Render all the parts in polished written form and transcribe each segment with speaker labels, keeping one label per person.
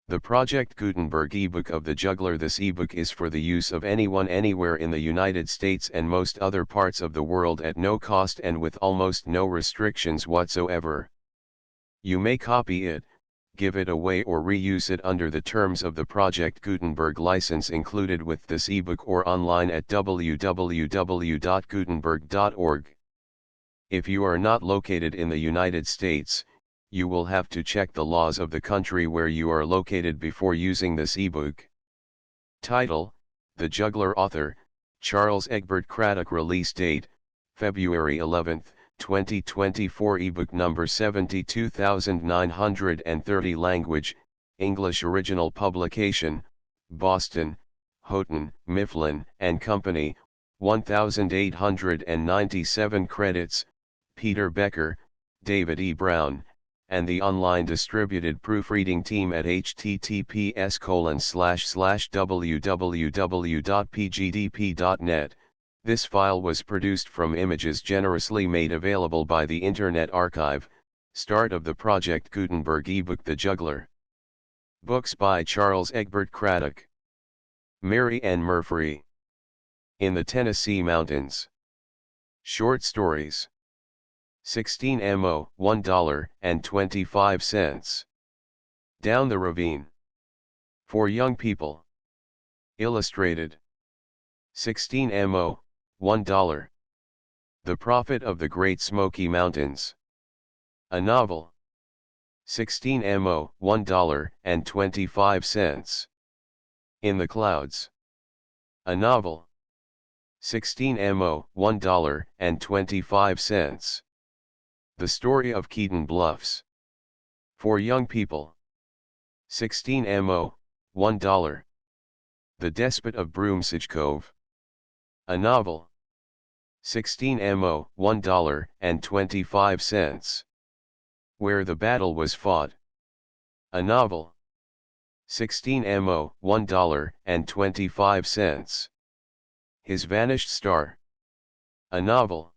Speaker 1: The Project Gutenberg ebook of the Juggler. This ebook is for the use of anyone anywhere in the United States and most other parts of the world at no cost and with almost no restrictions whatsoever. You may copy it, give it away or reuse it under the terms of the Project Gutenberg license included with this ebook or online at www.gutenberg.org. If you are not located in the United States, you will have to check the laws of the country where you are located before using this ebook. Title: The Juggler. Author: Charles Egbert Craddock. Release date: February 11, 2024. Ebook number 72930. Language: English. Original publication: Boston, Houghton, Mifflin and Company, 1897. Credits: Peter Becker, David E. Brown, and the online distributed proofreading team at https://www.pgdp.net. This file was produced from images generously made available by the Internet Archive. Start of the Project Gutenberg ebook. The Juggler. Books by Charles Egbert Craddock. Mary Ann Murphy. In the Tennessee Mountains. Short stories. 16 mo, $1.25. Down the Ravine. For young people. Illustrated. 16 mo, $1. The Prophet of the Great Smoky Mountains. A novel. 16 mo, $1.25. In the Clouds. A novel. 16 mo, $1.25. The Story of Keaton Bluffs. For young people. 16 mo, $1. The Despot of Broomsage Cove. A novel. 16 mo, $1.25. Where the Battle Was Fought. A novel. 16 mo, $1.25. His Vanished Star. A novel.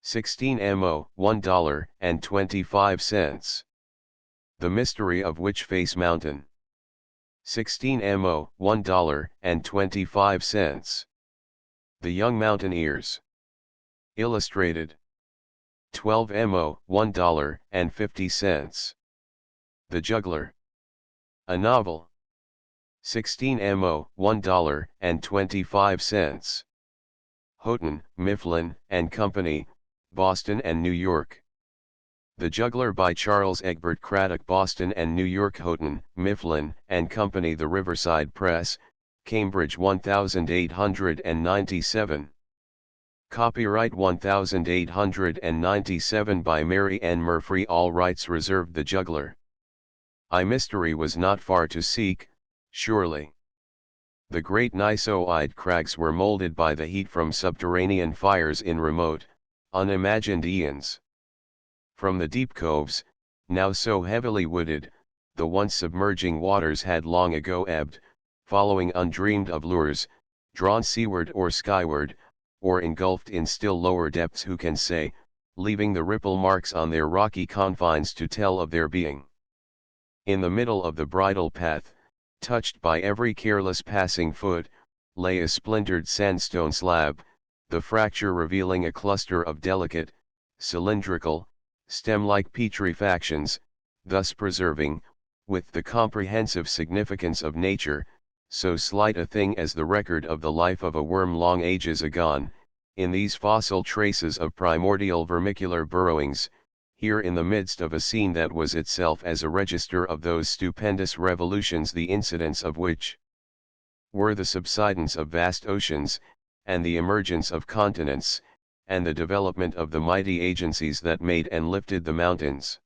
Speaker 1: 16 mo, $1.25. The Mystery of Witchface Mountain. 16 mo, $1.25. The Young Mountaineers. Illustrated. 12 mo, $1.50. The Juggler. A novel. 16 mo, $1.25. Houghton, Mifflin and Company, Boston and New York. The Juggler by Charles Egbert Craddock. Boston and New York. Houghton, Mifflin and Company. The Riverside Press, Cambridge. 1897. Copyright 1897 by Mary Ann Murphy. All rights reserved. The Juggler. Mystery was not far to seek, surely. The great Nisoide crags were molded by the heat from subterranean fires in remote, unimagined eons. From the deep coves, now so heavily wooded, the once submerging waters had long ago ebbed, following undreamed of lures, drawn seaward or skyward, or engulfed in still lower depths. Who can say, leaving the ripple marks on their rocky confines to tell of their being. In the middle of the bridle path, touched by every careless passing foot, lay a splintered sandstone slab, the fracture revealing a cluster of delicate, cylindrical, stem-like petrifactions, thus preserving, with the comprehensive significance of nature, so slight a thing as the record of the life of a worm long ages agone, in these fossil traces of primordial vermicular burrowings, here in the midst of a scene that was itself as a register of those stupendous revolutions the incidents of which were the subsidence of vast oceans, and the emergence of continents, and the development of the mighty agencies that made and lifted the mountains.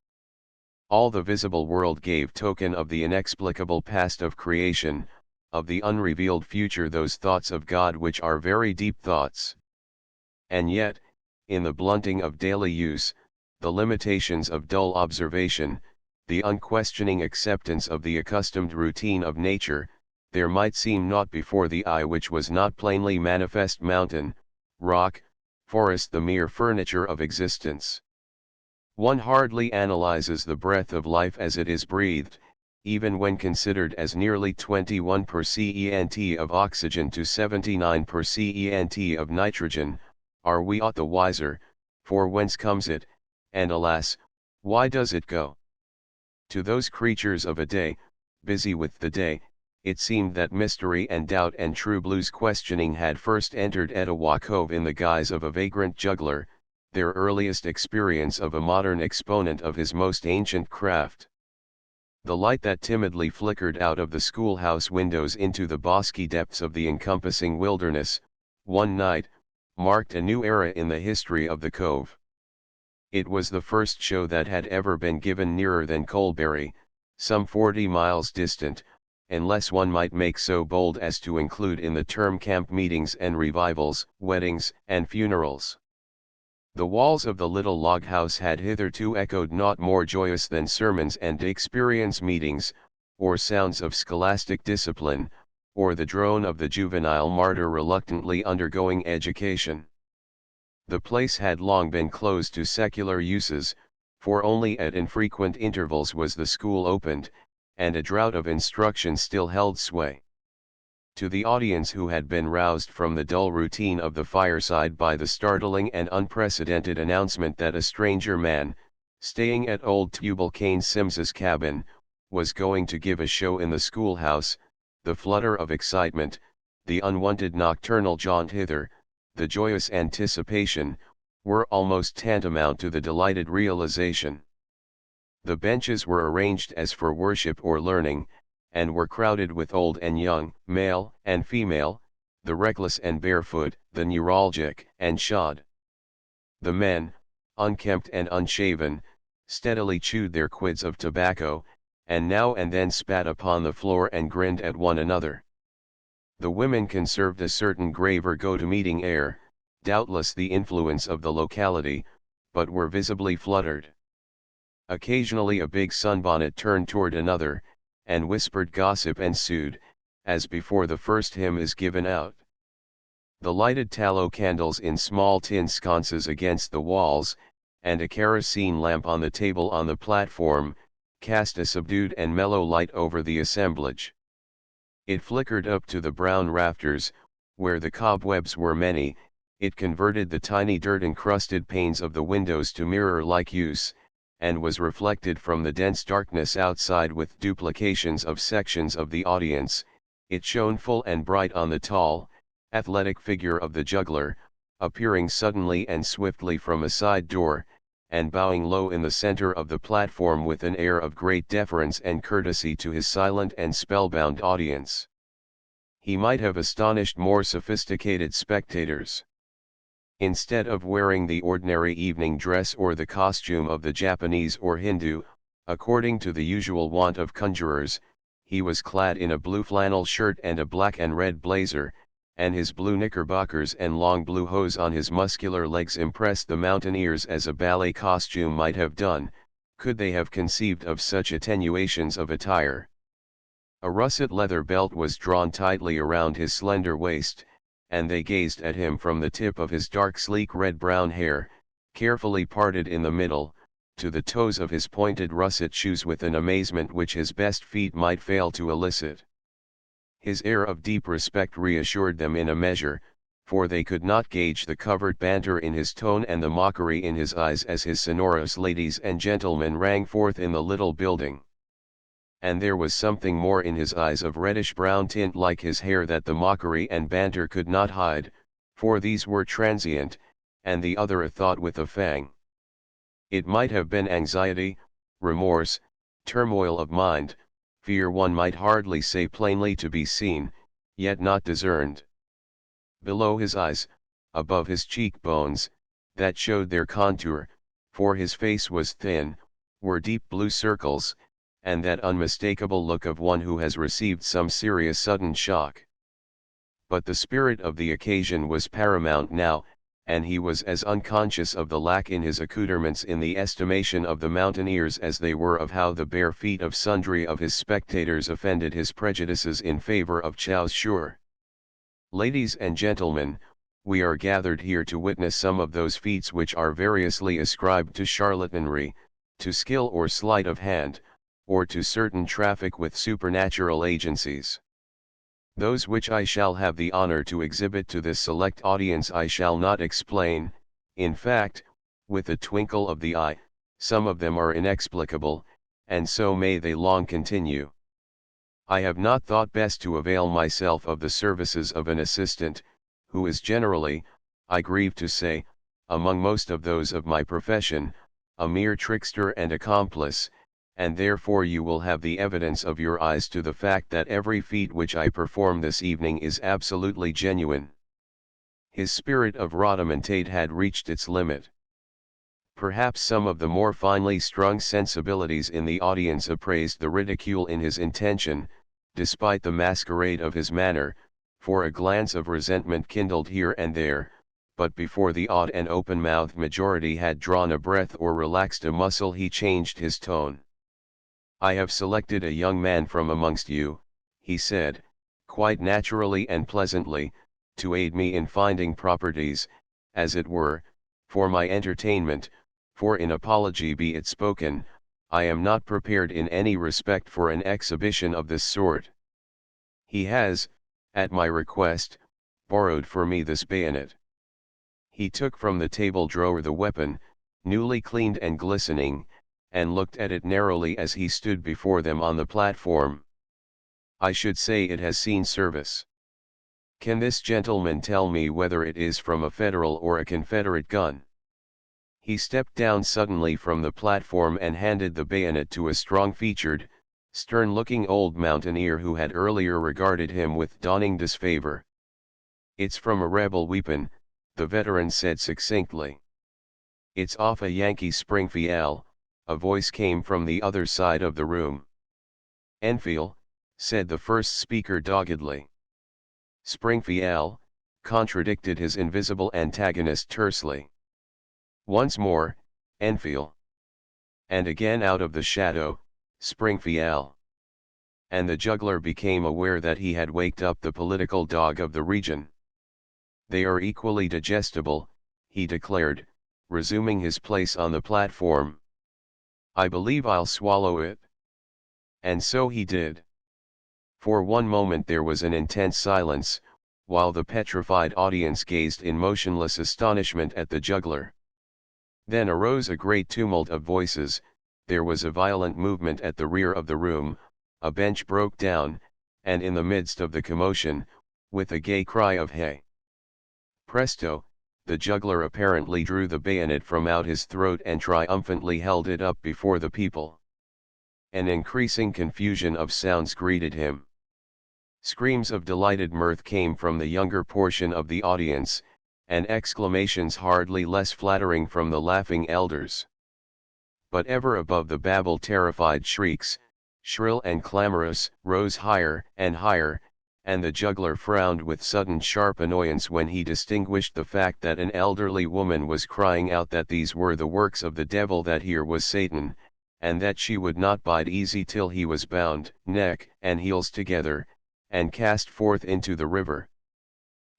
Speaker 1: All the visible world gave token of the inexplicable past of creation, of the unrevealed future, those thoughts of God which are very deep thoughts. And yet, in the blunting of daily use, the limitations of dull observation, the unquestioning acceptance of the accustomed routine of nature, there might seem naught before the eye which was not plainly manifest. Mountain, rock, forest, the mere furniture of existence. One hardly analyzes the breath of life as it is breathed, even when considered as nearly 21 per cent of oxygen to 79 per cent of nitrogen, are we aught the wiser, for whence comes it, and alas, why does it go? To those creatures of a day, busy with the day, it seemed that mystery and doubt and true blues questioning had first entered Etowah Cove in the guise of a vagrant juggler, their earliest experience of a modern exponent of his most ancient craft. The light that timidly flickered out of the schoolhouse windows into the bosky depths of the encompassing wilderness, one night, marked a new era in the history of the cove. It was the first show that had ever been given nearer than Colbury, some 40 miles distant, unless one might make so bold as to include in the term camp meetings and revivals, weddings, and funerals. The walls of the little log house had hitherto echoed naught more joyous than sermons and experience meetings, or sounds of scholastic discipline, or the drone of the juvenile martyr reluctantly undergoing education. The place had long been closed to secular uses, for only at infrequent intervals was the school opened, and a drought of instruction still held sway. To the audience who had been roused from the dull routine of the fireside by the startling and unprecedented announcement that a stranger man, staying at old Tubal-Cain Sims's cabin, was going to give a show in the schoolhouse, the flutter of excitement, the unwonted nocturnal jaunt hither, the joyous anticipation, were almost tantamount to the delighted realization. The benches were arranged as for worship or learning, and were crowded with old and young, male and female, the reckless and barefoot, the neuralgic and shod. The men, unkempt and unshaven, steadily chewed their quids of tobacco, and now and then spat upon the floor and grinned at one another. The women conserved a certain graver go-to-meeting air, doubtless the influence of the locality, but were visibly fluttered. Occasionally a big sunbonnet turned toward another, and whispered gossip ensued, as before the first hymn is given out. The lighted tallow candles in small tin sconces against the walls, and a kerosene lamp on the table on the platform, cast a subdued and mellow light over the assemblage. It flickered up to the brown rafters, where the cobwebs were many, it converted the tiny dirt-encrusted panes of the windows to mirror-like use, and was reflected from the dense darkness outside with duplications of sections of the audience. It shone full and bright on the tall, athletic figure of the juggler, appearing suddenly and swiftly from a side door, and bowing low in the center of the platform with an air of great deference and courtesy to his silent and spellbound audience. He might have astonished more sophisticated spectators. Instead of wearing the ordinary evening dress or the costume of the Japanese or Hindu, according to the usual wont of conjurers, he was clad in a blue flannel shirt and a black and red blazer, and his blue knickerbockers and long blue hose on his muscular legs impressed the mountaineers as a ballet costume might have done, could they have conceived of such attenuations of attire. A russet leather belt was drawn tightly around his slender waist, and they gazed at him from the tip of his dark sleek red-brown hair, carefully parted in the middle, to the toes of his pointed russet shoes with an amazement which his best feet might fail to elicit. His air of deep respect reassured them in a measure, for they could not gauge the covert banter in his tone and the mockery in his eyes as his sonorous ladies and gentlemen rang forth in the little building. And there was something more in his eyes of reddish-brown tint like his hair that the mockery and banter could not hide, for these were transient, and the other a thought with a fang. It might have been anxiety, remorse, turmoil of mind, fear one might hardly say plainly to be seen, yet not discerned. Below his eyes, above his cheekbones, that showed their contour, for his face was thin, were deep blue circles, and that unmistakable look of one who has received some serious sudden shock. But the spirit of the occasion was paramount now, and he was as unconscious of the lack in his accoutrements in the estimation of the mountaineers as they were of how the bare feet of sundry of his spectators offended his prejudices in favor of Chow's Shore. Ladies and gentlemen, we are gathered here to witness some of those feats which are variously ascribed to charlatanry, to skill or sleight of hand, or to certain traffic with supernatural agencies. Those which I shall have the honor to exhibit to this select audience I shall not explain. In fact, with a twinkle of the eye, some of them are inexplicable, and so may they long continue. I have not thought best to avail myself of the services of an assistant, who is generally, I grieve to say, among most of those of my profession, a mere trickster and accomplice, and therefore you will have the evidence of your eyes to the fact that every feat which I perform this evening is absolutely genuine. His spirit of rhodomontade had reached its limit. Perhaps some of the more finely strung sensibilities in the audience appraised the ridicule in his intention, despite the masquerade of his manner, for a glance of resentment kindled here and there, but before the awed and open-mouthed majority had drawn a breath or relaxed a muscle he changed his tone. "I have selected a young man from amongst you," he said, quite naturally and pleasantly, "to aid me in finding properties, as it were, for my entertainment, for in apology be it spoken, I am not prepared in any respect for an exhibition of this sort. He has, at my request, borrowed for me this bayonet." He took from the table drawer the weapon, newly cleaned and glistening, and looked at it narrowly as he stood before them on the platform. "I should say it has seen service. Can this gentleman tell me whether it is from a Federal or a Confederate gun?" He stepped down suddenly from the platform and handed the bayonet to a strong-featured, stern-looking old mountaineer who had earlier regarded him with dawning disfavor. "It's from a rebel weapon," the veteran said succinctly. "It's off a Yankee Springfield," a voice came from the other side of the room. "Enfield," said the first speaker doggedly. "Springfield," contradicted his invisible antagonist tersely. Once more, "Enfield." And again out of the shadow, "Springfield." And the juggler became aware that he had waked up the political dog of the region. "They are equally digestible," he declared, resuming his place on the platform. "I believe I'll swallow it." And so he did. For one moment there was an intense silence, while the petrified audience gazed in motionless astonishment at the juggler. Then arose a great tumult of voices, there was a violent movement at the rear of the room, a bench broke down, and in the midst of the commotion, with a gay cry of "Hey! Presto!" the juggler apparently drew the bayonet from out his throat and triumphantly held it up before the people. An increasing confusion of sounds greeted him. Screams of delighted mirth came from the younger portion of the audience, and exclamations hardly less flattering from the laughing elders. But ever above the babel terrified shrieks, shrill and clamorous, rose higher and higher, and the juggler frowned with sudden sharp annoyance when he distinguished the fact that an elderly woman was crying out that these were the works of the devil, that here was Satan, and that she would not bide easy till he was bound, neck and heels together, and cast forth into the river.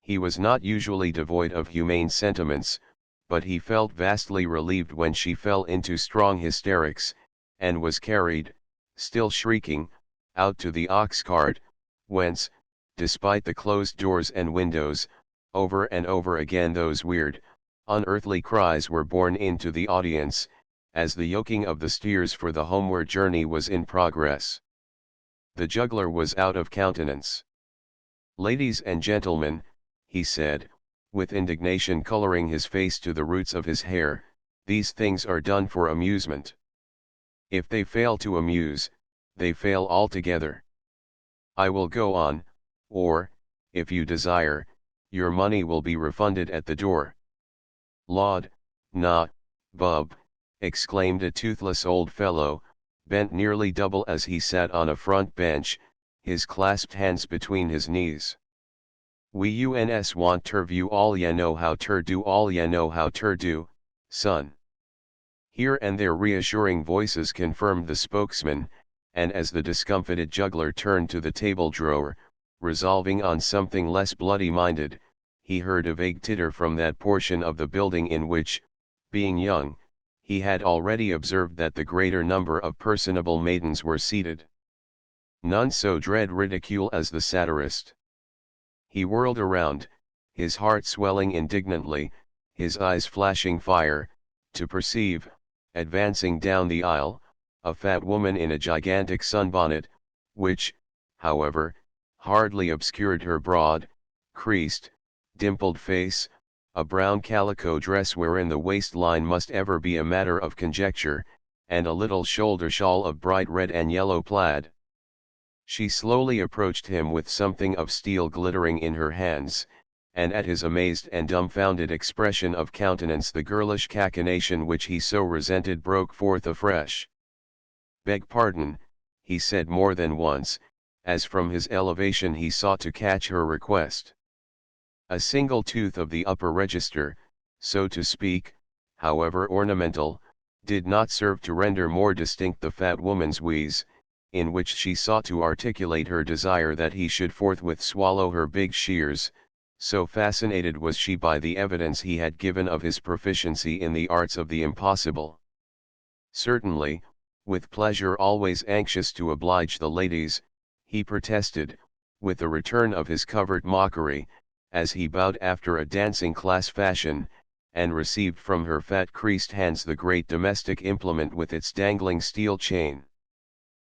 Speaker 1: He was not usually devoid of humane sentiments, but he felt vastly relieved when she fell into strong hysterics, and was carried, still shrieking, out to the ox cart, whence, despite the closed doors and windows, over and over again those weird, unearthly cries were borne into the audience, as the yoking of the steers for the homeward journey was in progress. The juggler was out of countenance. "Ladies and gentlemen," he said, with indignation coloring his face to the roots of his hair, "these things are done for amusement. If they fail to amuse, they fail altogether. I will go on, or, if you desire, your money will be refunded at the door." "Laud, nah, bub," exclaimed a toothless old fellow, bent nearly double as he sat on a front bench, his clasped hands between his knees. "We uns want ter view all ya know how ter do, all ya know how ter do, son." Here and there reassuring voices confirmed the spokesman, and as the discomfited juggler turned to the table drawer, resolving on something less bloody-minded, he heard a vague titter from that portion of the building in which, being young, he had already observed that the greater number of personable maidens were seated. None so dread ridicule as the satirist. He whirled around, his heart swelling indignantly, his eyes flashing fire, to perceive, advancing down the aisle, a fat woman in a gigantic sunbonnet, which, however, hardly obscured her broad, creased, dimpled face, a brown calico dress wherein the waistline must ever be a matter of conjecture, and a little shoulder shawl of bright red and yellow plaid. She slowly approached him with something of steel glittering in her hands, and at his amazed and dumbfounded expression of countenance the girlish cachinnation which he so resented broke forth afresh. "Beg pardon," he said more than once, as from his elevation he sought to catch her request. A single tooth of the upper register, so to speak, however ornamental, did not serve to render more distinct the fat woman's wheeze, in which she sought to articulate her desire that he should forthwith swallow her big shears, so fascinated was she by the evidence he had given of his proficiency in the arts of the impossible. Certainly, with pleasure always anxious to oblige the ladies, he protested, with a return of his covert mockery, as he bowed after a dancing class fashion, and received from her fat creased hands the great domestic implement with its dangling steel chain.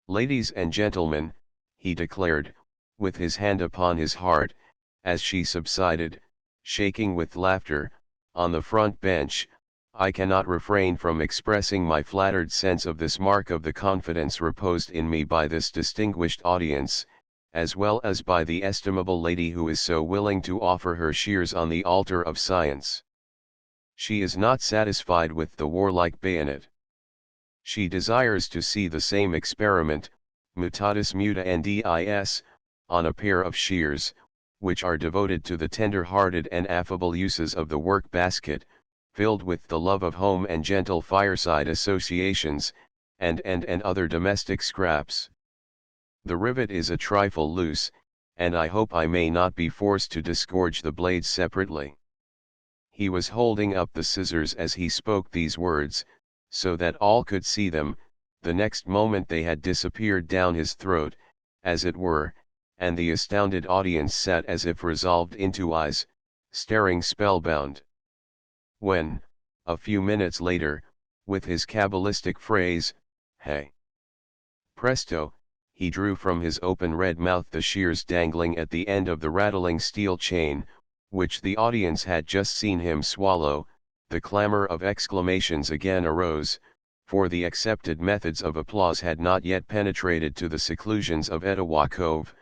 Speaker 1: "Ladies and gentlemen," he declared, with his hand upon his heart, as she subsided, shaking with laughter, on the front bench, "I cannot refrain from expressing my flattered sense of this mark of the confidence reposed in me by this distinguished audience, as well as by the estimable lady who is so willing to offer her shears on the altar of science. She is not satisfied with the warlike bayonet. She desires to see the same experiment, mutatis mutandis, on a pair of shears, which are devoted to the tender-hearted and affable uses of the work-basket, filled with the love of home and gentle fireside associations, and other domestic scraps. The rivet is a trifle loose, and I hope I may not be forced to disgorge the blades separately." He was holding up the scissors as he spoke these words, so that all could see them. The next moment they had disappeared down his throat, as it were, and the astounded audience sat as if resolved into eyes, staring spellbound. When, a few minutes later, with his cabalistic phrase, "Hey! Presto!" he drew from his open red mouth the shears dangling at the end of the rattling steel chain, which the audience had just seen him swallow, the clamor of exclamations again arose, for the accepted methods of applause had not yet penetrated to the seclusions of Etowah Cove,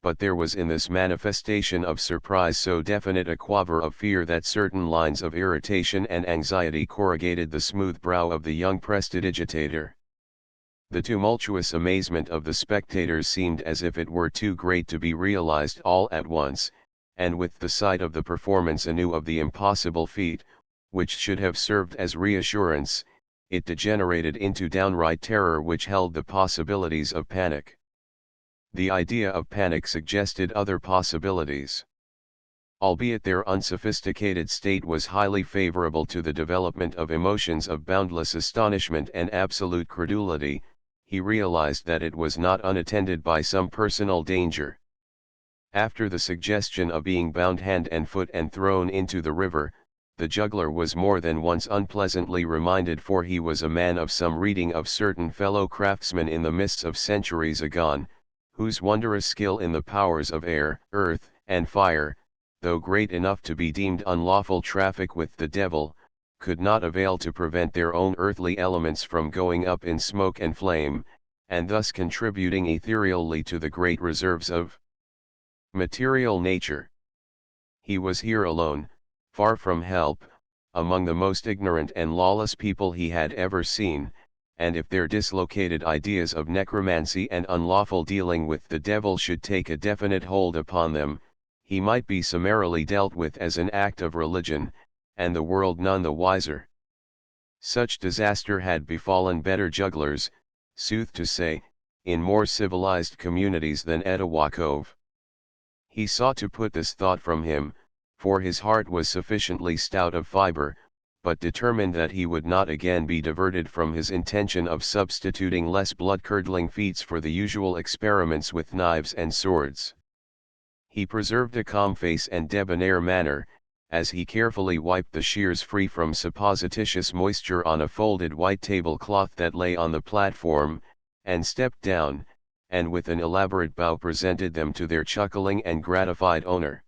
Speaker 1: but there was in this manifestation of surprise so definite a quaver of fear that certain lines of irritation and anxiety corrugated the smooth brow of the young prestidigitator. The tumultuous amazement of the spectators seemed as if it were too great to be realized all at once, and with the sight of the performance anew of the impossible feat, which should have served as reassurance, it degenerated into downright terror which held the possibilities of panic. The idea of panic suggested other possibilities. Albeit their unsophisticated state was highly favorable to the development of emotions of boundless astonishment and absolute credulity, he realized that it was not unattended by some personal danger. After the suggestion of being bound hand and foot and thrown into the river, the juggler was more than once unpleasantly reminded, for he was a man of some reading, of certain fellow craftsmen in the mists of centuries agone, whose wondrous skill in the powers of air, earth, and fire, though great enough to be deemed unlawful traffic with the devil, could not avail to prevent their own earthly elements from going up in smoke and flame, and thus contributing ethereally to the great reserves of material nature. He was here alone, far from help, among the most ignorant and lawless people he had ever seen, and if their dislocated ideas of necromancy and unlawful dealing with the devil should take a definite hold upon them, he might be summarily dealt with as an act of religion, and the world none the wiser. Such disaster had befallen better jugglers, sooth to say, in more civilized communities than Etowah Cove. He sought to put this thought from him, for his heart was sufficiently stout of fibre, but determined that he would not again be diverted from his intention of substituting less blood-curdling feats for the usual experiments with knives and swords. He preserved a calm face and debonair manner, as he carefully wiped the shears free from supposititious moisture on a folded white tablecloth that lay on the platform, and stepped down, and with an elaborate bow presented them to their chuckling and gratified owner.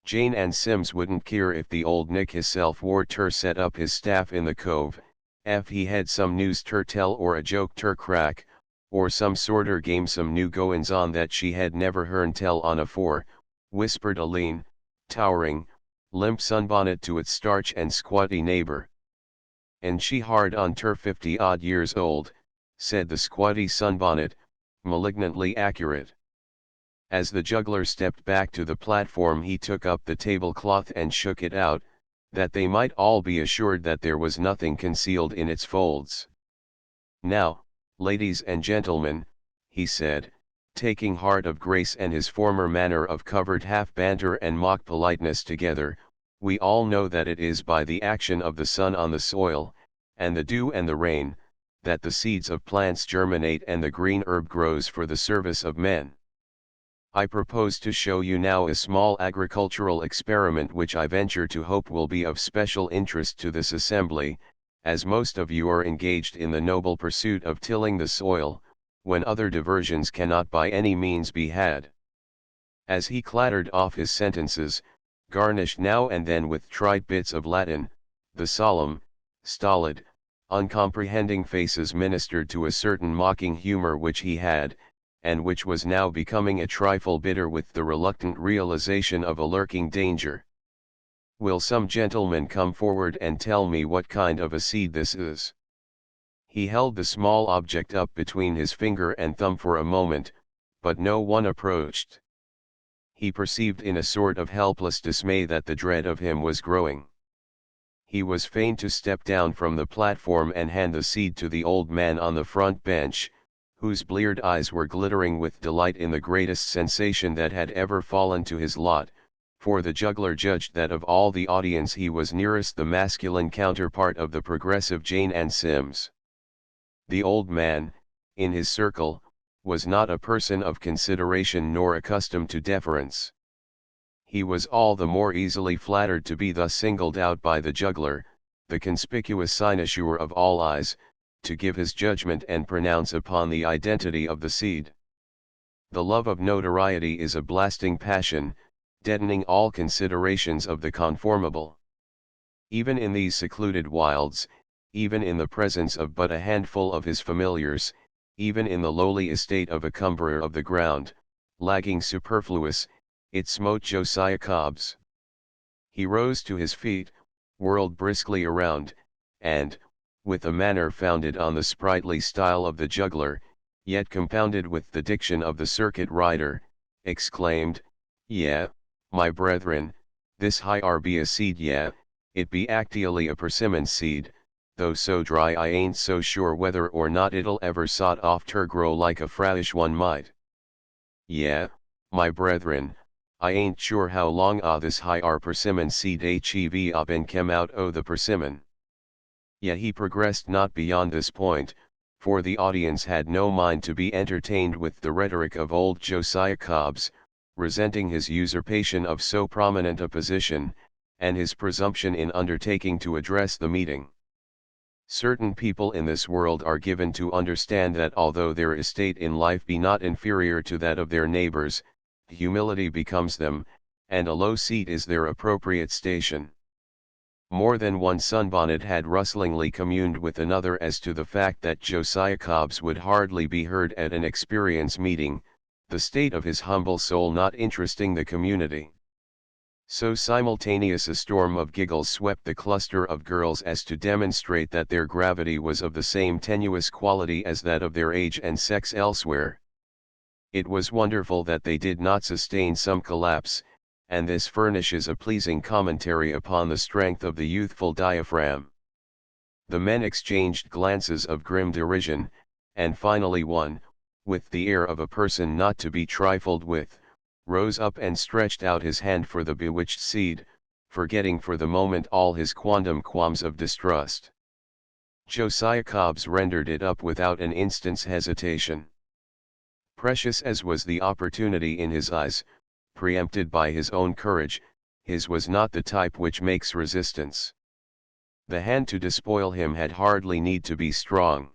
Speaker 1: Jane and Sims wouldn't care if the old Nick hisself wore ter set up his staff in the cove, if he had some news ter tell or a joke ter crack, or some sorter game some new goin's on that she had never hearn tell on afore, whispered a lean, towering, limp sunbonnet to its starch and squatty neighbor. And she hard on ter 50-odd years old, said the squatty sunbonnet, malignantly accurate. As the juggler stepped back to the platform he took up the tablecloth and shook it out, that they might all be assured that there was nothing concealed in its folds. "Now, ladies and gentlemen," he said, taking heart of grace and his former manner of covered half-banter and mock politeness together, "we all know that it is by the action of the sun on the soil, and the dew and the rain, that the seeds of plants germinate and the green herb grows for the service of men. I propose to show you now a small agricultural experiment which I venture to hope will be of special interest to this assembly, as most of you are engaged in the noble pursuit of tilling the soil, when other diversions cannot by any means be had." As he clattered off his sentences, garnished now and then with trite bits of Latin, the solemn, stolid, uncomprehending faces ministered to a certain mocking humor which he had, and which was now becoming a trifle bitter with the reluctant realization of a lurking danger. "Will some gentleman come forward and tell me what kind of a seed this is?" He held the small object up between his finger and thumb for a moment, but no one approached. He perceived in a sort of helpless dismay that the dread of him was growing. He was fain to step down from the platform and hand the seed to the old man on the front bench, whose bleared eyes were glittering with delight in the greatest sensation that had ever fallen to his lot, for the juggler judged that of all the audience he was nearest the masculine counterpart of the progressive Jane and Sims. The old man, in his circle, was not a person of consideration nor accustomed to deference. He was all the more easily flattered to be thus singled out by the juggler, the conspicuous cynosure of all eyes, to give his judgment and pronounce upon the identity of the seed. The love of notoriety is a blasting passion, deadening all considerations of the conformable. Even in these secluded wilds, even in the presence of but a handful of his familiars, even in the lowly estate of a cumberer of the ground, lagging superfluous, it smote Josiah Cobbs. He rose to his feet, whirled briskly around, and, with a manner founded on the sprightly style of the juggler, yet compounded with the diction of the circuit rider, exclaimed, "Yeah, my brethren, this hyar be a seed, yeah, it be actually a persimmon seed, though so dry I ain't so sure whether or not it'll ever sot off ter grow like a fraish one might. Yeah, my brethren, I ain't sure how long this hyar persimmon seed hev been kem out o' the persimmon." Yet he progressed not beyond this point, for the audience had no mind to be entertained with the rhetoric of old Josiah Cobbs, resenting his usurpation of so prominent a position, and his presumption in undertaking to address the meeting. Certain people in this world are given to understand that although their estate in life be not inferior to that of their neighbors, humility becomes them, and a low seat is their appropriate station. More than one sunbonnet had rustlingly communed with another as to the fact that Josiah Cobbs would hardly be heard at an experience meeting, the state of his humble soul not interesting the community. So simultaneous a storm of giggles swept the cluster of girls as to demonstrate that their gravity was of the same tenuous quality as that of their age and sex elsewhere. It was wonderful that they did not sustain some collapse, and this furnishes a pleasing commentary upon the strength of the youthful diaphragm. The men exchanged glances of grim derision, and finally one, with the air of a person not to be trifled with, rose up and stretched out his hand for the bewitched seed, forgetting for the moment all his qualms of distrust. Josiah Cobbs rendered it up without an instant's hesitation. Precious as was the opportunity in his eyes, preempted by his own courage, his was not the type which makes resistance. The hand to despoil him had hardly need to be strong.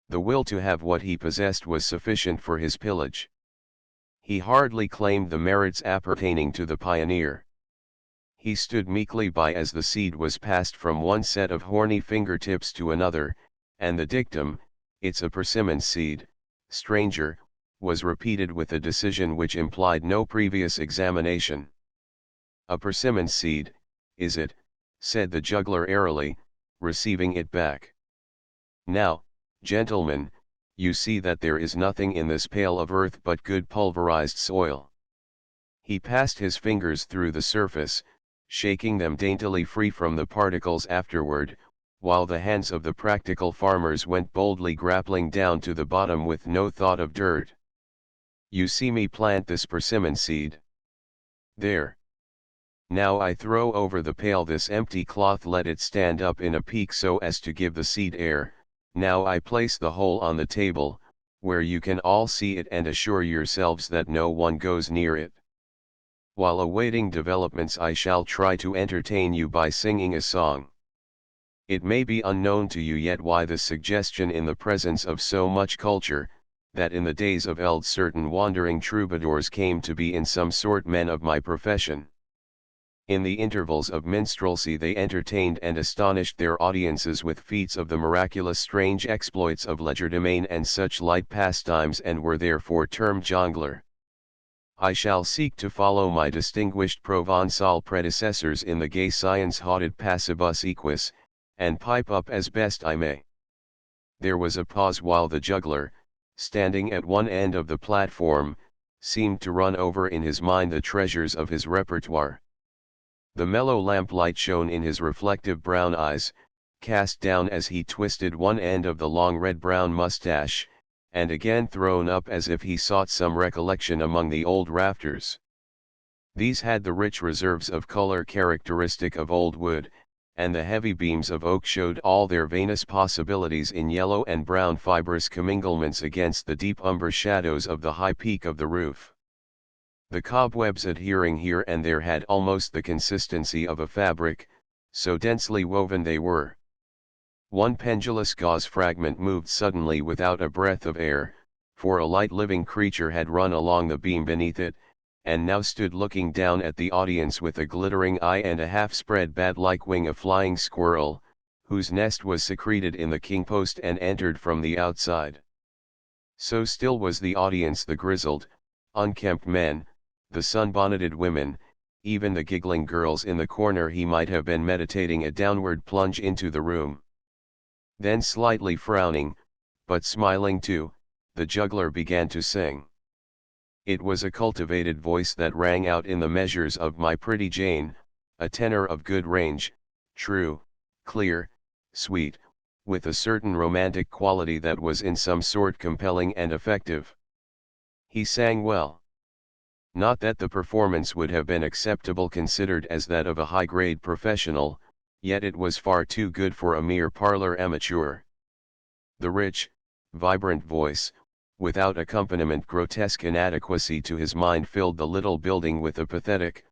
Speaker 1: The will to have what he possessed was sufficient for his pillage. He hardly claimed the merits appertaining to the pioneer. He stood meekly by as the seed was passed from one set of horny fingertips to another, and the dictum, "It's a persimmon seed, stranger," was repeated with a decision which implied no previous examination. "A persimmon seed, is it?" said the juggler airily, receiving it back. "Now, gentlemen, you see that there is nothing in this pail of earth but good pulverized soil." He passed his fingers through the surface, shaking them daintily free from the particles afterward, while the hands of the practical farmers went boldly grappling down to the bottom with no thought of dirt. "You see me plant this persimmon seed. There. Now I throw over the pail this empty cloth, let it stand up in a peak so as to give the seed air. Now I place the whole on the table, where you can all see it and assure yourselves that no one goes near it. While awaiting developments I shall try to entertain you by singing a song. It may be unknown to you yet why the suggestion in the presence of so much culture, that in the days of eld certain wandering troubadours came to be in some sort men of my profession. In the intervals of minstrelsy they entertained and astonished their audiences with feats of the miraculous strange exploits of legerdemain and such light pastimes, and were therefore termed jongleur. I shall seek to follow my distinguished Provençal predecessors in the gay science hauded passibus equus, and pipe up as best I may." There was a pause while the juggler, standing at one end of the platform, seemed to run over in his mind the treasures of his repertoire. The mellow lamplight shone in his reflective brown eyes, cast down as he twisted one end of the long red-brown mustache, and again thrown up as if he sought some recollection among the old rafters. These had the rich reserves of color characteristic of old wood, and the heavy beams of oak showed all their veinous possibilities in yellow and brown fibrous comminglements against the deep umber shadows of the high peak of the roof. The cobwebs adhering here and there had almost the consistency of a fabric, so densely woven they were. One pendulous gauze fragment moved suddenly without a breath of air, for a light living creature had run along the beam beneath it, and now stood looking down at the audience with a glittering eye and a half-spread bat-like wing, a flying squirrel, whose nest was secreted in the king-post and entered from the outside. So still was the audience, the grizzled, unkempt men, the sunbonneted women, even the giggling girls in the corner. He might have been meditating a downward plunge into the room. Then, slightly frowning, but smiling too, the juggler began to sing. It was a cultivated voice that rang out in the measures of My Pretty Jane, a tenor of good range, true, clear, sweet, with a certain romantic quality that was in some sort compelling and effective. He sang well. Not that the performance would have been acceptable considered as that of a high-grade professional, yet it was far too good for a mere parlor amateur. The rich, vibrant voice, without accompaniment grotesque inadequacy to his mind, filled the little building with a pathetic,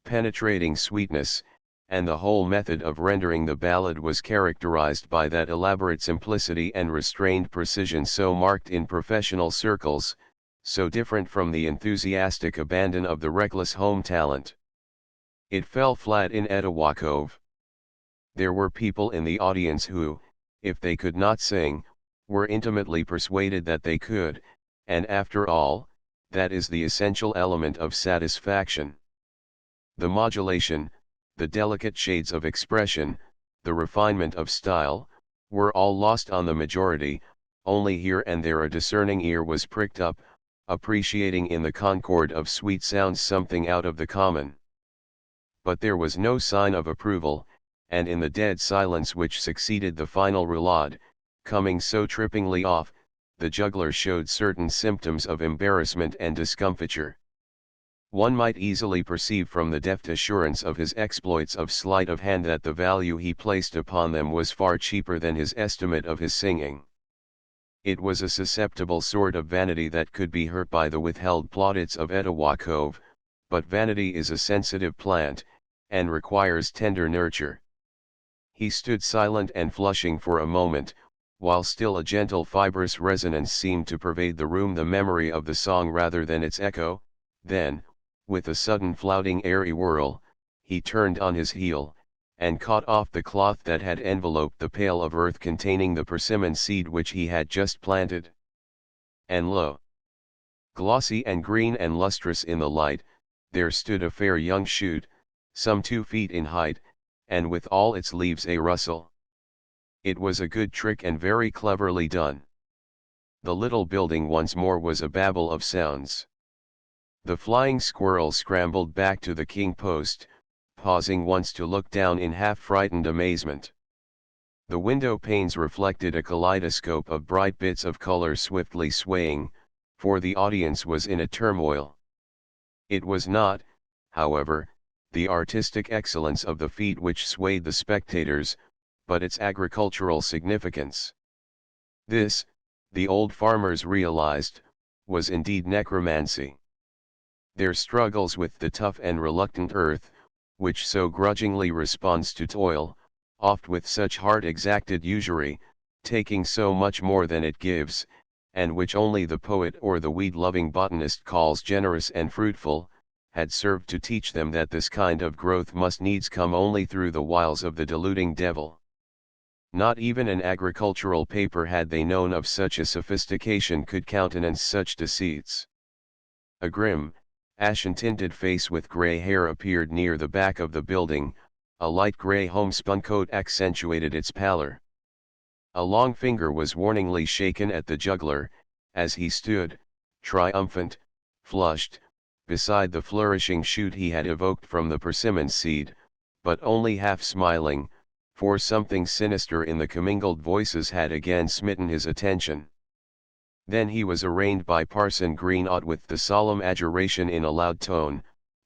Speaker 1: penetrating sweetness, and the whole method of rendering the ballad was characterized by that elaborate simplicity and restrained precision so marked in professional circles, so different from the enthusiastic abandon of the reckless home talent. It fell flat in Etowakov. There were people in the audience who, if they could not sing, were intimately persuaded that they could, and after all, that is the essential element of satisfaction. The modulation, the delicate shades of expression, the refinement of style, were all lost on the majority. Only here and there a discerning ear was pricked up, appreciating in the concord of sweet sounds something out of the common. But there was no sign of approval, and in the dead silence which succeeded the final roulade, coming so trippingly off, the juggler showed certain symptoms of embarrassment and discomfiture. One might easily perceive from the deft assurance of his exploits of sleight of hand that the value he placed upon them was far cheaper than his estimate of his singing. It was a susceptible sort of vanity that could be hurt by the withheld plaudits of Etowah, but vanity is a sensitive plant, and requires tender nurture. He stood silent and flushing for a moment, while still a gentle fibrous resonance seemed to pervade the room, the memory of the song rather than its echo. Then, with a sudden flouting airy whirl, he turned on his heel, and caught off the cloth that had enveloped the pail of earth containing the persimmon seed which he had just planted. And lo! glossy and green and lustrous in the light, there stood a fair young shoot, some 2 feet in height, and with all its leaves a rustle. It was a good trick and very cleverly done. The little building once more was a babel of sounds. The flying squirrel scrambled back to the king post, pausing once to look down in half-frightened amazement. The window panes reflected a kaleidoscope of bright bits of color swiftly swaying, for the audience was in a turmoil. It was not, however, the artistic excellence of the feat which swayed the spectators, but its agricultural significance. This, the old farmers realized, was indeed necromancy. Their struggles with the tough and reluctant earth, which so grudgingly responds to toil, oft with such hard exacted usury, taking so much more than it gives, and which only the poet or the weed-loving botanist calls generous and fruitful, had served to teach them that this kind of growth must needs come only through the wiles of the deluding devil. Not even an agricultural paper had they known of such a sophistication could countenance such deceits. A grim, ashen-tinted face with grey hair appeared near the back of the building, a light grey homespun coat accentuated its pallor. A long finger was warningly shaken at the juggler, as he stood, triumphant, flushed, beside the flourishing shoot he had evoked from the persimmon seed, but only half smiling, for something sinister in the commingled voices had again smitten his attention. Then he was arraigned by Parson Greenought with the solemn adjuration in a loud tone,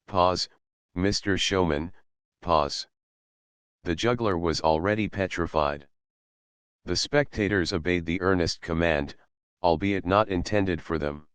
Speaker 1: "Pause, Mr. Showman, pause." The juggler was already petrified. The spectators obeyed the earnest command, albeit not intended for them.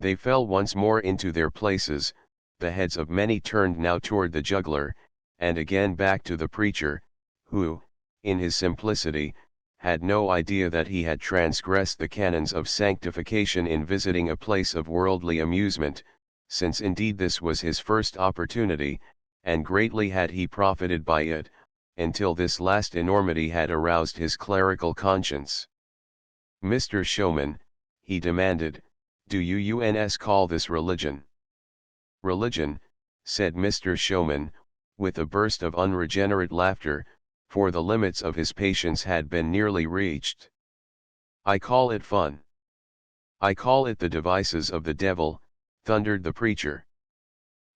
Speaker 1: They fell once more into their places, the heads of many turned now toward the juggler, and again back to the preacher, who, in his simplicity, had no idea that he had transgressed the canons of sanctification in visiting a place of worldly amusement, since indeed this was his first opportunity, and greatly had he profited by it, until this last enormity had aroused his clerical conscience. "Mr. Showman," he demanded, "do you call this religion?" "Religion," said Mr. Showman, with a burst of unregenerate laughter, for the limits of his patience had been nearly reached. "I call it fun. I call it the devices of the devil," thundered the preacher.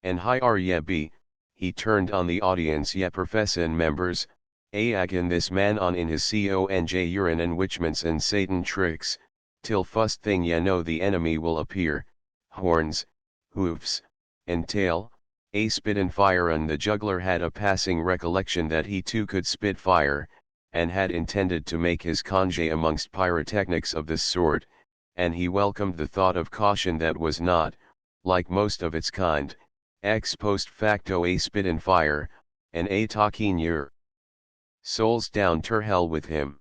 Speaker 1: "And hi are ye be," he turned on the audience, "ye professin' members, agin this man on in his conj urine and witchments and Satan tricks, till fust thing ye know the enemy will appear, horns, hoofs, and tail, a spittin' fire." And the juggler had a passing recollection that he too could spit fire, and had intended to make his congé amongst pyrotechnics of this sort, and he welcomed the thought of caution that was not, like most of its kind, ex post facto a spittin' fire, and a talking your souls down ter hell with him.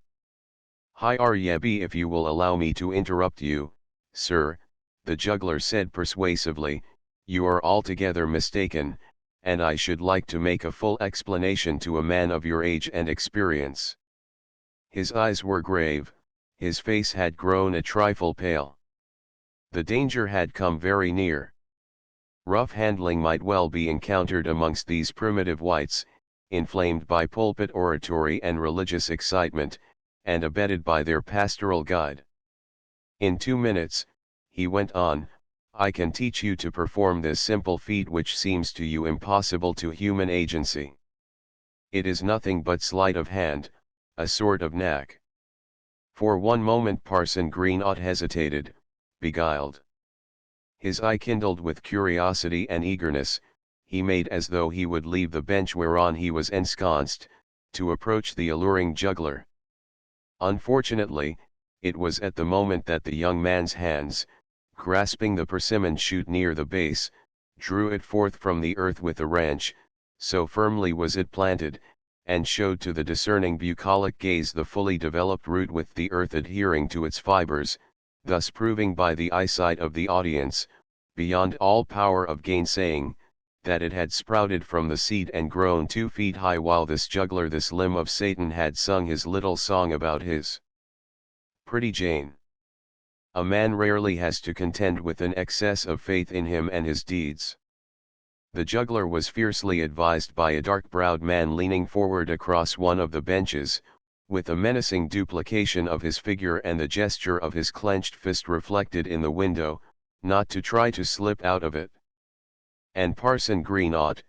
Speaker 1: "Hi are ye be, if you will allow me to interrupt you, sir," the juggler said persuasively, "you are altogether mistaken, and I should like to make a full explanation to a man of your age and experience." His eyes were grave, his face had grown a trifle pale. The danger had come very near. Rough handling might well be encountered amongst these primitive whites, inflamed by pulpit oratory and religious excitement, and abetted by their pastoral guide. "In 2 minutes," he went on, "I can teach you to perform this simple feat which seems to you impossible to human agency. It is nothing but sleight of hand, a sort of knack." For one moment Parson Greenought hesitated, beguiled. His eye kindled with curiosity and eagerness, he made as though he would leave the bench whereon he was ensconced, to approach the alluring juggler. Unfortunately, it was at the moment that the young man's hands, grasping the persimmon shoot near the base, drew it forth from the earth with a wrench, so firmly was it planted, and showed to the discerning bucolic gaze the fully developed root with the earth adhering to its fibers, thus proving by the eyesight of the audience, beyond all power of gainsaying, that it had sprouted from the seed and grown 2 feet high, while this juggler, this limb of Satan, had sung his little song about his pretty Jane. A man rarely has to contend with an excess of faith in him and his deeds. The juggler was fiercely advised by a dark-browed man leaning forward across one of the benches, with a menacing duplication of his figure and the gesture of his clenched fist reflected in the window, not to try to slip out of it. And Parson Greenough,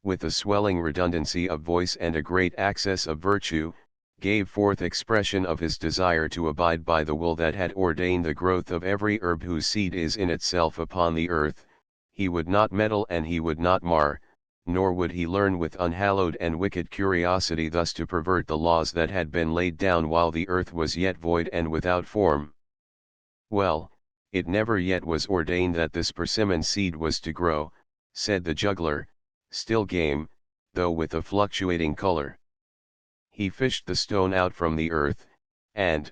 Speaker 1: with a swelling redundancy of voice and a great access of virtue, gave forth expression of his desire to abide by the will that had ordained the growth of every herb whose seed is in itself upon the earth. He would not meddle and he would not mar, nor would he learn with unhallowed and wicked curiosity thus to pervert the laws that had been laid down while the earth was yet void and without form. Well, it never yet was ordained that this persimmon seed was to grow, said the juggler, still game, though with a fluctuating color. He fished the stone out from the earth, and,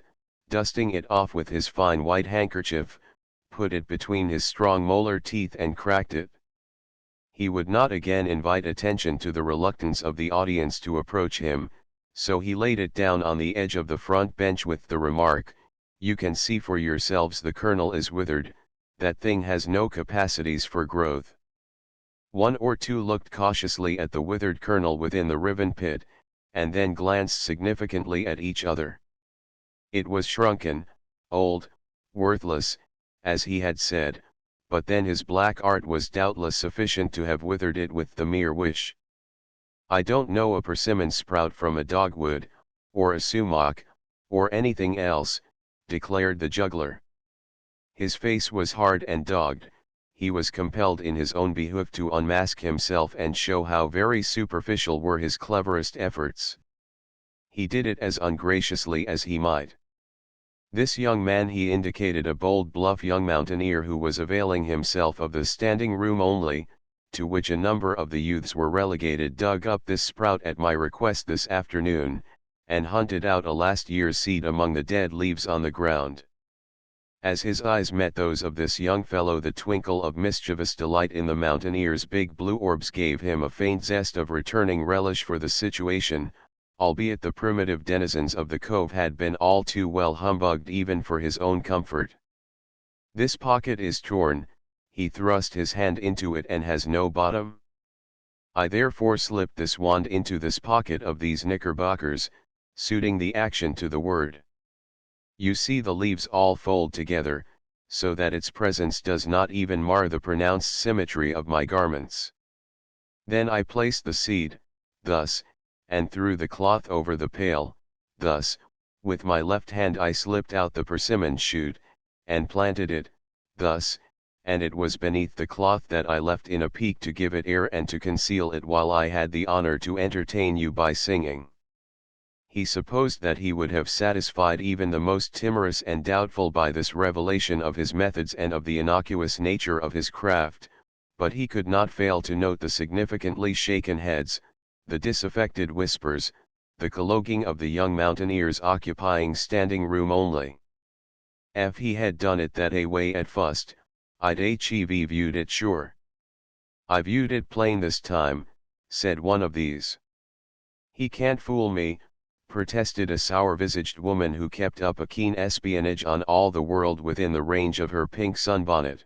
Speaker 1: dusting it off with his fine white handkerchief, put it between his strong molar teeth and cracked it. He would not again invite attention to the reluctance of the audience to approach him, so he laid it down on the edge of the front bench with the remark, "You can see for yourselves the kernel is withered, that thing has no capacities for growth." One or two looked cautiously at the withered kernel within the riven pit, and then glanced significantly at each other. It was shrunken, old, worthless, as he had said, but then his black art was doubtless sufficient to have withered it with the mere wish. "I don't know a persimmon sprout from a dogwood, or a sumac, or anything else," declared the juggler. His face was hard and dogged. He was compelled in his own behoof to unmask himself and show how very superficial were his cleverest efforts. He did it as ungraciously as he might. This young man, he indicated a bold, bluff young mountaineer who was availing himself of the standing room only, to which a number of the youths were relegated, dug up this sprout at my request this afternoon, and hunted out a last year's seed among the dead leaves on the ground. As his eyes met those of this young fellow, the twinkle of mischievous delight in the mountaineer's big blue orbs gave him a faint zest of returning relish for the situation, albeit the primitive denizens of the cove had been all too well humbugged even for his own comfort. "This pocket is torn," he thrust his hand into it, "and has no bottom. I therefore slipped this wand into this pocket of these knickerbockers, suiting the action to the word. You see the leaves all fold together, so that its presence does not even mar the pronounced symmetry of my garments. Then I placed the seed, thus, and threw the cloth over the pail, thus. With my left hand I slipped out the persimmon shoot, and planted it, thus, and it was beneath the cloth that I left in a peak to give it air and to conceal it while I had the honor to entertain you by singing." He supposed that he would have satisfied even the most timorous and doubtful by this revelation of his methods and of the innocuous nature of his craft, but he could not fail to note the significantly shaken heads, the disaffected whispers, the colloguing of the young mountaineers occupying standing room only. "If he had done it that a way at fust, I'd hev viewed it sure. I viewed it plain this time," said one of these. "He can't fool me," protested a sour-visaged woman who kept up a keen espionage on all the world within the range of her pink sunbonnet.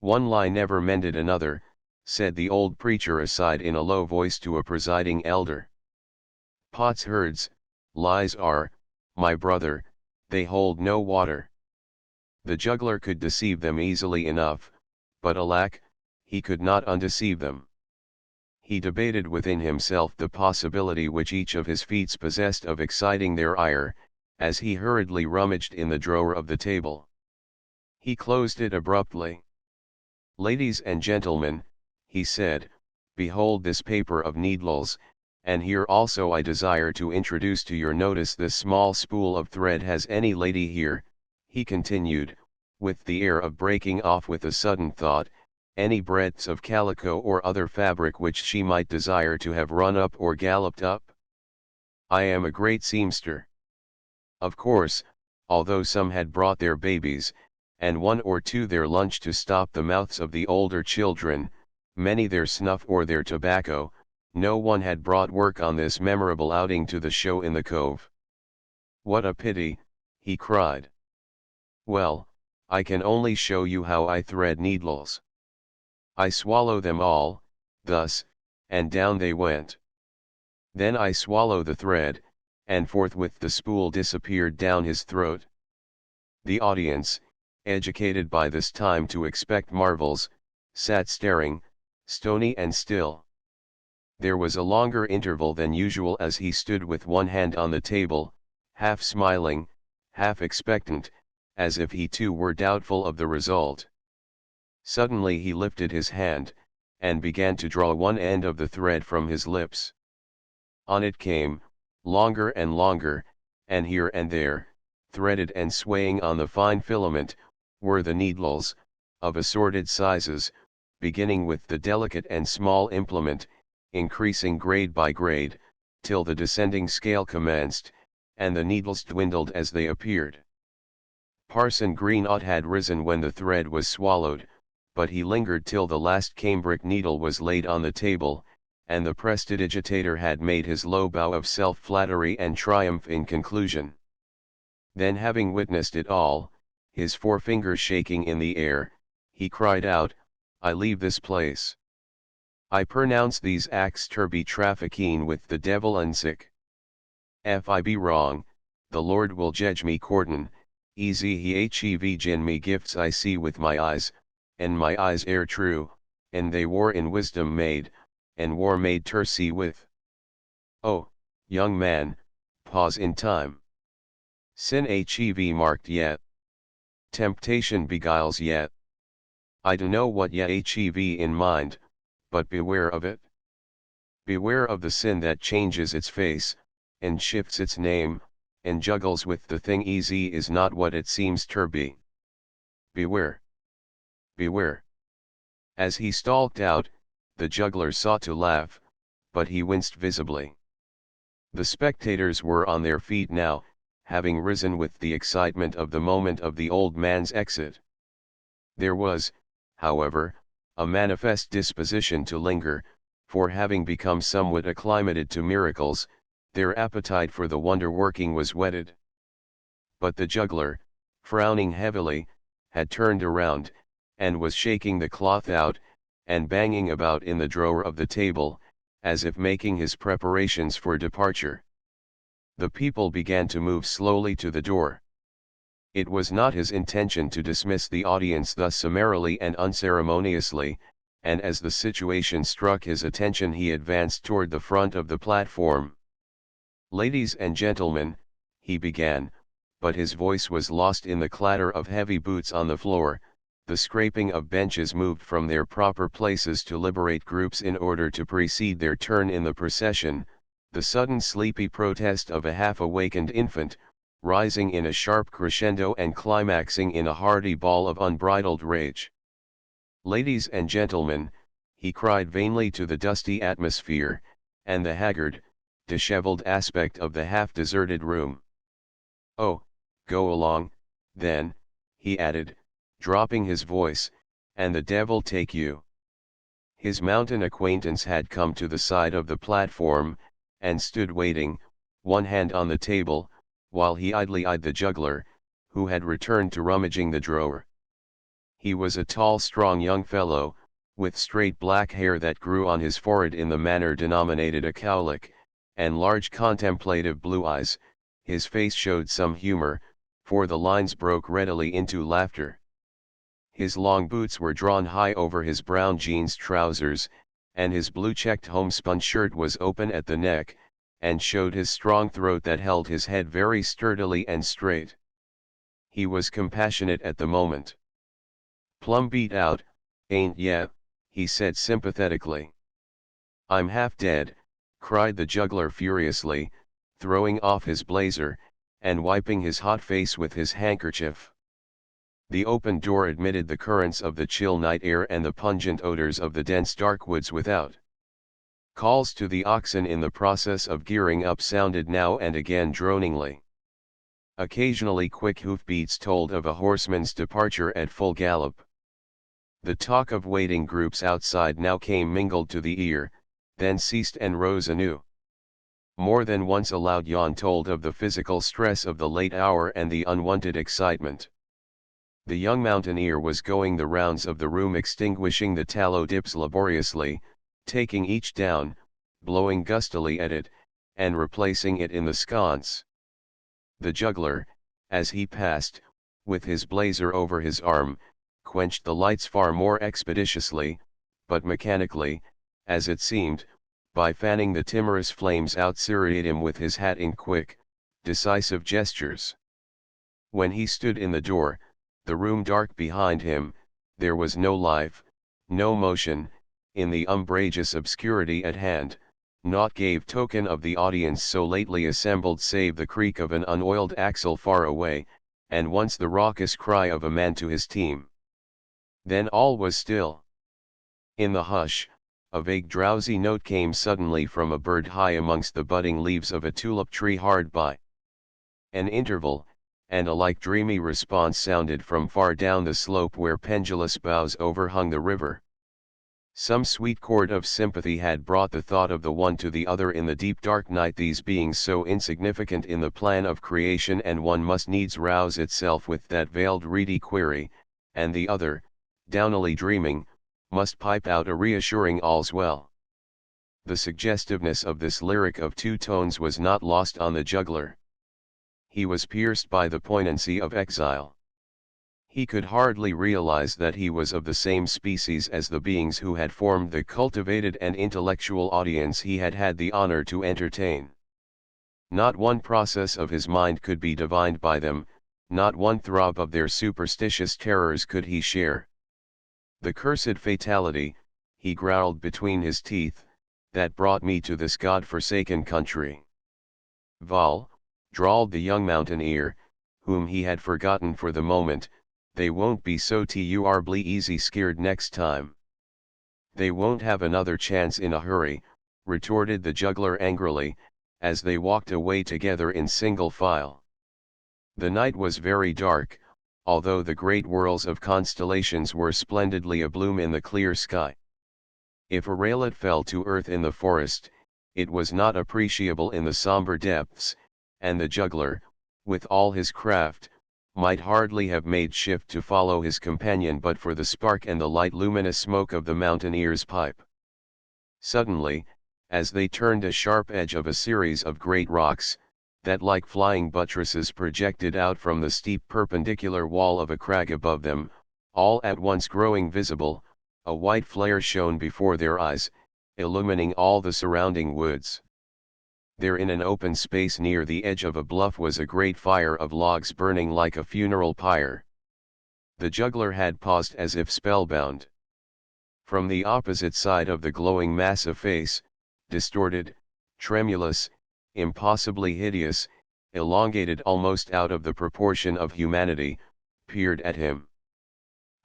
Speaker 1: "One lie never mended another," said the old preacher aside in a low voice to a presiding elder. "Potsherds, lies are, my brother, they hold no water." The juggler could deceive them easily enough, but alack, he could not undeceive them. He debated within himself the possibility which each of his feats possessed of exciting their ire, as he hurriedly rummaged in the drawer of the table. He closed it abruptly. "Ladies and gentlemen," he said, "behold this paper of needles, and here also I desire to introduce to your notice this small spool of thread. Has any lady here," he continued, with the air of breaking off with a sudden thought, "any breadths of calico or other fabric which she might desire to have run up or galloped up? I am a great seamster." Of course, although some had brought their babies, and one or two their lunch to stop the mouths of the older children, many their snuff or their tobacco, no one had brought work on this memorable outing to the show in the cove. "What a pity," he cried. "Well, I can only show you how I thread needles. I swallow them all, thus, and down they went. Then I swallow the thread, and forthwith the spool disappeared down his throat." The audience, educated by this time to expect marvels, sat staring, stony and still. There was a longer interval than usual as he stood with one hand on the table, half smiling, half expectant, as if he too were doubtful of the result. Suddenly he lifted his hand, and began to draw one end of the thread from his lips. On it came, longer and longer, and here and there, threaded and swaying on the fine filament, were the needles, of assorted sizes, beginning with the delicate and small implement, increasing grade by grade, till the descending scale commenced, and the needles dwindled as they appeared. Parson Greenough had risen when the thread was swallowed, but he lingered till the last cambric needle was laid on the table, and the prestidigitator had made his low bow of self-flattery and triumph in conclusion. Then, having witnessed it all, his forefinger shaking in the air, he cried out, "I leave this place. I pronounce these acts ter be trafficking with the devil unsick. If I be wrong, the Lord will judge me corten, easy he achieve gin me gifts I see with my eyes, and my eyes air true, and they war in wisdom made, and war made ter see with. Oh, young man, pause in time. Sin achieve marked yet. Temptation beguiles yet. I do know what ye achieve in mind, but beware of it. Beware of the sin that changes its face, and shifts its name, and juggles with the thing easy is not what it seems ter be. Beware. Beware." As he stalked out, the juggler sought to laugh, but he winced visibly. The spectators were on their feet now, having risen with the excitement of the moment of the old man's exit. There was, however, a manifest disposition to linger, for having become somewhat acclimated to miracles, their appetite for the wonder-working was whetted. But the juggler, frowning heavily, had turned around, and was shaking the cloth out, and banging about in the drawer of the table, as if making his preparations for departure. The people began to move slowly to the door. It was not his intention to dismiss the audience thus summarily and unceremoniously, and as the situation struck his attention he advanced toward the front of the platform. "Ladies and gentlemen," he began, but his voice was lost in the clatter of heavy boots on the floor, the scraping of benches moved from their proper places to liberate groups in order to precede their turn in the procession, the sudden sleepy protest of a half-awakened infant, rising in a sharp crescendo and climaxing in a hearty bawl of unbridled rage. "Ladies and gentlemen," he cried vainly to the dusty atmosphere, and the haggard, disheveled aspect of the half-deserted room. "Oh, go along, then," he added, dropping his voice, "and the devil take you." His mountain acquaintance had come to the side of the platform, and stood waiting, one hand on the table, while he idly eyed the juggler, who had returned to rummaging the drawer. He was a tall strong young fellow, with straight black hair that grew on his forehead in the manner denominated a cowlick, and large contemplative blue eyes. His face showed some humor, for the lines broke readily into laughter. His long boots were drawn high over his brown jeans trousers, and his blue checked homespun shirt was open at the neck, and showed his strong throat that held his head very sturdily and straight. He was compassionate at the moment. "Plumb beat out," "Ain't ya?" he said sympathetically. "I'm half dead," cried the juggler furiously, throwing off his blazer, and wiping his hot face with his handkerchief. The open door admitted the currents of the chill night air and the pungent odors of the dense dark woods without. Calls to the oxen in the process of gearing up sounded now and again droningly. Occasionally quick hoofbeats told of a horseman's departure at full gallop. The talk of waiting groups outside now came mingled to the ear, then ceased and rose anew. More than once a loud yawn told of the physical stress of the late hour and the unwanted excitement. The young mountaineer was going the rounds of the room extinguishing the tallow dips laboriously, taking each down, blowing gustily at it, and replacing it in the sconce. The juggler, as he passed, with his blazer over his arm, quenched the lights far more expeditiously, but mechanically, as it seemed, by fanning the timorous flames out seriatim with his hat in quick, decisive gestures. When he stood in the door, the room dark behind him, there was no life, no motion, in the umbrageous obscurity at hand, naught gave token of the audience so lately assembled save the creak of an unoiled axle far away, and once the raucous cry of a man to his team. Then all was still. In the hush, a vague drowsy note came suddenly from a bird high amongst the budding leaves of a tulip tree hard by. An interval, and a like dreamy response sounded from far down the slope where pendulous boughs overhung the river. Some sweet chord of sympathy had brought the thought of the one to the other in the deep dark night, these beings so insignificant in the plan of creation, and one must needs rouse itself with that veiled reedy query, and the other, downily dreaming, must pipe out a reassuring all's well. The suggestiveness of this lyric of two tones was not lost on the juggler. He was pierced by the poignancy of exile. He could hardly realize that he was of the same species as the beings who had formed the cultivated and intellectual audience he had had the honor to entertain. Not one process of his mind could be divined by them, not one throb of their superstitious terrors could he share. "The cursed fatality," he growled between his teeth, "that brought me to this God-forsaken country." "Val," drawled the young mountaineer, whom he had forgotten for the moment, "they won't be so terribly easy scared next time." "They won't have another chance in a hurry," retorted the juggler angrily, as they walked away together in single file. The night was very dark, although the great whorls of constellations were splendidly abloom in the clear sky. If a railet fell to earth in the forest, it was not appreciable in the somber depths, and the juggler, with all his craft, might hardly have made shift to follow his companion but for the spark and the light luminous smoke of the mountaineer's pipe. Suddenly, as they turned a sharp edge of a series of great rocks, that like flying buttresses projected out from the steep perpendicular wall of a crag above them, all at once growing visible, a white flare shone before their eyes, illumining all the surrounding woods. There in an open space near the edge of a bluff was a great fire of logs burning like a funeral pyre. The juggler had paused as if spellbound. From the opposite side of the glowing mass a face, distorted, tremulous, impossibly hideous, elongated almost out of the proportion of humanity, peered at him.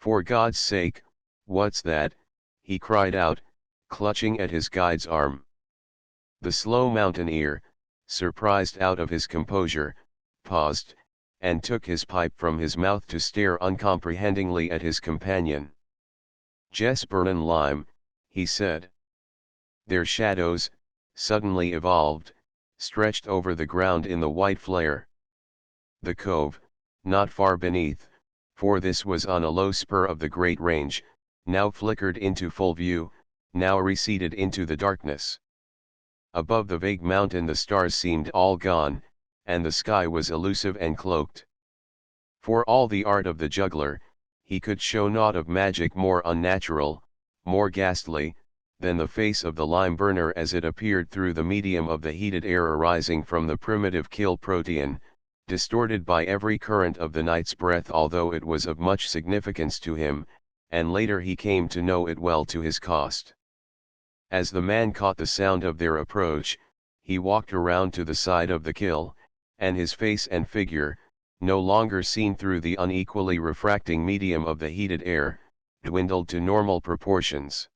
Speaker 1: "For God's sake, what's that?" he cried out, clutching at his guide's arm. The slow mountaineer, surprised out of his composure, paused, and took his pipe from his mouth to stare uncomprehendingly at his companion. "Jes burnin' lime," he said. Their shadows, suddenly evolved, stretched over the ground in the white flare. The cove, not far beneath, for this was on a low spur of the great range, now flickered into full view, now receded into the darkness. Above the vague mountain the stars seemed all gone, and the sky was elusive and cloaked. For all the art of the juggler, he could show naught of magic more unnatural, more ghastly, than the face of the lime burner as it appeared through the medium of the heated air arising from the primitive kill protean, distorted by every current of the night's breath, although it was of much significance to him, and later he came to know it well to his cost. As the man caught the sound of their approach, he walked around to the side of the kiln, and his face and figure, no longer seen through the unequally refracting medium of the heated air, dwindled to normal proportions.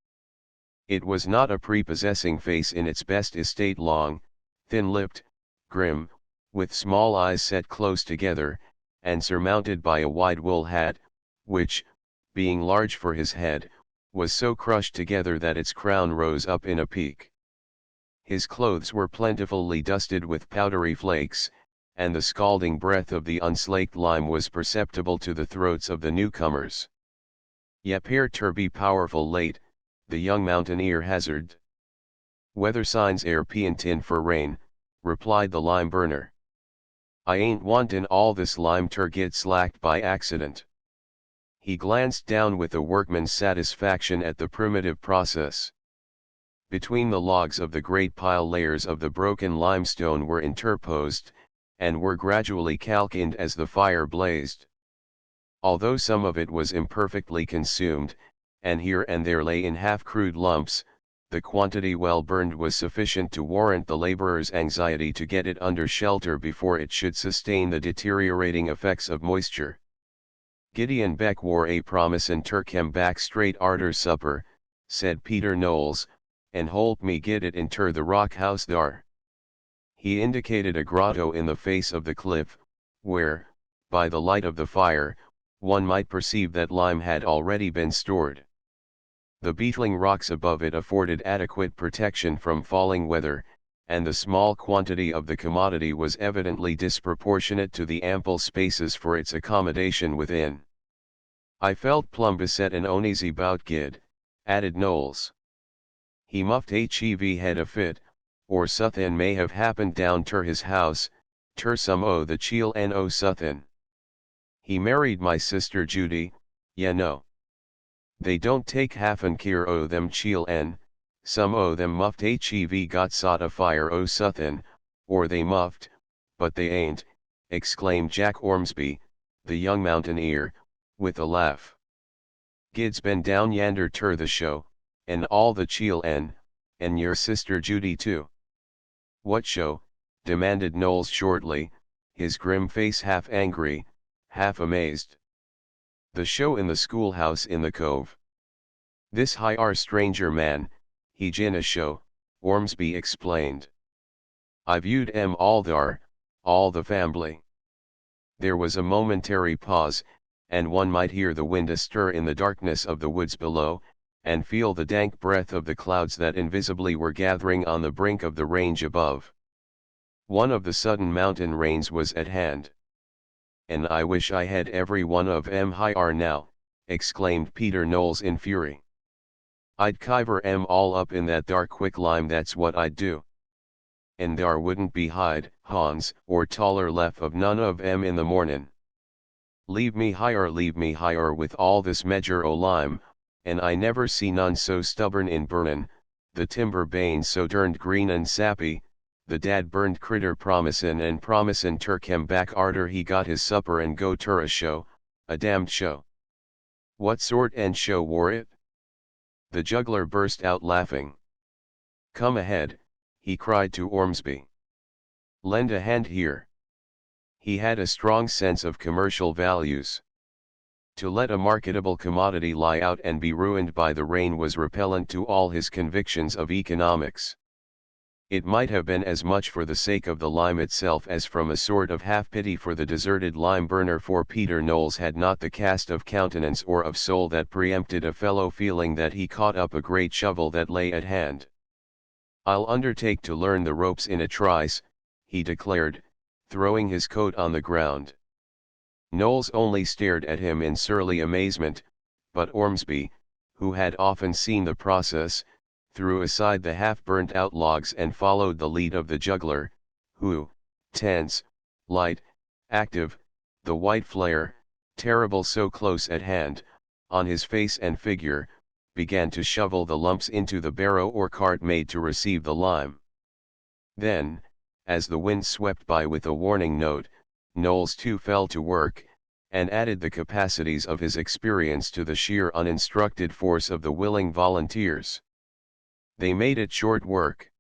Speaker 1: It was not a prepossessing face in its best estate, long, thin-lipped, grim, with small eyes set close together, and surmounted by a wide wool hat, which, being large for his head, was so crushed together that its crown rose up in a peak. His clothes were plentifully dusted with powdery flakes, and the scalding breath of the unslaked lime was perceptible to the throats of the newcomers. "Ye appear ter be powerful late," the young mountaineer hazarded. "Weather signs air peantin for rain," replied the lime burner. "I ain't wantin' all this lime ter git slacked by accident." He glanced down with a workman's satisfaction at the primitive process. Between the logs of the great pile layers of the broken limestone were interposed, and were gradually calcined as the fire blazed. Although some of it was imperfectly consumed, and here and there lay in half-crude lumps, the quantity well burned was sufficient to warrant the laborer's anxiety to get it under shelter before it should sustain the deteriorating effects of moisture. "Gideon Beck wore a promise and ter kem back straight arter supper," said Peter Knowles, "and holt me git it inter the rock house thar." He indicated a grotto in the face of the cliff, where, by the light of the fire, one might perceive that lime had already been stored. The beetling rocks above it afforded adequate protection from falling weather, and the small quantity of the commodity was evidently disproportionate to the ample spaces for its accommodation within. "I felt plumb beset and oneasy 'bout Gid," added Knowles. "He muft hev had a fit, or suthin may have happened down ter his house, ter some o' the cheel no suthin. He married my sister Judy, ye know. They don't take half'n keer o' them cheel some o' them muft hev got sot a fire o' suthin, or they muft, but they ain't," exclaimed Jack Ormsby, the young mountaineer, with a laugh. "Gid's been down yander ter the show, and all the cheel and your sister Judy too." "What show?" demanded Knowles shortly, his grim face half angry, half amazed. "The show in the schoolhouse in the cove. This high stranger man, he gin a show," Ormsby explained. "I viewed all thar, all the fambly." There was a momentary pause, and one might hear the wind astir in the darkness of the woods below, and feel the dank breath of the clouds that invisibly were gathering on the brink of the range above. One of the sudden mountain rains was at hand. "And I wish I had every one of higher now," exclaimed Peter Knowles in fury. "I'd kiver all up in that dar quick lime, that's what I'd do. And dar wouldn't be hide, Hans, or taller left of none of in the mornin'. Leave me higher with all this measure o' lime, and I never see none so stubborn in burnin', the timber bane so derned green and sappy, the dad burned critter promisin' ter kem back arter he got his supper and go ter a show, a damned show." "What sort and show wore it?" The juggler burst out laughing. "Come ahead," he cried to Ormsby. "Lend a hand here." He had a strong sense of commercial values. To let a marketable commodity lie out and be ruined by the rain was repellent to all his convictions of economics. It might have been as much for the sake of the lime itself as from a sort of half-pity for the deserted lime burner, for Peter Knowles had not the cast of countenance or of soul that preempted a fellow feeling that he caught up a great shovel that lay at hand. "I'll undertake to learn the ropes in a trice," he declared, throwing his coat on the ground. Knowles only stared at him in surly amazement, but Ormsby, who had often seen the process, threw aside the half-burnt out logs and followed the lead of the juggler, who, tense, light, active, the white flare, terrible so close at hand, on his face and figure, began to shovel the lumps into the barrow or cart made to receive the lime. Then, as the wind swept by with a warning note, Knowles too fell to work, and added the capacities of his experience to the sheer uninstructed force of the willing volunteers. They made it short work.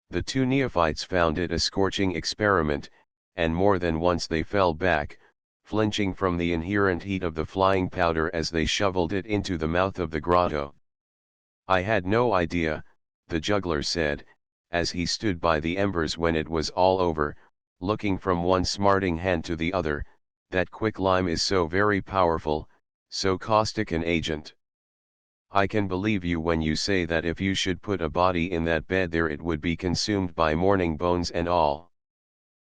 Speaker 1: The two neophytes found it a scorching experiment, and more than once they fell back, flinching from the inherent heat of the flying powder as they shoveled it into the mouth of the grotto. "I had no idea," the juggler said, as he stood by the embers when it was all over, looking from one smarting hand to the other, "that quicklime is so very powerful, so caustic an agent. I can believe you when you say that if you should put a body in that bed there it would be consumed by morning, bones and all."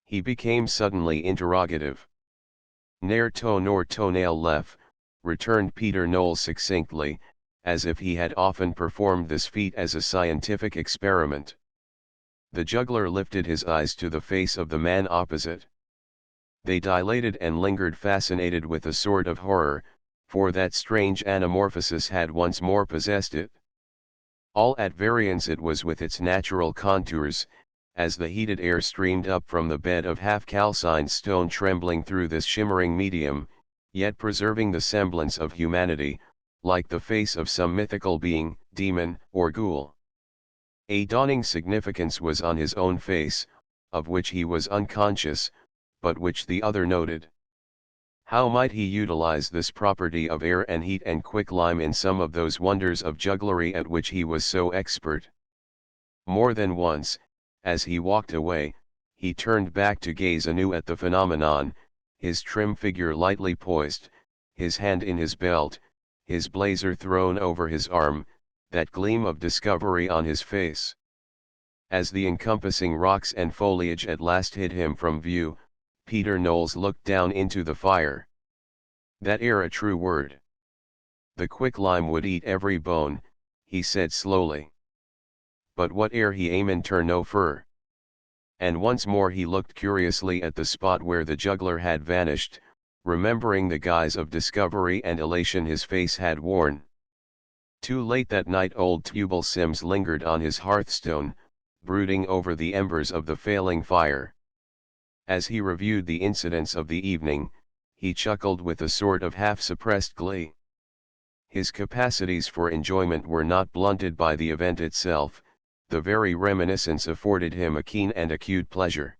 Speaker 1: He became suddenly interrogative. "Ne'er toe nor toenail left," returned Peter Knowles succinctly, as if he had often performed this feat as a scientific experiment. The juggler lifted his eyes to the face of the man opposite. They dilated and lingered, fascinated with a sort of horror, for that strange anamorphosis had once more possessed it. All at variance it was with its natural contours, as the heated air streamed up from the bed of half-calcined stone, trembling through this shimmering medium, yet preserving the semblance of humanity, like the face of some mythical being, demon, or ghoul. A dawning significance was on his own face, of which he was unconscious, but which the other noted. How might he utilize this property of air and heat and quicklime in some of those wonders of jugglery at which he was so expert? More than once, as he walked away, he turned back to gaze anew at the phenomenon, his trim figure lightly poised, his hand in his belt, his blazer thrown over his arm, that gleam of discovery on his face. As the encompassing rocks and foliage at last hid him from view, Peter Knowles looked down into the fire. "That air a true word. The quicklime would eat every bone," he said slowly. "But what air he aim turn no fur." And once more he looked curiously at the spot where the juggler had vanished, remembering the guise of discovery and elation his face had worn. Too late that night old Tubal Sims lingered on his hearthstone, brooding over the embers of the failing fire. As he reviewed the incidents of the evening, he chuckled with a sort of half-suppressed glee. His capacities for enjoyment were not blunted by the event itself, the very reminiscence afforded him a keen and acute pleasure.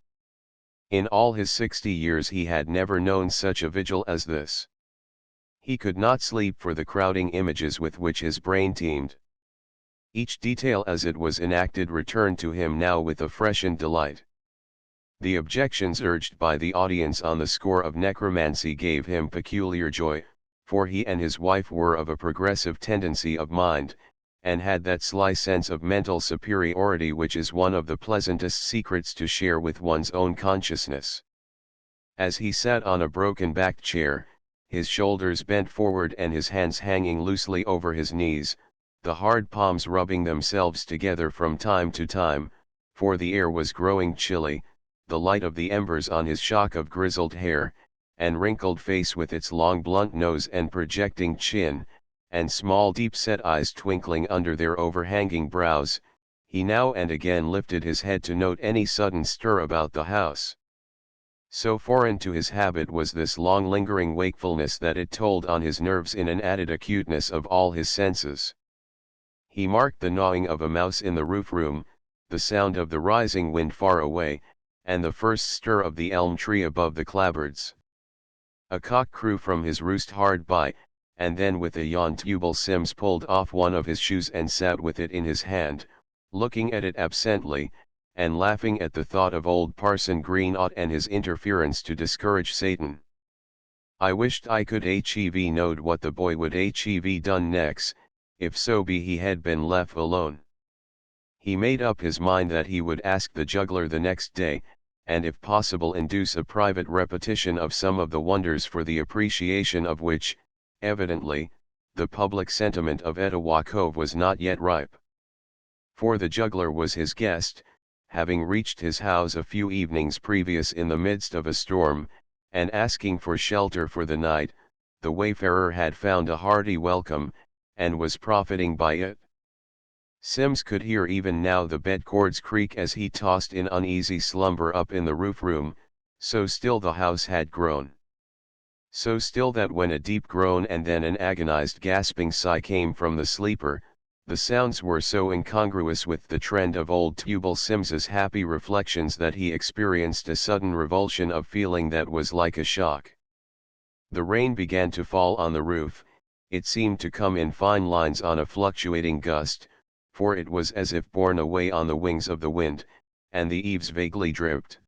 Speaker 1: In all his 60 years he had never known such a vigil as this. He could not sleep for the crowding images with which his brain teemed. Each detail as it was enacted returned to him now with a freshened delight. The objections urged by the audience on the score of necromancy gave him peculiar joy, for he and his wife were of a progressive tendency of mind, and had that sly sense of mental superiority which is one of the pleasantest secrets to share with one's own consciousness. As he sat on a broken-backed chair, his shoulders bent forward and his hands hanging loosely over his knees, the hard palms rubbing themselves together from time to time, for the air was growing chilly, the light of the embers on his shock of grizzled hair, and wrinkled face with its long blunt nose and projecting chin, and small deep-set eyes twinkling under their overhanging brows, he now and again lifted his head to note any sudden stir about the house. So foreign to his habit was this long-lingering wakefulness that it told on his nerves in an added acuteness of all his senses. He marked the gnawing of a mouse in the roof-room, the sound of the rising wind far away, and the first stir of the elm tree above the clapboards. A cock crew from his roost hard by, and then with a yawn Tubal Sims pulled off one of his shoes and sat with it in his hand, looking at it absently, and laughing at the thought of old Parson Greenought and his interference to discourage Satan. "I wished I could hev knowed what the boy would hev done next, if so be he had been left alone." He made up his mind that he would ask the juggler the next day, and if possible induce a private repetition of some of the wonders for the appreciation of which, evidently, the public sentiment of Etowah Cove was not yet ripe. For the juggler was his guest, having reached his house a few evenings previous in the midst of a storm, and asking for shelter for the night, the wayfarer had found a hearty welcome, and was profiting by it. Sims could hear even now the bedcords creak as he tossed in uneasy slumber up in the roof-room, so still the house had grown. So still that when a deep groan and then an agonized gasping sigh came from the sleeper, the sounds were so incongruous with the trend of old Tubal Sims's happy reflections that he experienced a sudden revulsion of feeling that was like a shock. The rain began to fall on the roof. It seemed to come in fine lines on a fluctuating gust, for it was as if borne away on the wings of the wind, and the eaves vaguely dripped.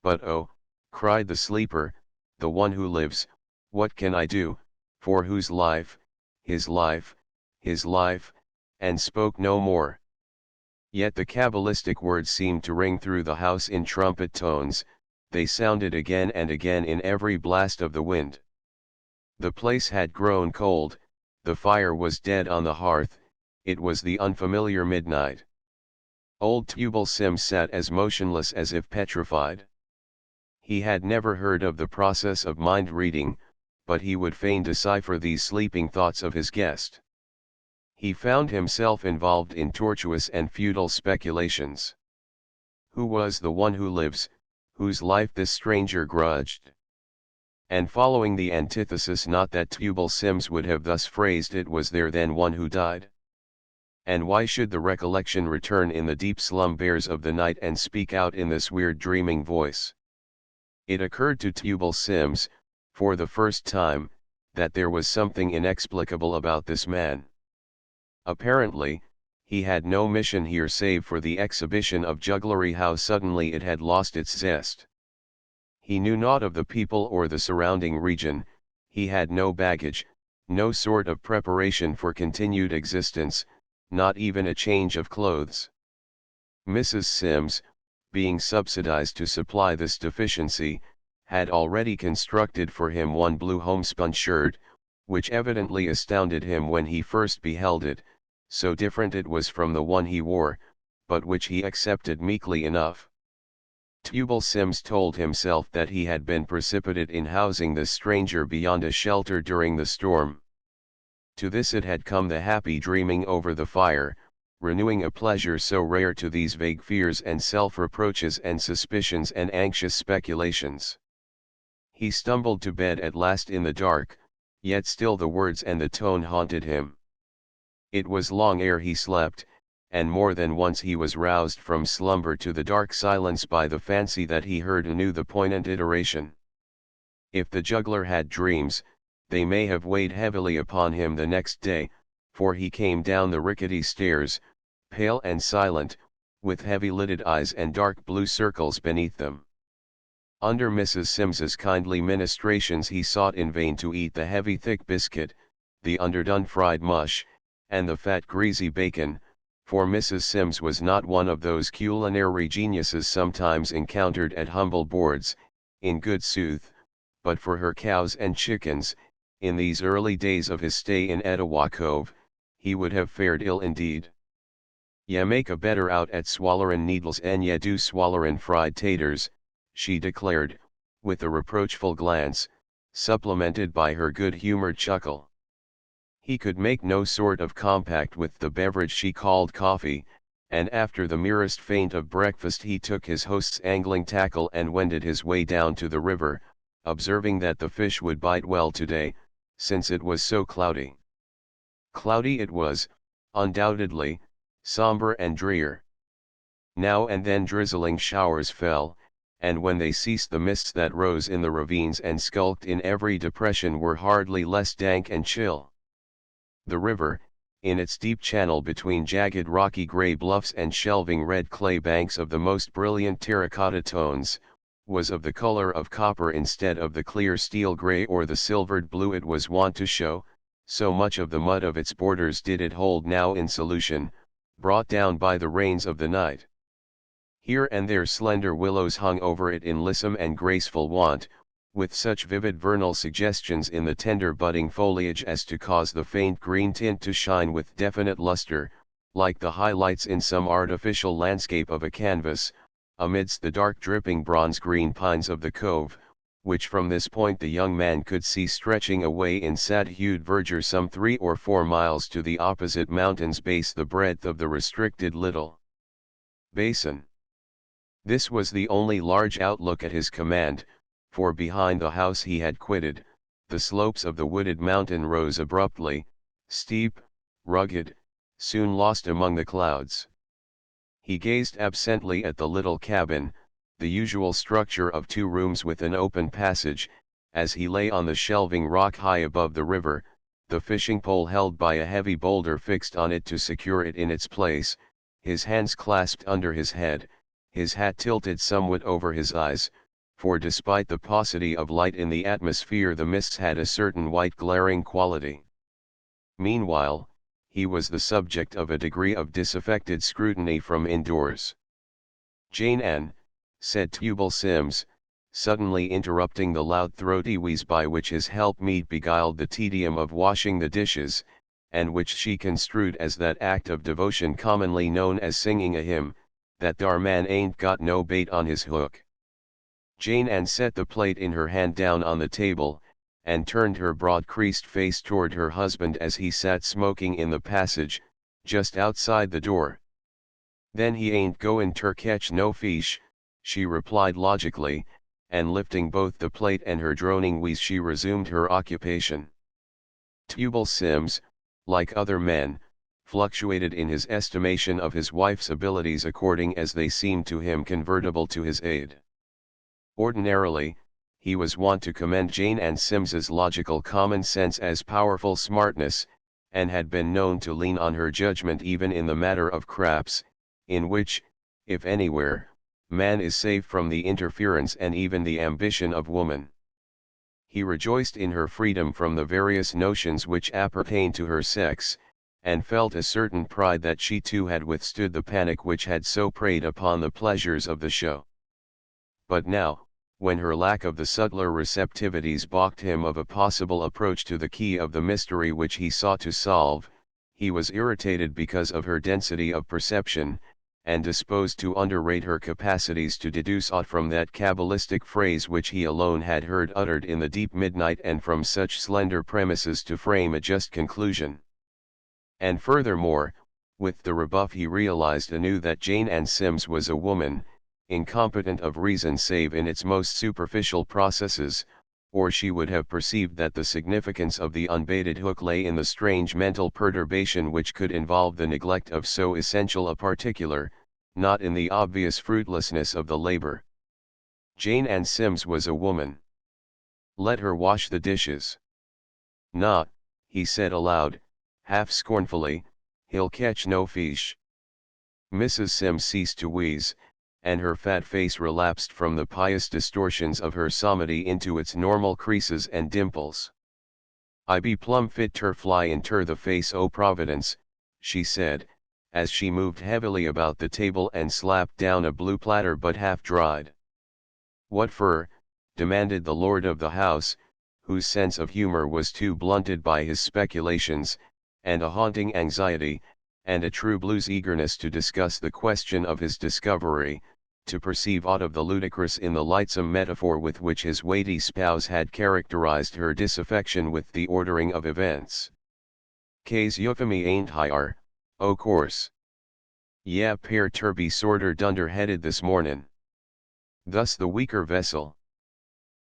Speaker 1: "But oh," cried the sleeper, "the one who lives, what can I do, for whose life, his life, his life," and spoke no more. Yet the cabalistic words seemed to ring through the house in trumpet tones, they sounded again and again in every blast of the wind. The place had grown cold, the fire was dead on the hearth, it was the unfamiliar midnight. Old Tubal Sims sat as motionless as if petrified. He had never heard of the process of mind reading, but he would fain decipher these sleeping thoughts of his guest. He found himself involved in tortuous and futile speculations. Who was the one who lives, whose life this stranger grudged? And following the antithesis, not that Tubal Sims would have thus phrased it, was there then one who died? And why should the recollection return in the deep slumbers of the night and speak out in this weird dreaming voice? It occurred to Tubal Sims, for the first time, that there was something inexplicable about this man. Apparently, he had no mission here save for the exhibition of jugglery. How suddenly it had lost its zest. He knew naught of the people or the surrounding region, he had no baggage, no sort of preparation for continued existence, not even a change of clothes. Mrs. Sims, being subsidized to supply this deficiency, had already constructed for him one blue homespun shirt, which evidently astounded him when he first beheld it, so different it was from the one he wore, but which he accepted meekly enough. Tubal Sims told himself that he had been precipitate in housing this stranger beyond a shelter during the storm. To this it had come the happy dreaming over the fire, renewing a pleasure so rare to these vague fears and self-reproaches and suspicions and anxious speculations. He stumbled to bed at last in the dark, yet still the words and the tone haunted him. It was long ere he slept, and more than once he was roused from slumber to the dark silence by the fancy that he heard anew the poignant iteration. If the juggler had dreams, they may have weighed heavily upon him the next day, for he came down the rickety stairs, pale and silent, with heavy-lidded eyes and dark blue circles beneath them. Under Mrs. Sims's kindly ministrations he sought in vain to eat the heavy thick biscuit, the underdone fried mush, and the fat greasy bacon, for Mrs. Sims was not one of those culinary geniuses sometimes encountered at humble boards, in good sooth, but for her cows and chickens, in these early days of his stay in Etowah Cove, he would have fared ill indeed. "Ye make a better out at swallerin' needles en ye do swallerin' fried taters," she declared, with a reproachful glance, supplemented by her good-humored chuckle. He could make no sort of compact with the beverage she called coffee, and after the merest feint of breakfast he took his host's angling tackle and wended his way down to the river, observing that the fish would bite well today, since it was so cloudy. Cloudy it was, undoubtedly, somber and drear. Now and then drizzling showers fell, and when they ceased the mists that rose in the ravines and skulked in every depression were hardly less dank and chill. The river, in its deep channel between jagged rocky gray bluffs and shelving red clay banks of the most brilliant terracotta tones, was of the color of copper instead of the clear steel gray or the silvered blue it was wont to show, so much of the mud of its borders did it hold now in solution, brought down by the rains of the night. Here and there slender willows hung over it in lissom and graceful want, with such vivid vernal suggestions in the tender budding foliage as to cause the faint green tint to shine with definite luster, like the high lights in some artificial landscape of a canvas, amidst the dark dripping bronze-green pines of the cove, which from this point the young man could see stretching away in sad-hued verdure some 3 or 4 miles to the opposite mountain's base, the breadth of the restricted little basin. This was the only large outlook at his command, for behind the house he had quitted, the slopes of the wooded mountain rose abruptly, steep, rugged, soon lost among the clouds. He gazed absently at the little cabin, the usual structure of 2 rooms with an open passage, as he lay on the shelving rock high above the river, the fishing pole held by a heavy boulder fixed on it to secure it in its place, his hands clasped under his head, his hat tilted somewhat over his eyes, for despite the paucity of light in the atmosphere the mists had a certain white glaring quality. Meanwhile, he was the subject of a degree of disaffected scrutiny from indoors. "Jane Ann," said Tubal Sims, suddenly interrupting the loud throaty wheeze by which his helpmeet beguiled the tedium of washing the dishes, and which she construed as that act of devotion commonly known as singing a hymn, "that thar man ain't got no bait on his hook." Jane Ann set the plate in her hand down on the table, and turned her broad-creased face toward her husband as he sat smoking in the passage, just outside the door. "Then he ain't goin' ter ketch no fish," she replied logically, and lifting both the plate and her droning wheeze she resumed her occupation. Tubal Sims, like other men, fluctuated in his estimation of his wife's abilities according as they seemed to him convertible to his aid. Ordinarily, he was wont to commend Jane Ann Sims's logical common sense as powerful smartness, and had been known to lean on her judgment even in the matter of craps, in which, if anywhere, man is safe from the interference and even the ambition of woman. He rejoiced in her freedom from the various notions which appertain to her sex, and felt a certain pride that she too had withstood the panic which had so preyed upon the pleasures of the show. But now, when her lack of the subtler receptivities balked him of a possible approach to the key of the mystery which he sought to solve, he was irritated because of her density of perception, and disposed to underrate her capacities to deduce aught from that cabalistic phrase which he alone had heard uttered in the deep midnight, and from such slender premises to frame a just conclusion. And furthermore, with the rebuff he realized anew that Jane Ann Sims was a woman, incompetent of reason save in its most superficial processes, or she would have perceived that the significance of the unbaited hook lay in the strange mental perturbation which could involve the neglect of so essential a particular, not in the obvious fruitlessness of the labor. Jane Ann Sims was a woman. Let her wash the dishes. "Nah," he said aloud, half scornfully, "he'll catch no fish." Mrs. Sims ceased to wheeze, and her fat face relapsed from the pious distortions of her psalmody into its normal creases and dimples. "I be plumb fit ter fly inter the face o' Providence," she said, as she moved heavily about the table and slapped down a blue platter but half dried. "What fer?" demanded the lord of the house, whose sense of humor was too blunted by his speculations, and a haunting anxiety, and a true blues eagerness to discuss the question of his discovery, to perceive aught of the ludicrous in the lightsome metaphor with which his weighty spouse had characterized her disaffection with the ordering of events. "K's euphemy ain't higher, o' course. Yeah, pair ter be sorter dunder-headed this mornin'. Thus the weaker vessel."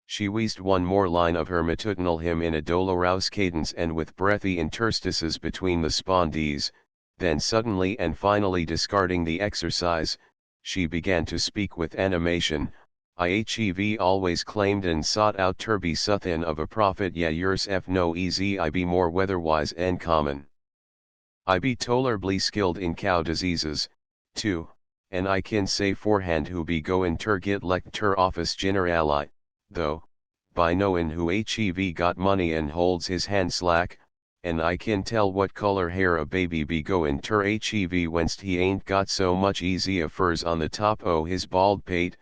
Speaker 1: She wheezed one more line of her matutinal hymn in a dolorous cadence and with breathy interstices between the spondees, then suddenly and finally discarding the exercise, she began to speak with animation. "I always claimed and sought out ter be suthin of a prophet, yeah yours no easy I be more weatherwise en common. I be tolerably skilled in cow diseases, too, and I kin say forehand who be goin ter git lect ter office generali, though, by knowin who got money and holds his hand slack, and I kin tell what color hair a baby be goin ter whenst he ain't got so much easy a furs on the top o his bald pate,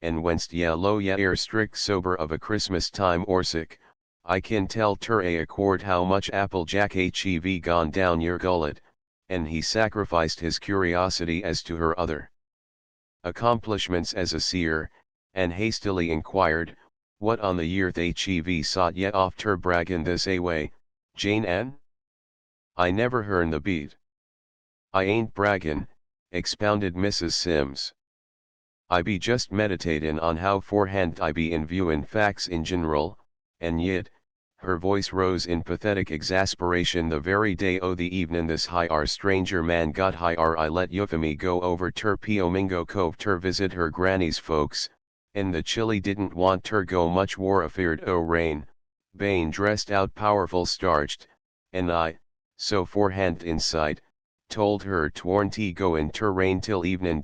Speaker 1: and whenst lo ya air strict sober of a Christmas time orsick, I kin tell ter a quart how much Applejack gone down your gullet," and he sacrificed his curiosity as to her other accomplishments as a seer, and hastily inquired, "What on the yearth sought yet off ter braggin this a way, Jane Ann? I never hearn the beat." "I ain't braggin'," expounded Mrs. Sims. I be just meditatin' on how forehand I be in viewin' facts in general, and yet, her voice rose in pathetic exasperation, the very day o' the evenin' this high stranger man got high I let Euphemy go over ter Piomingo Cove ter visit her granny's folks, and the chilly didn't want ter go much war afeard o' rain, bane dressed out powerful starched, and I, so forehand in sight, told her twarn't go in ter rain till evenin'.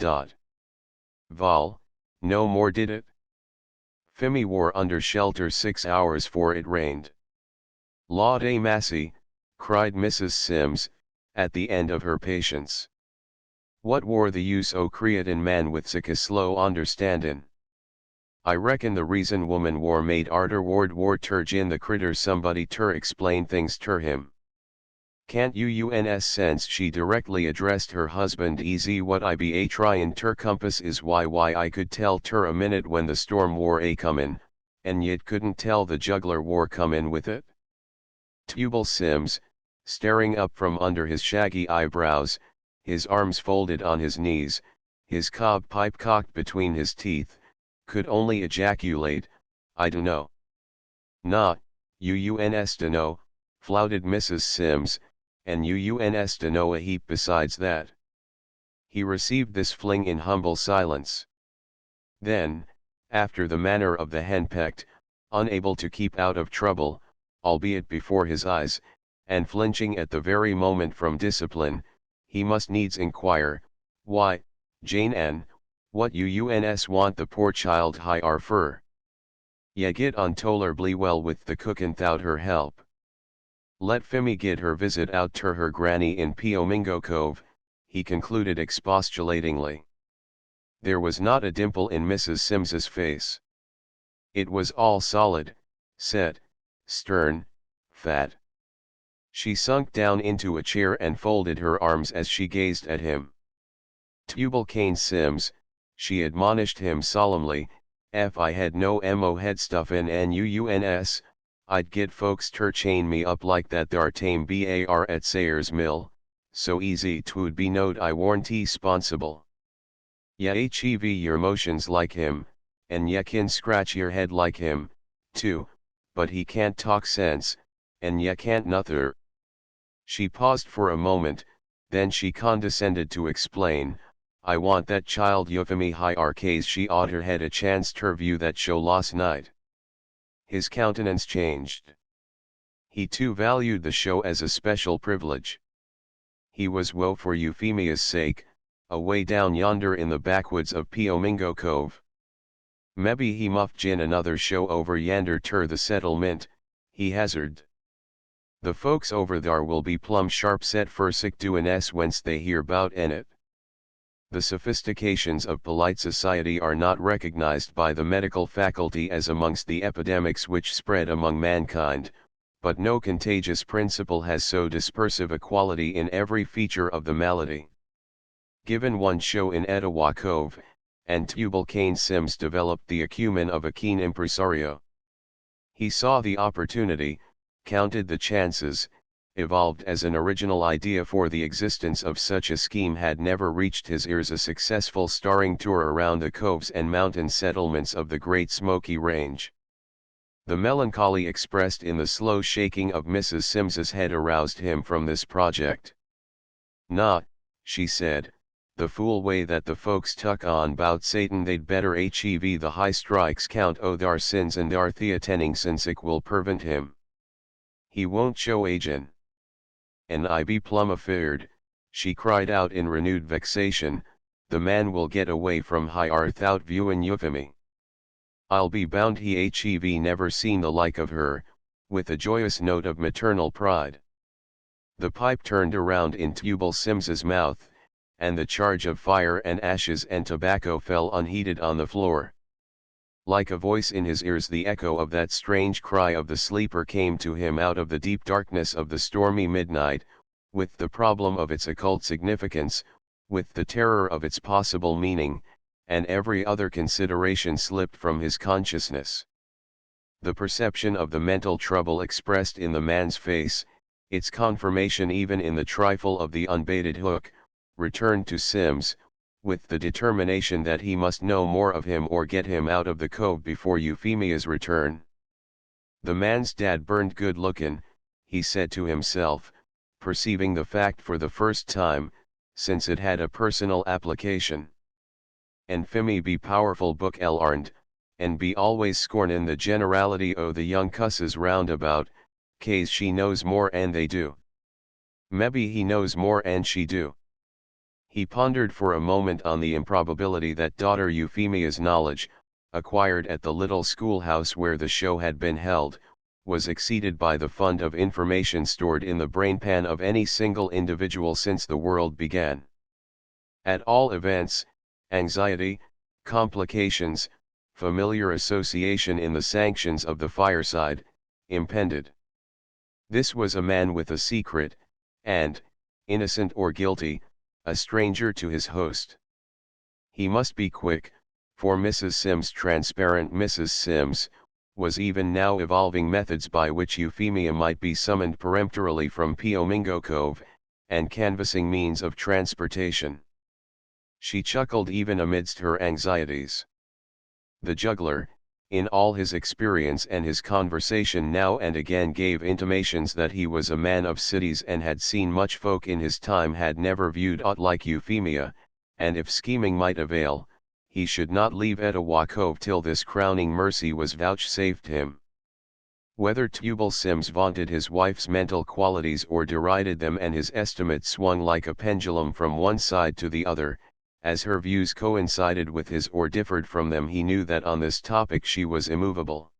Speaker 1: Vol, no more did it? Fimi wore under shelter 6 hours for it rained. Laude Massey, cried Mrs. Sims, at the end of her patience. What war the use o' creatin' man with sic a slow understandin'? I reckon the reason woman war made arterward war ter gin the critter somebody ter explain things ter him. Can't you uns sense she directly addressed her husband easy what I be a tryin' ter compass is why I could tell ter a minute when the storm war a comin', and yet couldn't tell the juggler war comin' with it? Tubal Sims, staring up from under his shaggy eyebrows, his arms folded on his knees, his cob pipe cocked between his teeth, could only ejaculate, I dunno. Nah, uns dunno, flouted Mrs. Sims, and uns dunno a heap besides that. He received this fling in humble silence. Then, after the manner of the henpecked, unable to keep out of trouble, albeit before his eyes, and flinching at the very moment from discipline, he must needs inquire, why, Jane Ann, what uns want the poor child high fur? Ye git on tolerably well with the cookin' thout her help. Let Fimi get her visit out ter her granny in Piomingo Cove, he concluded expostulatingly. There was not a dimple in Mrs. Sims's face. It was all solid, set, stern, fat. She sunk down into a chair and folded her arms as she gazed at him. Tubal Cain Sims, she admonished him solemnly, if I had no mo headstuffin' and uns, I'd get folks ter chain me up like that thar tame bar at Sayers Mill, so easy 'twould be knowed I warn't sponsible. Ya hev yer motions like him, and ya kin scratch yer head like him, too, but he can't talk sense, and ya can't nuther. She paused for a moment, then she condescended to explain, I want that child Euphemy high case she oughter had a chance ter view that show last night. His countenance changed. He too valued the show as a special privilege. He was woe for Euphemia's sake, away down yonder in the backwoods of Piomingo Cove. Mebbe he muff gin another show over yander ter the settlement, he hazarded. The folks over thar will be plumb sharp set fer sick doin' whence they hear 'bout it. The sophistications of polite society are not recognized by the medical faculty as amongst the epidemics which spread among mankind, but no contagious principle has so dispersive a quality in every feature of the malady. Given one show in Etowah Cove, and Tubal Cain Sims developed the acumen of a keen impresario. He saw the opportunity, counted the chances, evolved as an original idea for the existence of such a scheme had never reached his ears a successful starring tour around the coves and mountain settlements of the Great Smoky Range. The melancholy expressed in the slow shaking of Mrs. Sims's head aroused him from this project. Nah, she said, the fool way that the folks tuck on 'bout Satan they'd better hev the high strikes count o' thar sins and thar theatening since it will prevent him. He won't show agin. And I be plumb afeard, she cried out in renewed vexation, the man will get away from high thout viewin' Euphemy. I'll be bound he hev never seen the like of her, with a joyous note of maternal pride. The pipe turned around in Tubal Sims's mouth, and the charge of fire and ashes and tobacco fell unheeded on the floor. Like a voice in his ears the echo of that strange cry of the sleeper came to him out of the deep darkness of the stormy midnight, with the problem of its occult significance, with the terror of its possible meaning, and every other consideration slipped from his consciousness. The perception of the mental trouble expressed in the man's face, its confirmation even in the trifle of the unbaited hook, returned to Sims, with the determination that he must know more of him or get him out of the cove before Euphemia's return. The man's dad burned good lookin', he said to himself, perceiving the fact for the first time, since it had a personal application. And Fimi be powerful book elarned, and be always scornin' the generality o' the young cusses round about, case she knows more and they do. Mebbe he knows more and she do. He pondered for a moment on the improbability that daughter Euphemia's knowledge, acquired at the little schoolhouse where the show had been held, was exceeded by the fund of information stored in the brainpan of any single individual since the world began. At all events, anxiety, complications, familiar association in the sanctions of the fireside, impended. This was a man with a secret, and, innocent or guilty, a stranger to his host. He must be quick, for Mrs. Sims, transparent Mrs. Sims, was even now evolving methods by which Euphemia might be summoned peremptorily from Piomingo Cove, and canvassing means of transportation. She chuckled even amidst her anxieties. The juggler, in all his experience and his conversation now and again gave intimations that he was a man of cities and had seen much folk in his time, had never viewed aught like Euphemia, and if scheming might avail, he should not leave Etowah Cove till this crowning mercy was vouchsafed him. Whether Tubal Sims vaunted his wife's mental qualities or derided them, and his estimate swung like a pendulum from one side to the other, as her views coincided with his or differed from them, he knew that on this topic she was immovable.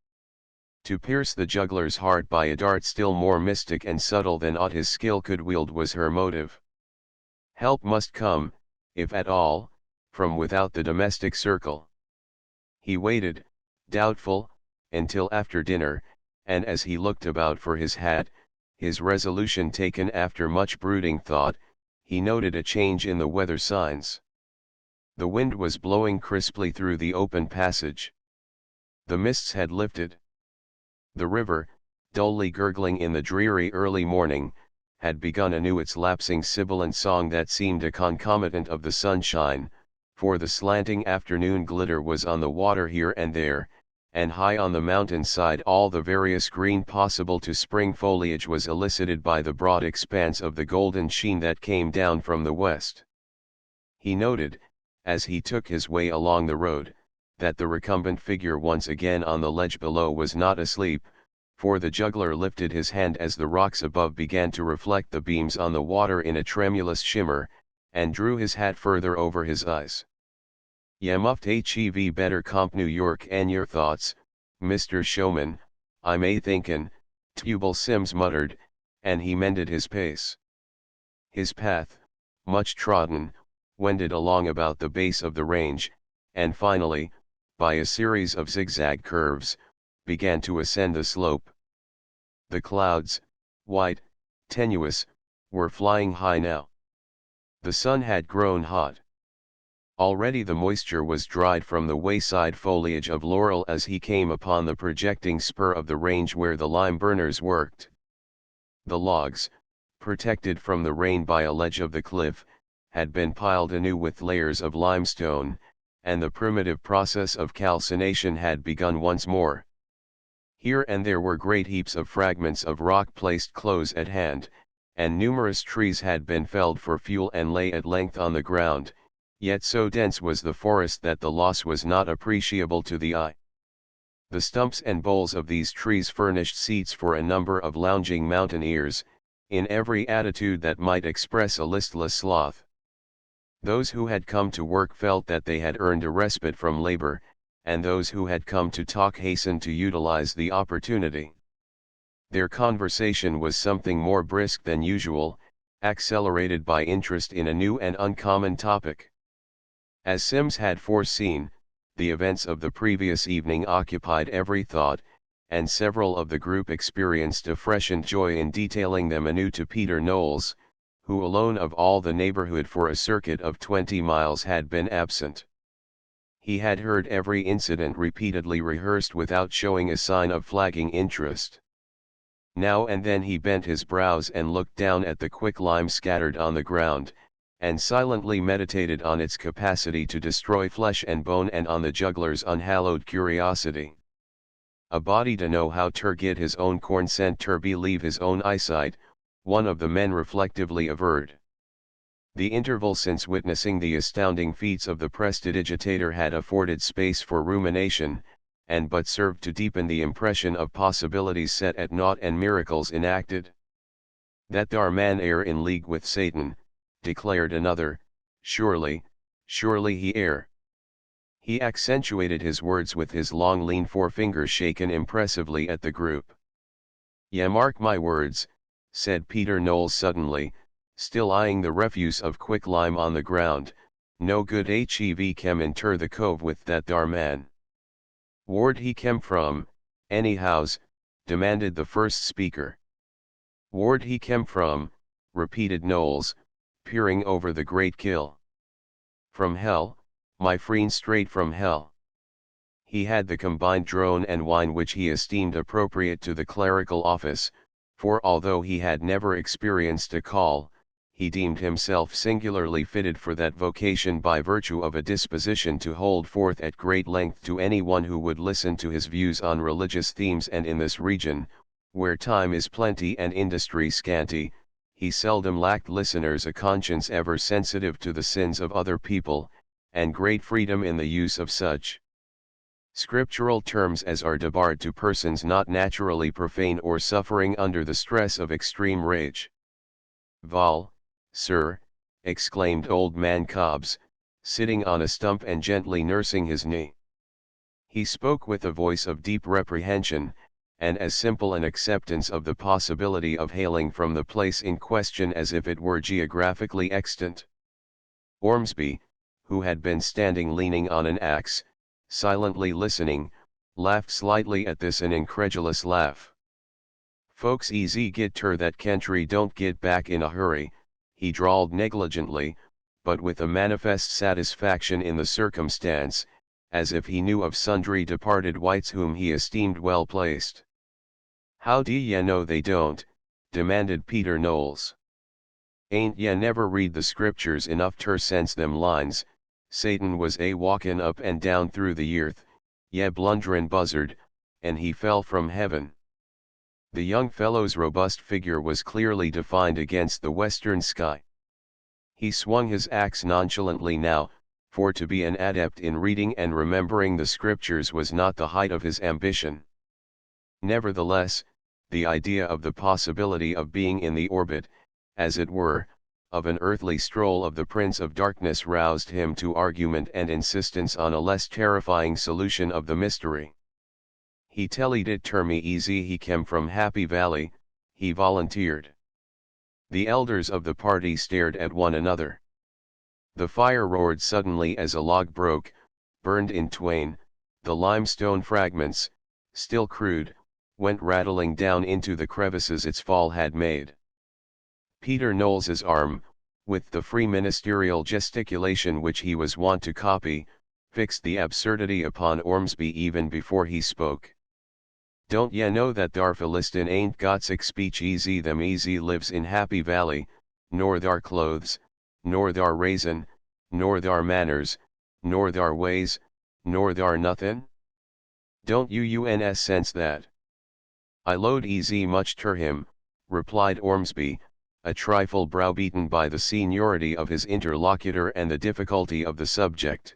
Speaker 1: To pierce the juggler's heart by a dart still more mystic and subtle than aught his skill could wield was her motive. Help must come, if at all, from without the domestic circle. He waited, doubtful, until after dinner, and as he looked about for his hat, his resolution taken after much brooding thought, he noted a change in the weather signs. The wind was blowing crisply through the open passage. The mists had lifted. The river, dully gurgling in the dreary early morning, had begun anew its lapsing sibilant song that seemed a concomitant of the sunshine, for the slanting afternoon glitter was on the water here and there, and high on the mountain side all the various green possible to spring foliage was elicited by the broad expanse of the golden sheen that came down from the west. He noted, as he took his way along the road, that the recumbent figure once again on the ledge below was not asleep, for the juggler lifted his hand as the rocks above began to reflect the beams on the water in a tremulous shimmer, and drew his hat further over his eyes. "Ye muft hev better comp New York and your thoughts, Mr. Showman, I may thinkin'," Tubal Sims muttered, and he mended his pace. His path, much trodden, wended along about the base of the range, and finally, by a series of zigzag curves, began to ascend the slope. The clouds, white, tenuous, were flying high now. The sun had grown hot. Already the moisture was dried from the wayside foliage of laurel as he came upon the projecting spur of the range where the lime burners worked. The logs, protected from the rain by a ledge of the cliff, had been piled anew with layers of limestone, and the primitive process of calcination had begun once more. Here and there were great heaps of fragments of rock placed close at hand, and numerous trees had been felled for fuel and lay at length on the ground, yet so dense was the forest that the loss was not appreciable to the eye. The stumps and boles of these trees furnished seats for a number of lounging mountaineers, in every attitude that might express a listless sloth. Those who had come to work felt that they had earned a respite from labor, and those who had come to talk hastened to utilize the opportunity. Their conversation was something more brisk than usual, accelerated by interest in a new and uncommon topic. As Sims had foreseen, the events of the previous evening occupied every thought, and several of the group experienced a freshened joy in detailing them anew to Peter Knowles, who alone of all the neighborhood for a circuit of 20 miles had been absent. He had heard every incident repeatedly rehearsed without showing a sign of flagging interest. Now and then he bent his brows and looked down at the quicklime scattered on the ground, and silently meditated on its capacity to destroy flesh and bone and on the juggler's unhallowed curiosity. A body to know how ter get his own corn sent ter believe his own eyesight, one of the men reflectively averred. The interval since witnessing the astounding feats of the prestidigitator had afforded space for rumination, and but served to deepen the impression of possibilities set at naught and miracles enacted. That thar man air in league with Satan, declared another, surely he air. He accentuated his words with his long lean forefinger shaken impressively at the group. Ye mark my words, said Peter Knowles suddenly, still eyeing the refuse of quicklime on the ground, no good hev kem inter the cove with that thar man. Ward he kem from, anyhows, demanded the first speaker. Ward he kem from, repeated Knowles, peering over the great kill. From hell, my friend, straight from hell. He had the combined drone and whine which he esteemed appropriate to the clerical office, for although he had never experienced a call, he deemed himself singularly fitted for that vocation by virtue of a disposition to hold forth at great length to anyone who would listen to his views on religious themes, and in this region, where time is plenty and industry scanty, he seldom lacked listeners, a conscience ever sensitive to the sins of other people, and great freedom in the use of such scriptural terms as are debarred to persons not naturally profane or suffering under the stress of extreme rage. Vol, sir, exclaimed old man Cobbs, sitting on a stump and gently nursing his knee. He spoke with a voice of deep reprehension, and as simple an acceptance of the possibility of hailing from the place in question as if it were geographically extant. Ormsby, who had been standing leaning on an axe, silently listening, laughed slightly at this, an incredulous laugh. Folks easy get ter that country don't get back in a hurry, he drawled negligently, but with a manifest satisfaction in the circumstance, as if he knew of sundry departed whites whom he esteemed well placed. How do ye know they don't? Demanded Peter Knowles. Ain't ye never read the scriptures enough ter sense them lines? Satan was a walkin' up and down through the earth, ye blunderin' buzzard, and he fell from heaven. The young fellow's robust figure was clearly defined against the western sky. He swung his axe nonchalantly now, for to be an adept in reading and remembering the scriptures was not the height of his ambition. Nevertheless, the idea of the possibility of being in the orbit, as it were, of an earthly stroll of the Prince of Darkness roused him to argument and insistence on a less terrifying solution of the mystery. He tellied it ter me easy he kem from Happy Valley, he volunteered. The elders of the party stared at one another. The fire roared suddenly as a log broke, burned in twain, the limestone fragments, still crude, went rattling down into the crevices its fall had made. Peter Knowles's arm, with the free ministerial gesticulation which he was wont to copy, fixed the absurdity upon Ormsby even before he spoke. Don't ye know that thar Philistine ain't got six speech easy them easy lives in Happy Valley, nor thar clothes, nor thar raisin, nor thar manners, nor thar ways, nor thar nothin'? Don't you uns sense that? I load easy much ter him, replied Ormsby, a trifle browbeaten by the seniority of his interlocutor and the difficulty of the subject.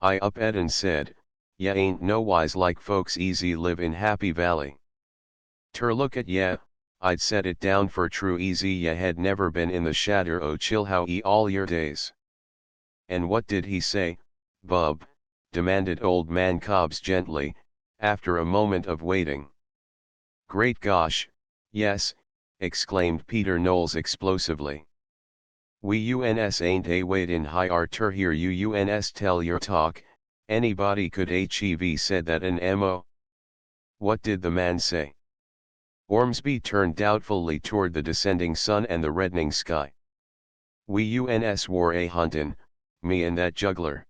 Speaker 1: I up ed and said, ye ain't nowise like folks easy live in Happy Valley. Ter look at ye, I'd set it down for true easy ye had never been in the shadder o' Chilhowie all yer days. And what did he say, bub? Demanded old man Cobbs gently, after a moment of waiting. Great gosh, yes, exclaimed Peter Knowles explosively. We uns ain't a wait in high ter hear you uns tell your talk, anybody could hev said that an mo. What did the man say? Ormsby turned doubtfully toward the descending sun and the reddening sky. We uns war a huntin', me and that juggler.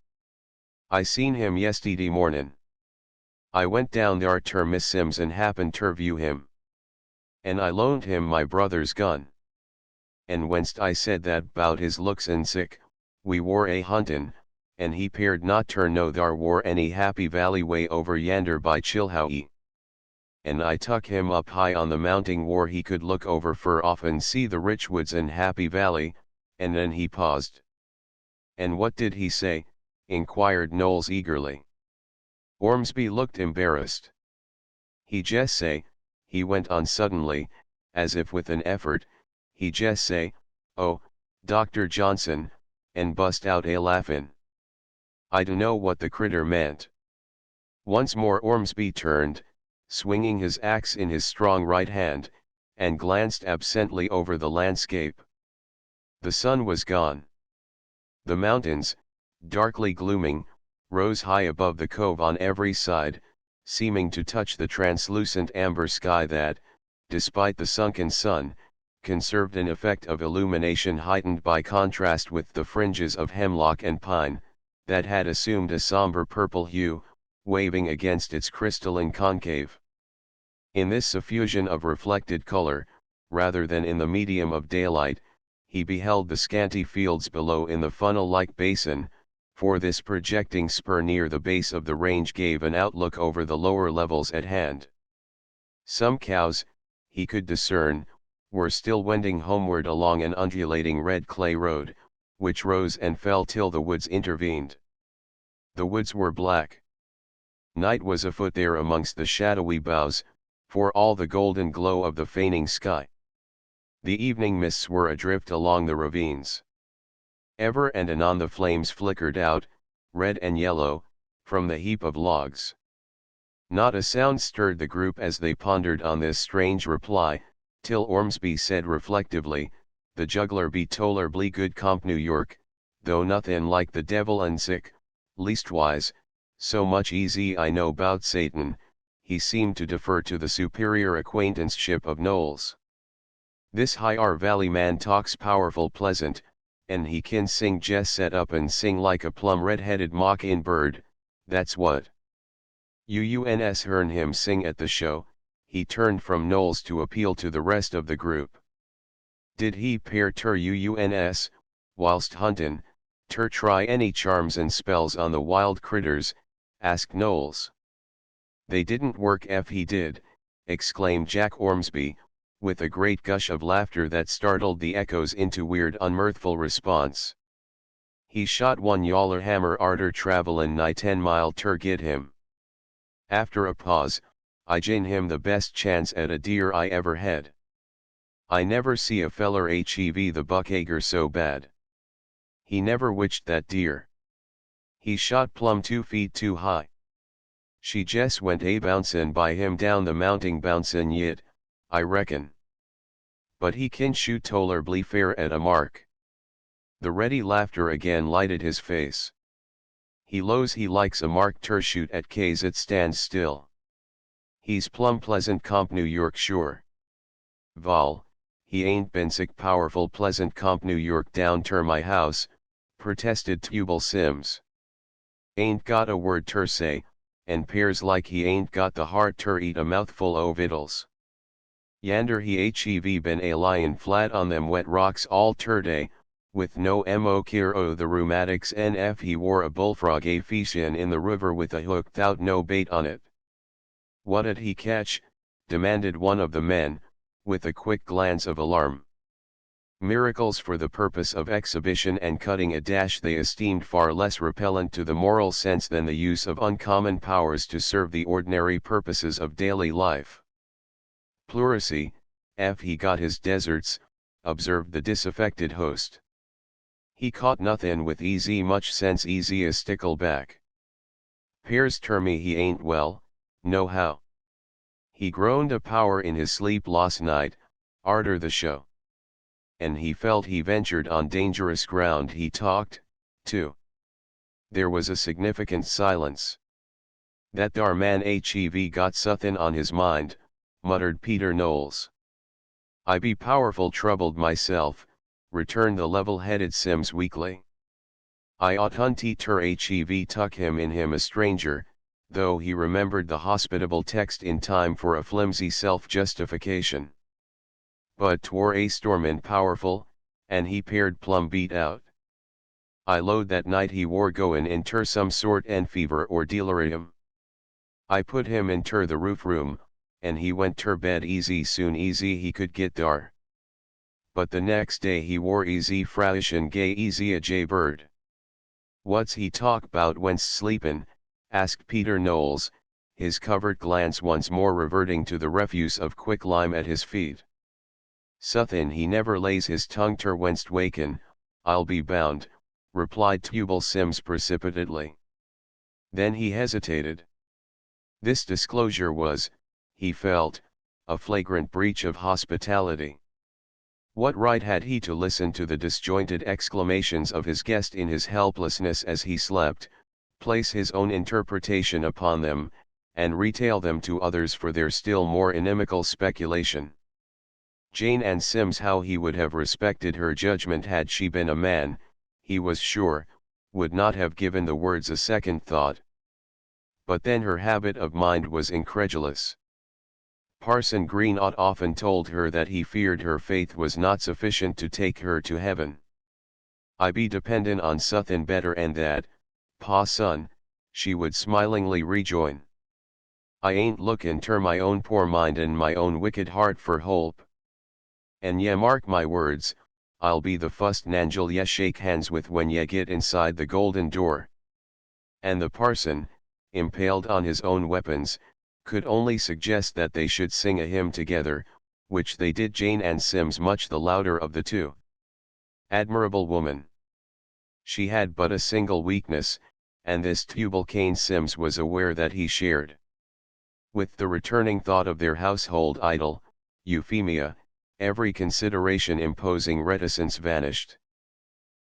Speaker 1: I seen him yestiddy mornin'. I went down there ter Miss Sims and happened ter view him. And I loaned him my brother's gun. and whenst I said that 'bout his looks and sick, we wore a huntin', and he 'peared not ter know thar war any happy valley way over yander by Chilhowie. And I tuck him up high on the mounting war he could look over fur off and see the rich woods and happy valley, and then he paused. And what did he say? Inquired Knowles eagerly. Ormsby looked embarrassed. He jest say, he went on suddenly, as if with an effort, he jest say, "Oh, Dr. Johnson," and bust out a laughin'. I dunno what the critter meant. Once more Ormsby turned, swinging his axe in his strong right hand, and glanced absently over the landscape. The sun was gone. The mountains, darkly glooming, rose high above the cove on every side, seeming to touch the translucent amber sky that, despite the sunken sun, conserved an effect of illumination heightened by contrast with the fringes of hemlock and pine, that had assumed a somber purple hue, waving against its crystalline concave. In this suffusion of reflected color, rather than in the medium of daylight, he beheld the scanty fields below in the funnel-like basin, for this projecting spur near the base of the range gave an outlook over the lower levels at hand. Some cows, he could discern, were still wending homeward along an undulating red clay road, which rose and fell till the woods intervened. The woods were black. Night was afoot there amongst the shadowy boughs, for all the golden glow of the feigning sky. The evening mists were adrift along the ravines. Ever and anon the flames flickered out, red and yellow, from the heap of logs. Not a sound stirred the group as they pondered on this strange reply, till Ormsby said reflectively, "The juggler be tolerably good comp New York, though nothin' like the devil and sick, leastwise, so much easy I know 'bout Satan." He seemed to defer to the superior acquaintanceship of Knowles. "This high valley man talks powerful pleasant, and he kin sing jest set up and sing like a plum red-headed mock-in bird, that's what. Uns hearn him sing at the show." He turned from Knowles to appeal to the rest of the group. "Did he pair ter uns, whilst huntin', ter try any charms and spells on the wild critters?" asked Knowles. "They didn't work if he did," exclaimed Jack Ormsby, with a great gush of laughter that startled the echoes into weird unmirthful response. "He shot one yaller hammer arter travelin' nigh 10 mile ter git him. After a pause, I gin him the best chance at a deer I ever had. I never see a feller hev the buckhager so bad. He never witched that deer. He shot plumb 2 feet too high. She jest went a bouncin' by him down the mounting bouncin' yit, I reckon. But he kin shoot tolerably fair at a mark." The ready laughter again lighted his face. "He lows he likes a mark ter shoot at kase it stands still. He's plumb pleasant comp New York sure." "Vol, he ain't been sick powerful pleasant comp New York down ter my house," protested Tubal Sims. "Ain't got a word ter say, and 'pears like he ain't got the heart ter eat a mouthful o' vittles. Yander he hev been a lyin' flat on them wet rocks all ter day, with no mo cure o' the rheumatics nf he wore a bullfrog a fishin' in the river with a hook thout no bait on it." "What'd he catch?" demanded one of the men, with a quick glance of alarm. Miracles for the purpose of exhibition and cutting a dash they esteemed far less repellent to the moral sense than the use of uncommon powers to serve the ordinary purposes of daily life. "Pleurisy, he got his deserts," observed the disaffected host. "He caught nothin' with easy much sense easy as stickleback. 'Pears ter me he ain't well, no how. He groaned a power in his sleep last night, arter the show. And he felt he ventured on dangerous ground. He talked, too." There was a significant silence. "That dar man hev got suthin' on his mind," muttered Peter Knowles. "I be powerful troubled myself," returned the level-headed Sims weakly. "I ought hunty ter hev tuck him in him a stranger," though he remembered the hospitable text in time for a flimsy self-justification. "But 'twar a stormin' powerful, and he paired plumb beat out. I load that night he war goin' inter some sort en fever or delirium. I put him inter the roof room, and he went ter bed easy soon easy he could get dar. But the next day he war easy fraish and gay easy a jay bird. What's he talk 'bout when's sleepin'? Asked Peter Knowles, his covert glance once more reverting to the refuse of quicklime at his feet. Suthin he never lays his tongue ter whenst wakin', I'll be bound, replied Tubal Sims precipitately. Then he hesitated. This disclosure was, he felt, a flagrant breach of hospitality. What right had he to listen to the disjointed exclamations of his guest in his helplessness as he slept, place his own interpretation upon them, and retail them to others for their still more inimical speculation? Jane Ann Sims, how he would have respected her judgment had she been a man, he was sure, would not have given the words a second thought. But then her habit of mind was incredulous. Parson Green often told her that he feared her faith was not sufficient to take her to heaven. I be dependin' on suthin' better and that, pa son, she would smilingly rejoin. I ain't lookin' ter my own poor mind and my own wicked heart for holp. And ye mark my words, I'll be the fust nangel ye shake hands with when ye get inside the golden door. And the parson, impaled on his own weapons, could only suggest that they should sing a hymn together, which they did, Jane Ann Sims much the louder of the two. Admirable woman! She had but a single weakness, and this Tubal Cain Sims was aware that he shared. With the returning thought of their household idol, Euphemia, every consideration imposing reticence vanished.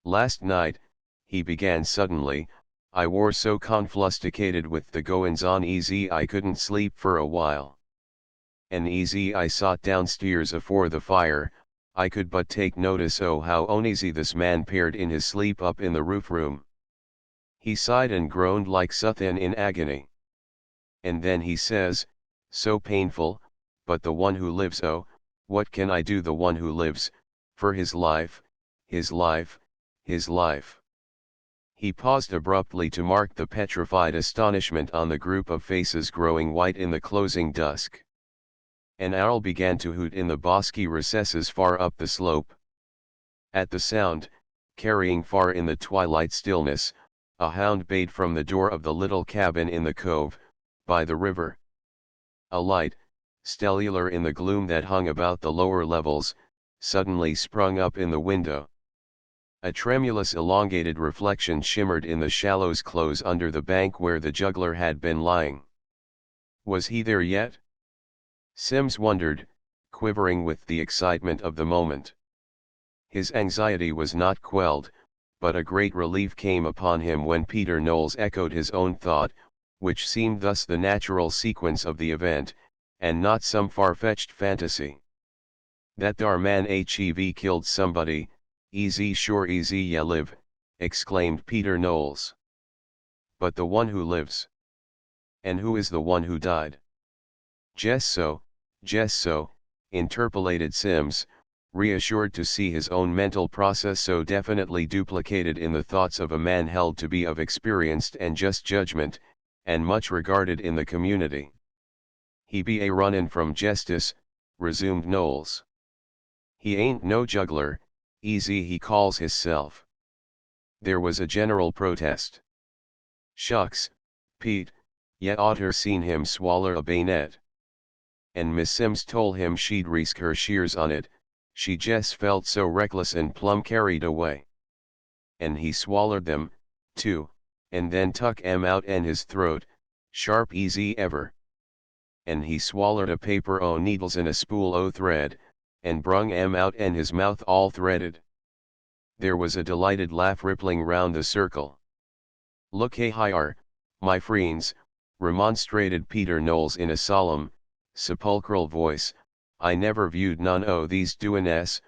Speaker 1: Last night, he began suddenly, I war so conflusticated with the goin's-on easy I couldn't sleep for a while. And easy I sot downstairs afore the fire, I could but take notice o' how uneasy this man pared in his sleep up in the roof room. He sighed and groaned like suthin' in agony. And then he says, so painful, but the one who lives, oh, what can I do the one who lives, for his life, his life, his life. He paused abruptly to mark the petrified astonishment on the group of faces growing white in the closing dusk. An owl began to hoot in the bosky recesses far up the slope. At the sound, carrying far in the twilight stillness, a hound bayed from the door of the little cabin in the cove, by the river. A light, stellular in the gloom that hung about the lower levels, suddenly sprung up in the window. A tremulous elongated reflection shimmered in the shallows close under the bank where the juggler had been lying. Was he there yet? Sims wondered, quivering with the excitement of the moment. His anxiety was not quelled, but a great relief came upon him when Peter Knowles echoed his own thought, which seemed thus the natural sequence of the event, and not some far-fetched fantasy. That dar man hev killed somebody, easy sure easy ye live, exclaimed Peter Knowles. But the one who lives. And who is the one who died? Jess so, interpolated Sims, reassured to see his own mental process so definitely duplicated in the thoughts of a man held to be of experienced and just judgment, and much regarded in the community. He be a runnin' from justice, resumed Knowles. He ain't no juggler, easy he calls hisself. There was a general protest. Shucks, Pete, ye oughter seen him swaller a bayonet. And Miss Sims told him she'd risk her shears on it, she jest felt so reckless and plumb carried away. And he swallered them, too, and then tuck 'em out en his throat, sharp easy ever. And he swallered a paper o' needles and a spool o' thread, and brung 'em out en his mouth all threaded. There was a delighted laugh rippling round the circle. Look hyar, my friends, remonstrated Peter Knowles in a solemn, sepulchral voice, I never viewed none o' these doiness,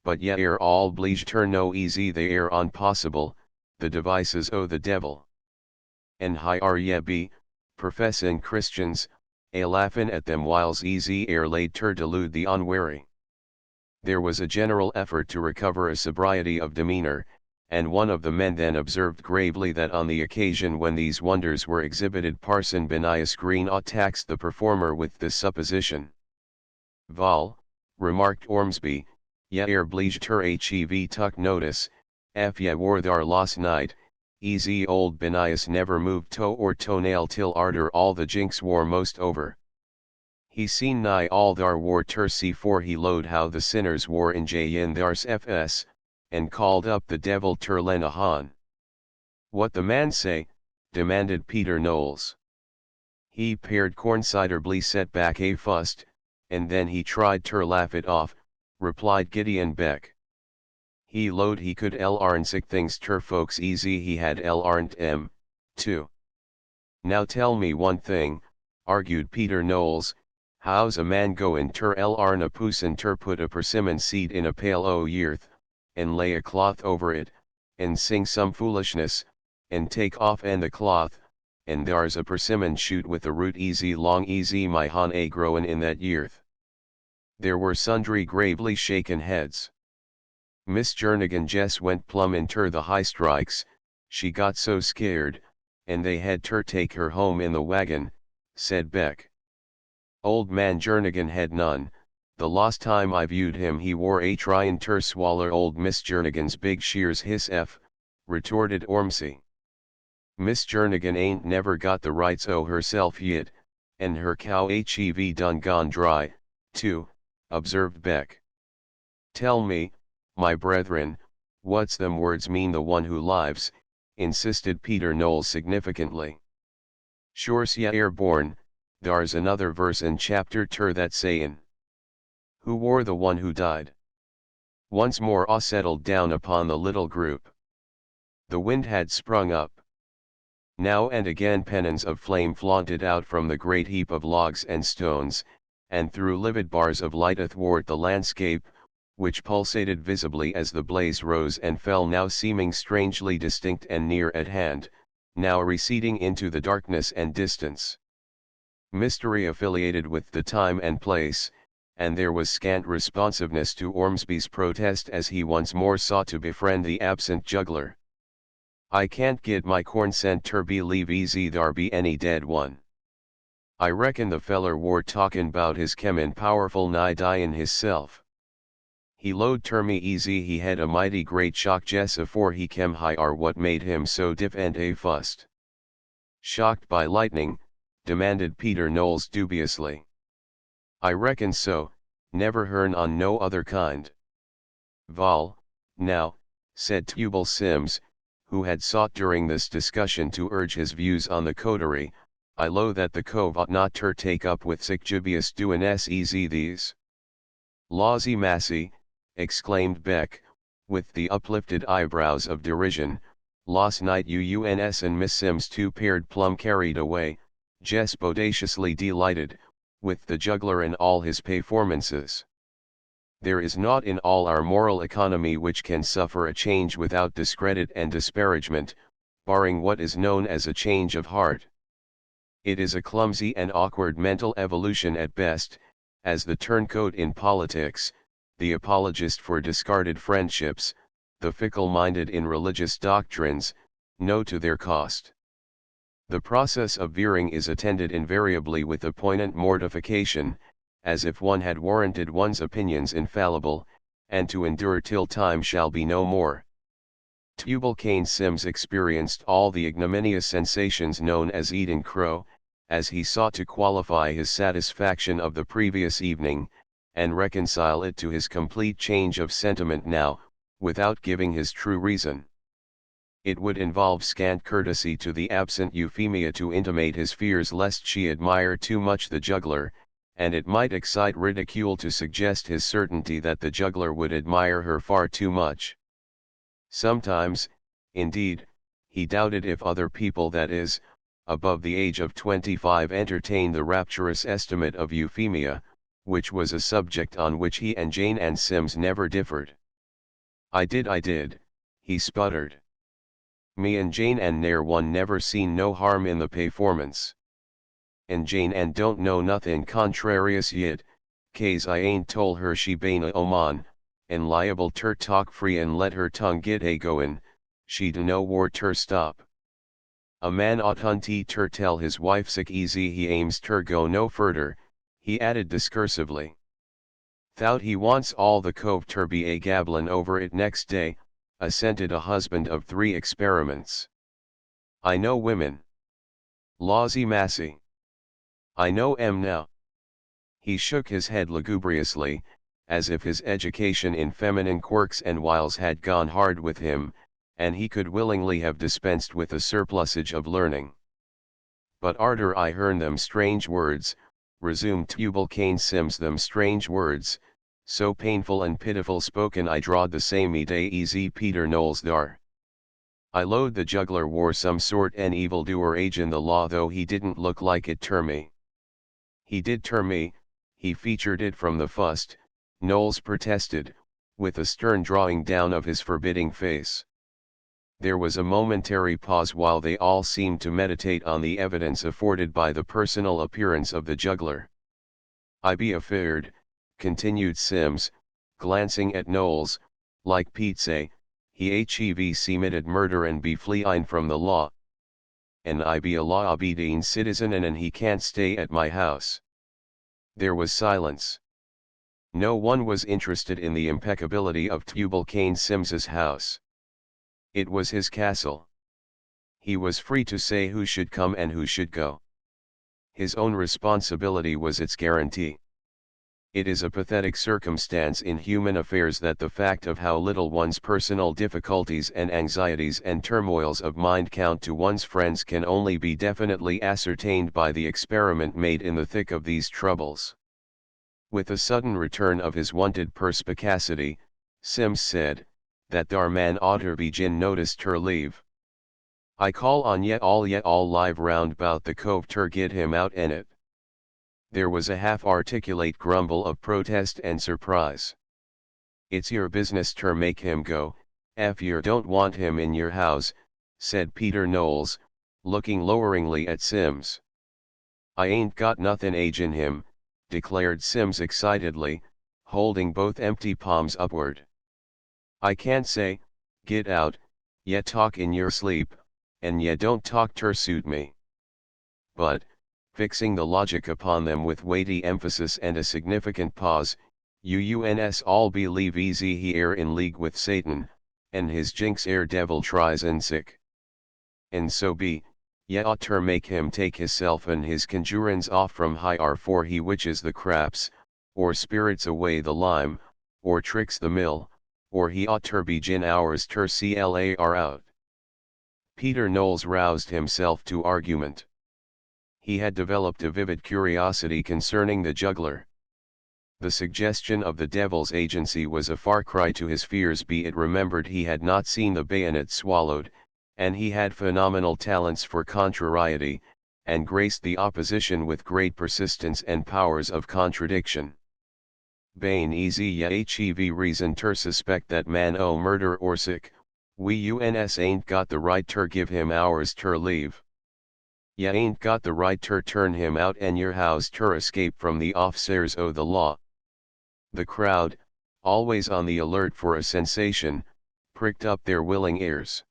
Speaker 1: but ye air all blige ter no easy they air unpossible, the devices o' the devil. And hyar ye be, professin' Christians, a laughin' at them whiles easy air laid ter delude the unwary. There was a general effort to recover a sobriety of demeanor, and one of the men then observed gravely that on the occasion when these wonders were exhibited Parson Benias Greenaw taxed the performer with this supposition. Vol, remarked Ormsby, ye er bleeged her hev tuck notice, f ye wore thar last night, easy old Benias never moved toe or toenail till arter all the jinks war most over. He seen nigh all thar war ter see for he lowed how the sinners war in in thars fs, and called up the devil ter Lenahan. What the man say? Demanded Peter Knowles. He paired considerably set back a fust, and then he tried ter laugh it off, replied Gideon Beck. He lowed he could larn sick things ter folks easy he had larned too. Now tell me one thing, argued Peter Knowles, how's a man goin' ter larn a poosin ter put a persimmon seed in a pail o' yearth, and lay a cloth over it, and sing some foolishness, and take off and the cloth, and thar's a persimmon shoot with the root easy long easy my hon a growin' in that yearth. There were sundry gravely shaken heads. Miss Jernigan Jess went plumb inter the high strikes, she got so scared, and they had ter take her home in the wagon, said Beck. Old man Jernigan had none, the last time I viewed him he wore a tryin' ter swaller old Miss Jernigan's big shears his retorted Ormsby. Miss Jernigan ain't never got the rights o' herself yit, and her cow hev done gone dry, too, observed Beck. Tell me, my brethren, what's them words mean the one who lives, insisted Peter Knowles significantly. Sure's ye air born, thar's another verse in chapter ter that sayin'. Who wore the one who died? Once more awe settled down upon the little group. The wind had sprung up. Now and again pennons of flame flaunted out from the great heap of logs and stones, and threw livid bars of light athwart the landscape, which pulsated visibly as the blaze rose and fell, now seeming strangely distinct and near at hand, now receding into the darkness and distance. Mystery affiliated with the time and place, and there was scant responsiveness to Ormsby's protest as he once more sought to befriend the absent juggler. I can't get my consent ter believe easy thar be any dead one. I reckon the feller war talkin' bout his chemin' powerful nigh dyin' hisself. He lowed ter me easy he had a mighty great shock jess afore he kem high are what made him so diff and a fust. Shocked by lightning? Demanded Peter Knowles dubiously. I reckon so, never hearn on no other kind. Vol, now, said Tubal Sims, who had sought during this discussion to urge his views on the coterie, I low that the cove ought not ter take up with sic jubius doin' easy these. Lawsy massy, exclaimed Beck, with the uplifted eyebrows of derision, last night UNS and Miss Sims two paired plumb carried away, Jess bodaciously delighted, with the juggler and all his payformances. There is naught in all our moral economy which can suffer a change without discredit and disparagement, barring what is known as a change of heart. It is a clumsy and awkward mental evolution at best, as the turncoat in politics, the apologist for discarded friendships, the fickle-minded in religious doctrines, know to their cost. The process of veering is attended invariably with a poignant mortification, as if one had warranted one's opinions infallible, and to endure till time shall be no more. Tubal Cain Sims experienced all the ignominious sensations known as eating crow, as he sought to qualify his satisfaction of the previous evening, and reconcile it to his complete change of sentiment now, without giving his true reason. It would involve scant courtesy to the absent Euphemia to intimate his fears lest she admire too much the juggler, and it might excite ridicule to suggest his certainty that the juggler would admire her far too much. Sometimes, indeed, he doubted if other people, that is, above the age of 25, entertained the rapturous estimate of Euphemia, which was a subject on which he and Jane and Sims never differed. I did, he sputtered. Me and Jane and ne'er one never seen no harm in the payformance. And Jane and don't know nothing contrarious yet, case I ain't told her she bane a oman, and liable ter talk free and let her tongue get a goin', she do no war ter stop. A man oughtn't ter tell his wife sick easy he aims ter go no furder, he added discursively. Thout he wants all the cove ter be a gabblin' over it next day, assented a husband of 3 experiments. I know women. Lawsy massy. I know 'em now. He shook his head lugubriously, as if his education in feminine quirks and wiles had gone hard with him, and he could willingly have dispensed with a surplusage of learning. But arter I hearn them strange words, resumed Tubal Cain Sims, them strange words, so painful and pitiful spoken I drawed the samey day easy Peter Knowles thar. I load the juggler wore some sort an evildoer agin the law, though he didn't look like it ter me. He did ter me, he featured it from the fust, Knowles protested, with a stern drawing down of his forbidding face. There was a momentary pause while they all seemed to meditate on the evidence afforded by the personal appearance of the juggler. I be afeard, continued Sims, glancing at Knowles, like Pete say, he hev committed murder and be fleeing from the law. And I be a law-obedient citizen and he can't stay at my house. There was silence. No one was interested in the impeccability of Tubal Cain Sims's house. It was his castle. He was free to say who should come and who should go. His own responsibility was its guarantee. It is a pathetic circumstance in human affairs that the fact of how little one's personal difficulties and anxieties and turmoils of mind count to one's friends can only be definitely ascertained by the experiment made in the thick of these troubles. With a sudden return of his wonted perspicacity, Sims said, that thar man oughter be gin notice ter leave. I call on ye all live round bout the cove ter get him out en it. There was a half-articulate grumble of protest and surprise. It's your business ter make him go, ef yer don't want him in your house, said Peter Knowles, looking loweringly at Sims. I ain't got nothin' agin him, declared Sims excitedly, holding both empty palms upward. I can't say, get out, ye talk in your sleep, and ye don't talk ter suit me. But, fixing the logic upon them with weighty emphasis and a significant pause, you all believe easy he air in league with Satan, and his jinx air devil tries and sick. And so be, ye ought ter make him take hisself and his conjurins off from higher, for he witches the craps, or spirits away the lime, or tricks the mill, or he ought ter be gin hours ter clar out. Peter Knowles roused himself to argument. He had developed a vivid curiosity concerning the juggler. The suggestion of the devil's agency was a far cry to his fears, be it remembered he had not seen the bayonet swallowed, and he had phenomenal talents for contrariety, and graced the opposition with great persistence and powers of contradiction. Bane easy ye hev reason ter suspect that man o murder or sick, we uns ain't got the right ter give him hours ter leave. Ye ain't got the right ter turn him out en your house ter escape from the officers o the law. The crowd, always on the alert for a sensation, pricked up their willing ears.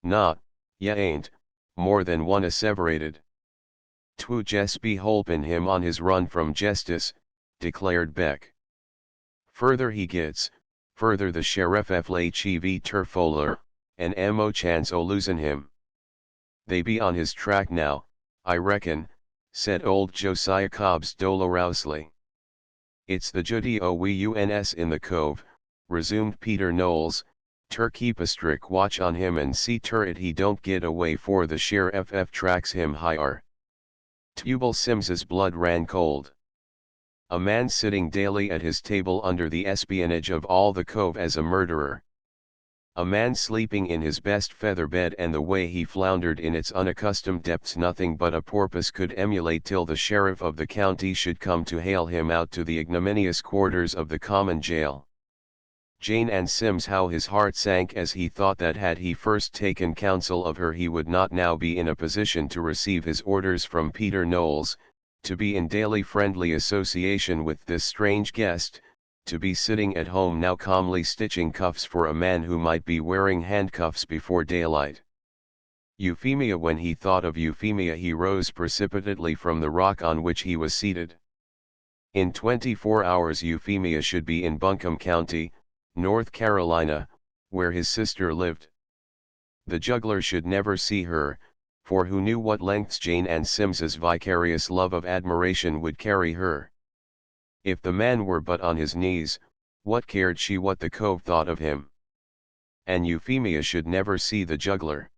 Speaker 1: Nah, ye ain't, more than one asseverated. Twu jes be holpin him on his run from justice, declared Beck. Further he gets, further the sheriff flev ter foler, and mo chance o losin' him. They be on his track now, I reckon, said old Josiah Cobbs dolorously. It's the judy o we uns in the cove, resumed Peter Knowles, ter keep a strict watch on him and see ter it he don't get away, for the sheriff tracks him higher. Tubal Sims's blood ran cold. A man sitting daily at his table under the espionage of all the cove as a murderer. A man sleeping in his best feather bed, and the way he floundered in its unaccustomed depths nothing but a porpoise could emulate, till the sheriff of the county should come to hale him out to the ignominious quarters of the common jail. Jane and Sims, how his heart sank as he thought that had he first taken counsel of her he would not now be in a position to receive his orders from Peter Knowles, to be in daily friendly association with this strange guest, to be sitting at home now calmly stitching cuffs for a man who might be wearing handcuffs before daylight. Euphemia. When he thought of Euphemia, he rose precipitately from the rock on which he was seated. In 24 hours Euphemia should be in Buncombe County, North Carolina, where his sister lived. The juggler should never see her, for who knew what lengths Jane and Sims's vicarious love of admiration would carry her. If the man were but on his knees, what cared she what the cove thought of him? And Euphemia should never see the juggler.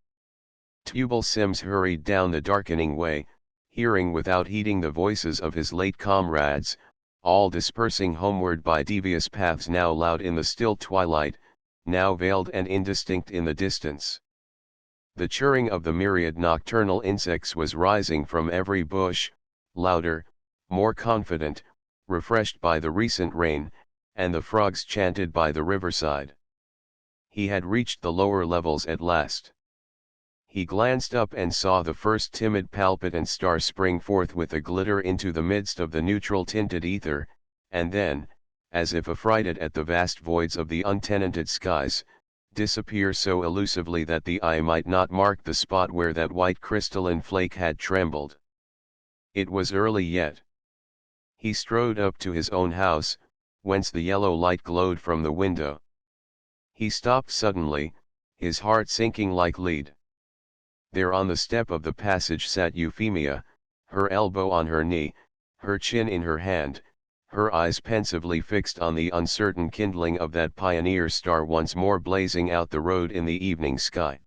Speaker 1: Tubal Sims hurried down the darkening way, hearing without heeding the voices of his late comrades, all dispersing homeward by devious paths, now loud in the still twilight, now veiled and indistinct in the distance. The chirring of the myriad nocturnal insects was rising from every bush, louder, more confident, refreshed by the recent rain, and the frogs chanted by the riverside. He had reached the lower levels at last. He glanced up and saw the first timid palpitant star spring forth with a glitter into the midst of the neutral-tinted ether, and then, as if affrighted at the vast voids of the untenanted skies, disappear so elusively that the eye might not mark the spot where that white crystalline flake had trembled. It was early yet. He strode up to his own house, whence the yellow light glowed from the window. He stopped suddenly, his heart sinking like lead. There on the step of the passage sat Euphemia, her elbow on her knee, her chin in her hand, her eyes pensively fixed on the uncertain kindling of that pioneer star once more blazing out the road in the evening sky.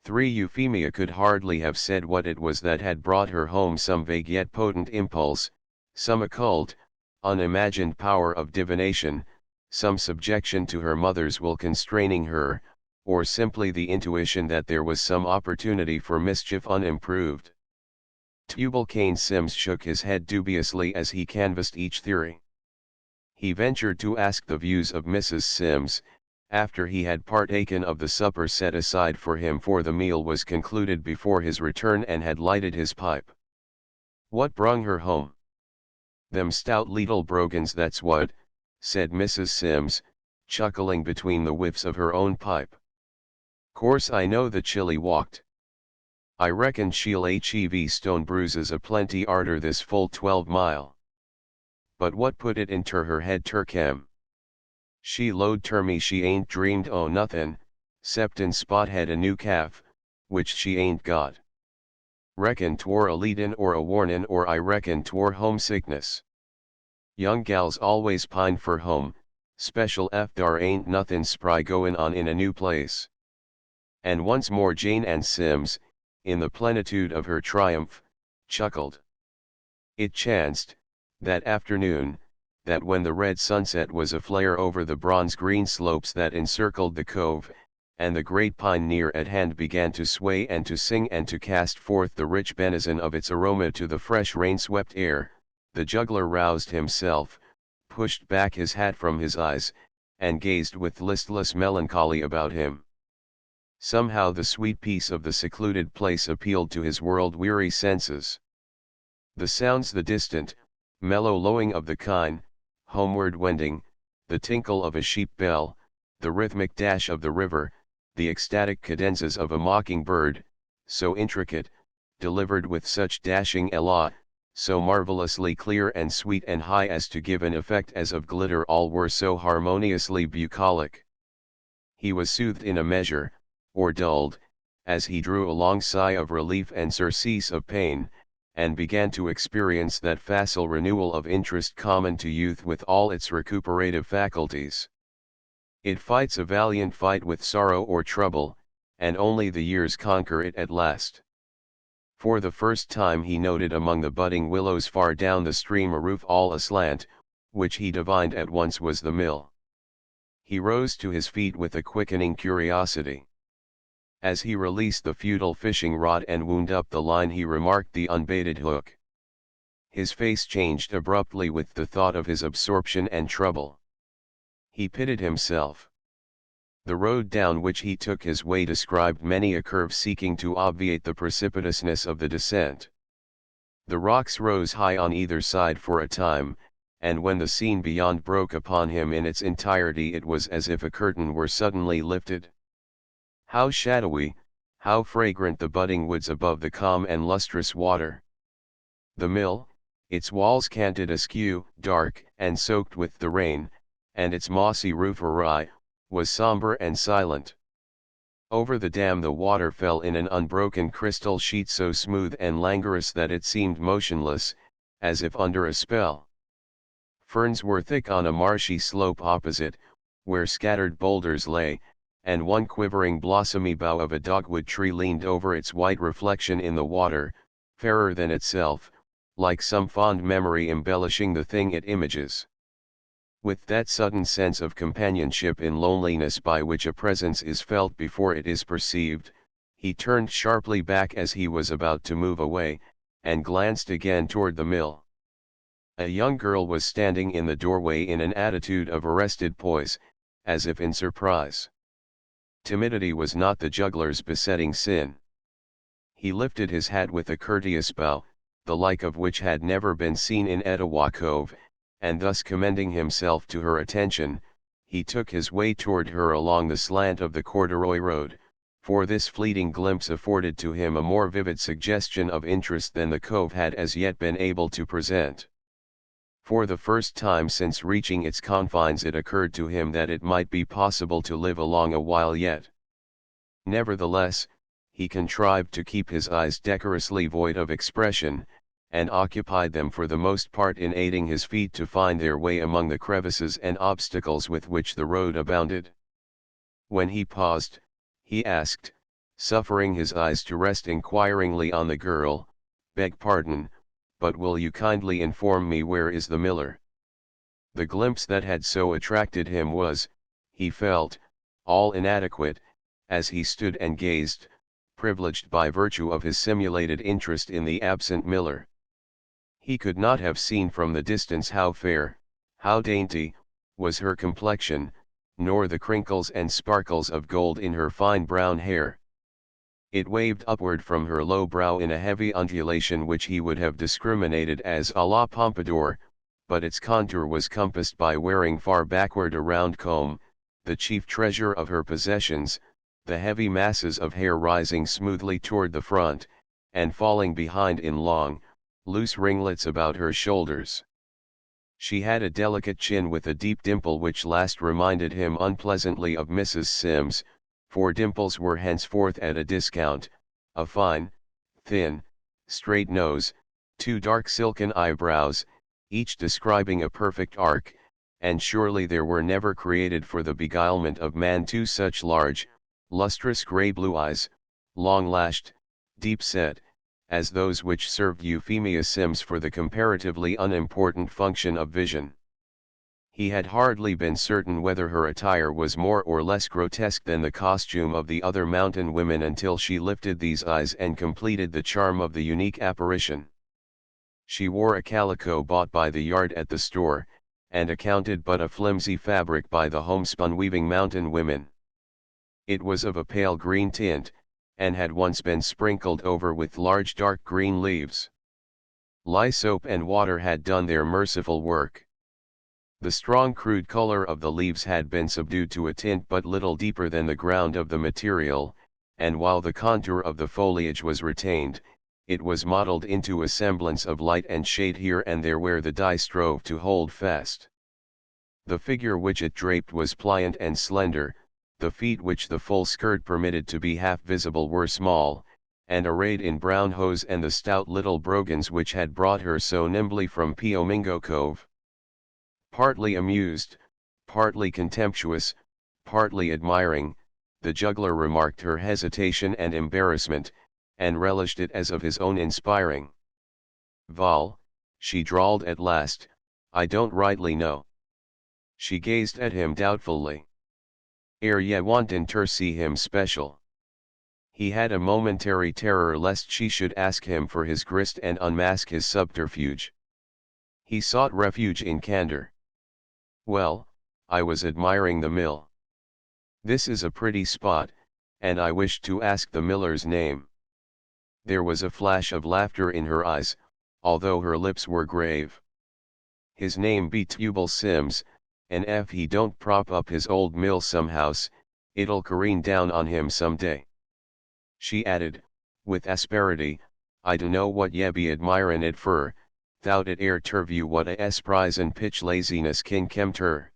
Speaker 1: Euphemia could hardly have said what it was that had brought her home, some vague yet potent impulse, some occult, unimagined power of divination, some subjection to her mother's will constraining her, or simply the intuition that there was some opportunity for mischief unimproved. Tubal Cain Sims shook his head dubiously as he canvassed each theory. He ventured to ask the views of Mrs. Sims, after he had partaken of the supper set aside for him, for the meal was concluded before his return, and had lighted his pipe. What brung her home? Them stout leetle brogans, that's what, said Mrs. Sims, chuckling between the whiffs of her own pipe. Course I know the chilly walked. I reckon she'll hev stone bruises a plenty arter this full 12 mile. But what put it inter her head Turkem? She lowed ter me she ain't dreamed o' nothin', ceptin Spot had a new calf, which she ain't got. Reckon 'twor a leadin' or a warnin', or I reckon 'twor homesickness. Young gals always pine for home, special ef dar ain't nothin' spry goin' on in a new place. And once more Jane and Sims, in the plenitude of her triumph, chuckled. It chanced, that afternoon, that when the red sunset was aflare over the bronze-green slopes that encircled the cove, and the great pine near at hand began to sway and to sing and to cast forth the rich benison of its aroma to the fresh rain-swept air, the juggler roused himself, pushed back his hat from his eyes, and gazed with listless melancholy about him. Somehow the sweet peace of the secluded place appealed to his world-weary senses. The sounds, the distant, mellow lowing of the kine, homeward wending, the tinkle of a sheep bell, the rhythmic dash of the river, the ecstatic cadenzas of a mocking-bird, so intricate, delivered with such dashing éclat, so marvelously clear and sweet and high as to give an effect as of glitter, all were so harmoniously bucolic. He was soothed in a measure, or dulled, as he drew a long sigh of relief and surcease of pain, and began to experience that facile renewal of interest common to youth with all its recuperative faculties. It fights a valiant fight with sorrow or trouble, and only the years conquer it at last. For the first time he noted among the budding willows far down the stream a roof all aslant, which he divined at once was the mill. He rose to his feet with a quickening curiosity. As he released the futile fishing rod and wound up the line, he remarked the unbaited hook. His face changed abruptly with the thought of his absorption and trouble. He pitied himself. The road down which he took his way described many a curve seeking to obviate the precipitousness of the descent. The rocks rose high on either side for a time, and when the scene beyond broke upon him in its entirety it was as if a curtain were suddenly lifted. How shadowy, how fragrant the budding woods above the calm and lustrous water. The mill, its walls canted askew, dark and soaked with the rain, and its mossy roof awry, was sombre and silent. Over the dam the water fell in an unbroken crystal sheet so smooth and languorous that it seemed motionless, as if under a spell. Ferns were thick on a marshy slope opposite, where scattered boulders lay, and one quivering blossomy bough of a dogwood tree leaned over its white reflection in the water, fairer than itself, like some fond memory embellishing the thing it images. With that sudden sense of companionship in loneliness by which a presence is felt before it is perceived, he turned sharply back as he was about to move away, and glanced again toward the mill. A young girl was standing in the doorway in an attitude of arrested poise, as if in surprise. Timidity was not the juggler's besetting sin. He lifted his hat with a courteous bow, the like of which had never been seen in Etowah Cove, and thus commending himself to her attention, he took his way toward her along the slant of the corduroy road, for this fleeting glimpse afforded to him a more vivid suggestion of interest than the cove had as yet been able to present. For the first time since reaching its confines it occurred to him that it might be possible to live along a while yet. Nevertheless, he contrived to keep his eyes decorously void of expression, and occupied them for the most part in aiding his feet to find their way among the crevices and obstacles with which the road abounded. When he paused, he asked, suffering his eyes to rest inquiringly on the girl, "Beg pardon, but will you kindly inform me where is the miller?" The glimpse that had so attracted him was, he felt, all inadequate, as he stood and gazed, privileged by virtue of his simulated interest in the absent miller. He could not have seen from the distance how fair, how dainty, was her complexion, nor the crinkles and sparkles of gold in her fine brown hair. It waved upward from her low brow in a heavy undulation which he would have discriminated as à la Pompadour, but its contour was compassed by wearing far backward a round comb, the chief treasure of her possessions, the heavy masses of hair rising smoothly toward the front, and falling behind in long, loose ringlets about her shoulders. She had a delicate chin with a deep dimple which last reminded him unpleasantly of Mrs. Sims, for dimples were henceforth at a discount, a fine, thin, straight nose, two dark silken eyebrows, each describing a perfect arc, and surely there were never created for the beguilement of man two such large, lustrous grey-blue eyes, long-lashed, deep-set, as those which served Euphemia Sims for the comparatively unimportant function of vision. He had hardly been certain whether her attire was more or less grotesque than the costume of the other mountain women until she lifted these eyes and completed the charm of the unique apparition. She wore a calico bought by the yard at the store, and accounted but a flimsy fabric by the homespun weaving mountain women. It was of a pale green tint, and had once been sprinkled over with large dark green leaves. Lye soap and water had done their merciful work. The strong crude color of the leaves had been subdued to a tint but little deeper than the ground of the material, and while the contour of the foliage was retained, it was modeled into a semblance of light and shade here and there where the dye strove to hold fast. The figure which it draped was pliant and slender, the feet which the full skirt permitted to be half visible were small, and arrayed in brown hose and the stout little brogans which had brought her so nimbly from Piomingo Cove. Partly amused, partly contemptuous, partly admiring, the juggler remarked her hesitation and embarrassment, and relished it as of his own inspiring. "Val," she drawled at last, "I don't rightly know." She gazed at him doubtfully. Ye wantin' ter see him special." He had a momentary terror lest she should ask him for his grist and unmask his subterfuge. He sought refuge in candor. "Well, I was admiring the mill. This is a pretty spot, and I wished to ask the miller's name." There was a flash of laughter in her eyes, although her lips were grave. His name be Tubal Sims, and if he don't prop up his old mill somehows, it'll careen down on him some day. She added, with asperity, I dunno what ye be admirin' it fur, thout it air terview what a esprise and pitch laziness kin kem ter.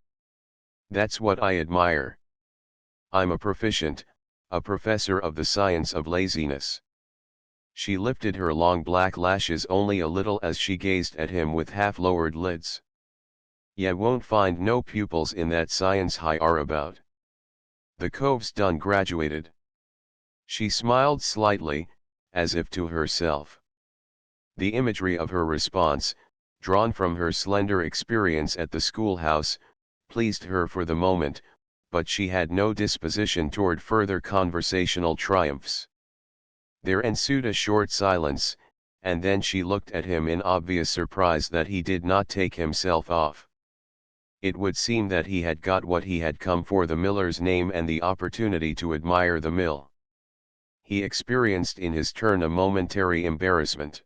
Speaker 1: That's what I admire. I'm a proficient, a professor of the science of laziness. She lifted her long black lashes only a little as she gazed at him with half-lowered lids. Ye won't find no pupils in that science high are about. The cove's done graduated. She smiled slightly, as if to herself. The imagery of her response, drawn from her slender experience at the schoolhouse, pleased her for the moment, but she had no disposition toward further conversational triumphs. There ensued a short silence, and then she looked at him in obvious surprise that he did not take himself off. It would seem that he had got what he had come for, the miller's name and the opportunity to admire the mill. He experienced in his turn a momentary embarrassment.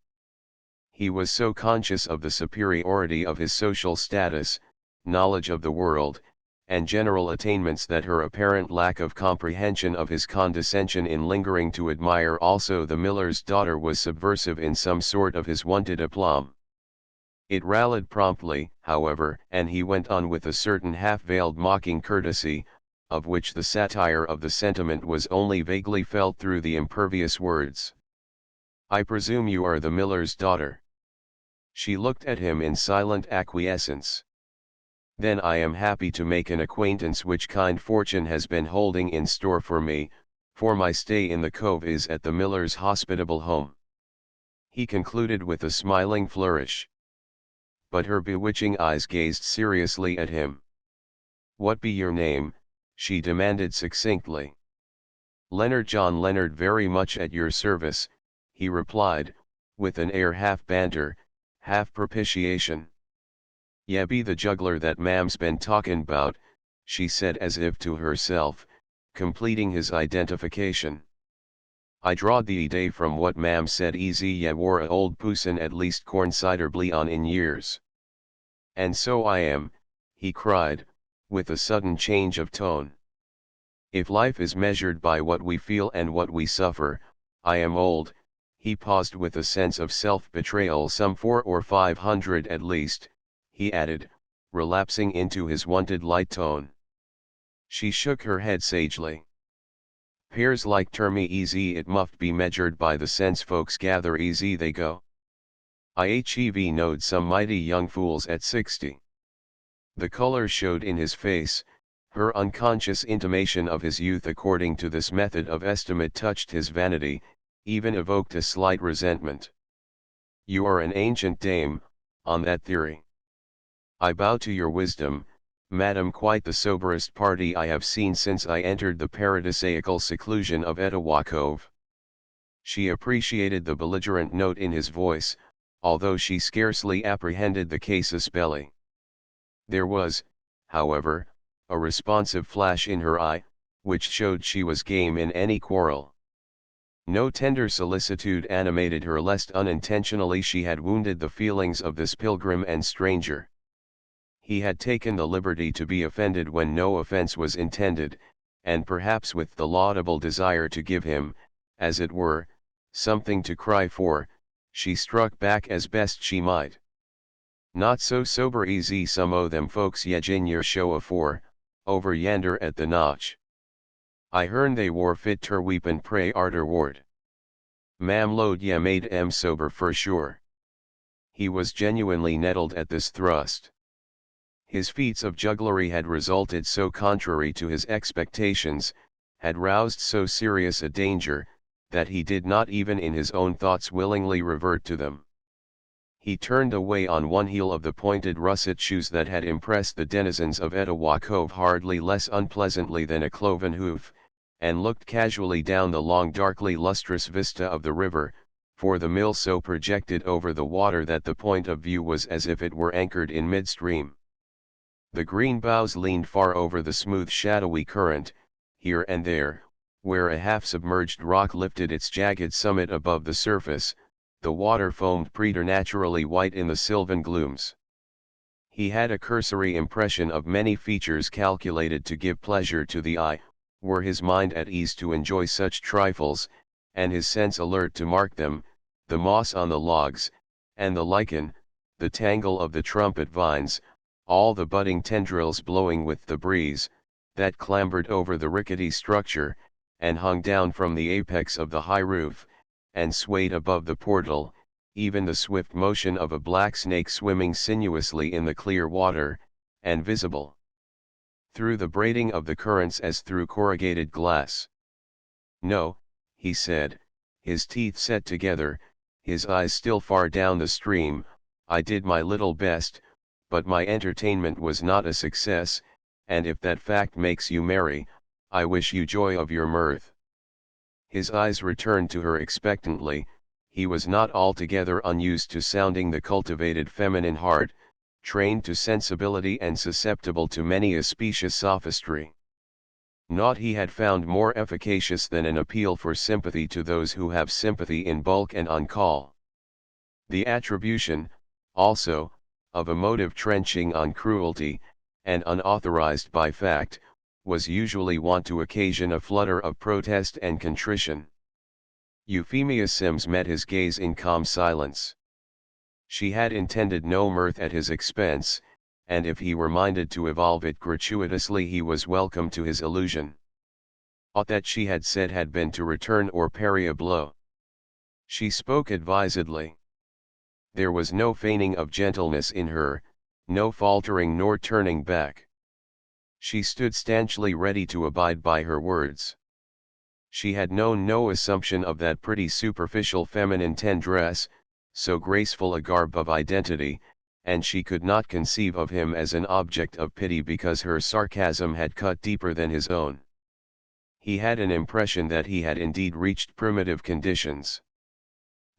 Speaker 1: He was so conscious of the superiority of his social status, knowledge of the world, and general attainments that her apparent lack of comprehension of his condescension in lingering to admire also the miller's daughter was subversive in some sort of his wonted aplomb. It rallied promptly, however, and he went on with a certain half-veiled mocking courtesy, of which the satire of the sentiment was only vaguely felt through the impervious words. I presume you are the miller's daughter. She looked at him in silent acquiescence. Then I am happy to make an acquaintance which kind fortune has been holding in store for me, for my stay in the cove is at the miller's hospitable home. He concluded with a smiling flourish. But her bewitching eyes gazed seriously at him. What be your name? She demanded succinctly. Leonard John Leonard, very much at your service, he replied, with an air half banter, half propitiation. Ye be the juggler that ma'am's been talkin' 'bout, she said as if to herself, completing his identification. I drawed the day from what ma'am said easy ye wore a old poosin at least considerably on in years. And so I am, he cried, with a sudden change of tone. If life is measured by what we feel and what we suffer, I am old. He paused with a sense of self-betrayal, some 400 or 500 at least, he added, relapsing into his wonted light tone. She shook her head sagely. "'Pears like termy easy it muft be measured by the sense folks gather easy they go. I hev knowed some mighty young fools at 60. The color showed in his face. Her unconscious intimation of his youth according to this method of estimate touched his vanity, even evoked a slight resentment. You are an ancient dame, on that theory. I bow to your wisdom, madam, quite the soberest party I have seen since I entered the paradisaical seclusion of Etowah Cove. She appreciated the belligerent note in his voice, although she scarcely apprehended the casus belli. There was, however, a responsive flash in her eye, which showed she was game in any quarrel. No tender solicitude animated her lest unintentionally she had wounded the feelings of this pilgrim and stranger. He had taken the liberty to be offended when no offense was intended, and perhaps with the laudable desire to give him, as it were, something to cry for, she struck back as best she might. Not so sober easy some o' them folks ye gin yer show afore, over yander at the notch. I hearn they war fit ter weep and pray arterward. Ma'am load ye made em sober for sure. He was genuinely nettled at this thrust. His feats of jugglery had resulted so contrary to his expectations, had roused so serious a danger, that he did not even in his own thoughts willingly revert to them. He turned away on one heel of the pointed russet shoes that had impressed the denizens of Etowah Cove hardly less unpleasantly than a cloven hoof, and looked casually down the long darkly lustrous vista of the river, for the mill so projected over the water that the point of view was as if it were anchored in midstream. The green boughs leaned far over the smooth shadowy current, here and there, where a half-submerged rock lifted its jagged summit above the surface, the water foamed preternaturally white in the sylvan glooms. He had a cursory impression of many features calculated to give pleasure to the eye, were his mind at ease to enjoy such trifles, and his sense alert to mark them, the moss on the logs, and the lichen, the tangle of the trumpet vines, all the budding tendrils blowing with the breeze, that clambered over the rickety structure, and hung down from the apex of the high roof, and swayed above the portal, even the swift motion of a black snake swimming sinuously in the clear water, and visible through the braiding of the currents as through corrugated glass. "No," he said, his teeth set together, his eyes still far down the stream, "I did my little best, but my entertainment was not a success, and if that fact makes you merry, I wish you joy of your mirth." His eyes returned to her expectantly. He was not altogether unused to sounding the cultivated feminine heart, trained to sensibility and susceptible to many a specious sophistry. Naught he had found more efficacious than an appeal for sympathy to those who have sympathy in bulk and on call. The attribution, also, of a motive trenching on cruelty, and unauthorized by fact, was usually wont to occasion a flutter of protest and contrition. Euphemia Sims met his gaze in calm silence. She had intended no mirth at his expense, and if he were minded to evolve it gratuitously he was welcome to his illusion. Aught that she had said had been to return or parry a blow. She spoke advisedly. There was no feigning of gentleness in her, no faltering nor turning back. She stood stanchly ready to abide by her words. She had known no assumption of that pretty superficial feminine tendresse, so graceful a garb of identity, and she could not conceive of him as an object of pity because her sarcasm had cut deeper than his own. He had an impression that he had indeed reached primitive conditions.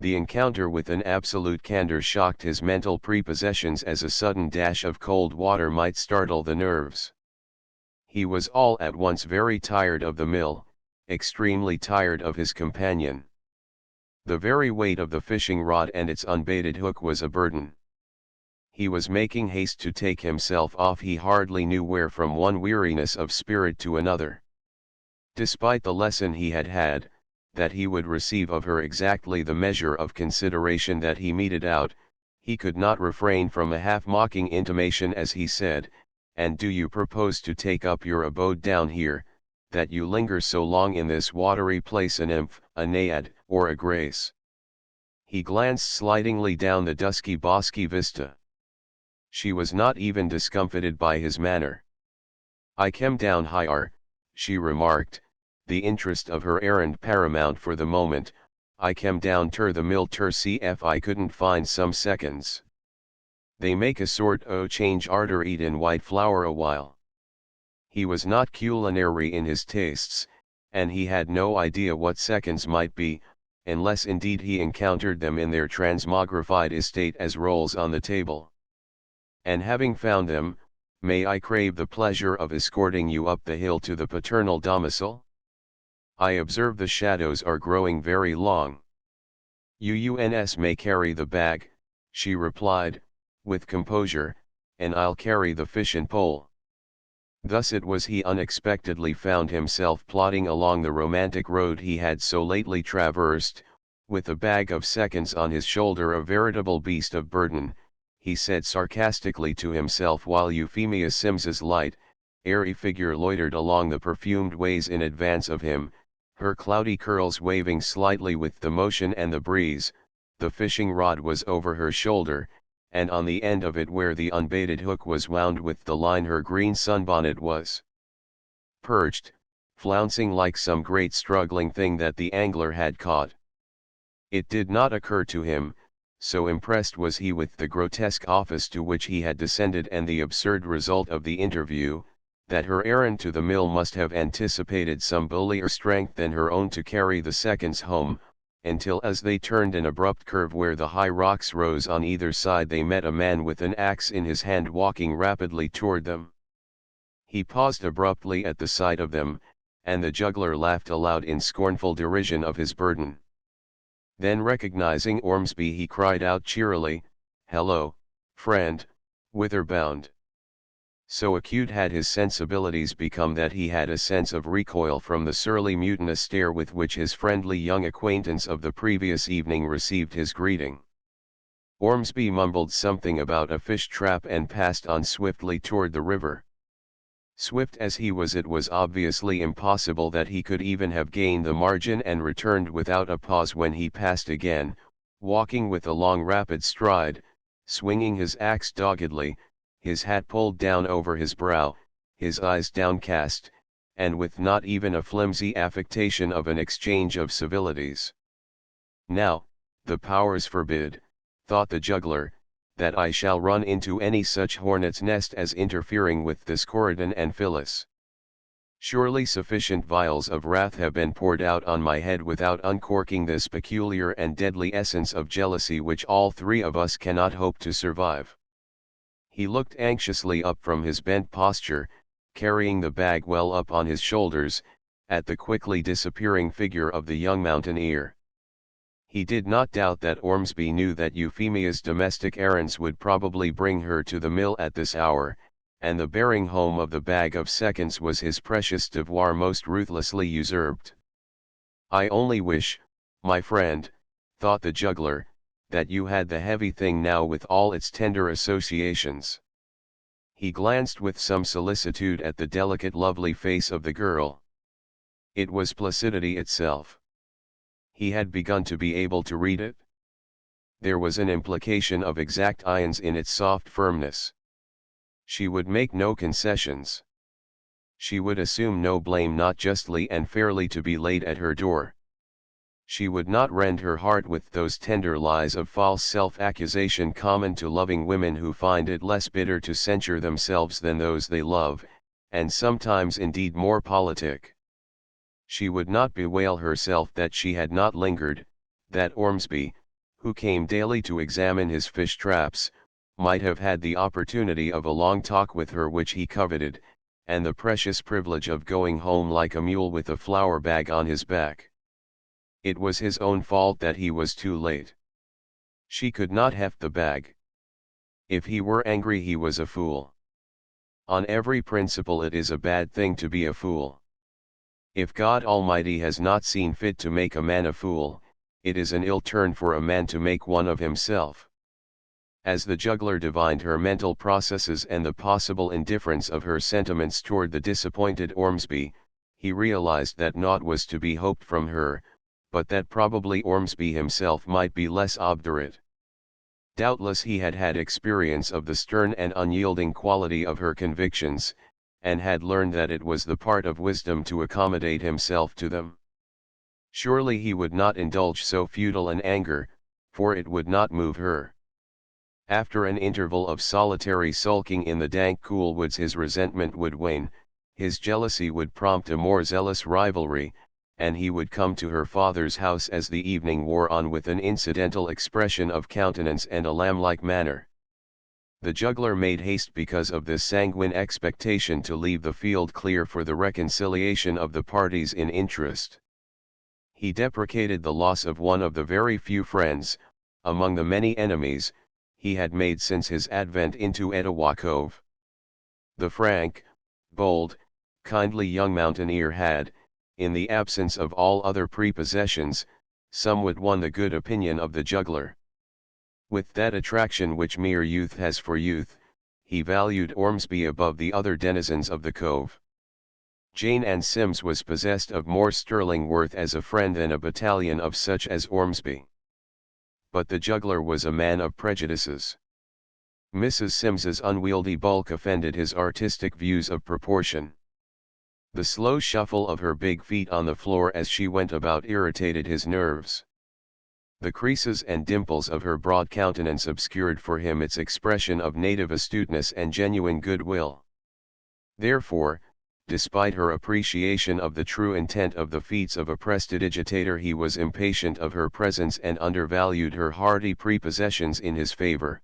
Speaker 1: The encounter with an absolute candor shocked his mental prepossessions as a sudden dash of cold water might startle the nerves. He was all at once very tired of the mill, extremely tired of his companion. The very weight of the fishing rod and its unbaited hook was a burden. He was making haste to take himself off, he hardly knew where, from one weariness of spirit to another. Despite the lesson he had had, that he would receive of her exactly the measure of consideration that he meted out, he could not refrain from a half-mocking intimation as he said, "And do you propose to take up your abode down here, that you linger so long in this watery place, a nymph, a naiad, or a grace?" He glanced slightingly down the dusky bosky vista. She was not even discomfited by his manner. "I came down higher," she remarked, the interest of her errand paramount for the moment. "I came down ter the mill ter see if I couldn't find some seconds. They make a sort o' change arter eat in white flour a while." He was not culinary in his tastes, and he had no idea what seconds might be, unless indeed he encountered them in their transmogrified estate as rolls on the table. "And having found them, may I crave the pleasure of escorting you up the hill to the paternal domicile? I observe the shadows are growing very long." "Uns may carry the bag," she replied, with composure, "and I'll carry the fishing pole." Thus it was he unexpectedly found himself plodding along the romantic road he had so lately traversed, with a bag of seconds on his shoulder, a veritable beast of burden, he said sarcastically to himself, while Euphemia Sims's light, airy figure loitered along the perfumed ways in advance of him, her cloudy curls waving slightly with the motion and the breeze. The fishing rod was over her shoulder, and on the end of it where the unbaited hook was wound with the line her green sunbonnet was perched, flouncing like some great struggling thing that the angler had caught. It did not occur to him, so impressed was he with the grotesque office to which he had descended and the absurd result of the interview, that her errand to the mill must have anticipated some bullier strength than her own to carry the seconds home, until as they turned an abrupt curve where the high rocks rose on either side they met a man with an axe in his hand walking rapidly toward them. He paused abruptly at the sight of them, and the juggler laughed aloud in scornful derision of his burden. Then recognizing Ormsby he cried out cheerily, "Hello, friend, whither bound? So acute had his sensibilities become that he had a sense of recoil from the surly mutinous stare with which his friendly young acquaintance of the previous evening received his greeting. Ormsby mumbled something about a fish trap and passed on swiftly toward the river. Swift as he was, it was obviously impossible that he could even have gained the margin and returned without a pause when he passed again, walking with a long rapid stride, swinging his axe doggedly, his hat pulled down over his brow, his eyes downcast, and with not even a flimsy affectation of an exchange of civilities. Now, the powers forbid, thought the juggler, that I shall run into any such hornet's nest as interfering with this Corydon and Phyllis. Surely sufficient vials of wrath have been poured out on my head without uncorking this peculiar and deadly essence of jealousy which all three of us cannot hope to survive. He looked anxiously up from his bent posture, carrying the bag well up on his shoulders, at the quickly disappearing figure of the young mountaineer. He did not doubt that Ormsby knew that Euphemia's domestic errands would probably bring her to the mill at this hour, and the bearing home of the bag of seconds was his precious devoir most ruthlessly usurped. I only wish, my friend, thought the juggler, that you had the heavy thing now with all its tender associations. He glanced with some solicitude at the delicate lovely face of the girl. It was placidity itself. He had begun to be able to read it. There was an implication of exact ions in its soft firmness. She would make no concessions. She would assume no blame not justly and fairly to be laid at her door. She would not rend her heart with those tender lies of false self-accusation common to loving women who find it less bitter to censure themselves than those they love, and sometimes indeed more politic. She would not bewail herself that she had not lingered, that Ormsby, who came daily to examine his fish traps, might have had the opportunity of a long talk with her which he coveted, and the precious privilege of going home like a mule with a flour bag on his back. It was his own fault that he was too late. She could not heft the bag. If he were angry, he was a fool. On every principle it is a bad thing to be a fool. If God Almighty has not seen fit to make a man a fool, it is an ill turn for a man to make one of himself. As the juggler divined her mental processes and the possible indifference of her sentiments toward the disappointed Ormsby, he realized that naught was to be hoped from her, but that probably Ormsby himself might be less obdurate. Doubtless he had had experience of the stern and unyielding quality of her convictions, and had learned that it was the part of wisdom to accommodate himself to them. Surely he would not indulge so futile an anger, for it would not move her. After an interval of solitary sulking in the dank cool woods, his resentment would wane, his jealousy would prompt a more zealous rivalry, and he would come to her father's house as the evening wore on with an incidental expression of countenance and a lamb-like manner. The juggler made haste because of this sanguine expectation to leave the field clear for the reconciliation of the parties in interest. He deprecated the loss of one of the very few friends, among the many enemies, he had made since his advent into Etowah Cove. The frank, bold, kindly young mountaineer had, in the absence of all other prepossessions, somewhat won the good opinion of the juggler. With that attraction which mere youth has for youth, he valued Ormsby above the other denizens of the cove. Jane Ann Sims was possessed of more sterling worth as a friend than a battalion of such as Ormsby. But the juggler was a man of prejudices. Mrs. Sims's unwieldy bulk offended his artistic views of proportion. The slow shuffle of her big feet on the floor as she went about irritated his nerves. The creases and dimples of her broad countenance obscured for him its expression of native astuteness and genuine goodwill. Therefore, despite her appreciation of the true intent of the feats of a prestidigitator, he was impatient of her presence and undervalued her hearty prepossessions in his favor.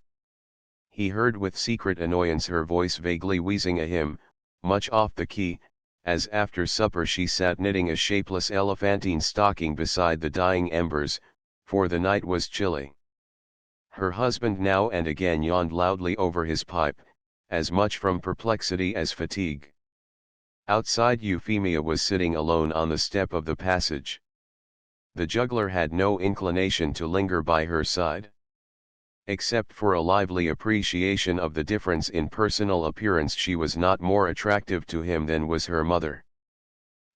Speaker 1: He heard with secret annoyance her voice vaguely wheezing a hymn, much off the key, as after supper she sat knitting a shapeless elephantine stocking beside the dying embers, for the night was chilly. Her husband now and again yawned loudly over his pipe, as much from perplexity as fatigue. Outside, Euphemia was sitting alone on the step of the passage. The juggler had no inclination to linger by her side. Except for a lively appreciation of the difference in personal appearance, she was not more attractive to him than was her mother.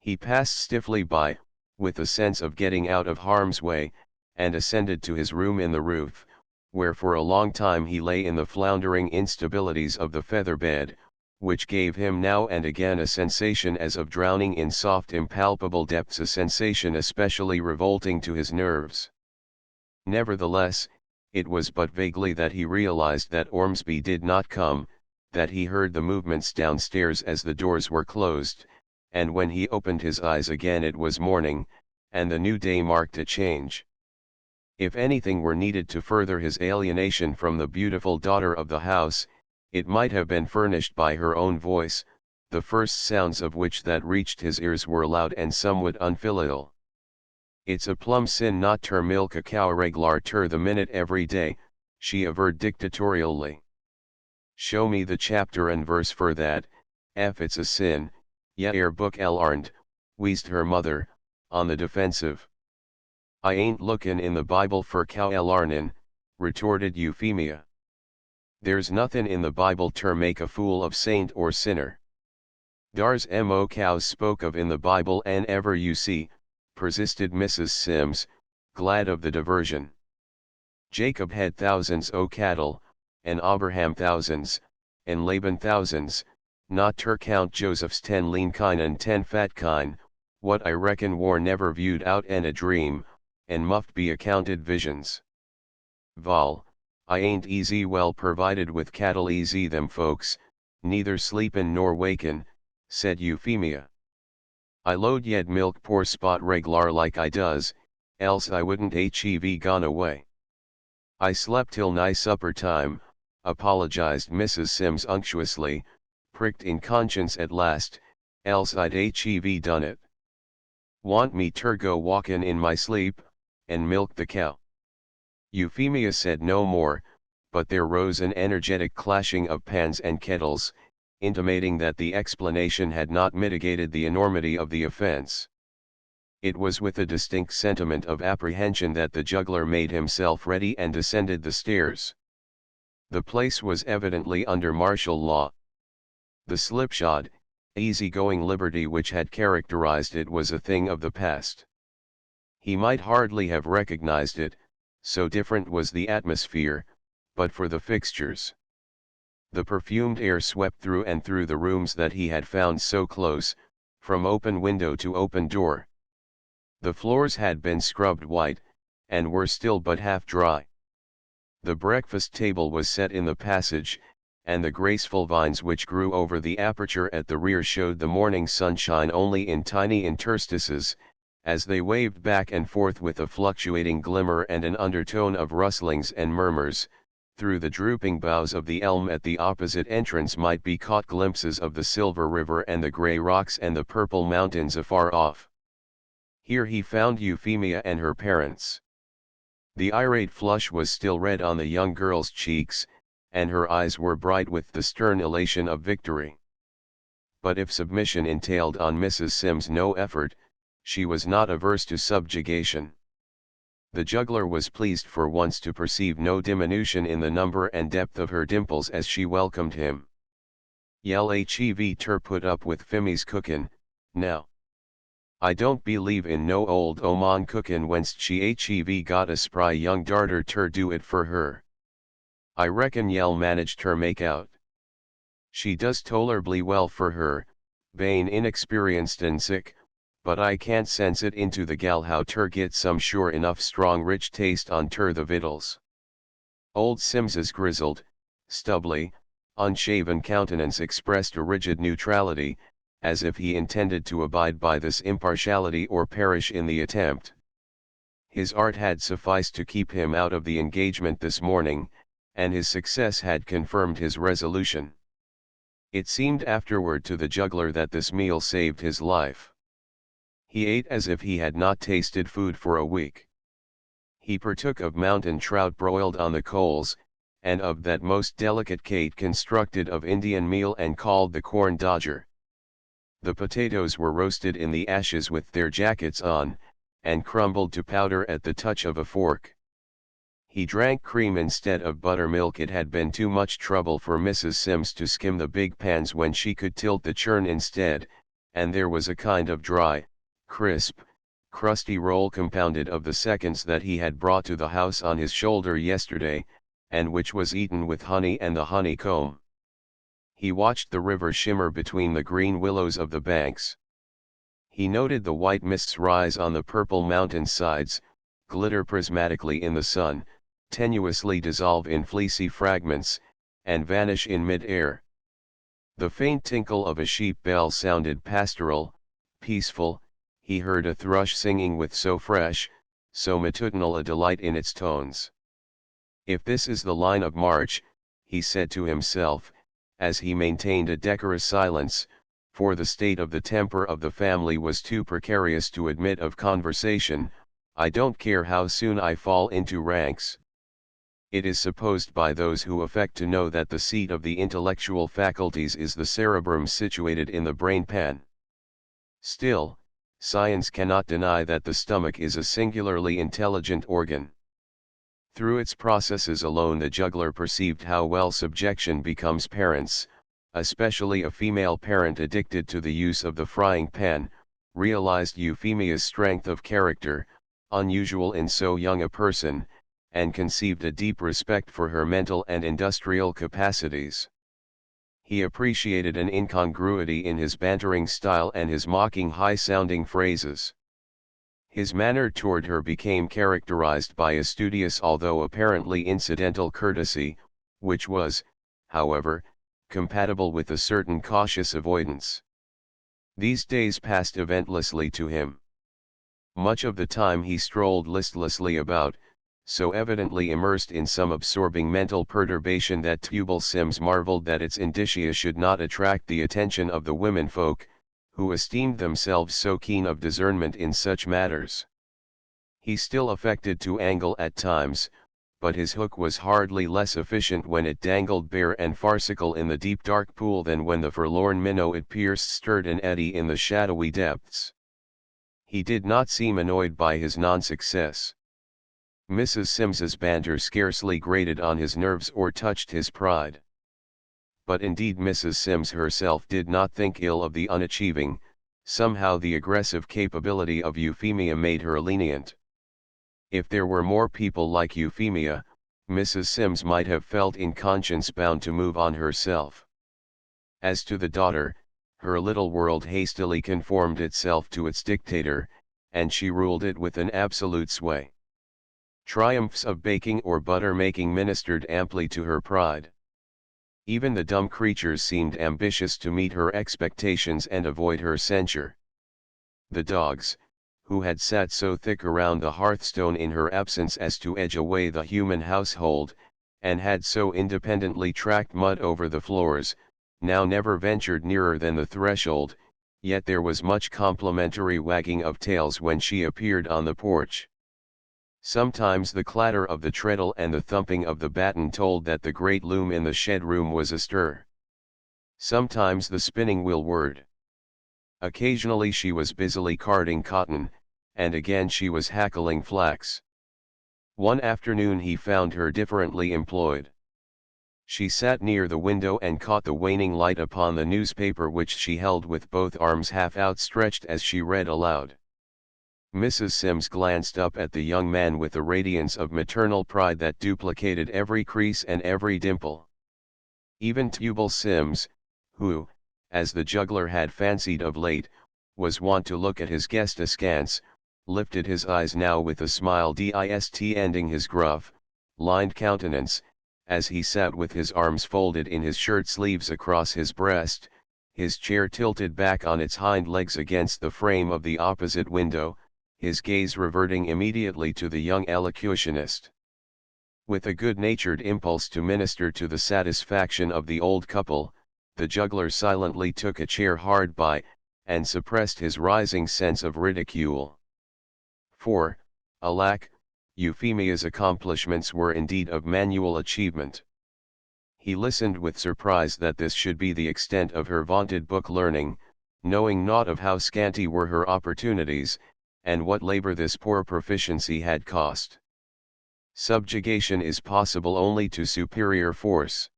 Speaker 1: He passed stiffly by, with a sense of getting out of harm's way, and ascended to his room in the roof, where for a long time he lay in the floundering instabilities of the feather bed, which gave him now and again a sensation as of drowning in soft impalpable depths, a sensation especially revolting to his nerves. Nevertheless, it was but vaguely that he realized that Ormsby did not come, that he heard the movements downstairs as the doors were closed, and when he opened his eyes again it was morning, and the new day marked a change. If anything were needed to further his alienation from the beautiful daughter of the house, it might have been furnished by her own voice, the first sounds of which that reached his ears were loud and somewhat unfilial. "It's a plum sin not ter milk a cow reglar ter the minute every day," she averred dictatorially. "Show me the chapter and verse for that, if it's a sin, yet er book alarned," wheezed her mother, on the defensive. "I ain't lookin' in the Bible for cow alarnin'," retorted Euphemia. "There's nothin' in the Bible ter make a fool of saint or sinner. Dar's mo cows spoke of in the Bible an ever you see," persisted Mrs. Sims, glad of the diversion. "Jacob had thousands o' cattle, and Abraham thousands, and Laban thousands, not ter count Joseph's 10 lean kine and 10 fat kine, what I reckon war never viewed out en a dream, and muft be accounted visions. Vol, I ain't easy well provided with cattle easy them folks, neither sleepin' nor wakin'," said Euphemia. "I load yed milk poor spot reglar like I does, else I wouldn't hev gone away. I slept till nigh supper time," apologized Mrs. Sims unctuously, pricked in conscience at last, "else I'd hev done it. Want me ter go walkin' in my sleep, and milk the cow?" Euphemia said no more, but there rose an energetic clashing of pans and kettles, intimating that the explanation had not mitigated the enormity of the offense. It was with a distinct sentiment of apprehension that the juggler made himself ready and descended the stairs. The place was evidently under martial law. The slipshod, easy-going liberty which had characterized it was a thing of the past. He might hardly have recognized it, so different was the atmosphere, but for the fixtures. The perfumed air swept through and through the rooms that he had found so close, from open window to open door. The floors had been scrubbed white, and were still but half dry. The breakfast table was set in the passage, and the graceful vines which grew over the aperture at the rear showed the morning sunshine only in tiny interstices, as they waved back and forth with a fluctuating glimmer and an undertone of rustlings and murmurs. Through the drooping boughs of the elm at the opposite entrance might be caught glimpses of the silver river and the grey rocks and the purple mountains afar off. Here he found Euphemia and her parents. The irate flush was still red on the young girl's cheeks, and her eyes were bright with the stern elation of victory. But if submission entailed on Mrs. Sims no effort, she was not averse to subjugation. The juggler was pleased for once to perceive no diminution in the number and depth of her dimples as she welcomed him. "Yell hev ter put up with Fimmy's cookin', now. I don't believe in no old oman cookin' whenst she hev got a spry young darter ter do it for her. I reckon yell manage ter make out. She does tolerably well for her, bane inexperienced and sick, but I can't sense it into the gal how ter get some sure enough strong rich taste on ter the vittles." Old Sims's grizzled, stubbly, unshaven countenance expressed a rigid neutrality, as if he intended to abide by this impartiality or perish in the attempt. His art had sufficed to keep him out of the engagement this morning, and his success had confirmed his resolution. It seemed afterward to the juggler that this meal saved his life. He ate as if he had not tasted food for a week. He partook of mountain trout broiled on the coals, and of that most delicate cake constructed of Indian meal and called the corn dodger. The potatoes were roasted in the ashes with their jackets on, and crumbled to powder at the touch of a fork. He drank cream instead of buttermilk. It had been too much trouble for Mrs. Sims to skim the big pans when she could tilt the churn instead, and there was a kind of dry, crisp, crusty roll compounded of the seconds that he had brought to the house on his shoulder yesterday, and which was eaten with honey and the honeycomb. He watched the river shimmer between the green willows of the banks. He noted the white mists rise on the purple mountain sides, glitter prismatically in the sun, tenuously dissolve in fleecy fragments, and vanish in mid-air. The faint tinkle of a sheep bell sounded pastoral, peaceful. He heard a thrush singing with so fresh, so matutinal a delight in its tones. If this is the line of march, he said to himself, as he maintained a decorous silence, for the state of the temper of the family was too precarious to admit of conversation, I don't care how soon I fall into ranks. It is supposed by those who affect to know that the seat of the intellectual faculties is the cerebrum situated in the brain pan. Still, science cannot deny that the stomach is a singularly intelligent organ. Through its processes alone the juggler perceived how well subjection becomes parents, especially a female parent addicted to the use of the frying pan, realized Euphemia's strength of character, unusual in so young a person, and conceived a deep respect for her mental and industrial capacities. He appreciated an incongruity in his bantering style and his mocking high-sounding phrases. His manner toward her became characterized by a studious although apparently incidental courtesy, which was, however, compatible with a certain cautious avoidance. These days passed eventlessly to him. Much of the time he strolled listlessly about, so evidently immersed in some absorbing mental perturbation that Tubal Sims marveled that its indicia should not attract the attention of the womenfolk, who esteemed themselves so keen of discernment in such matters. He still affected to angle at times, but his hook was hardly less efficient when it dangled bare and farcical in the deep dark pool than when the forlorn minnow it pierced stirred an eddy in the shadowy depths. He did not seem annoyed by his non-success. Mrs. Sims's banter scarcely grated on his nerves or touched his pride. But indeed Mrs. Sims herself did not think ill of the unachieving, somehow the aggressive capability of Euphemia made her lenient. If there were more people like Euphemia, Mrs. Sims might have felt in conscience bound to move on herself. As to the daughter, her little world hastily conformed itself to its dictator, and she ruled it with an absolute sway. Triumphs of baking or butter making ministered amply to her pride. Even the dumb creatures seemed ambitious to meet her expectations and avoid her censure. The dogs, who had sat so thick around the hearthstone in her absence as to edge away the human household, and had so independently tracked mud over the floors, now never ventured nearer than the threshold, yet there was much complimentary wagging of tails when she appeared on the porch. Sometimes the clatter of the treadle and the thumping of the batten told that the great loom in the shed room was astir. Sometimes the spinning wheel whirred. Occasionally she was busily carding cotton, and again she was hackling flax. One afternoon he found her differently employed. She sat near the window and caught the waning light upon the newspaper which she held with both arms half outstretched as she read aloud. Mrs. Sims glanced up at the young man with a radiance of maternal pride that duplicated every crease and every dimple. Even Tubal Sims, who, as the juggler had fancied of late, was wont to look at his guest askance, lifted his eyes now with a smile dist ending his gruff, lined countenance, as he sat with his arms folded in his shirt sleeves across his breast, his chair tilted back on its hind legs against the frame of the opposite window, his gaze reverting immediately to the young elocutionist. With a good-natured impulse to minister to the satisfaction of the old couple, the juggler silently took a chair hard by, and suppressed his rising sense of ridicule. For, alack, Euphemia's accomplishments were indeed of manual achievement. He listened with surprise that this should be the extent of her vaunted book learning, knowing naught of how scanty were her opportunities, and what labor this poor proficiency had cost. Subjugation is possible only to superior force.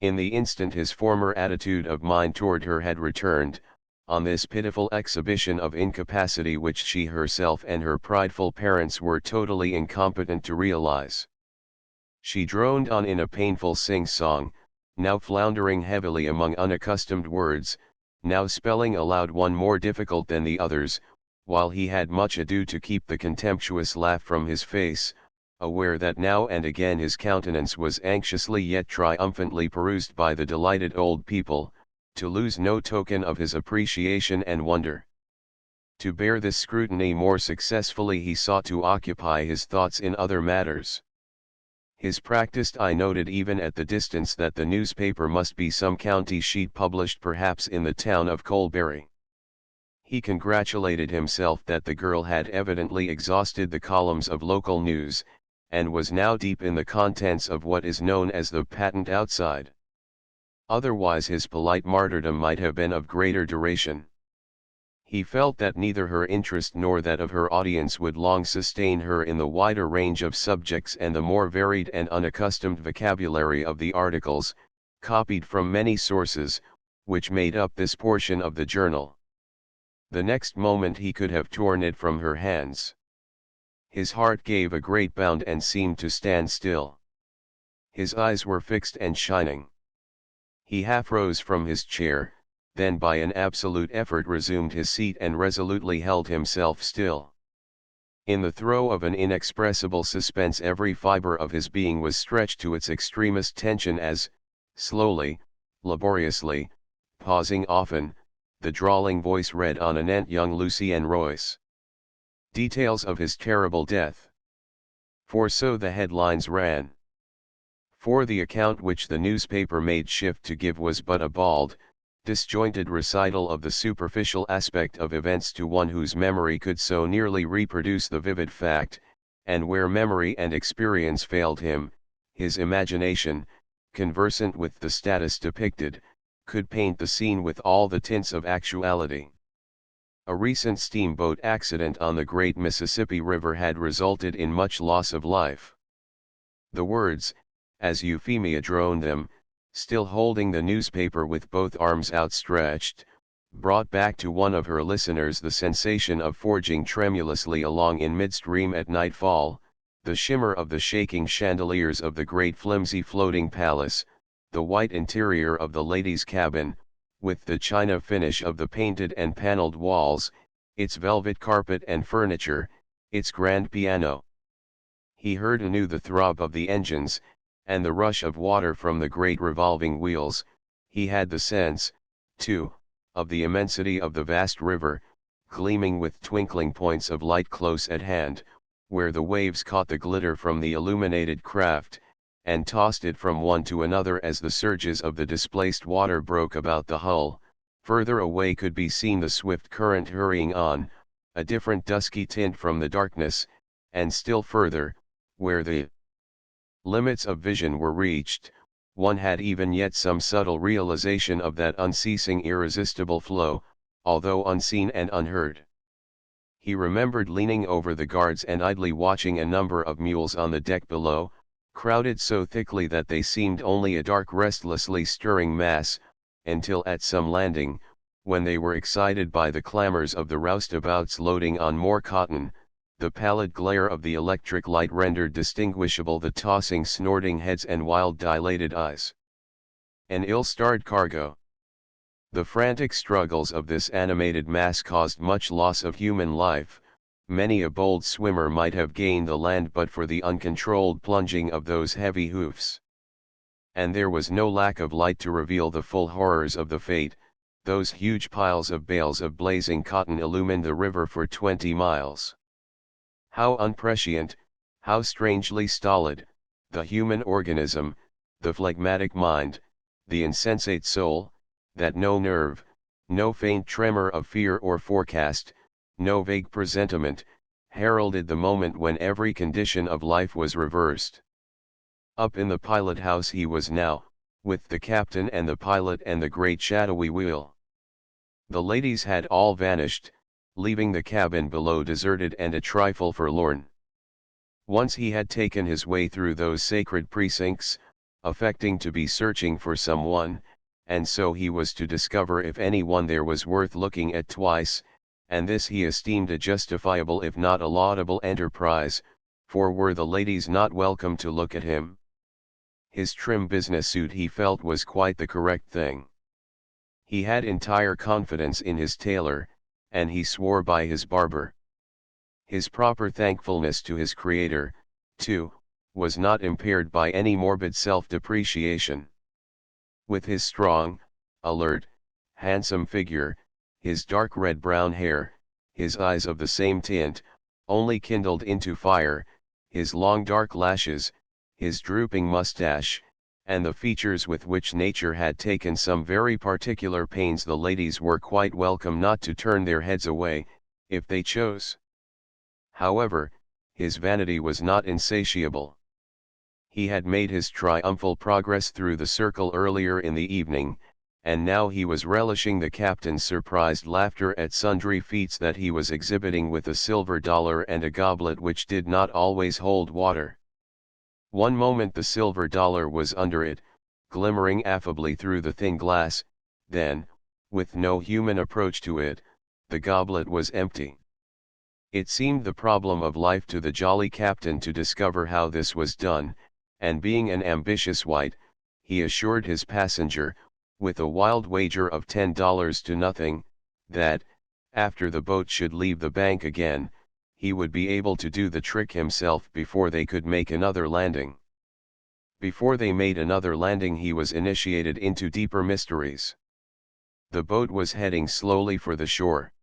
Speaker 1: In the instant his former attitude of mind toward her had returned, on this pitiful exhibition of incapacity which she herself and her prideful parents were totally incompetent to realize. She droned on in a painful sing-song, now floundering heavily among unaccustomed words, now spelling aloud one more difficult than the others, while he had much ado to keep the contemptuous laugh from his face, aware that now and again his countenance was anxiously yet triumphantly perused by the delighted old people, to lose no token of his appreciation and wonder. To bear this scrutiny more successfully he sought to occupy his thoughts in other matters. His practised eye noted even at the distance that the newspaper must be some county sheet published perhaps in the town of Colbury. He congratulated himself that the girl had evidently exhausted the columns of local news, and was now deep in the contents of what is known as the patent outside. Otherwise his polite martyrdom might have been of greater duration. He felt that neither her interest nor that of her audience would long sustain her in the wider range of subjects and the more varied and unaccustomed vocabulary of the articles, copied from many sources, which made up this portion of the journal. The next moment he could have torn it from her hands. His heart gave a great bound and seemed to stand still. His eyes were fixed and shining. He half rose from his chair, then by an absolute effort resumed his seat and resolutely held himself still. In the throe of an inexpressible suspense every fibre of his being was stretched to its extremest tension as, slowly, laboriously, pausing often, the drawling voice read on anent young Lucien Royce. Details of his terrible death. For so the headlines ran. For the account which the newspaper made shift to give was but a bald, disjointed recital of the superficial aspect of events to one whose memory could so nearly reproduce the vivid fact, and where memory and experience failed him, his imagination, conversant with the status depicted, could paint the scene with all the tints of actuality. A recent steamboat accident on the great Mississippi River had resulted in much loss of life. The words, as Euphemia droned them, still holding the newspaper with both arms outstretched, brought back to one of her listeners the sensation of forging tremulously along in midstream at nightfall, the shimmer of the shaking chandeliers of the great flimsy floating palace, the white interior of the ladies' cabin, with the china finish of the painted and paneled walls, its velvet carpet and furniture, its grand piano. He heard anew the throb of the engines, and the rush of water from the great revolving wheels. He had the sense, too, of the immensity of the vast river, gleaming with twinkling points of light close at hand, where the waves caught the glitter from the illuminated craft, and tossed it from one to another as the surges of the displaced water broke about the hull. Further away could be seen the swift current hurrying on, a different dusky tint from the darkness, and still further, where the limits of vision were reached, one had even yet some subtle realization of that unceasing irresistible flow, although unseen and unheard. He remembered leaning over the guards and idly watching a number of mules on the deck below, crowded so thickly that they seemed only a dark restlessly stirring mass, until at some landing, when they were excited by the clamors of the roustabouts loading on more cotton, the pallid glare of the electric light rendered distinguishable the tossing snorting heads and wild dilated eyes. An ill-starred cargo. The frantic struggles of this animated mass caused much loss of human life. Many a bold swimmer might have gained the land but for the uncontrolled plunging of those heavy hoofs. And there was no lack of light to reveal the full horrors of the fate. Those huge piles of bales of blazing cotton illumined the river for 20 miles. How unprescient, how strangely stolid, the human organism, the phlegmatic mind, the insensate soul, that no nerve, no faint tremor of fear or forecast, no vague presentiment, heralded the moment when every condition of life was reversed. Up in the pilot house he was now, with the captain and the pilot and the great shadowy wheel. The ladies had all vanished, leaving the cabin below deserted and a trifle forlorn. Once he had taken his way through those sacred precincts, affecting to be searching for someone, and so he was to discover if anyone there was worth looking at twice, and this he esteemed a justifiable if not a laudable enterprise, for were the ladies not welcome to look at him? His trim business suit he felt was quite the correct thing. He had entire confidence in his tailor, and he swore by his barber. His proper thankfulness to his Creator, too, was not impaired by any morbid self-depreciation. With his strong, alert, handsome figure, his dark red-brown hair, his eyes of the same tint, only kindled into fire, his long dark lashes, his drooping mustache, and the features with which nature had taken some very particular pains, the ladies were quite welcome not to turn their heads away, if they chose. However, his vanity was not insatiable. He had made his triumphal progress through the circle earlier in the evening, and now he was relishing the captain's surprised laughter at sundry feats that he was exhibiting with a silver dollar and a goblet which did not always hold water. One moment the silver dollar was under it, glimmering affably through the thin glass, then, with no human approach to it, the goblet was empty. It seemed the problem of life to the jolly captain to discover how this was done, and being an ambitious wight, he assured his passenger, with a wild wager of $10 to nothing, that, after the boat should leave the bank again, he would be able to do the trick himself before they could make another landing. Before they made another landing he was initiated into deeper mysteries. The boat was heading slowly for the shore.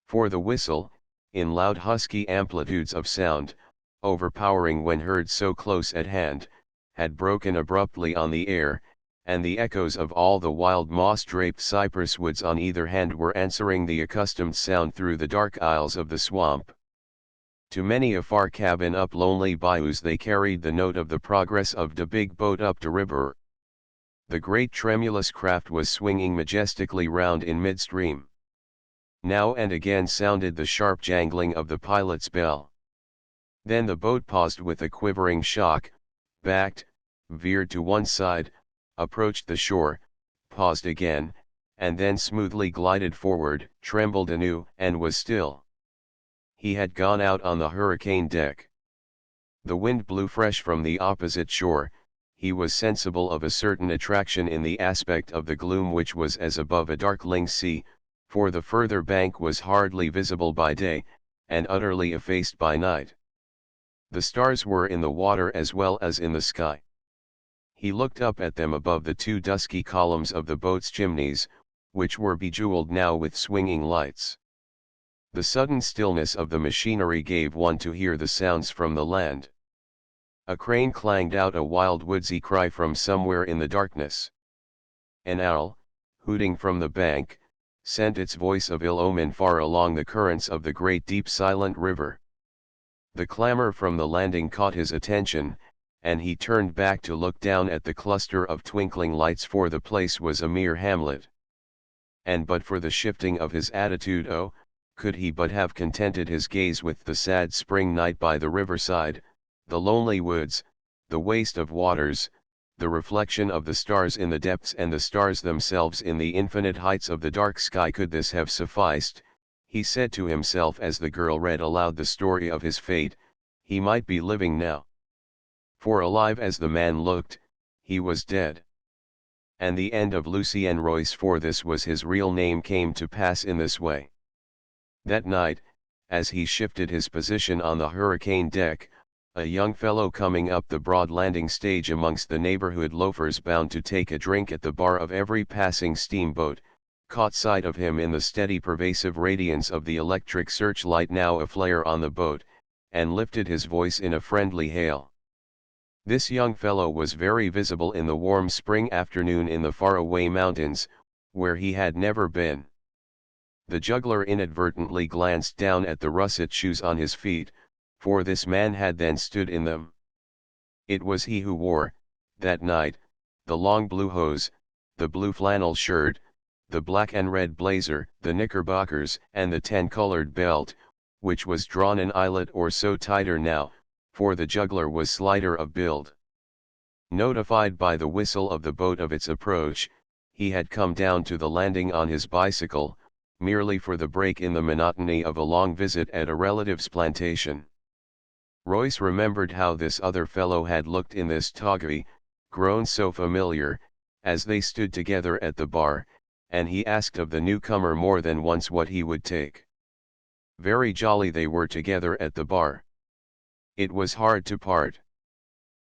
Speaker 1: For the whistle, in loud husky amplitudes of sound, overpowering when heard so close at hand, had broken abruptly on the air, and the echoes of all the wild moss-draped cypress woods on either hand were answering the accustomed sound through the dark aisles of the swamp. To many a far cabin up lonely bayous they carried the note of the progress of the big boat up the river. The great tremulous craft was swinging majestically round in midstream. Now and again sounded the sharp jangling of the pilot's bell. Then the boat paused with a quivering shock, backed, veered to one side, approached the shore, paused again, and then smoothly glided forward, trembled anew, and was still. He had gone out on the hurricane deck. The wind blew fresh from the opposite shore. He was sensible of a certain attraction in the aspect of the gloom which was as above a darkling sea, for the further bank was hardly visible by day, and utterly effaced by night. The stars were in the water as well as in the sky. He looked up at them above the two dusky columns of the boat's chimneys, which were bejeweled now with swinging lights. The sudden stillness of the machinery gave one to hear the sounds from the land. A crane clanged out a wild woodsy cry from somewhere in the darkness. An owl, hooting from the bank, sent its voice of ill omen far along the currents of the great deep silent river. The clamor from the landing caught his attention, and he turned back to look down at the cluster of twinkling lights, for the place was a mere hamlet. And but for the shifting of his attitude, oh, could he but have contented his gaze with the sad spring night by the riverside, the lonely woods, the waste of waters, the reflection of the stars in the depths and the stars themselves in the infinite heights of the dark sky, could this have sufficed, he said to himself as the girl read aloud the story of his fate, he might be living now. For alive as the man looked, he was dead. And the end of Lucien Royce, for this was his real name, came to pass in this way. That night, as he shifted his position on the hurricane deck, a young fellow coming up the broad landing stage amongst the neighborhood loafers bound to take a drink at the bar of every passing steamboat, caught sight of him in the steady pervasive radiance of the electric searchlight now aflare on the boat, and lifted his voice in a friendly hail. This young fellow was very visible in the warm spring afternoon in the faraway mountains, where he had never been. The juggler inadvertently glanced down at the russet shoes on his feet, for this man had then stood in them. It was he who wore, that night, the long blue hose, the blue flannel shirt, the black and red blazer, the knickerbockers, and the tan-colored belt, which was drawn an eyelet or so tighter now, for the juggler was slighter of build. Notified by the whistle of the boat of its approach, he had come down to the landing on his bicycle, merely for the break in the monotony of a long visit at a relative's plantation. Royce remembered how this other fellow had looked in this toggery, grown so familiar, as they stood together at the bar, and he asked of the newcomer more than once what he would take. Very jolly they were together at the bar. It was hard to part.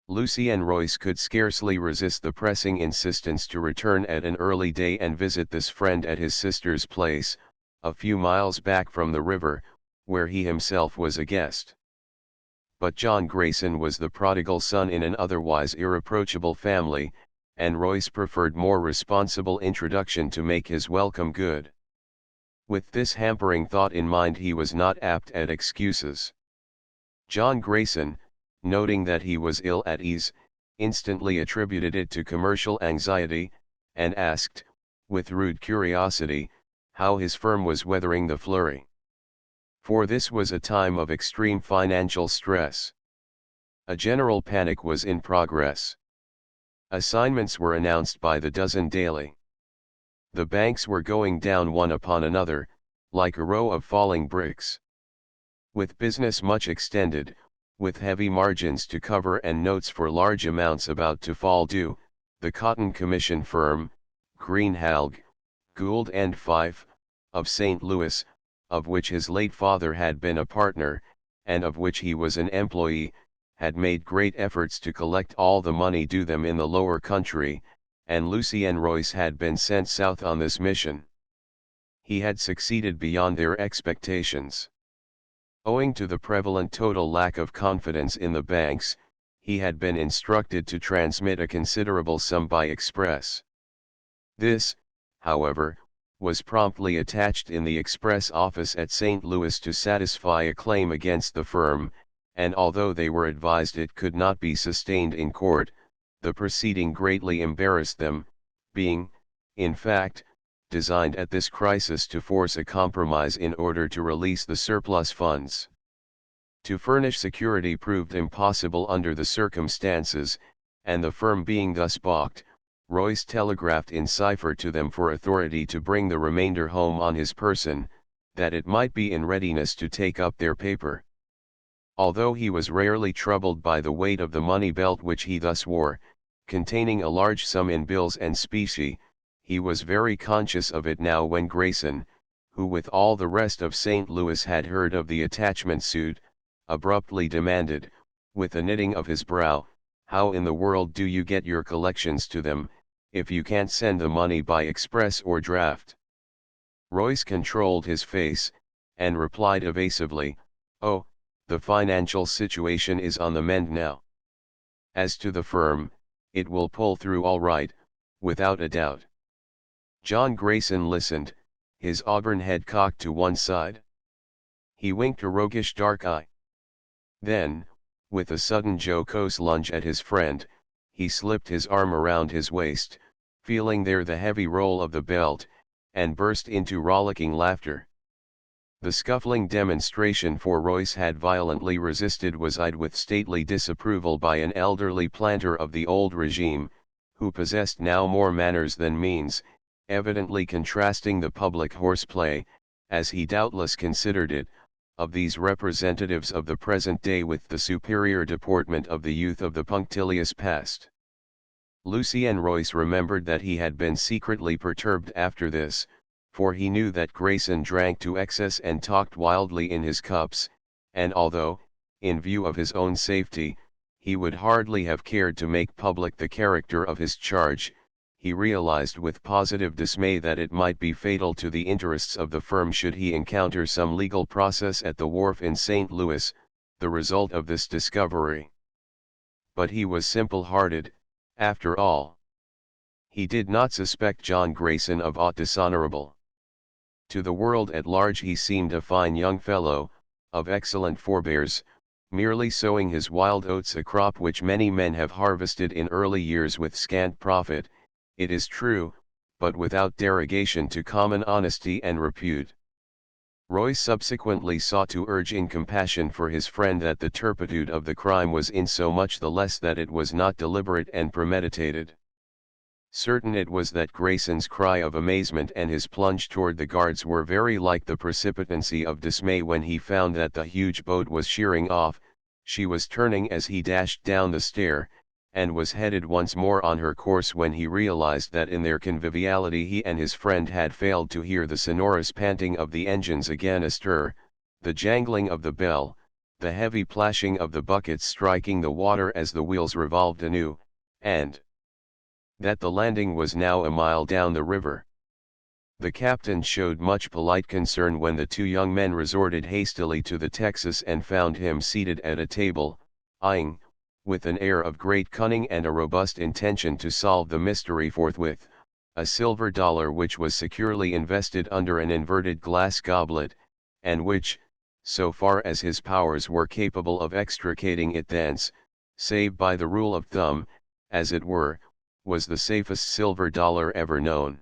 Speaker 1: Lucy and Royce could scarcely resist the pressing insistence to return at an early day and visit this friend at his sister's place, a few miles back from the river, where he himself was a guest. But John Grayson was the prodigal son in an otherwise irreproachable family, and Royce preferred more responsible introduction to make his welcome good. With this hampering thought in mind, he was not apt at excuses. John Grayson, noting that he was ill at ease, instantly attributed it to commercial anxiety, and asked, with rude curiosity, how his firm was weathering the flurry. For this was a time of extreme financial stress. A general panic was in progress. Assignments were announced by the dozen daily. The banks were going down one upon another, like a row of falling bricks. With business much extended, with heavy margins to cover and notes for large amounts about to fall due, the cotton commission firm, Greenhalgh, Gould and Fife, of St. Louis, of which his late father had been a partner, and of which he was an employee, had made great efforts to collect all the money due them in the lower country, and Lucy and Royce had been sent south on this mission. He had succeeded beyond their expectations. Owing to the prevalent total lack of confidence in the banks, he had been instructed to transmit a considerable sum by express. This, however, was promptly attached in the express office at St. Louis to satisfy a claim against the firm, and although they were advised it could not be sustained in court, the proceeding greatly embarrassed them, being, in fact, designed at this crisis to force a compromise in order to release the surplus funds. To furnish security proved impossible under the circumstances, and the firm being thus balked, Royce telegraphed in cipher to them for authority to bring the remainder home on his person, that it might be in readiness to take up their paper. Although he was rarely troubled by the weight of the money belt which he thus wore, containing a large sum in bills and specie, he was very conscious of it now when Grayson, who with all the rest of St. Louis had heard of the attachment suit, abruptly demanded, with a knitting of his brow, "How in the world do you get your collections to them, if you can't send the money by express or draft?" Royce controlled his face, and replied evasively, "Oh, the financial situation is on the mend now. As to the firm, it will pull through all right, without a doubt." John Grayson listened, his auburn head cocked to one side. He winked a roguish dark eye. Then, with a sudden jocose lunge at his friend, he slipped his arm around his waist, feeling there the heavy roll of the belt, and burst into rollicking laughter. The scuffling demonstration for Royce had violently resisted was eyed with stately disapproval by an elderly planter of the old regime, who possessed now more manners than means, evidently contrasting the public horseplay, as he doubtless considered it, of these representatives of the present day with the superior deportment of the youth of the punctilious past. Lucy and Royce remembered that he had been secretly perturbed after this, for he knew that Grayson drank to excess and talked wildly in his cups, and although, in view of his own safety, he would hardly have cared to make public the character of his charge, he realized with positive dismay that it might be fatal to the interests of the firm should he encounter some legal process at the wharf in St. Louis, the result of this discovery. But he was simple-hearted, after all. He did not suspect John Grayson of aught dishonorable. To the world at large he seemed a fine young fellow, of excellent forbears, merely sowing his wild oats, a crop which many men have harvested in early years with scant profit, it is true, but without derogation to common honesty and repute. Royce subsequently sought to urge in compassion for his friend that the turpitude of the crime was in so much the less that it was not deliberate and premeditated. Certain it was that Grayson's cry of amazement and his plunge toward the guards were very like the precipitancy of dismay when he found that the huge boat was sheering off. She was turning as he dashed down the stair, and was headed once more on her course when he realized that in their conviviality he and his friend had failed to hear the sonorous panting of the engines again astir, the jangling of the bell, the heavy plashing of the buckets striking the water as the wheels revolved anew, and that the landing was now a mile down the river. The captain showed much polite concern when the two young men resorted hastily to the Texas and found him seated at a table, eyeing, with an air of great cunning and a robust intention to solve the mystery forthwith, a silver dollar which was securely invested under an inverted glass goblet, and which, so far as his powers were capable of extricating it thence, save by the rule of thumb, as it were, was the safest silver dollar ever known.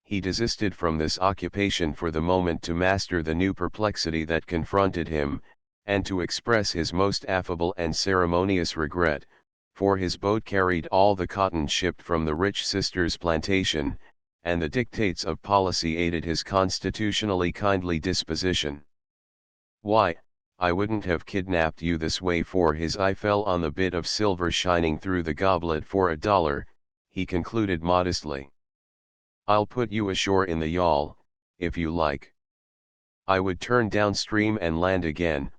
Speaker 1: He desisted from this occupation for the moment to master the new perplexity that confronted him, and to express his most affable and ceremonious regret, for his boat carried all the cotton shipped from the rich sister's plantation, and the dictates of policy aided his constitutionally kindly disposition. "Why, I wouldn't have kidnapped you this way," for his eye fell on the bit of silver shining through the goblet, "for $1, he concluded modestly. "I'll put you ashore in the yawl, if you like. I would turn downstream and land again,"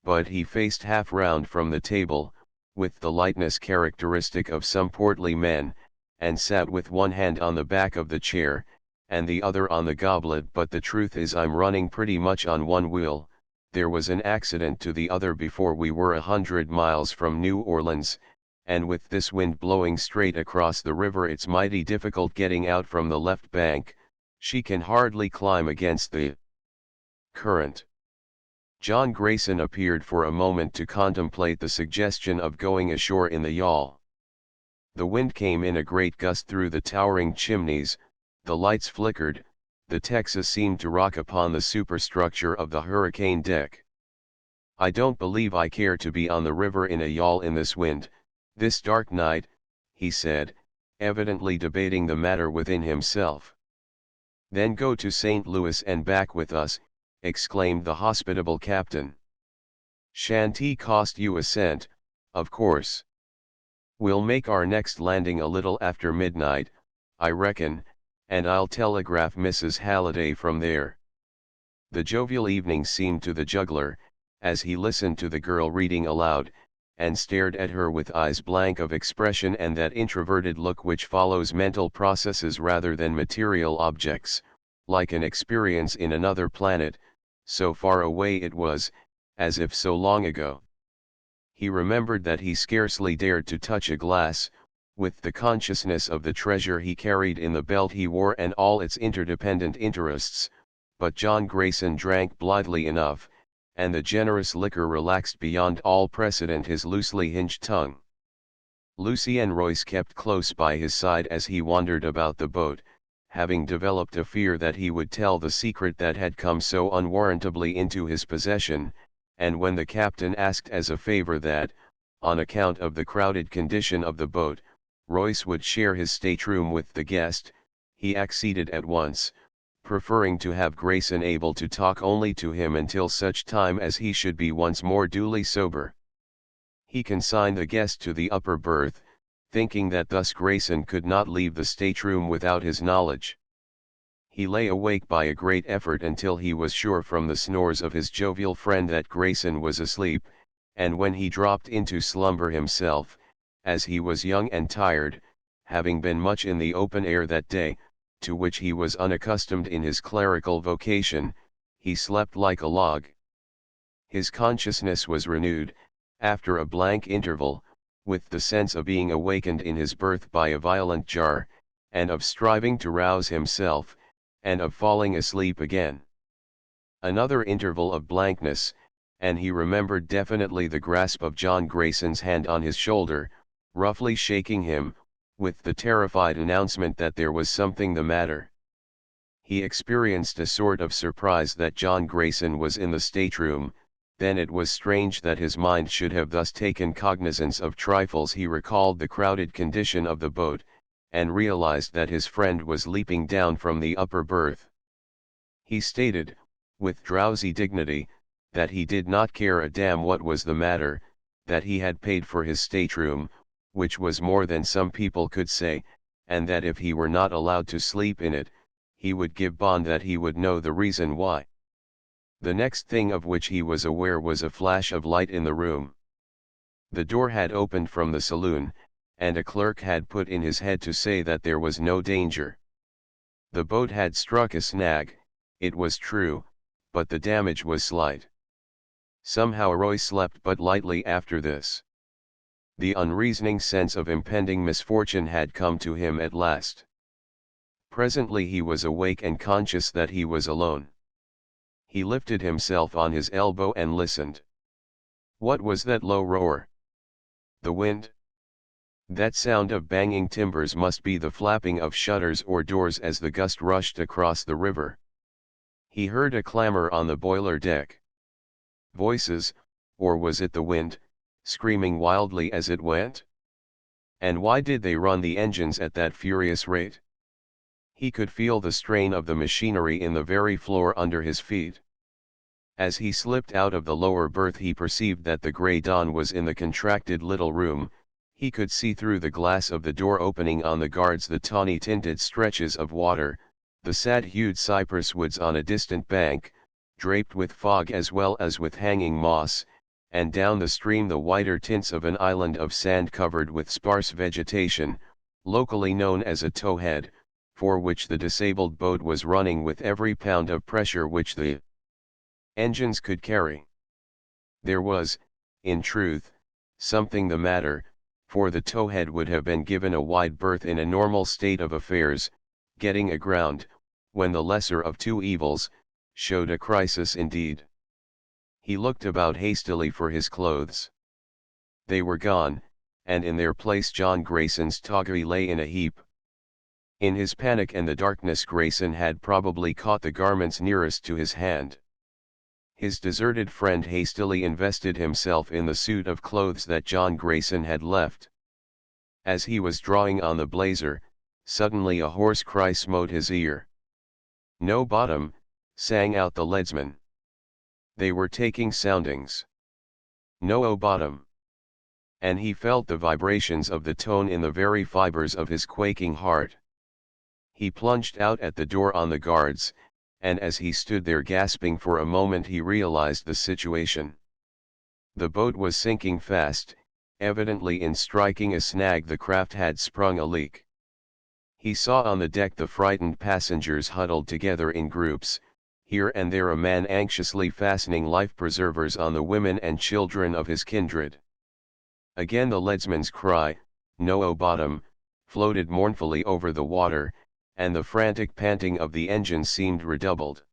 Speaker 1: but he faced half round from the table, with the lightness characteristic of some portly men, and sat with one hand on the back of the chair, and the other on the goblet. "But the truth is I'm running pretty much on one wheel. There was an accident to the other before we were 100 miles from New Orleans, and with this wind blowing straight across the river it's mighty difficult getting out from the left bank. She can hardly climb against the current." John Grayson appeared for a moment to contemplate the suggestion of going ashore in the yawl. The wind came in a great gust through the towering chimneys, the lights flickered, the Texas seemed to rock upon the superstructure of the hurricane deck. "I don't believe I care to be on the river in a yawl in this wind, this dark night," he said, evidently debating the matter within himself. "Then go to St. Louis and back with us," exclaimed the hospitable captain. "Shan't cost you a cent, of course. We'll make our next landing a little after midnight, I reckon, and I'll telegraph Mrs. Halliday from there." The jovial evening seemed to the juggler, as he listened to the girl reading aloud, and stared at her with eyes blank of expression and that introverted look which follows mental processes rather than material objects, like an experience in another planet, so far away it was, as if so long ago. He remembered that he scarcely dared to touch a glass, with the consciousness of the treasure he carried in the belt he wore and all its interdependent interests, but John Grayson drank blithely enough, and the generous liquor relaxed beyond all precedent his loosely hinged tongue. Lucy and Royce kept close by his side as he wandered about the boat, having developed a fear that he would tell the secret that had come so unwarrantably into his possession, and when the captain asked as a favor that, on account of the crowded condition of the boat, Royce would share his stateroom with the guest, he acceded at once, preferring to have Grayson able to talk only to him until such time as he should be once more duly sober. He consigned the guest to the upper berth, thinking that thus Grayson could not leave the stateroom without his knowledge. He lay awake by a great effort until he was sure from the snores of his jovial friend that Grayson was asleep, and when he dropped into slumber himself, as he was young and tired, having been much in the open air that day, to which he was unaccustomed in his clerical vocation, he slept like a log. His consciousness was renewed, after a blank interval, with the sense of being awakened in his berth by a violent jar, and of striving to rouse himself, and of falling asleep again. Another interval of blankness, and he remembered definitely the grasp of John Grayson's hand on his shoulder, roughly shaking him, with the terrified announcement that there was something the matter. He experienced a sort of surprise that John Grayson was in the stateroom. Then it was strange that his mind should have thus taken cognizance of trifles. He recalled the crowded condition of the boat, and realized that his friend was leaping down from the upper berth. He stated, with drowsy dignity, that he did not care a damn what was the matter, that he had paid for his stateroom, which was more than some people could say, and that if he were not allowed to sleep in it, he would give bond that he would know the reason why. The next thing of which he was aware was a flash of light in the room. The door had opened from the saloon, and a clerk had put in his head to say that there was no danger. The boat had struck a snag, it was true, but the damage was slight. Somehow Roy slept but lightly after this. The unreasoning sense of impending misfortune had come to him at last. Presently he was awake and conscious that he was alone. He lifted himself on his elbow and listened. What was that low roar? The wind? That sound of banging timbers must be the flapping of shutters or doors as the gust rushed across the river. He heard a clamor on the boiler deck. Voices, or was it the wind, screaming wildly as it went? And why did they run the engines at that furious rate? He could feel the strain of the machinery in the very floor under his feet. As he slipped out of the lower berth he perceived that the grey dawn was in the contracted little room. He could see through the glass of the door opening on the guards the tawny-tinted stretches of water, the sad-hued cypress woods on a distant bank, draped with fog as well as with hanging moss, and down the stream the whiter tints of an island of sand covered with sparse vegetation, locally known as a towhead, for which the disabled boat was running with every pound of pressure which the engines could carry. There was, in truth, something the matter, for the towhead would have been given a wide berth in a normal state of affairs. Getting aground, when the lesser of two evils, showed a crisis indeed. He looked about hastily for his clothes. They were gone, and in their place John Grayson's toggery lay in a heap. In his panic and the darkness Grayson had probably caught the garments nearest to his hand. His deserted friend hastily invested himself in the suit of clothes that John Grayson had left. As he was drawing on the blazer, suddenly a hoarse cry smote his ear. "No bottom," sang out the leadsman. They were taking soundings. "No bottom." And he felt the vibrations of the tone in the very fibers of his quaking heart. He plunged out at the door on the guards, and as he stood there gasping for a moment he realized the situation. The boat was sinking fast, evidently in striking a snag the craft had sprung a leak. He saw on the deck the frightened passengers huddled together in groups, here and there a man anxiously fastening life-preservers on the women and children of his kindred. Again the leadsman's cry, "No bottom," floated mournfully over the water, and the frantic panting of the engine seemed redoubled.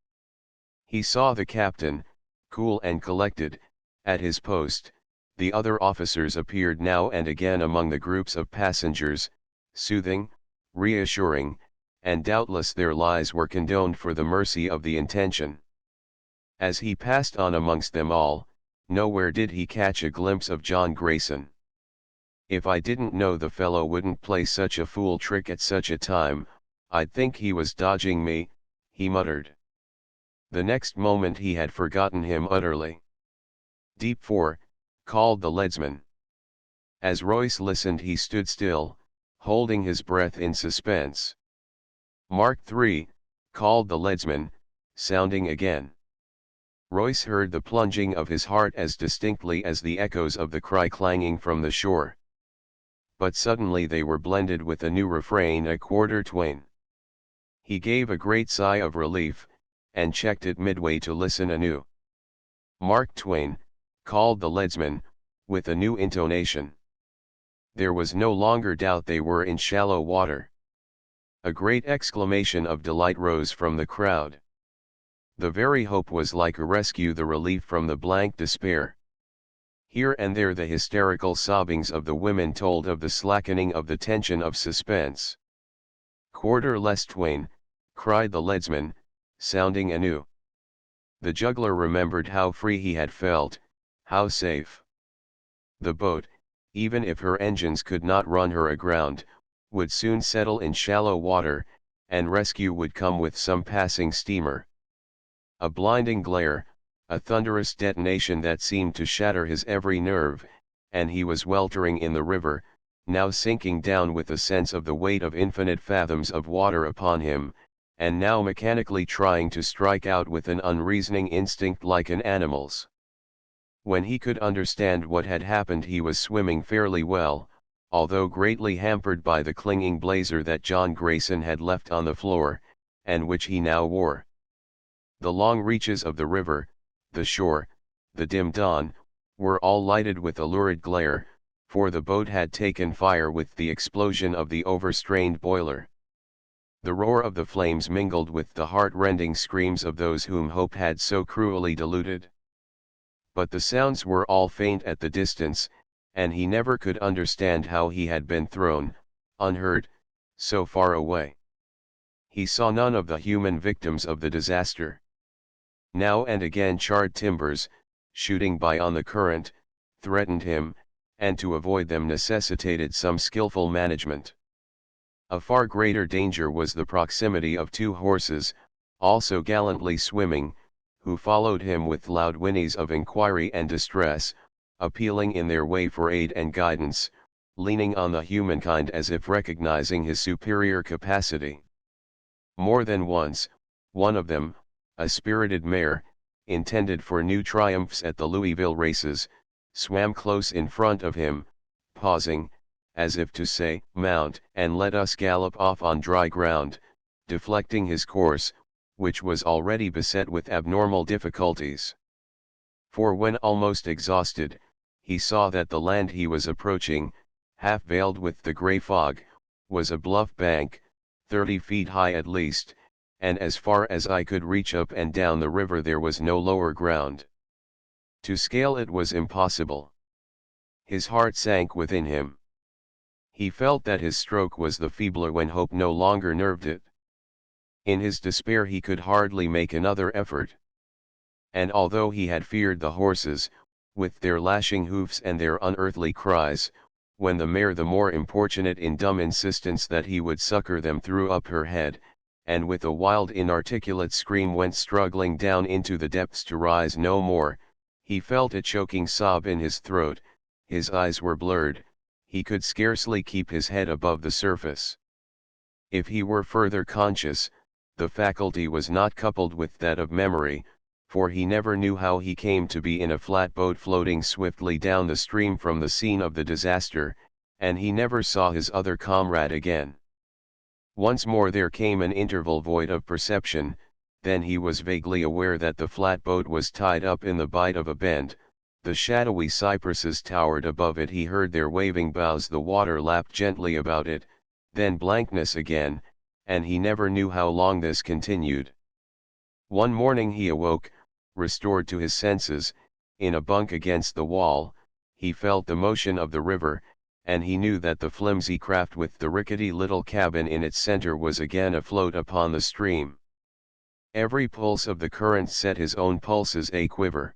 Speaker 1: He saw the captain, cool and collected, at his post. The other officers appeared now and again among the groups of passengers, soothing, reassuring, and doubtless their lives were condoned for the mercy of the intention. As he passed on amongst them all, nowhere did he catch a glimpse of John Grayson. "If I didn't know the fellow wouldn't play such a fool trick at such a time, I'd think he was dodging me," he muttered. The next moment he had forgotten him utterly. "Deep 4, called the leadsman. As Royce listened he stood still, holding his breath in suspense. "Mark 3, called the leadsman, sounding again. Royce heard the plunging of his heart as distinctly as the echoes of the cry clanging from the shore. But suddenly they were blended with a new refrain, a quarter twain. He gave a great sigh of relief, and checked it midway to listen anew. "Mark Twain," called the leadsman, with a new intonation. There was no longer doubt they were in shallow water. A great exclamation of delight rose from the crowd. The very hope was like a rescue, the relief from the blank despair. Here and there the hysterical sobbings of the women told of the slackening of the tension of suspense. "Quarter less twain," cried the leadsman, sounding anew. The juggler remembered how free he had felt, how safe. The boat, even if her engines could not run her aground, would soon settle in shallow water, and rescue would come with some passing steamer. A blinding glare, a thunderous detonation that seemed to shatter his every nerve, and he was weltering in the river, now sinking down with a sense of the weight of infinite fathoms of water upon him, and now mechanically trying to strike out with an unreasoning instinct like an animal's. When he could understand what had happened, he was swimming fairly well, although greatly hampered by the clinging blazer that John Grayson had left on the floor, and which he now wore. The long reaches of the river, the shore, the dim dawn, were all lighted with a lurid glare, for the boat had taken fire with the explosion of the overstrained boiler. The roar of the flames mingled with the heart-rending screams of those whom hope had so cruelly deluded. But the sounds were all faint at the distance, and he never could understand how he had been thrown, unheard, so far away. He saw none of the human victims of the disaster. Now and again charred timbers, shooting by on the current, threatened him, and to avoid them necessitated some skillful management. A far greater danger was the proximity of two horses, also gallantly swimming, who followed him with loud whinnies of inquiry and distress, appealing in their way for aid and guidance, leaning on the humankind as if recognizing his superior capacity. More than once, one of them, a spirited mare, intended for new triumphs at the Louisville races, swam close in front of him, pausing, as if to say, "Mount and let us gallop off on dry ground," deflecting his course, which was already beset with abnormal difficulties. For when almost exhausted, he saw that the land he was approaching, half veiled with the grey fog, was a bluff bank, 30 feet high at least, and as far as I could reach up and down the river there was no lower ground. To scale it was impossible. His heart sank within him. He felt that his stroke was the feebler when hope no longer nerved it. In his despair he could hardly make another effort. And although he had feared the horses, with their lashing hoofs and their unearthly cries, when the mare the more importunate in dumb insistence that he would succor them threw up her head, and with a wild inarticulate scream went struggling down into the depths to rise no more, he felt a choking sob in his throat, his eyes were blurred, he could scarcely keep his head above the surface. If he were further conscious, the faculty was not coupled with that of memory, for he never knew how he came to be in a flatboat floating swiftly down the stream from the scene of the disaster, and he never saw his other comrade again. Once more there came an interval void of perception, then he was vaguely aware that the flatboat was tied up in the bight of a bend, the shadowy cypresses towered above it, he heard their waving boughs, the water lapped gently about it, then blankness again, and he never knew how long this continued. One morning he awoke, restored to his senses, in a bunk against the wall. He felt the motion of the river, and he knew that the flimsy craft with the rickety little cabin in its center was again afloat upon the stream. Every pulse of the current set his own pulses a-quiver.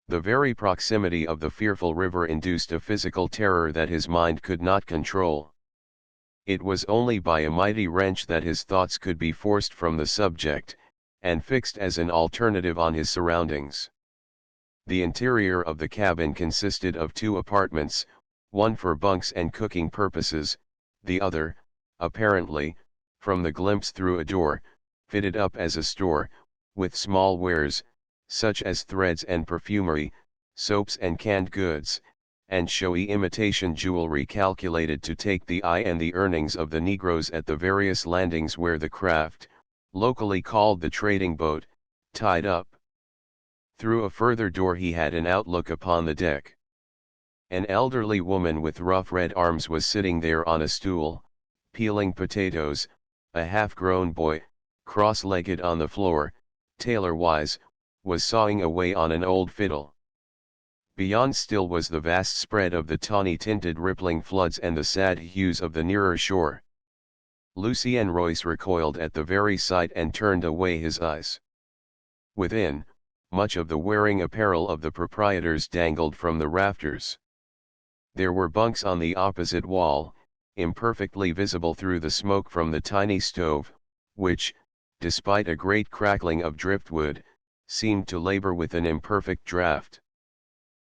Speaker 1: The very proximity of the fearful river induced a physical terror that his mind could not control. It was only by a mighty wrench that his thoughts could be forced from the subject, and fixed as an alternative on his surroundings. The interior of the cabin consisted of two apartments, one for bunks and cooking purposes, the other, apparently, from the glimpse through a door, fitted up as a store, with small wares, such as threads and perfumery, soaps and canned goods, and showy imitation jewelry calculated to take the eye and the earnings of the negroes at the various landings where the craft, locally called the trading boat, tied up. Through a further door he had an outlook upon the deck. An elderly woman with rough red arms was sitting there on a stool, peeling potatoes, a half-grown boy, cross-legged on the floor, tailor-wise, was sawing away on an old fiddle. Beyond still was the vast spread of the tawny-tinted rippling floods and the sad hues of the nearer shore. Lucien Royce recoiled at the very sight and turned away his eyes. Within, much of the wearing apparel of the proprietors dangled from the rafters. There were bunks on the opposite wall, imperfectly visible through the smoke from the tiny stove, which, despite a great crackling of driftwood, seemed to labor with an imperfect draught.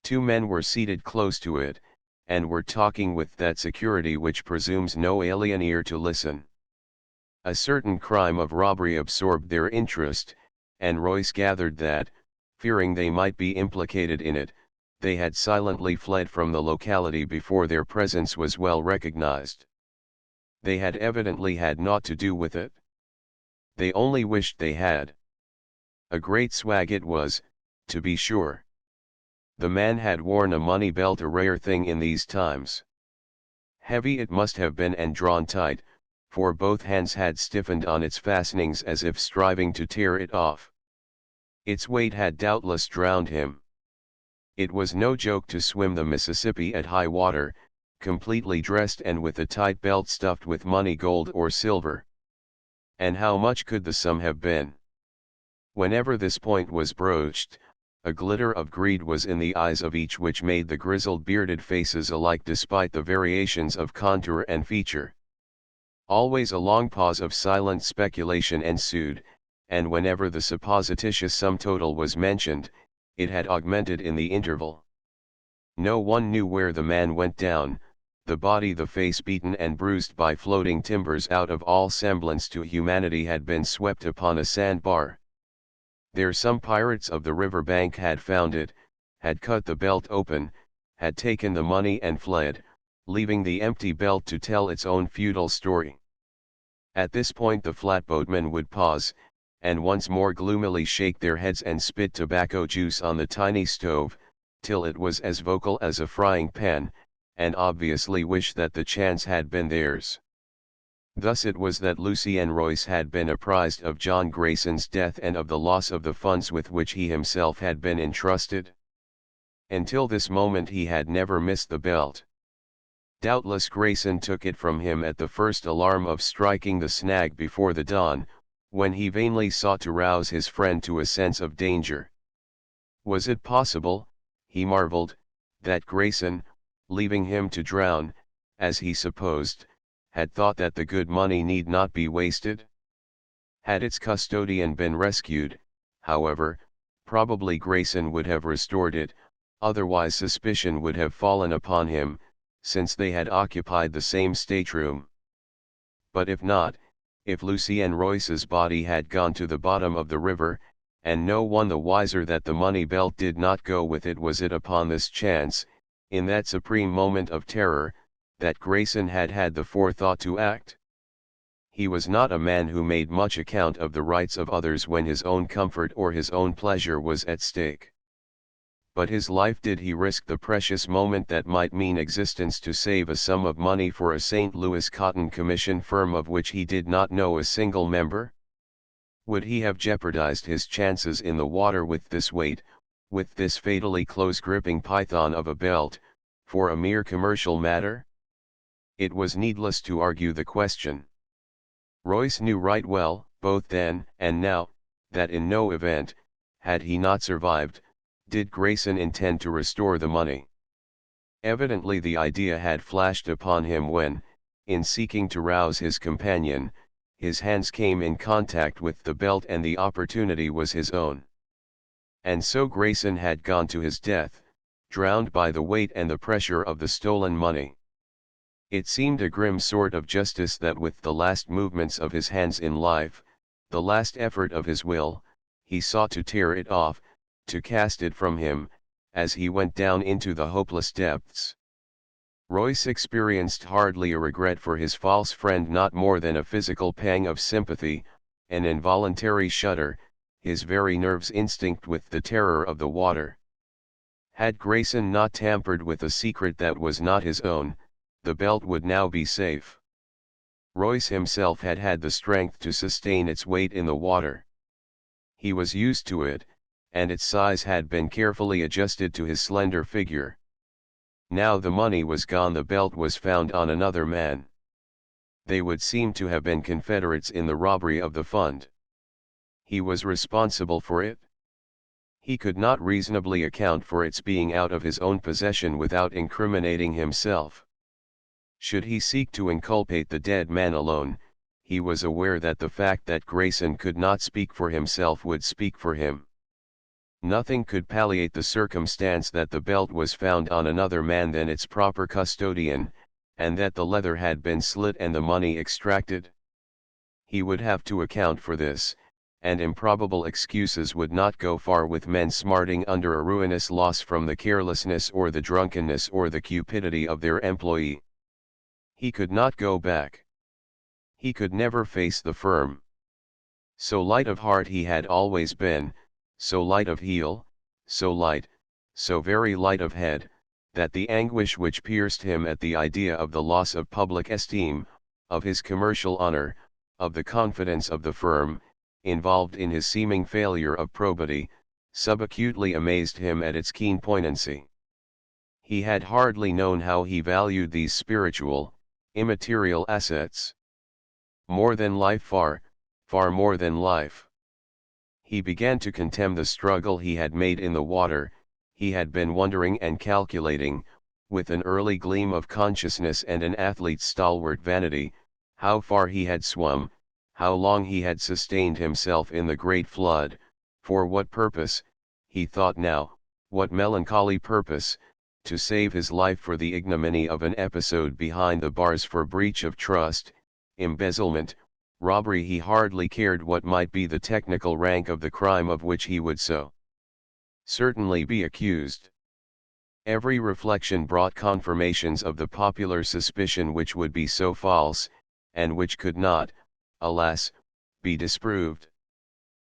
Speaker 1: Two men were seated close to it, and were talking with that security which presumes no alien ear to listen. A certain crime of robbery absorbed their interest, and Royce gathered that, fearing they might be implicated in it, they had silently fled from the locality before their presence was well recognized. They had evidently had naught to do with it. They only wished they had. A great swag it was, to be sure. The man had worn a money belt, a rare thing in these times. Heavy it must have been and drawn tight, for both hands had stiffened on its fastenings as if striving to tear it off. Its weight had doubtless drowned him. It was no joke to swim the Mississippi at high water, completely dressed and with a tight belt stuffed with money, gold or silver. And how much could the sum have been? Whenever this point was broached, a glitter of greed was in the eyes of each which made the grizzled bearded faces alike despite the variations of contour and feature. Always a long pause of silent speculation ensued, and whenever the supposititious sum total was mentioned, it had augmented in the interval. No one knew where the man went down, the body, the face beaten and bruised by floating timbers out of all semblance to humanity, had been swept upon a sandbar. There some pirates of the river bank had found it, had cut the belt open, had taken the money and fled, leaving the empty belt to tell its own feudal story. At this point the flatboatmen would pause, and once more gloomily shake their heads and spit tobacco juice on the tiny stove, till it was as vocal as a frying pan, and obviously wish that the chance had been theirs. Thus it was that Lucien Royce had been apprised of John Grayson's death and of the loss of the funds with which he himself had been entrusted. Until this moment he had never missed the belt. Doubtless Grayson took it from him at the first alarm of striking the snag before the dawn, when he vainly sought to rouse his friend to a sense of danger. Was it possible, he marveled, that Grayson, leaving him to drown, as he supposed, had thought that the good money need not be wasted? Had its custodian been rescued, however, probably Grayson would have restored it, otherwise suspicion would have fallen upon him, since they had occupied the same stateroom. But if not, if Lucien Royce's body had gone to the bottom of the river, and no one the wiser that the money belt did not go with it, was it upon this chance, in that supreme moment of terror, that Grayson had had the forethought to act? He was not a man who made much account of the rights of others when his own comfort or his own pleasure was at stake. But his life did he risk the precious moment that might mean existence to save a sum of money for a St. Louis cotton commission firm of which he did not know a single member? Would he have jeopardized his chances in the water with this weight, with this fatally close-gripping python of a belt, for a mere commercial matter? It was needless to argue the question. Royce knew right well, both then and now, that in no event, had he not survived, did Grayson intend to restore the money. Evidently the idea had flashed upon him when, in seeking to rouse his companion, his hands came in contact with the belt and the opportunity was his own. And so Grayson had gone to his death, drowned by the weight and the pressure of the stolen money. It seemed a grim sort of justice that with the last movements of his hands in life, the last effort of his will, he sought to tear it off, to cast it from him, as he went down into the hopeless depths. Royce experienced hardly a regret for his false friend, not more than a physical pang of sympathy, an involuntary shudder, his very nerves instinct with the terror of the water. Had Grayson not tampered with a secret that was not his own, the belt would now be safe. Royce himself had had the strength to sustain its weight in the water. He was used to it, and its size had been carefully adjusted to his slender figure. Now the money was gone, the belt was found on another man. They would seem to have been confederates in the robbery of the fund. He was responsible for it. He could not reasonably account for its being out of his own possession without incriminating himself. Should he seek to inculpate the dead man alone, he was aware that the fact that Grayson could not speak for himself would speak for him. Nothing could palliate the circumstance that the belt was found on another man than its proper custodian, and that the leather had been slit and the money extracted. He would have to account for this, and improbable excuses would not go far with men smarting under a ruinous loss from the carelessness or the drunkenness or the cupidity of their employee. He could not go back. He could never face the firm. So light of heart he had always been, so light of heel, so light, so very light of head, that the anguish which pierced him at the idea of the loss of public esteem, of his commercial honor, of the confidence of the firm, involved in his seeming failure of probity, subacutely amazed him at its keen poignancy. He had hardly known how he valued these spiritual, immaterial assets. More than life, far, far more than life. He began to contemn the struggle he had made in the water. He had been wondering and calculating, with an early gleam of consciousness and an athlete's stalwart vanity, how far he had swum, how long he had sustained himself in the great flood, for what purpose, he thought now, what melancholy purpose, to save his life for the ignominy of an episode behind the bars for breach of trust, embezzlement, robbery. He hardly cared what might be the technical rank of the crime of which he would so certainly be accused. Every reflection brought confirmations of the popular suspicion which would be so false, and which could not, alas, be disproved.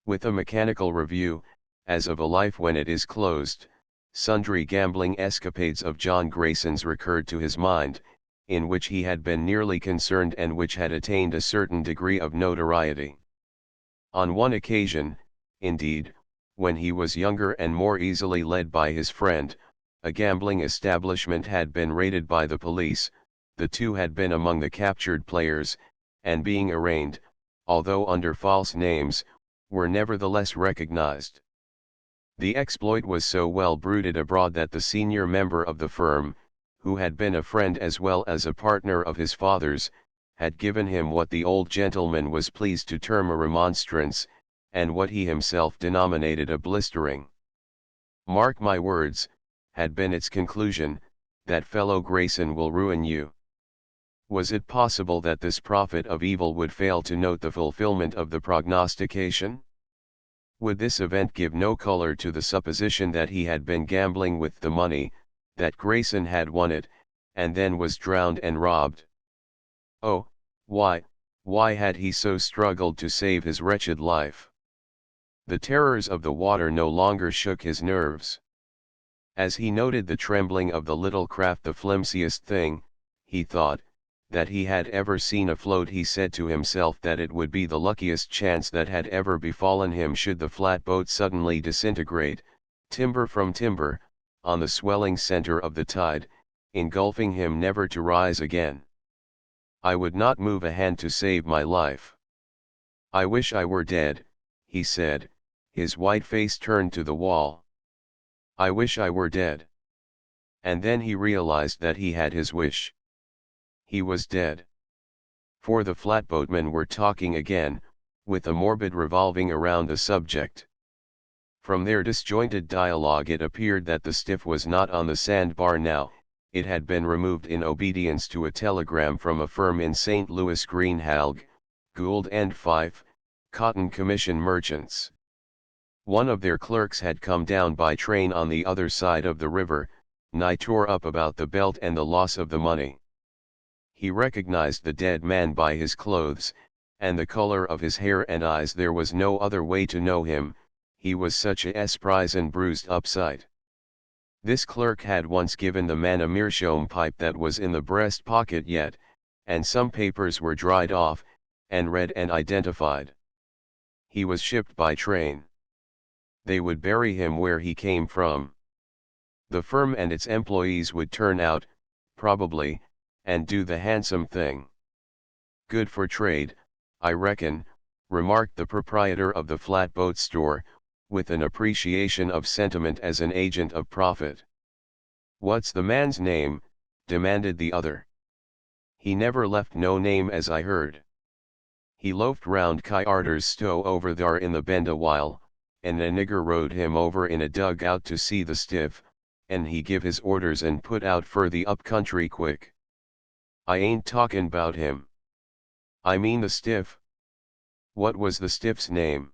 Speaker 1: With a mechanical review, as of a life when it is closed, sundry gambling escapades of John Grayson's recurred to his mind, in which he had been nearly concerned and which had attained a certain degree of notoriety. On one occasion, indeed, when he was younger and more easily led by his friend, a gambling establishment had been raided by the police. The two had been among the captured players, and being arraigned, although under false names, were nevertheless recognized. The exploit was so well bruited abroad that the senior member of the firm, who had been a friend as well as a partner of his father's, had given him what the old gentleman was pleased to term a remonstrance, and what he himself denominated a blistering. "Mark my words," had been its conclusion, "that fellow Grayson will ruin you." Was it possible that this prophet of evil would fail to note the fulfillment of the prognostication? Would this event give no color to the supposition that he had been gambling with the money, that Grayson had won it, and then was drowned and robbed? Oh, why had he so struggled to save his wretched life? The terrors of the water no longer shook his nerves. As he noted the trembling of the little craft, the flimsiest thing, he thought, that he had ever seen afloat, he said to himself that it would be the luckiest chance that had ever befallen him should the flatboat suddenly disintegrate, timber from timber, on the swelling center of the tide, engulfing him never to rise again. "I would not move a hand to save my life. I wish I were dead," he said, his white face turned to the wall. "I wish I were dead." And then he realized that he had his wish. He was dead. For the flatboatmen were talking again, with a morbid revolving around the subject. From their disjointed dialogue it appeared that the stiff was not on the sandbar now. It had been removed in obedience to a telegram from a firm in St. Louis, Greenhalgh, Gould and Fife, cotton commission merchants. One of their clerks had come down by train on the other side of the river, nigh tore up about the belt and the loss of the money. He recognized the dead man by his clothes, and the color of his hair and eyes. There was no other way to know him, he was such a surprised and bruised up sight. This clerk had once given the man a meerschaum pipe that was in the breast pocket yet, and some papers were dried off, and read and identified. He was shipped by train. They would bury him where he came from. The firm and its employees would turn out, probably, and do the handsome thing. Good for trade, I reckon, remarked the proprietor of the flatboat store, with an appreciation of sentiment as an agent of profit. What's the man's name? Demanded the other. He never left no name as I heard. He loafed round Kyarter's stow over thar in the bend a while, and a nigger rowed him over in a dug out to see the stiff, and he give his orders and put out fur the up country quick. I ain't talkin' 'bout him. I mean the stiff. What was the stiff's name?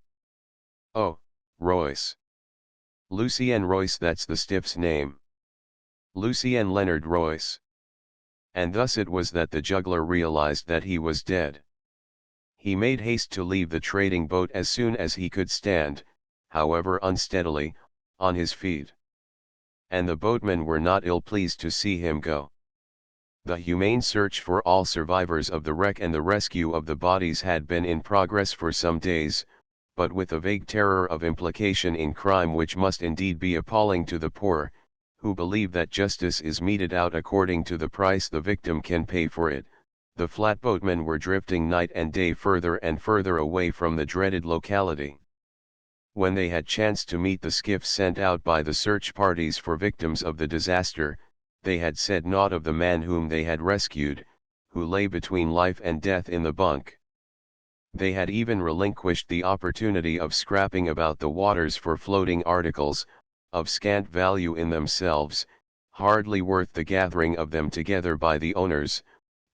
Speaker 1: Oh, Royce. Lucien Royce, that's the stiff's name. Lucien Leonard Royce. And thus it was that the juggler realized that he was dead. He made haste to leave the trading boat as soon as he could stand, however unsteadily, on his feet. And the boatmen were not ill-pleased to see him go. The humane search for all survivors of the wreck and the rescue of the bodies had been in progress for some days, but with a vague terror of implication in crime which must indeed be appalling to the poor, who believe that justice is meted out according to the price the victim can pay for it, the flatboatmen were drifting night and day further and further away from the dreaded locality. When they had chanced to meet the skiff sent out by the search parties for victims of the disaster, they had said naught of the man whom they had rescued, who lay between life and death in the bunk. They had even relinquished the opportunity of scrapping about the waters for floating articles, of scant value in themselves, hardly worth the gathering of them together by the owners,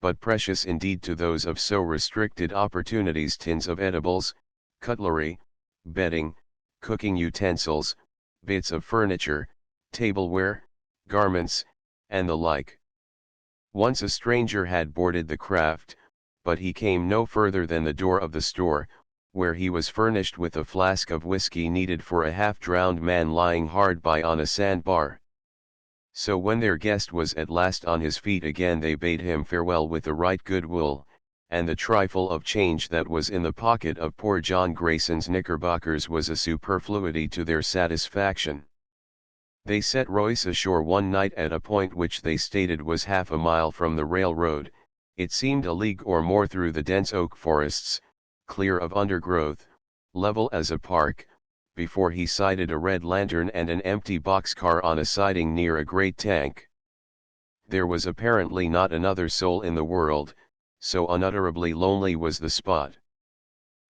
Speaker 1: but precious indeed to those of so restricted opportunities: tins of edibles, cutlery, bedding, cooking utensils, bits of furniture, tableware, garments, and the like. Once a stranger had boarded the craft, but he came no further than the door of the store, where he was furnished with a flask of whiskey needed for a half-drowned man lying hard by on a sandbar. So when their guest was at last on his feet again, they bade him farewell with a right good will, and the trifle of change that was in the pocket of poor John Grayson's knickerbockers was a superfluity to their satisfaction. They set Royce ashore one night at a point which they stated was half a mile from the railroad. It seemed a league or more through the dense oak forests, clear of undergrowth, level as a park, before he sighted a red lantern and an empty boxcar on a siding near a great tank. There was apparently not another soul in the world, so unutterably lonely was the spot.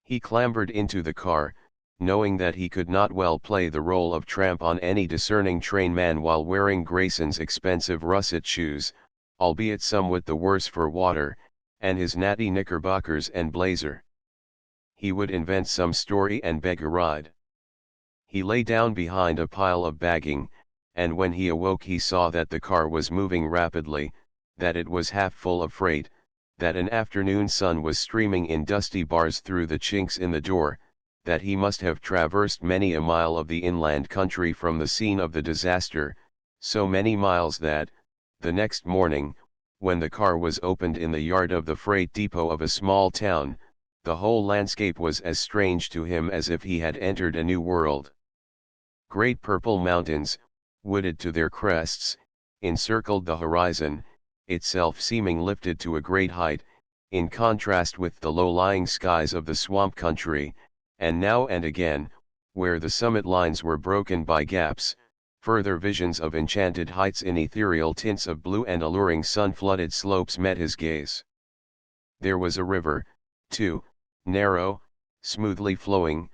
Speaker 1: He clambered into the car, knowing that he could not well play the role of tramp on any discerning trainman while wearing Grayson's expensive russet shoes, albeit somewhat the worse for water, and his natty knickerbockers and blazer. He would invent some story and beg a ride. He lay down behind a pile of bagging, and when he awoke he saw that the car was moving rapidly, that it was half full of freight, that an afternoon sun was streaming in dusty bars through the chinks in the door, that he must have traversed many a mile of the inland country from the scene of the disaster, so many miles that, the next morning, when the car was opened in the yard of the freight depot of a small town, the whole landscape was as strange to him as if he had entered a new world. Great purple mountains, wooded to their crests, encircled the horizon, itself seeming lifted to a great height, in contrast with the low-lying skies of the swamp country, and now and again, where the summit lines were broken by gaps, further visions of enchanted heights in ethereal tints of blue and alluring sun-flooded slopes met his gaze. There was a river, too, narrow, smoothly flowing,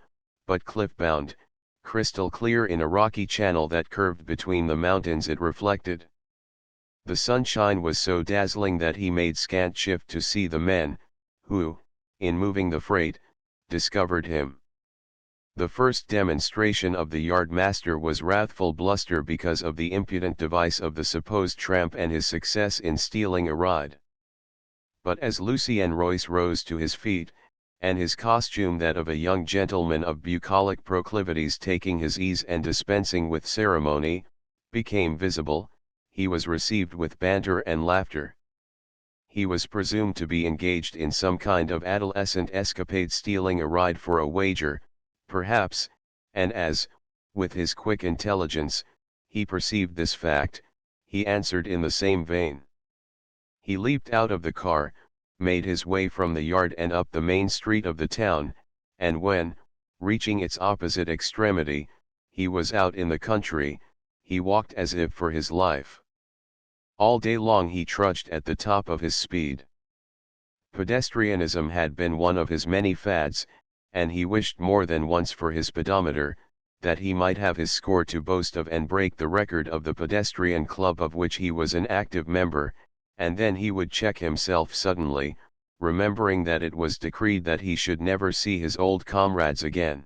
Speaker 1: but cliff-bound, crystal clear in a rocky channel that curved between the mountains it reflected. The sunshine was so dazzling that he made scant shift to see the men, who, in moving the freight, discovered him. The first demonstration of the yard master was wrathful bluster because of the impudent device of the supposed tramp and his success in stealing a ride. But as Lucien Royce rose to his feet, and his costume that of a young gentleman of bucolic proclivities taking his ease and dispensing with ceremony, became visible, he was received with banter and laughter. he was presumed to be engaged in some kind of adolescent escapade, stealing a ride for a wager, perhaps, and as, with his quick intelligence, he perceived this fact, he answered in the same vein. He leaped out of the car, made his way from the yard and up the main street of the town, and when, reaching its opposite extremity, he was out in the country, he walked as if for his life. All day long he trudged at the top of his speed. Pedestrianism had been one of his many fads, and he wished more than once for his pedometer, that he might have his score to boast of and break the record of the pedestrian club of which he was an active member, and then he would check himself suddenly, remembering that it was decreed that he should never see his old comrades again.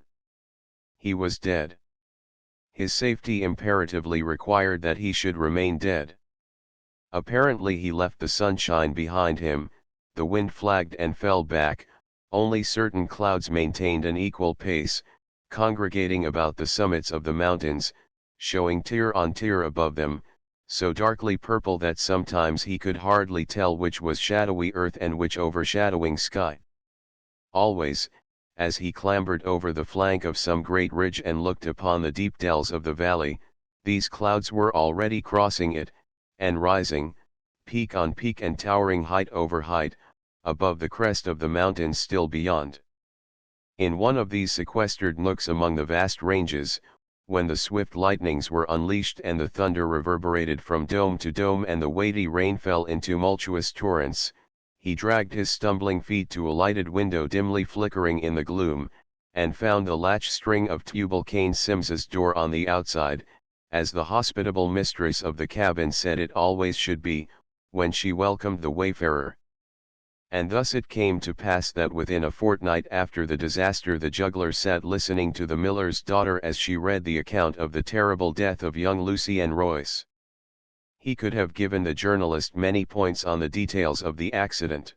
Speaker 1: He was dead. His safety imperatively required that he should remain dead. Apparently he left the sunshine behind him, the wind flagged and fell back, only certain clouds maintained an equal pace, congregating about the summits of the mountains, showing tier on tier above them, so darkly purple that sometimes he could hardly tell which was shadowy earth and which overshadowing sky. Always, as he clambered over the flank of some great ridge and looked upon the deep dells of the valley, these clouds were already crossing it, and rising, peak on peak and towering height over height, above the crest of the mountains still beyond. In one of these sequestered nooks among the vast ranges, when the swift lightnings were unleashed and the thunder reverberated from dome to dome and the weighty rain fell in tumultuous torrents, he dragged his stumbling feet to a lighted window dimly flickering in the gloom, and found the latch string of Tubal-Cain Sims's door on the outside, as the hospitable mistress of the cabin said it always should be, when she welcomed the wayfarer. And thus it came to pass that within a fortnight after the disaster the juggler sat listening to the miller's daughter as she read the account of the terrible death of young Lucien Royce. He could have given the journalist many points on the details of the accident.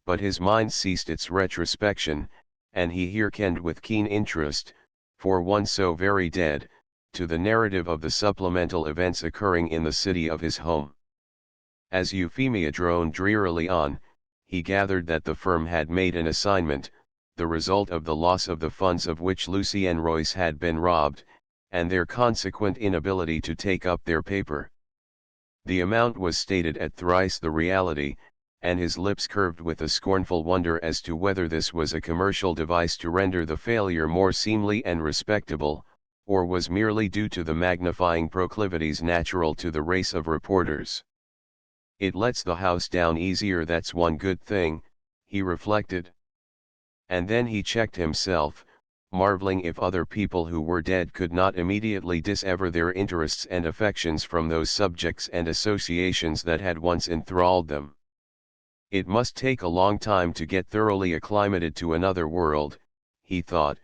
Speaker 1: But his mind ceased its retrospection, and he hearkened with keen interest, for one so very dead, to the narrative of the supplemental events occurring in the city of his home. As Euphemia droned drearily on, he gathered that the firm had made an assignment, the result of the loss of the funds of which Lucien Royce had been robbed, and their consequent inability to take up their paper. The amount was stated at thrice the reality, and his lips curved with a scornful wonder as to whether this was a commercial device to render the failure more seemly and respectable, or was merely due to the magnifying proclivities natural to the race of reporters. It lets the house down easier, that's one good thing, he reflected. And then he checked himself, marveling if other people who were dead could not immediately dissever their interests and affections from those subjects and associations that had once enthralled them. It must take a long time to get thoroughly acclimated to another world, he thought,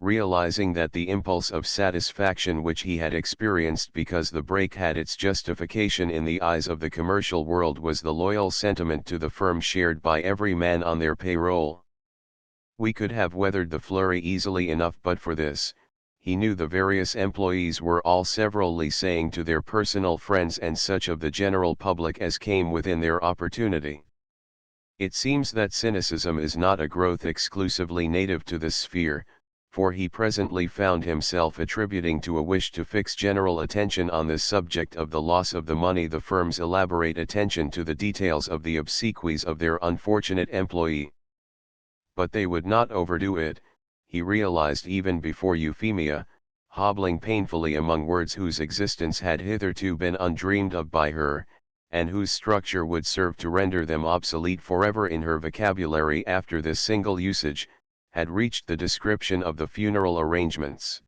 Speaker 1: realizing that the impulse of satisfaction which he had experienced because the break had its justification in the eyes of the commercial world was the loyal sentiment to the firm shared by every man on their payroll. We could have weathered the flurry easily enough but for this, he knew the various employees were all severally saying to their personal friends and such of the general public as came within their opportunity. It seems that cynicism is not a growth exclusively native to this sphere, for he presently found himself attributing to a wish to fix general attention on this subject of the loss of the money the firm's elaborate attention to the details of the obsequies of their unfortunate employee. But they would not overdo it, he realized even before Euphemia, hobbling painfully among words whose existence had hitherto been undreamed of by her, and whose structure would serve to render them obsolete forever in her vocabulary after this single usage, had reached the description of the funeral arrangements.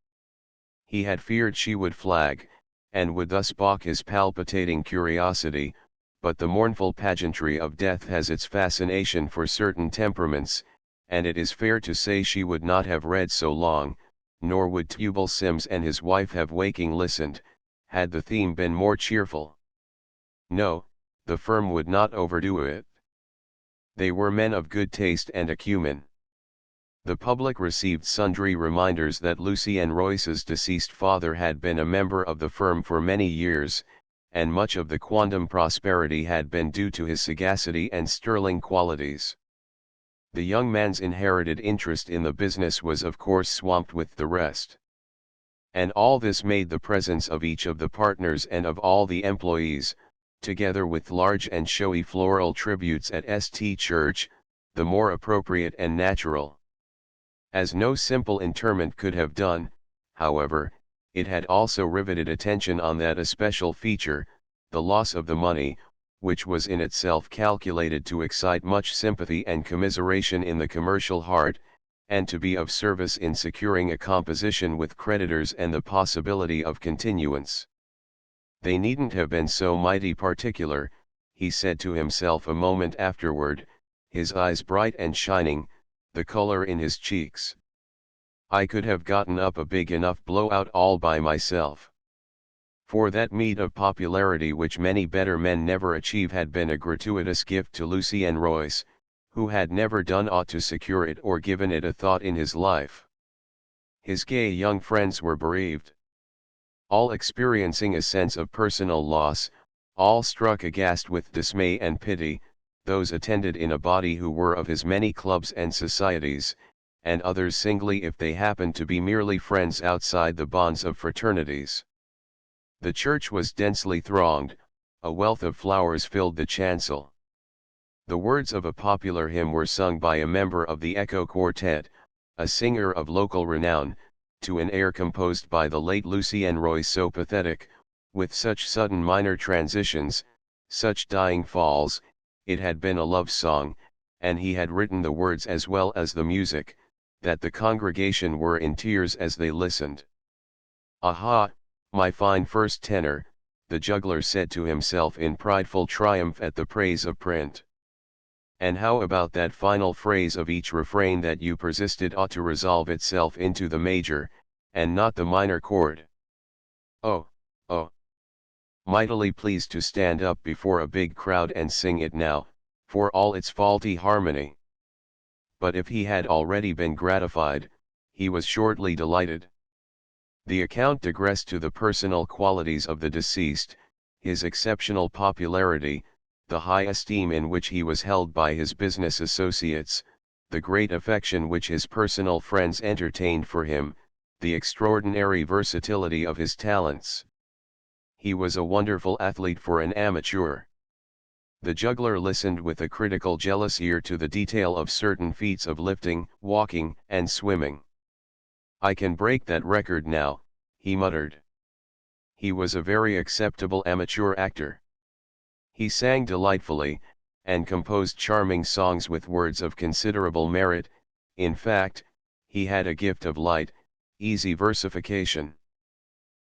Speaker 1: He had feared she would flag, and would thus balk his palpitating curiosity, but the mournful pageantry of death has its fascination for certain temperaments, and it is fair to say she would not have read so long, nor would Tubal Sims and his wife have waking listened, had the theme been more cheerful. No, the firm would not overdo it. They were men of good taste and acumen. The public received sundry reminders that Lucien Royce's deceased father had been a member of the firm for many years, and much of the quondam prosperity had been due to his sagacity and sterling qualities. The young man's inherited interest in the business was of course swamped with the rest. And all this made the presence of each of the partners and of all the employees, together with large and showy floral tributes at St. Church, the more appropriate and natural. As no simple interment could have done, however, it had also riveted attention on that especial feature, the loss of the money, which was in itself calculated to excite much sympathy and commiseration in the commercial heart, and to be of service in securing a composition with creditors and the possibility of continuance. They needn't have been so mighty particular, he said to himself a moment afterward, his eyes bright and shining, the color in his cheeks. I could have gotten up a big enough blowout all by myself. For that meed of popularity which many better men never achieve had been a gratuitous gift to Lucien Royce, who had never done aught to secure it or given it a thought in his life. His gay young friends were bereaved. All experiencing a sense of personal loss, all struck aghast with dismay and pity, those attended in a body who were of his many clubs and societies, and others singly if they happened to be merely friends outside the bonds of fraternities. The church was densely thronged, a wealth of flowers filled the chancel. The words of a popular hymn were sung by a member of the Echo Quartet, a singer of local renown, to an air composed by the late Lucien Royce so pathetic, with such sudden minor transitions, such dying falls, it had been a love song, and he had written the words as well as the music, that the congregation were in tears as they listened. "Aha, my fine first tenor," the juggler said to himself in prideful triumph at the praise of print. "And how about that final phrase of each refrain that you persisted ought to resolve itself into the major, and not the minor chord? Oh, oh. Mightily pleased to stand up before a big crowd and sing it now, for all its faulty harmony." But if he had already been gratified, he was shortly delighted. The account digressed to the personal qualities of the deceased, his exceptional popularity, the high esteem in which he was held by his business associates, the great affection which his personal friends entertained for him, the extraordinary versatility of his talents. He was a wonderful athlete for an amateur. The juggler listened with a critical jealous ear to the detail of certain feats of lifting, walking, and swimming. "I can break that record now," he muttered. He was a very acceptable amateur actor. He sang delightfully, and composed charming songs with words of considerable merit. In fact, he had a gift of light, easy versification.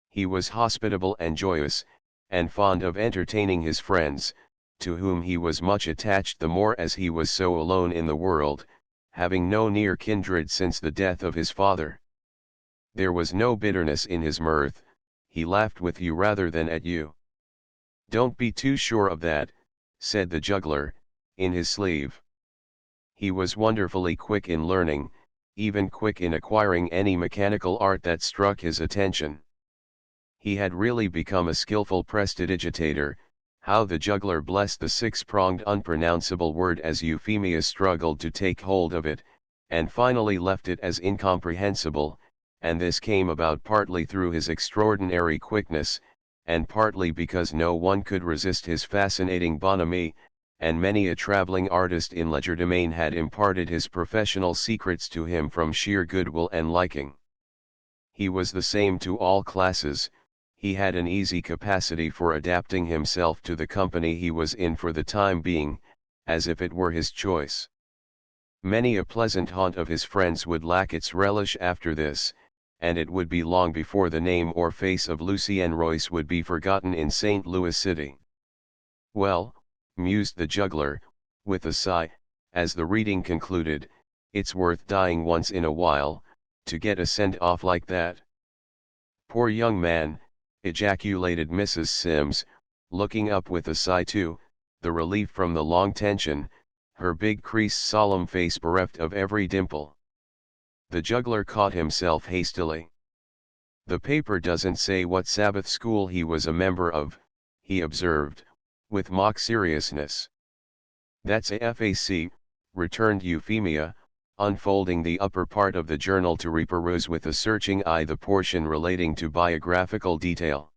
Speaker 1: He was hospitable and joyous, and fond of entertaining his friends, to whom he was much attached the more as he was so alone in the world, having no near kindred since the death of his father. There was no bitterness in his mirth, he laughed with you rather than at you. "Don't be too sure of that," said the juggler, in his sleeve. He was wonderfully quick in learning, even quick in acquiring any mechanical art that struck his attention. He had really become a skillful prestidigitator. How the juggler blessed the six-pronged unpronounceable word as Euphemia struggled to take hold of it, and finally left it as incomprehensible, and this came about partly through his extraordinary quickness, and partly because no one could resist his fascinating bonhomie, and many a traveling artist in legerdemain had imparted his professional secrets to him from sheer goodwill and liking. He was the same to all classes. He had an easy capacity for adapting himself to the company he was in for the time being, as if it were his choice. Many a pleasant haunt of his friends would lack its relish after this, and it would be long before the name or face of Lucien Royce would be forgotten in St. Louis City. "Well," mused the juggler, with a sigh, as the reading concluded, "it's worth dying once in a while, to get a send-off like that." "Poor young man," ejaculated Mrs. Sims, looking up with a sigh too, the relief from the long tension, her big creased solemn face bereft of every dimple. The juggler caught himself hastily. "The paper doesn't say what Sabbath school he was a member of," he observed, with mock seriousness. "That's a FAC," returned Euphemia, unfolding the upper part of the journal to reperuse with a searching eye the portion relating to biographical detail.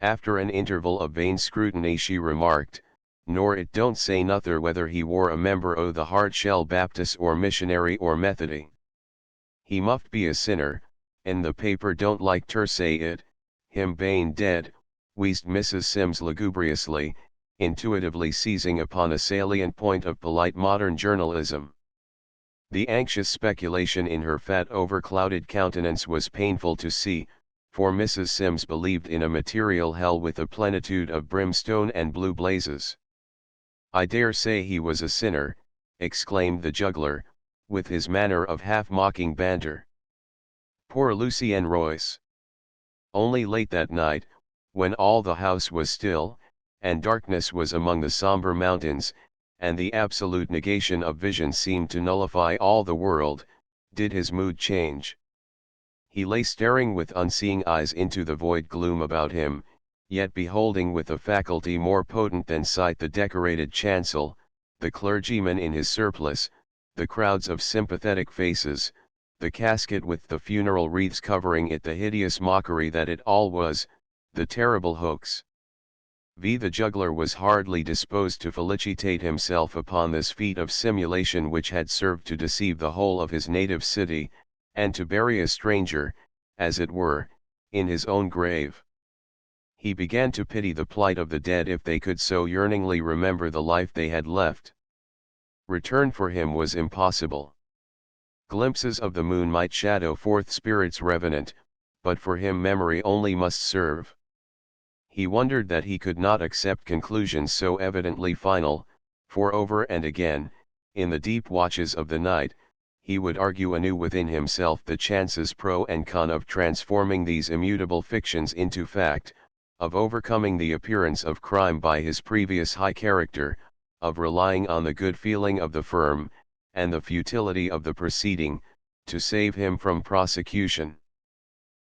Speaker 1: After an interval of vain scrutiny she remarked, "Nor it don't say nother whether he wore a member o' the Hard Shell Baptist or missionary or Methody. He muft be a sinner, and the paper don't like ter say it, him bane dead," wheezed Mrs. Sims lugubriously, intuitively seizing upon a salient point of polite modern journalism. The anxious speculation in her fat overclouded countenance was painful to see, for Mrs. Sims believed in a material hell with a plenitude of brimstone and blue blazes. "I dare say he was a sinner," exclaimed the juggler, with his manner of half-mocking banter. "Poor Lucien Royce! Only late that night, when all the house was still, and darkness was among the somber mountains, and the absolute negation of vision seemed to nullify all the world, did his mood change. He lay staring with unseeing eyes into the void gloom about him, yet beholding with a faculty more potent than sight the decorated chancel, the clergyman in his surplice, the crowds of sympathetic faces, the casket with the funeral wreaths covering it, the hideous mockery that it all was, the terrible hoax. The juggler was hardly disposed to felicitate himself upon this feat of simulation which had served to deceive the whole of his native city, and to bury a stranger, as it were, in his own grave. He began to pity the plight of the dead if they could so yearningly remember the life they had left. Return for him was impossible. Glimpses of the moon might shadow forth spirits revenant, but for him memory only must serve. He wondered that he could not accept conclusions so evidently final, for over and again, in the deep watches of the night, he would argue anew within himself the chances pro and con of transforming these immutable fictions into fact, of overcoming the appearance of crime by his previous high character, of relying on the good feeling of the firm, and the futility of the proceeding, to save him from prosecution.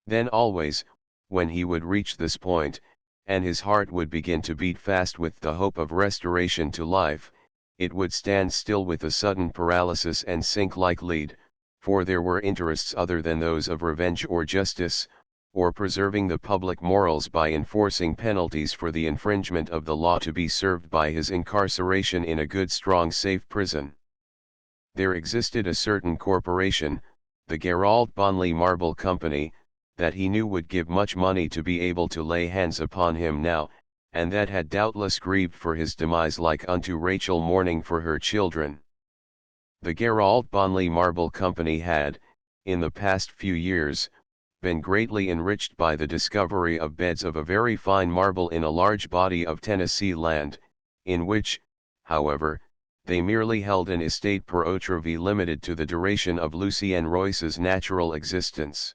Speaker 1: Then always, when he would reach this point, and his heart would begin to beat fast with the hope of restoration to life, it would stand still with a sudden paralysis and sink like lead, for there were interests other than those of revenge or justice, or preserving the public morals by enforcing penalties for the infringement of the law to be served by his incarceration in a good strong safe prison. There existed a certain corporation, the Gerald Bonley Marble Company, that he knew would give much money to be able to lay hands upon him now, and that had doubtless grieved for his demise like unto Rachel mourning for her children. The Gerald Bonley Marble Company had, in the past few years, been greatly enriched by the discovery of beds of a very fine marble in a large body of Tennessee land, in which, however, they merely held an estate per otrove limited to the duration of Lucien Royce's natural existence.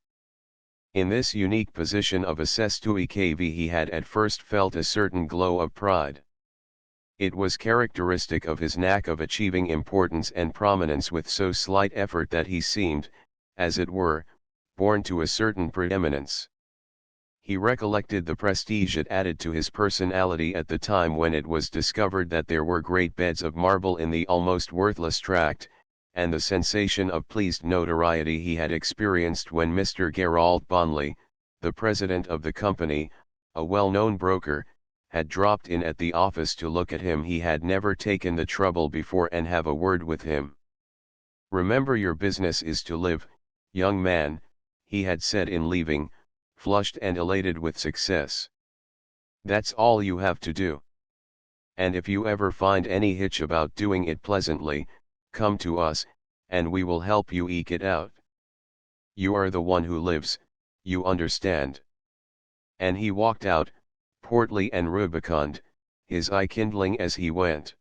Speaker 1: In this unique position of accessoire kv he had at first felt a certain glow of pride. It was characteristic of his knack of achieving importance and prominence with so slight effort that he seemed, as it were, born to a certain preeminence. He recollected the prestige it added to his personality at the time when it was discovered that there were great beds of marble in the almost worthless tract, and the sensation of pleased notoriety he had experienced when Mr. Gerald Bonley, the president of the company, a well-known broker, had dropped in at the office to look at him. He had never taken the trouble before and have a word with him. "Remember, your business is to live, young man," he had said in leaving, flushed and elated with success. "That's all you have to do. And if you ever find any hitch about doing it pleasantly, come to us, and we will help you eke it out. You are the one who lives, you understand." And he walked out, portly and rubicund, his eye kindling as he went.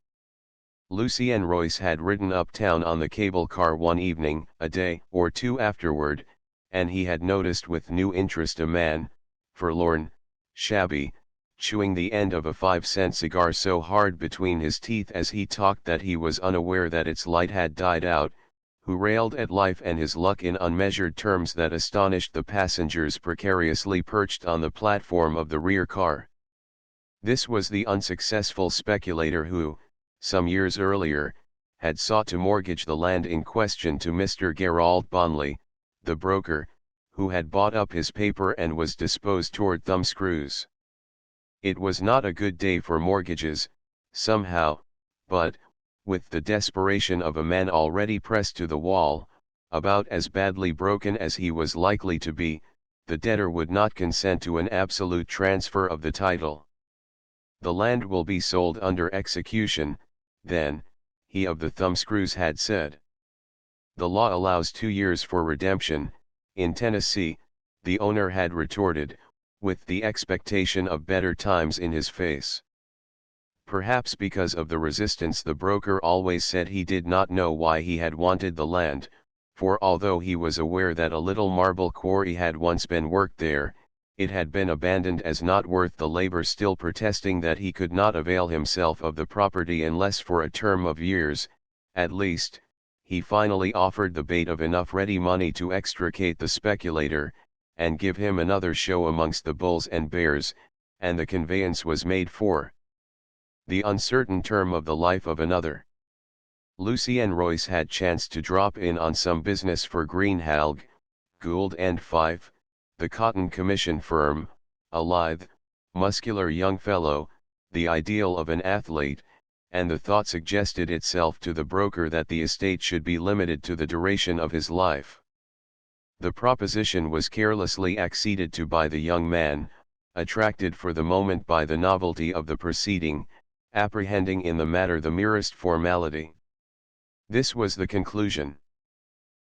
Speaker 1: Lucien Royce had ridden uptown on the cable car one evening, a day or two afterward, and he had noticed with new interest a man, forlorn, shabby, chewing the end of a 5-cent cigar so hard between his teeth as he talked that he was unaware that its light had died out, who railed at life and his luck in unmeasured terms that astonished the passengers precariously perched on the platform of the rear car. This was the unsuccessful speculator who, some years earlier, had sought to mortgage the land in question to Mr. Gerald Bonley, the broker, who had bought up his paper and was disposed toward thumbscrews. It was not a good day for mortgages, somehow, but, with the desperation of a man already pressed to the wall, about as badly broken as he was likely to be, the debtor would not consent to an absolute transfer of the title. The land will be sold under execution, then, he of the thumbscrews had said. The law allows 2 years for redemption. In Tennessee, the owner had retorted, with the expectation of better times in his face. Perhaps because of the resistance, the broker always said he did not know why he had wanted the land, for although he was aware that a little marble quarry had once been worked there, it had been abandoned as not worth the labor. Still protesting that he could not avail himself of the property unless for a term of years, at least, he finally offered the bait of enough ready money to extricate the speculator, and give him another show amongst the bulls and bears, and the conveyance was made for the uncertain term of the life of another. Lucy and Royce had chanced to drop in on some business for Greenhalgh, Gould and Fife, the cotton commission firm, a lithe, muscular young fellow, the ideal of an athlete, and the thought suggested itself to the broker that the estate should be limited to the duration of his life. The proposition was carelessly acceded to by the young man, attracted for the moment by the novelty of the proceeding, apprehending in the matter the merest formality. This was the conclusion.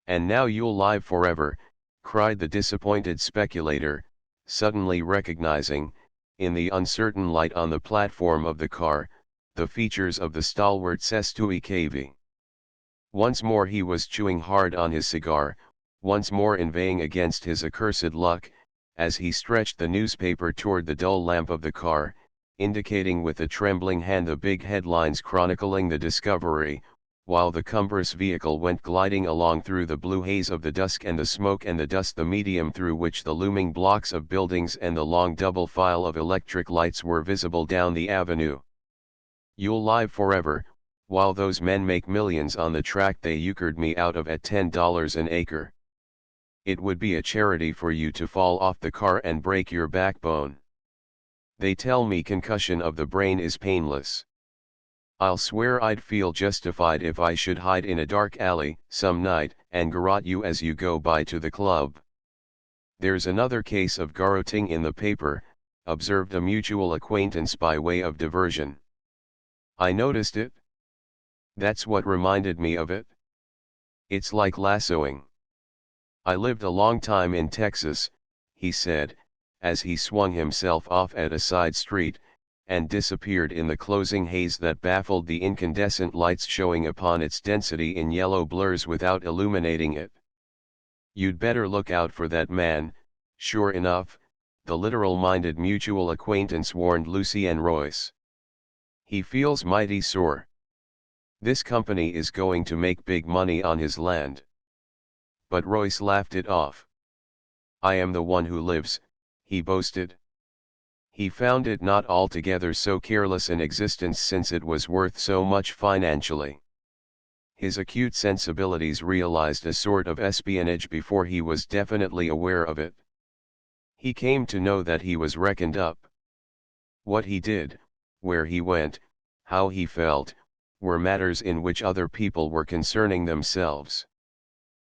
Speaker 1: "And now you'll live forever," cried the disappointed speculator, suddenly recognizing, in the uncertain light on the platform of the car, the features of the stalwart Sestui Cavey. Once more he was chewing hard on his cigar, once more inveighing against his accursed luck, as he stretched the newspaper toward the dull lamp of the car, indicating with a trembling hand the big headlines chronicling the discovery, while the cumbrous vehicle went gliding along through the blue haze of the dusk and the smoke and the dust, the medium through which the looming blocks of buildings and the long double file of electric lights were visible down the avenue. "You'll live forever, while those men make millions on the tract they euchred me out of at $10 an acre. It would be a charity for you to fall off the car and break your backbone. They tell me concussion of the brain is painless. I'll swear I'd feel justified if I should hide in a dark alley some night and garrote you as you go by to the club." "There's another case of garroting in the paper," observed a mutual acquaintance by way of diversion. "I noticed it. That's what reminded me of it. It's like lassoing. I lived a long time in Texas," he said, as he swung himself off at a side street, and disappeared in the closing haze that baffled the incandescent lights showing upon its density in yellow blurs without illuminating it. "You'd better look out for that man." Sure enough, the literal-minded mutual acquaintance warned Lucy and Royce. "He feels mighty sore. This company is going to make big money on his land." But Royce laughed it off. "I am the one who lives," he boasted. He found it not altogether so careless an existence since it was worth so much financially. His acute sensibilities realized a sort of espionage before he was definitely aware of it. He came to know that he was reckoned up. What he did, where he went, how he felt, were matters in which other people were concerning themselves.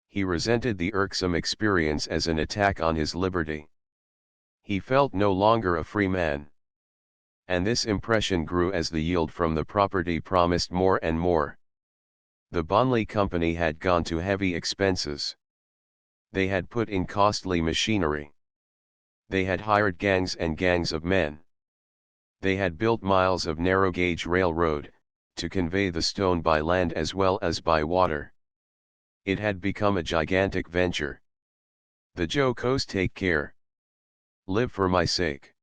Speaker 1: He resented the irksome experience as an attack on his liberty. He felt no longer a free man. And this impression grew as the yield from the property promised more and more. The Bonley Company had gone to heavy expenses. They had put in costly machinery. They had hired gangs and gangs of men. They had built miles of narrow-gauge railroad, to convey the stone by land as well as by water. It had become a gigantic venture. The jocose "take care. Live for my sake.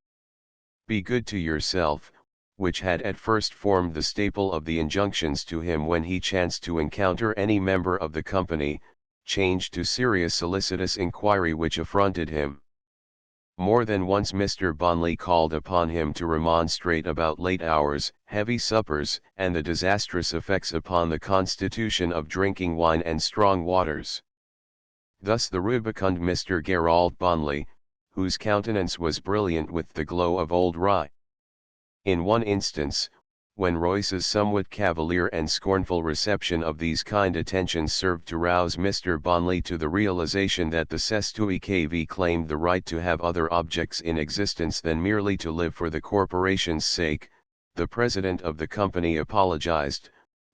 Speaker 1: Be good to yourself," which had at first formed the staple of the injunctions to him when he chanced to encounter any member of the company, changed to serious solicitous inquiry which affronted him. More than once Mr. Bonley called upon him to remonstrate about late hours, heavy suppers, and the disastrous effects upon the constitution of drinking wine and strong waters. Thus the rubicund Mr. Gerald Bonley, whose countenance was brilliant with the glow of old rye. In one instance, when Royce's somewhat cavalier and scornful reception of these kind attentions served to rouse Mr. Bonley to the realization that the Sestuikv claimed the right to have other objects in existence than merely to live for the corporation's sake, the president of the company apologized,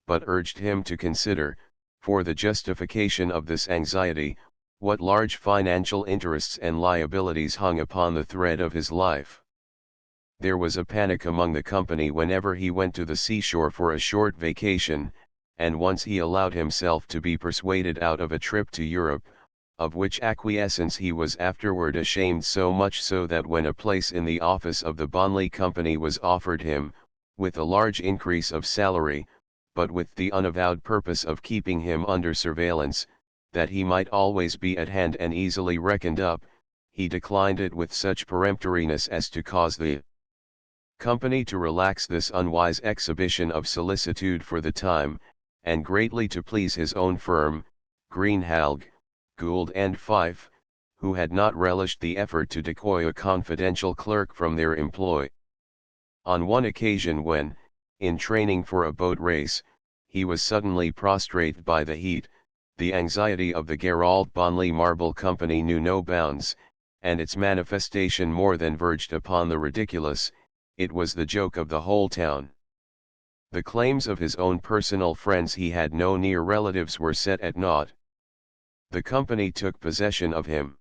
Speaker 1: but urged him to consider, for the justification of this anxiety, what large financial interests and liabilities hung upon the thread of his life. There was a panic among the company whenever he went to the seashore for a short vacation, and once he allowed himself to be persuaded out of a trip to Europe, of which acquiescence he was afterward ashamed, so much so that when a place in the office of the Bonley Company was offered him, with a large increase of salary, but with the unavowed purpose of keeping him under surveillance, that he might always be at hand and easily reckoned up, he declined it with such peremptoriness as to cause the company to relax this unwise exhibition of solicitude for the time, and greatly to please his own firm, Greenhalgh, Gould and Fife, who had not relished the effort to decoy a confidential clerk from their employ. On one occasion when, in training for a boat race, he was suddenly prostrate by the heat, the anxiety of the Gerald Bonley Marble Company knew no bounds, and its manifestation more than verged upon the ridiculous. It was the joke of the whole town. The claims of his own personal friends he had no near relatives were set at naught. The company took possession of him.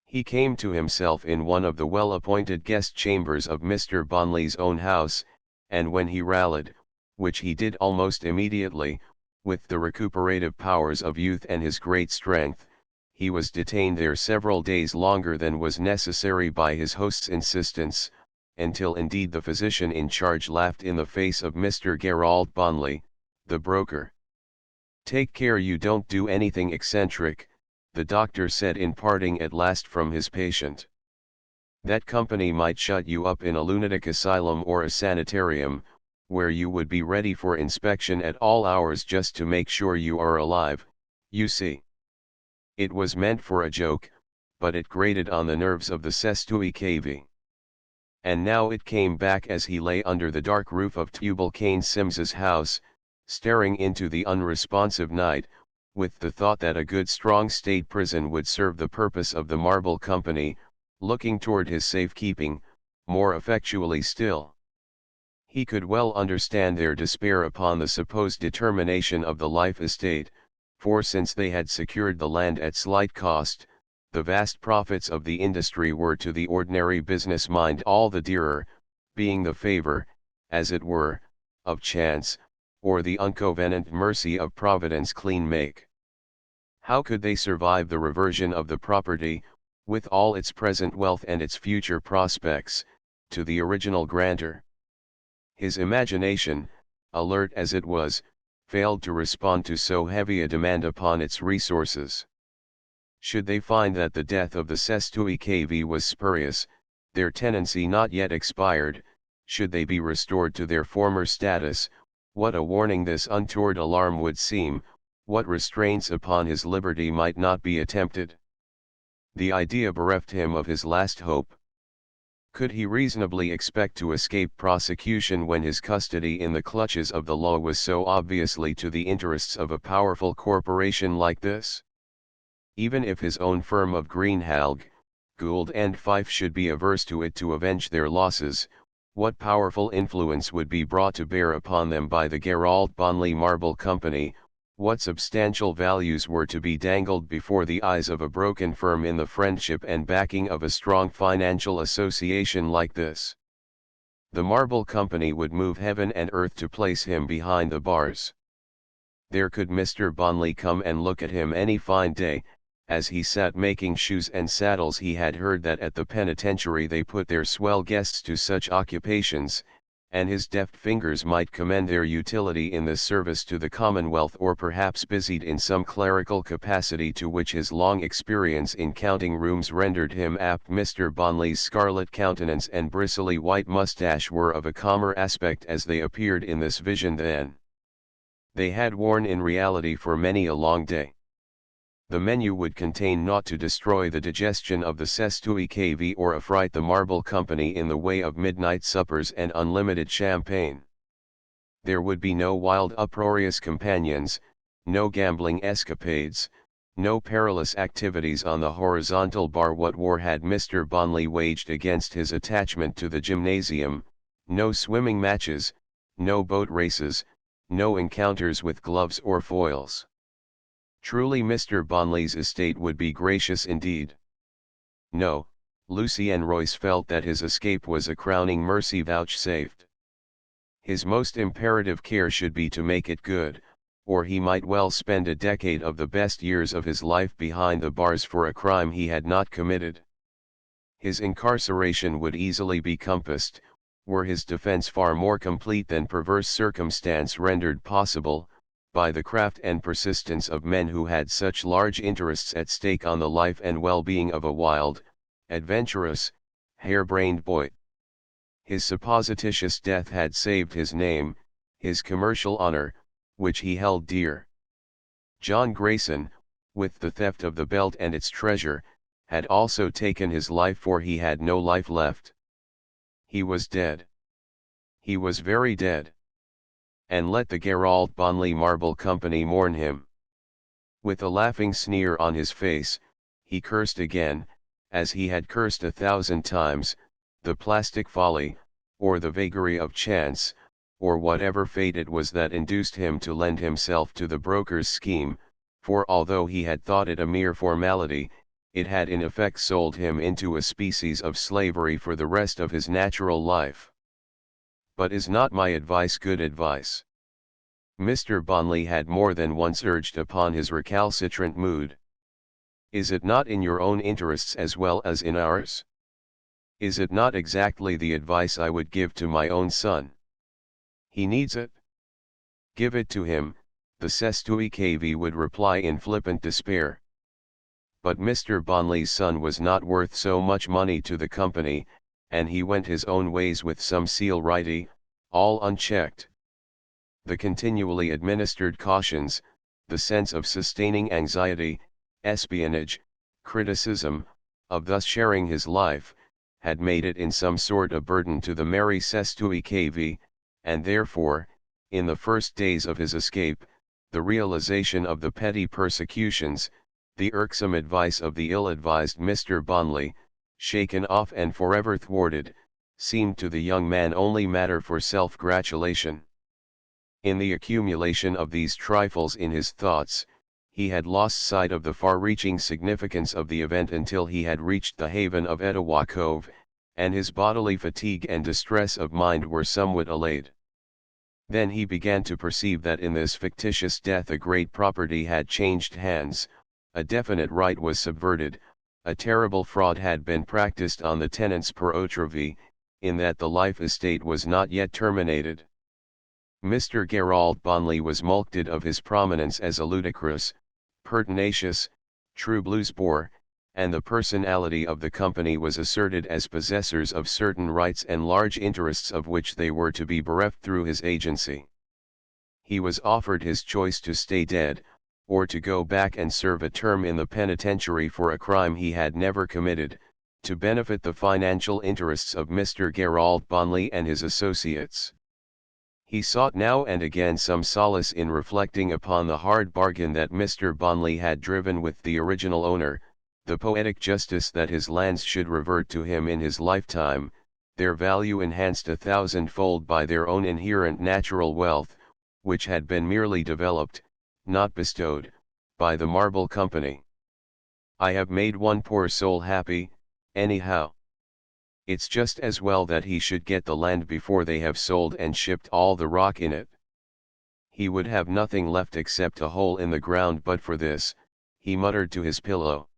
Speaker 1: He came to himself in one of the well-appointed guest chambers of Mr. Bonley's own house, and when he rallied, which he did almost immediately, with the recuperative powers of youth and his great strength, he was detained there several days longer than was necessary by his host's insistence, until indeed the physician in charge laughed in the face of Mr. Gerald Bonley, the broker. "Take care you don't do anything eccentric," the doctor said in parting at last from his patient. "That company might shut you up in a lunatic asylum or a sanitarium, where you would be ready for inspection at all hours just to make sure you are alive, you see." It was meant for a joke, but it grated on the nerves of the Sestuikv. And now it came back as he lay under the dark roof of Tubal Cain Sims's house, staring into the unresponsive night, with the thought that a good strong state prison would serve the purpose of the Marble Company, looking toward his safekeeping, more effectually still. He could well understand their despair upon the supposed determination of the life estate, for since they had secured the land at slight cost, the vast profits of the industry were to the ordinary business mind all the dearer, being the favor, as it were, of chance, or the uncovenant mercy of Providence clean make. How could they survive the reversion of the property, with all its present wealth and its future prospects, to the original grantor? His imagination, alert as it was, failed to respond to so heavy a demand upon its resources. Should they find that the death of the Sestuikv was spurious, their tenancy not yet expired, should they be restored to their former status, what a warning this untoward alarm would seem, what restraints upon his liberty might not be attempted. The idea bereft him of his last hope. Could he reasonably expect to escape prosecution when his custody in the clutches of the law was so obviously to the interests of a powerful corporation like this? Even if his own firm of Greenhalgh, Gould and Fife should be averse to it to avenge their losses, what powerful influence would be brought to bear upon them by the Gerald Bonley Marble Company, what substantial values were to be dangled before the eyes of a broken firm in the friendship and backing of a strong financial association like this? The Marble Company would move heaven and earth to place him behind the bars. There could Mr. Bonley come and look at him any fine day, as he sat making shoes and saddles. He had heard that at the penitentiary they put their swell guests to such occupations, and his deft fingers might commend their utility in this service to the Commonwealth, or perhaps busied in some clerical capacity to which his long experience in counting rooms rendered him apt. Mr. Bonley's scarlet countenance and bristly white moustache were of a calmer aspect as they appeared in this vision than they had worn in reality for many a long day. The menu would contain naught to destroy the digestion of the Sestui KV or affright the Marble Company in the way of midnight suppers and unlimited champagne. There would be no wild uproarious companions, no gambling escapades, no perilous activities on the horizontal bar. What war had Mr. Bonley waged against his attachment to the gymnasium? No swimming matches, no boat races, no encounters with gloves or foils. Truly Mr. Bonley's estate would be gracious indeed. No, Lucien Royce felt that his escape was a crowning mercy vouchsafed. His most imperative care should be to make it good, or he might well spend a decade of the best years of his life behind the bars for a crime he had not committed. His incarceration would easily be compassed, were his defense far more complete than perverse circumstance rendered possible, by the craft and persistence of men who had such large interests at stake on the life and well-being of a wild, adventurous, hair-brained boy. His supposititious death had saved his name, his commercial honor, which he held dear. John Grayson, with the theft of the belt and its treasure, had also taken his life, for he had no life left. He was dead. He was very dead. And let the Gerald Bonley Marble Company mourn him. With a laughing sneer on his face, he cursed again, as he had cursed 1,000 times, the plastic folly, or the vagary of chance, or whatever fate it was that induced him to lend himself to the broker's scheme, for although he had thought it a mere formality, it had in effect sold him into a species of slavery for the rest of his natural life. But is not my advice good advice? Mr. Bonley had more than once urged upon his recalcitrant mood. Is it not in your own interests as well as in ours? Is it not exactly the advice I would give to my own son? He needs it. Give it to him, the Sestui KV would reply in flippant despair. But Mr. Bonley's son was not worth so much money to the company, and he went his own ways with some celerity, all unchecked. The continually administered cautions, the sense of sustaining anxiety, espionage, criticism, of thus sharing his life, had made it in some sort a burden to the merry Sestui KV, and therefore, in the first days of his escape, the realization of the petty persecutions, the irksome advice of the ill-advised Mr. Bonley, shaken off and forever thwarted, seemed to the young man only matter for self-gratulation. In the accumulation of these trifles in his thoughts, he had lost sight of the far-reaching significance of the event until he had reached the haven of Etowah Cove, and his bodily fatigue and distress of mind were somewhat allayed. Then he began to perceive that in this fictitious death a great property had changed hands, a definite right was subverted, a terrible fraud had been practiced on the tenants per Otravy, in that the life estate was not yet terminated. Mr. Gerald Bonley was mulcted of his prominence as a ludicrous, pertinacious, true blues bore, and the personality of the company was asserted as possessors of certain rights and large interests of which they were to be bereft through his agency. He was offered his choice to stay dead, or to go back and serve a term in the penitentiary for a crime he had never committed, to benefit the financial interests of Mr. Gerald Bonley and his associates. He sought now and again some solace in reflecting upon the hard bargain that Mr. Bonley had driven with the original owner, the poetic justice that his lands should revert to him in his lifetime, their value enhanced 1,000-fold by their own inherent natural wealth, which had been merely developed, not bestowed, by the Marble Company. I have made one poor soul happy, anyhow. It's just as well that he should get the land before they have sold and shipped all the rock in it. He would have nothing left except a hole in the ground but for this, he muttered to his pillow.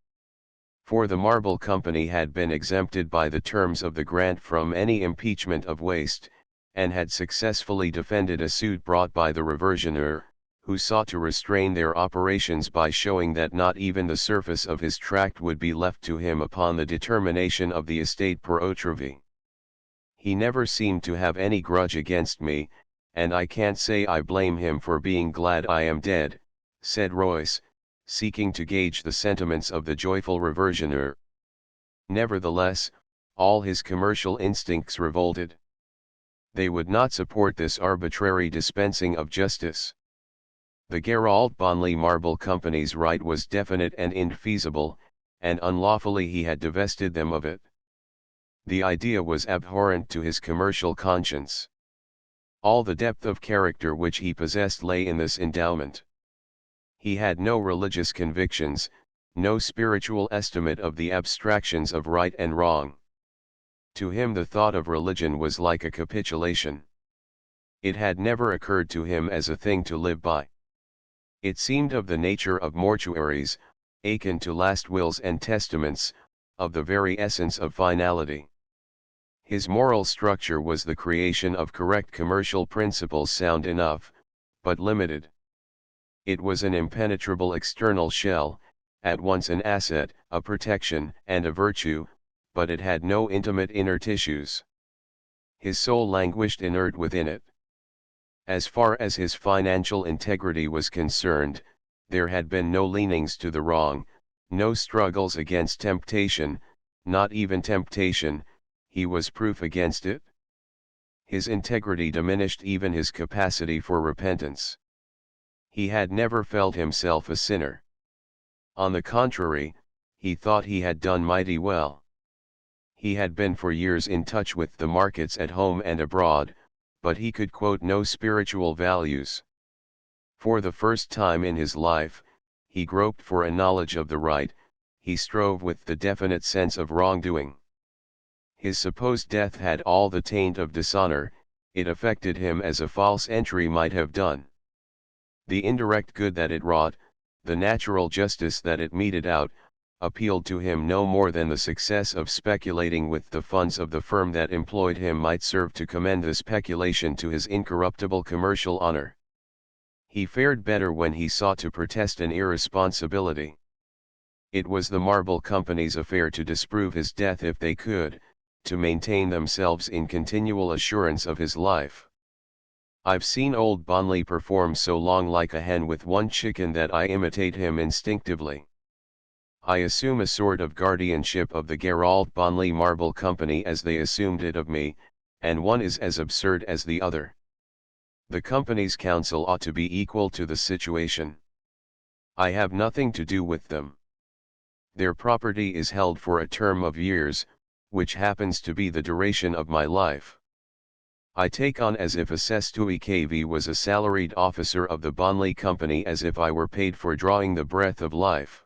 Speaker 1: For the Marble Company had been exempted by the terms of the grant from any impeachment of waste, and had successfully defended a suit brought by the reversioner, who sought to restrain their operations by showing that not even the surface of his tract would be left to him upon the determination of the estate per otrovy. He never seemed to have any grudge against me, and I can't say I blame him for being glad I am dead, said Royce, seeking to gauge the sentiments of the joyful reversioner. Nevertheless, all his commercial instincts revolted. They would not support this arbitrary dispensing of justice. The Gerald Bonley Marble Company's right was definite and infeasible, and unlawfully he had divested them of it. The idea was abhorrent to his commercial conscience. All the depth of character which he possessed lay in this endowment. He had no religious convictions, no spiritual estimate of the abstractions of right and wrong. To him the thought of religion was like a capitulation. It had never occurred to him as a thing to live by. It seemed of the nature of mortuaries, akin to last wills and testaments, of the very essence of finality. His moral structure was the creation of correct commercial principles sound enough, but limited. It was an impenetrable external shell, at once an asset, a protection, and a virtue, but it had no intimate inner tissues. His soul languished inert within it. As far as his financial integrity was concerned, there had been no leanings to the wrong, no struggles against temptation, not even temptation. He was proof against it. His integrity diminished even his capacity for repentance. He had never felt himself a sinner. On the contrary, he thought he had done mighty well. He had been for years in touch with the markets at home and abroad, but he could quote no spiritual values. For the first time in his life, he groped for a knowledge of the right, he strove with the definite sense of wrongdoing. His supposed death had all the taint of dishonor, it affected him as a false entry might have done. The indirect good that it wrought, the natural justice that it meted out, appealed to him no more than the success of speculating with the funds of the firm that employed him might serve to commend the speculation to his incorruptible commercial honor. He fared better when he sought to protest an irresponsibility. It was the Marble Company's affair to disprove his death if they could, to maintain themselves in continual assurance of his life. I've seen old Bonley perform so long like a hen with one chicken that I imitate him instinctively. I assume a sort of guardianship of the Gerald Bonley Marble Company as they assumed it of me, and one is as absurd as the other. The company's counsel ought to be equal to the situation. I have nothing to do with them. Their property is held for a term of years, which happens to be the duration of my life. I take on as if a Sestui KV was a salaried officer of the Bonley Company as if I were paid for drawing the breath of life.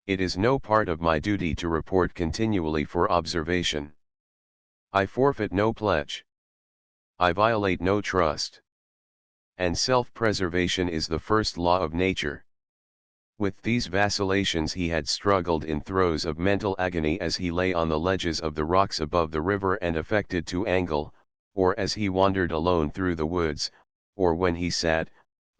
Speaker 1: It is no part of my duty to report continually for observation. I forfeit no pledge. I violate no trust. And self-preservation is the first law of nature. With these vacillations he had struggled in throes of mental agony as he lay on the ledges of the rocks above the river and affected to angle, or as he wandered alone through the woods, or when he sat,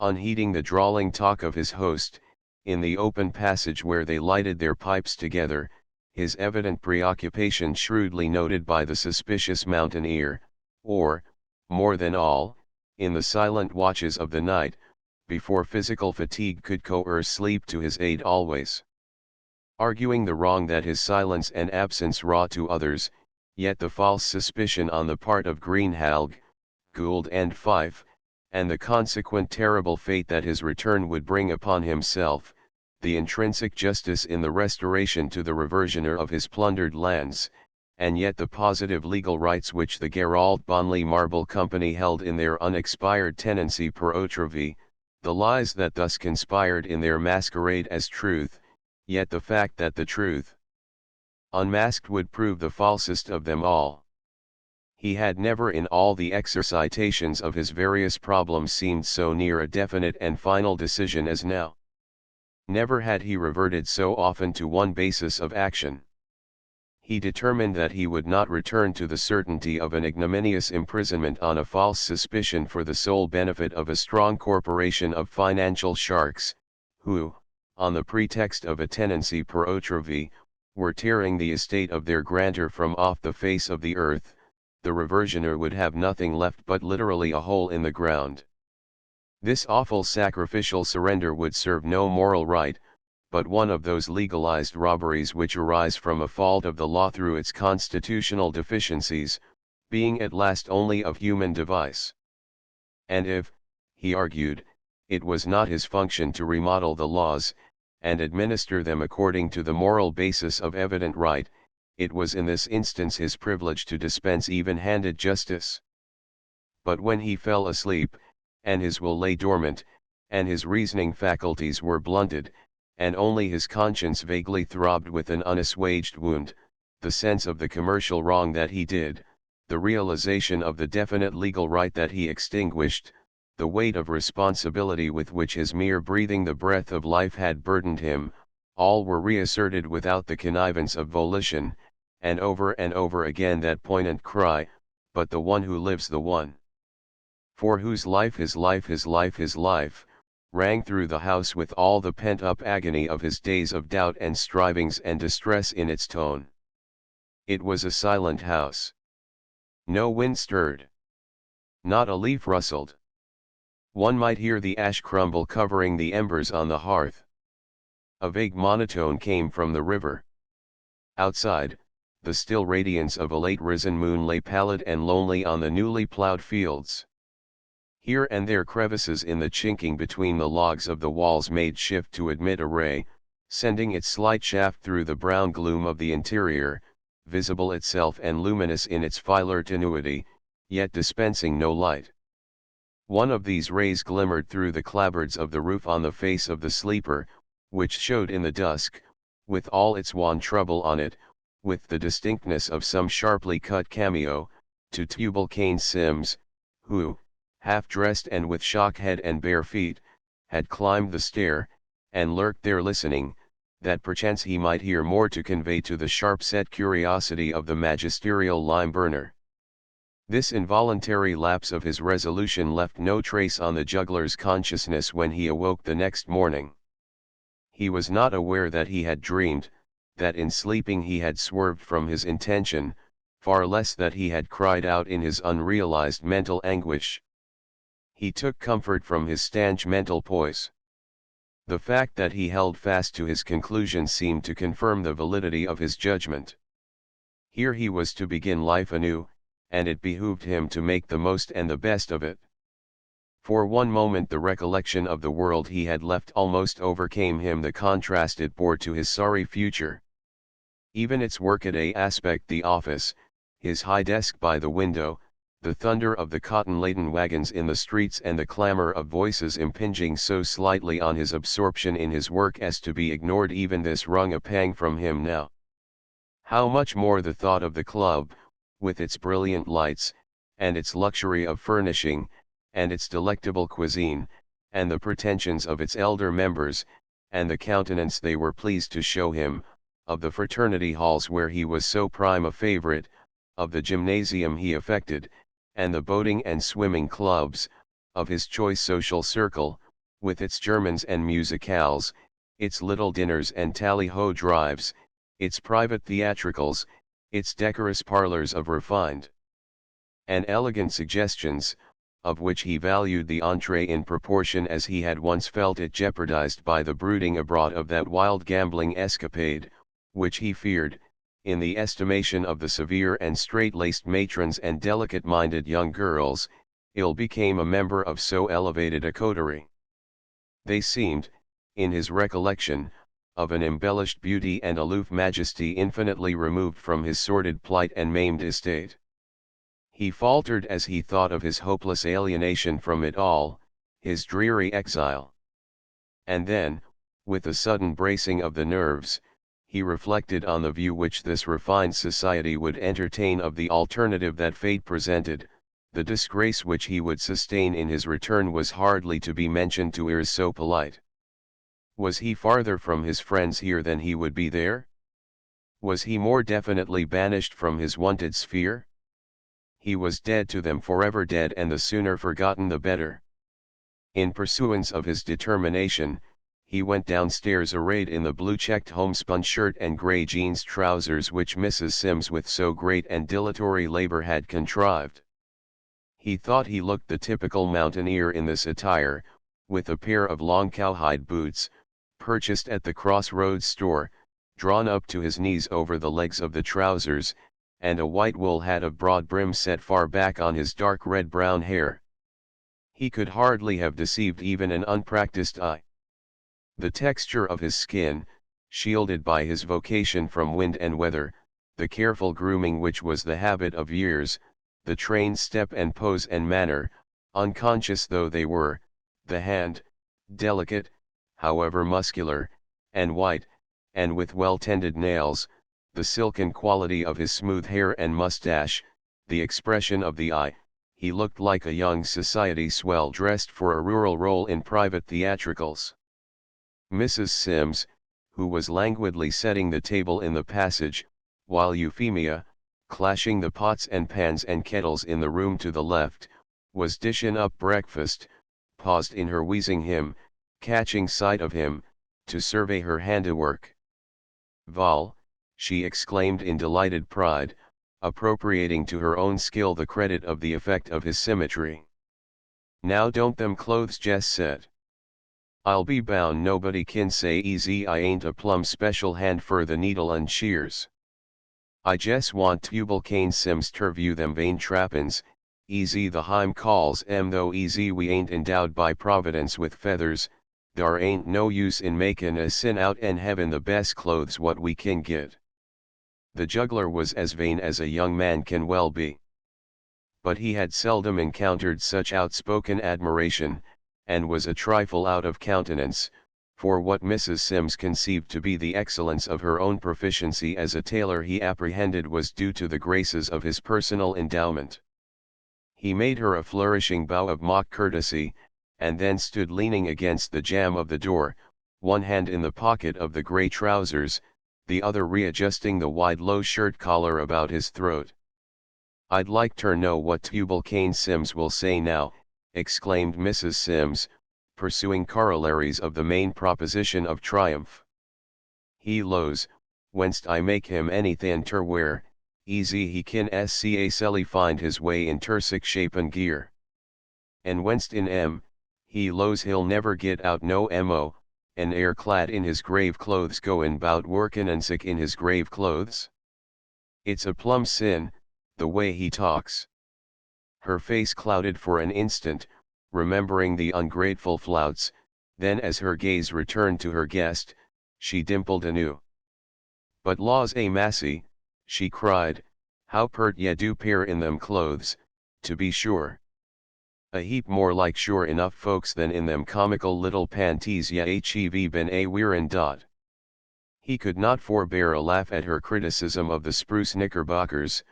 Speaker 1: unheeding the drawling talk of his host, in the open passage where they lighted their pipes together, his evident preoccupation shrewdly noted by the suspicious mountaineer, or, more than all, in the silent watches of the night, before physical fatigue could coerce sleep to his aid always. Arguing the wrong that his silence and absence wrought to others, yet the false suspicion on the part of Greenhalgh, Gould and Fife, and the consequent terrible fate that his return would bring upon himself, the intrinsic justice in the restoration to the reversioner of his plundered lands, and yet the positive legal rights which the Gerald Bonley Marble Company held in their unexpired tenancy per otrovy, the lies that thus conspired in their masquerade as truth, yet the fact that the truth unmasked would prove the falsest of them all. He had never in all the exercitations of his various problems seemed so near a definite and final decision as now. Never had he reverted so often to one basis of action. He determined that he would not return to the certainty of an ignominious imprisonment on a false suspicion for the sole benefit of a strong corporation of financial sharks, who, on the pretext of a tenancy per otrovy, were tearing the estate of their grantor from off the face of the earth. The reversioner would have nothing left but literally a hole in the ground. This awful sacrificial surrender would serve no moral right, but one of those legalized robberies which arise from a fault of the law through its constitutional deficiencies, being at last only of human device. And if, he argued, it was not his function to remodel the laws, and administer them according to the moral basis of evident right, it was in this instance his privilege to dispense even-handed justice. But when he fell asleep, and his will lay dormant, and his reasoning faculties were blunted, and only his conscience vaguely throbbed with an unassuaged wound, the sense of the commercial wrong that he did, the realization of the definite legal right that he extinguished, the weight of responsibility with which his mere breathing the breath of life had burdened him, all were reasserted without the connivance of volition, and over again that poignant cry, "But the one who lives, the one for whose life is life, his life is life," rang through the house with all the pent-up agony of his days of doubt and strivings and distress in its tone. It was a silent house. No wind stirred. Not a leaf rustled. One might hear the ash crumble covering the embers on the hearth. A vague monotone came from the river. Outside, the still radiance of a late-risen moon lay pallid and lonely on the newly plowed fields. Here and there crevices in the chinking between the logs of the walls made shift to admit a ray, sending its slight shaft through the brown gloom of the interior, visible itself and luminous in its filar tenuity, yet dispensing no light. One of these rays glimmered through the clapboards of the roof on the face of the sleeper, which showed in the dusk, with all its wan trouble on it, with the distinctness of some sharply cut cameo, to Tubal Cain Sims, who, half-dressed and with shock head and bare feet, had climbed the stair, and lurked there listening, that perchance he might hear more to convey to the sharp-set curiosity of the magisterial lime-burner. This involuntary lapse of his resolution left no trace on the juggler's consciousness when he awoke the next morning. He was not aware that he had dreamed, that in sleeping he had swerved from his intention, far less that he had cried out in his unrealized mental anguish. He took comfort from his stanch mental poise. The fact that he held fast to his conclusion seemed to confirm the validity of his judgment. Here he was to begin life anew, and it behooved him to make the most and the best of it. For one moment the recollection of the world he had left almost overcame him, the contrast it bore to his sorry future. Even its workaday aspect, the office, his high desk by the window, the thunder of the cotton-laden wagons in the streets and the clamor of voices impinging so slightly on his absorption in his work as to be ignored, even this wrung a pang from him now. How much more the thought of the club, with its brilliant lights, and its luxury of furnishing, and its delectable cuisine, and the pretensions of its elder members, and the countenance they were pleased to show him, of the fraternity halls where he was so prime a favorite, of the gymnasium he affected, and the boating and swimming clubs, of his choice social circle, with its Germans and musicales, its little dinners and tally-ho drives, its private theatricals, its decorous parlors of refined and elegant suggestions, of which he valued the entree in proportion as he had once felt it jeopardized by the brooding abroad of that wild gambling escapade, which he feared, in the estimation of the severe and straight-laced matrons and delicate-minded young girls, ill became a member of so elevated a coterie. They seemed, in his recollection, of an embellished beauty and aloof majesty infinitely removed from his sordid plight and maimed estate. He faltered as he thought of his hopeless alienation from it all, his dreary exile. And then, with a sudden bracing of the nerves, he reflected on the view which this refined society would entertain of the alternative that fate presented. The disgrace which he would sustain in his return was hardly to be mentioned to ears so polite. Was he farther from his friends here than he would be there? Was he more definitely banished from his wonted sphere? He was dead to them, forever dead, and the sooner forgotten the better. In pursuance of his determination, he went downstairs arrayed in the blue-checked homespun shirt and grey jeans trousers which Mrs. Sims with so great and dilatory labour had contrived. He thought he looked the typical mountaineer in this attire, with a pair of long cowhide boots, purchased at the Crossroads store, drawn up to his knees over the legs of the trousers, and a white wool hat of broad brim set far back on his dark red-brown hair. He could hardly have deceived even an unpracticed eye. The texture of his skin, shielded by his vocation from wind and weather, the careful grooming which was the habit of years, the trained step and pose and manner, unconscious though they were, the hand, delicate, however muscular, and white, and with well-tended nails, the silken quality of his smooth hair and mustache, the expression of the eye, he looked like a young society swell dressed for a rural role in private theatricals. Mrs. Sims, who was languidly setting the table in the passage, while Euphemia, clashing the pots and pans and kettles in the room to the left, was dishing up breakfast, paused in her wheezing him, catching sight of him, to survey her handiwork. "Val," she exclaimed in delighted pride, appropriating to her own skill the credit of the effect of his symmetry. "Now don't them clothes jest set? I'll be bound nobody kin say easy I ain't a plumb special hand fer the needle and shears. I jes want Tubal Cain Sims ter view them vain trappin's, easy the Heim calls though easy we ain't endowed by Providence with feathers, dar ain't no use in makin' a sin out en heaven the best clothes what we kin get." The juggler was as vain as a young man can well be. But he had seldom encountered such outspoken admiration, and was a trifle out of countenance, for what Mrs. Sims conceived to be the excellence of her own proficiency as a tailor he apprehended was due to the graces of his personal endowment. He made her a flourishing bow of mock courtesy, and then stood leaning against the jamb of the door, one hand in the pocket of the grey trousers, the other readjusting the wide low shirt collar about his throat. "I'd like ter know what Tubal Cain Sims will say now," exclaimed Mrs. Sims, pursuing corollaries of the main proposition of triumph. "He lows, whenst I make him anythin' ter wear, easy he kin sca find his way in ter sick shapen gear. And whenst in he lows he'll never get out no mo, and air clad in his grave clothes goin' bout workin' and sick in his grave clothes. It's a plumb sin, the way he talks." Her face clouded for an instant, remembering the ungrateful flouts, then as her gaze returned to her guest, she dimpled anew. "But laws a massy," she cried, "how pert ye do pair in them clothes, to be sure. A heap more like sure enough folks than in them comical little panties ye hev been a wearin'. He could not forbear a laugh at her criticism of the spruce knickerbockers,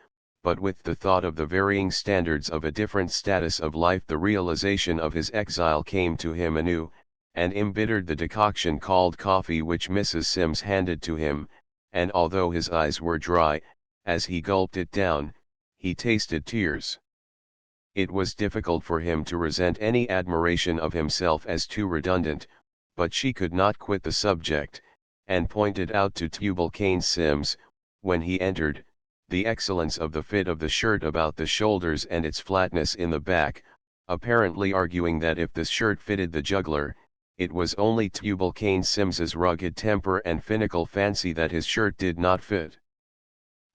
Speaker 1: but with the thought of the varying standards of a different status of life the realization of his exile came to him anew, and embittered the decoction called coffee which Mrs. Sims handed to him, and although his eyes were dry, as he gulped it down, he tasted tears. It was difficult for him to resent any admiration of himself as too redundant, but she could not quit the subject, and pointed out to Tubal Cain Sims, when he entered, the excellence of the fit of the shirt about the shoulders and its flatness in the back, apparently arguing that if the shirt fitted the juggler, it was only Tubal Cain Sims's rugged temper and finical fancy that his shirt did not fit.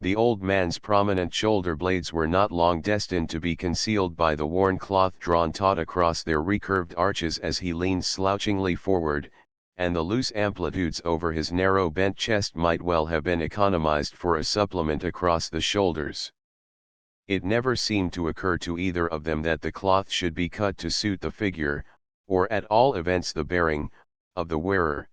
Speaker 1: The old man's prominent shoulder blades were not long destined to be concealed by the worn cloth drawn taut across their recurved arches as he leaned slouchingly forward, and the loose amplitudes over his narrow bent chest might well have been economized for a supplement across the shoulders. It never seemed to occur to either of them that the cloth should be cut to suit the figure, or at all events the bearing, of the wearer.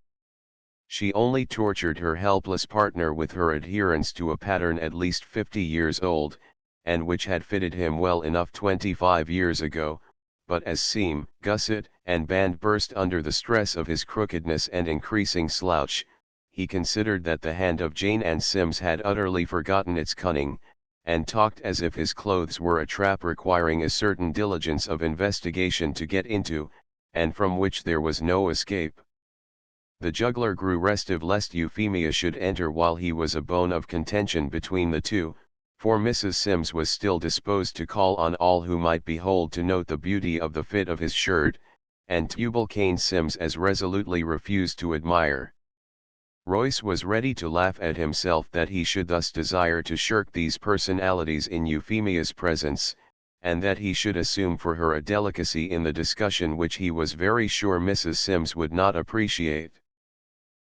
Speaker 1: She only tortured her helpless partner with her adherence to a pattern at least 50 years old, and which had fitted him well enough 25 years ago, but as seam, gusset, and band burst under the stress of his crookedness and increasing slouch, he considered that the hand of Jane and Sims had utterly forgotten its cunning, and talked as if his clothes were a trap requiring a certain diligence of investigation to get into, and from which there was no escape. The juggler grew restive lest Euphemia should enter while he was a bone of contention between the two, for Mrs. Sims was still disposed to call on all who might behold to note the beauty of the fit of his shirt, and Tubal-Cain Sims as resolutely refused to admire. Royce was ready to laugh at himself that he should thus desire to shirk these personalities in Euphemia's presence, and that he should assume for her a delicacy in the discussion which he was very sure Mrs. Sims would not appreciate.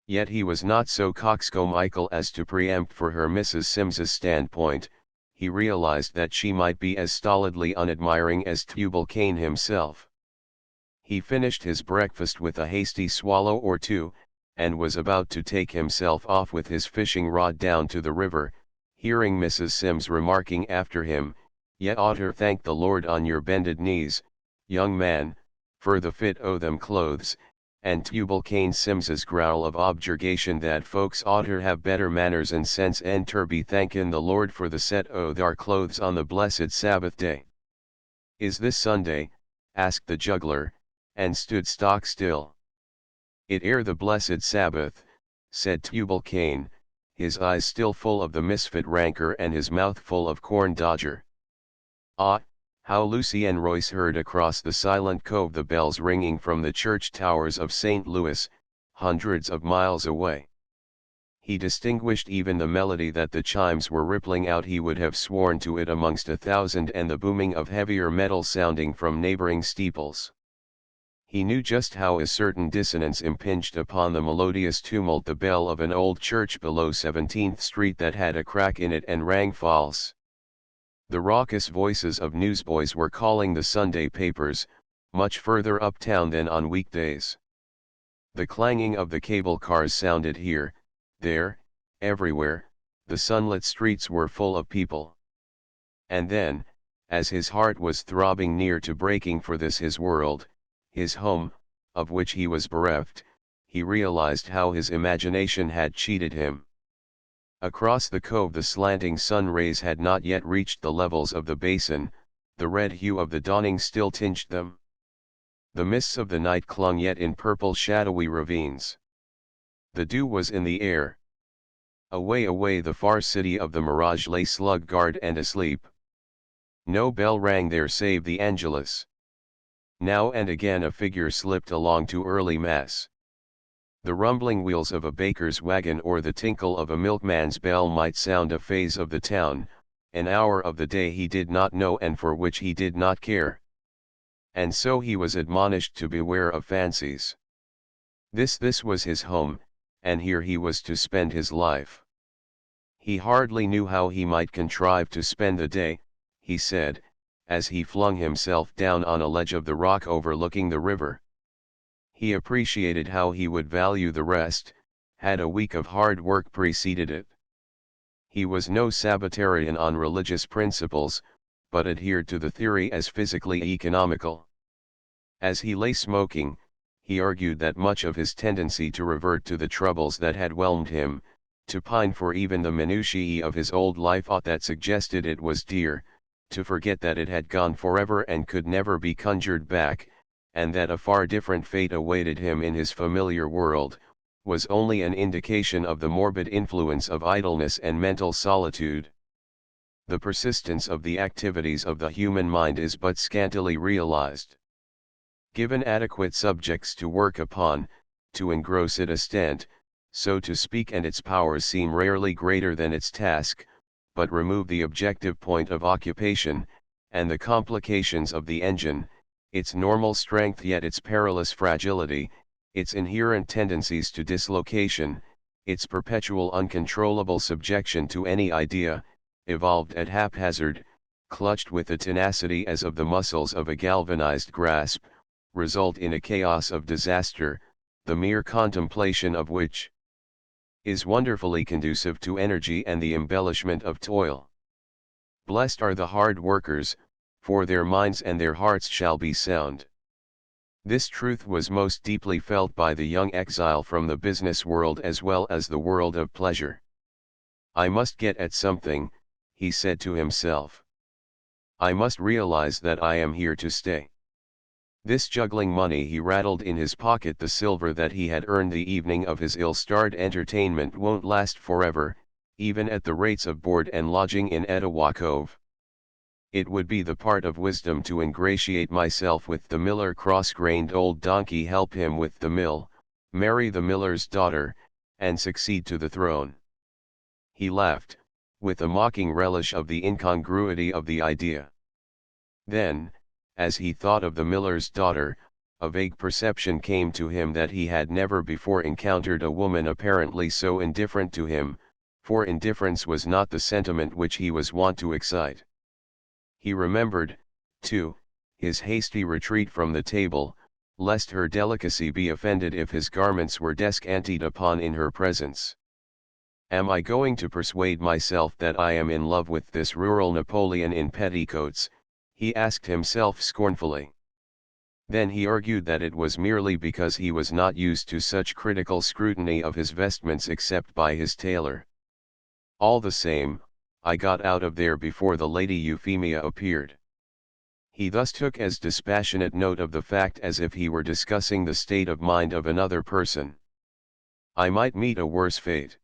Speaker 1: Yet he was not so coxcombical as to preempt for her Mrs. Sims's standpoint. He realized that she might be as stolidly unadmiring as Tubal-Cain himself. He finished his breakfast with a hasty swallow or two, and was about to take himself off with his fishing rod down to the river, hearing Mrs. Sims remarking after him, "Ye oughter thank the Lord on your bended knees, young man, for the fit o' them clothes," and Tubal-Cain Sims's growl of objurgation that folks oughter have better manners and sense and ter be thankin' the Lord for the set o' thar clothes on the blessed Sabbath day. "Is this Sunday?" asked the juggler, and stood stock still. "It air the blessed Sabbath," said Tubal-Cain, his eyes still full of the misfit rancor and his mouth full of corn dodger. Ah, how Lucy and Royce heard across the silent cove the bells ringing from the church towers of St. Louis, hundreds of miles away. He distinguished even the melody that the chimes were rippling out. He would have sworn to it amongst 1,000, and the booming of heavier metal sounding from neighboring steeples. He knew just how a certain dissonance impinged upon the melodious tumult the bell of an old church below 17th Street that had a crack in it and rang false. The raucous voices of newsboys were calling the Sunday papers, much further uptown than on weekdays. The clanging of the cable cars sounded here, there, everywhere. The sunlit streets were full of people. And then, as his heart was throbbing near to breaking for this his world, his home, of which he was bereft, he realized how his imagination had cheated him. Across the cove the slanting sun rays had not yet reached the levels of the basin, the red hue of the dawning still tinged them. The mists of the night clung yet in purple shadowy ravines. The dew was in the air. Away the far city of the mirage lay slug-guard and asleep. No bell rang there save the Angelus. Now and again a figure slipped along to early mass. The rumbling wheels of a baker's wagon or the tinkle of a milkman's bell might sound a phase of the town, an hour of the day he did not know and for which he did not care. And so he was admonished to beware of fancies. This was his home, and here he was to spend his life. He hardly knew how he might contrive to spend the day, he said, as he flung himself down on a ledge of the rock overlooking the river. He appreciated how he would value the rest, had a week of hard work preceded it. He was no Sabbatarian on religious principles, but adhered to the theory as physically economical. As he lay smoking, he argued that much of his tendency to revert to the troubles that had whelmed him, to pine for even the minutiae of his old life that suggested it was dear, to forget that it had gone forever and could never be conjured back, and that a far different fate awaited him in his familiar world, was only an indication of the morbid influence of idleness and mental solitude. The persistence of the activities of the human mind is but scantily realized. Given adequate subjects to work upon, to engross it a stent, so to speak, and its powers seem rarely greater than its task, but remove the objective point of occupation, and the complications of the engine, its normal strength yet its perilous fragility, its inherent tendencies to dislocation, its perpetual uncontrollable subjection to any idea, evolved at haphazard, clutched with the tenacity as of the muscles of a galvanized grasp, result in a chaos of disaster, the mere contemplation of which is wonderfully conducive to energy and the embellishment of toil. Blessed are the hard workers, for their minds and their hearts shall be sound. This truth was most deeply felt by the young exile from the business world as well as the world of pleasure. I must get at something, he said to himself. I must realize that I am here to stay. This juggling money he rattled in his pocket. The silver that he had earned the evening of his ill-starred entertainment won't last forever, even at the rates of board and lodging in Etowah Cove. It would be the part of wisdom to ingratiate myself with the miller, cross-grained old donkey, help him with the mill, marry the miller's daughter, and succeed to the throne. He laughed, with a mocking relish of the incongruity of the idea. Then, as he thought of the miller's daughter, a vague perception came to him that he had never before encountered a woman apparently so indifferent to him, for indifference was not the sentiment which he was wont to excite. He remembered, too, his hasty retreat from the table, lest her delicacy be offended if his garments were descanted upon in her presence. Am I going to persuade myself that I am in love with this rural Napoleon in petticoats? He asked himself scornfully. Then he argued that it was merely because he was not used to such critical scrutiny of his vestments except by his tailor. All the same, I got out of there before the Lady Euphemia appeared. He thus took as dispassionate note of the fact as if he were discussing the state of mind of another person. I might meet a worse fate.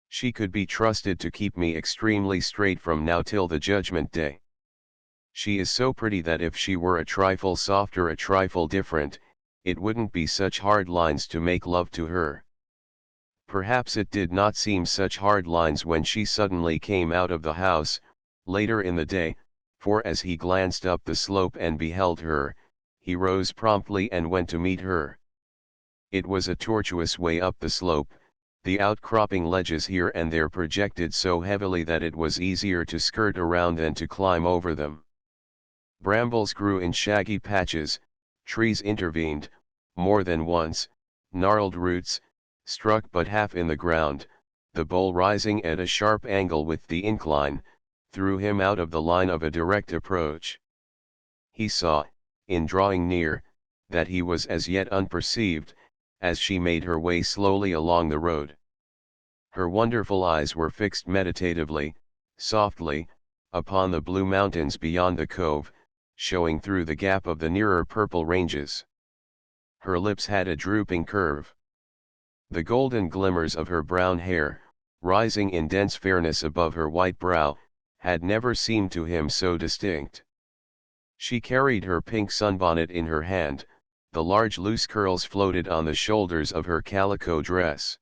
Speaker 1: She could be trusted to keep me extremely straight from now till the judgment day. She is so pretty that if she were a trifle softer, a trifle different, it wouldn't be such hard lines to make love to her. Perhaps it did not seem such hard lines when she suddenly came out of the house, later in the day, for as he glanced up the slope and beheld her, he rose promptly and went to meet her. It was a tortuous way up the slope, the outcropping ledges here and there projected so heavily that it was easier to skirt around than to climb over them. Brambles grew in shaggy patches, trees intervened, more than once, gnarled roots, struck but half in the ground, the bole rising at a sharp angle with the incline, threw him out of the line of a direct approach. He saw, in drawing near, that he was as yet unperceived, as she made her way slowly along the road. Her wonderful eyes were fixed meditatively, softly, upon the blue mountains beyond the cove, showing through the gap of the nearer purple ranges. Her lips had a drooping curve. The golden glimmers of her brown hair, rising in dense fairness above her white brow, had never seemed to him so distinct. She carried her pink sunbonnet in her hand, the large loose curls floated on the shoulders of her calico dress.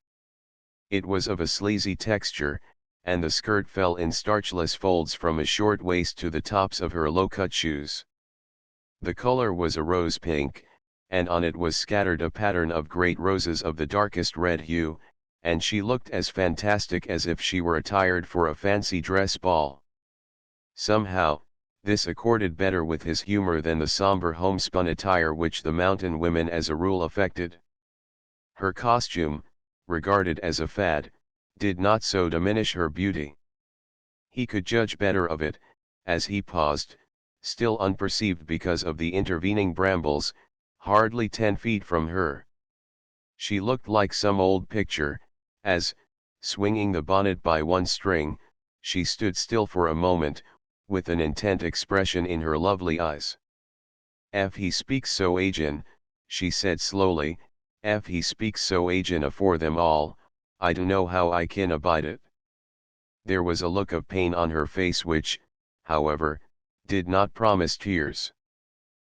Speaker 1: It was of a sleazy texture, and the skirt fell in starchless folds from a short waist to the tops of her low-cut shoes. The color was a rose pink, and on it was scattered a pattern of great roses of the darkest red hue, and she looked as fantastic as if she were attired for a fancy dress ball. Somehow, this accorded better with his humor than the somber homespun attire which the mountain women as a rule affected. Her costume, regarded as a fad, did not so diminish her beauty. He could judge better of it, as he paused, still unperceived because of the intervening brambles, hardly 10 feet from her. She looked like some old picture, as, swinging the bonnet by one string, she stood still for a moment, with an intent expression in her lovely eyes. "If he speaks so agin," she said slowly, "if he speaks so agin afore them all, I dunno how I kin abide it." There was a look of pain on her face which, however, did not promise tears.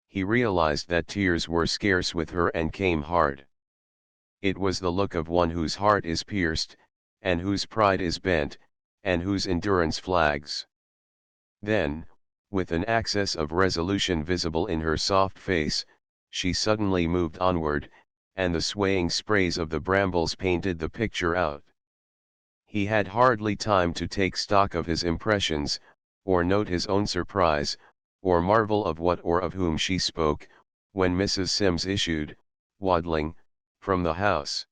Speaker 1: He realized that tears were scarce with her and came hard. It was the look of one whose heart is pierced, and whose pride is bent, and whose endurance flags. Then, with an access of resolution visible in her soft face, she suddenly moved onward, and the swaying sprays of the brambles painted the picture out. He had hardly time to take stock of his impressions, or note his own surprise, or marvel of what or of whom she spoke, when Mrs. Sims issued, waddling, from the house.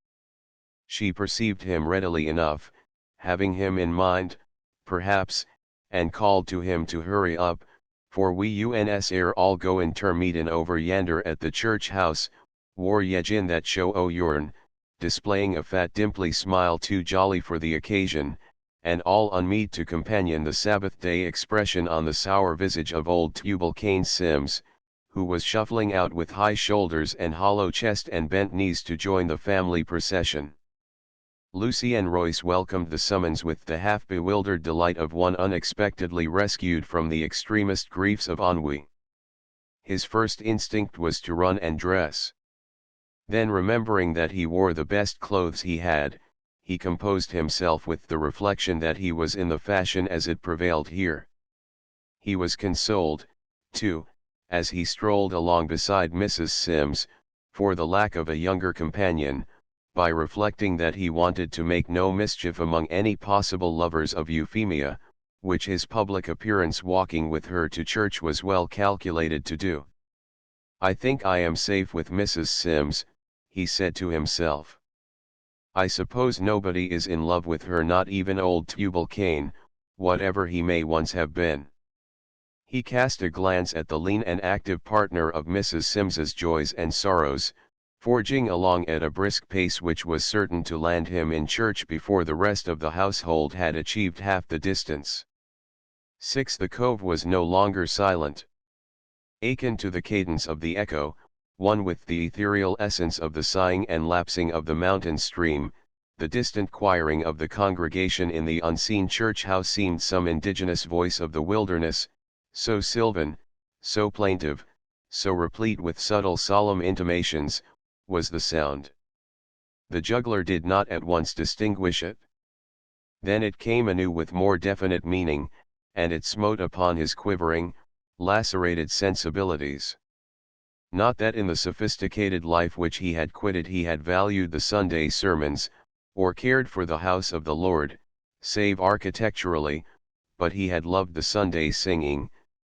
Speaker 1: She perceived him readily enough, having him in mind, perhaps, and called to him to hurry up, For we uns ere all go intermeeten over yander at the church house, war yejin that show o yourn, displaying a fat dimply smile too jolly for the occasion, and all unmeet to companion the Sabbath day expression on the sour visage of old Tubal Cain Sims, who was shuffling out with high shoulders and hollow chest and bent knees to join the family procession. Lucy and Royce welcomed the summons with the half-bewildered delight of one unexpectedly rescued from the extremest griefs of ennui. His first instinct was to run and dress. Then remembering that he wore the best clothes he had, he composed himself with the reflection that he was in the fashion as it prevailed here. He was consoled, too, as he strolled along beside Mrs. Sims, for the lack of a younger companion, by reflecting that he wanted to make no mischief among any possible lovers of Euphemia, which his public appearance walking with her to church was well calculated to do. "I think I am safe with Mrs. Sims," he said to himself. "I suppose nobody is in love with her, not even old Tubal Cain, whatever he may once have been." He cast a glance at the lean and active partner of Mrs. Sims's joys and sorrows, forging along at a brisk pace which was certain to land him in church before the rest of the household had achieved half the distance. 6. The cove was no longer silent. Akin to the cadence of the echo, one with the ethereal essence of the sighing and lapsing of the mountain stream, the distant choiring of the congregation in the unseen church house seemed some indigenous voice of the wilderness, so sylvan, so plaintive, so replete with subtle solemn intimations, was the sound. The juggler did not at once distinguish it. Then it came anew with more definite meaning, and it smote upon his quivering, lacerated sensibilities. Not that in the sophisticated life which he had quitted he had valued the Sunday sermons, or cared for the house of the Lord, save architecturally, but he had loved the Sunday singing.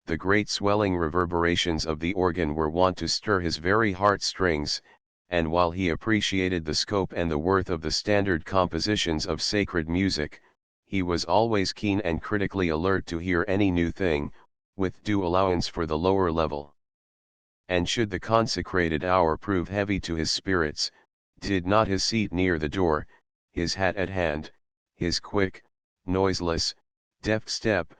Speaker 1: The great swelling reverberations of the organ were wont to stir his very heartstrings, and while he appreciated the scope and the worth of the standard compositions of sacred music, he was always keen and critically alert to hear any new thing, with due allowance for the lower level. And should the consecrated hour prove heavy to his spirits, did not his seat near the door, his hat at hand, his quick, noiseless, deft step,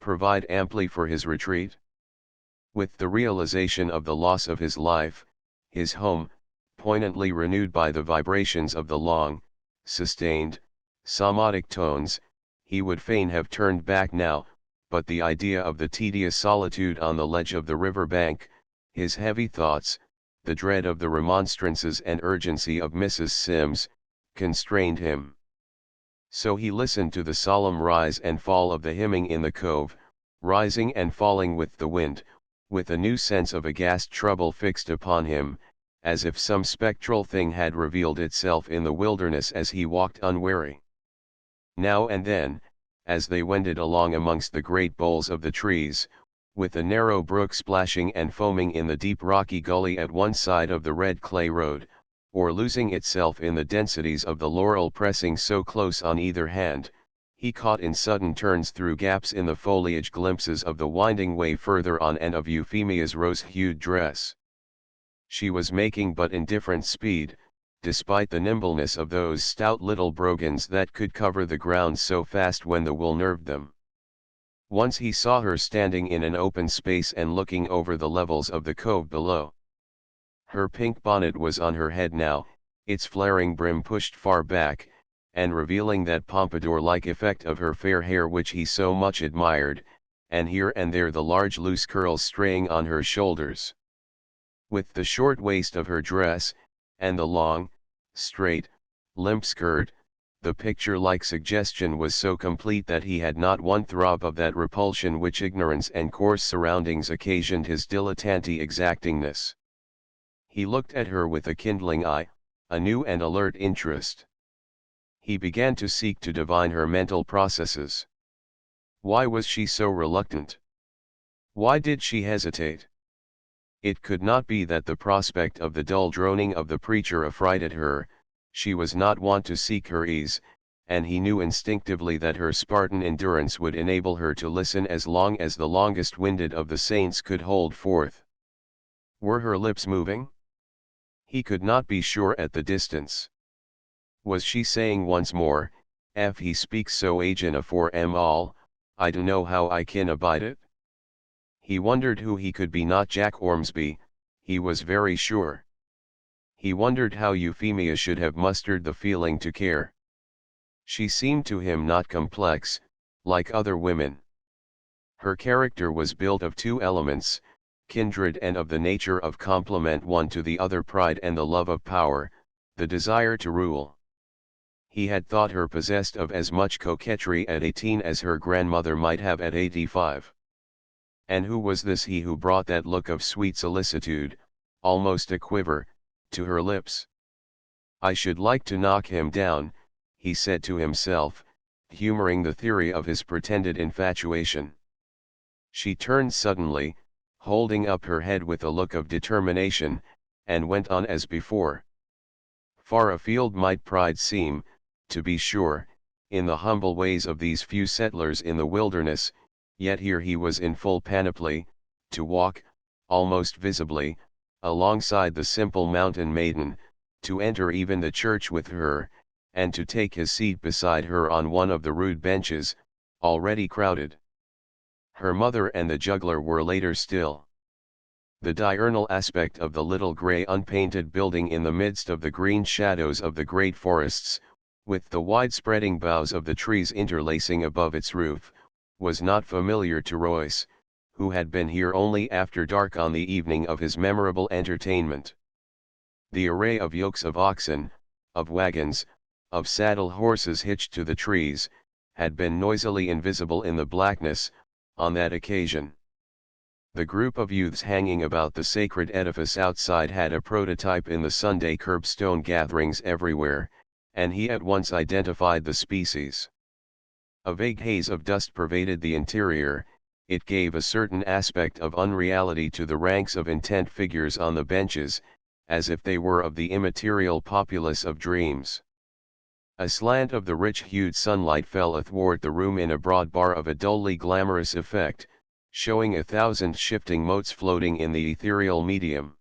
Speaker 1: provide amply for his retreat? With the realization of the loss of his life, his home, poignantly renewed by the vibrations of the long, sustained, psalmodic tones, he would fain have turned back now, but the idea of the tedious solitude on the ledge of the river bank, his heavy thoughts, the dread of the remonstrances and urgency of Mrs. Sims, constrained him. So he listened to the solemn rise and fall of the hymning in the cove, rising and falling with the wind, with a new sense of aghast trouble fixed upon him, as if some spectral thing had revealed itself in the wilderness as he walked unwary. Now and then, as they wended along amongst the great boles of the trees, with the narrow brook splashing and foaming in the deep rocky gully at one side of the red clay road, or losing itself in the densities of the laurel pressing so close on either hand, he caught in sudden turns through gaps in the foliage glimpses of the winding way further on and of Euphemia's rose-hued dress. She was making but indifferent speed, despite the nimbleness of those stout little brogans that could cover the ground so fast when the will nerved them. Once he saw her standing in an open space and looking over the levels of the cove below. Her pink bonnet was on her head now, its flaring brim pushed far back, and revealing that pompadour-like effect of her fair hair which he so much admired, and here and there the large loose curls straying on her shoulders. With the short waist of her dress, and the long, straight, limp skirt, the picture-like suggestion was so complete that he had not one throb of that repulsion which ignorance and coarse surroundings occasioned his dilettante exactingness. He looked at her with a kindling eye, a new and alert interest. He began to seek to divine her mental processes. Why was she so reluctant? Why did she hesitate? It could not be that the prospect of the dull droning of the preacher affrighted her. She was not wont to seek her ease, and he knew instinctively that her Spartan endurance would enable her to listen as long as the longest-winded of the saints could hold forth. Were her lips moving? He could not be sure at the distance. Was she saying once more, "If he speaks so agin afore 'em all, I do know how I kin abide it"? He wondered who he could be, not Jack Ormsby, he was very sure. He wondered how Euphemia should have mustered the feeling to care. She seemed to him not complex, like other women. Her character was built of two elements, kindred and of the nature of complement one to the other: pride and the love of power, the desire to rule. He had thought her possessed of as much coquetry at 18 as her grandmother might have at 85. And who was this he who brought that look of sweet solicitude, almost a quiver, to her lips? "I should like to knock him down," he said to himself, humoring the theory of his pretended infatuation. She turned suddenly, holding up her head with a look of determination, and went on as before. Far afield might pride seem, to be sure, in the humble ways of these few settlers in the wilderness, yet here he was in full panoply, to walk, almost visibly, alongside the simple mountain maiden, to enter even the church with her, and to take his seat beside her on one of the rude benches, already crowded. Her mother and the juggler were later still. The diurnal aspect of the little grey unpainted building in the midst of the green shadows of the great forests, with the wide-spreading boughs of the trees interlacing above its roof, was not familiar to Royce, who had been here only after dark on the evening of his memorable entertainment. The array of yokes of oxen, of wagons, of saddle horses hitched to the trees, had been noisily invisible in the blackness, on that occasion. The group of youths hanging about the sacred edifice outside had a prototype in the Sunday curbstone gatherings everywhere, and he at once identified the species. A vague haze of dust pervaded the interior. It gave a certain aspect of unreality to the ranks of intent figures on the benches, as if they were of the immaterial populace of dreams. A slant of the rich-hued sunlight fell athwart the room in a broad bar of a dully glamorous effect, showing 1,000 shifting motes floating in the ethereal medium.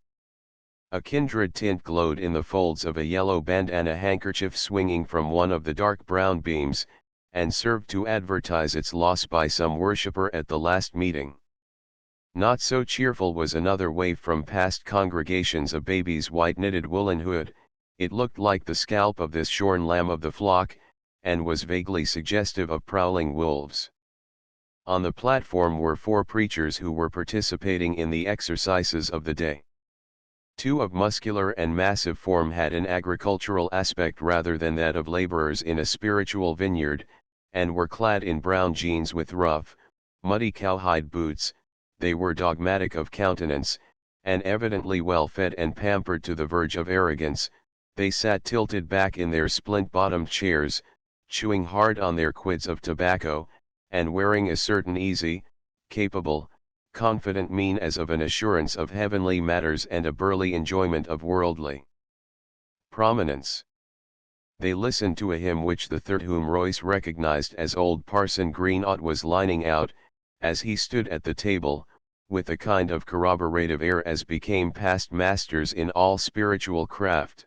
Speaker 1: A kindred tint glowed in the folds of a yellow bandana handkerchief swinging from one of the dark brown beams, and served to advertise its loss by some worshipper at the last meeting. Not so cheerful was another wave from past congregations: a baby's white knitted woolen hood. It looked like the scalp of this shorn lamb of the flock, and was vaguely suggestive of prowling wolves. On the platform were 4 preachers who were participating in the exercises of the day. 2 of muscular and massive form had an agricultural aspect rather than that of laborers in a spiritual vineyard, and were clad in brown jeans with rough, muddy cowhide boots. They were dogmatic of countenance, and evidently well fed and pampered to the verge of arrogance. They sat tilted back in their splint-bottomed chairs, chewing hard on their quids of tobacco, and wearing a certain easy, capable, confident mien as of an assurance of heavenly matters and a burly enjoyment of worldly prominence. They listened to a hymn which the third, whom Royce recognized as old Parson Greenought, was lining out, as he stood at the table, with a kind of corroborative air as became past masters in all spiritual craft.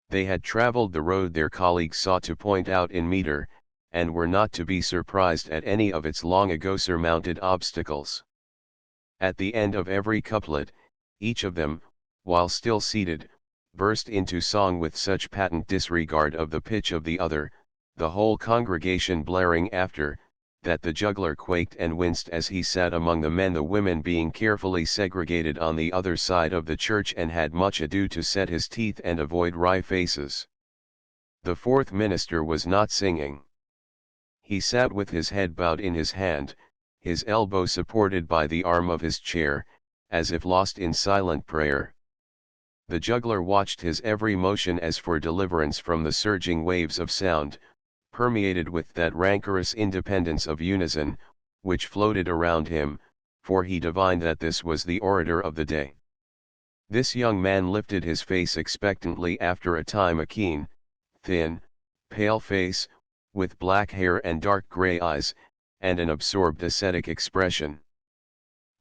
Speaker 1: They had travelled the road their colleagues sought to point out in metre, and were not to be surprised at any of its long ago surmounted obstacles. At the end of every couplet, each of them, while still seated, burst into song with such patent disregard of the pitch of the other, the whole congregation blaring after, that the juggler quaked and winced as he sat among the men, the women being carefully segregated on the other side of the church, and had much ado to set his teeth and avoid wry faces. The 4th minister was not singing. He sat with his head bowed in his hand, his elbow supported by the arm of his chair, as if lost in silent prayer. The juggler watched his every motion as for deliverance from the surging waves of sound, permeated with that rancorous independence of unison, which floated around him, for he divined that this was the orator of the day. This young man lifted his face expectantly after a time: a keen, thin, pale face, with black hair and dark grey eyes, and an absorbed ascetic expression.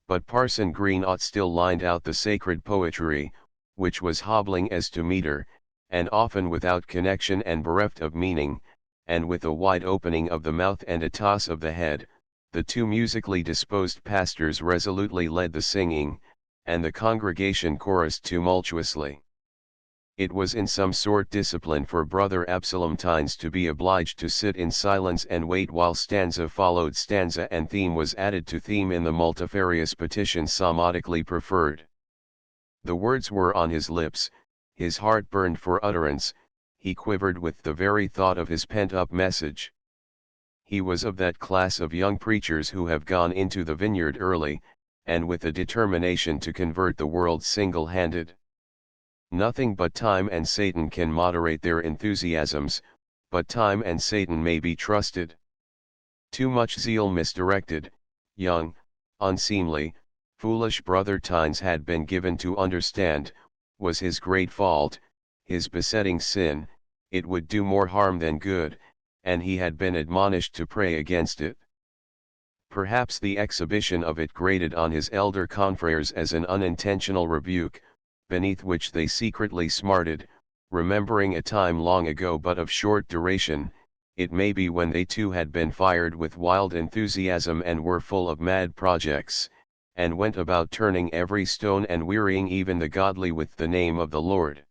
Speaker 1: But Parson Greenough still lined out the sacred poetry, which was hobbling as to metre, and often without connection and bereft of meaning, and with a wide opening of the mouth and a toss of the head, the two musically disposed pastors resolutely led the singing, and the congregation chorused tumultuously. It was in some sort discipline for Brother Absalom Tynes to be obliged to sit in silence and wait while stanza followed stanza and theme was added to theme in the multifarious petition psalmodically preferred. The words were on his lips, his heart burned for utterance, he quivered with the very thought of his pent-up message. He was of that class of young preachers who have gone into the vineyard early, and with a determination to convert the world single-handed. Nothing but time and Satan can moderate their enthusiasms, but time and Satan may be trusted. Too much zeal misdirected, young, unseemly, foolish Brother Tynes had been given to understand, was his great fault, his besetting sin. It would do more harm than good, and he had been admonished to pray against it. Perhaps the exhibition of it grated on his elder confreres as an unintentional rebuke, beneath which they secretly smarted, remembering a time long ago but of short duration, it may be when they too had been fired with wild enthusiasm and were full of mad projects, and went about turning every stone and wearying even the godly with the name of the Lord.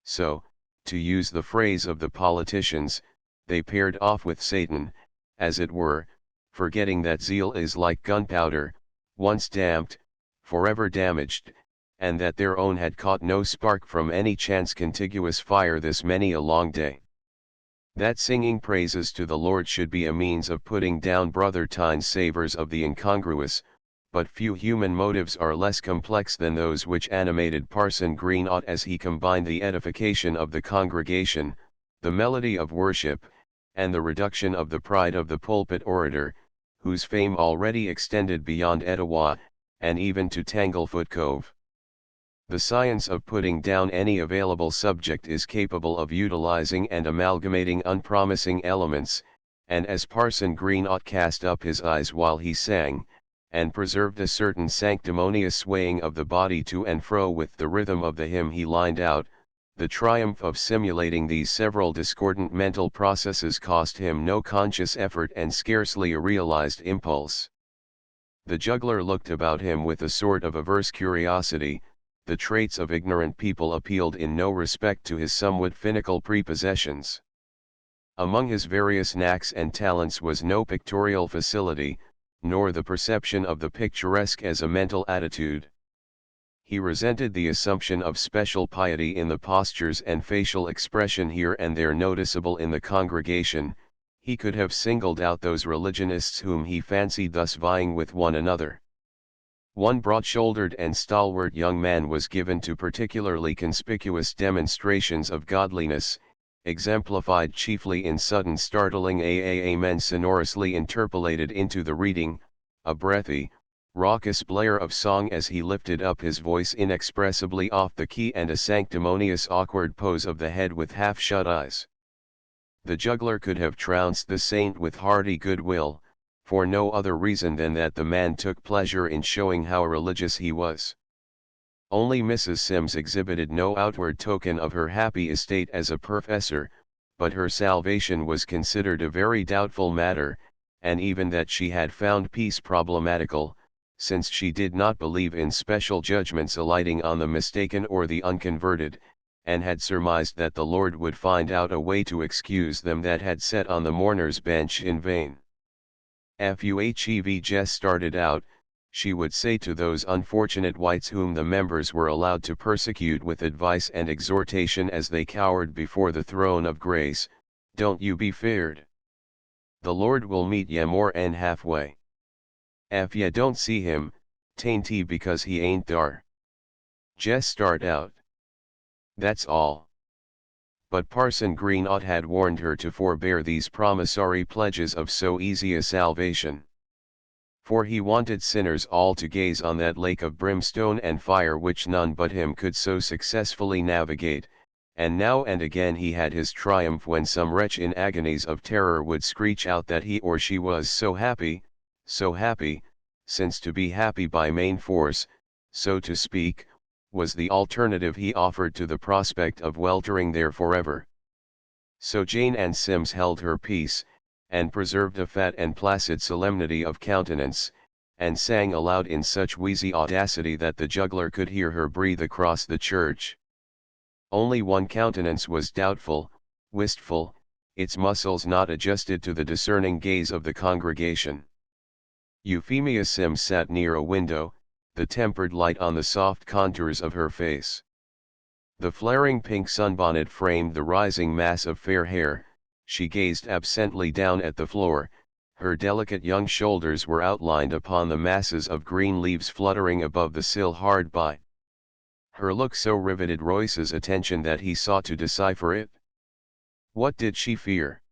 Speaker 1: So, to use the phrase of the politicians, they paired off with Satan, as it were, forgetting that zeal is like gunpowder, once damped, forever damaged, and that their own had caught no spark from any chance contiguous fire this many a long day. That singing praises to the Lord should be a means of putting down Brother Tynes' savours of the incongruous, but few human motives are less complex than those which animated Parson Greenough as he combined the edification of the congregation, the melody of worship, and the reduction of the pride of the pulpit orator, whose fame already extended beyond Etowah, and even to Tanglefoot Cove. The science of putting down any available subject is capable of utilizing and amalgamating unpromising elements, and as Parson Greenough cast up his eyes while he sang, and preserved a certain sanctimonious swaying of the body to and fro with the rhythm of the hymn he lined out, the triumph of simulating these several discordant mental processes cost him no conscious effort and scarcely a realized impulse. The juggler looked about him with a sort of averse curiosity. The traits of ignorant people appealed in no respect to his somewhat finical prepossessions. Among his various knacks and talents was no pictorial facility, nor the perception of the picturesque as a mental attitude. He resented the assumption of special piety in the postures and facial expression here and there noticeable in the congregation. He could have singled out those religionists whom he fancied thus vying with one another. One broad-shouldered and stalwart young man was given to particularly conspicuous demonstrations of godliness, exemplified chiefly in sudden startling amen sonorously interpolated into the reading, a breathy, raucous blare of song as he lifted up his voice inexpressibly off the key and a sanctimonious awkward pose of the head with half-shut eyes. The juggler could have trounced the saint with hearty goodwill, for no other reason than that the man took pleasure in showing how religious he was. Only Mrs. Sims exhibited no outward token of her happy estate as a professor, but her salvation was considered a very doubtful matter, and even that she had found peace problematical, since she did not believe in special judgments alighting on the mistaken or the unconverted, and had surmised that the Lord would find out a way to excuse them that had sat on the mourner's bench in vain. Fuhev Jess started out, she would say to those unfortunate whites whom the members were allowed to persecute with advice and exhortation as they cowered before the throne of grace, "Don't you be feared. The Lord will meet ye more 'n halfway. Ef ye don't see him, 'tain't he because he ain't dar. Jess start out. That's all." But Parson Greenough had warned her to forbear these promissory pledges of so easy a salvation. For he wanted sinners all to gaze on that lake of brimstone and fire which none but him could so successfully navigate, and now and again he had his triumph when some wretch in agonies of terror would screech out that he or she was so happy, since to be happy by main force, so to speak, was the alternative he offered to the prospect of weltering there forever. So Jane Ann Sims held her peace, and preserved a fat and placid solemnity of countenance, and sang aloud in such wheezy audacity that the juggler could hear her breathe across the church. Only one countenance was doubtful, wistful, its muscles not adjusted to the discerning gaze of the congregation. Euphemia Sims sat near a window, the tempered light on the soft contours of her face. The flaring pink sunbonnet framed the rising mass of fair hair. She gazed absently down at the floor, her delicate young shoulders were outlined upon the masses of green leaves fluttering above the sill hard by. Her look so riveted Royce's attention that he sought to decipher it. What did she fear?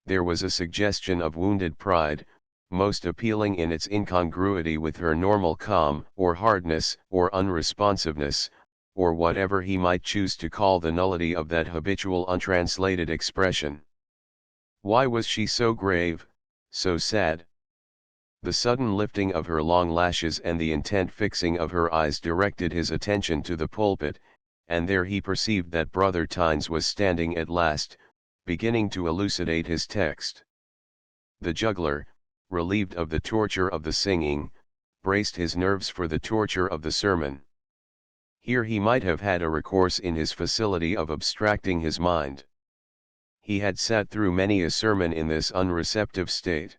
Speaker 1: There was a suggestion of wounded pride, most appealing in its incongruity with her normal calm, or hardness, or unresponsiveness, or whatever he might choose to call the nullity of that habitual untranslated expression. Why was she so grave, so sad? The sudden lifting of her long lashes and the intent fixing of her eyes directed his attention to the pulpit, and there he perceived that Brother Tynes was standing at last, beginning to elucidate his text. The juggler, relieved of the torture of the singing, braced his nerves for the torture of the sermon. Here he might have had a recourse in his facility of abstracting his mind. He had sat through many a sermon in this unreceptive state.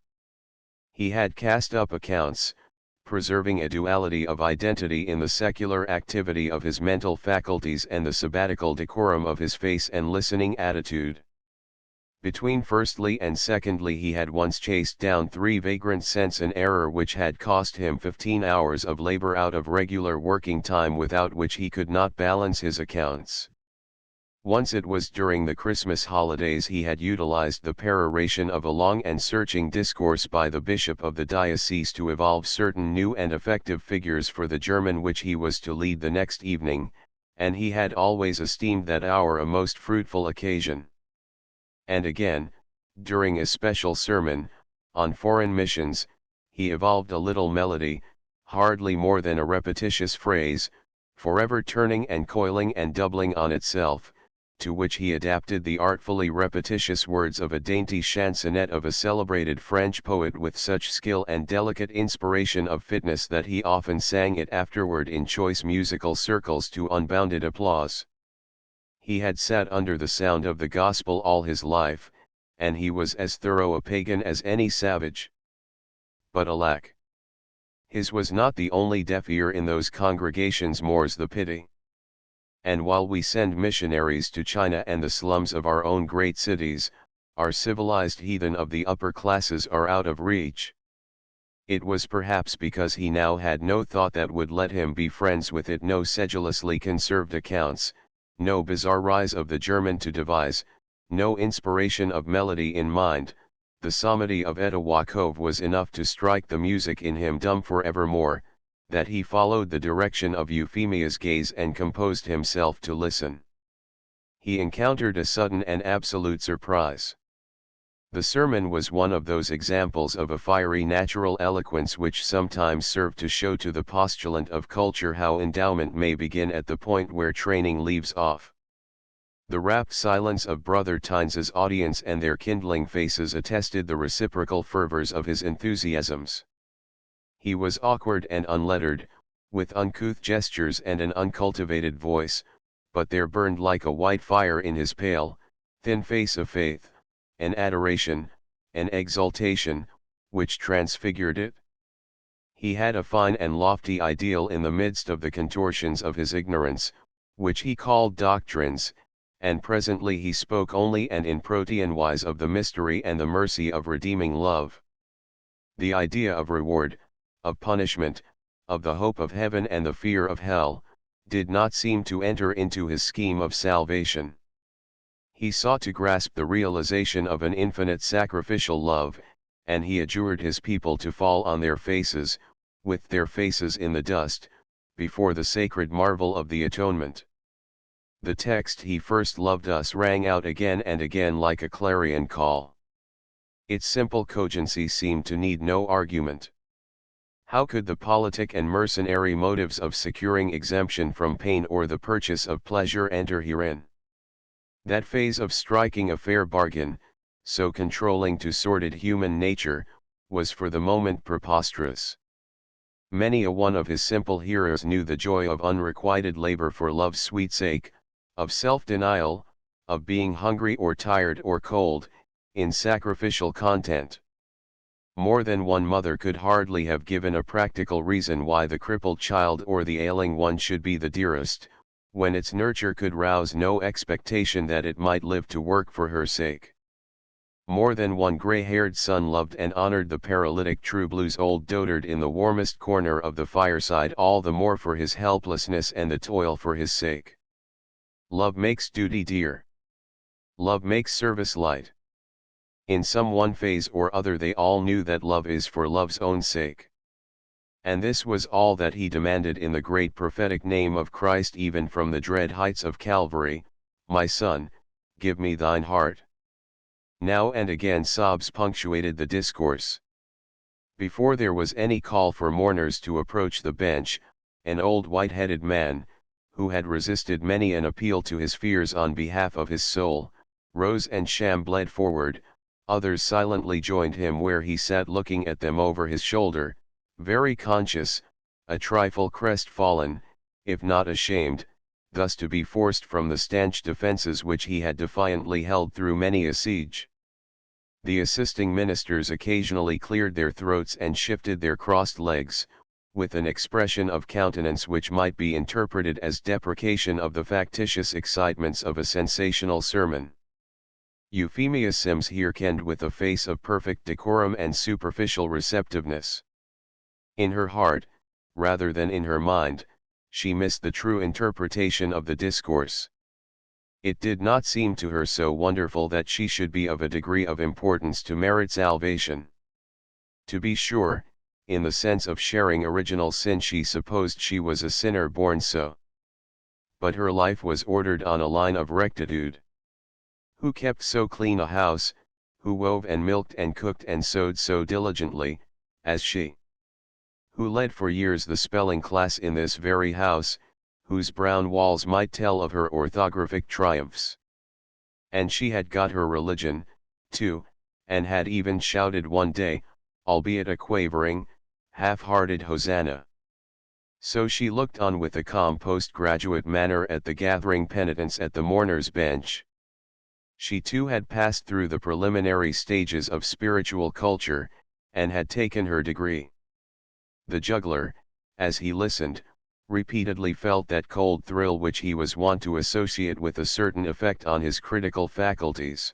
Speaker 1: He had cast up accounts, preserving a duality of identity in the secular activity of his mental faculties and the sabbatical decorum of his face and listening attitude. Between firstly and secondly he had once chased down 3 vagrant cents an error which had cost him 15 hours of labor out of regular working time without which he could not balance his accounts. Once it was during the Christmas holidays he had utilized the peroration of a long and searching discourse by the bishop of the diocese to evolve certain new and effective figures for the German which he was to lead the next evening, and he had always esteemed that hour a most fruitful occasion. And again, during a special sermon, on foreign missions, he evolved a little melody, hardly more than a repetitious phrase, forever turning and coiling and doubling on itself, to which he adapted the artfully repetitious words of a dainty chansonette of a celebrated French poet with such skill and delicate inspiration of fitness that he often sang it afterward in choice musical circles to unbounded applause. He had sat under the sound of the gospel all his life, and he was as thorough a pagan as any savage. But alack! His was not the only deaf ear in those congregations, more's the pity. And while we send missionaries to China and the slums of our own great cities, our civilized heathen of the upper classes are out of reach. It was perhaps because he now had no thought that would let him be friends with it, no sedulously conserved accounts, no bizarre rise of the German to devise, no inspiration of melody in mind. The psalmody of Etowakov was enough to strike the music in him dumb for evermore, that he followed the direction of Euphemia's gaze and composed himself to listen. He encountered a sudden and absolute surprise. The sermon was one of those examples of a fiery natural eloquence which sometimes serve to show to the postulant of culture how endowment may begin at the point where training leaves off. The rapt silence of Brother Tynes's audience and their kindling faces attested the reciprocal fervors of his enthusiasms. He was awkward and unlettered, with uncouth gestures and an uncultivated voice, but there burned like a white fire in his pale, thin face of faith, an adoration, an exaltation, which transfigured it. He had a fine and lofty ideal in the midst of the contortions of his ignorance, which he called doctrines, and presently he spoke only and in Protean wise of the mystery and the mercy of redeeming love. The idea of reward, of punishment, of the hope of heaven and the fear of hell, did not seem to enter into his scheme of salvation. He sought to grasp the realization of an infinite sacrificial love, and he adjured his people to fall on their faces, with their faces in the dust, before the sacred marvel of the atonement. The text "He first loved us" rang out again and again like a clarion call. Its simple cogency seemed to need no argument. How could the politic and mercenary motives of securing exemption from pain or the purchase of pleasure enter herein? That phase of striking a fair bargain, so controlling to sordid human nature, was for the moment preposterous. Many a one of his simple hearers knew the joy of unrequited labor for love's sweet sake, of self-denial, of being hungry or tired or cold, in sacrificial content. More than one mother could hardly have given a practical reason why the crippled child or the ailing one should be the dearest, when its nurture could rouse no expectation that it might live to work for her sake. More than one gray-haired son loved and honored the paralytic True-Blue's old dotard in the warmest corner of the fireside all the more for his helplessness and the toil for his sake. Love makes duty dear. Love makes service light. In some one phase or other they all knew that love is for love's own sake. And this was all that he demanded in the great prophetic name of Christ, even from the dread heights of Calvary: "My son, give me thine heart." Now and again sobs punctuated the discourse. Before there was any call for mourners to approach the bench, an old white-headed man, who had resisted many an appeal to his fears on behalf of his soul, rose and shambled forward. Others silently joined him where he sat looking at them over his shoulder, very conscious, a trifle crestfallen, if not ashamed, thus to be forced from the stanch defences which he had defiantly held through many a siege. The assisting ministers occasionally cleared their throats and shifted their crossed legs, with an expression of countenance which might be interpreted as deprecation of the factitious excitements of a sensational sermon. Euphemia Sims hearkened with a face of perfect decorum and superficial receptiveness. In her heart, rather than in her mind, she missed the true interpretation of the discourse. It did not seem to her so wonderful that she should be of a degree of importance to merit salvation. To be sure, in the sense of sharing original sin she supposed she was a sinner born so. But her life was ordered on a line of rectitude. Who kept so clean a house, who wove and milked and cooked and sewed so diligently, as she? Who led for years the spelling class in this very house, whose brown walls might tell of her orthographic triumphs? And she had got her religion, too, and had even shouted one day, albeit a quavering, half-hearted hosanna. So she looked on with a calm postgraduate manner at the gathering penitents at the mourners' bench. She too had passed through the preliminary stages of spiritual culture, and had taken her degree. The juggler, as he listened, repeatedly felt that cold thrill which he was wont to associate with a certain effect on his critical faculties.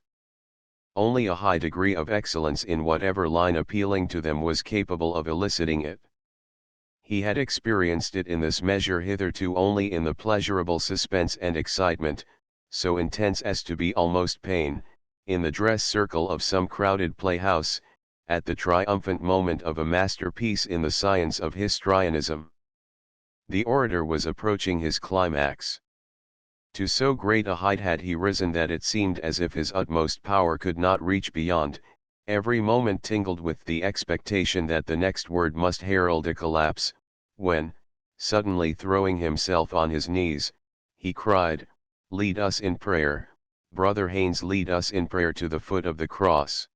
Speaker 1: Only a high degree of excellence in whatever line appealing to them was capable of eliciting it. He had experienced it in this measure hitherto only in the pleasurable suspense and excitement, so intense as to be almost pain, in the dress circle of some crowded playhouse, at the triumphant moment of a masterpiece in the science of histrionism. The orator was approaching his climax. To so great a height had he risen that it seemed as if his utmost power could not reach beyond. Every moment tingled with the expectation that the next word must herald a collapse, when, suddenly throwing himself on his knees, he cried, "Lead us in prayer, Brother Haynes, lead us in prayer to the foot of the cross."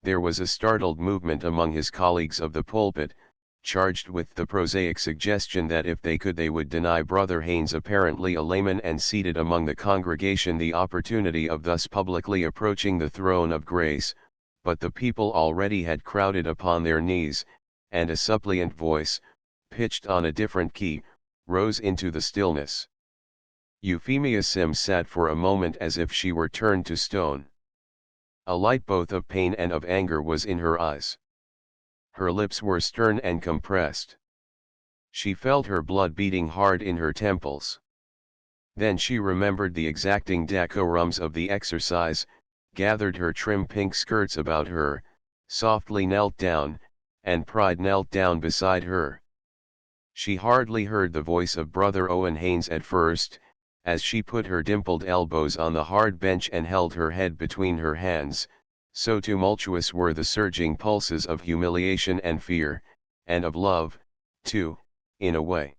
Speaker 1: There was a startled movement among his colleagues of the pulpit, charged with the prosaic suggestion that if they could they would deny Brother Haynes, apparently a layman and seated among the congregation, the opportunity of thus publicly approaching the throne of grace, but the people already had crowded upon their knees, and a suppliant voice, pitched on a different key, rose into the stillness. Euphemia Sims sat for a moment as if she were turned to stone. A light both of pain and of anger was in her eyes. Her lips were stern and compressed. She felt her blood beating hard in her temples. Then she remembered the exacting decorums of the exercise, gathered her trim pink skirts about her, softly knelt down, and Pride knelt down beside her. She hardly heard the voice of Brother Owen Haynes at first, as she put her dimpled elbows on the hard bench and held her head between her hands, so tumultuous were the surging pulses of humiliation and fear, and of love, too, in a way.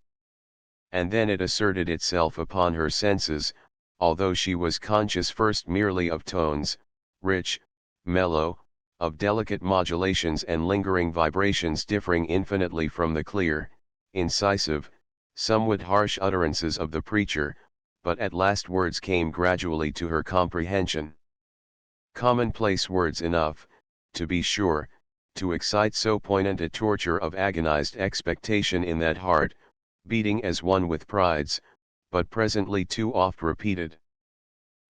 Speaker 1: And then it asserted itself upon her senses, although she was conscious first merely of tones, rich, mellow, of delicate modulations and lingering vibrations differing infinitely from the clear, incisive, somewhat harsh utterances of the preacher, but at last words came gradually to her comprehension. Commonplace words enough, to be sure, to excite so poignant a torture of agonized expectation in that heart, beating as one with prides, but presently too oft repeated.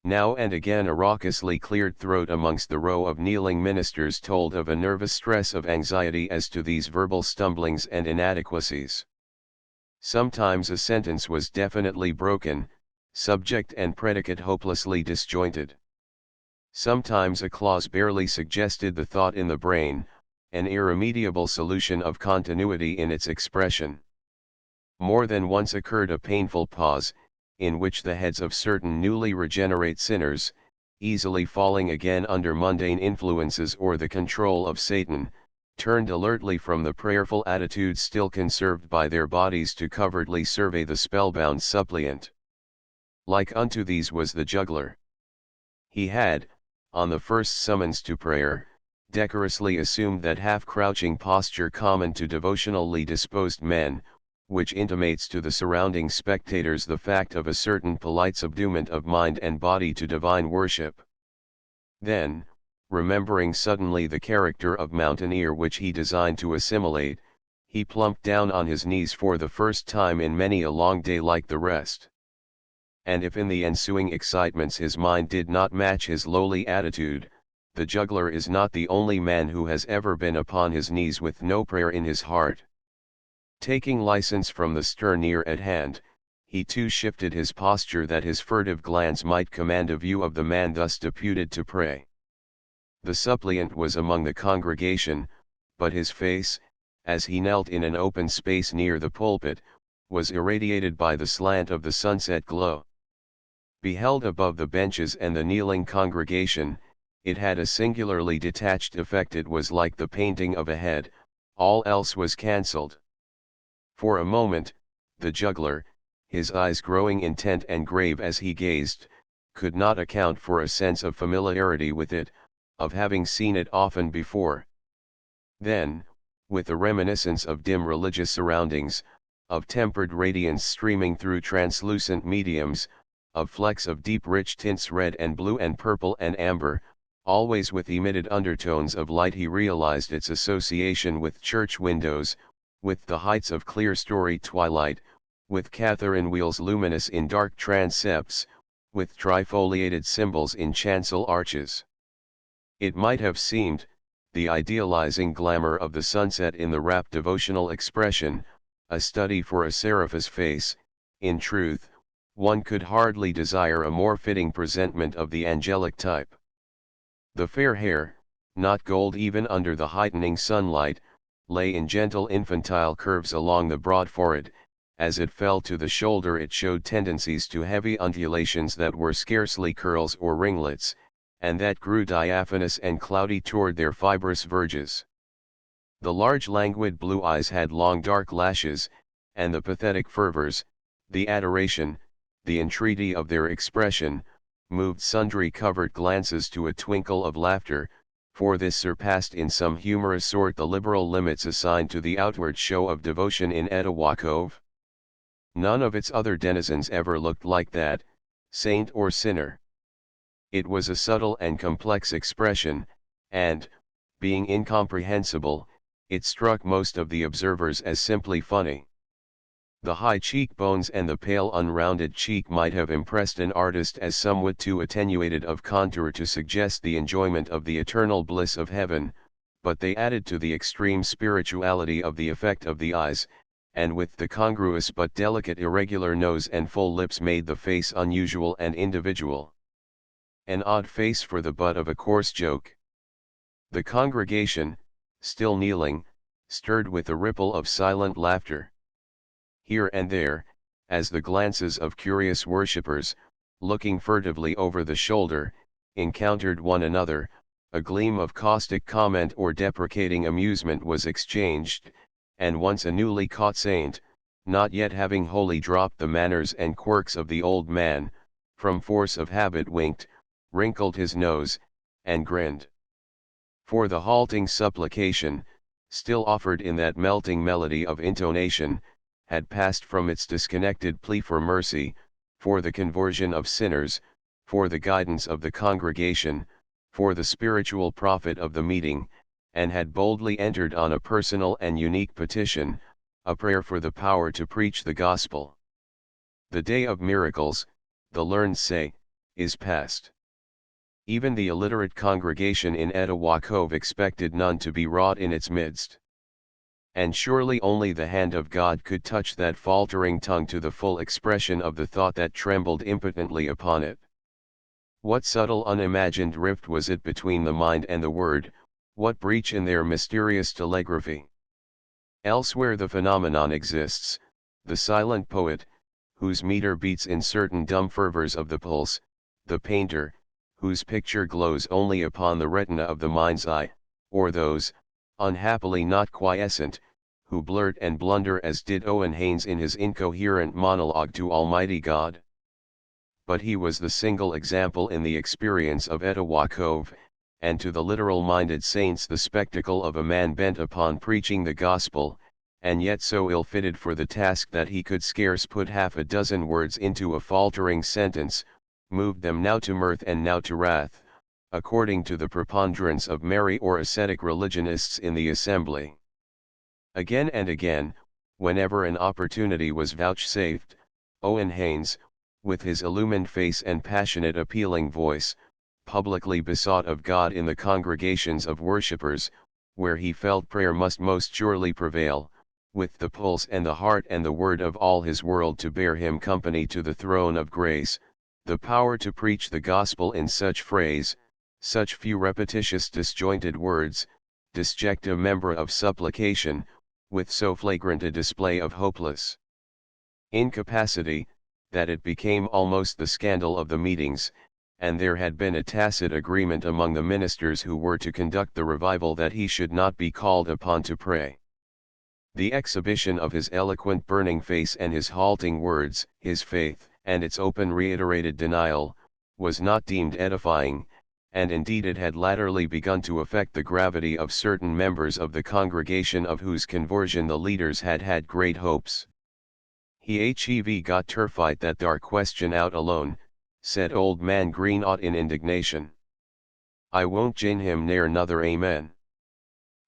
Speaker 1: Now and again a raucously cleared throat amongst the row of kneeling ministers told of a nervous stress of anxiety as to these verbal stumblings and inadequacies. Sometimes a sentence was definitely broken, subject and predicate hopelessly disjointed. Sometimes a clause barely suggested the thought in the brain, an irremediable solution of continuity in its expression. More than once occurred a painful pause, in which the heads of certain newly regenerate sinners, easily falling again under mundane influences or the control of Satan, turned alertly from the prayerful attitude still conserved by their bodies to covertly survey the spellbound suppliant. Like unto these was the juggler. He had, on the first summons to prayer, decorously assumed that half-crouching posture common to devotionally disposed men, which intimates to the surrounding spectators the fact of a certain polite subduement of mind and body to divine worship. Then, remembering suddenly the character of mountaineer which he designed to assimilate, he plumped down on his knees for the first time in many a long day like the rest. And if in the ensuing excitements his mind did not match his lowly attitude, the juggler is not the only man who has ever been upon his knees with no prayer in his heart. Taking license from the stir near at hand, he too shifted his posture that his furtive glance might command a view of the man thus deputed to pray. The suppliant was among the congregation, but his face, as he knelt in an open space near the pulpit, was irradiated by the slant of the sunset glow. Beheld above the benches and the kneeling congregation, it had a singularly detached effect. It was like the painting of a head, all else was cancelled. For a moment, the juggler, his eyes growing intent and grave as he gazed, could not account for a sense of familiarity with it, of having seen it often before. Then, with a reminiscence of dim religious surroundings, of tempered radiance streaming through translucent mediums, of flecks of deep rich tints red and blue and purple and amber, always with emitted undertones of light, he realized its association with church windows, with the heights of clear-storied twilight, with Catherine wheels luminous in dark transepts, with trifoliated symbols in chancel arches. It might have seemed, the idealizing glamour of the sunset in the rapt devotional expression, a study for a seraph's face. In truth, one could hardly desire a more fitting presentment of the angelic type. The fair hair, not gold even under the heightening sunlight, lay in gentle infantile curves along the broad forehead. As it fell to the shoulder it showed tendencies to heavy undulations that were scarcely curls or ringlets, and that grew diaphanous and cloudy toward their fibrous verges. The large languid blue eyes had long dark lashes, and the pathetic fervors, the adoration, the entreaty of their expression, moved sundry covert glances to a twinkle of laughter, for this surpassed in some humorous sort the liberal limits assigned to the outward show of devotion in Etowah. None of its other denizens ever looked like that, saint or sinner. It was a subtle and complex expression, and, being incomprehensible, it struck most of the observers as simply funny. The high cheekbones and the pale unrounded cheek might have impressed an artist as somewhat too attenuated of contour to suggest the enjoyment of the eternal bliss of heaven, but they added to the extreme spirituality of the effect of the eyes, and with the congruous but delicate irregular nose and full lips made the face unusual and individual. An odd face for the butt of a coarse joke. The congregation, still kneeling, stirred with a ripple of silent laughter. Here and there, as the glances of curious worshippers, looking furtively over the shoulder, encountered one another, a gleam of caustic comment or deprecating amusement was exchanged, and once a newly caught saint, not yet having wholly dropped the manners and quirks of the old man, from force of habit winked, wrinkled his nose, and grinned. For the halting supplication, still offered in that melting melody of intonation, had passed from its disconnected plea for mercy, for the conversion of sinners, for the guidance of the congregation, for the spiritual profit of the meeting, and had boldly entered on a personal and unique petition, a prayer for the power to preach the gospel. The day of miracles, the learned say, is past. Even the illiterate congregation in Etowah Cove expected none to be wrought in its midst. And surely only the hand of God could touch that faltering tongue to the full expression of the thought that trembled impotently upon it. What subtle unimagined rift was it between the mind and the word, what breach in their mysterious telegraphy? Elsewhere the phenomenon exists, the silent poet, whose meter beats in certain dumb fervors of the pulse, the painter, whose picture glows only upon the retina of the mind's eye, or those, unhappily not quiescent, who blurt and blunder as did Owen Haynes in his incoherent monologue to Almighty God. But he was the single example in the experience of Etowah Cove, and to the literal-minded saints the spectacle of a man bent upon preaching the gospel, and yet so ill-fitted for the task that he could scarce put half a dozen words into a faltering sentence, moved them now to mirth and now to wrath, according to the preponderance of merry or ascetic religionists in the assembly. Again and again, whenever an opportunity was vouchsafed, Owen Haynes, with his illumined face and passionate appealing voice, publicly besought of God in the congregations of worshippers, where he felt prayer must most surely prevail, with the pulse and the heart and the word of all his world to bear him company to the throne of grace, the power to preach the gospel in such phrase, such few repetitious disjointed words, disject a member of supplication, with so flagrant a display of hopeless incapacity, that it became almost the scandal of the meetings, and there had been a tacit agreement among the ministers who were to conduct the revival that he should not be called upon to pray. The exhibition of his eloquent burning face and his halting words, his faith, and its open reiterated denial, was not deemed edifying, and indeed it had latterly begun to affect the gravity of certain members of the congregation of whose conversion the leaders had had great hopes. "Hev got turfight that thar question out alone," said old man Greenought in indignation. "I won't jin him ne'er nother amen.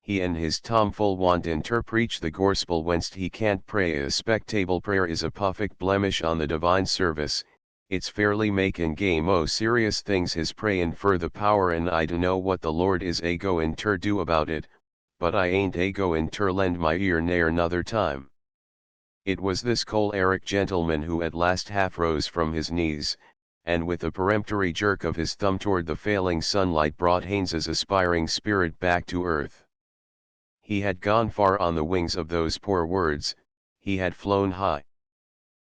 Speaker 1: He and his tomfool wantin' ter preach the gospel whenst he can't pray a spectable prayer is a puffick blemish on the divine service, it's fairly makin' game o' serious things his prayin' fer the power and I dunno what the Lord is a goin' ter do about it, but I ain't a goin' ter lend my ear ne'er nother time." It was this choleric gentleman who at last half rose from his knees, and with a peremptory jerk of his thumb toward the failing sunlight brought Haynes's aspiring spirit back to earth. He had gone far on the wings of those poor words, he had flown high.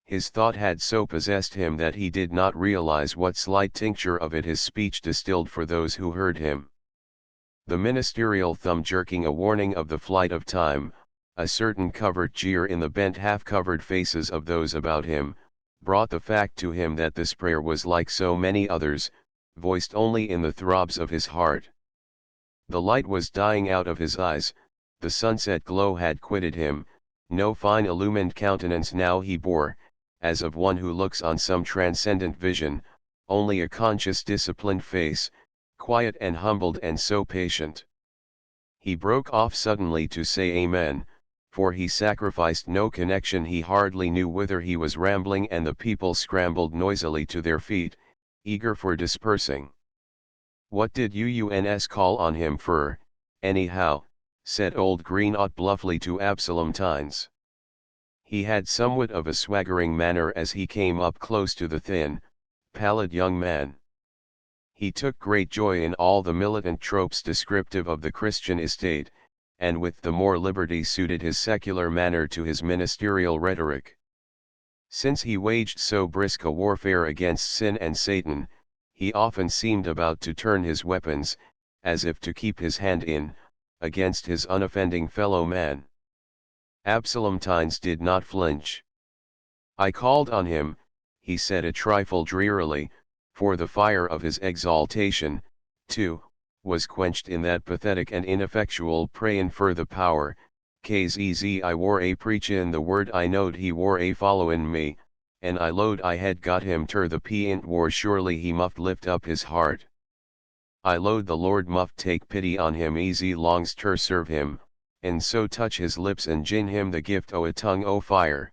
Speaker 1: His thought had so possessed him that he did not realize what slight tincture of it his speech distilled for those who heard him. The ministerial thumb jerking a warning of the flight of time, a certain covert jeer in the bent half-covered faces of those about him, brought the fact to him that this prayer was like so many others, voiced only in the throbs of his heart. The light was dying out of his eyes, the sunset glow had quitted him, no fine illumined countenance now he bore, as of one who looks on some transcendent vision, only a conscious disciplined face, quiet and humbled and so patient. He broke off suddenly to say amen, for he sacrificed no connection, he hardly knew whither he was rambling, and the people scrambled noisily to their feet, eager for dispersing. "What did you call on him fur, anyhow?" said old Greenought bluffly to Absalom Tynes. He had somewhat of a swaggering manner as he came up close to the thin, pallid young man. He took great joy in all the militant tropes descriptive of the Christian estate, and with the more liberty suited his secular manner to his ministerial rhetoric. Since he waged so brisk a warfare against sin and Satan, he often seemed about to turn his weapons, as if to keep his hand in, against his unoffending fellow man. Absalomtines did not flinch. I called on him, he said a trifle drearily, for the fire of his exaltation, too, was quenched in that pathetic and ineffectual prayin' for the power. K's I wore a preachin' the word, I knowed he wore a followin' me, and I lowed I had got him ter the p'int war surely he muft lift up his heart. I lowed the Lord muft take pity on him easy longs ter serve him, and so touch his lips and gin him the gift o' a tongue o' fire.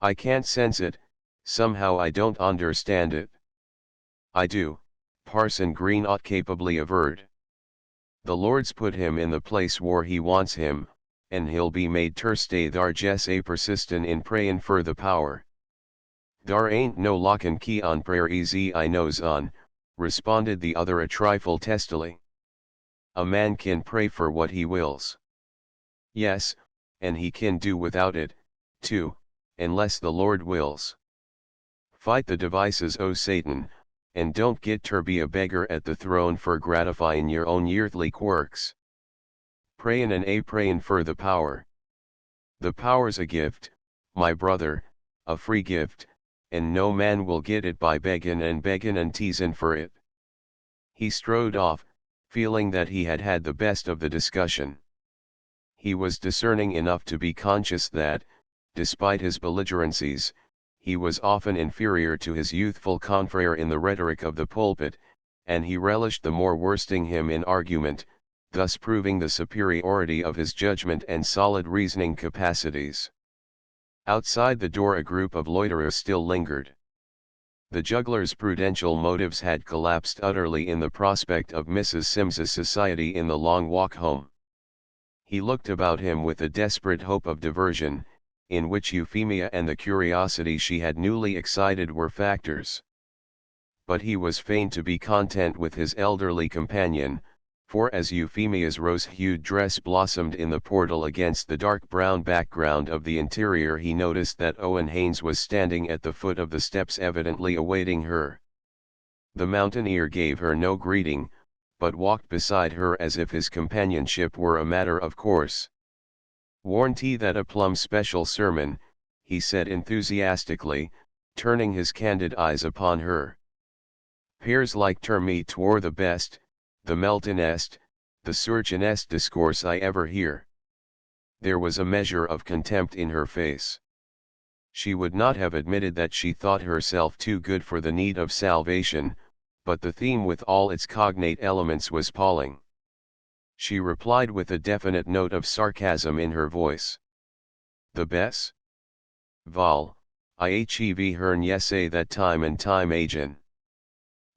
Speaker 1: I can't sense it, somehow I don't understand it. I do, Parson Green ought capably averred. The Lord's put him in the place where he wants him, and he'll be made ter stay thar jes a persistin' in prayin' fer the power. Thar ain't no lock and key on prayer easy I knows on, responded the other a trifle testily. A man kin pray for what he wills. Yes, and he kin do without it, too, unless the Lord wills. Fight the devices o' Satan, and don't get ter be a beggar at the throne for gratifyin' your own yearthly quirks. Prayin' and a prayin' fer the power. The power's a gift, my brother, a free gift, and no man will get it by beggin' and teasin' for it. He strode off, feeling that he had had the best of the discussion. He was discerning enough to be conscious that, despite his belligerencies, he was often inferior to his youthful confrere in the rhetoric of the pulpit, and he relished the more worsting him in argument, thus proving the superiority of his judgment and solid reasoning capacities. Outside the door a group of loiterers still lingered. The juggler's prudential motives had collapsed utterly in the prospect of Mrs. Simms's society in the long walk home. He looked about him with a desperate hope of diversion, in which Euphemia and the curiosity she had newly excited were factors. But he was fain to be content with his elderly companion, for as Euphemia's rose-hued dress blossomed in the portal against the dark brown background of the interior, he noticed that Owen Haynes was standing at the foot of the steps evidently awaiting her. The mountaineer gave her no greeting, but walked beside her as if his companionship were a matter of course. "Warranty that a plum special sermon," he said enthusiastically, turning his candid eyes upon her. "'Pears like ter me 'twor the best, the meltinest, the surgeonest discourse I ever hear." There was a measure of contempt in her face. She would not have admitted that she thought herself too good for the need of salvation, but the theme with all its cognate elements was palling. She replied with a definite note of sarcasm in her voice. "The best? Val, I hev hearn ye say that time and time agin.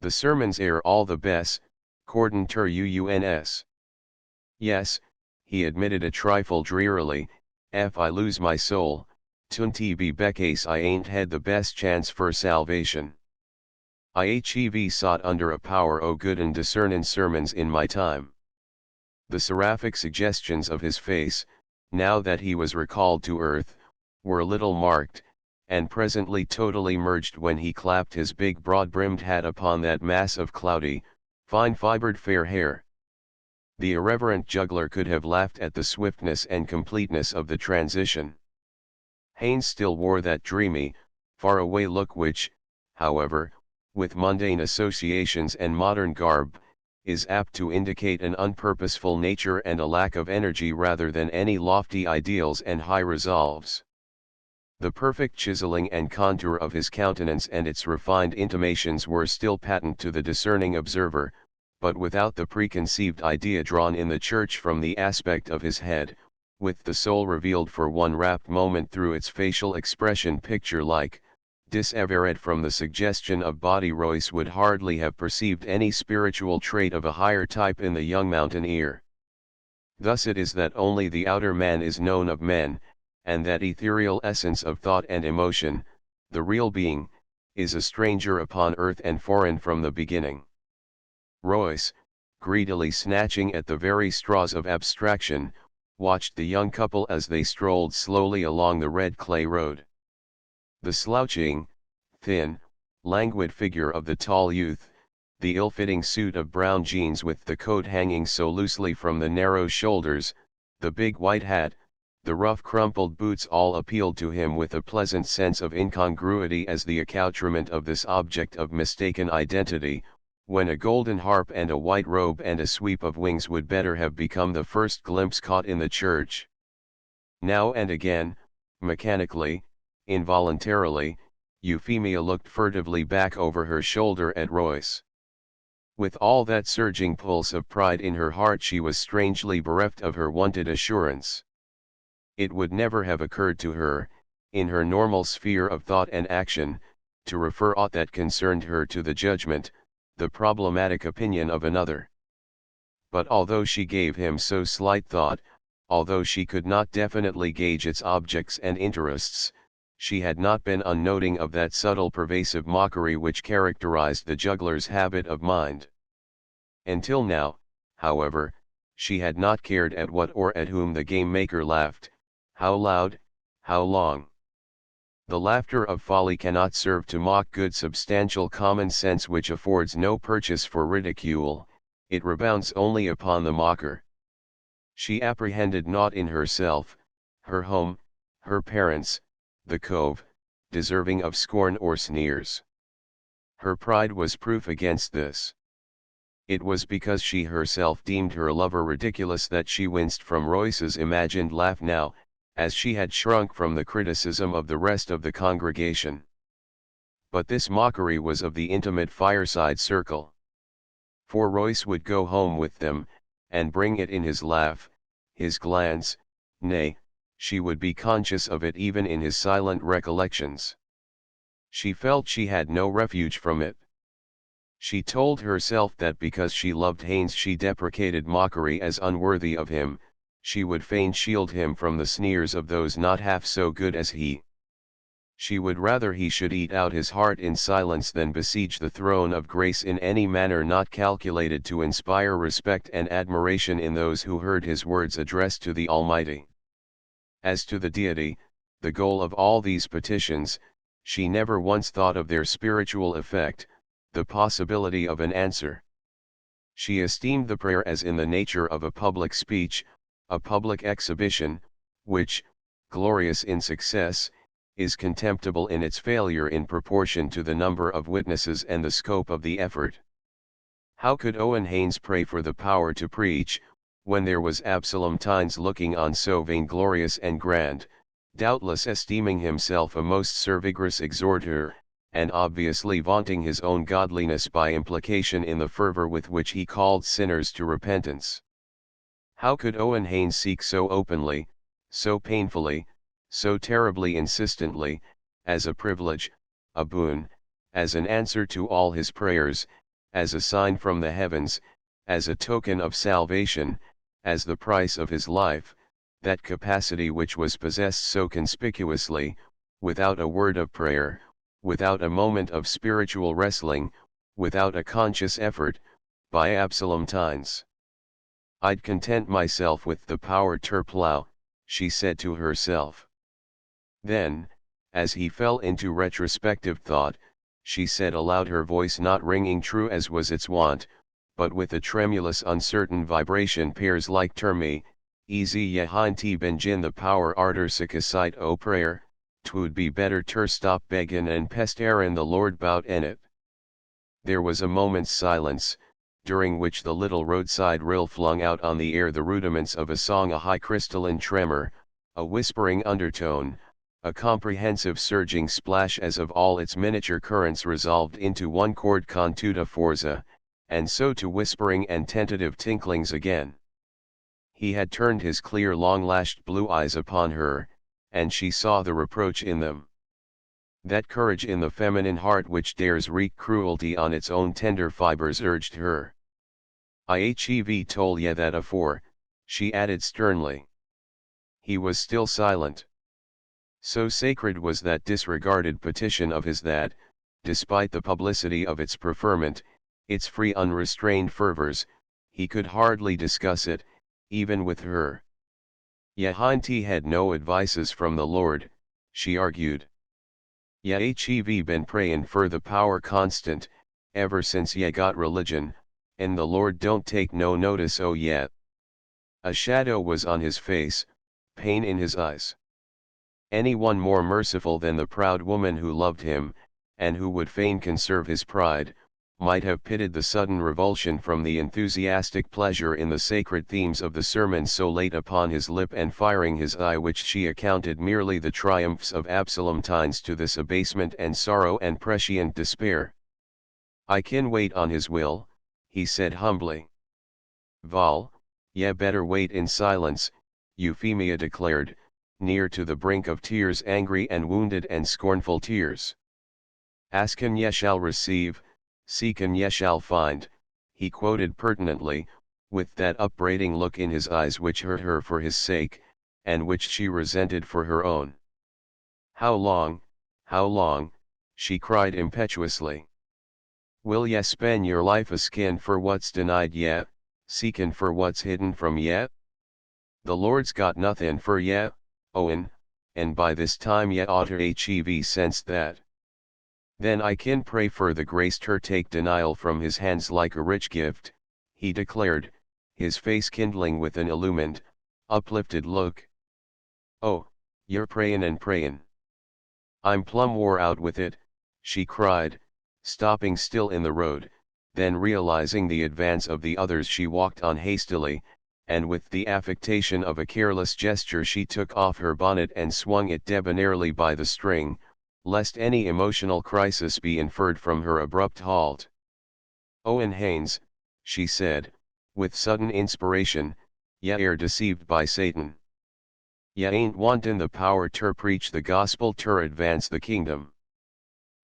Speaker 1: The sermons air all the best, cordin' ter uns." "Yes," he admitted a trifle drearily, "ef I lose my soul, 'twon't be becase I ain't had the best chance fer salvation. I hev sot under a power o' good and discernin' sermons in my time." The seraphic suggestions of his face, now that he was recalled to earth, were little marked, and presently totally merged when he clapped his big broad-brimmed hat upon that mass of cloudy, fine-fibered fair hair. The irreverent juggler could have laughed at the swiftness and completeness of the transition. Haynes still wore that dreamy, far-away look which, however, with mundane associations and modern garb, is apt to indicate an unpurposeful nature and a lack of energy rather than any lofty ideals and high resolves. The perfect chiseling and contour of his countenance and its refined intimations were still patent to the discerning observer, but without the preconceived idea drawn in the church from the aspect of his head, with the soul revealed for one rapt moment through its facial expression picture-like, dissevered from the suggestion of body. Royce would hardly have perceived any spiritual trait of a higher type in the young mountaineer. Thus it is that only the outer man is known of men, and that ethereal essence of thought and emotion, the real being, is a stranger upon earth and foreign from the beginning. Royce, greedily snatching at the very straws of abstraction, watched the young couple as they strolled slowly along the red clay road. The slouching, thin, languid figure of the tall youth, the ill-fitting suit of brown jeans with the coat hanging so loosely from the narrow shoulders, the big white hat, the rough crumpled boots all appealed to him with a pleasant sense of incongruity as the accoutrement of this object of mistaken identity, when a golden harp and a white robe and a sweep of wings would better have become the first glimpse caught in the church. Now and again, mechanically, involuntarily, Euphemia looked furtively back over her shoulder at Royce. With all that surging pulse of pride in her heart, she was strangely bereft of her wonted assurance. It would never have occurred to her, in her normal sphere of thought and action, to refer aught that concerned her to the judgment, the problematic opinion of another. But although she gave him so slight thought, although she could not definitely gauge its objects and interests, she had not been unnoting of that subtle pervasive mockery which characterized the juggler's habit of mind. Until now, however, she had not cared at what or at whom the game-maker laughed, how loud, how long. The laughter of folly cannot serve to mock good substantial common sense which affords no purchase for ridicule, it rebounds only upon the mocker. She apprehended naught in herself, her home, her parents, the cove, deserving of scorn or sneers. Her pride was proof against this. It was because she herself deemed her lover ridiculous that she winced from Royce's imagined laugh now, as she had shrunk from the criticism of the rest of the congregation. But this mockery was of the intimate fireside circle. For Royce would go home with them, and bring it in his laugh, his glance, nay, she would be conscious of it even in his silent recollections. She felt she had no refuge from it. She told herself that because she loved Haynes she deprecated mockery as unworthy of him, she would fain shield him from the sneers of those not half so good as he. She would rather he should eat out his heart in silence than besiege the throne of grace in any manner not calculated to inspire respect and admiration in those who heard his words addressed to the Almighty. As to the deity, the goal of all these petitions, she never once thought of their spiritual effect, the possibility of an answer. She esteemed the prayer as in the nature of a public speech, a public exhibition, which, glorious in success, is contemptible in its failure in proportion to the number of witnesses and the scope of the effort. How could Owen Haynes pray for the power to preach, when there was Absalom Tynes looking on so vainglorious and grand, doubtless esteeming himself a most servigrous exhorter, and obviously vaunting his own godliness by implication in the fervor with which he called sinners to repentance? How could Owen Haynes seek so openly, so painfully, so terribly insistently, as a privilege, a boon, as an answer to all his prayers, as a sign from the heavens, as a token of salvation, as the price of his life, that capacity which was possessed so conspicuously, without a word of prayer, without a moment of spiritual wrestling, without a conscious effort, by Absalom Tynes? "I'd content myself with the power ter plough," she said to herself. Then, as he fell into retrospective thought, she said aloud, her voice not ringing true as was its wont, but with a tremulous uncertain vibration, "Pears like terme, easy ye hind te benjin the power arter sickasite o prayer, 'twould be better ter stop beggin' and pesterin' the Lord 'bout en it." There was a moment's silence, during which the little roadside rill flung out on the air the rudiments of a song, a high crystalline tremor, a whispering undertone, a comprehensive surging splash as of all its miniature currents resolved into one chord con tuta forza, and so to whispering and tentative tinklings again. He had turned his clear long-lashed blue eyes upon her, and she saw the reproach in them. That courage in the feminine heart which dares wreak cruelty on its own tender fibers urged her. "I hev told ye that afore," she added sternly. He was still silent. So sacred was that disregarded petition of his that, despite the publicity of its preferment, its free unrestrained fervors, he could hardly discuss it, even with her. "Ye hind te had no advices from the Lord," she argued. Ya hev been prayin' for the power constant, ever since ya got religion, and the Lord don't take no notice o' yet. A shadow was on his face, pain in his eyes. Anyone more merciful than the proud woman who loved him, and who would fain conserve his pride, might have pitied the sudden revulsion from the enthusiastic pleasure in the sacred themes of the sermon so late upon his lip and firing his eye, which she accounted merely the triumphs of Absalomtines, to this abasement and sorrow and prescient despair. "I can wait on his will," he said humbly. "Val, ye better wait in silence," Euphemia declared, near to the brink of tears, angry and wounded and scornful tears. "Ask and ye shall receive, seek and ye shall find," he quoted pertinently, with that upbraiding look in his eyes which hurt her for his sake, and which she resented for her own. How long, she cried impetuously. "Will ye spend your life a skin for what's denied ye, seekin' for what's hidden from ye? The Lord's got nothin' for ye, Owen, and by this time ye oughter hev sensed that. Then I kin pray for the grace ter take denial from his hands like a rich gift," he declared, his face kindling with an illumined, uplifted look. "Oh, you're prayin' and prayin'. I'm plumb wore out with it," she cried, stopping still in the road, then realizing the advance of the others she walked on hastily, and with the affectation of a careless gesture she took off her bonnet and swung it debonairly by the string, lest any emotional crisis be inferred from her abrupt halt. "Owen Haynes," she said, with sudden inspiration, "ye air deceived by Satan. Ye ain't wantin' the power ter preach the gospel ter advance the kingdom.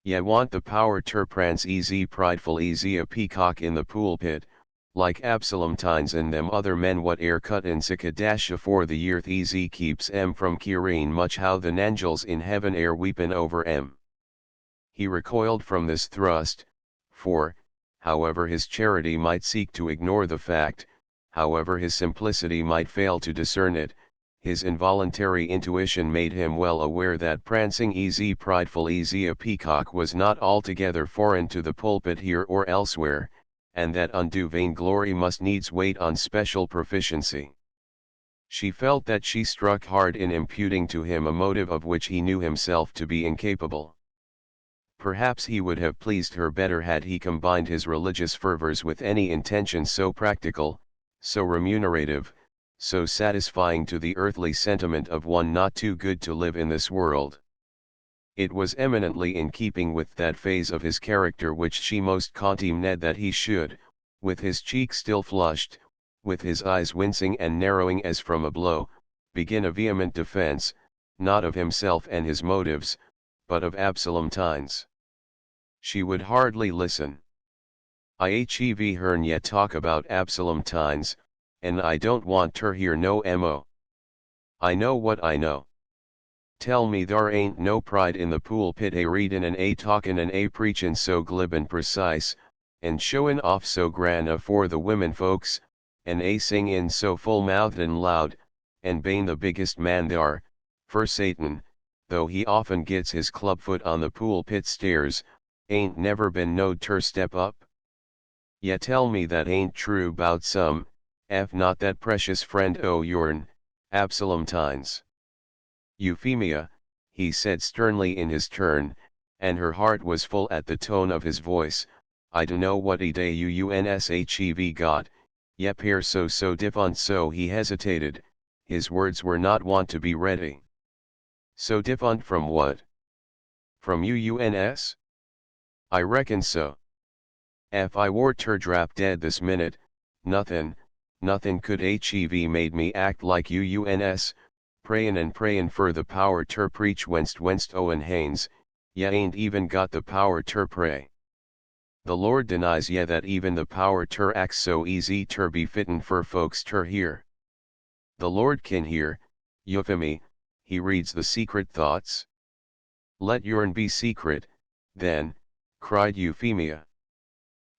Speaker 1: Ye want the power ter prance easy prideful easy a peacock in the pulpit, like Absalomtines and them other men what air cuttin' sic a dash afore the yearth easy keeps em from keerin' much how the nangels in heaven air weepin' over em." He recoiled from this thrust, for, however his charity might seek to ignore the fact, however his simplicity might fail to discern it, his involuntary intuition made him well aware that prancing easy prideful easy a peacock was not altogether foreign to the pulpit here or elsewhere, and that undue vainglory must needs wait on special proficiency. She felt that she struck hard in imputing to him a motive of which he knew himself to be incapable. Perhaps he would have pleased her better had he combined his religious fervors with any intention so practical, so remunerative, so satisfying to the earthly sentiment of one not too good to live in this world. It was eminently in keeping with that phase of his character which she most contemned that he should, with his cheek still flushed, with his eyes wincing and narrowing as from a blow, begin a vehement defense, not of himself and his motives, but of Absalomtines. She would hardly listen. "I hev hearn ye talk about Absalomtines, and I don't want ter hear no mo. I know what I know. Tell me thar ain't no pride in the pulpit a readin' and a talkin' and a preachin' so glib and precise, and showin' off so gran afore the women folks, and a singin' so full-mouthed and loud, and bane the biggest man thar, for Satan, though he often gets his clubfoot on the pulpit stairs, ain't never been knowed ter step up. Ye tell me that ain't true 'bout some, ef not that precious friend o' yourn, Absalomtines." "Euphemia," he said sternly in his turn, and her heart was full at the tone of his voice, "I dunno what e day hev got, ye pair so diff'unt." So he hesitated, his words were not wont to be ready. "So diff'unt from what? From uns? I reckon so. Ef I wor ter drap dead this minute, nothin' could hev made me act like uns, prayin' and prayin' fer the power ter preach whenst Owen Haynes, ye ain't even got the power ter pray. The Lord denies ye that even the power ter act so easy ter be fittin' fer folks ter hear. The Lord kin hear, Euphemie, he reads the secret thoughts." "Let yourn be secret, then," cried Euphemia.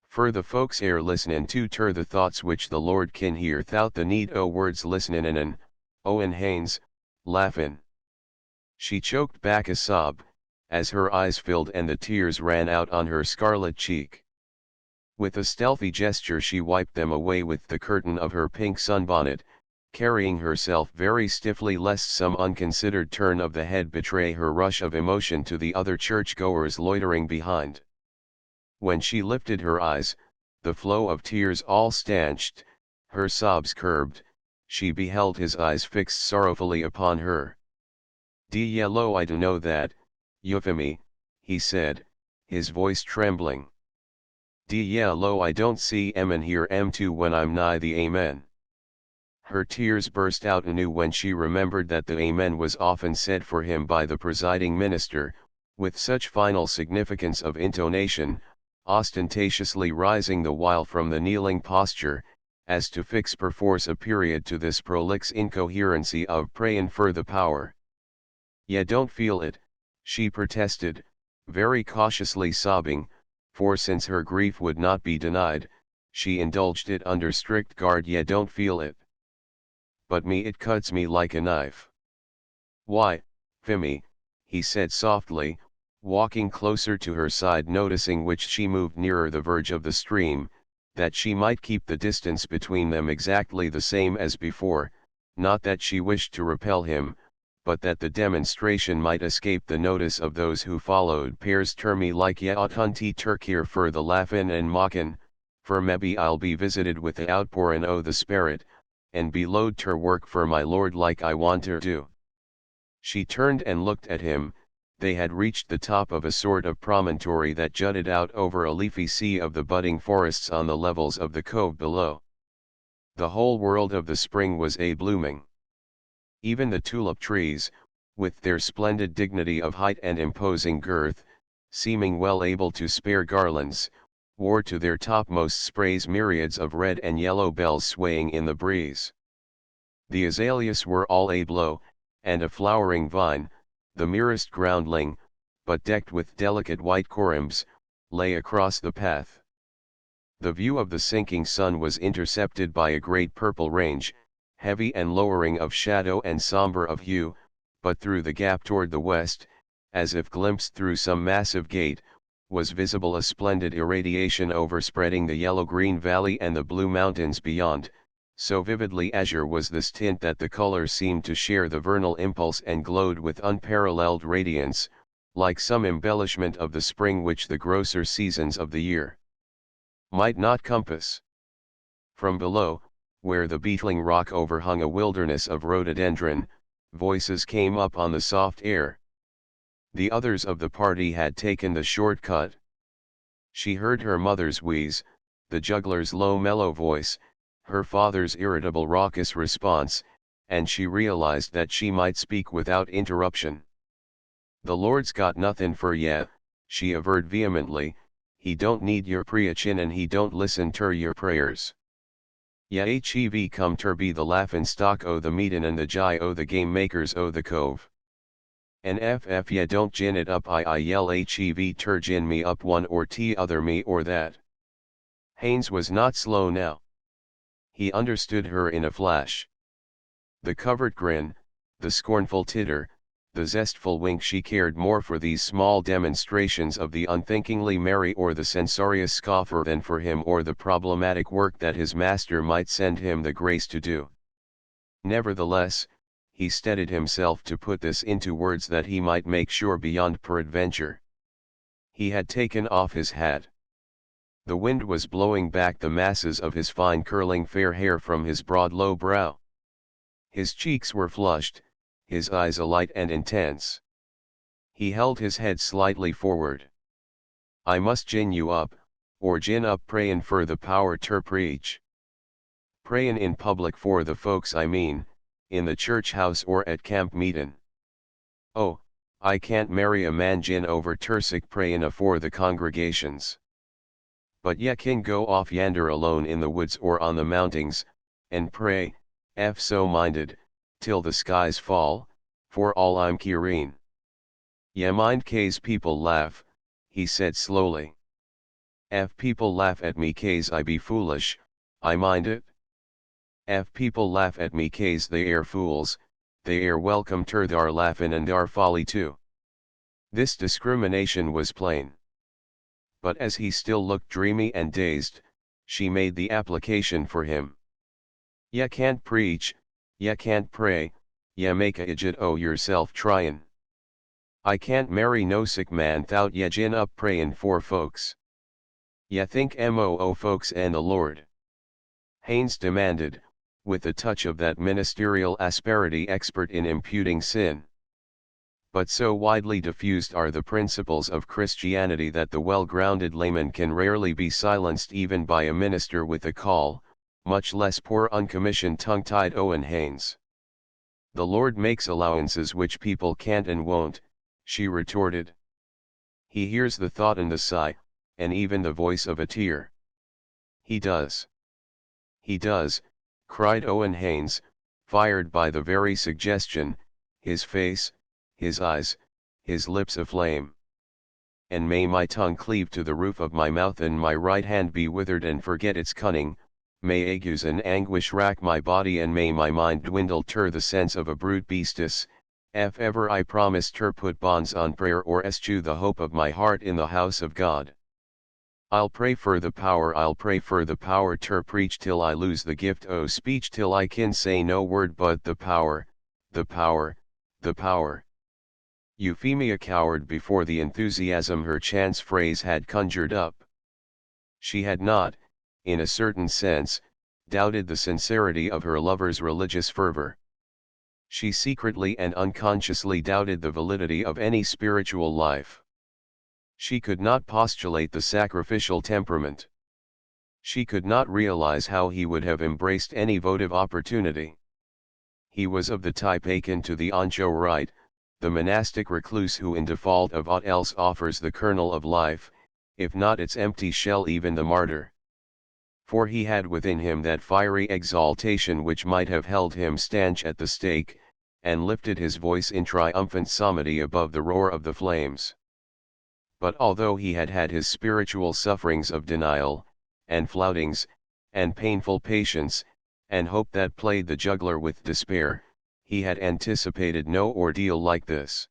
Speaker 1: "Fer the folks air listenin' to ter the thoughts which the Lord kin hear 'thout the need o' words listenin' an, Owen Haynes, laughin'." She choked back a sob, as her eyes filled and the tears ran out on her scarlet cheek. With a stealthy gesture she wiped them away with the curtain of her pink sunbonnet, carrying herself very stiffly lest some unconsidered turn of the head betray her rush of emotion to the other churchgoers loitering behind. When she lifted her eyes, the flow of tears all stanched, her sobs curbed, she beheld his eyes fixed sorrowfully upon her. "Yellow, I do know that, Euphemie," he said, his voice trembling. "Yellow, I don't see and hear too when I'm nigh the amen." Her tears burst out anew when she remembered that the amen was often said for him by the presiding minister, with such final significance of intonation, ostentatiously rising the while from the kneeling posture, as to fix perforce a period to this prolix incoherency of prayin' for the power. "Ya don't feel it," she protested, very cautiously sobbing, for since her grief would not be denied, she indulged it under strict guard. "Ya don't feel it. But me, it cuts me like a knife." "Why, Fimmy," he said softly, walking closer to her side, noticing which she moved nearer the verge of the stream, that she might keep the distance between them exactly the same as before, not that she wished to repel him, but that the demonstration might escape the notice of those who followed. "'Pears ter me like ye ought hunty Turk here for the laughin' and mockin', for mebbe I'll be visited with the outpourin' o' the Sperrit, and be load ter work for my Lord like I want ter do." She turned and looked at him. They had reached the top of a sort of promontory that jutted out over a leafy sea of the budding forests on the levels of the cove below. The whole world of the spring was blooming. Even the tulip trees, with their splendid dignity of height and imposing girth, seeming well able to spare garlands, wore to their topmost sprays myriads of red and yellow bells swaying in the breeze. The azaleas were all ablow, and a flowering vine, the merest groundling, but decked with delicate white corymbs, lay across the path. The view of the sinking sun was intercepted by a great purple range, heavy and lowering of shadow and somber of hue, but through the gap toward the west, as if glimpsed through some massive gate, was visible a splendid irradiation overspreading the yellow-green valley and the blue mountains beyond. So vividly azure was this tint that the color seemed to share the vernal impulse and glowed with unparalleled radiance, like some embellishment of the spring which the grosser seasons of the year might not compass. From below, where the beetling rock overhung a wilderness of rhododendron, voices came up on the soft air. The others of the party had taken the short cut. She heard her mother's wheeze, the juggler's low mellow voice, her father's irritable raucous response, and she realized that she might speak without interruption. "The Lord's got nothin' for ye," she averred vehemently. "He don't need your preachin' and he don't listen ter your prayers. Ye hev come ter be the laughin' stock o' the meetin' and the jye o' the game makers o' the cove. And ff ye don't gin it up, I yell hev ter gin me up one or t'other me or that." Haynes was not slow now. He understood her in a flash. The covert grin, the scornful titter, the zestful wink, she cared more for these small demonstrations of the unthinkingly merry or the censorious scoffer than for him or the problematic work that his master might send him the grace to do. Nevertheless, he steadied himself to put this into words that he might make sure beyond peradventure. He had taken off his hat. The wind was blowing back the masses of his fine curling fair hair from his broad low brow. His cheeks were flushed, his eyes alight and intense. He held his head slightly forward. "I must gin you up, or gin up prayin' for the power ter preach. Prayin' in public for the folks, I mean, in the church house or at camp meetin'. Oh, I can't marry a man gin over tersic prayin' afore the congregations. But ye can go off yander alone in the woods or on the mountings, and pray, if so minded, till the skies fall, for all I'm keereen. Ye mind case people laugh," he said slowly. "Ef people laugh at me case I be foolish, I mind it. Ef people laugh at me case they air fools, they air welcome ter thar laughin' and thar folly too. This discrimination was plain. But as he still looked dreamy and dazed, she made the application for him. "Ya can't preach, ya can't pray, ya make a idiot o' yourself tryin'. I can't marry no sick man thout ya gin up prayin' for folks. Ya think o' folks and the Lord?" Haynes demanded, with a touch of that ministerial asperity expert in imputing sin. But so widely diffused are the principles of Christianity that the well-grounded layman can rarely be silenced even by a minister with a call, much less poor uncommissioned tongue-tied Owen Haynes. "The Lord makes allowances which people can't and won't," she retorted. "He hears the thought and the sigh, and even the voice of a tear." "He does. He does," cried Owen Haynes, fired by the very suggestion, his face, his eyes, his lips aflame. "And may my tongue cleave to the roof of my mouth and my right hand be withered and forget its cunning, may agues and anguish rack my body and may my mind dwindle ter the sense of a brute beastis, if ever I promise ter put bonds on prayer or eschew the hope of my heart in the house of God. I'll pray for the power ter preach till I lose the gift o' speech till I can say no word but the power, the power, the power." Euphemia cowered before the enthusiasm her chance phrase had conjured up. She had not, in a certain sense, doubted the sincerity of her lover's religious fervor. She secretly and unconsciously doubted the validity of any spiritual life. She could not postulate the sacrificial temperament. She could not realize how he would have embraced any votive opportunity. He was of the type akin to the anchorite, the monastic recluse who in default of aught else offers the kernel of life, if not its empty shell even the martyr. For he had within him that fiery exaltation which might have held him stanch at the stake, and lifted his voice in triumphant psalmody above the roar of the flames. But although he had had his spiritual sufferings of denial, and floutings, and painful patience, and hope that played the juggler with despair, he had anticipated no ordeal like this.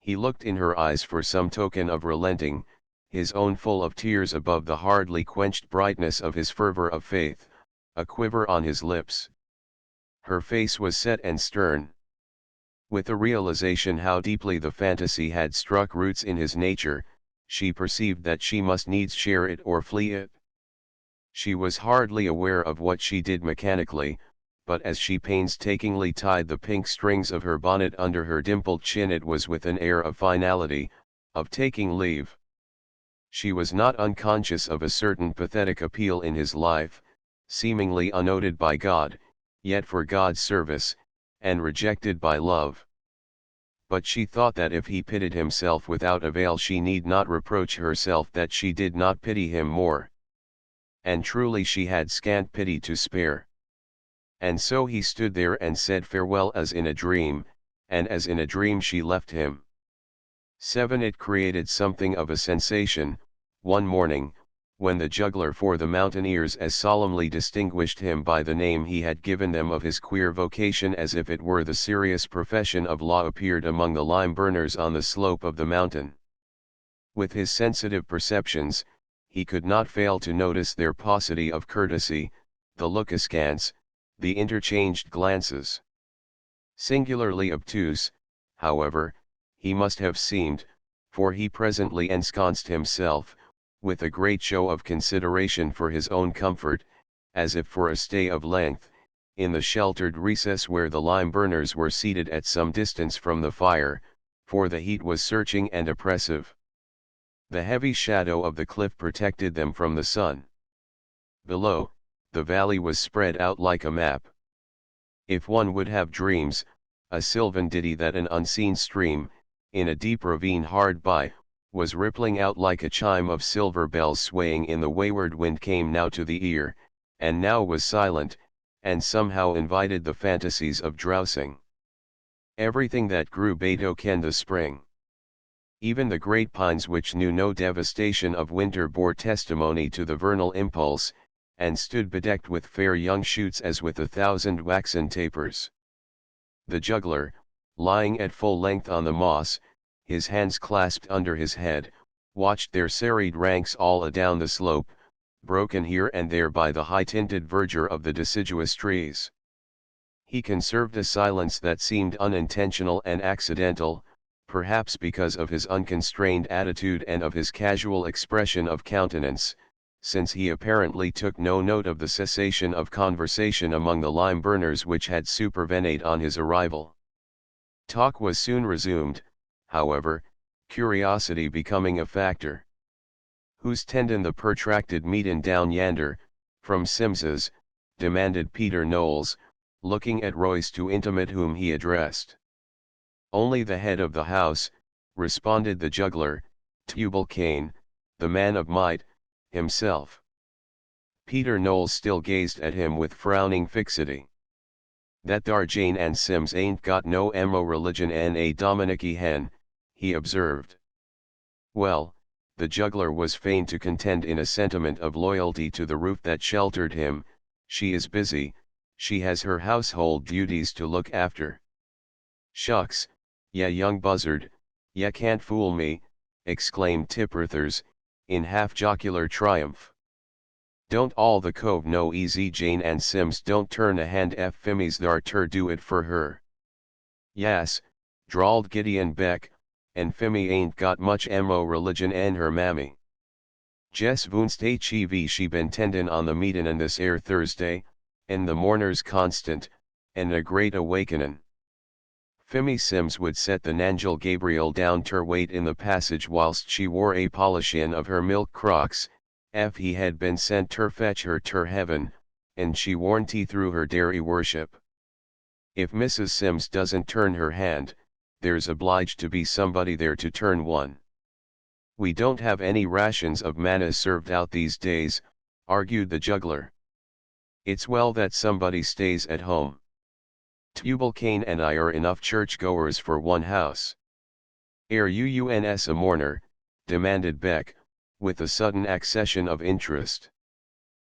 Speaker 1: He looked in her eyes for some token of relenting, his own full of tears above the hardly quenched brightness of his fervor of faith, a quiver on his lips. Her face was set and stern. With a realization how deeply the fantasy had struck roots in his nature, she perceived that she must needs share it or flee it. She was hardly aware of what she did mechanically, but as she painstakingly tied the pink strings of her bonnet under her dimpled chin it was with an air of finality, of taking leave. She was not unconscious of a certain pathetic appeal in his life, seemingly unnoted by God, yet for God's service, and rejected by love. But she thought that if he pitied himself without avail she need not reproach herself that she did not pity him more. And truly she had scant pity to spare. And so he stood there and said farewell as in a dream, and as in a dream she left him. 7. It created something of a sensation, one morning, when the juggler for the mountaineers as solemnly distinguished him by the name he had given them of his queer vocation as if it were the serious profession of law appeared among the lime burners on the slope of the mountain. With his sensitive perceptions, he could not fail to notice their paucity of courtesy, the look askance, the interchanged glances. Singularly obtuse, however, he must have seemed, for he presently ensconced himself, with a great show of consideration for his own comfort, as if for a stay of length, in the sheltered recess where the lime burners were seated at some distance from the fire, for the heat was searching and oppressive. The heavy shadow of the cliff protected them from the sun. Below, the valley was spread out like a map. If one would have dreams, a sylvan ditty that an unseen stream, in a deep ravine hard by, was rippling out like a chime of silver bells swaying in the wayward wind came now to the ear, and now was silent, and somehow invited the fantasies of drowsing. Everything that grew betokened the spring. Even the great pines which knew no devastation of winter bore testimony to the vernal impulse, and stood bedecked with fair young shoots as with 1,000 waxen tapers. The juggler, lying at full length on the moss, his hands clasped under his head, watched their serried ranks all adown the slope, broken here and there by the high-tinted verdure of the deciduous trees. He conserved a silence that seemed unintentional and accidental, perhaps because of his unconstrained attitude and of his casual expression of countenance, since he apparently took no note of the cessation of conversation among the lime-burners which had supervened on his arrival. Talk was soon resumed, however, curiosity becoming a factor. "Who's tendin' the protracted meetin' down yander, from Sims's?" demanded Peter Knowles, looking at Royce to intimate whom he addressed. "Only the head of the house," responded the juggler, Tubal Cain, the man of might, himself. Peter Knowles still gazed at him with frowning fixity. "That thar Jane and Sims ain't got no emo religion and a Dominicky hen," he observed. Well, the juggler was fain to contend in a sentiment of loyalty to the roof that sheltered him, "she is busy, she has her household duties to look after." "Shucks, ya young buzzard, ya can't fool me," exclaimed Tipperthers, in half-jocular triumph. "Don't all the cove know easy Jane and Sims don't turn a hand ef Fimmy's thar ter do it for her?" "Yas," drawled Gideon Beck, "and Fimmy ain't got much emo religion and her mammy. Jess voonst hev she been tendin' on the meetin' this air Thursday, and the mourners constant, and a great awakenin'. Fimmy Sims would set the Nangel Gabriel down ter wait in the passage whilst she wore a polishin' of her milk crocks, ef he had been sent ter fetch her ter heaven, and she worn tea through her dairy worship. If Mrs. Sims doesn't turn her hand, there's obliged to be somebody there to turn one. We don't have any rations of manna served out these days," argued the juggler. "It's well that somebody stays at home. Tubal Cain and I are enough churchgoers for one house." "Air you a mourner?" demanded Beck, with a sudden accession of interest.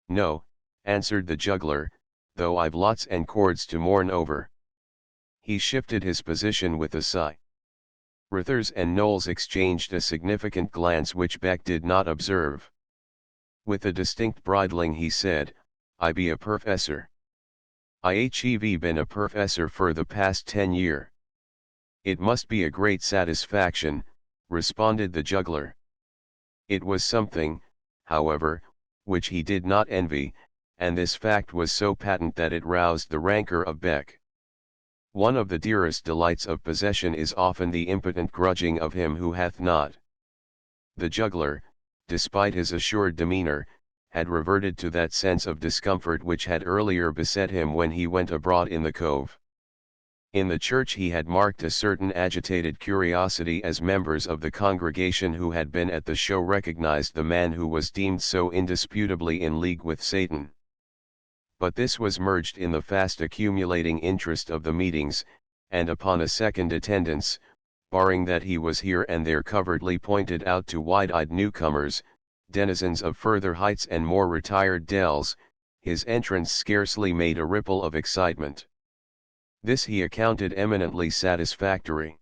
Speaker 1: "No," answered the juggler, "though I've lots and cords to mourn over." He shifted his position with a sigh. Rithers and Knowles exchanged a significant glance which Beck did not observe. With a distinct bridling he said, "I be a perfessor. I hev been a perfessor for the past 10 year." "It must be a great satisfaction," responded the juggler. It was something, however, which he did not envy, and this fact was so patent that it roused the rancor of Beck. One of the dearest delights of possession is often the impotent grudging of him who hath not. The juggler, despite his assured demeanor, had reverted to that sense of discomfort which had earlier beset him when he went abroad in the cove. In the church he had marked a certain agitated curiosity as members of the congregation who had been at the show recognized the man who was deemed so indisputably in league with Satan. But this was merged in the fast accumulating interest of the meetings, and upon a second attendance, barring that he was here and there covertly pointed out to wide-eyed newcomers, denizens of further heights and more retired dells, his entrance scarcely made a ripple of excitement. This he accounted eminently satisfactory.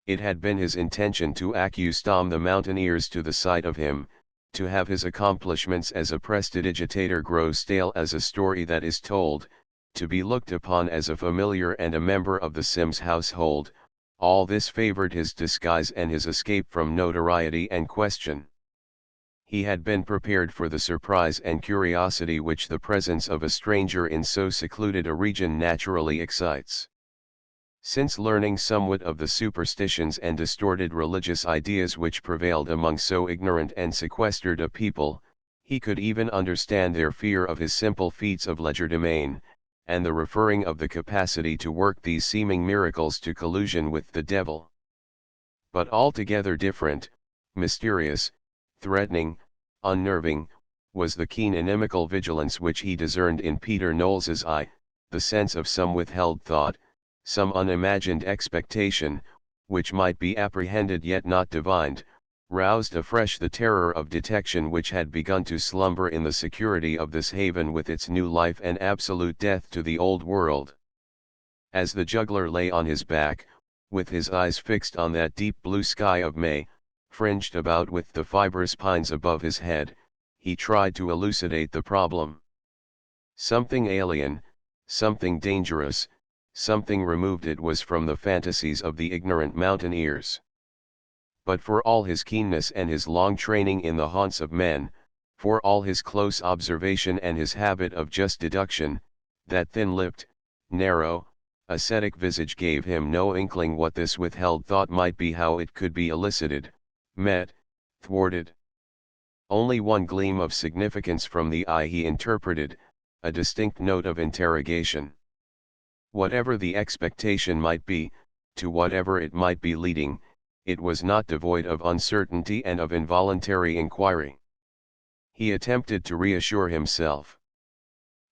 Speaker 1: It had been his intention to accustom the mountaineers to the sight of him, to have his accomplishments as a prestidigitator grow stale as a story that is told, to be looked upon as a familiar and a member of the Sims household. All this favored his disguise and his escape from notoriety and question. He had been prepared for the surprise and curiosity which the presence of a stranger in so secluded a region naturally excites. Since learning somewhat of the superstitions and distorted religious ideas which prevailed among so ignorant and sequestered a people, he could even understand their fear of his simple feats of legerdemain, and the referring of the capacity to work these seeming miracles to collusion with the devil. But altogether different, mysterious, threatening, unnerving, was the keen inimical vigilance which he discerned in Peter Knowles's eye, the sense of some withheld thought, some unimagined expectation, which might be apprehended yet not divined, roused afresh the terror of detection which had begun to slumber in the security of this haven with its new life and absolute death to the old world. As the juggler lay on his back, with his eyes fixed on that deep blue sky of May, fringed about with the fibrous pines above his head, he tried to elucidate the problem. Something alien, something dangerous, something removed it was from the fantasies of the ignorant mountaineers. But for all his keenness and his long training in the haunts of men, for all his close observation and his habit of just deduction, that thin-lipped, narrow, ascetic visage gave him no inkling what this withheld thought might be, how it could be elicited, met, thwarted. Only one gleam of significance from the eye he interpreted, a distinct note of interrogation. Whatever the expectation might be, to whatever it might be leading, it was not devoid of uncertainty and of involuntary inquiry. He attempted to reassure himself.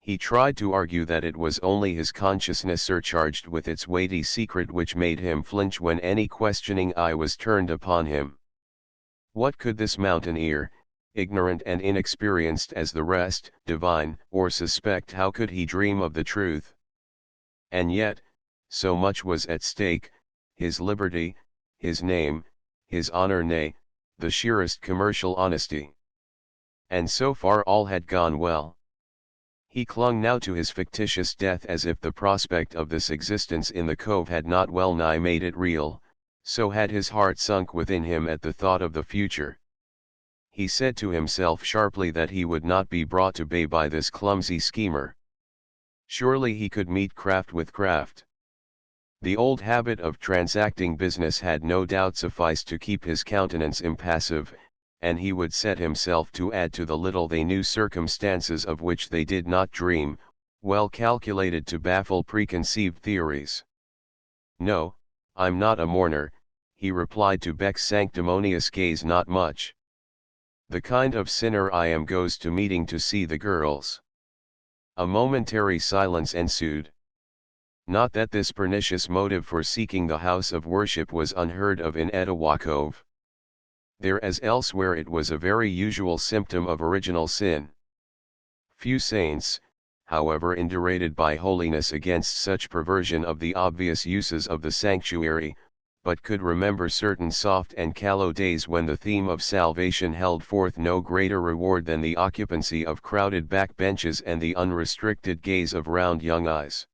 Speaker 1: He tried to argue that it was only his consciousness surcharged with its weighty secret which made him flinch when any questioning eye was turned upon him. What could this mountaineer, ignorant and inexperienced as the rest, divine or suspect? How could he dream of the truth? And yet, so much was at stake, his liberty, his name, his honor, nay, the sheerest commercial honesty. And so far all had gone well. He clung now to his fictitious death as if the prospect of this existence in the cove had not well nigh made it real, so had his heart sunk within him at the thought of the future. He said to himself sharply that he would not be brought to bay by this clumsy schemer. Surely he could meet craft with craft. The old habit of transacting business had no doubt sufficed to keep his countenance impassive, and he would set himself to add to the little they knew circumstances of which they did not dream, well calculated to baffle preconceived theories. "No, I'm not a mourner," he replied to Beck's sanctimonious gaze, "not much. The kind of sinner I am goes to meeting to see the girls." A momentary silence ensued. Not that this pernicious motive for seeking the house of worship was unheard of in Etowah Cove. There as elsewhere it was a very usual symptom of original sin. Few saints, however, indurated by holiness against such perversion of the obvious uses of the sanctuary, but could remember certain soft and callow days when the theme of salvation held forth no greater reward than the occupancy of crowded back benches and the unrestricted gaze of round young eyes.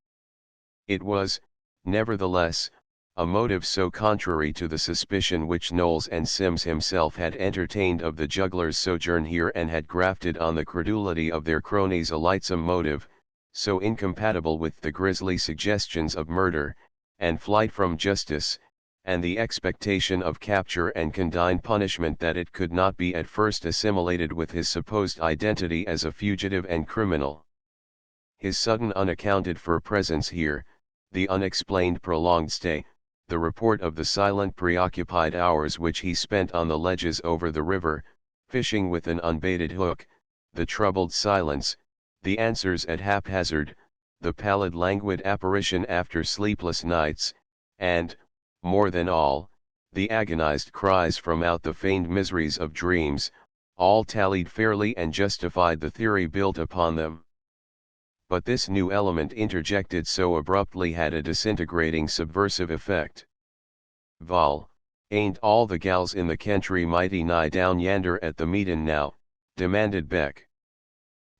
Speaker 1: It was, nevertheless, a motive so contrary to the suspicion which Knowles and Sims himself had entertained of the juggler's sojourn here, and had grafted on the credulity of their cronies a lightsome motive, so incompatible with the grisly suggestions of murder, and flight from justice, and the expectation of capture and condign punishment, that it could not be at first assimilated with his supposed identity as a fugitive and criminal. His sudden unaccounted-for presence here, the unexplained prolonged stay, the report of the silent preoccupied hours which he spent on the ledges over the river, fishing with an unbaited hook, the troubled silence, the answers at haphazard, the pallid languid apparition after sleepless nights, and, more than all, the agonized cries from out the feigned miseries of dreams, all tallied fairly and justified the theory built upon them. But this new element interjected so abruptly had a disintegrating subversive effect. "Vol, ain't all the gals in the kentry mighty nigh down yander at the meetin' now?" demanded Beck.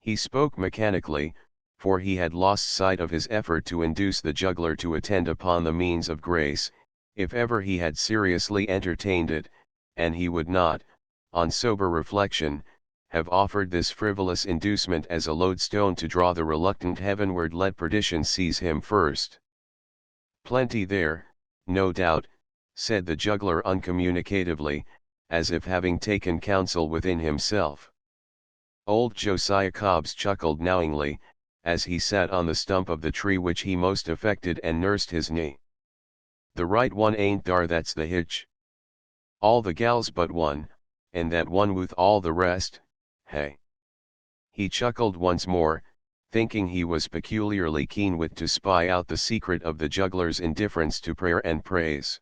Speaker 1: He spoke mechanically, for he had lost sight of his effort to induce the juggler to attend upon the means of grace, if ever he had seriously entertained it, and he would not, on sober reflection, have offered this frivolous inducement as a lodestone to draw the reluctant heavenward. Let perdition seize him first. "Plenty there, no doubt," said the juggler uncommunicatively, as if having taken counsel within himself. Old Josiah Cobbs chuckled knowingly, as he sat on the stump of the tree which he most affected and nursed his knee. "The right one ain't dar, that's the hitch. All the gals but one, and that one with all the rest, hey." He chuckled once more, thinking he was peculiarly keen-wit to spy out the secret of the juggler's indifference to prayer and praise.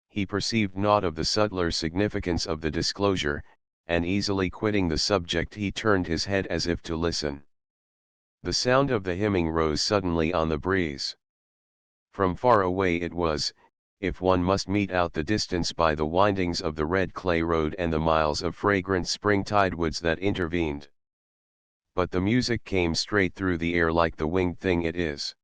Speaker 1: He perceived naught of the subtler significance of the disclosure, and easily quitting the subject he turned his head as if to listen. The sound of the hymning rose suddenly on the breeze. From far away it was, if one must mete out the distance by the windings of the red clay road and the miles of fragrant springtide woods that intervened. But the music came straight through the air like the winged thing it is.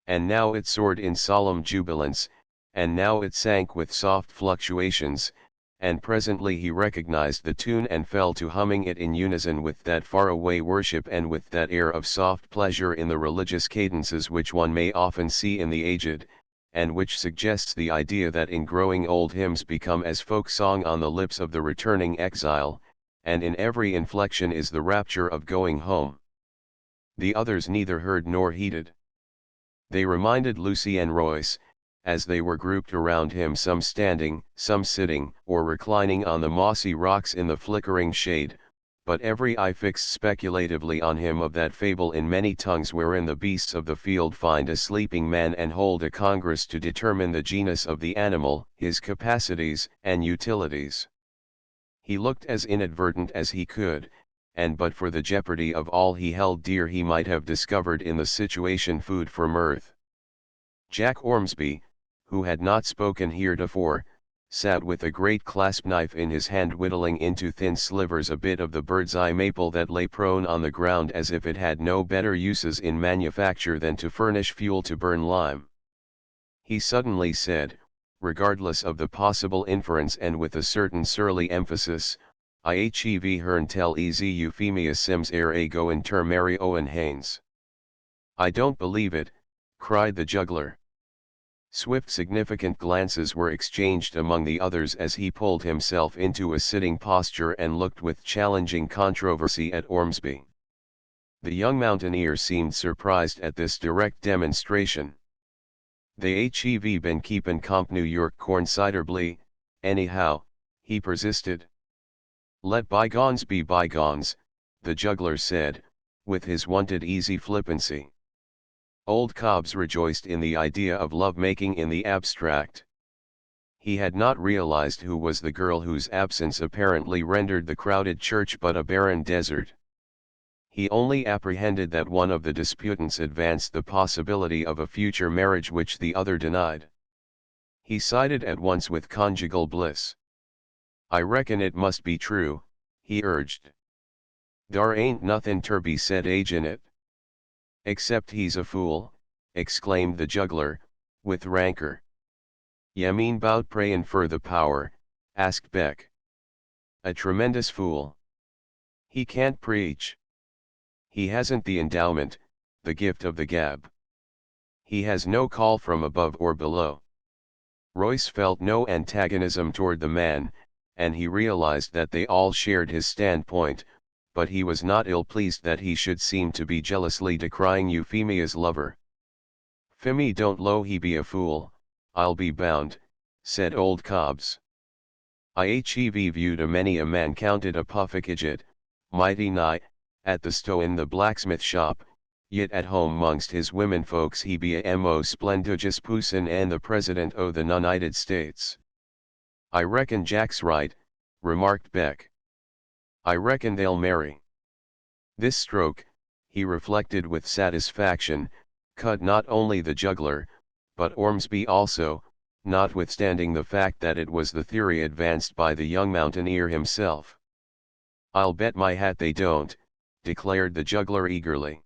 Speaker 1: And now it soared in solemn jubilance, and now it sank with soft fluctuations, and presently he recognized the tune and fell to humming it in unison with that far-away worship and with that air of soft pleasure in the religious cadences which one may often see in the aged, and which suggests the idea that in growing old hymns become as folk song on the lips of the returning exile, and in every inflection is the rapture of going home. The others neither heard nor heeded. They reminded Lucy and Royce, as they were grouped around him, some standing, some sitting or reclining on the mossy rocks in the flickering shade, but every eye fixed speculatively on him, of that fable in many tongues wherein the beasts of the field find a sleeping man and hold a congress to determine the genus of the animal, his capacities and utilities. He looked as inadvertent as he could, and but for the jeopardy of all he held dear he might have discovered in the situation food for mirth. Jack Ormsby, who had not spoken heretofore, sat with a great clasp knife in his hand whittling into thin slivers a bit of the bird's-eye maple that lay prone on the ground as if it had no better uses in manufacture than to furnish fuel to burn lime. He suddenly said, regardless of the possible inference and with a certain surly emphasis, "I hev hearn tell ez Euphemia Sims go inter Mary Owen Haynes." "I don't believe it," cried the juggler. Swift significant glances were exchanged among the others as he pulled himself into a sitting posture and looked with challenging controversy at Ormsby. The young mountaineer seemed surprised at this direct demonstration. "They hev been keepin' comp New York coincidably, anyhow," he persisted. "Let bygones be bygones," the juggler said, with his wonted easy flippancy. Old Cobbs rejoiced in the idea of love-making in the abstract. He had not realized who was the girl whose absence apparently rendered the crowded church but a barren desert. He only apprehended that one of the disputants advanced the possibility of a future marriage which the other denied. He sided at once with conjugal bliss. "I reckon it must be true," he urged. "Dar ain't nothin' ter be said agin it." "Except he's a fool," exclaimed the juggler, with rancor. "Ye mean 'bout prayin' fer the power?" asked Beck. "A tremendous fool. He can't preach. He hasn't the endowment, the gift of the gab. He has no call from above or below." Royce felt no antagonism toward the man, and he realized that they all shared his standpoint, but he was not ill-pleased that he should seem to be jealously decrying Euphemia's lover. "Phemie don't lo he be a fool, I'll be bound," said old Cobbs. "I hev viewed a many a man counted a pufficagit, mighty nigh, at the stow in the blacksmith shop, yet at home mongst his women folks he be a mo splendigus pussin and the President o' the United States." "I reckon Jack's right," remarked Beck. "I reckon they'll marry." This stroke, he reflected with satisfaction, cut not only the juggler, but Ormsby also, notwithstanding the fact that it was the theory advanced by the young mountaineer himself. "I'll bet my hat they don't," declared the juggler eagerly.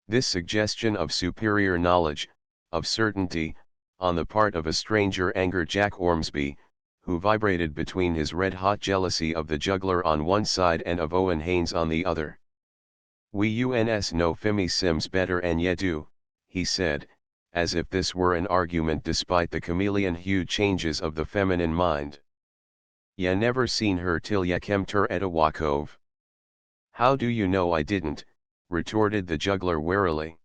Speaker 1: This suggestion of superior knowledge, of certainty, on the part of a stranger angered Jack Ormsby, who vibrated between his red-hot jealousy of the juggler on one side and of Owen Haynes on the other. "We uns know Phemie Sims better and ye do," he said, as if this were an argument despite the chameleon-hued changes of the feminine mind. "Ye never seen her till ye kem ter Etowah Cove." "How do you know I didn't?" retorted the juggler warily.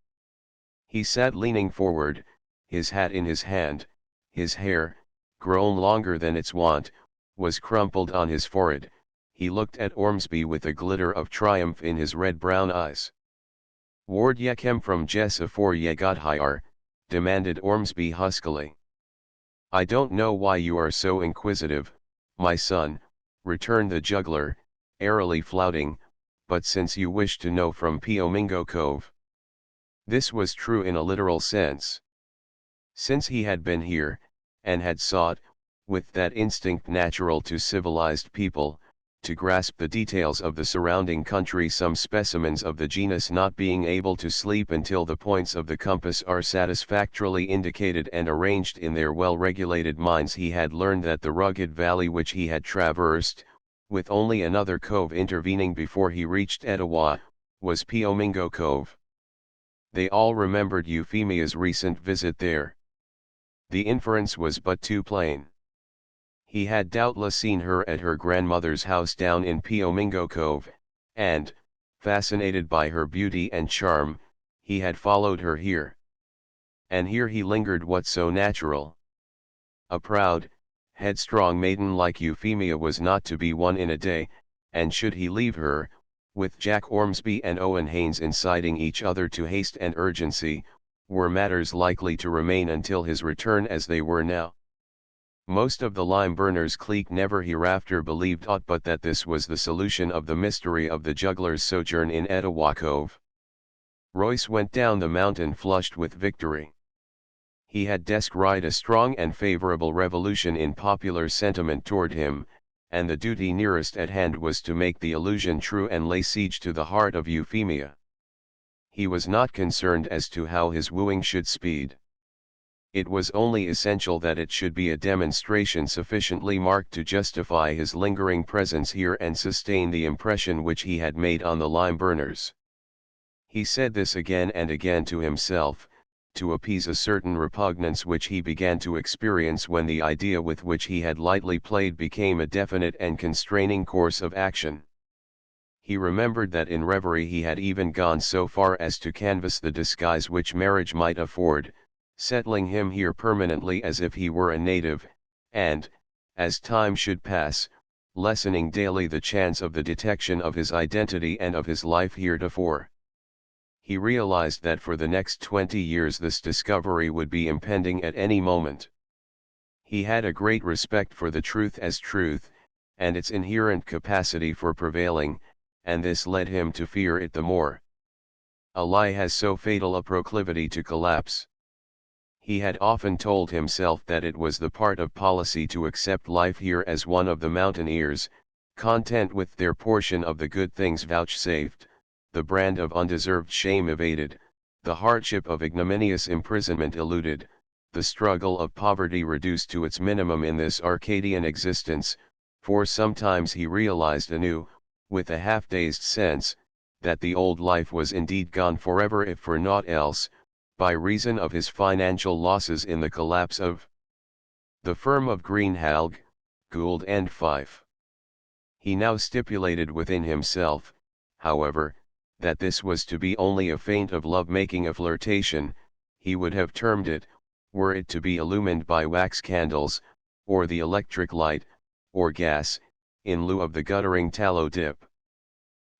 Speaker 1: He sat leaning forward, his hat in his hand, his hair, grown longer than its wont, was crumpled on his forehead. He looked at Ormsby with a glitter of triumph in his red-brown eyes. "Ward ye kem from Jess afore ye got hyar?" demanded Ormsby huskily. "I don't know why you are so inquisitive, my son," returned the juggler, airily flouting, "but since you wish to know from Piomingo Cove." This was true in a literal sense. Since he had been here, and had sought, with that instinct natural to civilized people, to grasp the details of the surrounding country, some specimens of the genus not being able to sleep until the points of the compass are satisfactorily indicated and arranged in their well-regulated minds. He had learned that the rugged valley which he had traversed, with only another cove intervening before he reached Etowah, was Piomingo Cove. They all remembered Euphemia's recent visit there. The inference was but too plain. He had doubtless seen her at her grandmother's house down in Piomingo Cove, and, fascinated by her beauty and charm, he had followed her here. And here he lingered. What so natural? A proud, headstrong maiden like Euphemia was not to be won in a day, and should he leave her, with Jack Ormsby and Owen Haynes inciting each other to haste and urgency, were matters likely to remain until his return as they were now. Most of the lime-burners' clique never hereafter believed aught but that this was the solution of the mystery of the juggler's sojourn in Etowah Cove. Royce went down the mountain flushed with victory. He had descried a strong and favorable revolution in popular sentiment toward him, and the duty nearest at hand was to make the illusion true and lay siege to the heart of Euphemia. He was not concerned as to how his wooing should speed. It was only essential that it should be a demonstration sufficiently marked to justify his lingering presence here and sustain the impression which he had made on the lime-burners. He said this again and again to himself, to appease a certain repugnance which he began to experience when the idea with which he had lightly played became a definite and constraining course of action. He remembered that in reverie he had even gone so far as to canvass the disguise which marriage might afford, settling him here permanently as if he were a native, and, as time should pass, lessening daily the chance of the detection of his identity and of his life heretofore. He realized that for the next 20 years this discovery would be impending at any moment. He had a great respect for the truth as truth, and its inherent capacity for prevailing, and this led him to fear it the more. A lie has so fatal a proclivity to collapse. He had often told himself that it was the part of policy to accept life here as one of the mountaineers, content with their portion of the good things vouchsafed, the brand of undeserved shame evaded, the hardship of ignominious imprisonment eluded, the struggle of poverty reduced to its minimum in this Arcadian existence, for sometimes he realized anew, with a half-dazed sense, that the old life was indeed gone forever if for naught else, by reason of his financial losses in the collapse of the firm of Greenhalgh, Gould and Fife. He now stipulated within himself, however, that this was to be only a feint of love-making, a flirtation, he would have termed it, were it to be illumined by wax candles, or the electric light, or gas, in lieu of the guttering tallow dip.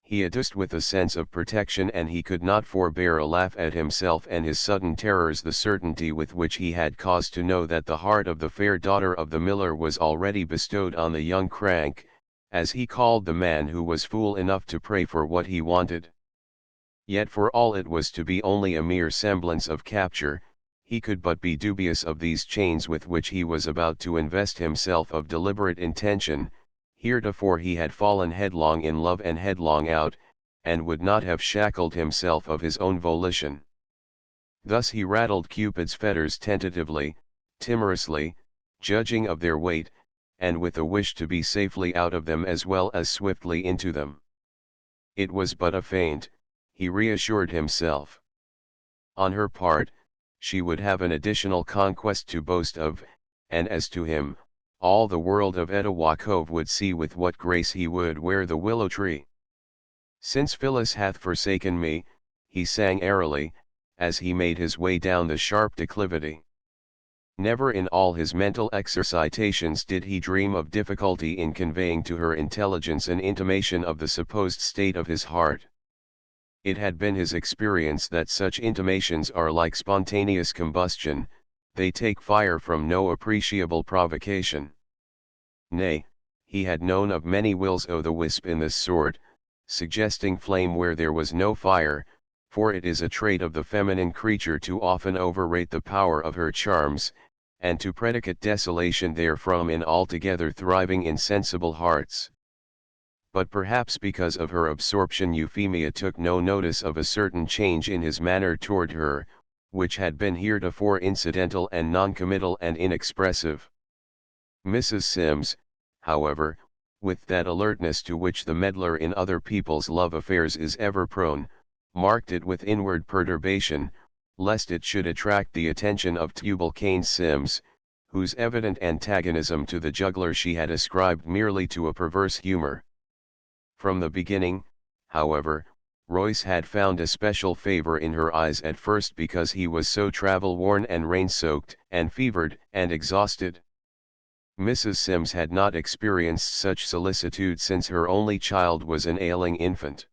Speaker 1: He adduced with a sense of protection, and he could not forbear a laugh at himself and his sudden terrors, the certainty with which he had cause to know that the heart of the fair daughter of the miller was already bestowed on the young crank, as he called the man who was fool enough to pray for what he wanted. Yet for all it was to be only a mere semblance of capture, he could but be dubious of these chains with which he was about to invest himself of deliberate intention. Heretofore he had fallen headlong in love and headlong out, and would not have shackled himself of his own volition. Thus he rattled Cupid's fetters tentatively, timorously, judging of their weight, and with a wish to be safely out of them as well as swiftly into them. It was but a feint, he reassured himself. On her part, she would have an additional conquest to boast of, and as to him, all the world of Etowah Cove would see with what grace he would wear the willow tree. "Since Phyllis hath forsaken me," he sang airily, as he made his way down the sharp declivity. Never in all his mental exercitations did he dream of difficulty in conveying to her intelligence an intimation of the supposed state of his heart. It had been his experience that such intimations are like spontaneous combustion, they take fire from no appreciable provocation. Nay, he had known of many wills o' the wisp in this sort, suggesting flame where there was no fire, for it is a trait of the feminine creature to often overrate the power of her charms, and to predicate desolation therefrom in altogether thriving insensible hearts. But perhaps because of her absorption Euphemia took no notice of a certain change in his manner toward her, which had been heretofore incidental and noncommittal and inexpressive. Mrs. Sims, however, with that alertness to which the meddler in other people's love affairs is ever prone, marked it with inward perturbation, lest it should attract the attention of Tubal Cain Sims, whose evident antagonism to the juggler she had ascribed merely to a perverse humor. From the beginning, however, Royce had found a special favor in her eyes at first because he was so travel-worn and rain-soaked and fevered and exhausted. Mrs. Sims had not experienced such solicitude since her only child was an ailing infant.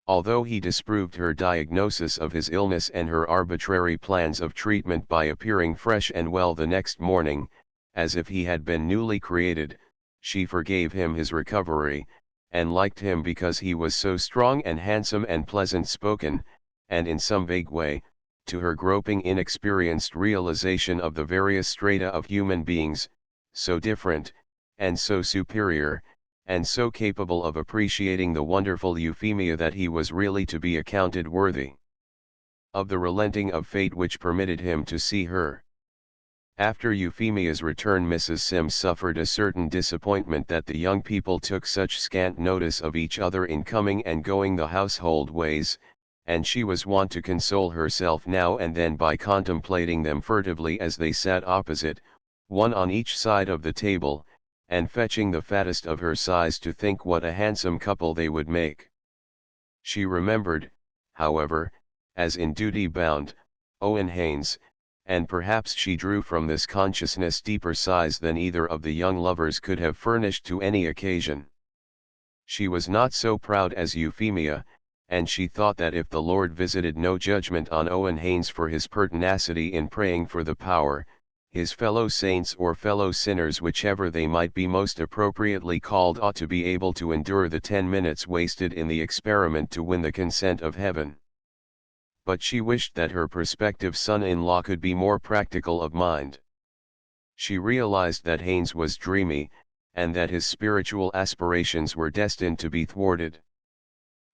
Speaker 1: Although he disproved her diagnosis of his illness and her arbitrary plans of treatment by appearing fresh and well the next morning, as if he had been newly created, she forgave him his recovery, and liked him because he was so strong and handsome and pleasant-spoken, and in some vague way, to her groping inexperienced realization of the various strata of human beings, so different, and so superior, and so capable of appreciating the wonderful Euphemia that he was really to be accounted worthy of the relenting of fate which permitted him to see her. After Euphemia's return Mrs. Sims suffered a certain disappointment that the young people took such scant notice of each other in coming and going the household ways, and she was wont to console herself now and then by contemplating them furtively as they sat opposite, one on each side of the table, and fetching the fattest of her sighs to think what a handsome couple they would make. She remembered, however, as in duty bound, Owen Haynes, and perhaps she drew from this consciousness deeper sighs than either of the young lovers could have furnished to any occasion. She was not so proud as Euphemia, and she thought that if the Lord visited no judgment on Owen Haynes for his pertinacity in praying for the power, his fellow saints or fellow sinners whichever they might be most appropriately called ought to be able to endure the 10 minutes wasted in the experiment to win the consent of heaven. But she wished that her prospective son-in-law could be more practical of mind. She realized that Haynes was dreamy, and that his spiritual aspirations were destined to be thwarted.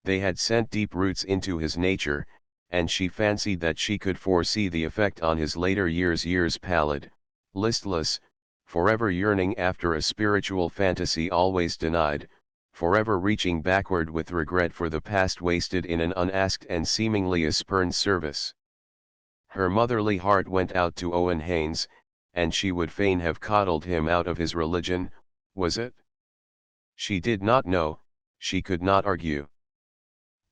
Speaker 1: They had sent deep roots into his nature, and she fancied that she could foresee the effect on his later years pallid, listless, forever yearning after a spiritual fantasy always denied, forever reaching backward with regret for the past wasted in an unasked and seemingly a spurned service. Her motherly heart went out to Owen Haynes, and she would fain have coddled him out of his religion, was it? She did not know, she could not argue.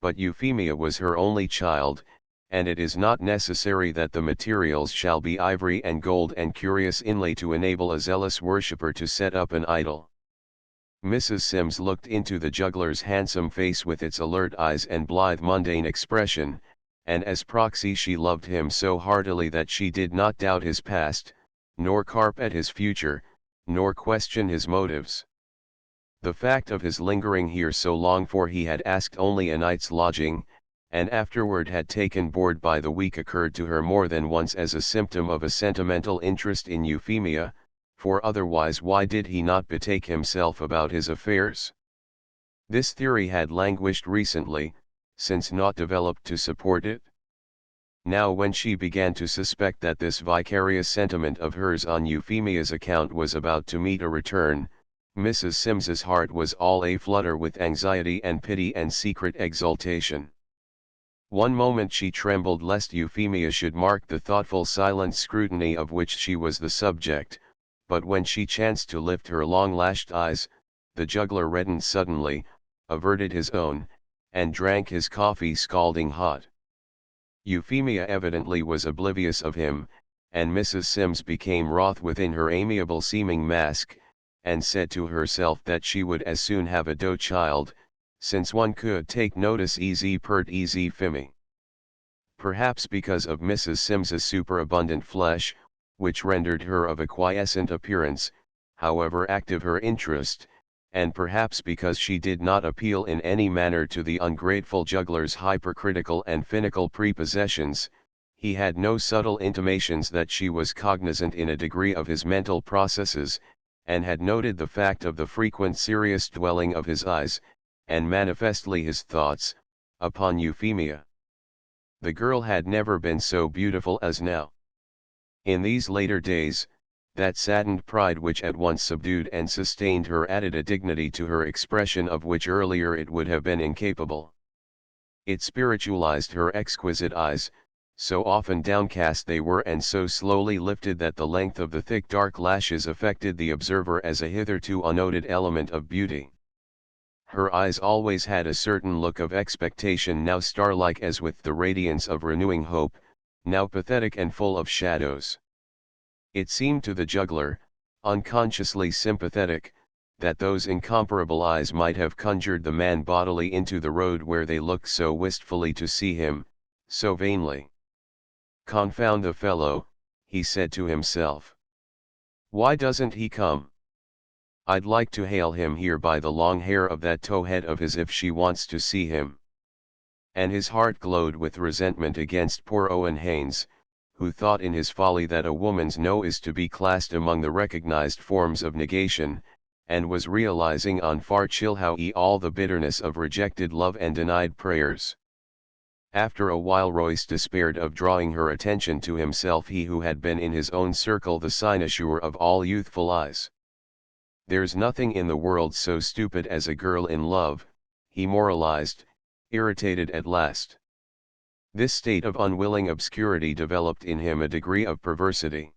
Speaker 1: But Euphemia was her only child, and it is not necessary that the materials shall be ivory and gold and curious inlay to enable a zealous worshipper to set up an idol. Mrs. Sims looked into the juggler's handsome face with its alert eyes and blithe mundane expression, and as proxy she loved him so heartily that she did not doubt his past, nor carp at his future, nor question his motives. The fact of his lingering here so long, for he had asked only a night's lodging, and afterward had taken board by the week, occurred to her more than once as a symptom of a sentimental interest in Euphemia, for otherwise why did he not betake himself about his affairs? This theory had languished recently, since naught developed to support it. Now when she began to suspect that this vicarious sentiment of hers on Euphemia's account was about to meet a return, Mrs. Sims's heart was all a-flutter with anxiety and pity and secret exultation. One moment she trembled lest Euphemia should mark the thoughtful silent scrutiny of which she was the subject, but when she chanced to lift her long-lashed eyes, the juggler reddened suddenly, averted his own, and drank his coffee scalding hot. Euphemia evidently was oblivious of him, and Mrs. Sims became wroth within her amiable seeming mask, and said to herself that she would as soon have a doe child, since one could take notice easy pert easy fimmy. Perhaps because of Mrs. Sims's superabundant flesh, which rendered her of a quiescent appearance, however active her interest, and perhaps because she did not appeal in any manner to the ungrateful juggler's hypercritical and finical prepossessions, He had no subtle intimations that she was cognizant in a degree of his mental processes, and had noted the fact of the frequent serious dwelling of his eyes, and manifestly his thoughts, upon Euphemia. The girl had never been so beautiful as now. In these later days, that saddened pride which at once subdued and sustained her added a dignity to her expression of which earlier it would have been incapable. It spiritualized her exquisite eyes, so often downcast they were and so slowly lifted that the length of the thick dark lashes affected the observer as a hitherto unnoted element of beauty. Her eyes always had a certain look of expectation, now star-like as with the radiance of renewing hope, now pathetic and full of shadows. It seemed to the juggler, unconsciously sympathetic, that those incomparable eyes might have conjured the man bodily into the road where they looked so wistfully to see him, so vainly. "Confound the fellow," he said to himself. "Why doesn't he come? I'd like to hail him here by the long hair of that towhead of his if she wants to see him." And his heart glowed with resentment against poor Owen Haynes, who thought in his folly that a woman's no is to be classed among the recognized forms of negation, and was realizing on far Chilhowie all the bitterness of rejected love and denied prayers. After a while Royce despaired of drawing her attention to himself, he who had been in his own circle the cynosure of all youthful eyes. "There's nothing in the world so stupid as a girl in love," he moralized, irritated at last. This state of unwilling obscurity developed in him a degree of perversity.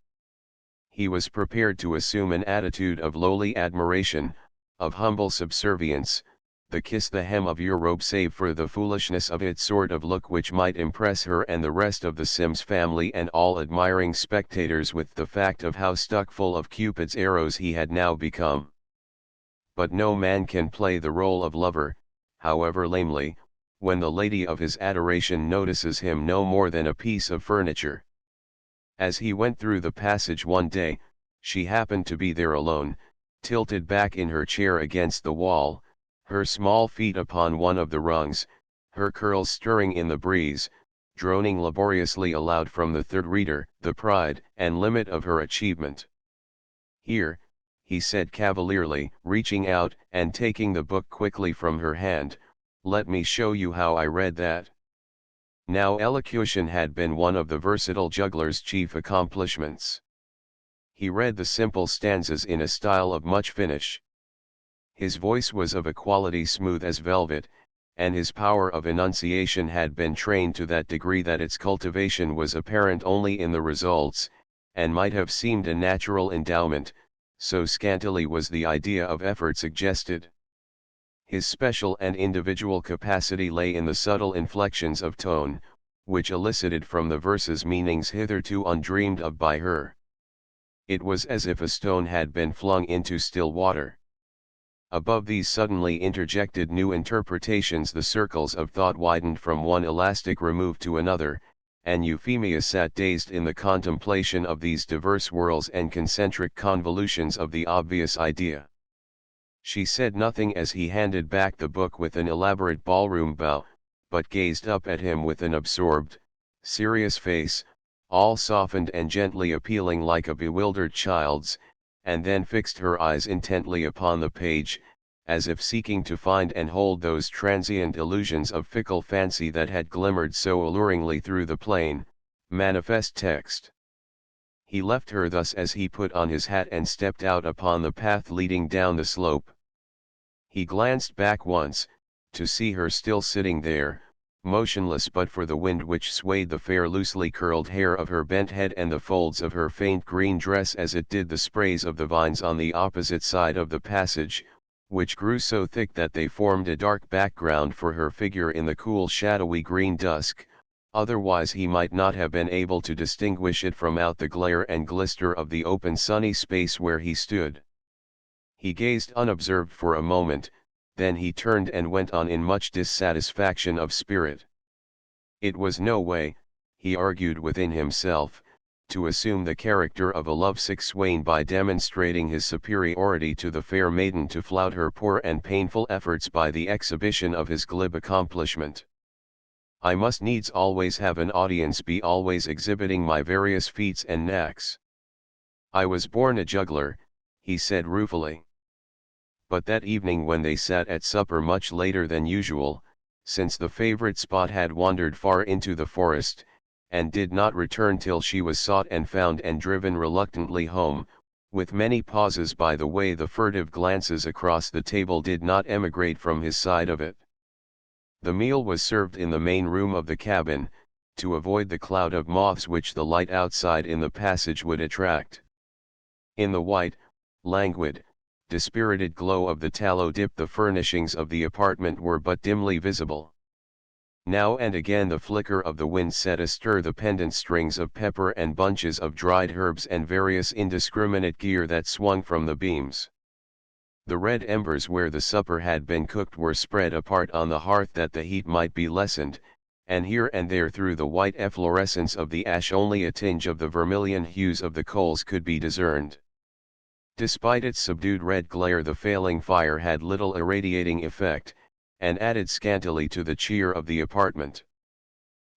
Speaker 1: He was prepared to assume an attitude of lowly admiration, of humble subservience, the kiss the hem of your robe save for the foolishness of it sort of look which might impress her and the rest of the Sims family and all admiring spectators with the fact of how stuck full of Cupid's arrows he had now become. But no man can play the role of lover, however lamely, when the lady of his adoration notices him no more than a piece of furniture. As he went through the passage one day, she happened to be there alone, tilted back in her chair against the wall, her small feet upon one of the rungs, her curls stirring in the breeze, droning laboriously aloud from the third reader, the pride and limit of her achievement. "Here," he said cavalierly, reaching out and taking the book quickly from her hand, "let me show you how I read that." Now elocution had been one of the versatile juggler's chief accomplishments. He read the simple stanzas in a style of much finish. His voice was of a quality smooth as velvet, and his power of enunciation had been trained to that degree that its cultivation was apparent only in the results, and might have seemed a natural endowment, so scantily was the idea of effort suggested. His special and individual capacity lay in the subtle inflections of tone, which elicited from the verses meanings hitherto undreamed of by her. It was as if a stone had been flung into still water. Above these suddenly interjected new interpretations the circles of thought widened from one elastic remove to another, and Euphemia sat dazed in the contemplation of these diverse whirls and concentric convolutions of the obvious idea. She said nothing as he handed back the book with an elaborate ballroom bow, but gazed up at him with an absorbed, serious face, all softened and gently appealing like a bewildered child's, and then fixed her eyes intently upon the page, as if seeking to find and hold those transient illusions of fickle fancy that had glimmered so alluringly through the plain, manifest text. He left her thus as he put on his hat and stepped out upon the path leading down the slope. He glanced back once, to see her still sitting there, motionless but for the wind which swayed the fair loosely curled hair of her bent head and the folds of her faint green dress as it did the sprays of the vines on the opposite side of the passage, which grew so thick that they formed a dark background for her figure in the cool shadowy green dusk, otherwise he might not have been able to distinguish it from out the glare and glister of the open sunny space where he stood. He gazed unobserved for a moment, then he turned and went on in much dissatisfaction of spirit. It was no way, he argued within himself, to assume the character of a lovesick swain by demonstrating his superiority to the fair maiden to flout her poor and painful efforts by the exhibition of his glib accomplishment. I must needs always have an audience, be always exhibiting my various feats and knacks. I was born a juggler, he said ruefully. But that evening when they sat at supper much later than usual, since the favorite spot had wandered far into the forest, and did not return till she was sought and found and driven reluctantly home, with many pauses by the way, the furtive glances across the table did not emigrate from his side of it. The meal was served in the main room of the cabin, to avoid the cloud of moths which the light outside in the passage would attract. In the white, languid, dispirited glow of the tallow dip the furnishings of the apartment were but dimly visible. Now and again the flicker of the wind set astir the pendant strings of pepper and bunches of dried herbs and various indiscriminate gear that swung from the beams. The red embers where the supper had been cooked were spread apart on the hearth that the heat might be lessened, and here and there through the white efflorescence of the ash only a tinge of the vermilion hues of the coals could be discerned. Despite its subdued red glare, the failing fire had little irradiating effect, and added scantily to the cheer of the apartment.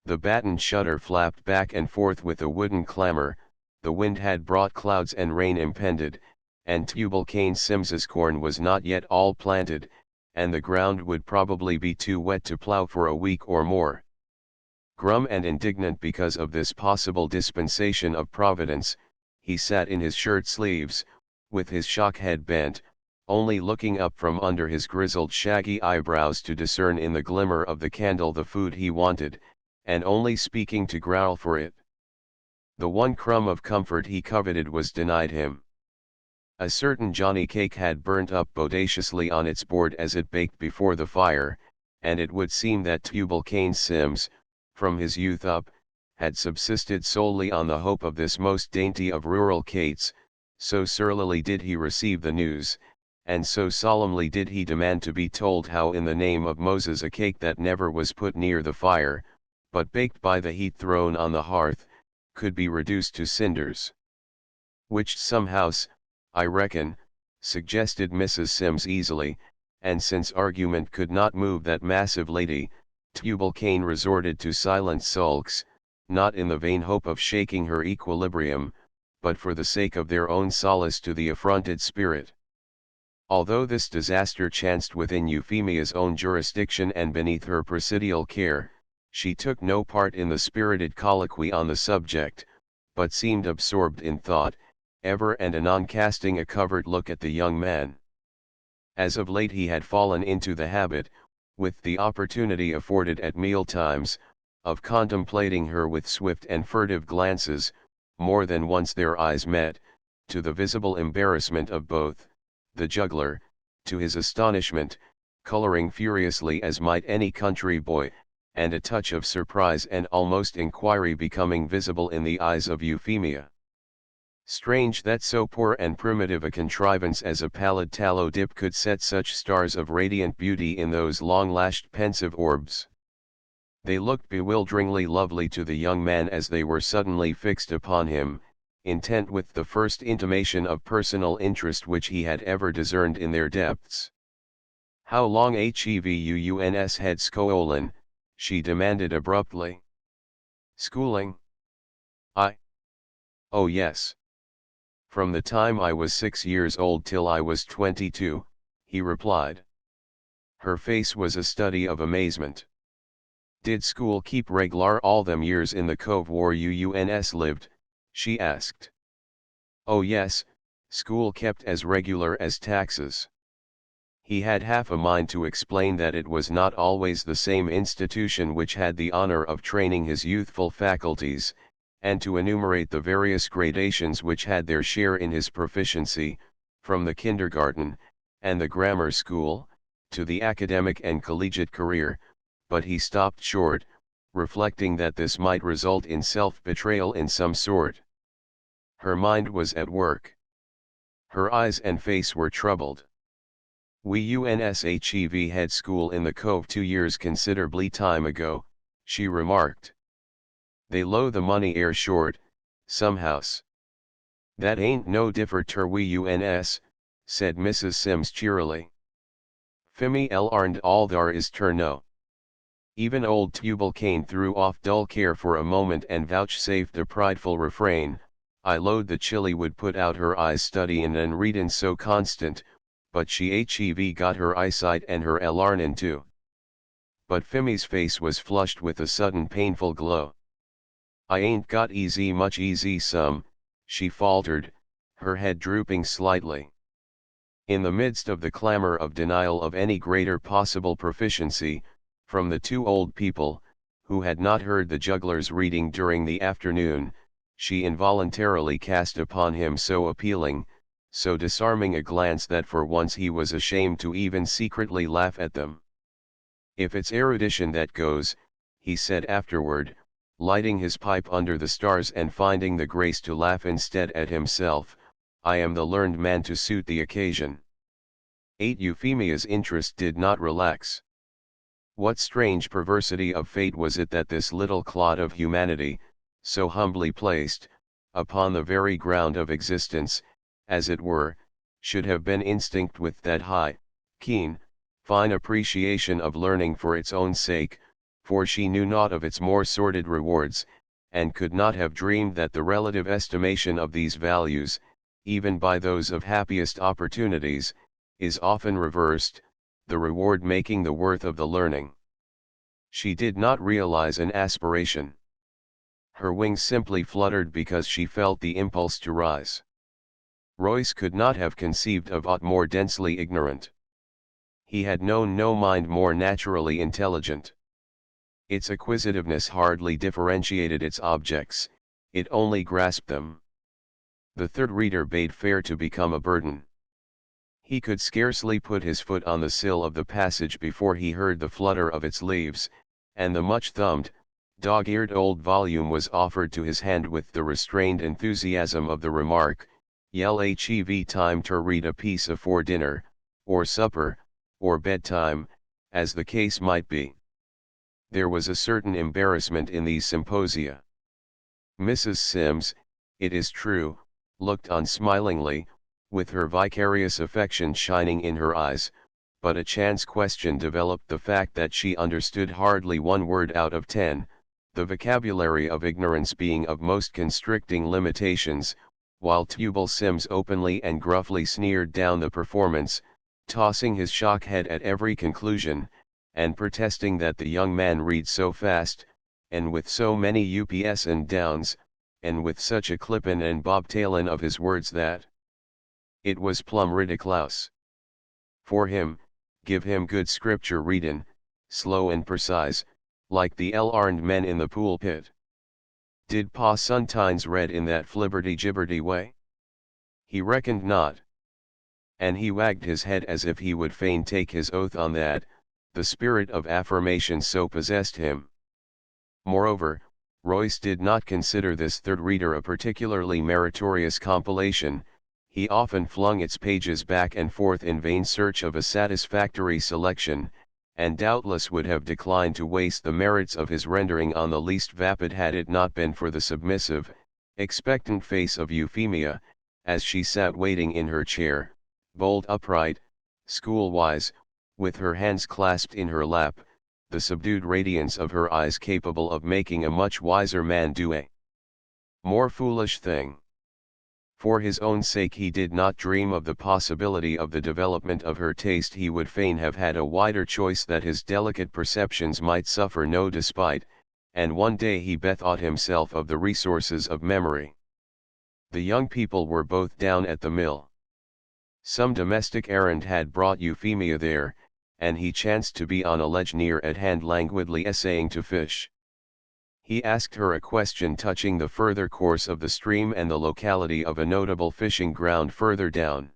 Speaker 1: The battened shutter flapped back and forth with a wooden clamor, the wind had brought clouds and rain impended, and Tubal-Cain Sims's corn was not yet all planted, and the ground would probably be too wet to plough for a week or more. Grum and indignant because of this possible dispensation of Providence, he sat in his shirt sleeves, with his shock head bent, only looking up from under his grizzled shaggy eyebrows to discern in the glimmer of the candle the food he wanted, and only speaking to growl for it. The one crumb of comfort he coveted was denied him. A certain Johnny cake had burnt up bodaciously on its board as it baked before the fire, and it would seem that Tubal-Cain Sims, from his youth up, had subsisted solely on the hope of this most dainty of rural cates. So surlily did he receive the news, and so solemnly did he demand to be told how in the name of Moses a cake that never was put near the fire, but baked by the heat thrown on the hearth, could be reduced to cinders. "Which somehows, I reckon," suggested Mrs. Sims easily, and since argument could not move that massive lady, Tubal-Cain resorted to silent sulks, not in the vain hope of shaking her equilibrium, but for the sake of their own solace to the affronted spirit. Although this disaster chanced within Euphemia's own jurisdiction and beneath her presidial care, she took no part in the spirited colloquy on the subject, but seemed absorbed in thought, ever and anon casting a covert look at the young man. As of late he had fallen into the habit, with the opportunity afforded at meal times, of contemplating her with swift and furtive glances. More than once their eyes met, to the visible embarrassment of both, the juggler, to his astonishment, coloring furiously as might any country boy, and a touch of surprise and almost inquiry becoming visible in the eyes of Euphemia. Strange that so poor and primitive a contrivance as a pallid tallow dip could set such stars of radiant beauty in those long-lashed pensive orbs. They looked bewilderingly lovely to the young man as they were suddenly fixed upon him, intent with the first intimation of personal interest which he had ever discerned in their depths. "How long HEVUUNS had Scoolin?" she demanded abruptly. "Schooling? Oh yes. From the time I was 6 years old till I was 22, he replied. Her face was a study of amazement. "Did school keep reglar all them years in the cove where UUNS lived?" she asked. "Oh yes, school kept as regular as taxes." He had half a mind to explain that it was not always the same institution which had the honor of training his youthful faculties, and to enumerate the various gradations which had their share in his proficiency, from the kindergarten, and the grammar school, to the academic and collegiate career, but he stopped short, reflecting that this might result in self-betrayal in some sort. Her mind was at work. Her eyes and face were troubled. "We UNSHEV had school in the cove 2 years considerably time ago," she remarked. "They low the money air short, somehows." "That ain't no differ ter we UNS," said Mrs. Sims cheerily. "Fimmy L arned all thar is ter know. Even old Tubal-Cain threw off dull care for a moment and vouchsafed a prideful refrain, I load the chilly would put out her eyes studyin' and readin' so constant, but she hev got her eyesight and her elarnin too. But Phimmy's face was flushed with a sudden painful glow. I ain't got easy much easy some, she faltered, her head drooping slightly. In the midst of the clamor of denial of any greater possible proficiency, from the two old people, who had not heard the juggler's reading during the afternoon, she involuntarily cast upon him so appealing, so disarming a glance that for once he was ashamed to even secretly laugh at them. If it's erudition that goes, he said afterward, lighting his pipe under the stars and finding the grace to laugh instead at himself, I am the learned man to suit the occasion. 8. Euphemia's interest did not relax. What strange perversity of fate was it that this little clod of humanity, so humbly placed, upon the very ground of existence, as it were, should have been instinct with that high, keen, fine appreciation of learning for its own sake, for she knew naught of its more sordid rewards, and could not have dreamed that the relative estimation of these values, even by those of happiest opportunities, is often reversed, the reward making the worth of the learning. She did not realize an aspiration. Her wings simply fluttered because she felt the impulse to rise. Royce could not have conceived of aught more densely ignorant. He had known no mind more naturally intelligent. Its acquisitiveness hardly differentiated its objects, it only grasped them. The third reader bade fair to become a burden. He could scarcely put his foot on the sill of the passage before he heard the flutter of its leaves, and the much-thumbed, dog-eared old volume was offered to his hand with the restrained enthusiasm of the remark, "Yell hev time to read a piece afore dinner, or supper, or bedtime, as the case might be." There was a certain embarrassment in these symposia. Mrs. Sims, it is true, looked on smilingly, with her vicarious affection shining in her eyes, but a chance question developed the fact that she understood hardly one word out of 10, the vocabulary of ignorance being of most constricting limitations, while Tubal Sims openly and gruffly sneered down the performance, tossing his shock head at every conclusion, and protesting that the young man read so fast, and with so many ups and downs, and with such a clippin' and bobtailin' of his words that it was plumb ridiclous. For him, give him good scripture readin', slow and precise, like the el-arned men in the pulpit. Did Pa sometimes read in that flibberty-gibberty way? He reckoned not. And he wagged his head as if he would fain take his oath on that, the spirit of affirmation so possessed him. Moreover, Royce did not consider this third reader a particularly meritorious compilation. He often flung its pages back and forth in vain search of a satisfactory selection, and doubtless would have declined to waste the merits of his rendering on the least vapid had it not been for the submissive, expectant face of Euphemia, as she sat waiting in her chair, bolt upright, school-wise, with her hands clasped in her lap, the subdued radiance of her eyes capable of making a much wiser man do a more foolish thing. For his own sake he did not dream of the possibility of the development of her taste. He would fain have had a wider choice that his delicate perceptions might suffer no despite, and one day he bethought himself of the resources of memory. The young people were both down at the mill. Some domestic errand had brought Euphemia there, and he chanced to be on a ledge near at hand languidly essaying to fish. He asked her a question touching the further course of the stream and the locality of a notable fishing ground further down.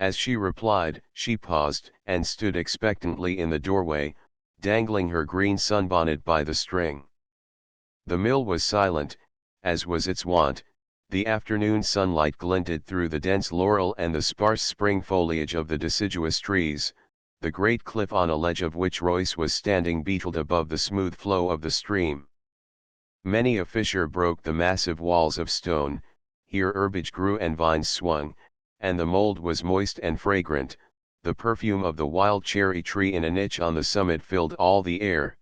Speaker 1: As she replied, she paused and stood expectantly in the doorway, dangling her green sunbonnet by the string. The mill was silent, as was its wont. The afternoon sunlight glinted through the dense laurel and the sparse spring foliage of the deciduous trees, the great cliff on a ledge of which Royce was standing beetled above the smooth flow of the stream. Many a fissure broke the massive walls of stone, here herbage grew and vines swung, and the mold was moist and fragrant. The perfume of the wild cherry tree in a niche on the summit filled all the air.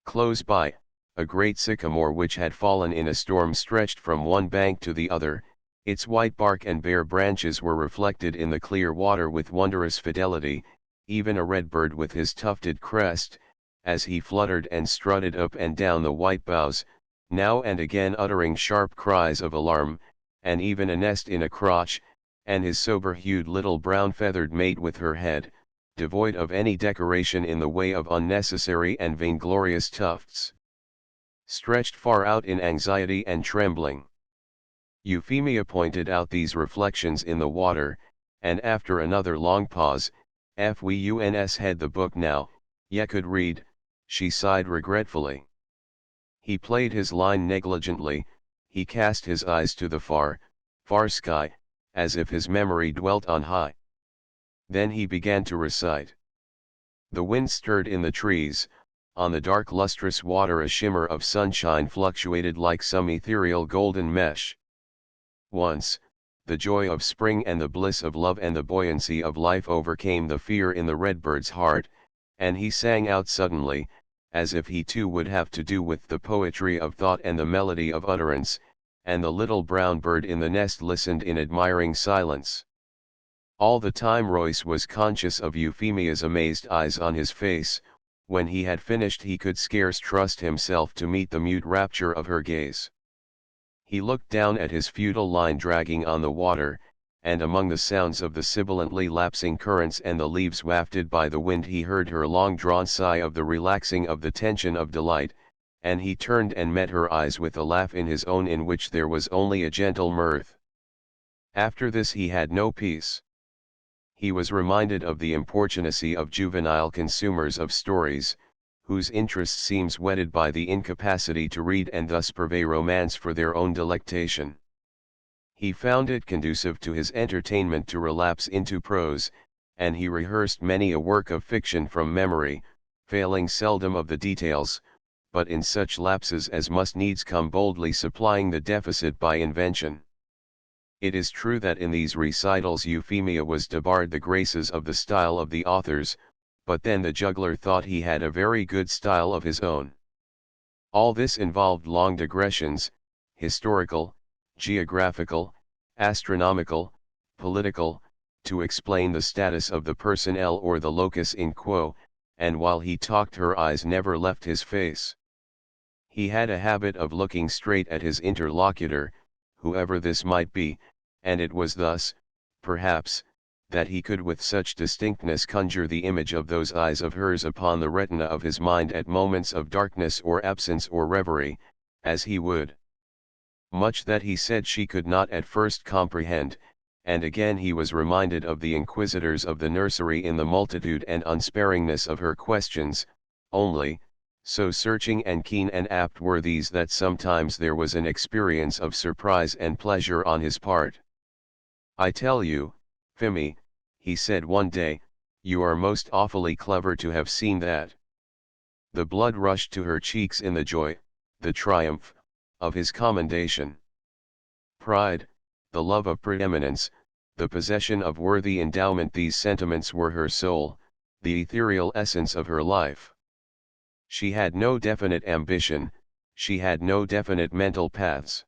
Speaker 1: Close by, a great sycamore which had fallen in a storm stretched from one bank to the other, its white bark and bare branches were reflected in the clear water with wondrous fidelity. Even a redbird with his tufted crest, as he fluttered and strutted up and down the white boughs, now and again uttering sharp cries of alarm, and even a nest in a crotch, and his sober-hued little brown-feathered mate with her head, devoid of any decoration in the way of unnecessary and vainglorious tufts, stretched far out in anxiety and trembling. Euphemia pointed out these reflections in the water, and after another long pause, "Funs had the book now, ye could read," she sighed regretfully. He played his line negligently, he cast his eyes to the far, far sky, as if his memory dwelt on high. Then he began to recite. The wind stirred in the trees, on the dark lustrous water a shimmer of sunshine fluctuated like some ethereal golden mesh. Once, the joy of spring and the bliss of love and the buoyancy of life overcame the fear in the redbird's heart, and he sang out suddenly, as if he too would have to do with the poetry of thought and the melody of utterance, and the little brown bird in the nest listened in admiring silence. All the time Royce was conscious of Euphemia's amazed eyes on his face. When he had finished he could scarce trust himself to meet the mute rapture of her gaze. He looked down at his futile line dragging on the water, and among the sounds of the sibilantly lapsing currents and the leaves wafted by the wind he heard her long-drawn sigh of the relaxing of the tension of delight, and he turned and met her eyes with a laugh in his own in which there was only a gentle mirth. After this he had no peace. He was reminded of the importunacy of juvenile consumers of stories, whose interest seems whetted by the incapacity to read and thus purvey romance for their own delectation. He found it conducive to his entertainment to relapse into prose, and he rehearsed many a work of fiction from memory, failing seldom of the details, but in such lapses as must needs come boldly supplying the deficit by invention. It is true that in these recitals Euphemia was debarred the graces of the style of the authors, but then the juggler thought he had a very good style of his own. All this involved long digressions, historical, geographical, astronomical, political, to explain the status of the personnel or the locus in quo, and while he talked her eyes never left his face. He had a habit of looking straight at his interlocutor, whoever this might be, and it was thus, perhaps, that he could with such distinctness conjure the image of those eyes of hers upon the retina of his mind at moments of darkness or absence or reverie, as he would. Much that he said she could not at first comprehend, and again he was reminded of the inquisitors of the nursery in the multitude and unsparingness of her questions, only, so searching and keen and apt were these that sometimes there was an experience of surprise and pleasure on his part. "I tell you, Phemy," he said one day, "you are most awfully clever to have seen that." The blood rushed to her cheeks in the joy, the triumph, of his commendation. Pride, the love of preeminence, the possession of worthy endowment, these sentiments were her soul, the ethereal essence of her life. She had no definite ambition, she had no definite mental paths.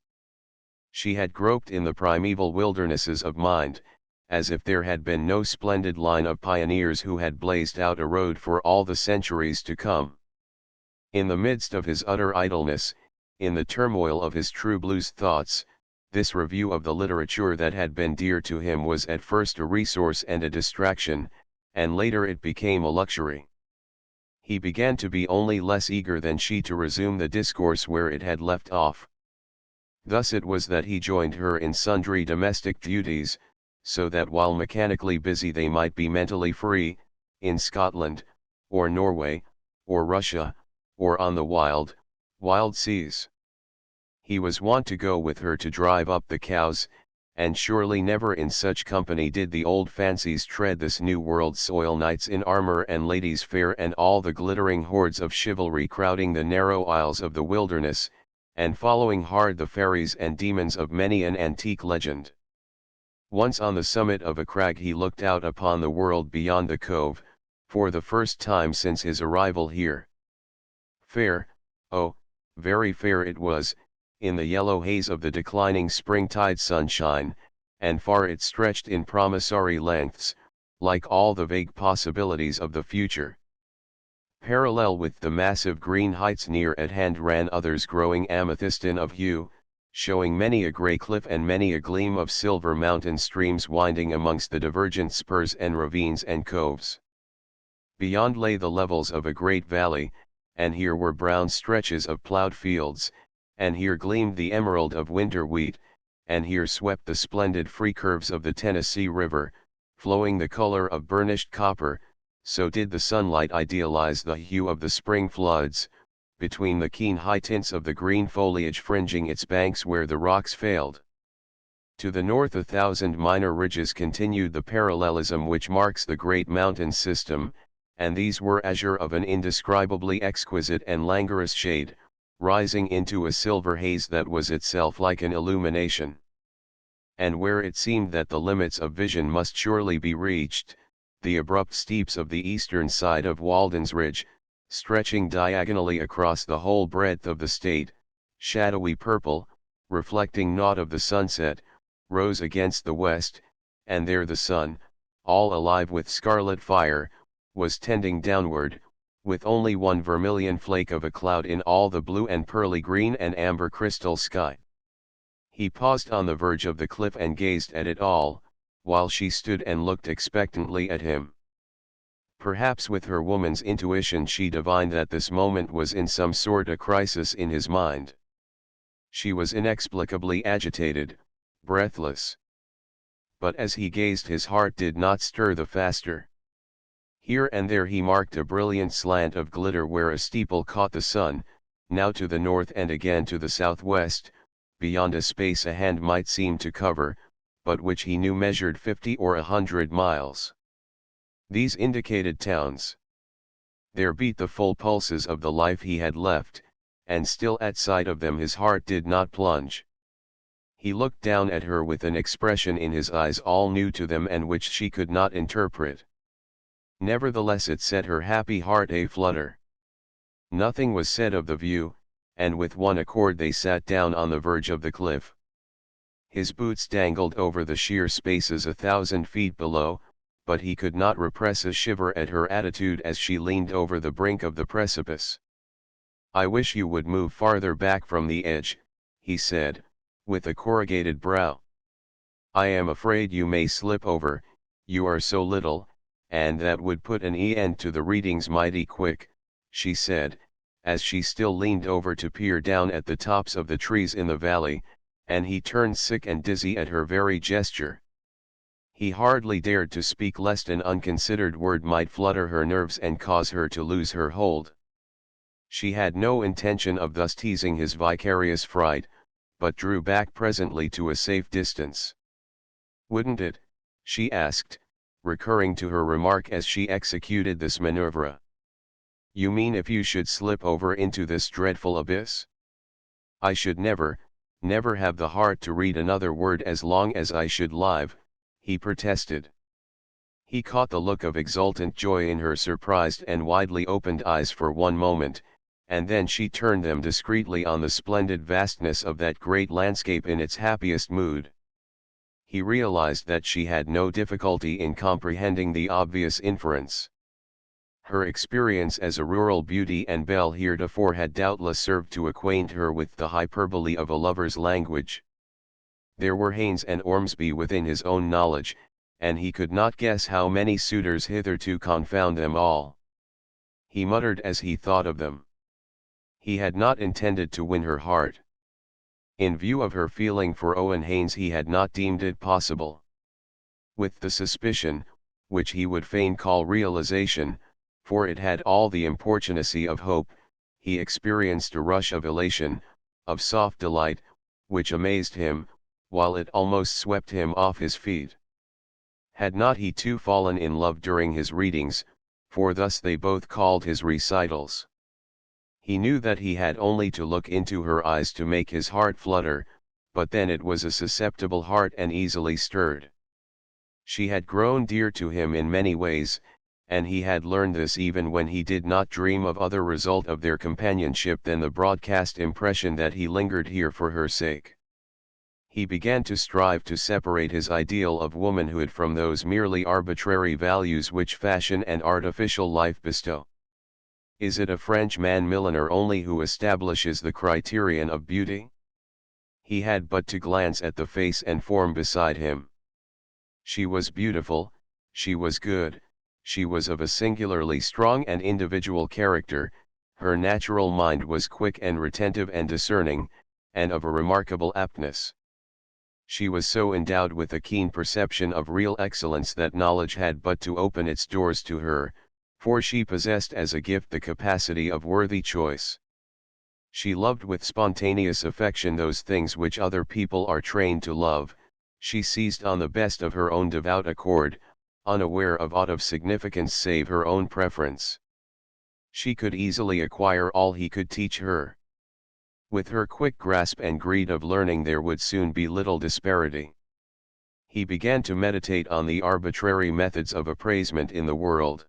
Speaker 1: She had groped in the primeval wildernesses of mind, as if there had been no splendid line of pioneers who had blazed out a road for all the centuries to come. In the midst of his utter idleness, in the turmoil of his true blues thoughts, this review of the literature that had been dear to him was at first a resource and a distraction, and later it became a luxury. He began to be only less eager than she to resume the discourse where it had left off. Thus it was that he joined her in sundry domestic duties, so that while mechanically busy they might be mentally free, in Scotland, or Norway, or Russia, or on the wild, wild seas. He was wont to go with her to drive up the cows, and surely never in such company did the old fancies tread this new world soil, knights in armor and ladies fair and all the glittering hordes of chivalry crowding the narrow aisles of the wilderness, and following hard the fairies and demons of many an antique legend. Once on the summit of a crag he looked out upon the world beyond the cove, for the first time since his arrival here. Fair, oh, very fair it was, in the yellow haze of the declining springtide sunshine, and far it stretched in promissory lengths, like all the vague possibilities of the future. Parallel with the massive green heights near at hand ran others growing amethystine of hue, showing many a grey cliff and many a gleam of silver mountain streams winding amongst the divergent spurs and ravines and coves. Beyond lay the levels of a great valley, and here were brown stretches of ploughed fields, and here gleamed the emerald of winter wheat, and here swept the splendid free curves of the Tennessee River, flowing the color of burnished copper. So did the sunlight idealize the hue of the spring floods, between the keen high tints of the green foliage fringing its banks where the rocks failed. To the north 1,000 minor ridges continued the parallelism which marks the great mountain system, and these were azure of an indescribably exquisite and languorous shade, rising into a silver haze that was itself like an illumination. And where it seemed that the limits of vision must surely be reached, the abrupt steeps of the eastern side of Walden's Ridge, stretching diagonally across the whole breadth of the state, shadowy purple, reflecting naught of the sunset, rose against the west, and there the sun, all alive with scarlet fire, was tending downward, with only one vermilion flake of a cloud in all the blue and pearly green and amber crystal sky. He paused on the verge of the cliff and gazed at it all, while she stood and looked expectantly at him. Perhaps with her woman's intuition she divined that this moment was in some sort a crisis in his mind. She was inexplicably agitated, breathless. But as he gazed his heart did not stir the faster. Here and there he marked a brilliant slant of glitter where a steeple caught the sun, now to the north and again to the southwest, beyond a space a hand might seem to cover, but which he knew measured 50 or 100 miles. These indicated towns. There beat the full pulses of the life he had left, and still at sight of them his heart did not plunge. He looked down at her with an expression in his eyes all new to them and which she could not interpret. Nevertheless it set her happy heart a-flutter. Nothing was said of the view, and with one accord they sat down on the verge of the cliff. His boots dangled over the sheer spaces 1,000 feet below, but he could not repress a shiver at her attitude as she leaned over the brink of the precipice. "I wish you would move farther back from the edge," he said, with a corrugated brow. "I am afraid you may slip over, you are so little, and that would put an end to the readings mighty quick," she said, as she still leaned over to peer down at the tops of the trees in the valley, and he turned sick and dizzy at her very gesture. He hardly dared to speak lest an unconsidered word might flutter her nerves and cause her to lose her hold. She had no intention of thus teasing his vicarious fright, but drew back presently to a safe distance. "Wouldn't it?" she asked, recurring to her remark as she executed this maneuver. "You mean if you should slip over into this dreadful abyss? I should never have the heart to read another word as long as I should live," he protested. He caught the look of exultant joy in her surprised and widely opened eyes for one moment, and then she turned them discreetly on the splendid vastness of that great landscape in its happiest mood. He realized that she had no difficulty in comprehending the obvious inference. Her experience as a rural beauty and belle heretofore had doubtless served to acquaint her with the hyperbole of a lover's language. There were Haynes and Ormsby within his own knowledge, and he could not guess how many suitors hitherto confound them all. He muttered as he thought of them. He had not intended to win her heart. In view of her feeling for Owen Haynes he had not deemed it possible. With the suspicion, which he would fain call realization, for it had all the importunacy of hope, he experienced a rush of elation, of soft delight, which amazed him, while it almost swept him off his feet. Had not he too fallen in love during his readings, for thus they both called his recitals? He knew that he had only to look into her eyes to make his heart flutter, but then it was a susceptible heart and easily stirred. She had grown dear to him in many ways, and he had learned this even when he did not dream of other result of their companionship than the broadcast impression that he lingered here for her sake. He began to strive to separate his ideal of womanhood from those merely arbitrary values which fashion and artificial life bestow. Is it a French man milliner only who establishes the criterion of beauty? He had but to glance at the face and form beside him. She was beautiful, she was good, she was of a singularly strong and individual character, her natural mind was quick and retentive and discerning, and of a remarkable aptness. She was so endowed with a keen perception of real excellence that knowledge had but to open its doors to her, for she possessed as a gift the capacity of worthy choice. She loved with spontaneous affection those things which other people are trained to love, she seized on the best of her own devout accord, unaware of aught of significance save her own preference. She could easily acquire all he could teach her. With her quick grasp and greed of learning there would soon be little disparity. He began to meditate on the arbitrary methods of appraisement in the world.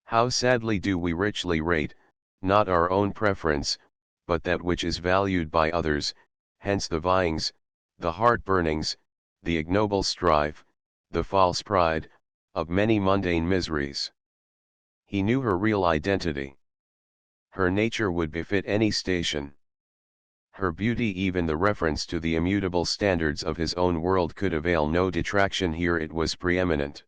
Speaker 1: How sadly do we richly rate, not our own preference, but that which is valued by others, hence the vyings, the heart-burnings, the ignoble strife, the false pride, of many mundane miseries. He knew her real identity. Her nature would befit any station. Her beauty, even the reference to the immutable standards of his own world, could avail no detraction here, it was preeminent.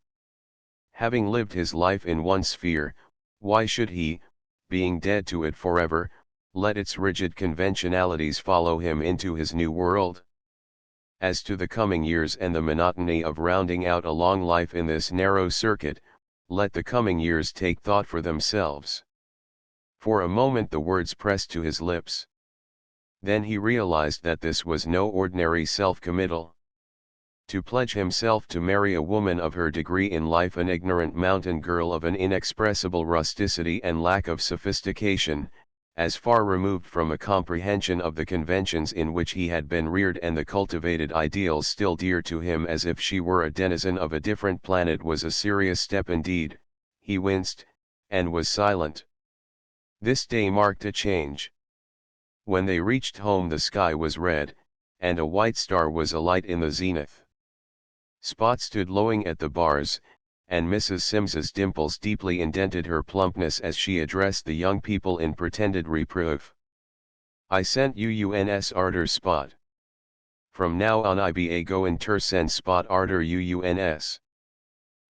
Speaker 1: Having lived his life in one sphere, why should he, being dead to it forever, let its rigid conventionalities follow him into his new world? As to the coming years and the monotony of rounding out a long life in this narrow circuit, let the coming years take thought for themselves. For a moment the words pressed to his lips. Then he realized that this was no ordinary self-committal. To pledge himself to marry a woman of her degree in life, an ignorant mountain girl of an inexpressible rusticity and lack of sophistication, as far removed from a comprehension of the conventions in which he had been reared and the cultivated ideals still dear to him as if she were a denizen of a different planet, was a serious step indeed. He winced, and was silent. This day marked a change. When they reached home the sky was red, and a white star was alight in the zenith. Spot stood lowing at the bars, and Mrs. Simms's dimples deeply indented her plumpness as she addressed the young people in pretended reproof. I sent you arter Spot. From now on I be a goin' ter send Spot arter you.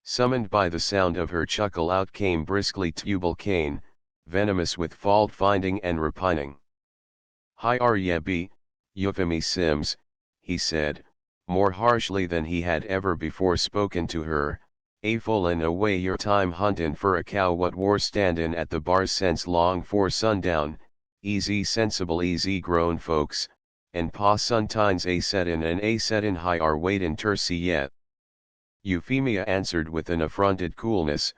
Speaker 1: Summoned by the sound of her chuckle, out came briskly Tubal Cain, venomous with fault finding and repining. Hi are ye be, Euphemie Sims, he said, more harshly than he had ever before spoken to her, a foolin' away your time huntin' for a cow what war standin' at the bars since long 'fore sundown, easy sensible easy grown folks, and pa sometimes a settin' high are waitin' ter see yet. Euphemia answered with an affronted coolness,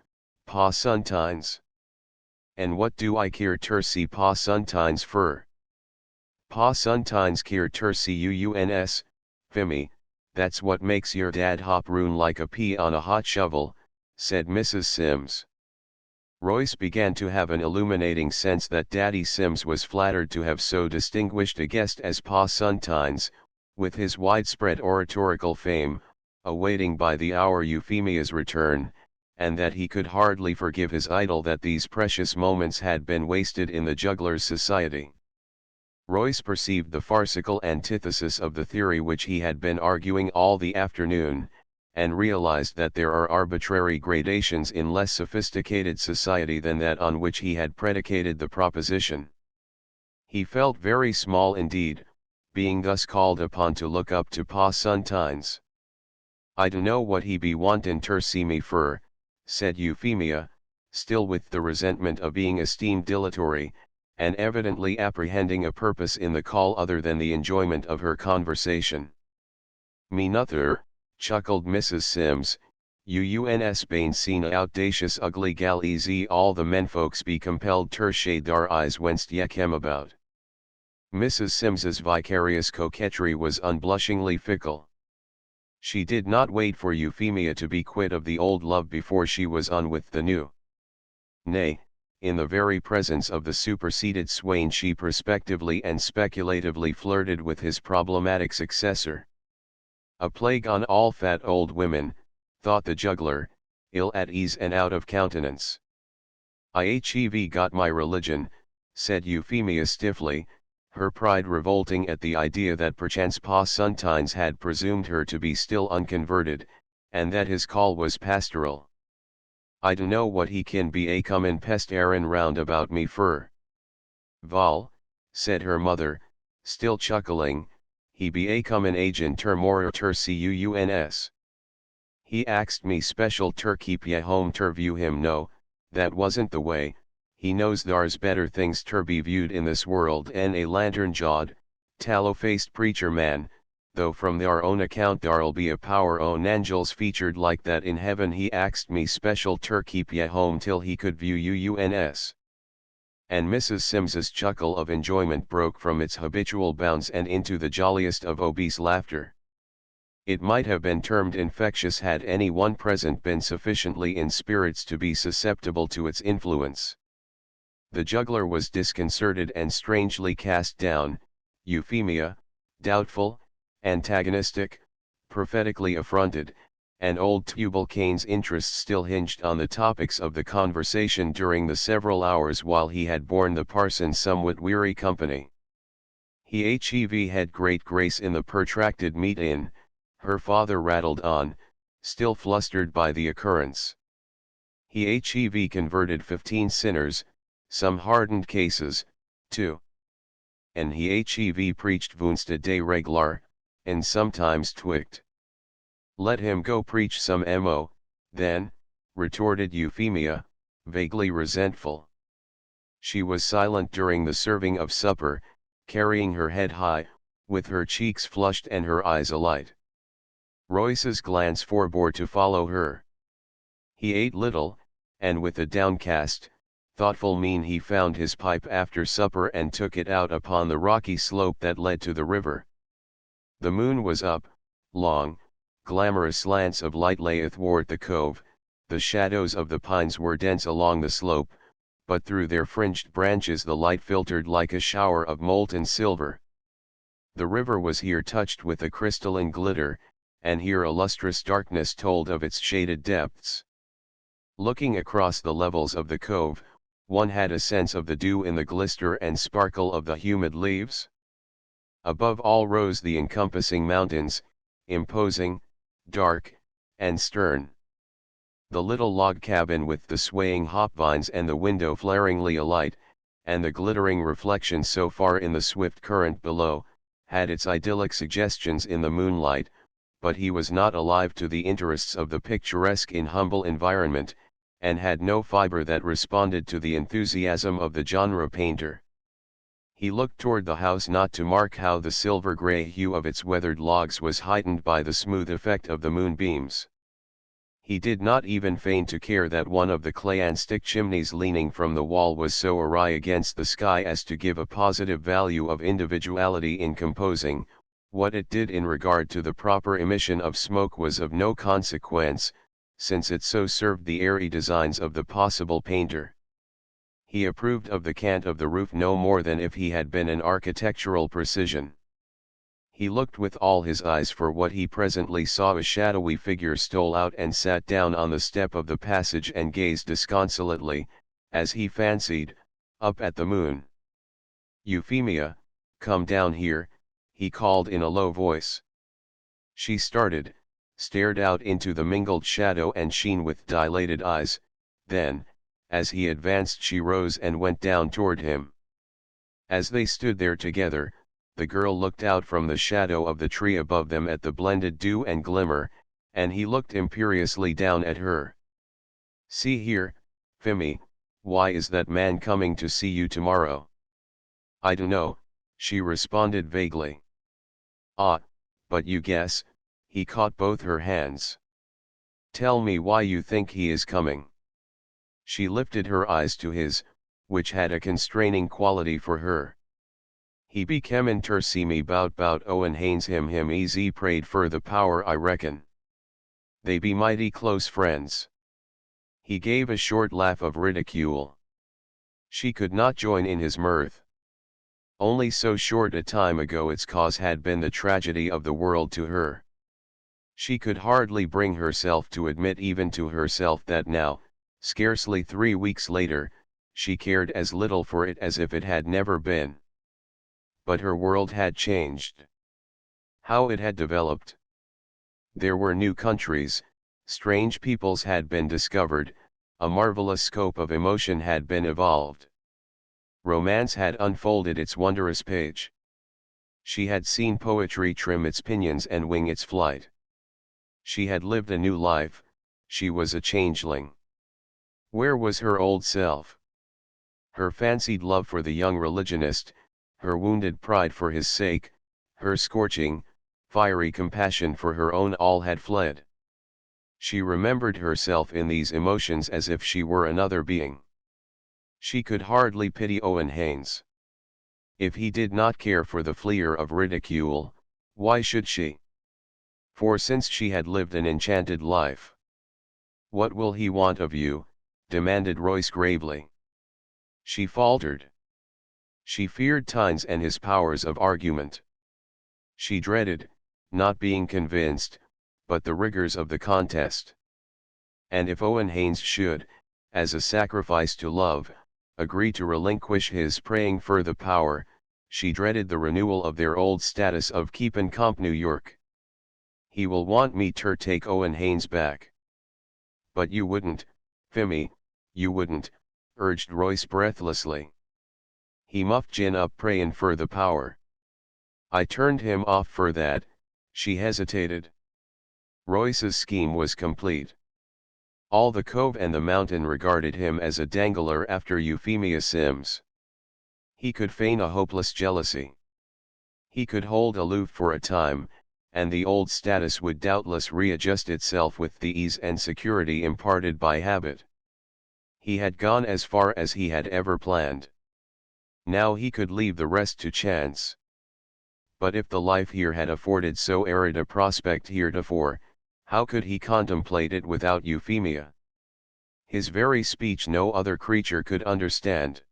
Speaker 1: pa sometimes. And what do I care ter see pa sometimes fur? Pa sometimes care ter see uns, Phemie, that's what makes your dad hop roon like a pea on a hot shovel, said Mrs. Sims. Royce began to have an illuminating sense that Daddy Sims was flattered to have so distinguished a guest as Pa Sometimes, with his widespread oratorical fame, awaiting by the hour Euphemia's return, and that he could hardly forgive his idol that these precious moments had been wasted in the juggler's society. Royce perceived the farcical antithesis of the theory which he had been arguing all the afternoon, and realized that there are arbitrary gradations in less sophisticated society than that on which he had predicated the proposition. He felt very small indeed, being thus called upon to look up to Pa Sometimes. I dunno what he be wantin' ter see me fur, said Euphemia, still with the resentment of being esteemed dilatory, and evidently apprehending a purpose in the call other than the enjoyment of her conversation. Me nuther, chuckled Mrs. Sims, uns bane seen a outdacious ugly gal easy all the menfolks be compelled ter shade thar eyes whenst ye kem about. Mrs. Sims's vicarious coquetry was unblushingly fickle. She did not wait for Euphemia to be quit of the old love before she was on with the new. Nay, in the very presence of the superseded swain she prospectively and speculatively flirted with his problematic successor. A plague on all fat old women, thought the juggler, ill at ease and out of countenance. "I hev got my religion," said Euphemia stiffly, her pride revolting at the idea that perchance Pa Suntines had presumed her to be still unconverted, and that his call was pastoral. "I dunno what he kin be a comin' pestarin' round about me fur." "Vol," said her mother, still chuckling, "he be a comin' agin ter more ter cuns. He axed me special ter keep ye home ter view him. No, that wasn't the way. He knows thar's better things ter be viewed in this world en a lantern-jawed, tallow-faced preacher man, though from thar own account thar'll be a power o' angels featured like that in heaven. He axed me special ter keep ye home till he could view uns." And Mrs. Sims's chuckle of enjoyment broke from its habitual bounds and into the jolliest of obese laughter. It might have been termed infectious had any one present been sufficiently in spirits to be susceptible to its influence. The juggler was disconcerted and strangely cast down, Euphemia, doubtful, antagonistic, prophetically affronted, and old Tubal Cain's interest still hinged on the topics of the conversation during the several hours while he had borne the parson somewhat weary company. He had great grace in the protracted meet-in, her father rattled on, still flustered by the occurrence. He converted 15 sinners, some hardened cases, too. And he preached vunsta de reglar, and sometimes twict. "Let him go preach some mo, then," retorted Euphemia, vaguely resentful. She was silent during the serving of supper, carrying her head high, with her cheeks flushed and her eyes alight. Royce's glance forbore to follow her. He ate little, and with a downcast, thoughtful mien he found his pipe after supper and took it out upon the rocky slope that led to the river. The moon was up, long, glamorous slants of light lay athwart the cove, the shadows of the pines were dense along the slope, but through their fringed branches the light filtered like a shower of molten silver. The river was here touched with a crystalline glitter, and here a lustrous darkness told of its shaded depths. Looking across the levels of the cove, one had a sense of the dew in the glister and sparkle of the humid leaves. Above all rose the encompassing mountains, imposing, dark, and stern. The little log cabin with the swaying hop vines and the window flaringly alight, and the glittering reflection so far in the swift current below, had its idyllic suggestions in the moonlight, but he was not alive to the interests of the picturesque in humble environment, and had no fiber that responded to the enthusiasm of the genre painter. He looked toward the house not to mark how the silver-gray hue of its weathered logs was heightened by the smooth effect of the moonbeams. He did not even feign to care that one of the clay and stick chimneys leaning from the wall was so awry against the sky as to give a positive value of individuality in composing. What it did in regard to the proper emission of smoke was of no consequence, since it so served the airy designs of the possible painter. He approved of the cant of the roof no more than if he had been an architectural precision. He looked with all his eyes for what he presently saw. A shadowy figure stole out and sat down on the step of the passage and gazed disconsolately, as he fancied, up at the moon. "Euphemia, come down here," he called in a low voice. She started, stared out into the mingled shadow and sheen with dilated eyes, then, as he advanced she rose and went down toward him. As they stood there together, the girl looked out from the shadow of the tree above them at the blended dew and glimmer, and he looked imperiously down at her. "See here, Phemie, why is that man coming to see you tomorrow?" "I dunno," she responded vaguely. "Ah, but you guess," he caught both her hands. "Tell me why you think he is coming." She lifted her eyes to his, which had a constraining quality for her. He became inter see me bout Owen Haynes him easy prayed for the power I reckon. They be mighty close friends. He gave a short laugh of ridicule. She could not join in his mirth. Only so short a time ago its cause had been the tragedy of the world to her. She could hardly bring herself to admit even to herself that now, scarcely 3 weeks later, she cared as little for it as if it had never been. But her world had changed. How it had developed. There were new countries, strange peoples had been discovered, a marvelous scope of emotion had been evolved. Romance had unfolded its wondrous page. She had seen poetry trim its pinions and wing its flight. She had lived a new life, she was a changeling. Where was her old self? Her fancied love for the young religionist, her wounded pride for his sake, her scorching, fiery compassion for her own all had fled. She remembered herself in these emotions as if she were another being. She could hardly pity Owen Haynes. If he did not care for the fleer of ridicule, why should she? For since she had lived an enchanted life. "What will he want of you?" demanded Royce gravely. She faltered. She feared Tynes and his powers of argument. She dreaded, not being convinced, but the rigors of the contest. And if Owen Haynes should, as a sacrifice to love, agree to relinquish his praying for the power, she dreaded the renewal of their old status of keep and comp New York. "He will want me ter take Owen Haynes back." "But you wouldn't, Fimmy, you wouldn't," urged Royce breathlessly. "He muffed gin up prayin' fer the power. I turned him off fer that." She hesitated. Royce's scheme was complete. All the cove and the mountain regarded him as a dangler after Euphemia Sims. He could feign a hopeless jealousy. He could hold aloof for a time, and the old status would doubtless readjust itself with the ease and security imparted by habit. He had gone as far as he had ever planned. Now he could leave the rest to chance. But if the life here had afforded so arid a prospect heretofore, how could he contemplate it without Euphemia? His very speech no other creature could understand.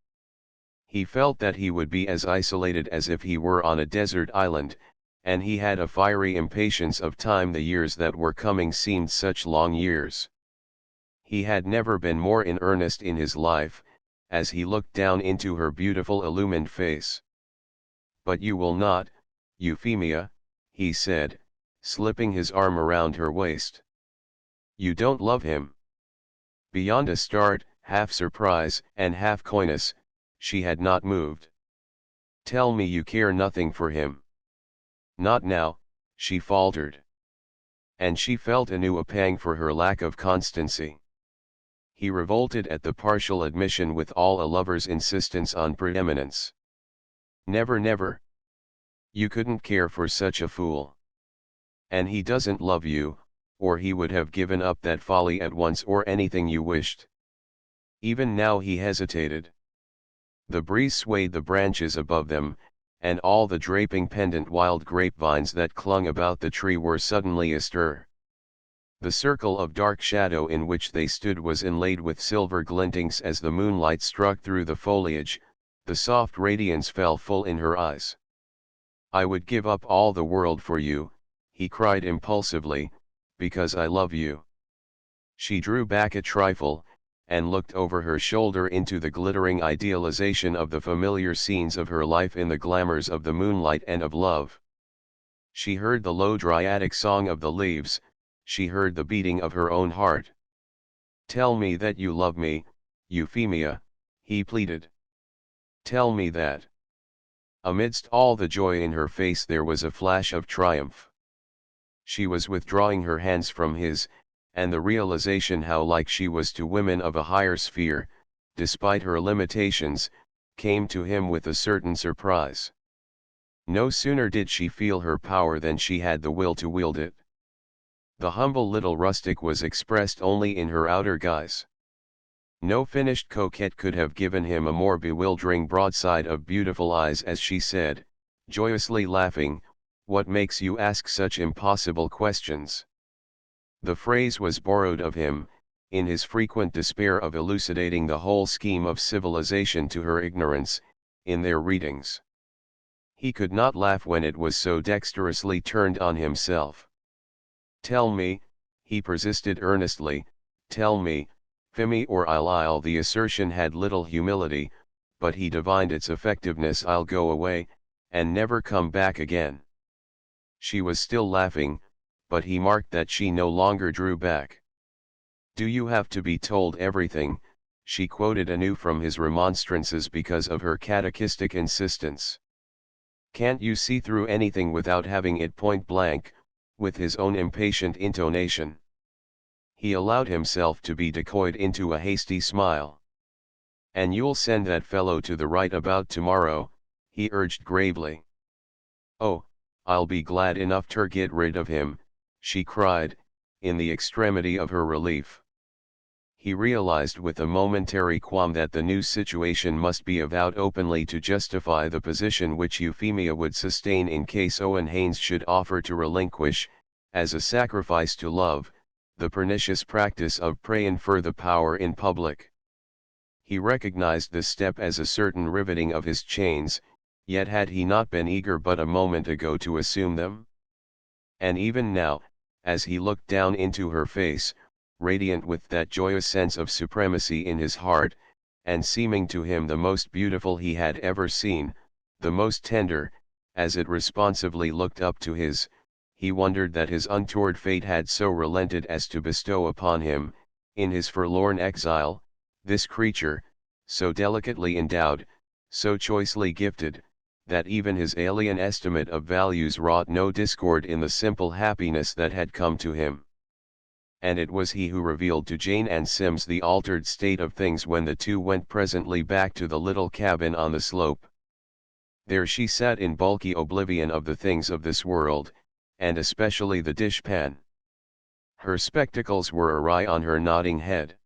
Speaker 1: He felt that he would be as isolated as if he were on a desert island, and he had a fiery impatience of time. The years that were coming seemed such long years. He had never been more in earnest in his life, as he looked down into her beautiful illumined face. "But you will not, Euphemia," he said, slipping his arm around her waist. "You don't love him." Beyond a start, half surprise and half coyness, she had not moved. "Tell me you care nothing for him." "Not now," she faltered. And she felt anew a pang for her lack of constancy. He revolted at the partial admission with all a lover's insistence on preeminence. "Never, never. You couldn't care for such a fool. And he doesn't love you, or he would have given up that folly at once or anything you wished." Even now he hesitated. The breeze swayed the branches above them, and all the draping pendant wild grapevines that clung about the tree were suddenly astir. The circle of dark shadow in which they stood was inlaid with silver glintings as the moonlight struck through the foliage. The soft radiance fell full in her eyes. "I would give up all the world for you," he cried impulsively, "because I love you." She drew back a trifle, and looked over her shoulder into the glittering idealization of the familiar scenes of her life in the glamours of the moonlight and of love. She heard the low dryadic song of the leaves, she heard the beating of her own heart. "Tell me that you love me, Euphemia," he pleaded. "Tell me that." Amidst all the joy in her face there was a flash of triumph. She was withdrawing her hands from his, and the realization how like she was to women of a higher sphere, despite her limitations, came to him with a certain surprise. No sooner did she feel her power than she had the will to wield it. The humble little rustic was expressed only in her outer guise. No finished coquette could have given him a more bewildering broadside of beautiful eyes as she said, joyously laughing, "What makes you ask such impossible questions?" The phrase was borrowed of him, in his frequent despair of elucidating the whole scheme of civilization to her ignorance, in their readings. He could not laugh when it was so dexterously turned on himself. "Tell me," he persisted earnestly, "tell me, Fimi or I'll." The assertion had little humility, but he divined its effectiveness. "I'll go away, and never come back again." She was still laughing, but he marked that she no longer drew back. "Do you have to be told everything?" she quoted anew from his remonstrances because of her catechistic insistence. "Can't you see through anything without having it point blank?" with his own impatient intonation. He allowed himself to be decoyed into a hasty smile. "And you'll send that fellow to the right about tomorrow?" he urged gravely. "Oh, I'll be glad enough to get rid of him," she cried, in the extremity of her relief. He realized with a momentary qualm that the new situation must be avowed openly to justify the position which Euphemia would sustain in case Owen Haynes should offer to relinquish, as a sacrifice to love, the pernicious practice of praying for the power in public. He recognized this step as a certain riveting of his chains, yet had he not been eager but a moment ago to assume them? And even now, as he looked down into her face, radiant with that joyous sense of supremacy in his heart, and seeming to him the most beautiful he had ever seen, the most tender, as it responsively looked up to his, he wondered that his untoward fate had so relented as to bestow upon him, in his forlorn exile, this creature, so delicately endowed, so choicely gifted, that even his alien estimate of values wrought no discord in the simple happiness that had come to him. And it was he who revealed to Jane and Sims the altered state of things when the two went presently back to the little cabin on the slope. There she sat in bulky oblivion of the things of this world, and especially the dishpan. Her spectacles were awry on her nodding head.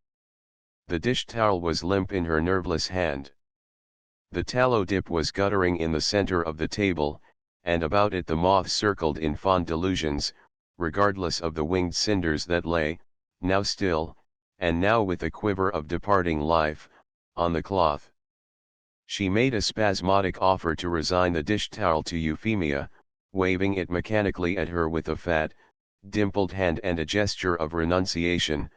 Speaker 1: The dish towel was limp in her nerveless hand. The tallow dip was guttering in the center of the table, and about it the moths circled in fond delusions, regardless of the winged cinders that lay, now still, and now with a quiver of departing life, on the cloth. She made a spasmodic offer to resign the dish towel to Euphemia, waving it mechanically at her with a fat, dimpled hand and a gesture of renunciation,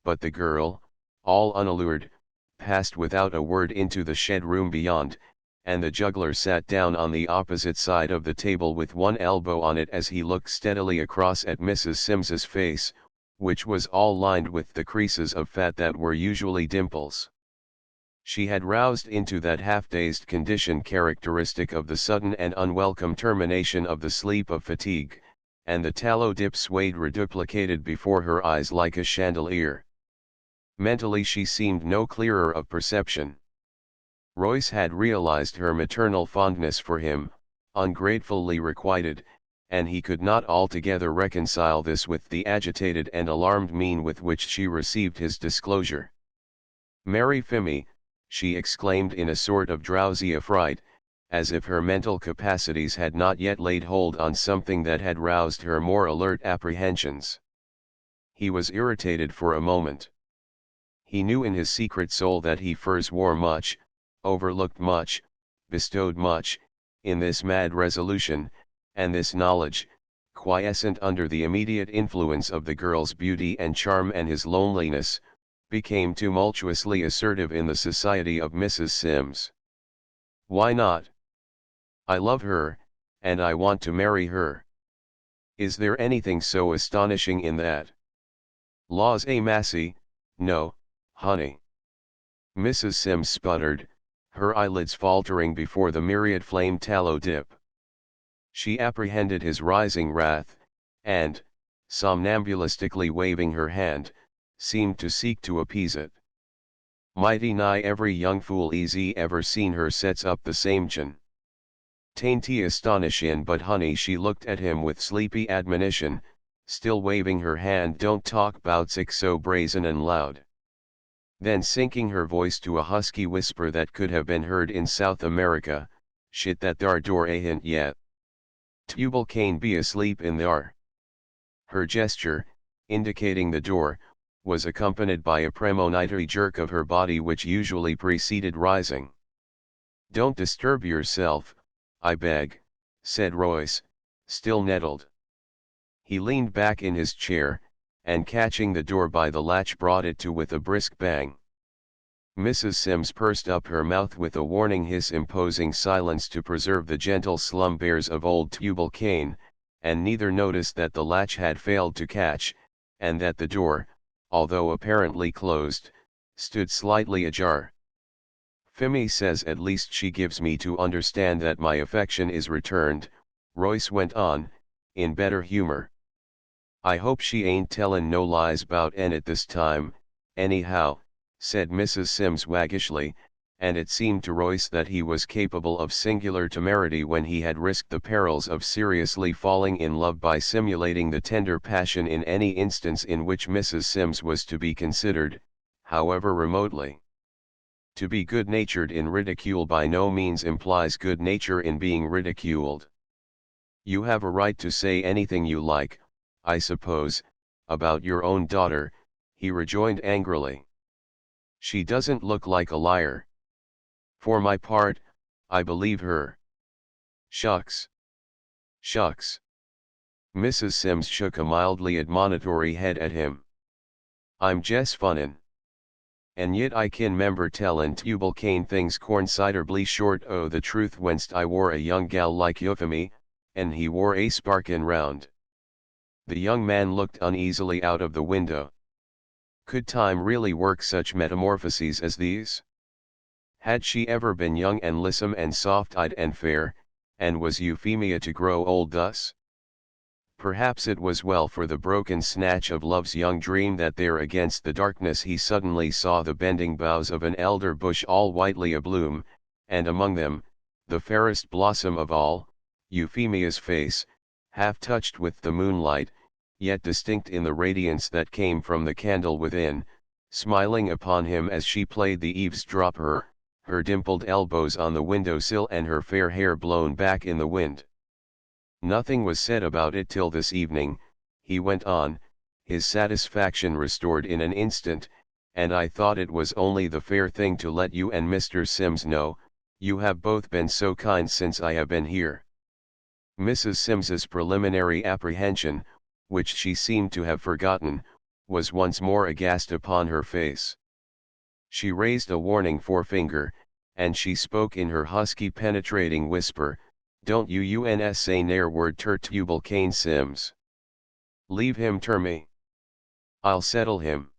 Speaker 1: but the girl, all unallured, passed without a word into the shed room beyond, and the juggler sat down on the opposite side of the table with one elbow on it as he looked steadily across at Mrs. Sims's face, which was all lined with the creases of fat that were usually dimples. She had roused into that half-dazed condition characteristic of the sudden and unwelcome termination of the sleep of fatigue, and the tallow dip swayed reduplicated before her eyes like a chandelier. Mentally she seemed no clearer of perception. Royce had realized her maternal fondness for him, ungratefully requited, and he could not altogether reconcile this with the agitated and alarmed mien with which she received his disclosure. "Marry Fimi," she exclaimed in a sort of drowsy affright, as if her mental capacities had not yet laid hold on something that had roused her more alert apprehensions. He was irritated for a moment. He knew in his secret soul that he forswore much, overlooked much, bestowed much, in this mad resolution, and this knowledge, quiescent under the immediate influence of the girl's beauty and charm and his loneliness, became tumultuously assertive in the society of Mrs. Sims. "Why not? I love her, and I want to marry her. Is there anything so astonishing in that?" "Laws a massy, no, honey." Mrs. Sims sputtered, her eyelids faltering before the myriad flame tallow dip. She apprehended his rising wrath, and, somnambulistically waving her hand, seemed to seek to appease it. "Mighty nigh every young fool easy ever seen her sets up the same chin. Tainty astonishin', but honey," she looked at him with sleepy admonition, still waving her hand, "don't talk 'bout sick so brazen and loud. Then sinking her voice to a husky whisper that could have been heard in South America, "Shit, that thar door ain't yet. Tubal Cain be asleep in thar." Her gesture, indicating the door, was accompanied by a premonitory jerk of her body which usually preceded rising. "Don't disturb yourself, I beg," said Royce, still nettled. He leaned back in his chair, and catching the door by the latch brought it to with a brisk bang. Mrs. Sims pursed up her mouth with a warning hiss, imposing silence to preserve the gentle slumbers of old Tubal Cain, and neither noticed that the latch had failed to catch, and that the door, although apparently closed, stood slightly ajar. "Fimmy says at least she gives me to understand that my affection is returned," Royce went on, in better humor. "I hope she ain't tellin' no lies 'bout Enid this time, anyhow," said Mrs. Sims waggishly, and it seemed to Royce that he was capable of singular temerity when he had risked the perils of seriously falling in love by simulating the tender passion in any instance in which Mrs. Sims was to be considered, however remotely. To be good-natured in ridicule by no means implies good nature in being ridiculed. "You have a right to say anything you like, I suppose, about your own daughter," he rejoined angrily. "She doesn't look like a liar. For my part, I believe her." "Shucks. Shucks." Mrs. Sims shook a mildly admonitory head at him. "I'm jes' funnin'. And yit I kin 'member tellin' Tubal Cain things considerbly short o' the truth whenst I wore a young gal like Euphemy, and he wore a sparkin' round." The young man looked uneasily out of the window. Could time really work such metamorphoses as these? Had she ever been young and lissom and soft-eyed and fair, and was Euphemia to grow old thus? Perhaps it was well for the broken snatch of love's young dream that there against the darkness he suddenly saw the bending boughs of an elder bush all whitely abloom, and among them, the fairest blossom of all, Euphemia's face, half touched with the moonlight, yet distinct in the radiance that came from the candle within, smiling upon him as she played the eavesdropper, her dimpled elbows on the window-sill and her fair hair blown back in the wind. "Nothing was said about it till this evening," he went on, his satisfaction restored in an instant, "and I thought it was only the fair thing to let you and Mr. Sims know, you have both been so kind since I have been here." Mrs. Sims's preliminary apprehension, which she seemed to have forgotten, was once more aghast upon her face. She raised a warning forefinger, and she spoke in her husky penetrating whisper, "Don't you say ne'er word ter Tubal Cain Sims. Leave him ter me. I'll settle him."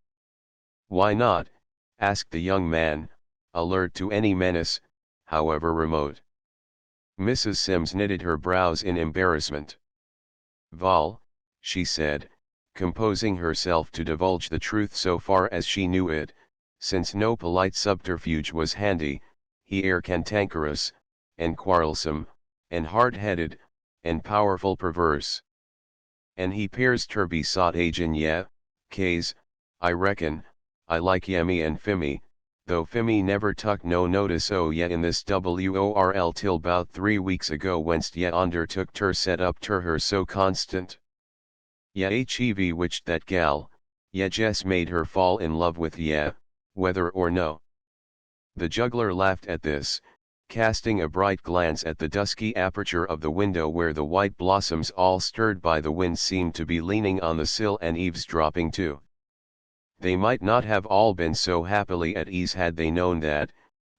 Speaker 1: "Why not?" asked the young man, alert to any menace, however remote. Mrs. Sims knitted her brows in embarrassment. "Val," she said, composing herself to divulge the truth so far as she knew it, since no polite subterfuge was handy, "he air cantankerous, and quarrelsome, and hard-headed, and powerful perverse. And he 'pears ter be sot agin ye, case, I reckon, I like Yemmy and Fimmy, though Fimmy never tuck no notice o' ye in this worl till 'bout 3 weeks ago whenst ye undertook ter set up ter her so constant. Ye hev witched that gal, ye jes made her fall in love with ye, whether or no." The juggler laughed at this, casting a bright glance at the dusky aperture of the window where the white blossoms all stirred by the wind seemed to be leaning on the sill and eavesdropping too. They might not have all been so happily at ease had they known that,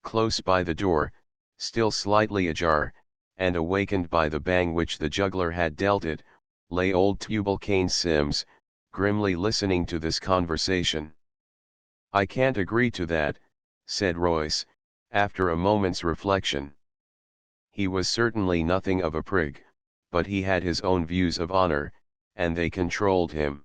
Speaker 1: close by the door, still slightly ajar, and awakened by the bang which the juggler had dealt it, lay old Tubal Cain Sims, grimly listening to this conversation. "I can't agree to that," said Royce, after a moment's reflection. He was certainly nothing of a prig, but he had his own views of honor, and they controlled him.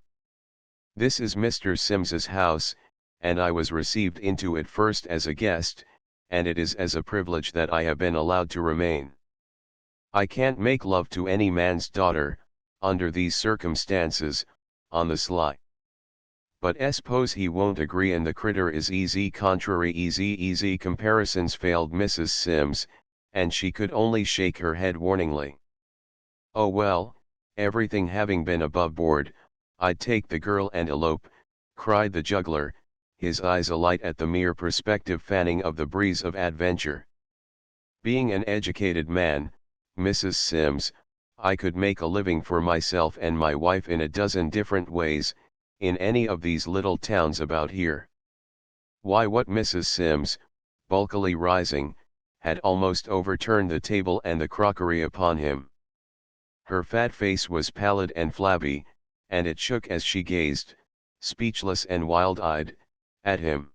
Speaker 1: "This is Mr. Sims's house, and I was received into it first as a guest, and it is as a privilege that I have been allowed to remain. I can't make love to any man's daughter, under these circumstances, on the sly. But suppose he won't agree and the critter is easy contrary easy comparisons failed Mrs. Sims, and she could only shake her head warningly. Oh well, everything having been above board, I'd take the girl and elope, cried the juggler, his eyes alight at the mere prospective fanning of the breeze of adventure. Being an educated man, Mrs. Sims, I could make a living for myself and my wife in a dozen different ways, in any of these little towns about here. Why, what Mrs. Sims, bulkily rising, had almost overturned the table and the crockery upon him. Her fat face was pallid and flabby, and it shook as she gazed, speechless and wild-eyed, at him.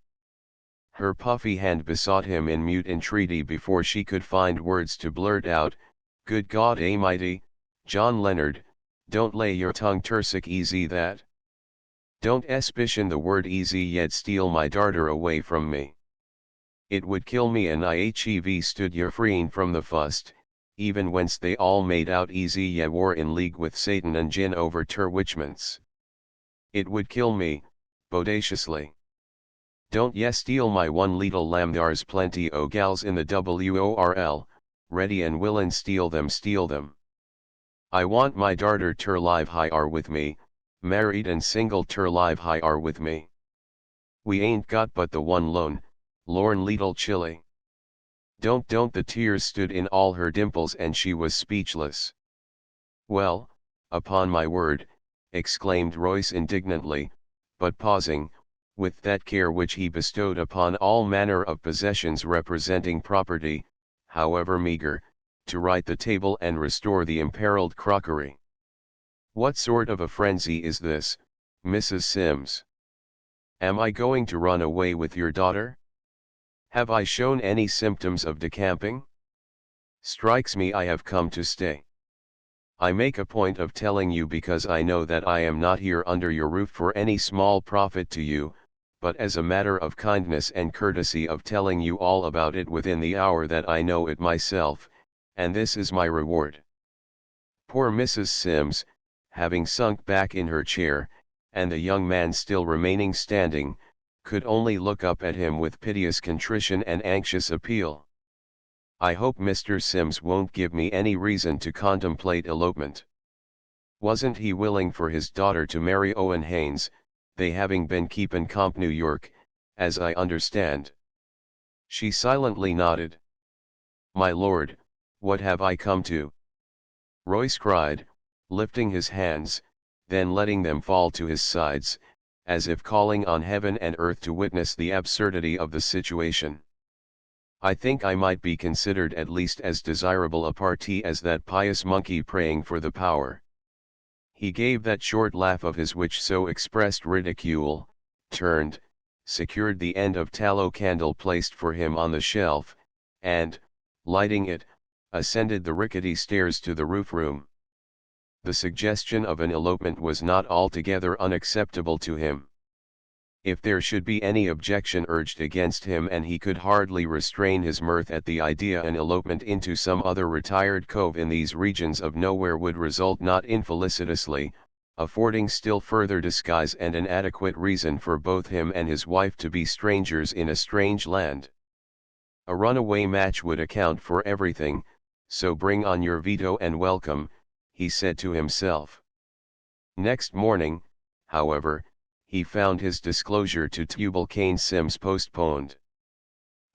Speaker 1: Her puffy hand besought him in mute entreaty before she could find words to blurt out, "Good God A'mighty, John Leonard, don't lay your tongue tersic easy that. Don't espition the word easy yet steal my darter away from me. It would kill me and I hev stood ye freeing from the fust, even whence they all made out easy ye war in league with Satan and Jin over ter witchments. It would kill me, bodaciously. Don't ye steal my one leetle lamb, thar's plenty o' gals in the world, ready and willin' steal them. I want my darter ter live high are with me, married and single ter live high are with me. We ain't got but the one lone, lorn leetle chilly." Don't the tears stood in all her dimples and she was speechless. "Well, upon my word," exclaimed Royce indignantly, but pausing, with that care which he bestowed upon all manner of possessions representing property, however meager, to right the table and restore the imperiled crockery. "What sort of a frenzy is this, Mrs. Sims? Am I going to run away with your daughter? Have I shown any symptoms of decamping? Strikes me I have come to stay. I make a point of telling you because I know that I am not here under your roof for any small profit to you, but as a matter of kindness and courtesy of telling you all about it within the hour that I know it myself, and this is my reward." Poor Mrs. Sims, having sunk back in her chair, and the young man still remaining standing, could only look up at him with piteous contrition and anxious appeal. "I hope Mr. Sims won't give me any reason to contemplate elopement. Wasn't he willing for his daughter to marry Owen Haynes, they having been keepin' comp New York, as I understand?" She silently nodded. "My lord, what have I come to?" Royce cried, lifting his hands, then letting them fall to his sides, as if calling on heaven and earth to witness the absurdity of the situation. "I think I might be considered at least as desirable a parti as that pious monkey praying for the power." He gave that short laugh of his which so expressed ridicule, turned, secured the end of tallow candle placed for him on the shelf, and, lighting it, ascended the rickety stairs to the roof room. The suggestion of an elopement was not altogether unacceptable to him. If there should be any objection urged against him, and he could hardly restrain his mirth at the idea, an elopement into some other retired cove in these regions of nowhere would result not infelicitously, affording still further disguise and an adequate reason for both him and his wife to be strangers in a strange land. A runaway match would account for everything, so bring on your veto and welcome, he said to himself. Next morning, however, he found his disclosure to Tubal Cain Sims postponed.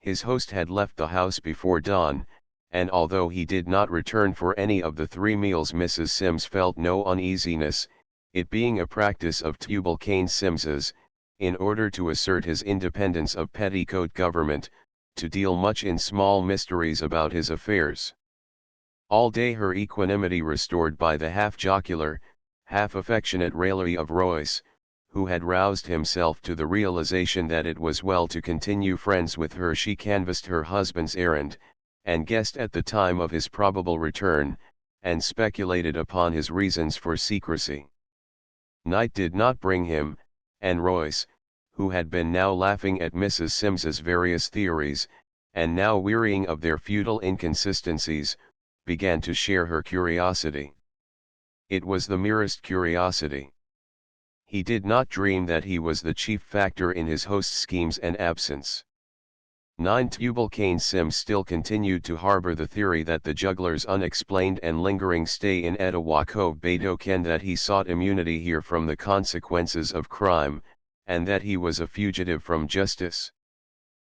Speaker 1: His host had left the house before dawn, and although he did not return for any of the 3 meals, Mrs. Sims felt no uneasiness, it being a practice of Tubal Cain Sims's, in order to assert his independence of petticoat government, to deal much in small mysteries about his affairs. All day her equanimity restored by the half-jocular, half-affectionate raillery of Royce, who had roused himself to the realization that it was well to continue friends with her, she canvassed her husband's errand, and guessed at the time of his probable return, and speculated upon his reasons for secrecy. Night did not bring him, and Royce, who had been now laughing at Mrs. Sims's various theories, and now wearying of their futile inconsistencies, began to share her curiosity. It was the merest curiosity. He did not dream that he was the chief factor in his host's schemes and absence. 9. Tubal-Cain Sims still continued to harbor the theory that the juggler's unexplained and lingering stay in Etowah Cove betokened that he sought immunity here from the consequences of crime, and that he was a fugitive from justice.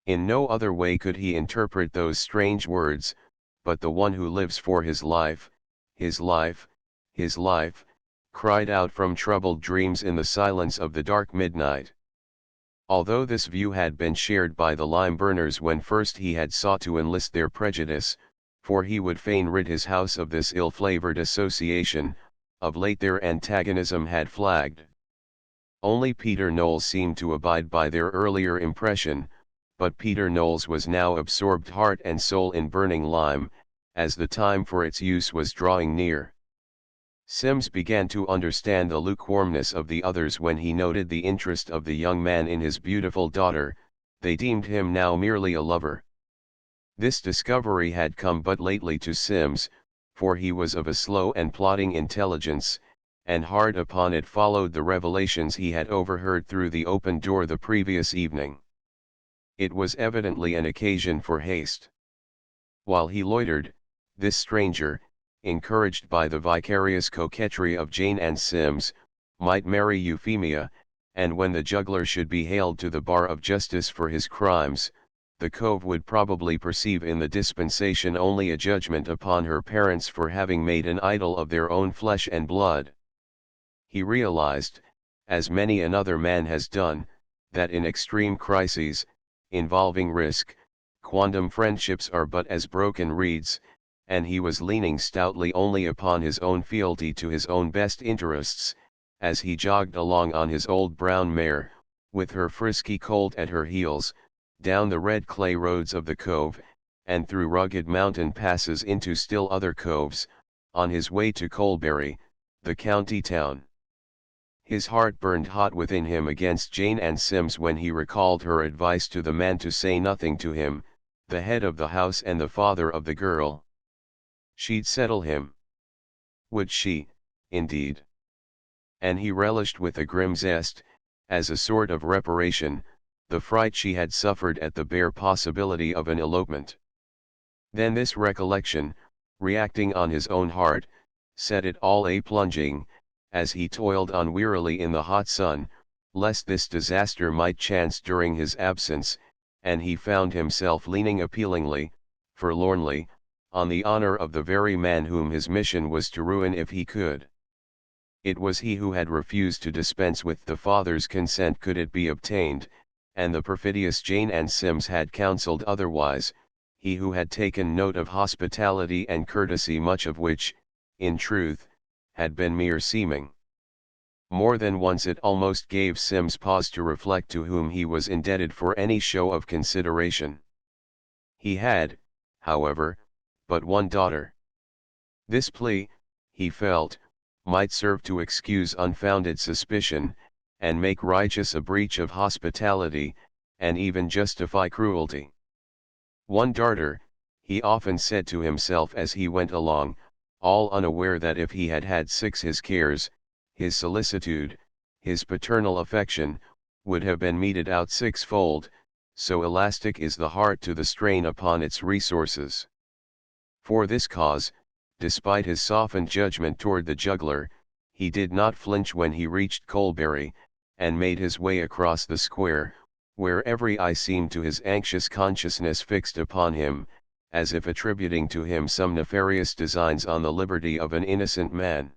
Speaker 1: In no other way could he interpret those strange words, but the one who lives for his life, his life, his life, cried out from troubled dreams in the silence of the dark midnight. Although this view had been shared by the lime burners when first he had sought to enlist their prejudice, for he would fain rid his house of this ill-flavored association, of late their antagonism had flagged. Only Peter Knowles seemed to abide by their earlier impression, but Peter Knowles was now absorbed heart and soul in burning lime, as the time for its use was drawing near. Sims began to understand the lukewarmness of the others when he noted the interest of the young man in his beautiful daughter. They deemed him now merely a lover. This discovery had come but lately to Sims, for he was of a slow and plodding intelligence, and hard upon it followed the revelations he had overheard through the open door the previous evening. It was evidently an occasion for haste. While he loitered, this stranger, encouraged by the vicarious coquetry of Jane and Sims, might marry Euphemia, and when the juggler should be haled to the bar of justice for his crimes, the Cove would probably perceive in the dispensation only a judgment upon her parents for having made an idol of their own flesh and blood. He realized, as many another man has done, that in extreme crises, involving risk, quondam friendships are but as broken reeds, and he was leaning stoutly only upon his own fealty to his own best interests, as he jogged along on his old brown mare, with her frisky colt at her heels, down the red clay roads of the Cove, and through rugged mountain passes into still other coves, on his way to Colbury, the county town. His heart burned hot within him against Jane and Sims when he recalled her advice to the man to say nothing to him, the head of the house and the father of the girl. She'd settle him. Would she, indeed? And he relished with a grim zest, as a sort of reparation, the fright she had suffered at the bare possibility of an elopement. Then this recollection, reacting on his own heart, set it all a-plunging, as he toiled on wearily in the hot sun, lest this disaster might chance during his absence, and he found himself leaning appealingly, forlornly, on the honor of the very man whom his mission was to ruin if he could. It was he who had refused to dispense with the father's consent could it be obtained, and the perfidious Jane and Sims had counseled otherwise, he who had taken note of hospitality and courtesy, much of which, in truth, had been mere seeming. More than once it almost gave Sims pause to reflect to whom he was indebted for any show of consideration. He had, however, but one daughter. This plea, he felt, might serve to excuse unfounded suspicion, and make righteous a breach of hospitality, and even justify cruelty. One daughter, he often said to himself as he went along, all unaware that if he had had 6 his cares, his solicitude, his paternal affection, would have been meted out 6-fold, so elastic is the heart to the strain upon its resources. For this cause, despite his softened judgment toward the juggler, he did not flinch when he reached Colbury, and made his way across the square, where every eye seemed to his anxious consciousness fixed upon him, as if attributing to him some nefarious designs on the liberty of an innocent man.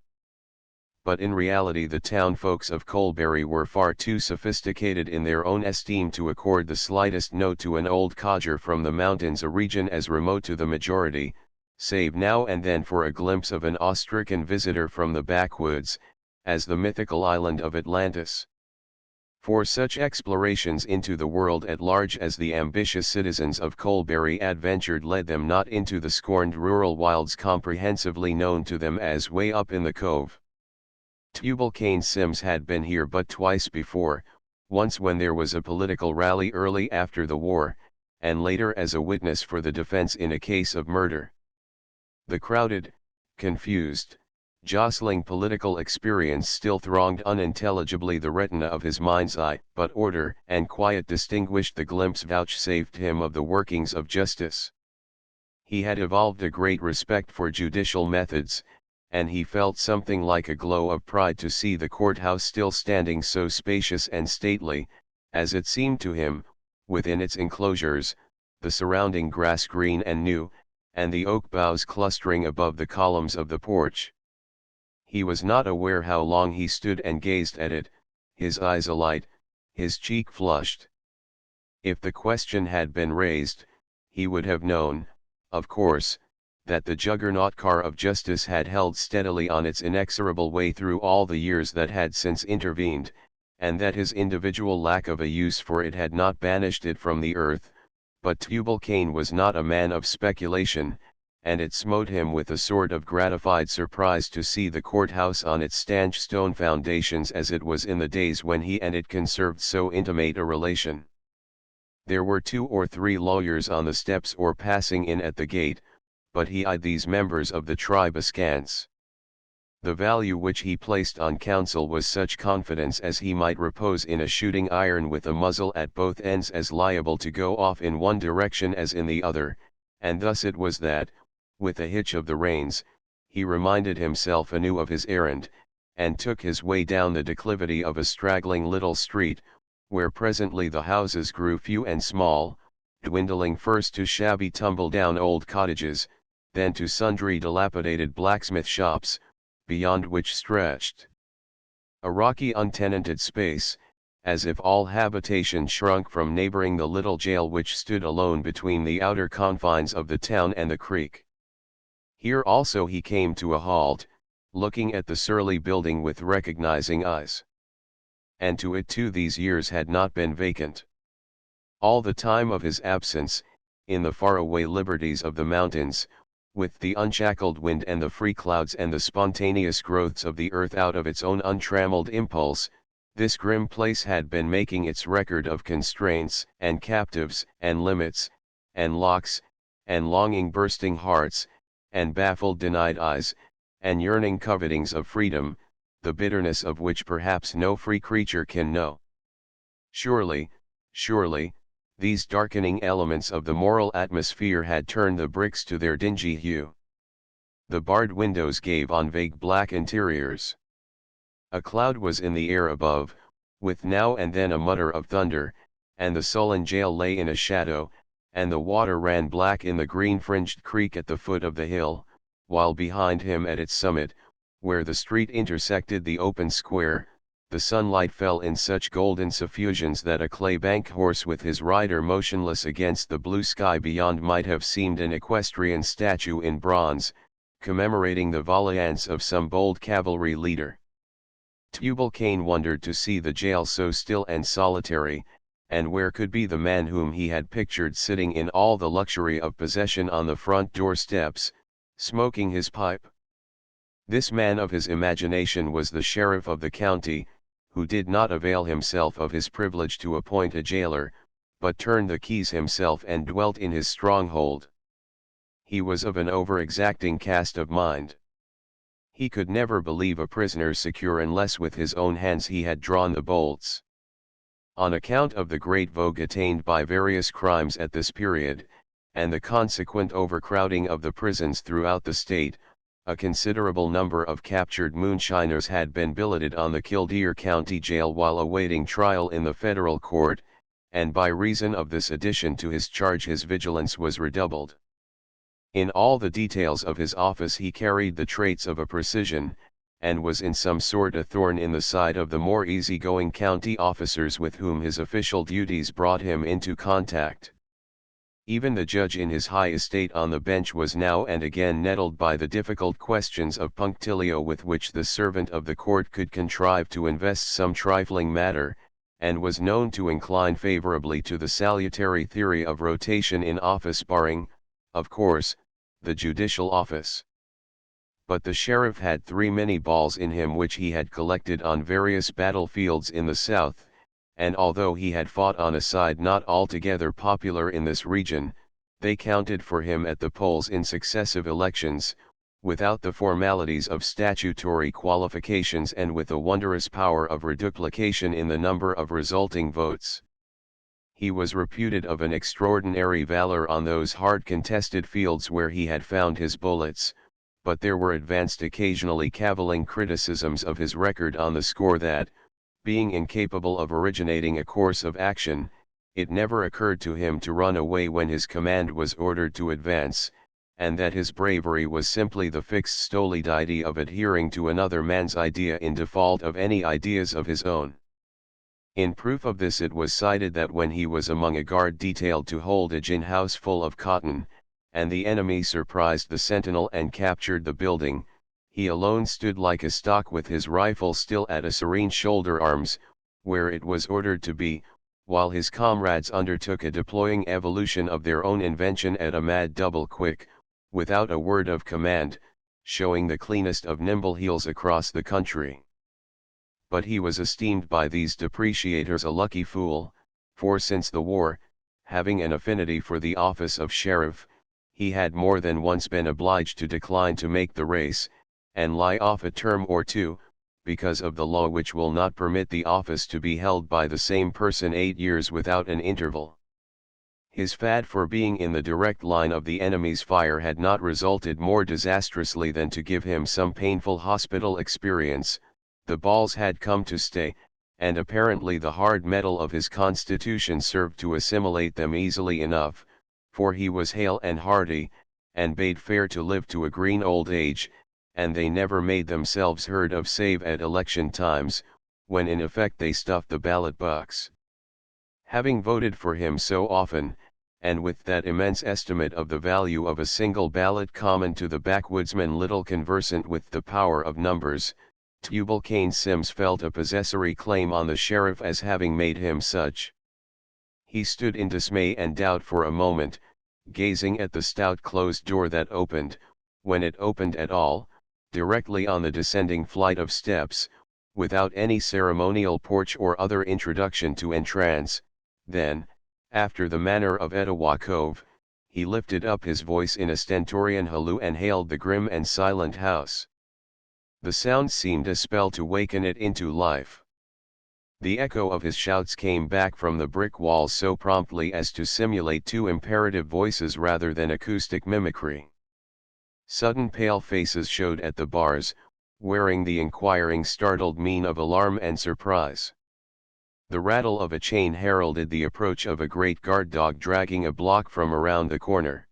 Speaker 1: But in reality the town folks of Colbury were far too sophisticated in their own esteem to accord the slightest note to an old codger from the mountains, a region as remote to the majority, save now and then for a glimpse of an awe-stricken visitor from the backwoods, as the mythical island of Atlantis. For such explorations into the world at large as the ambitious citizens of Colbury adventured led them not into the scorned rural wilds comprehensively known to them as way up in the Cove. Tubal-Cain Sims had been here but twice before, once when there was a political rally early after the war, and later as a witness for the defense in a case of murder. The crowded, confused, Jostling political experience still thronged unintelligibly the retina of his mind's eye, but order and quiet distinguished the glimpse vouchsafed him of the workings of justice. He had evolved a great respect for judicial methods, and he felt something like a glow of pride to see the courthouse still standing so spacious and stately, as it seemed to him, within its enclosures, the surrounding grass green and new, and the oak boughs clustering above the columns of the porch. He was not aware how long he stood and gazed at it, his eyes alight, his cheek flushed. If the question had been raised, he would have known, of course, that the juggernaut car of justice had held steadily on its inexorable way through all the years that had since intervened, and that his individual lack of a use for it had not banished it from the earth, but Tubal-Cain was not a man of speculation, and it smote him with a sort of gratified surprise to see the courthouse on its stanch stone foundations as it was in the days when he and it conserved so intimate a relation. There were 2 or 3 lawyers on the steps or passing in at the gate, but he eyed these members of the tribe askance. The value which he placed on counsel was such confidence as he might repose in a shooting iron with a muzzle at both ends as liable to go off in one direction as in the other, and thus it was that, with a hitch of the reins, he reminded himself anew of his errand, and took his way down the declivity of a straggling little street, where presently the houses grew few and small, dwindling first to shabby tumble-down old cottages, then to sundry dilapidated blacksmith shops, beyond which stretched a rocky untenanted space, as if all habitation shrunk from neighboring the little jail which stood alone between the outer confines of the town and the creek. Here also he came to a halt, looking at the surly building with recognizing eyes. And to it too these years had not been vacant. All the time of his absence, in the faraway liberties of the mountains, with the unshackled wind and the free clouds and the spontaneous growths of the earth out of its own untrammeled impulse, this grim place had been making its record of constraints and captives and limits, and locks, and longing bursting hearts, and baffled denied eyes, and yearning covetings of freedom, the bitterness of which perhaps no free creature can know. Surely, these darkening elements of the moral atmosphere had turned the bricks to their dingy hue. The barred windows gave on vague black interiors. A cloud was in the air above, with now and then a mutter of thunder, and the sullen jail lay in a shadow, and the water ran black in the green-fringed creek at the foot of the hill, while behind him at its summit, where the street intersected the open square, the sunlight fell in such golden suffusions that a clay-bank horse with his rider motionless against the blue sky beyond might have seemed an equestrian statue in bronze, commemorating the valiance of some bold cavalry leader. Tubal-Cain wondered to see the jail so still and solitary, and where could be the man whom he had pictured sitting in all the luxury of possession on the front door steps, smoking his pipe. This man of his imagination was the sheriff of the county, who did not avail himself of his privilege to appoint a jailer, but turned the keys himself and dwelt in his stronghold. He was of an over-exacting cast of mind. He could never believe a prisoner secure unless with his own hands he had drawn the bolts. On account of the great vogue attained by various crimes at this period, and the consequent overcrowding of the prisons throughout the state, a considerable number of captured moonshiners had been billeted on the Kildare County Jail while awaiting trial in the federal court, and by reason of this addition to his charge his vigilance was redoubled. In all the details of his office he carried the traits of a precision, and was in some sort a thorn in the side of the more easy-going county officers with whom his official duties brought him into contact. Even the judge in his high estate on the bench was now and again nettled by the difficult questions of punctilio with which the servant of the court could contrive to invest some trifling matter, and was known to incline favorably to the salutary theory of rotation in office barring, of course, the judicial office. But the sheriff had 3 many balls in him which he had collected on various battlefields in the south, and although he had fought on a side not altogether popular in this region, they counted for him at the polls in successive elections, without the formalities of statutory qualifications and with a wondrous power of reduplication in the number of resulting votes. He was reputed of an extraordinary valor on those hard contested fields where he had found his bullets, but there were advanced occasionally cavilling criticisms of his record on the score that, being incapable of originating a course of action, it never occurred to him to run away when his command was ordered to advance, and that his bravery was simply the fixed stolidity of adhering to another man's idea in default of any ideas of his own. In proof of this it was cited that when he was among a guard detailed to hold a gin house full of cotton, and the enemy surprised the sentinel and captured the building, he alone stood like a stock with his rifle still at a serene shoulder arms, where it was ordered to be, while his comrades undertook a deploying evolution of their own invention at a mad double quick, without a word of command, showing the cleanest of nimble heels across the country. But he was esteemed by these depreciators a lucky fool, for since the war, having an affinity for the office of sheriff, he had more than once been obliged to decline to make the race, and lie off a term or two, because of the law which will not permit the office to be held by the same person 8 years without an interval. His fad for being in the direct line of the enemy's fire had not resulted more disastrously than to give him some painful hospital experience. The balls had come to stay, and apparently the hard metal of his constitution served to assimilate them easily enough, for he was hale and hearty, and bade fair to live to a green old age, and they never made themselves heard of save at election times, when in effect they stuffed the ballot box. Having voted for him so often, and with that immense estimate of the value of a single ballot common to the backwoodsman little conversant with the power of numbers, Tubal Cain Sims felt a possessory claim on the sheriff as having made him such. He stood in dismay and doubt for a moment, gazing at the stout closed door that opened, when it opened at all, directly on the descending flight of steps, without any ceremonial porch or other introduction to entrance. Then, after the manner of Etowah Cove, he lifted up his voice in a stentorian halloo and hailed the grim and silent house. The sound seemed a spell to waken it into life. The echo of his shouts came back from the brick walls so promptly as to simulate two imperative voices rather than acoustic mimicry. Sudden pale faces showed at the bars, wearing the inquiring startled mien of alarm and surprise. The rattle of a chain heralded the approach of a great guard dog dragging a block from around the corner.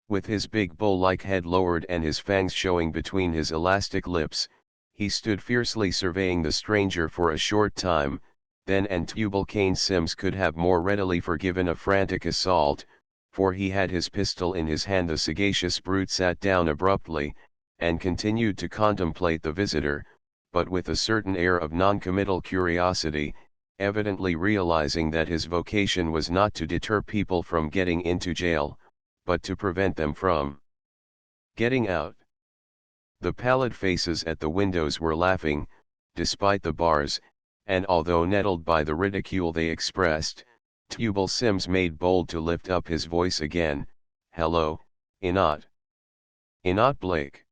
Speaker 1: With his big bull-like head lowered and his fangs showing between his elastic lips, he stood fiercely surveying the stranger for a short time, then and Tubal Cain Sims could have more readily forgiven a frantic assault, for he had his pistol in his hand. The sagacious brute sat down abruptly, and continued to contemplate the visitor, but with a certain air of non-committal curiosity, evidently realizing that his vocation was not to deter people from getting into jail, but to prevent them from getting out. The pallid faces at the windows were laughing, despite the bars, and although nettled by the ridicule they expressed, Tubal Sims made bold to lift up his voice again. "Hello, Enoch. Enoch Blake.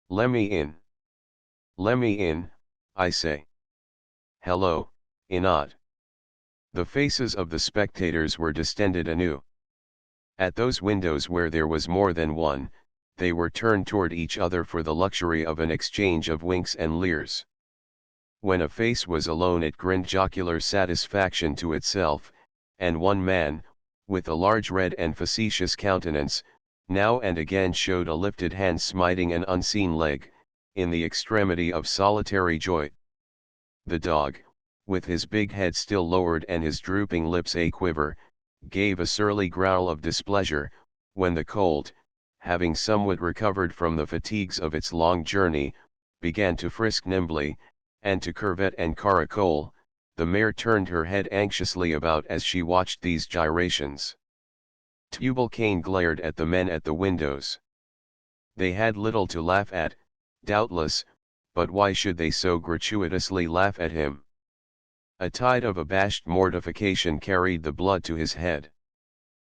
Speaker 1: Lemme in. Lemme in, I say. Hello, Enoch." The faces of the spectators were distended anew. At those windows where there was more than one, they were turned toward each other for the luxury of an exchange of winks and leers. When a face was alone it grinned jocular satisfaction to itself, and one man, with a large red and facetious countenance, now and again showed a lifted hand smiting an unseen leg, in the extremity of solitary joy. The dog, with his big head still lowered and his drooping lips a-quiver, gave a surly growl of displeasure, when the colt, having somewhat recovered from the fatigues of its long journey, began to frisk nimbly, and to curvet and caracole. The mare turned her head anxiously about as she watched these gyrations. Tubal Cain glared at the men at the windows. They had little to laugh at, doubtless, but why should they so gratuitously laugh at him? A tide of abashed mortification carried the blood to his head.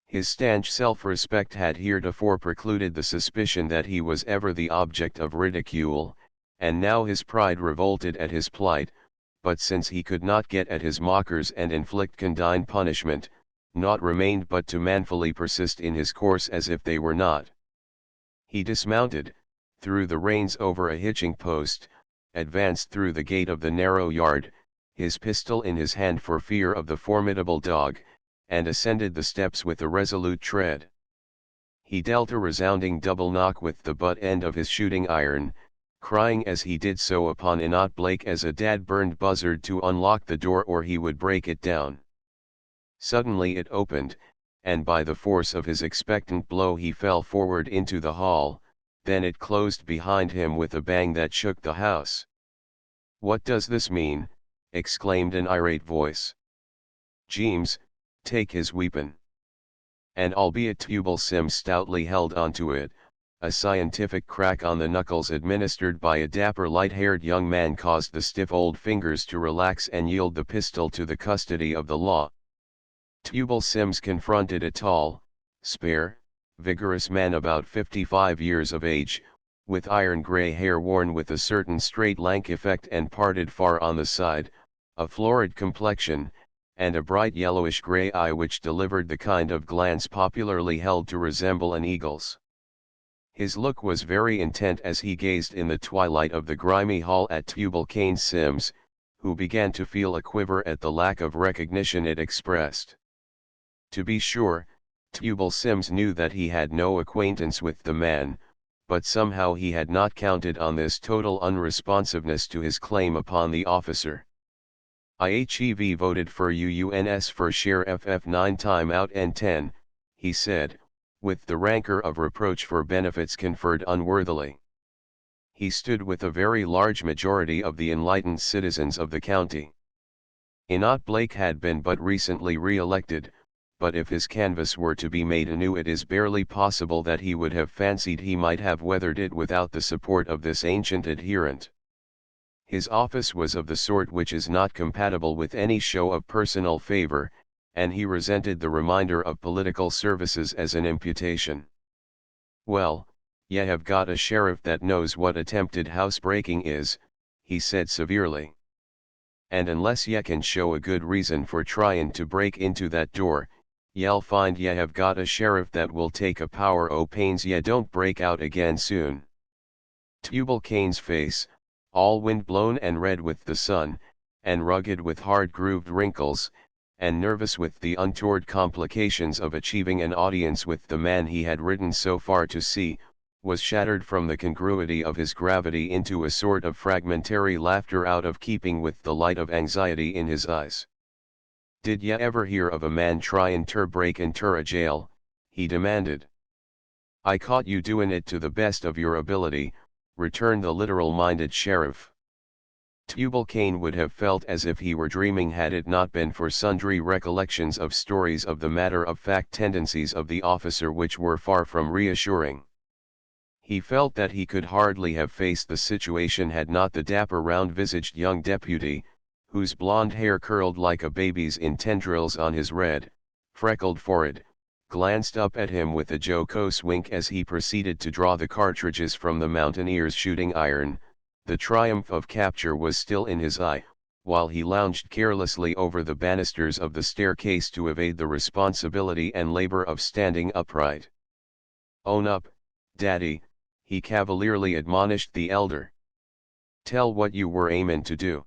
Speaker 1: His stanch self-respect had heretofore precluded the suspicion that he was ever the object of ridicule, and now his pride revolted at his plight, but since he could not get at his mockers and inflict condign punishment, naught remained but to manfully persist in his course as if they were not. He dismounted, threw the reins over a hitching post, advanced through the gate of the narrow yard, his pistol in his hand for fear of the formidable dog, and ascended the steps with a resolute tread. He dealt a resounding double knock with the butt end of his shooting iron, crying as he did so upon Enoch Blake as a dad-burned buzzard to unlock the door or he would break it down. Suddenly it opened, and by the force of his expectant blow he fell forward into the hall, then it closed behind him with a bang that shook the house. "What does this mean?" exclaimed an irate voice. "Jeems, take his weapon." And albeit Tubal Sims stoutly held onto it, a scientific crack on the knuckles administered by a dapper light-haired young man caused the stiff old fingers to relax and yield the pistol to the custody of the law. Tubal Sims confronted a tall, spare, vigorous man about 55 years of age, with iron-gray hair worn with a certain straight lank effect and parted far on the side, a florid complexion, and a bright yellowish-gray eye which delivered the kind of glance popularly held to resemble an eagle's. His look was very intent as he gazed in the twilight of the grimy hall at Tubal Cain Sims, who began to feel a quiver at the lack of recognition it expressed. To be sure, Tubal Sims knew that he had no acquaintance with the man, but somehow he had not counted on this total unresponsiveness to his claim upon the officer. "IHEV voted for UNS for Sheriff FF 9 time out and 10, he said, with the rancor of reproach for benefits conferred unworthily. He stood with a very large majority of the enlightened citizens of the county. Enoch Blake had been but recently re-elected, but if his canvass were to be made anew it is barely possible that he would have fancied he might have weathered it without the support of this ancient adherent. His office was of the sort which is not compatible with any show of personal favor, and he resented the reminder of political services as an imputation. Well, ye have got a sheriff that knows what attempted housebreaking is," he said severely. "And unless ye can show a good reason for tryin' to break into that door, ye'll find ye have got a sheriff that will take a power o' pains ye don't break out again soon." Tubal Cain's face, all wind-blown and red with the sun, and rugged with hard-grooved wrinkles, and nervous with the untoward complications of achieving an audience with the man he had ridden so far to see, was shattered from the congruity of his gravity into a sort of fragmentary laughter out of keeping with the light of anxiety in his eyes. "Did ye ever hear of a man tryin' ter break inter a jail?" he demanded. "I caught you doin' it to the best of your ability," returned the literal-minded sheriff. Tubal Cain would have felt as if he were dreaming had it not been for sundry recollections of stories of the matter-of-fact tendencies of the officer which were far from reassuring. He felt that he could hardly have faced the situation had not the dapper round-visaged young deputy, whose blonde hair curled like a baby's in tendrils on his red, freckled forehead, glanced up at him with a jocose wink as he proceeded to draw the cartridges from the mountaineer's shooting iron. The triumph of capture was still in his eye, while he lounged carelessly over the banisters of the staircase to evade the responsibility and labor of standing upright. "Own up, Daddy," he cavalierly admonished the elder. "Tell what you were aimin' to do."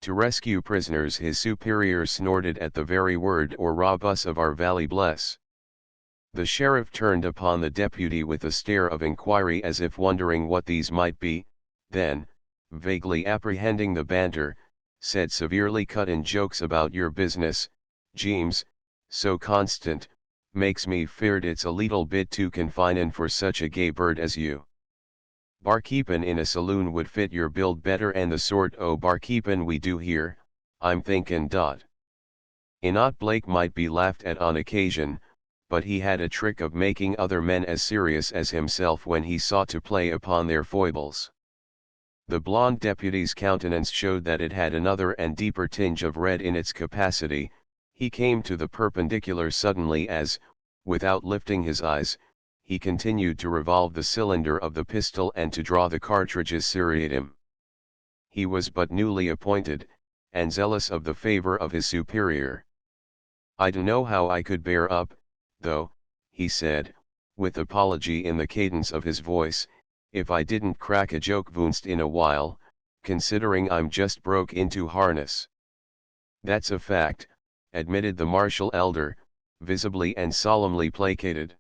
Speaker 1: "To rescue prisoners," his superior snorted at the very word, "or rob us of our valley bless." The sheriff turned upon the deputy with a stare of inquiry as if wondering what these might be, then, vaguely apprehending the banter, said severely, "Cut-in jokes about your business, Jeems, so constant, makes me feared it's a leetle bit too confinin' for such a gay bird as you. Barkeepin' in a saloon would fit your build better, and the sort o' barkeepin' we do here, I'm thinkin'. Enoch Blake might be laughed at on occasion, but he had a trick of making other men as serious as himself when he sought to play upon their foibles. The blonde deputy's countenance showed that it had another and deeper tinge of red in its capacity. He came to the perpendicular suddenly as, Without lifting his eyes, he continued to revolve the cylinder of the pistol and to draw the cartridges seriatim. He was but newly appointed, and zealous of the favor of his superior. "I dunno how I could bear up, though," he said, with apology in the cadence of his voice, "if I didn't crack a joke voonst in a while, considering I'm just broke into harness." "That's a fact," admitted the martial elder, visibly and solemnly placated.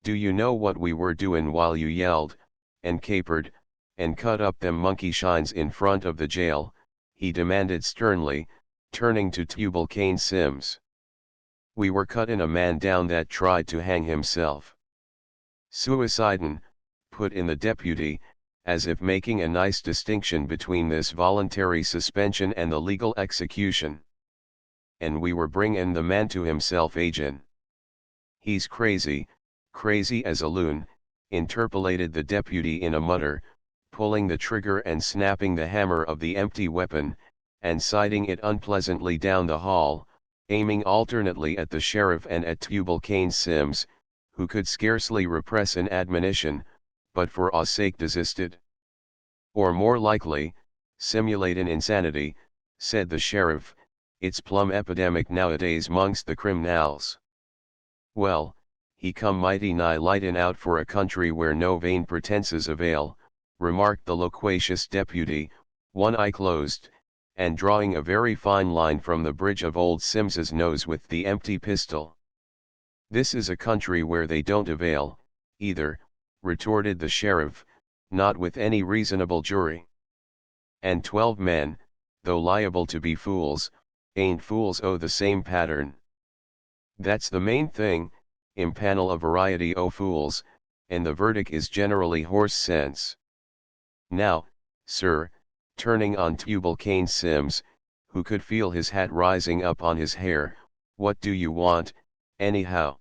Speaker 1: "Do you know what we were doin' while you yelled, and capered, and cut up them monkey shines in front of the jail?" he demanded sternly, turning to Tubal Cain Sims. "We were cuttin' a man down that tried to hang himself." "Suicidin'," put in the deputy, as if making a nice distinction between this voluntary suspension and the legal execution. "And we were bringin' the man to himself agin." "He's crazy as a loon," interpolated the deputy in a mutter, pulling the trigger and snapping the hammer of the empty weapon, and sighting it unpleasantly down the hall, aiming alternately at the sheriff and at Tubal Cain Sims, who could scarcely repress an admonition, but for awe's sake desisted. "Or more likely, simulatin' insanity," said the sheriff. "It's plumb epidemic nowadays 'mongst the crim'nals." "Well, he come mighty nigh lightin' out for a country where no vain pretenses avail," remarked the loquacious deputy, one eye closed, and drawing a very fine line from the bridge of old Sims's nose with the empty pistol. "This is a country where they don't avail, either," retorted the sheriff, "not with any reasonable jury. And 12 men, though liable to be fools, ain't fools o' the same pattern. That's the main thing, impanel a variety o' fools, and the verdict is generally horse sense. Now, sir," turning on Tubal Cain Sims, who could feel his hat rising up on his hair, "what do you want, anyhow?"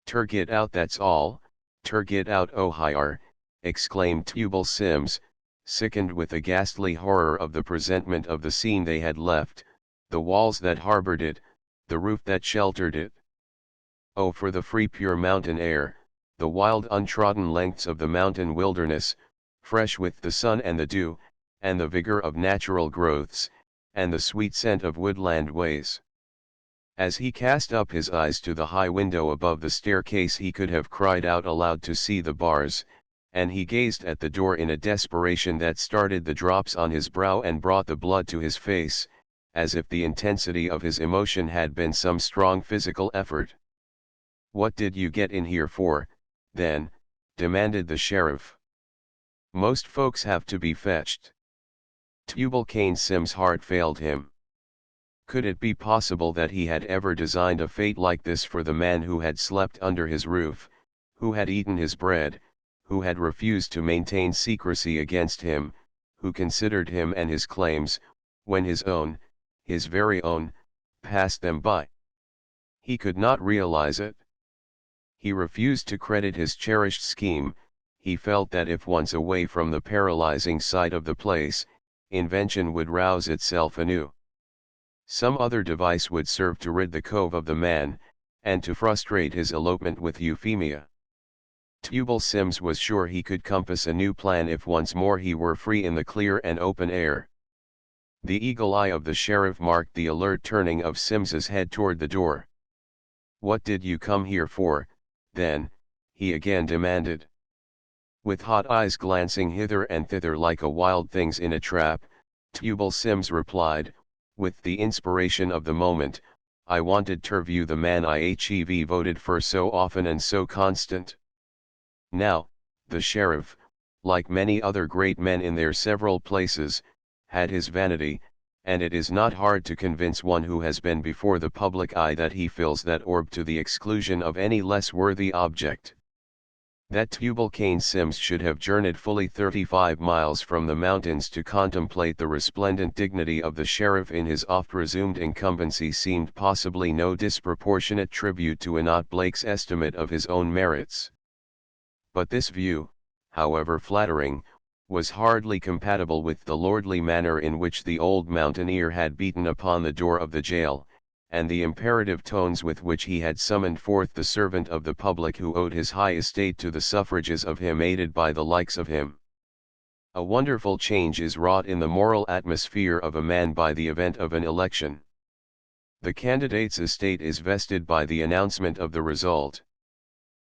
Speaker 1: "Ter get out, that's all, ter get out o' hire," exclaimed Tubal Sims, sickened with a ghastly horror of the presentment of the scene they had left, the walls that harbored it, the roof that sheltered it. "Oh, for the free pure mountain air, the wild untrodden lengths of the mountain wilderness, fresh with the sun and the dew, and the vigor of natural growths, and the sweet scent of woodland ways." As he cast up his eyes to the high window above the staircase, he could have cried out aloud to see the bars, and he gazed at the door in a desperation that started the drops on his brow and brought the blood to his face, as if the intensity of his emotion had been some strong physical effort. "What did you get in here for, then?" demanded the sheriff. "Most folks have to be fetched." Tubal Cain Sims' heart failed him. Could it be possible that he had ever designed a fate like this for the man who had slept under his roof, who had eaten his bread, who had refused to maintain secrecy against him, who considered him and his claims, when his own, his very own, passed them by? He could not realize it. He refused to credit his cherished scheme. He felt that if once away from the paralyzing sight of the place, invention would rouse itself anew. Some other device would serve to rid the cove of the man, and to frustrate his elopement with Euphemia. Tubal Sims was sure he could compass a new plan if once more he were free in the clear and open air. The eagle eye of the sheriff marked the alert turning of Sims's head toward the door. "What did you come here for, then?" he again demanded. With hot eyes glancing hither and thither like a wild thing's in a trap, Tubal Sims replied, with the inspiration of the moment, "I wanted ter view the man I hev voted for so often and so constant." Now, the sheriff, like many other great men in their several places, had his vanity, and it is not hard to convince one who has been before the public eye that he fills that orb to the exclusion of any less worthy object. That Tubal Cain Sims should have journeyed fully 35 miles from the mountains to contemplate the resplendent dignity of the sheriff in his oft-resumed incumbency seemed possibly no disproportionate tribute to Enoch Blake's estimate of his own merits. But this view, however flattering, was hardly compatible with the lordly manner in which the old mountaineer had beaten upon the door of the jail, and the imperative tones with which he had summoned forth the servant of the public who owed his high estate to the suffrages of him aided by the likes of him. A wonderful change is wrought in the moral atmosphere of a man by the event of an election. The candidate's estate is vested by the announcement of the result.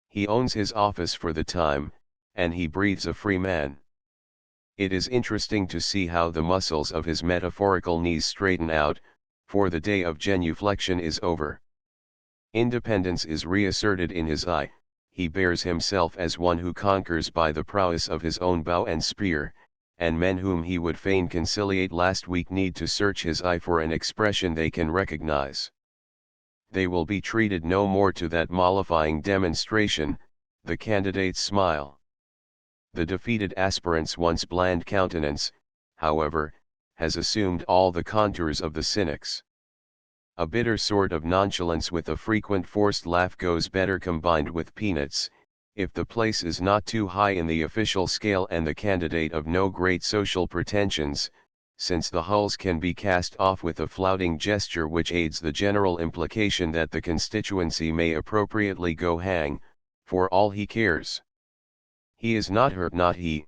Speaker 1: He owns his office for the time, and he breathes a free man. It is interesting to see how the muscles of his metaphorical knees straighten out, for the day of genuflection is over. Independence is reasserted in his eye. He bears himself as one who conquers by the prowess of his own bow and spear, and men whom he would fain conciliate last week need to search his eye for an expression they can recognize. They will be treated no more to that mollifying demonstration, the candidate's smile. The defeated aspirant's once bland countenance, however, has assumed all the contours of the cynic's. A bitter sort of nonchalance with a frequent forced laugh goes better combined with peanuts, if the place is not too high in the official scale and the candidate of no great social pretensions, since the hulls can be cast off with a flouting gesture which aids the general implication that the constituency may appropriately go hang, for all he cares. He is not hurt, not he.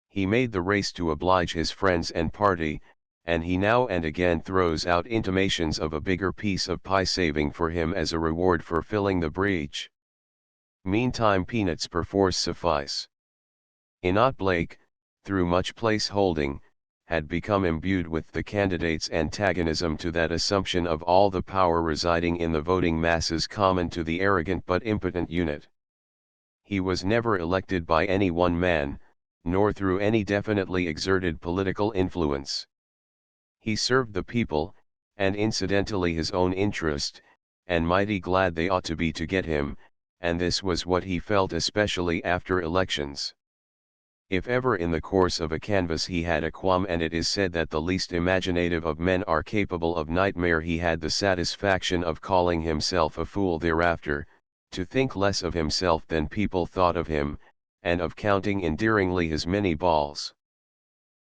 Speaker 1: He made the race to oblige his friends and party, and he now and again throws out intimations of a bigger piece of pie saving for him as a reward for filling the breach. Meantime peanuts perforce suffice. Enoch Blake, through much place holding, had become imbued with the candidate's antagonism to that assumption of all the power residing in the voting masses common to the arrogant but impotent unit. He was never elected by any one man, nor through any definitely exerted political influence. He served the people, and incidentally his own interest, and mighty glad they ought to be to get him, and this was what he felt especially after elections. If ever in the course of a canvass he had a qualm, and it is said that the least imaginative of men are capable of nightmare, he had the satisfaction of calling himself a fool thereafter, to think less of himself than people thought of him, and of counting endearingly his many balls.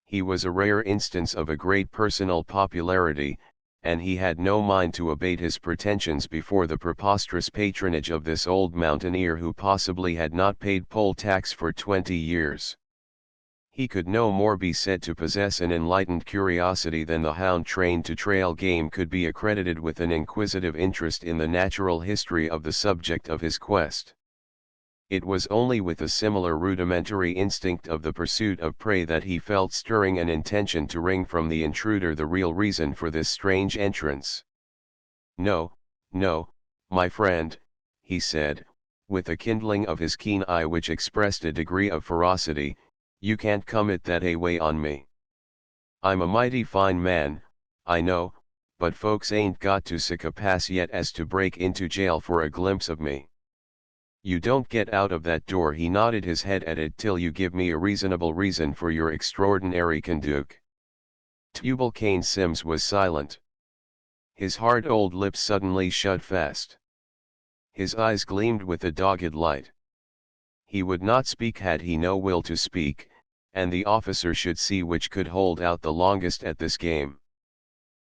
Speaker 1: He was a rare instance of a great personal popularity, and he had no mind to abate his pretensions before the preposterous patronage of this old mountaineer who possibly had not paid poll tax for 20 years. He could no more be said to possess an enlightened curiosity than the hound trained to trail game could be accredited with an inquisitive interest in the natural history of the subject of his quest. It was only with a similar rudimentary instinct of the pursuit of prey that he felt stirring an intention to wring from the intruder the real reason for this strange entrance. "No, no, my friend," he said, with a kindling of his keen eye which expressed a degree of ferocity, "you can't come it that way on me. I'm a mighty fine man, I know, but folks ain't got to sick a pass yet as to break into jail for a glimpse of me. You don't get out of that door." He nodded his head at it, "till you give me a reasonable reason for your extraordinary conduct." Tubal Cain Sims was silent. His hard old lips suddenly shut fast. His eyes gleamed with a dogged light. He would not speak had he no will to speak, and the officer should see which could hold out the longest at this game.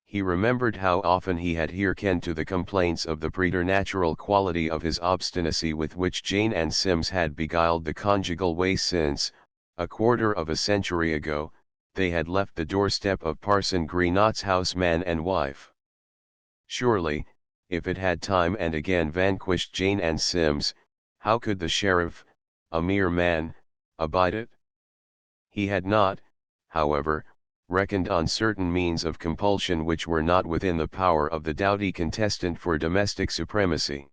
Speaker 1: He remembered how often he had hearkened to the complaints of the preternatural quality of his obstinacy with which Jane and Sims had beguiled the conjugal way since, a quarter of a century ago, they had left the doorstep of Parson Greenot's house man and wife. Surely, if it had time and again vanquished Jane and Sims, how could the sheriff, a mere man, abide it? He had not, however, reckoned on certain means of compulsion which were not within the power of the doughty contestant for domestic supremacy.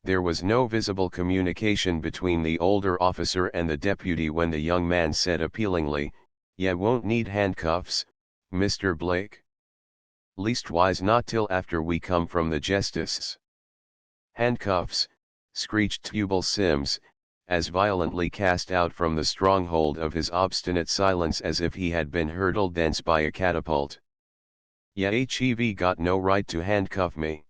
Speaker 1: There was no visible communication between the older officer and the deputy when the young man said appealingly, "Ye won't need handcuffs, Mr. Blake? Leastwise not till after we come from the justice's." "Handcuffs," screeched Tubal Sims, as violently cast out from the stronghold of his obstinate silence as if he had been hurtled thence by a catapult. "Ye hev got no right to handcuff me.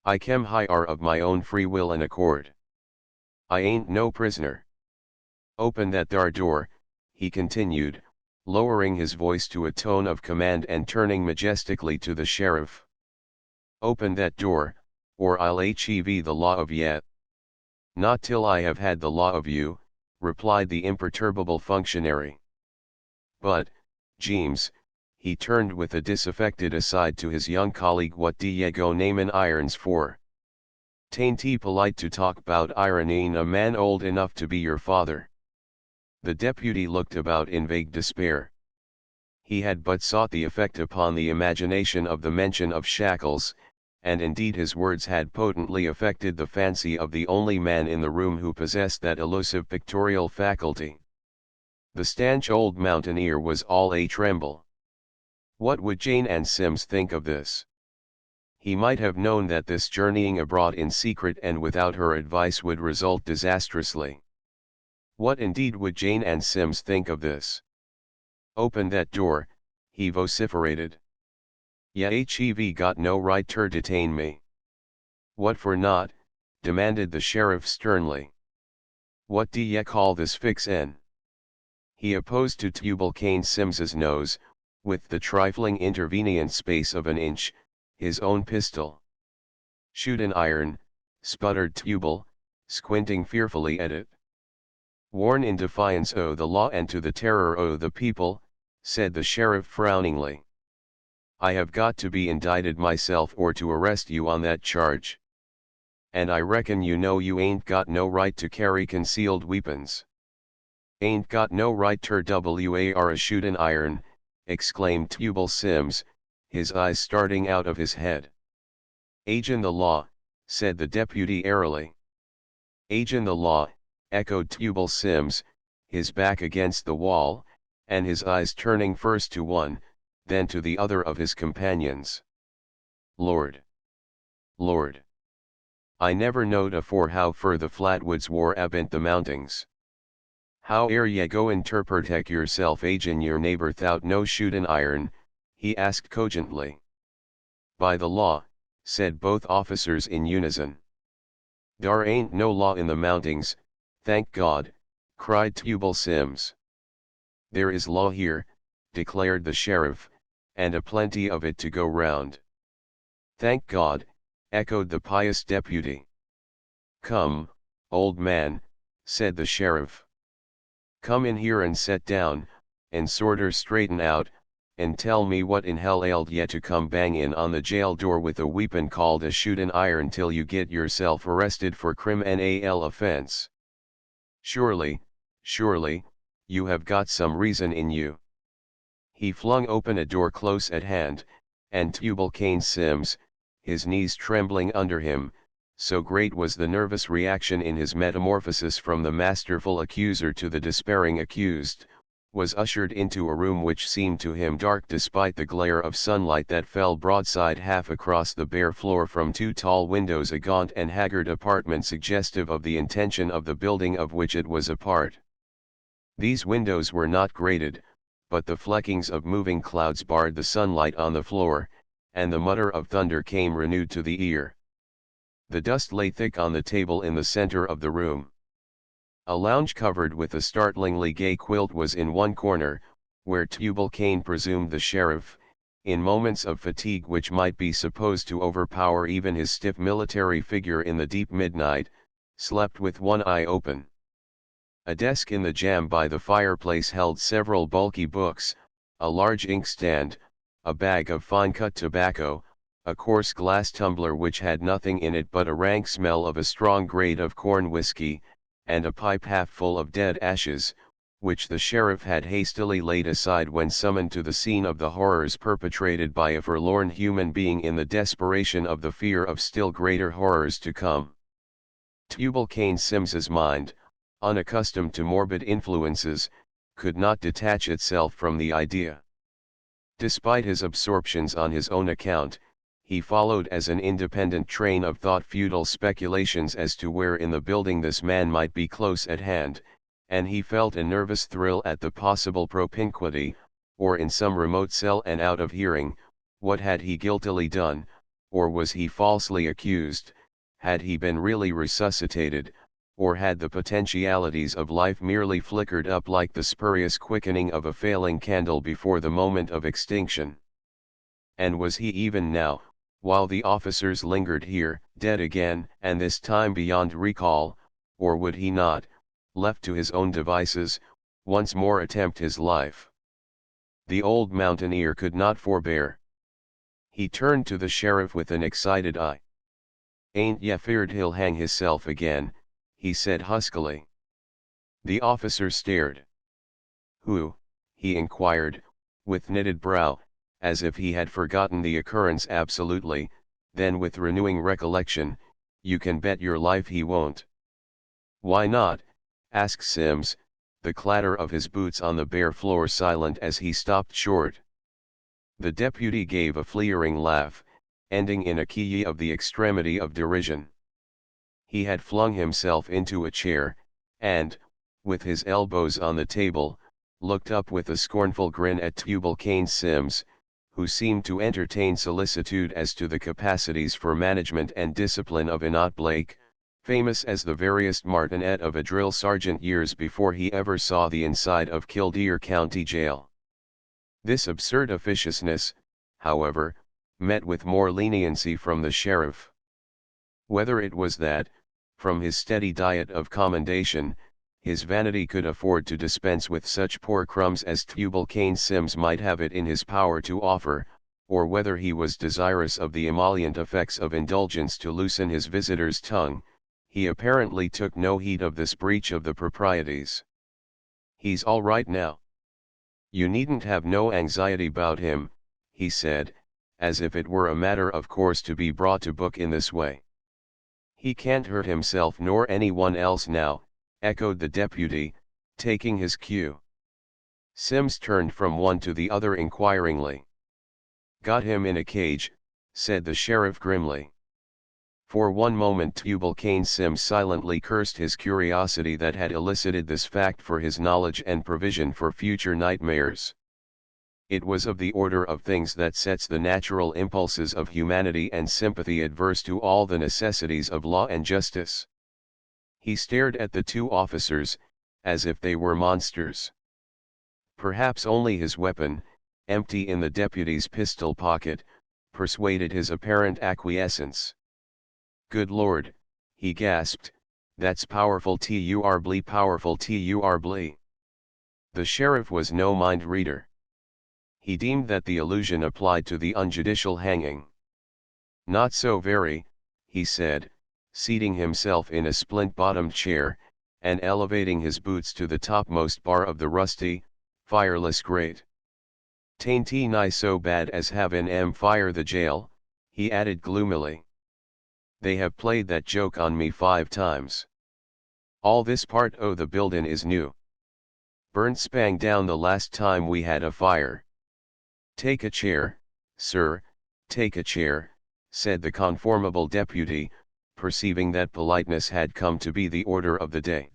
Speaker 1: I kem higher of my own free will and accord. I ain't no prisoner. Open that thar door," he continued, lowering his voice to a tone of command and turning majestically to the sheriff. Open that door, or I'll hev the law of ye. Not till I have had the law of you, replied the imperturbable functionary. But, Jeems, he turned with a disaffected aside to his young colleague, what do ye go namin' irons for? Tain't he polite to talk 'bout ironing a man old enough to be your father? The deputy looked about in vague despair. He had but sought the effect upon the imagination of the mention of shackles, and indeed his words had potently affected the fancy of the only man in the room who possessed that elusive pictorial faculty. The stanch old mountaineer was all a tremble. What would Jane and Sims think of this? He might have known that this journeying abroad in secret and without her advice would result disastrously. What indeed would Jane and Sims think of this? Open that door, he vociferated. Ya hev got no right ter detain me. What for not? Demanded the sheriff sternly. What do ye call this fix-en? He opposed to Tubal Cain Sims's nose, with the trifling intervenient space of an inch, his own pistol. Shoot an iron, sputtered Tubal, squinting fearfully at it. Worn in defiance o' the law and to the terror o' the people, said the sheriff frowningly. I have got to be indicted myself or to arrest you on that charge. And I reckon you know you ain't got no right to carry concealed weapons. Ain't got no right ter war shoot an iron, exclaimed Tubal Sims, his eyes starting out of his head. Agin the law, said the deputy airily. Agin the law, echoed Tubal Sims, his back against the wall, and his eyes turning first to one, then to the other of his companions. Lord! Lord! I never knowed afore how fur the flatwoods war abent the mountings. How air ye go interpertek yourself agin your neighbor thout no shootin' iron, he asked cogently. By the law, said both officers in unison. Dar ain't no law in the mountings, thank God, cried Tubal Sims. There is law here, declared the sheriff, and a plenty of it to go round. Thank God, echoed the pious deputy. Come, old man, said the sheriff. Come in here and set down, and sorter straighten out, and tell me what in hell ailed ye to come bang in on the jail door with a weepon called a shootin' iron till you get yourself arrested for criminal offense. Surely, you have got some reason in you. He flung open a door close at hand, and Tubal Cain Sims, his knees trembling under him, so great was the nervous reaction in his metamorphosis from the masterful accuser to the despairing accused, was ushered into a room which seemed to him dark despite the glare of sunlight that fell broadside half across the bare floor from two tall windows, a gaunt and haggard apartment suggestive of the intention of the building of which it was a part. These windows were not grated, but the fleckings of moving clouds barred the sunlight on the floor, and the mutter of thunder came renewed to the ear. The dust lay thick on the table in the center of the room. A lounge covered with a startlingly gay quilt was in one corner, where Tubal Cain presumed the sheriff, in moments of fatigue which might be supposed to overpower even his stiff military figure in the deep midnight, slept with one eye open. A desk in the jamb by the fireplace held several bulky books, a large inkstand, a bag of fine-cut tobacco, a coarse glass tumbler which had nothing in it but a rank smell of a strong grade of corn whiskey, and a pipe half full of dead ashes, which the sheriff had hastily laid aside when summoned to the scene of the horrors perpetrated by a forlorn human being in the desperation of the fear of still greater horrors to come. Tubal Cain Sims's mind, unaccustomed to morbid influences, could not detach itself from the idea. Despite his absorptions on his own account, he followed as an independent train of thought futile speculations as to where in the building this man might be close at hand, and he felt a nervous thrill at the possible propinquity, or in some remote cell and out of hearing. What had he guiltily done, or was he falsely accused? Had he been really resuscitated, or had the potentialities of life merely flickered up like the spurious quickening of a failing candle before the moment of extinction? And was he even now, while the officers lingered here, dead again, and this time beyond recall, or would he not, left to his own devices, once more attempt his life? The old mountaineer could not forbear. He turned to the sheriff with an excited eye. "Ain't ye feared he'll hang hisself again?" he said huskily. The officer stared. "Who?" he inquired, with knitted brow, as if he had forgotten the occurrence absolutely, then with renewing recollection, "You can bet your life he won't." "Why not?" asked Sims, the clatter of his boots on the bare floor silent as he stopped short. The deputy gave a fleering laugh, ending in a key of the extremity of derision. He had flung himself into a chair, and, with his elbows on the table, looked up with a scornful grin at Tubal-Cain Sims, who seemed to entertain solicitude as to the capacities for management and discipline of Enoch Blake, famous as the veriest martinet of a drill sergeant years before he ever saw the inside of Kildare County Jail. This absurd officiousness, however, met with more leniency from the sheriff. Whether it was that, from his steady diet of commendation, his vanity could afford to dispense with such poor crumbs as Tubal-Cain Sims might have it in his power to offer, or whether he was desirous of the emollient effects of indulgence to loosen his visitor's tongue, he apparently took no heed of this breach of the proprieties. "He's all right now. You needn't have no anxiety about him," he said, as if it were a matter of course to be brought to book in this way. "He can't hurt himself nor anyone else now," echoed the deputy, taking his cue. Sims turned from one to the other inquiringly. "Got him in a cage," said the sheriff grimly. For one moment Tubal-Cain Sims silently cursed his curiosity that had elicited this fact for his knowledge and provision for future nightmares. It was of the order of things that sets the natural impulses of humanity and sympathy adverse to all the necessities of law and justice. He stared at the two officers, as if they were monsters. Perhaps only his weapon, empty in the deputy's pistol pocket, persuaded his apparent acquiescence. "Good Lord," he gasped, "that's powerful tubly powerful tubly." The sheriff was no mind reader. He deemed that the allusion applied to the unjudicial hanging. "Not so very," he said, seating himself in a splint-bottomed chair, and elevating his boots to the topmost bar of the rusty, fireless grate. "Tain't nigh so bad as havin' 'em fire the jail," he added gloomily. "They have played that joke on me 5 times. All this part o' the buildin' is new. Burnt spang down the last time we had a fire." "Take a chair, sir, take a chair," said the conformable deputy, perceiving that politeness had come to be the order of the day.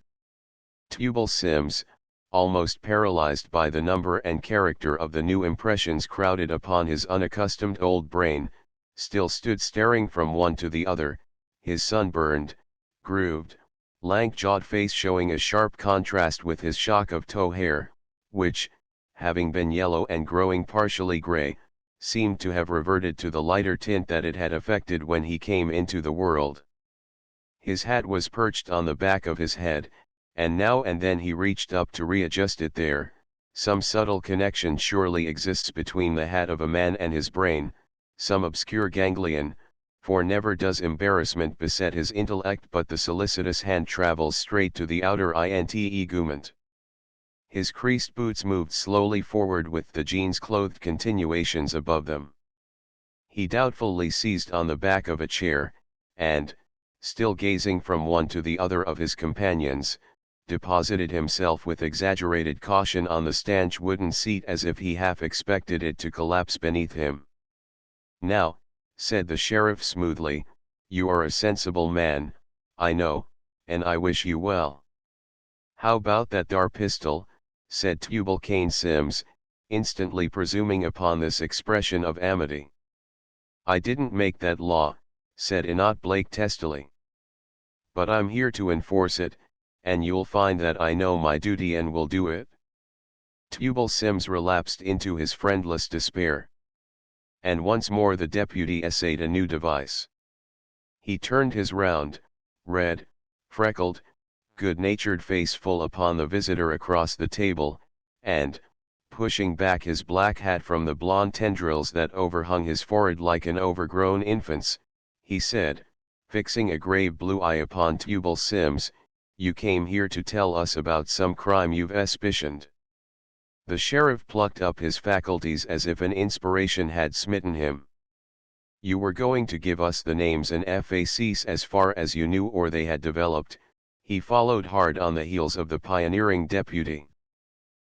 Speaker 1: Tubal Sims, almost paralyzed by the number and character of the new impressions crowded upon his unaccustomed old brain, still stood staring from one to the other, his sunburned, grooved, lank-jawed face showing a sharp contrast with his shock of tow hair, which, having been yellow and growing partially gray, seemed to have reverted to the lighter tint that it had affected when he came into the world. His hat was perched on the back of his head, and now and then he reached up to readjust it there. Some subtle connection surely exists between the hat of a man and his brain, some obscure ganglion, for never does embarrassment beset his intellect but the solicitous hand travels straight to the outer integument. His creased boots moved slowly forward with the jeans-clothed continuations above them. He doubtfully seized on the back of a chair, and, still gazing from one to the other of his companions, deposited himself with exaggerated caution on the stanch wooden seat as if he half expected it to collapse beneath him. "Now," said the sheriff smoothly, "you are a sensible man, I know, and I wish you well." "How about that thar pistol?" said Tubal-Cain Sims, instantly presuming upon this expression of amity. "I didn't make that law," said Enoch Blake testily. "But I'm here to enforce it, and you'll find that I know my duty and will do it." Tubal Sims relapsed into his friendless despair. and once more the deputy essayed a new device. He turned his round, red, freckled, good-natured face full upon the visitor across the table, and, pushing back his black hat from the blonde tendrils that overhung his forehead like an overgrown infant's, he said, fixing a grave blue eye upon Tubal Sims, "You came here to tell us about some crime you've suspicioned." The sheriff plucked up his faculties as if an inspiration had smitten him. "You were going to give us the names and faces as far as you knew or they had developed," he followed hard on the heels of the pioneering deputy.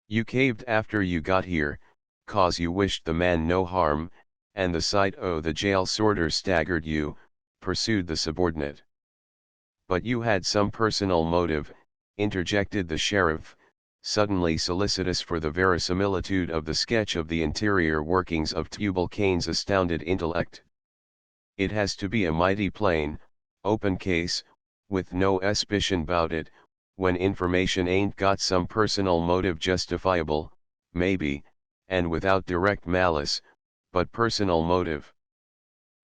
Speaker 1: "You caved after you got here, 'cause you wished the man no harm, and the sight o' the jail sorter staggered you," pursued the subordinate. "But you had some personal motive," interjected the sheriff, suddenly solicitous for the verisimilitude of the sketch of the interior workings of Tubal Cain's astounded intellect. "It has to be a mighty plain, open case, with no suspicion 'bout it, when information ain't got some personal motive justifiable, maybe, and without direct malice, but personal motive."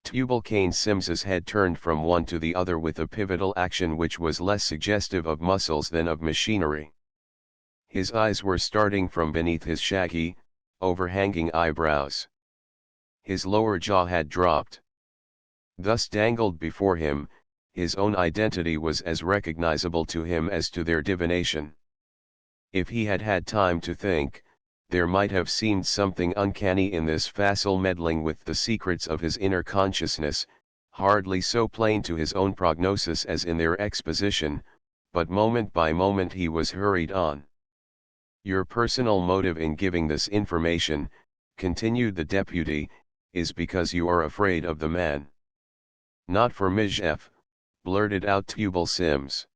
Speaker 1: Tubal Cain Sims's head turned from one to the other with a pivotal action which was less suggestive of muscles than of machinery. His eyes were starting from beneath his shaggy, overhanging eyebrows. His lower jaw had dropped. Thus dangled before him, his own identity was as recognizable to him as to their divination. If he had had time to think, there might have seemed something uncanny in this facile meddling with the secrets of his inner consciousness, hardly so plain to his own prognosis as in their exposition, but moment by moment he was hurried on. "Your personal motive in giving this information," continued the deputy, "is because you are afraid of the man." "Not for mischief," blurted out Tubal Sims.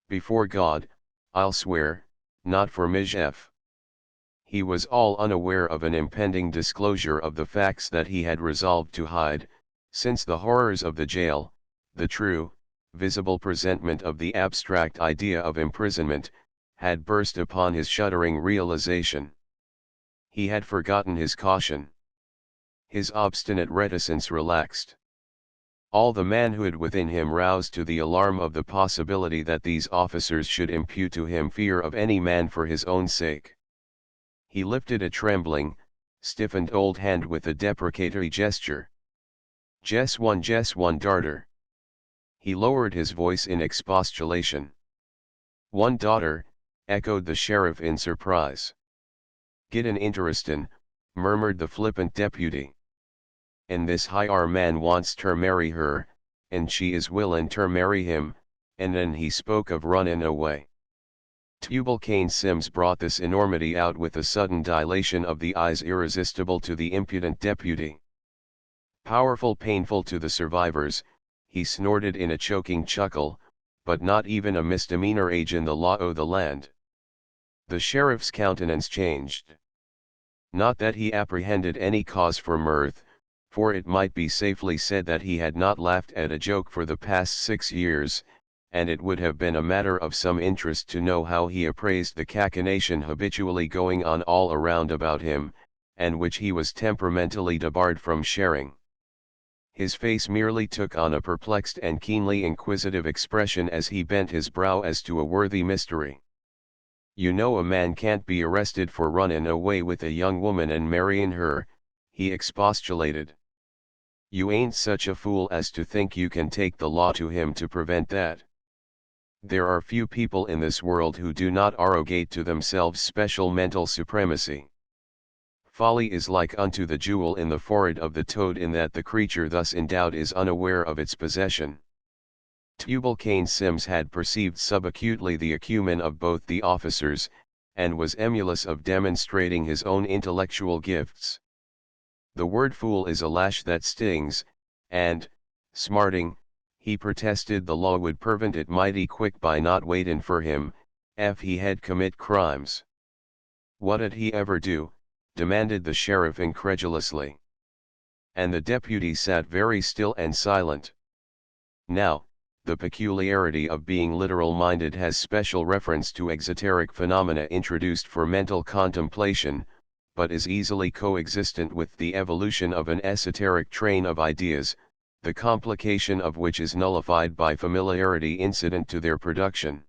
Speaker 1: "Before God, I'll swear, not for mischief." He was all unaware of an impending disclosure of the facts that he had resolved to hide, since the horrors of the jail, the true, visible presentment of the abstract idea of imprisonment, had burst upon his shuddering realization. He had forgotten his caution. His obstinate reticence relaxed. All the manhood within him roused to the alarm of the possibility that these officers should impute to him fear of any man for his own sake. He lifted a trembling, stiffened old hand with a deprecatory gesture. Jess one darter." He lowered his voice in expostulation. "One daughter," echoed the sheriff in surprise. "Git an interestin'," murmured the flippant deputy. "And this high-ar man wants ter marry her, and she is willin' ter marry him, and then he spoke of runnin' away." Tubal Cain Sims brought this enormity out with a sudden dilation of the eyes irresistible to the impudent deputy. Powerful, painful to the survivors, he snorted in a choking chuckle, "But not even a misdemeanor age in the law o' the land." The sheriff's countenance changed. Not that he apprehended any cause for mirth, for it might be safely said that he had not laughed at a joke for the past 6 years, and it would have been a matter of some interest to know how he appraised the cachinnation habitually going on all around about him, and which he was temperamentally debarred from sharing. His face merely took on a perplexed and keenly inquisitive expression as he bent his brow as to a worthy mystery. "You know a man can't be arrested for runnin' away with a young woman and marryin' her," he expostulated. "You ain't such a fool as to think you can take the law to him to prevent that. There are few people in this world who do not arrogate to themselves special mental supremacy. Folly is like unto the jewel in the forehead of the toad in that the creature thus endowed is unaware of its possession." Tubal Cain Sims had perceived subacutely the acumen of both the officers, and was emulous of demonstrating his own intellectual gifts. The word fool is a lash that stings, and, smarting, he protested the law would prevent it mighty quick by not waitin' for him, ef he had commit crimes. "What'd he ever do?" demanded the sheriff incredulously. And the deputy sat very still and silent. Now, the peculiarity of being literal-minded has special reference to exoteric phenomena introduced for mental contemplation, but is easily coexistent with the evolution of an esoteric train of ideas, the complication of which is nullified by familiarity incident to their production.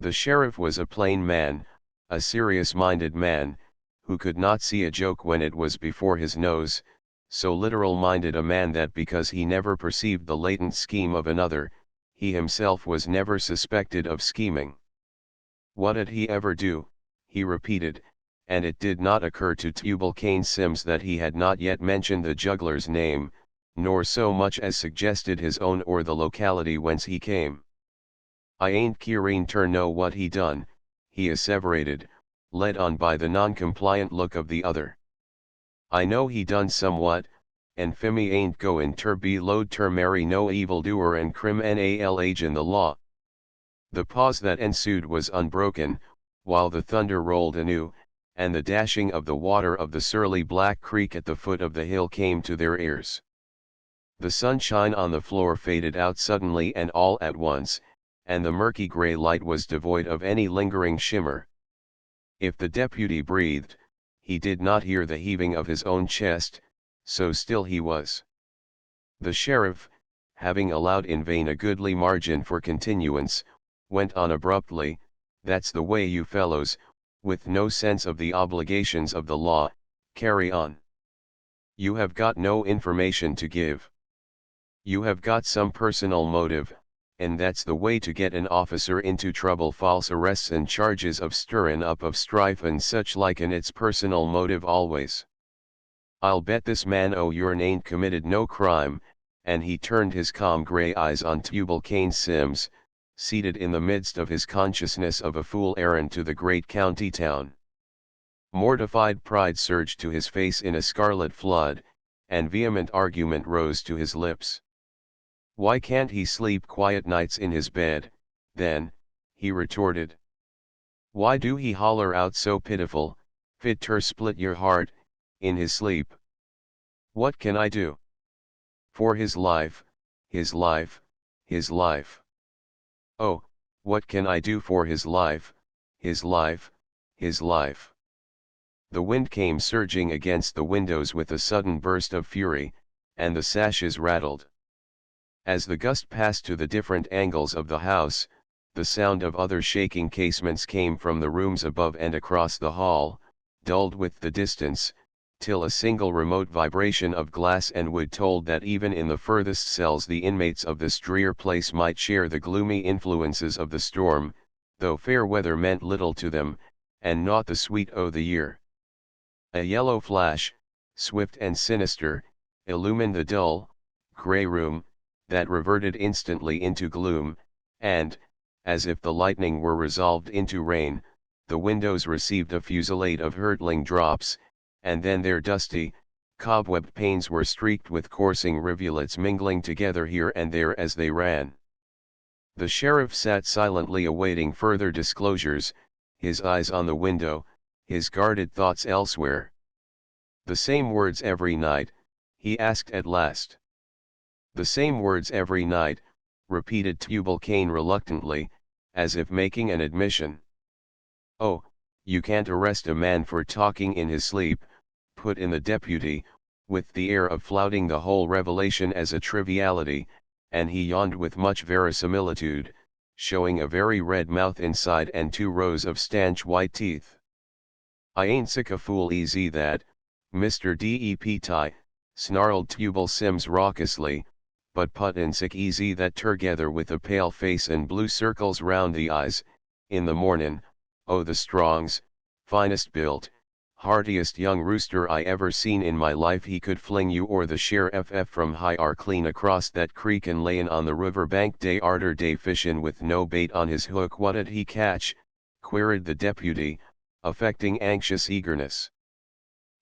Speaker 1: The sheriff was a plain man, a serious-minded man, who could not see a joke when it was before his nose, so literal-minded a man that because he never perceived the latent scheme of another, he himself was never suspected of scheming. What'd he ever do, he repeated, and it did not occur to Tubal-Cain Sims that he had not yet mentioned the juggler's name, nor so much as suggested his own or the locality whence he came. "I ain't keerin' ter know what he done," he asseverated, led on by the non-compliant look of the other. "I know he done somewhat, and Fimi ain't goin' ter be load ter marry no evildoer and criminal agent the law." The pause that ensued was unbroken, while the thunder rolled anew, and the dashing of the water of the surly Black Creek at the foot of the hill came to their ears. The sunshine on the floor faded out suddenly and all at once, and the murky gray light was devoid of any lingering shimmer. If the deputy breathed, he did not hear the heaving of his own chest, so still he was. The sheriff, having allowed in vain a goodly margin for continuance, went on abruptly, "That's the way you fellows, with no sense of the obligations of the law, carry on. You have got no information to give. You have got some personal motive, and that's the way to get an officer into trouble. False arrests and charges of stirrin' up of strife and such like, and it's personal motive always. I'll bet this man o' yourn ain't committed no crime," and he turned his calm grey eyes on Tubal-Cain Sims, seated in the midst of his consciousness of a fool errand to the great county town. Mortified pride surged to his face in a scarlet flood, and vehement argument rose to his lips. "Why can't he sleep quiet nights in his bed, then?" he retorted. "Why do he holler out so pitiful, fit ter split your heart, in his sleep? What can I do for his life, his life, his life? Oh, what can I do for his life, his life, his life?" The wind came surging against the windows with a sudden burst of fury, and the sashes rattled. As the gust passed to the different angles of the house, the sound of other shaking casements came from the rooms above and across the hall, dulled with the distance, till a single remote vibration of glass and wood told that even in the furthest cells the inmates of this drear place might share the gloomy influences of the storm, though fair weather meant little to them, and naught the sweet o' the year. A yellow flash, swift and sinister, illumined the dull, grey room, that reverted instantly into gloom, and, as if the lightning were resolved into rain, the windows received a fusillade of hurtling drops, and then their dusty, cobwebbed panes were streaked with coursing rivulets mingling together here and there as they ran. The sheriff sat silently awaiting further disclosures, his eyes on the window, his guarded thoughts elsewhere. "The same words every night?" he asked at last. "The same words every night," repeated Tubal-Cain reluctantly, as if making an admission. "Oh, you can't arrest a man for talking in his sleep," put in the deputy, with the air of flouting the whole revelation as a triviality, and he yawned with much verisimilitude, showing a very red mouth inside and 2 rows of stanch white teeth. "I ain't sick a fool easy that, Mr. Dep. snarled Tubal Sims raucously, "but puttin' sick easy that tergether with a pale face and blue circles round the eyes, in the mornin', oh the strongs, finest built, heartiest young rooster I ever seen in my life, he could fling you or the sheriff from high ar clean across that creek and layin' on the river bank day arter day fishin' with no bait on his hook." "What'd he catch?" queried the deputy, affecting anxious eagerness.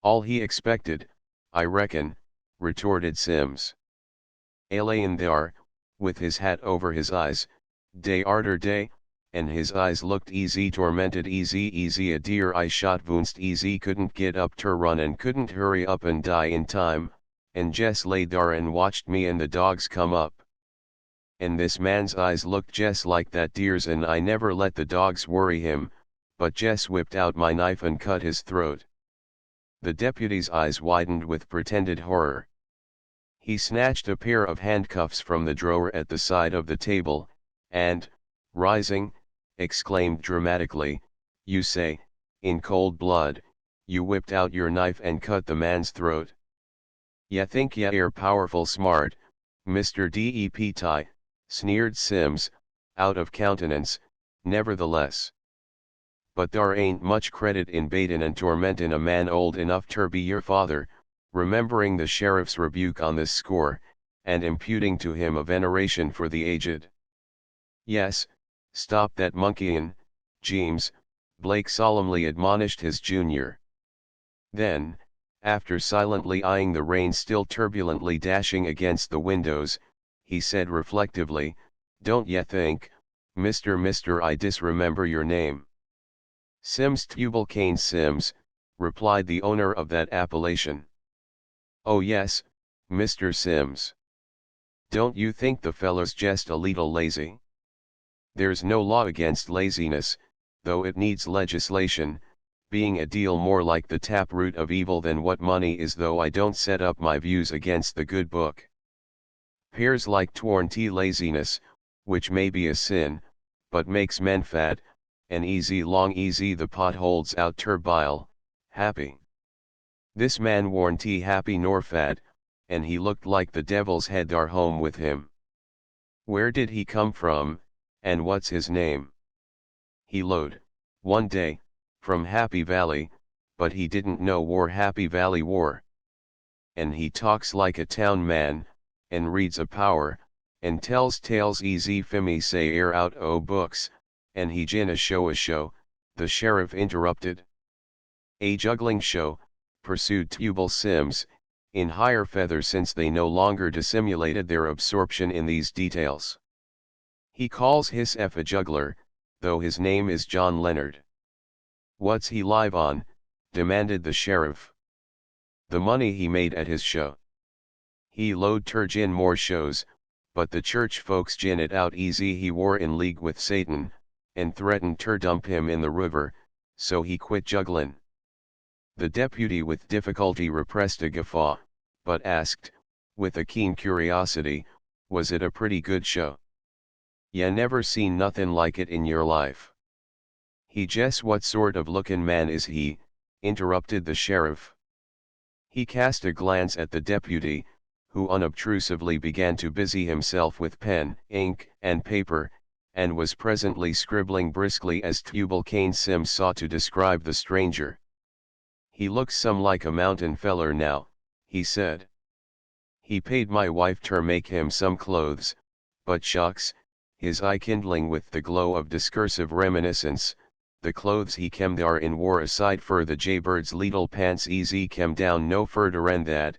Speaker 1: "All he expected, I reckon," retorted Sims. "A layin' there, with his hat over his eyes, day arter day, and his eyes looked easy tormented, easy a dear I shot voonst easy couldn't get up ter run and couldn't hurry up and die in time, and Jess laid dar and watched me and the dogs come up. And this man's eyes looked Jess like that deer's, and I never let the dogs worry him, but Jess whipped out my knife and cut his throat. The deputy's eyes widened with pretended horror. He snatched a pair of handcuffs from the drawer at the side of the table, and, rising, exclaimed dramatically, "You say, in cold blood, you whipped out your knife and cut the man's throat. Ya think ya air powerful smart, Mr. Dep. Sneered Sims, out of countenance, nevertheless. But thar ain't much credit in baitin' and tormentin' a man old enough ter be your father," remembering the sheriff's rebuke on this score, and imputing to him a veneration for the aged. "Yes, stop that monkeying, Jeems," Blake solemnly admonished his junior. Then, after silently eyeing the rain still turbulently dashing against the windows, he said reflectively, "Don't ye think, Mr. I disremember your name." "Sims Tubal Cain Sims," replied the owner of that appellation. "Oh yes, Mr. Sims. Don't you think the fellow's just a leetle lazy? There's no law against laziness, though it needs legislation, being a deal more like the taproot of evil than what money is, though I don't set up my views against the good book. 'Pears like 'twarn't laziness, which may be a sin, but makes men fat, and long easy the pot holds out ter bile, happy. This man warn't happy nor fat, and he looked like the devil's head thar home with him. Where did he come from, and what's his name? He lowed, one day, from Happy Valley, but he didn't know where Happy Valley war. And he talks like a town man, and reads a power, and tells tales easy fimmy say air out o' books, and he gin a show, the sheriff interrupted. A juggling show, pursued Tubal Sims, in higher feather since they no longer dissimulated their absorption in these details. He calls hisself a juggler, though his name is John Leonard. What's he live on? Demanded the sheriff. The money he made at his show. He lowed ter gin more shows, but the church folks gin it out easy he war in league with Satan, and threatened ter dump him in the river, so he quit jugglin'. The deputy with difficulty repressed a guffaw, but asked, with a keen curiosity, was it a pretty good show? "Ya never seen nothin' like it in your life." "He jes' what sort of lookin' man is he?" interrupted the sheriff. He cast a glance at the deputy, who unobtrusively began to busy himself with pen, ink, and paper, and was presently scribbling briskly as Tubal Cain Sims sought to describe the stranger. "He looks some like a mountain feller now," he said. "He paid my wife ter make him some clothes, but shucks," his eye kindling with the glow of discursive reminiscence, "the clothes he kem thar in wore aside fur the jaybird's leetle pants easy kem down no furder'n that,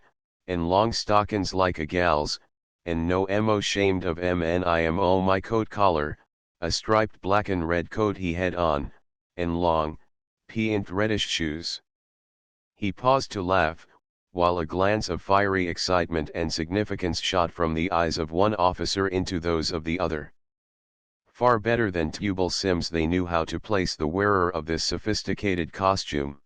Speaker 1: en long stockins like a gal's, en no emo shamed of imo my coat collar, a striped black and red coat he had on, en long, peant reddish shoes." He paused to laugh, while a glance of fiery excitement and significance shot from the eyes of one officer into those of the other. Far better than Tubal Sims they knew how to place the wearer of this sophisticated costume.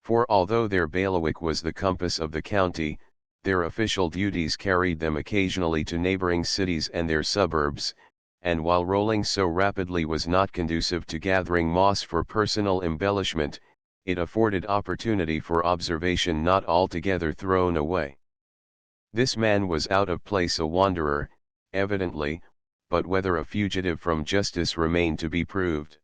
Speaker 1: For although their bailiwick was the compass of the county, their official duties carried them occasionally to neighboring cities and their suburbs, and while rolling so rapidly was not conducive to gathering moss for personal embellishment, it afforded opportunity for observation not altogether thrown away. This man was out of place, a wanderer, evidently, but whether a fugitive from justice remained to be proved.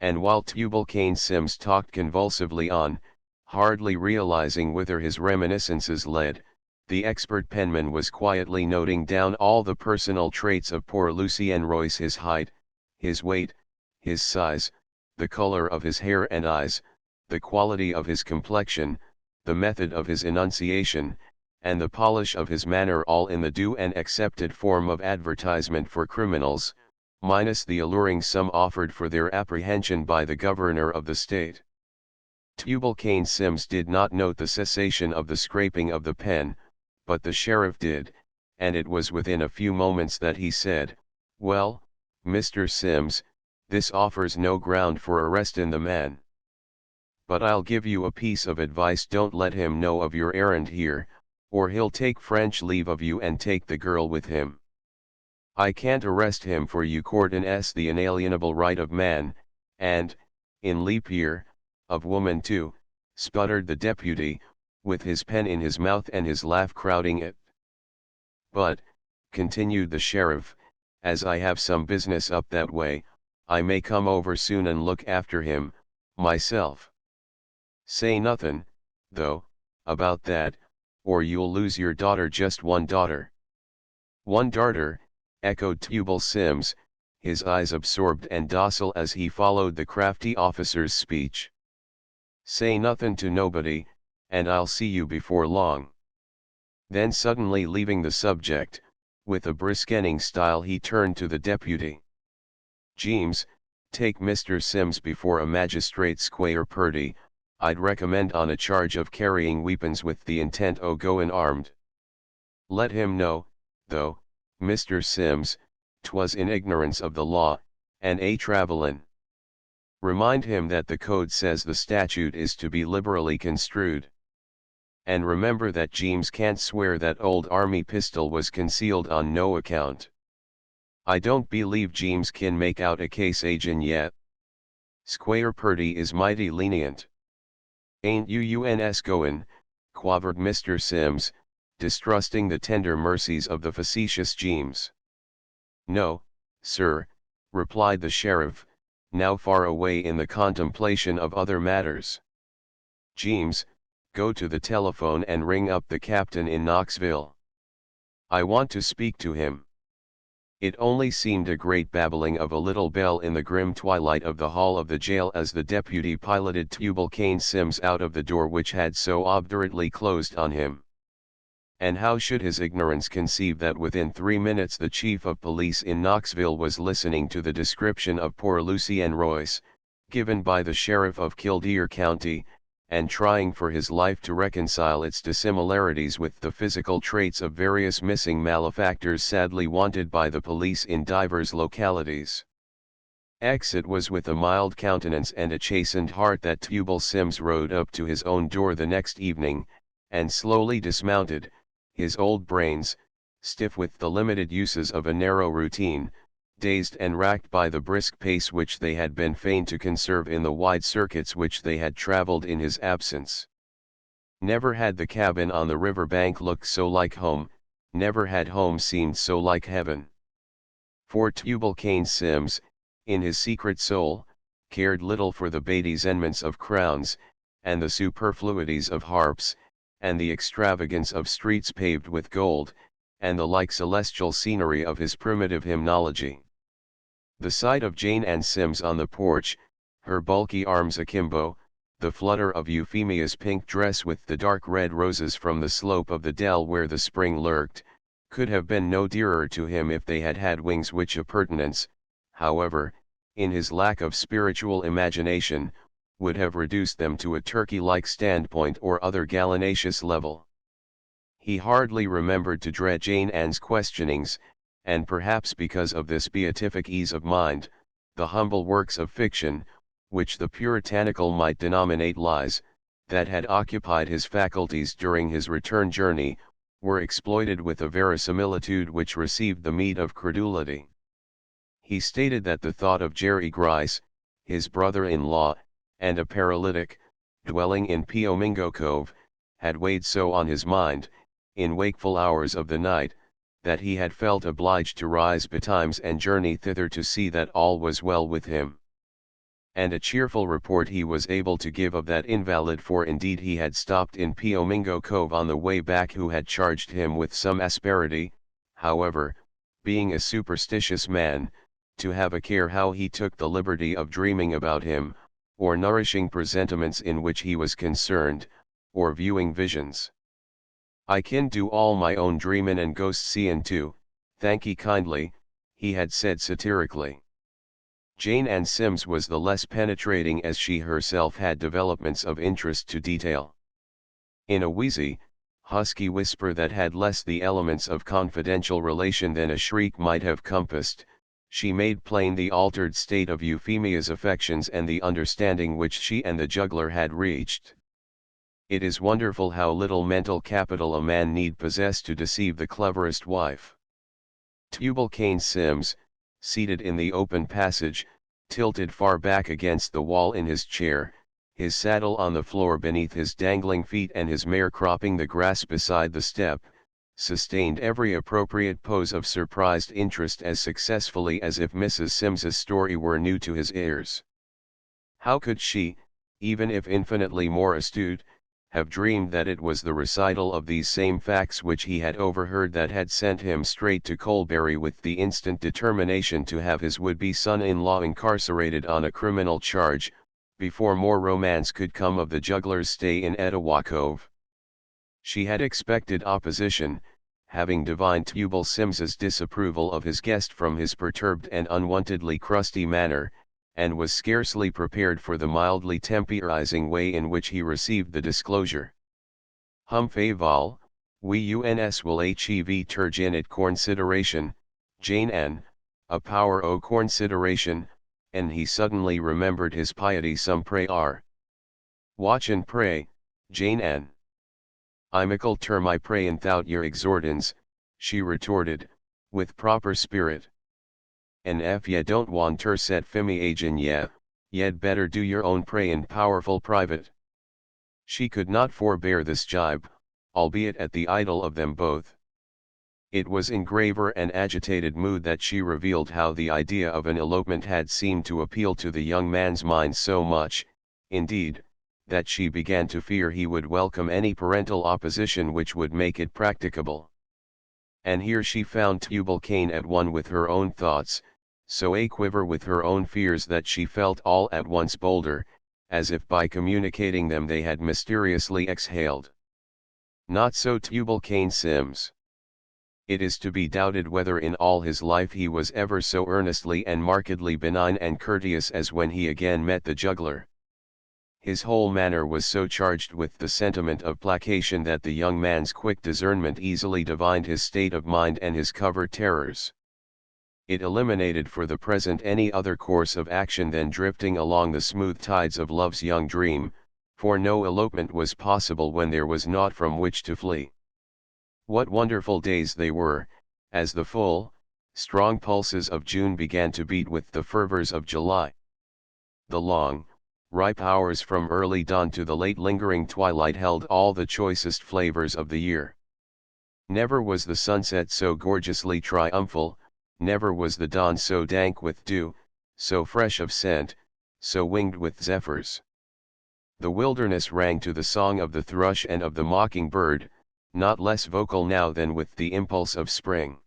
Speaker 1: And while Tubal Cain Sims talked convulsively on, hardly realizing whither his reminiscences led, the expert penman was quietly noting down all the personal traits of poor Lucien Royce: his height, his weight, his size, the color of his hair and eyes, the quality of his complexion, the method of his enunciation, and the polish of his manner, all in the due and accepted form of advertisement for criminals, minus the alluring sum offered for their apprehension by the governor of the state. Tubal Cain Sims did not note the cessation of the scraping of the pen, but the sheriff did, and it was within a few moments that he said, "Well, Mr. Sims, this offers no ground for arrestin' the man." But I'll give you a piece of advice: don't let him know of your errand here, or he'll take French leave of you and take the girl with him. I can't arrest him for you. Cordon's the inalienable right of man, and, in leap year, of woman too, sputtered the deputy, with his pen in his mouth and his laugh crowding it. But, continued the sheriff, as I have some business up that way, I may come over soon and look after him, myself. Say nothin', though, about that, or you'll lose your daughter. Just one daughter. One darter, echoed Tubal Sims, his eyes absorbed and docile as he followed the crafty officer's speech. Say nothin' to nobody, and I'll see you before long. Then suddenly leaving the subject, with a briskening style he turned to the deputy. Jeems, take Mr. Sims before a magistrate. Squire Purdy, I'd recommend on a charge of carrying weapons with the intent o' goin' armed. Let him know, though, Mr. Sims, 'twas in ignorance of the law, and a travellin'. Remind him that the code says the statute is to be liberally construed. And remember that Jeems can't swear that old army pistol was concealed on no account. I don't believe Jeems can make out a case agin yet. Squire Purdy is mighty lenient. Ain't you uns goin', quavered Mr. Sims, distrusting the tender mercies of the facetious Jeems. No, sir, replied the sheriff, now far away in the contemplation of other matters. Jeems, go to the telephone and ring up the captain in Knoxville. I want to speak to him. It only seemed a great babbling of a little bell in the grim twilight of the hall of the jail as the deputy piloted Tubal Cain Sims out of the door which had so obdurately closed on him. And how should his ignorance conceive that within 3 minutes the chief of police in Knoxville was listening to the description of poor Lucien Royce, given by the sheriff of Kildare County, and trying for his life to reconcile its dissimilarities with the physical traits of various missing malefactors sadly wanted by the police in divers localities. It was with a mild countenance and a chastened heart that Tubal Sims rode up to his own door the next evening, and slowly dismounted, his old brains, stiff with the limited uses of a narrow routine, dazed and racked by the brisk pace which they had been fain to conserve in the wide circuits which they had travelled in his absence. Never had the cabin on the river bank looked so like home, never had home seemed so like heaven. For Tubal Cain Sims, in his secret soul, cared little for the bedizenments of crowns, and the superfluities of harps, and the extravagance of streets paved with gold, and the like celestial scenery of his primitive hymnology. The sight of Jane Ann Sims on the porch, her bulky arms akimbo, the flutter of Euphemia's pink dress with the dark red roses from the slope of the dell where the spring lurked, could have been no dearer to him if they had had wings, which appurtenance, however, in his lack of spiritual imagination, would have reduced them to a turkey-like standpoint or other gallinaceous level. He hardly remembered to dread Jane Ann's questionings, and perhaps because of this beatific ease of mind, the humble works of fiction, which the puritanical might denominate lies, that had occupied his faculties during his return journey, were exploited with a verisimilitude which received the meed of credulity. He stated that the thought of Jerry Grice, his brother-in-law, and a paralytic, dwelling in Piomingo Cove, had weighed so on his mind, in wakeful hours of the night, that he had felt obliged to rise betimes and journey thither to see that all was well with him. And a cheerful report he was able to give of that invalid, for indeed he had stopped in Piomingo Cove on the way back, who had charged him with some asperity, however, being a superstitious man, to have a care how he took the liberty of dreaming about him, or nourishing presentiments in which he was concerned, or viewing visions. I can do all my own dreamin' and ghost seein' too, thank'ee kindly, he had said satirically. Jane Ann Sims was the less penetrating as she herself had developments of interest to detail. In a wheezy, husky whisper that had less the elements of confidential relation than a shriek might have compassed, She made plain the altered state of Euphemia's affections and the understanding which she and the juggler had reached. It is wonderful how little mental capital a man need possess to deceive the cleverest wife. Tubal-Cain Sims, seated in the open passage, tilted far back against the wall in his chair, his saddle on the floor beneath his dangling feet and his mare cropping the grass beside the step, sustained every appropriate pose of surprised interest as successfully as if Mrs. Sims's story were new to his ears. How could she, even if infinitely more astute, have dreamed that it was the recital of these same facts which he had overheard that had sent him straight to Colbury with the instant determination to have his would-be son-in-law incarcerated on a criminal charge, before more romance could come of the juggler's stay in Etowah Cove? She had expected opposition, having divined Tubal Sims's disapproval of his guest from his perturbed and unwontedly crusty manner, and was scarcely prepared for the mildly temporizing way in which he received the disclosure. Hum faval, we uns will hev turgin at consideration, Jane N, a power o consideration, and he suddenly remembered his piety some pray are. Watch and pray, Jane N. I mickle term I pray and thout your exhortance, she retorted, with proper spirit. And if ye don't want ter set fimiagin ye'd better do your own pray in powerful private. She could not forbear this jibe, albeit at the idol of them both. It was in graver and agitated mood that she revealed how the idea of an elopement had seemed to appeal to the young man's mind so much, indeed, that she began to fear he would welcome any parental opposition which would make it practicable. And here she found Tubal-Cain at one with her own thoughts, so aquiver with her own fears that she felt all at once bolder, as if by communicating them they had mysteriously exhaled. Not so Tubal-Cain Sims. It is to be doubted whether in all his life he was ever so earnestly and markedly benign and courteous as when he again met the juggler. His whole manner was so charged with the sentiment of placation that the young man's quick discernment easily divined his state of mind and his covert terrors. It eliminated for the present any other course of action than drifting along the smooth tides of love's young dream, for no elopement was possible when there was naught from which to flee. What wonderful days they were, as the full, strong pulses of June began to beat with the fervors of July. The long, ripe hours from early dawn to the late lingering twilight held all the choicest flavors of the year. Never was the sunset so gorgeously triumphal, never was the dawn so dank with dew, so fresh of scent, so winged with zephyrs. The wilderness rang to the song of the thrush and of the mocking-bird, not less vocal now than with the impulse of spring.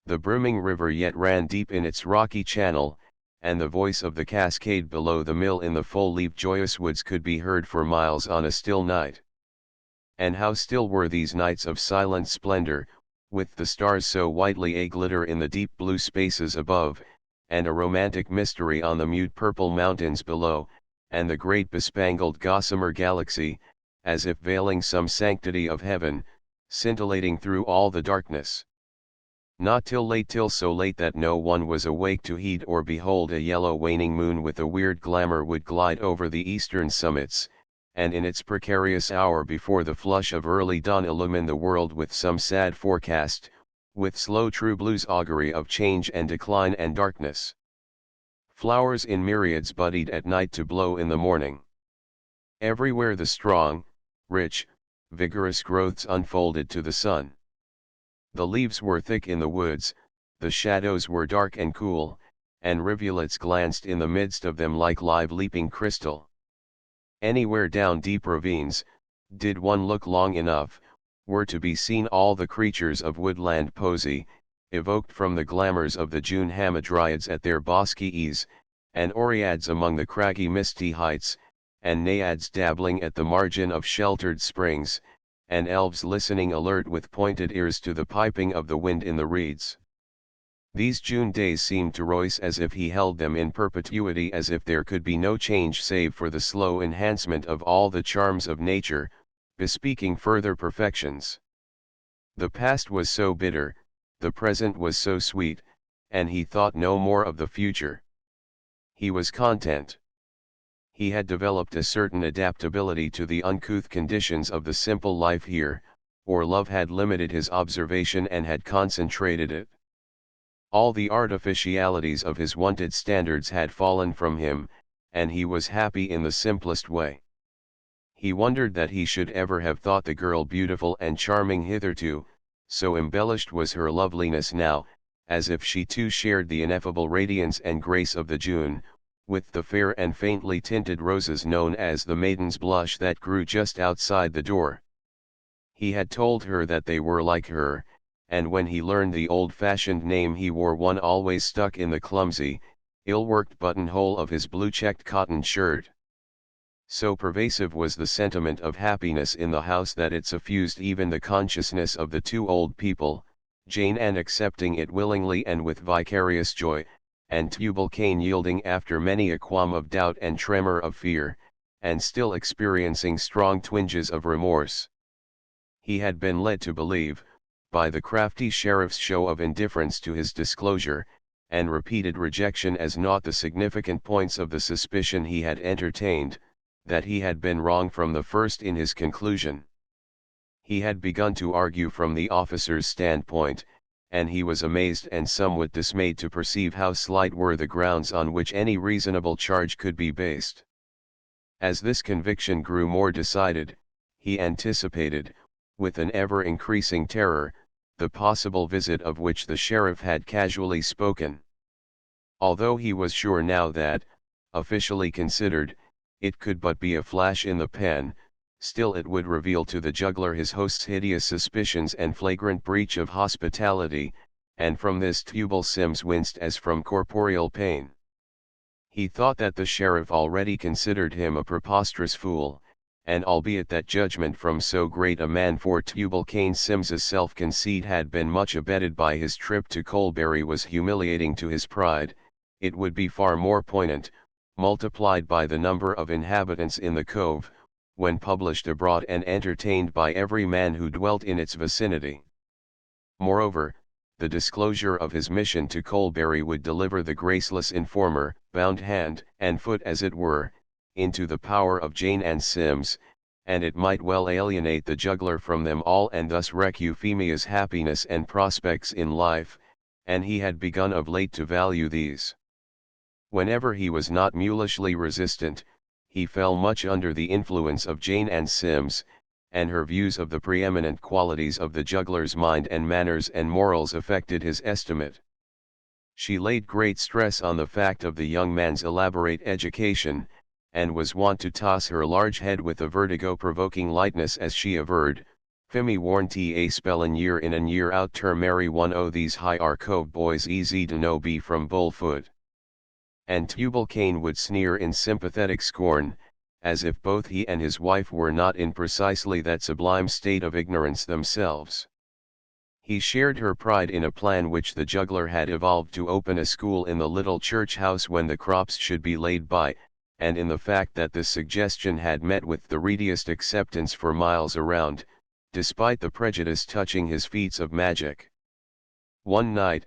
Speaker 1: The brimming river yet ran deep in its rocky channel, and the voice of the cascade below the mill in the full-leaved joyous woods could be heard for miles on a still night. And how still were these nights of silent splendor, with the stars so whitely a-glitter in the deep blue spaces above, and a romantic mystery on the mute purple mountains below, and the great bespangled gossamer galaxy, as if veiling some sanctity of heaven, scintillating through all the darkness. Not till so late that no one was awake to heed or behold a yellow waning moon with a weird glamour would glide over the eastern summits, and in its precarious hour before the flush of early dawn illumine the world with some sad forecast, with slow true blue's augury of change and decline and darkness. Flowers in myriads budded at night to blow in the morning. Everywhere the strong, rich, vigorous growths unfolded to the sun. The leaves were thick in the woods, the shadows were dark and cool, and rivulets glanced in the midst of them like live leaping crystal. Anywhere down deep ravines, did one look long enough, were to be seen all the creatures of woodland poesy, evoked from the glamours of the June hamadryads at their bosky ease, and oreads among the craggy misty heights, and naiads dabbling at the margin of sheltered springs, and elves listening alert with pointed ears to the piping of the wind in the reeds. These June days seemed to Royce as if he held them in perpetuity, as if there could be no change save for the slow enhancement of all the charms of nature, bespeaking further perfections. The past was so bitter, the present was so sweet, and he thought no more of the future. He was content. He had developed a certain adaptability to the uncouth conditions of the simple life here, or love had limited his observation and had concentrated it. All the artificialities of his wonted standards had fallen from him, and he was happy in the simplest way. He wondered that he should ever have thought the girl beautiful and charming hitherto, so embellished was her loveliness now, as if she too shared the ineffable radiance and grace of the June, with the fair and faintly tinted roses known as the maiden's blush that grew just outside the door. He had told her that they were like her, and when he learned the old-fashioned name he wore one always stuck in the clumsy, ill-worked buttonhole of his blue-checked cotton shirt. So pervasive was the sentiment of happiness in the house that it suffused even the consciousness of the two old people, Jane Ann accepting it willingly and with vicarious joy, and Tubal-Cain yielding after many a qualm of doubt and tremor of fear, and still experiencing strong twinges of remorse. He had been led to believe, by the crafty sheriff's show of indifference to his disclosure, and repeated rejection as not the significant points of the suspicion he had entertained, that he had been wrong from the first in his conclusion. He had begun to argue from the officer's standpoint, and he was amazed and somewhat dismayed to perceive how slight were the grounds on which any reasonable charge could be based. As this conviction grew more decided, he anticipated, with an ever-increasing terror, the possible visit of which the sheriff had casually spoken. Although he was sure now that, officially considered, it could but be a flash in the pan, still it would reveal to the juggler his host's hideous suspicions and flagrant breach of hospitality, and from this Tubal Sims winced as from corporeal pain. He thought that the sheriff already considered him a preposterous fool, and albeit that judgment from so great a man for Tubal-Cain Sims's self-conceit had been much abetted by his trip to Colbury was humiliating to his pride, it would be far more poignant, multiplied by the number of inhabitants in the cove, when published abroad and entertained by every man who dwelt in its vicinity. Moreover, the disclosure of his mission to Colbury would deliver the graceless informer, bound hand and foot as it were, into the power of Jane and Sims, and it might well alienate the juggler from them all and thus wreck Euphemia's happiness and prospects in life, and he had begun of late to value these. Whenever he was not mulishly resistant, he fell much under the influence of Jane and Sims, and her views of the preeminent qualities of the juggler's mind and manners and morals affected his estimate. She laid great stress on the fact of the young man's elaborate education, and was wont to toss her large head with a vertigo-provoking lightness as she averred, "Fimi warn't a spellin' year in and year out ter marry one o' these high cove boys easy to know be from Bullfoot." And Tubal-Cain would sneer in sympathetic scorn, as if both he and his wife were not in precisely that sublime state of ignorance themselves. He shared her pride in a plan which the juggler had evolved to open a school in the little church house when the crops should be laid by, and in the fact that this suggestion had met with the readiest acceptance for miles around, despite the prejudice touching his feats of magic. One night,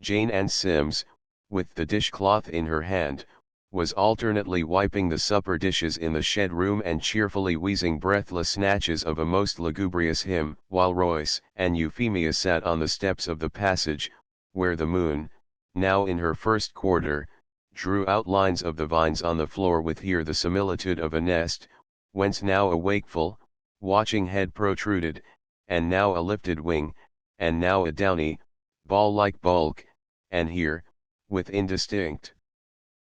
Speaker 1: Jane and Sims, with the dishcloth in her hand, was alternately wiping the supper dishes in the shed room and cheerfully wheezing breathless snatches of a most lugubrious hymn, while Royce and Euphemia sat on the steps of the passage, where the moon, now in her first quarter, drew outlines of the vines on the floor with here the similitude of a nest, whence now a wakeful, watching head protruded, and now a lifted wing, and now a downy, ball-like bulk, and here, with indistinct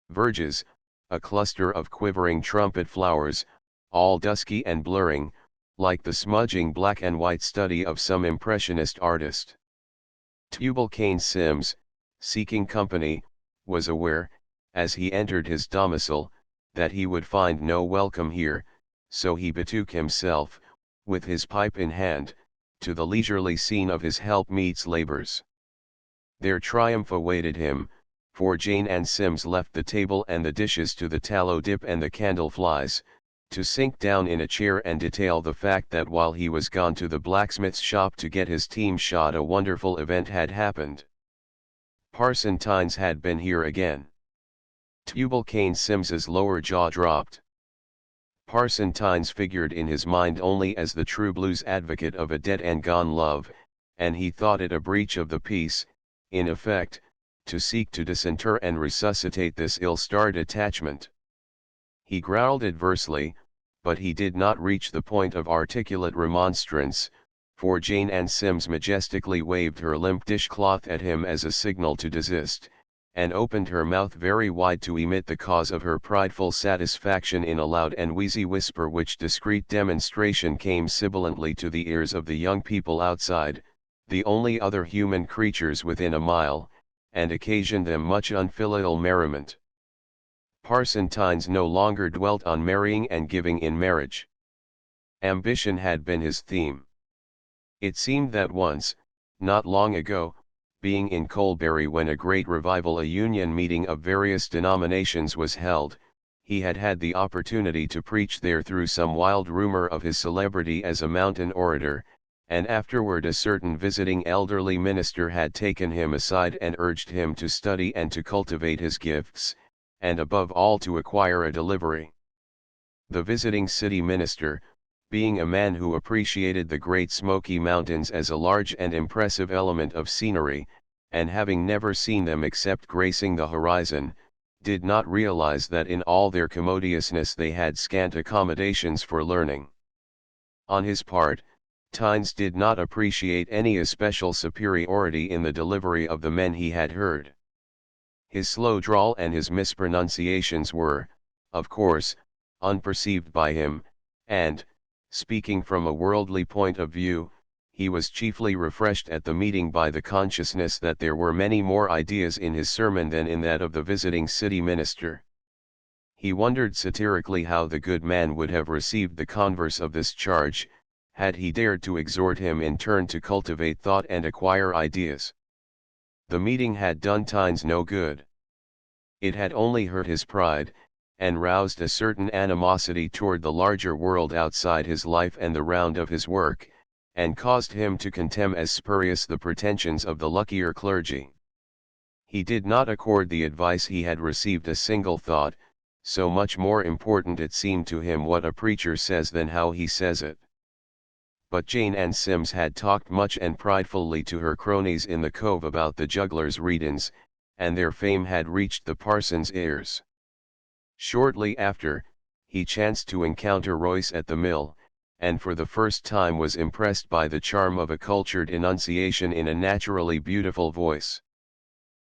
Speaker 1: verges, a cluster of quivering trumpet flowers, all dusky and blurring, like the smudging black and white study of some impressionist artist. Tubal-Cain Sims, seeking company, was aware, as he entered his domicile, that he would find no welcome here, so he betook himself, with his pipe in hand, to the leisurely scene of his helpmeet's labors. Their triumph awaited him, for Jane and Sims left the table and the dishes to the tallow dip and the candle flies, to sink down in a chair and detail the fact that while he was gone to the blacksmith's shop to get his team shod a wonderful event had happened. Parson Tynes had been here again. Tubal Cain Sims's lower jaw dropped. Parson Tynes figured in his mind only as the true blues advocate of a dead and gone love, and he thought it a breach of the peace, in effect, to seek to disinter and resuscitate this ill-starred attachment. He growled adversely, but he did not reach the point of articulate remonstrance, for Jane Ann Sims majestically waved her limp dishcloth at him as a signal to desist, and opened her mouth very wide to emit the cause of her prideful satisfaction in a loud and wheezy whisper which discreet demonstration came sibilantly to the ears of the young people outside, the only other human creatures within a mile, and occasioned them much unfilial merriment. Parson Tynes no longer dwelt on marrying and giving in marriage. Ambition had been his theme. It seemed that once, not long ago, being in Colbury when a great revival, a union meeting of various denominations was held, he had had the opportunity to preach there through some wild rumor of his celebrity as a mountain orator, and afterward a certain visiting elderly minister had taken him aside and urged him to study and to cultivate his gifts, and above all to acquire a delivery. The visiting city minister, being a man who appreciated the Great Smoky Mountains as a large and impressive element of scenery, and having never seen them except gracing the horizon, did not realize that in all their commodiousness they had scant accommodations for learning. On his part, Tynes did not appreciate any especial superiority in the delivery of the men he had heard. His slow drawl and his mispronunciations were, of course, unperceived by him, and, speaking from a worldly point of view, he was chiefly refreshed at the meeting by the consciousness that there were many more ideas in his sermon than in that of the visiting city minister. He wondered satirically how the good man would have received the converse of this charge, had he dared to exhort him in turn to cultivate thought and acquire ideas. The meeting had done Tynes no good. It had only hurt his pride, and roused a certain animosity toward the larger world outside his life and the round of his work, and caused him to contemn as spurious the pretensions of the luckier clergy. He did not accord the advice he had received a single thought, so much more important it seemed to him what a preacher says than how he says it. But Jane Ann Sims had talked much and pridefully to her cronies in the cove about the juggler's readings, and their fame had reached the parson's ears. Shortly after, he chanced to encounter Royce at the mill, and for the first time was impressed by the charm of a cultured enunciation in a naturally beautiful voice.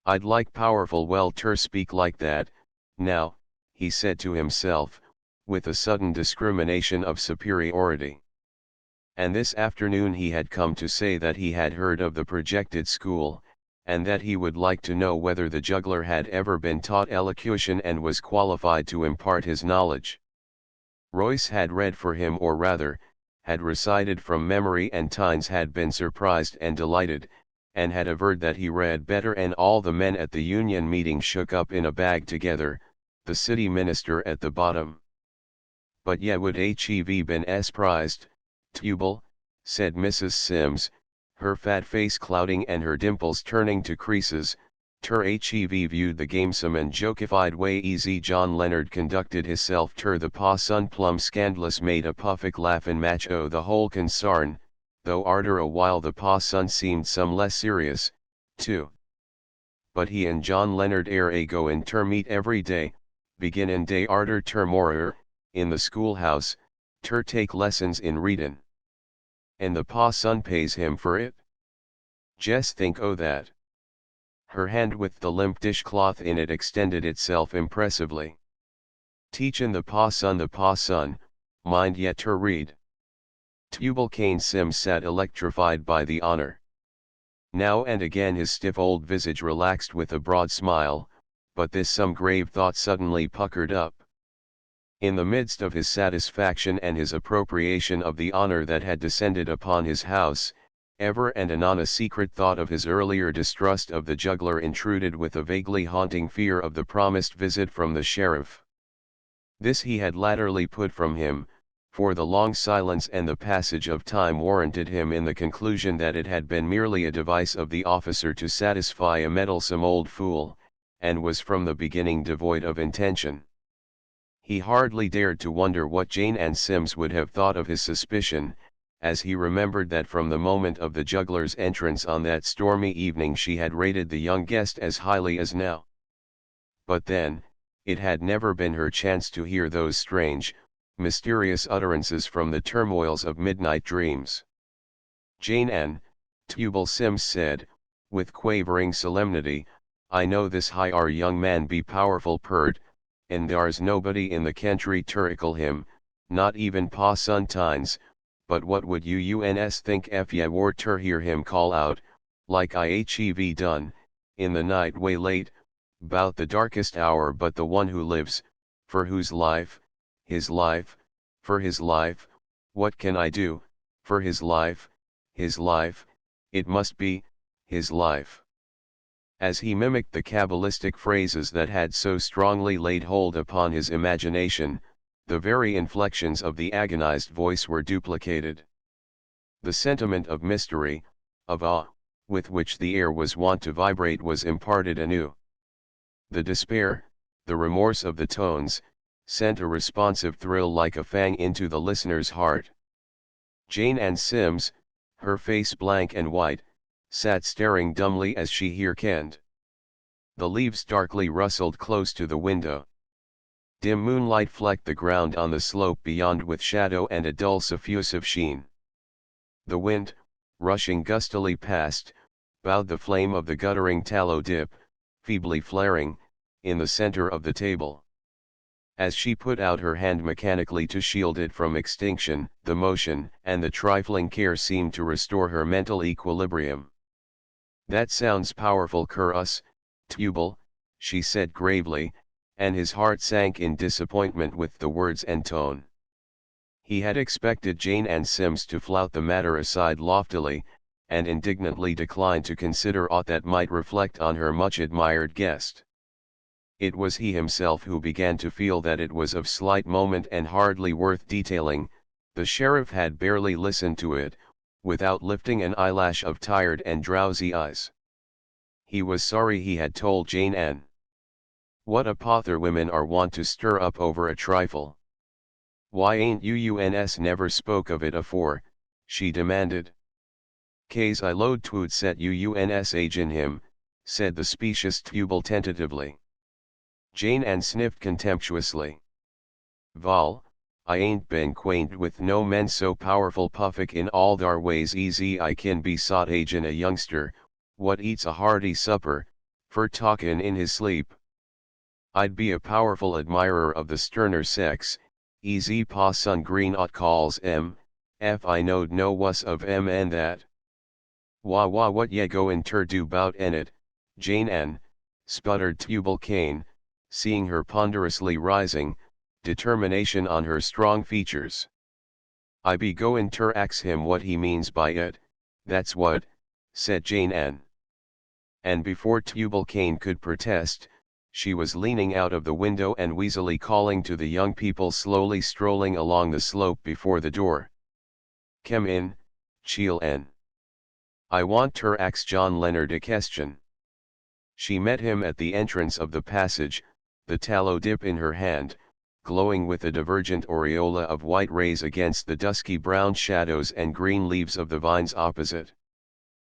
Speaker 1: "I'd like powerful well ter speak like that, now," he said to himself, with a sudden discrimination of superiority. And this afternoon he had come to say that he had heard of the projected school, and that he would like to know whether the juggler had ever been taught elocution and was qualified to impart his knowledge. Royce had read for him, or rather, had recited from memory, and Tynes had been surprised and delighted, and had averred that he read better, and all the men at the union meeting shook up in a bag together, the city minister at the bottom. "But ye would hev been prized, Tubal," said Mrs. Sims, her fat face clouding and her dimples turning to creases, "ter hev viewed the gamesome and jokified way easy John Leonard conducted hisself, ter the pa'son plum scandalous made a puffick laughin' match o' the whole consarn, though arter a while the pa'son seemed some less serious, too. But he and John Leonard air a go in ter meet every day, beginnin' day arter ter morrer, in the schoolhouse, ter take lessons in readin'. And the pa'son pays him for it. Jes think o' that." Her hand with the limp dishcloth in it extended itself impressively. "Teachin' the pa'son, mind yet ter read." Tubal Cain Sims sat electrified by the honor. Now and again his stiff old visage relaxed with a broad smile, but this some grave thought suddenly puckered up. In the midst of his satisfaction and his appropriation of the honor that had descended upon his house, ever and anon a secret thought of his earlier distrust of the juggler intruded with a vaguely haunting fear of the promised visit from the sheriff. This he had latterly put from him, for the long silence and the passage of time warranted him in the conclusion that it had been merely a device of the officer to satisfy a meddlesome old fool, and was from the beginning devoid of intention. He hardly dared to wonder what Jane and Sims would have thought of his suspicion, as he remembered that from the moment of the juggler's entrance on that stormy evening she had rated the young guest as highly as now. But then, it had never been her chance to hear those strange, mysterious utterances from the turmoils of midnight dreams. "Jane Ann," Tubal Sims said, with quavering solemnity, "I know this high young man be powerful pert, and thar's nobody in the country turricle him, not even Pa Suntines, but what would you uns think if ye war ter hear him call out, like I hev done, in the night way late, 'bout the darkest hour, but the one who lives, for whose life, for his life, what can I do, for his life, it must be, his life." As he mimicked the cabalistic phrases that had so strongly laid hold upon his imagination, the very inflections of the agonized voice were duplicated. The sentiment of mystery, of awe, with which the air was wont to vibrate was imparted anew. The despair, the remorse of the tones, sent a responsive thrill like a fang into the listener's heart. Jane and Sims, her face blank and white, sat staring dumbly as she hearkened. The leaves darkly rustled close to the window. Dim moonlight flecked the ground on the slope beyond with shadow and a dull suffusive sheen. The wind, rushing gustily past, bowed the flame of the guttering tallow dip, feebly flaring, in the center of the table. As she put out her hand mechanically to shield it from extinction, the motion and the trifling care seemed to restore her mental equilibrium. "That sounds powerful cur'us, Tubal," she said gravely, and his heart sank in disappointment with the words and tone. He had expected Jane and Sims to flout the matter aside loftily, and indignantly decline to consider aught that might reflect on her much-admired guest. It was he himself who began to feel that it was of slight moment and hardly worth detailing. The sheriff had barely listened to it, without lifting an eyelash of tired and drowsy eyes. He was sorry he had told Jane Ann. What a pother women are wont to stir up over a trifle. "Why ain't you never spoke of it afore?" she demanded. "'Case I load 'twould set you age in him," said the specious Tubal tentatively. Jane Ann sniffed contemptuously. "Val, I ain't been quaint with no men so powerful puffick in all thar ways easy I kin be sot agin a youngster, what eats a hearty supper, fer talkin' in his sleep. I'd be a powerful admirer of the sterner sex, easy Pa Sun Green ought calls ef I know'd no wuss of and that." "Wah what ye goin' ter do 'bout it, Jane Ann?" sputtered Tubal Cain, seeing her ponderously rising, determination on her strong features. "I be goin' ter ax him what he means by it, that's what," said Jane Ann. And before Tubal Cain could protest, she was leaning out of the window and wheezily calling to the young people slowly strolling along the slope before the door. "Kem in, cheel en. I want ter ax John Leonard a question." She met him at the entrance of the passage, the tallow dip in her hand, glowing with a divergent aureola of white rays against the dusky brown shadows and green leaves of the vines opposite.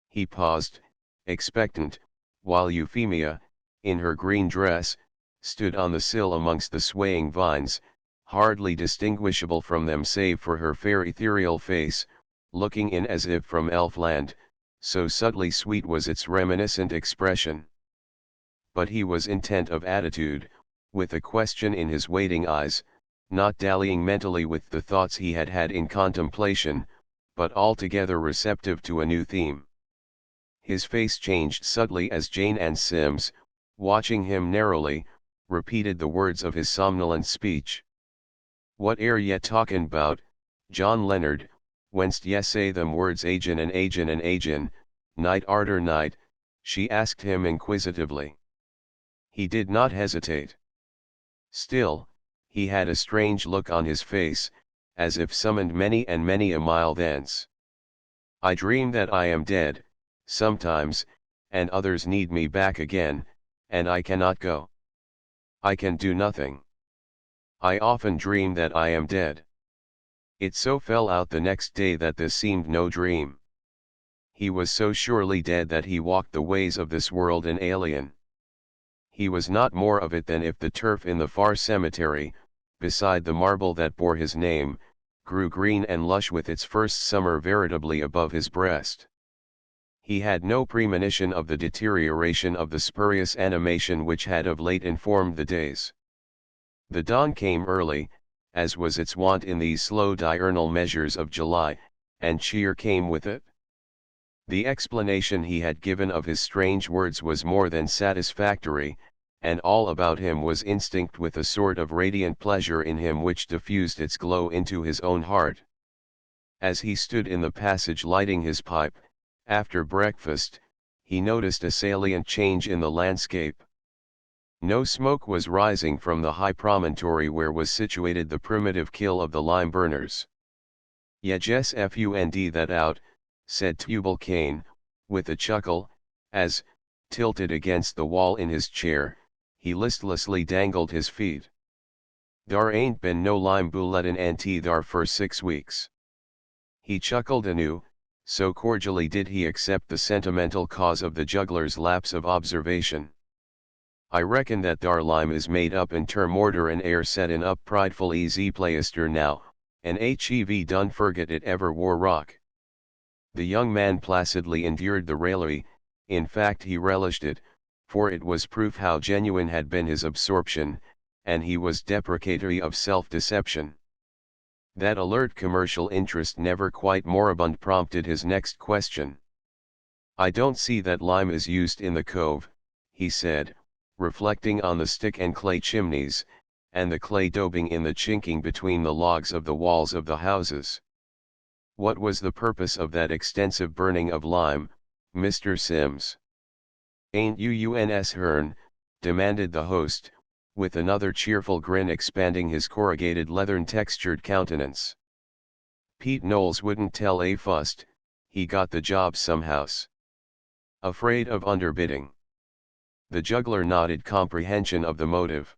Speaker 1: He paused, expectant, while Euphemia, in her green dress, stood on the sill amongst the swaying vines, hardly distinguishable from them save for her fair ethereal face, looking in as if from elfland, so subtly sweet was its reminiscent expression. But he was intent of attitude, with a question in his waiting eyes, not dallying mentally with the thoughts he had had in contemplation, but altogether receptive to a new theme. His face changed subtly as Jane and Sims, watching him narrowly, repeated the words of his somnolent speech. "What air ye talkin' 'bout, John Leonard, whenst ye say them words agin and agin, night arter night?" she asked him inquisitively. He did not hesitate. Still, he had a strange look on his face, as if summoned many and many a mile thence. I dream that I am dead, sometimes, and others need me back again, and I cannot go. I can do nothing. I often dream that I am dead. It so fell out the next day that this seemed no dream. He was so surely dead that he walked the ways of this world an alien. He was not more of it than if the turf in the far cemetery, beside the marble that bore his name, grew green and lush with its first summer veritably above his breast. He had no premonition of the deterioration of the spurious animation which had of late informed the days. The dawn came early, as was its wont in these slow diurnal measures of July, and cheer came with it. The explanation he had given of his strange words was more than satisfactory, and all about him was instinct with a sort of radiant pleasure in him which diffused its glow into his own heart. As he stood in the passage lighting his pipe, after breakfast, he noticed a salient change in the landscape. No smoke was rising from the high promontory where was situated the primitive kill of the lime burners. "Yes, fund that out," said Tubal Cain, with a chuckle, as, tilted against the wall in his chair, he listlessly dangled his feet. "Dar ain't been no lime bulletin ante thar for 6 weeks." He chuckled anew, so cordially did he accept the sentimental cause of the juggler's lapse of observation. "I reckon that dar lime is made up in ter mortar and air settin' up prideful easy playester now, and hev done forget it ever wore rock." The young man placidly endured the raillery, in fact he relished it, for it was proof how genuine had been his absorption, and he was deprecatory of self-deception. That alert commercial interest never quite moribund prompted his next question. "I don't see that lime is used in the cove," he said, reflecting on the stick and clay chimneys, and the clay daubing in the chinking between the logs of the walls of the houses. "What was the purpose of that extensive burning of lime, Mr. Sims?" "Ain't you uns hearn?" demanded the host, with another cheerful grin expanding his corrugated leathern-textured countenance. "Pete Knowles wouldn't tell a fust, he got the job somehows." "Afraid of underbidding?" The juggler nodded comprehension of the motive.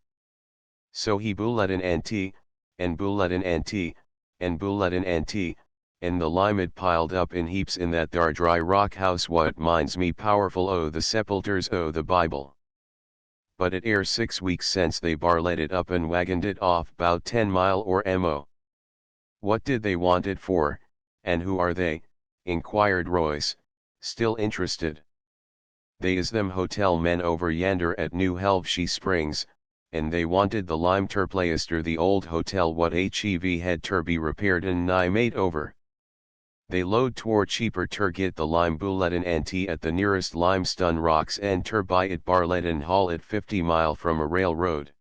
Speaker 1: "So he bulletin ante, and bulletin ante, and bulletin ante, and the limid piled up in heaps in that dar dry rock house what minds me powerful o' the sepulters o' the Bible. But it air 6 weeks since they barlet it up and wagoned it off 'bout 10 mile or mo. What did they want it for, and who are they?" inquired Royce, still interested. "They is them hotel men over yander at New Helvshire Springs, and they wanted the lime ter playester the old hotel what hev had ter be repaired and nigh made over. They load twar cheaper ter git the lime bulletin ante at the nearest limestone rocks and ter buy it barlet and haul it 50 mile from a railroad."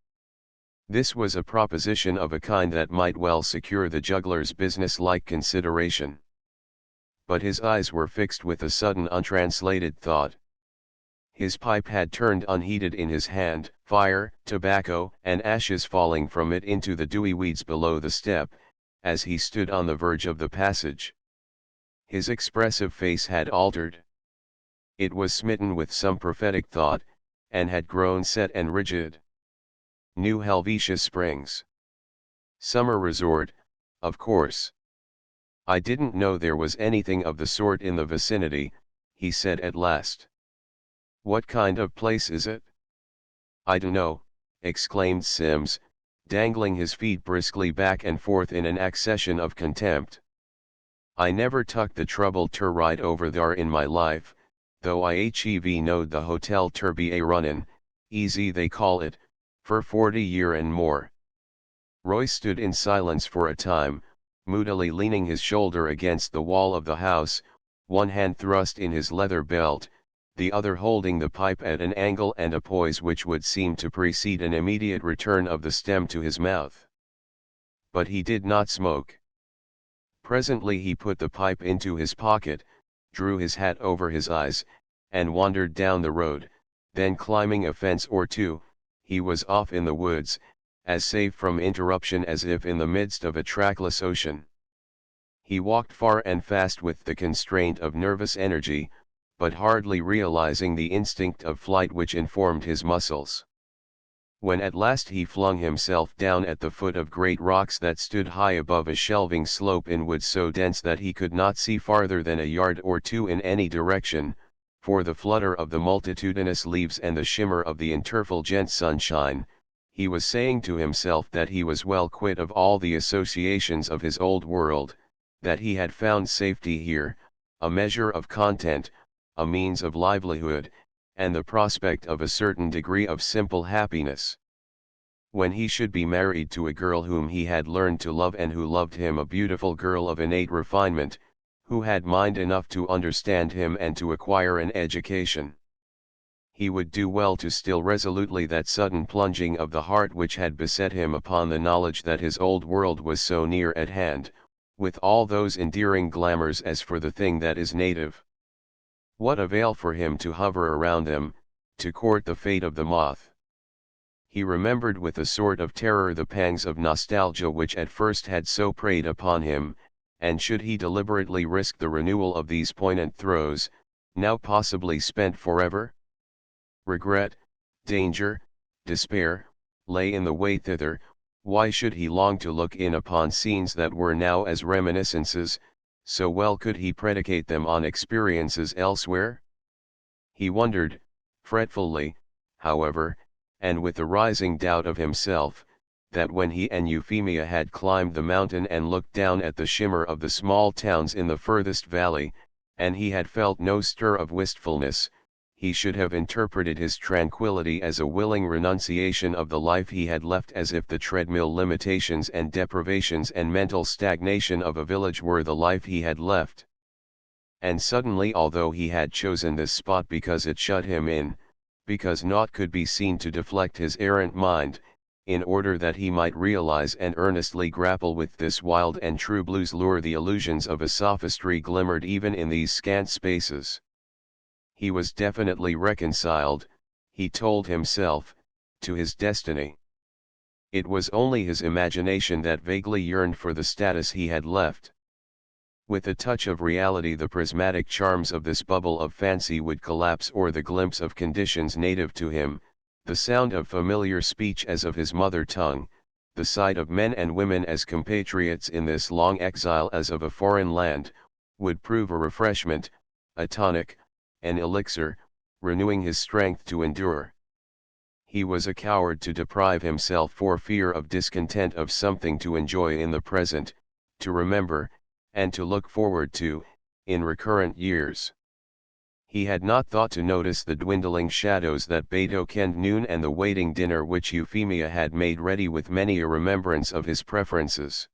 Speaker 1: This was a proposition of a kind that might well secure the juggler's business-like consideration. But his eyes were fixed with a sudden untranslated thought. His pipe had turned unheeded in his hand, fire, tobacco, and ashes falling from it into the dewy weeds below the step, as he stood on the verge of the passage. His expressive face had altered. It was smitten with some prophetic thought, and had grown set and rigid. New Helvetia Springs. Summer resort, of course. "I didn't know there was anything of the sort in the vicinity," he said at last. "What kind of place is it?" "I dunno," exclaimed Sims, dangling his feet briskly back and forth in an accession of contempt. "I never tuck the trouble ter ride over thar in my life, though I hev knowed the hotel ter be a runnin', easy they call it, fer 40 year and more." Royce stood in silence for a time, moodily leaning his shoulder against the wall of the house, one hand thrust in his leather belt, the other holding the pipe at an angle and a poise which would seem to precede an immediate return of the stem to his mouth. But he did not smoke. Presently he put the pipe into his pocket, drew his hat over his eyes, and wandered down the road, then climbing a fence or two, he was off in the woods, as safe from interruption as if in the midst of a trackless ocean. He walked far and fast with the constraint of nervous energy, but hardly realizing the instinct of flight which informed his muscles. When at last he flung himself down at the foot of great rocks that stood high above a shelving slope in wood so dense that he could not see farther than a yard or two in any direction, for the flutter of the multitudinous leaves and the shimmer of the interfulgent sunshine, he was saying to himself that he was well quit of all the associations of his old world, that he had found safety here, a measure of content, a means of livelihood, and the prospect of a certain degree of simple happiness. When he should be married to a girl whom he had learned to love and who loved him, a beautiful girl of innate refinement, who had mind enough to understand him and to acquire an education. He would do well to still resolutely that sudden plunging of the heart which had beset him upon the knowledge that his old world was so near at hand, with all those endearing glamours as for the thing that is native. What avail for him to hover around them, to court the fate of the moth? He remembered with a sort of terror the pangs of nostalgia which at first had so preyed upon him, and should he deliberately risk the renewal of these poignant throes, now possibly spent forever? Regret, danger, despair, lay in the way thither. Why should he long to look in upon scenes that were now as reminiscences, so well could he predicate them on experiences elsewhere? He wondered, fretfully, however, and with a rising doubt of himself, that when he and Euphemia had climbed the mountain and looked down at the shimmer of the small towns in the furthest valley, and he had felt no stir of wistfulness, he should have interpreted his tranquility as a willing renunciation of the life he had left, as if the treadmill limitations and deprivations and mental stagnation of a village were the life he had left. And suddenly, although he had chosen this spot because it shut him in, because naught could be seen to deflect his errant mind, in order that he might realize and earnestly grapple with this wild and true blues lure, the illusions of a sophistry glimmered even in these scant spaces. He was definitely reconciled, he told himself, to his destiny. It was only his imagination that vaguely yearned for the status he had left. With a touch of reality, the prismatic charms of this bubble of fancy would collapse, or the glimpse of conditions native to him, the sound of familiar speech as of his mother tongue, the sight of men and women as compatriots in this long exile as of a foreign land, would prove a refreshment, a tonic, an elixir, renewing his strength to endure. He was a coward to deprive himself for fear of discontent of something to enjoy in the present, to remember, and to look forward to, in recurrent years. He had not thought to notice the dwindling shadows that betokenned noon and the waiting dinner which Euphemia had made ready with many a remembrance of his preferences.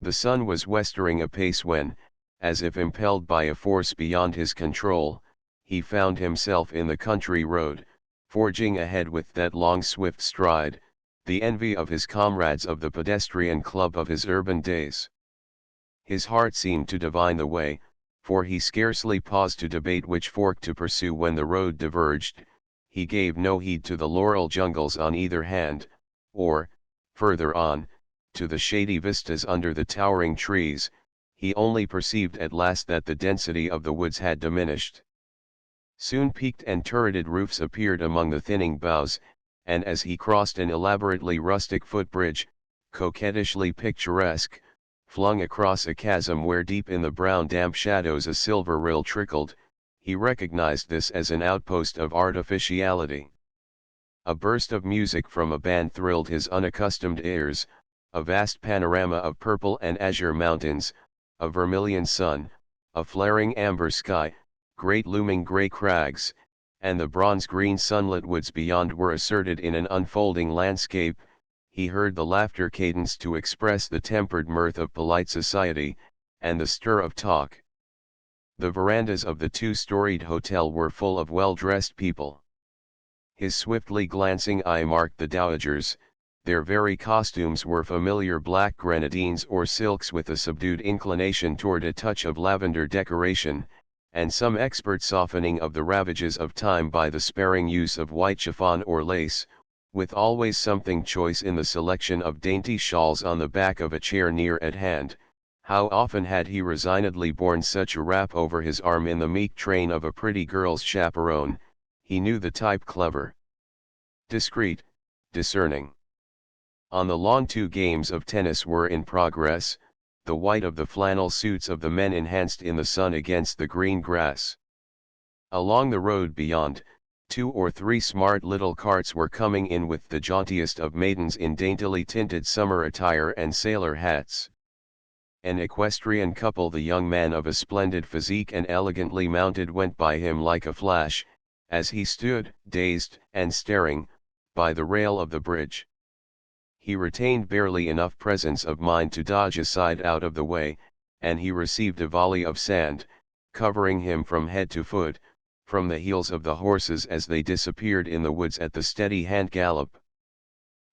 Speaker 1: The sun was westering apace when, as if impelled by a force beyond his control, he found himself in the country road, forging ahead with that long swift stride, the envy of his comrades of the pedestrian club of his urban days. His heart seemed to divine the way, for he scarcely paused to debate which fork to pursue when the road diverged. He gave no heed to the laurel jungles on either hand, or, further on, to the shady vistas under the towering trees. He only perceived at last that the density of the woods had diminished. Soon peaked and turreted roofs appeared among the thinning boughs, and as he crossed an elaborately rustic footbridge, coquettishly picturesque, flung across a chasm where deep in the brown damp shadows a silver rill trickled, he recognized this as an outpost of artificiality. A burst of music from a band thrilled his unaccustomed ears, a vast panorama of purple and azure mountains, a vermilion sun, a flaring amber sky, great looming grey crags, and the bronze-green sunlit woods beyond were asserted in an unfolding landscape. He heard the laughter cadenced to express the tempered mirth of polite society, and the stir of talk. The verandas of the two-storied hotel were full of well-dressed people. His swiftly glancing eye marked the dowagers. Their very costumes were familiar black grenadines or silks with a subdued inclination toward a touch of lavender decoration, and some expert softening of the ravages of time by the sparing use of white chiffon or lace, with always something choice in the selection of dainty shawls on the back of a chair near at hand. How often had he resignedly borne such a wrap over his arm in the meek train of a pretty girl's chaperone. He knew the type: clever, discreet, discerning. On the lawn 2 games of tennis were in progress, the white of the flannel suits of the men enhanced in the sun against the green grass. Along the road beyond, 2 or 3 smart little carts were coming in with the jauntiest of maidens in daintily tinted summer attire and sailor hats. An equestrian couple, the young man of a splendid physique and elegantly mounted, went by him like a flash, as he stood, dazed and staring, by the rail of the bridge. He retained barely enough presence of mind to dodge aside out of the way, and he received a volley of sand, covering him from head to foot, from the heels of the horses as they disappeared in the woods at the steady hand gallop.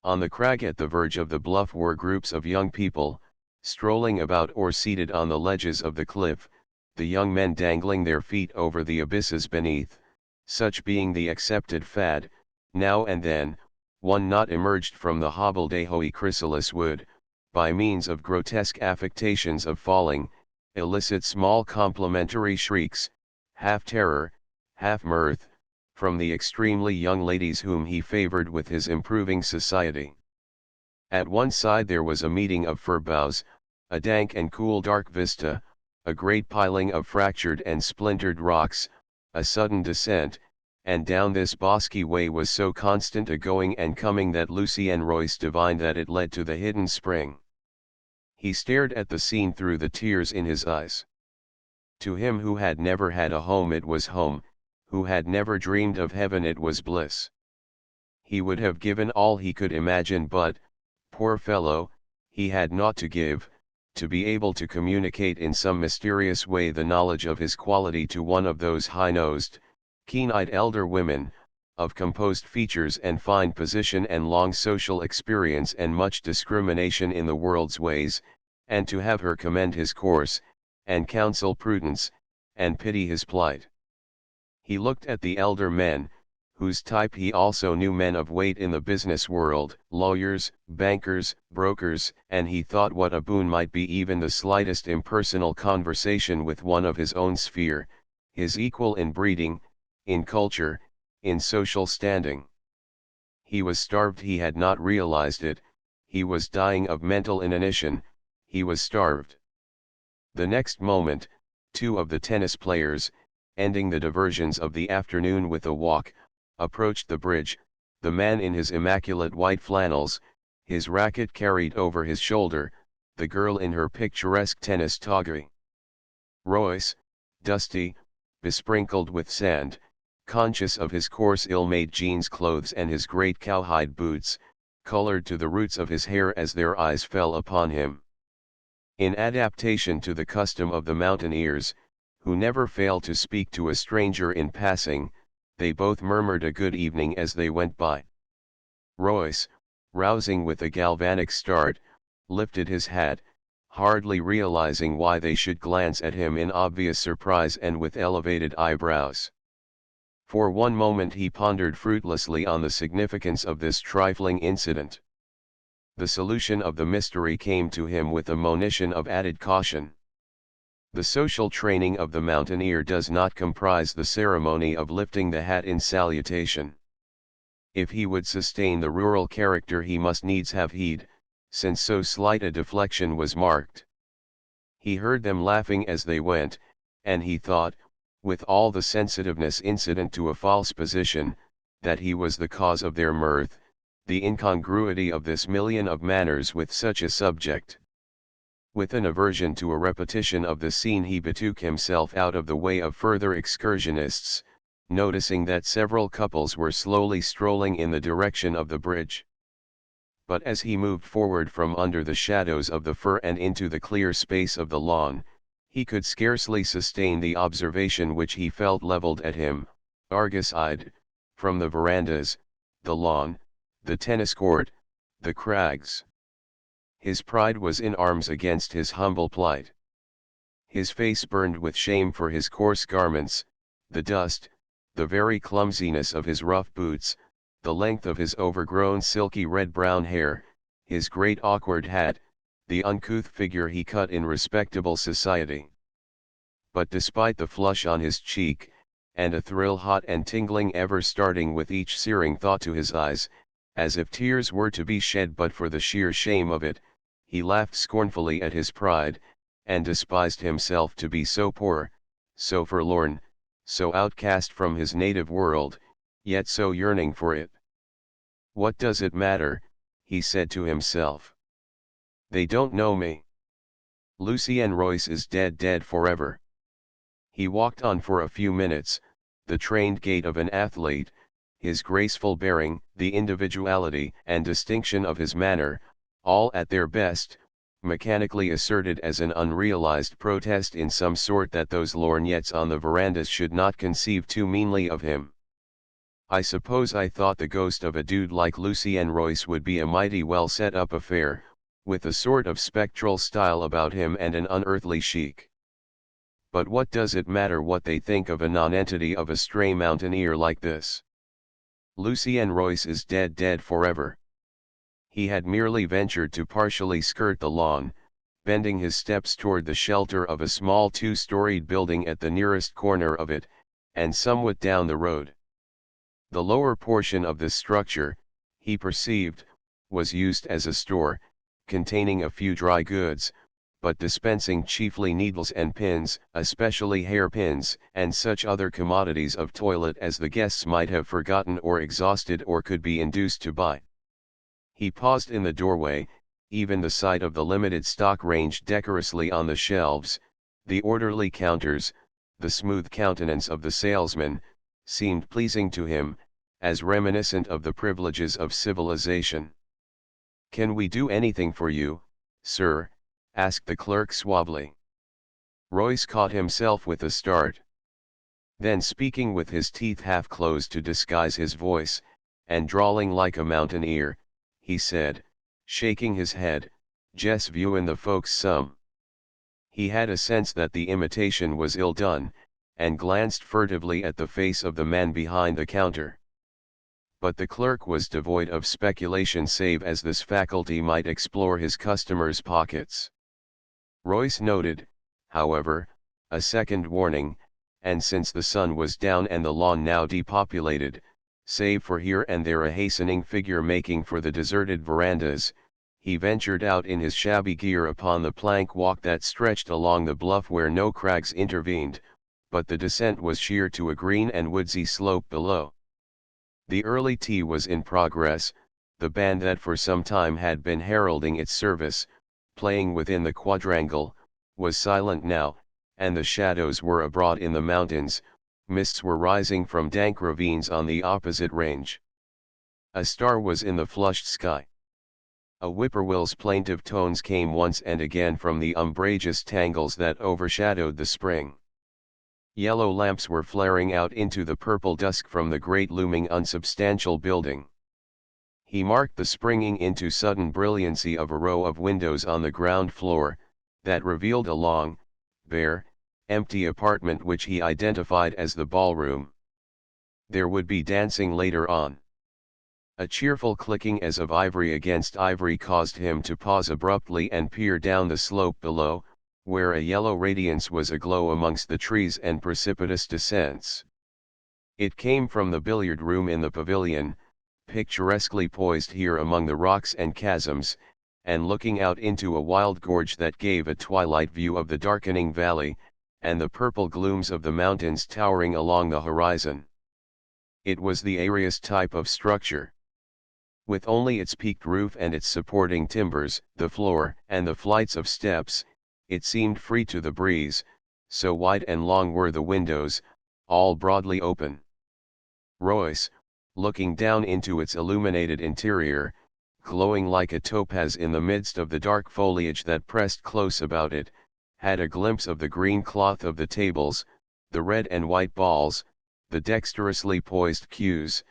Speaker 1: On the crag at the verge of the bluff were groups of young people, strolling about or seated on the ledges of the cliff, the young men dangling their feet over the abysses beneath, such being the accepted fad. Now and then, one knot emerged from the hobbledehoy chrysalis wood, by means of grotesque affectations of falling, elicit small complimentary shrieks, half terror, half mirth, from the extremely young ladies whom he favored with his improving society. At one side there was a meeting of fir boughs, a dank and cool dark vista, a great piling of fractured and splintered rocks, a sudden descent, and down this bosky way was so constant a going and coming that Lucien Royce divined that it led to the hidden spring. He stared at the scene through the tears in his eyes. To him who had never had a home it was home, who had never dreamed of heaven it was bliss. He would have given all he could imagine, but, poor fellow, he had naught to give, to be able to communicate in some mysterious way the knowledge of his quality to one of those high-nosed, keen-eyed elder women, of composed features and fine position and long social experience and much discrimination in the world's ways, and to have her commend his course, and counsel prudence, and pity his plight. He looked at the elder men, whose type he also knew, men of weight in the business world, lawyers, bankers, brokers, and he thought what a boon might be even the slightest impersonal conversation with one of his own sphere, his equal in breeding, in culture, in social standing. He was starved. He had not realized it. He was dying of mental inanition. He was starved. The next moment, 2 of the tennis players, ending the diversions of the afternoon with a walk, approached the bridge, the man in his immaculate white flannels, his racket carried over his shoulder, the girl in her picturesque tennis toggery. Royce, dusty, besprinkled with sand, conscious of his coarse ill-made jeans clothes and his great cowhide boots, colored to the roots of his hair as their eyes fell upon him. In adaptation to the custom of the mountaineers, who never fail to speak to a stranger in passing, they both murmured a good evening as they went by. Royce, rousing with a galvanic start, lifted his hat, hardly realizing why they should glance at him in obvious surprise and with elevated eyebrows. For one moment he pondered fruitlessly on the significance of this trifling incident. The solution of the mystery came to him with a monition of added caution. The social training of the mountaineer does not comprise the ceremony of lifting the hat in salutation. If he would sustain the rural character he must needs have heed, since so slight a deflection was marked. He heard them laughing as they went, and he thought, with all the sensitiveness incident to a false position, that he was the cause of their mirth, the incongruity of this million of manners with such a subject. With an aversion to a repetition of the scene he betook himself out of the way of further excursionists, noticing that several couples were slowly strolling in the direction of the bridge. But as he moved forward from under the shadows of the fir and into the clear space of the lawn, he could scarcely sustain the observation which he felt leveled at him, Argus-eyed, from the verandas, the lawn, the tennis court, the crags. His pride was in arms against his humble plight. His face burned with shame for his coarse garments, the dust, the very clumsiness of his rough boots, the length of his overgrown silky red-brown hair, his great awkward hat, the uncouth figure he cut in respectable society. But despite the flush on his cheek, and a thrill hot and tingling ever starting with each searing thought to his eyes, as if tears were to be shed but for the sheer shame of it, he laughed scornfully at his pride, and despised himself to be so poor, so forlorn, so outcast from his native world, yet so yearning for it. "What does it matter?" he said to himself. "They don't know me. Lucien Royce is dead forever." He walked on for a few minutes, the trained gait of an athlete, his graceful bearing, the individuality and distinction of his manner, all at their best, mechanically asserted as an unrealized protest in some sort that those lorgnettes on the verandas should not conceive too meanly of him. "I suppose I thought the ghost of a dude like Lucien Royce would be a mighty well set up affair, with a sort of spectral style about him and an unearthly chic. But what does it matter what they think of a nonentity of a stray mountaineer like this? Lucien Royce is dead forever." He had merely ventured to partially skirt the lawn, bending his steps toward the shelter of a small two-storied building at the nearest corner of it, and somewhat down the road. The lower portion of this structure, he perceived, was used as a store, containing a few dry goods, but dispensing chiefly needles and pins, especially hairpins, and such other commodities of toilet as the guests might have forgotten or exhausted or could be induced to buy. He paused in the doorway. Even the sight of the limited stock ranged decorously on the shelves, the orderly counters, the smooth countenance of the salesman, seemed pleasing to him, as reminiscent of the privileges of civilization. "Can we do anything for you, sir?" asked the clerk suavely. Royce caught himself with a start. Then, speaking with his teeth half closed to disguise his voice, and drawling like a mountaineer, he said, shaking his head, "Jes' viewin' the folks some." He had a sense that the imitation was ill done, and glanced furtively at the face of the man behind the counter. But the clerk was devoid of speculation save as this faculty might explore his customer's pockets. Royce noted, however, a second warning, and since the sun was down and the lawn now depopulated, save for here and there a hastening figure making for the deserted verandas, he ventured out in his shabby gear upon the plank walk that stretched along the bluff where no crags intervened, but the descent was sheer to a green and woodsy slope below. The early tea was in progress, the band that for some time had been heralding its service, playing within the quadrangle, was silent now, and the shadows were abroad in the mountains. Mists were rising from dank ravines on the opposite range. A star was in the flushed sky. A whippoorwill's plaintive tones came once and again from the umbrageous tangles that overshadowed the spring. Yellow lamps were flaring out into the purple dusk from the great looming unsubstantial building. He marked the springing into sudden brilliancy of a row of windows on the ground floor, that revealed a long, bare, empty apartment which he identified as the ballroom. There would be dancing later on. A cheerful clicking as of ivory against ivory caused him to pause abruptly and peer down the slope below, where a yellow radiance was aglow amongst the trees and precipitous descents. It came from the billiard room in the pavilion, picturesquely poised here among the rocks and chasms, and looking out into a wild gorge that gave a twilight view of the darkening valley, and the purple glooms of the mountains towering along the horizon. It was the airiest type of structure. With only its peaked roof and its supporting timbers, the floor, and the flights of steps, it seemed free to the breeze, so wide and long were the windows, all broadly open. Royce, looking down into its illuminated interior, glowing like a topaz in the midst of the dark foliage that pressed close about it, had a glimpse of the green cloth of the tables, the red and white balls, the dexterously poised cues,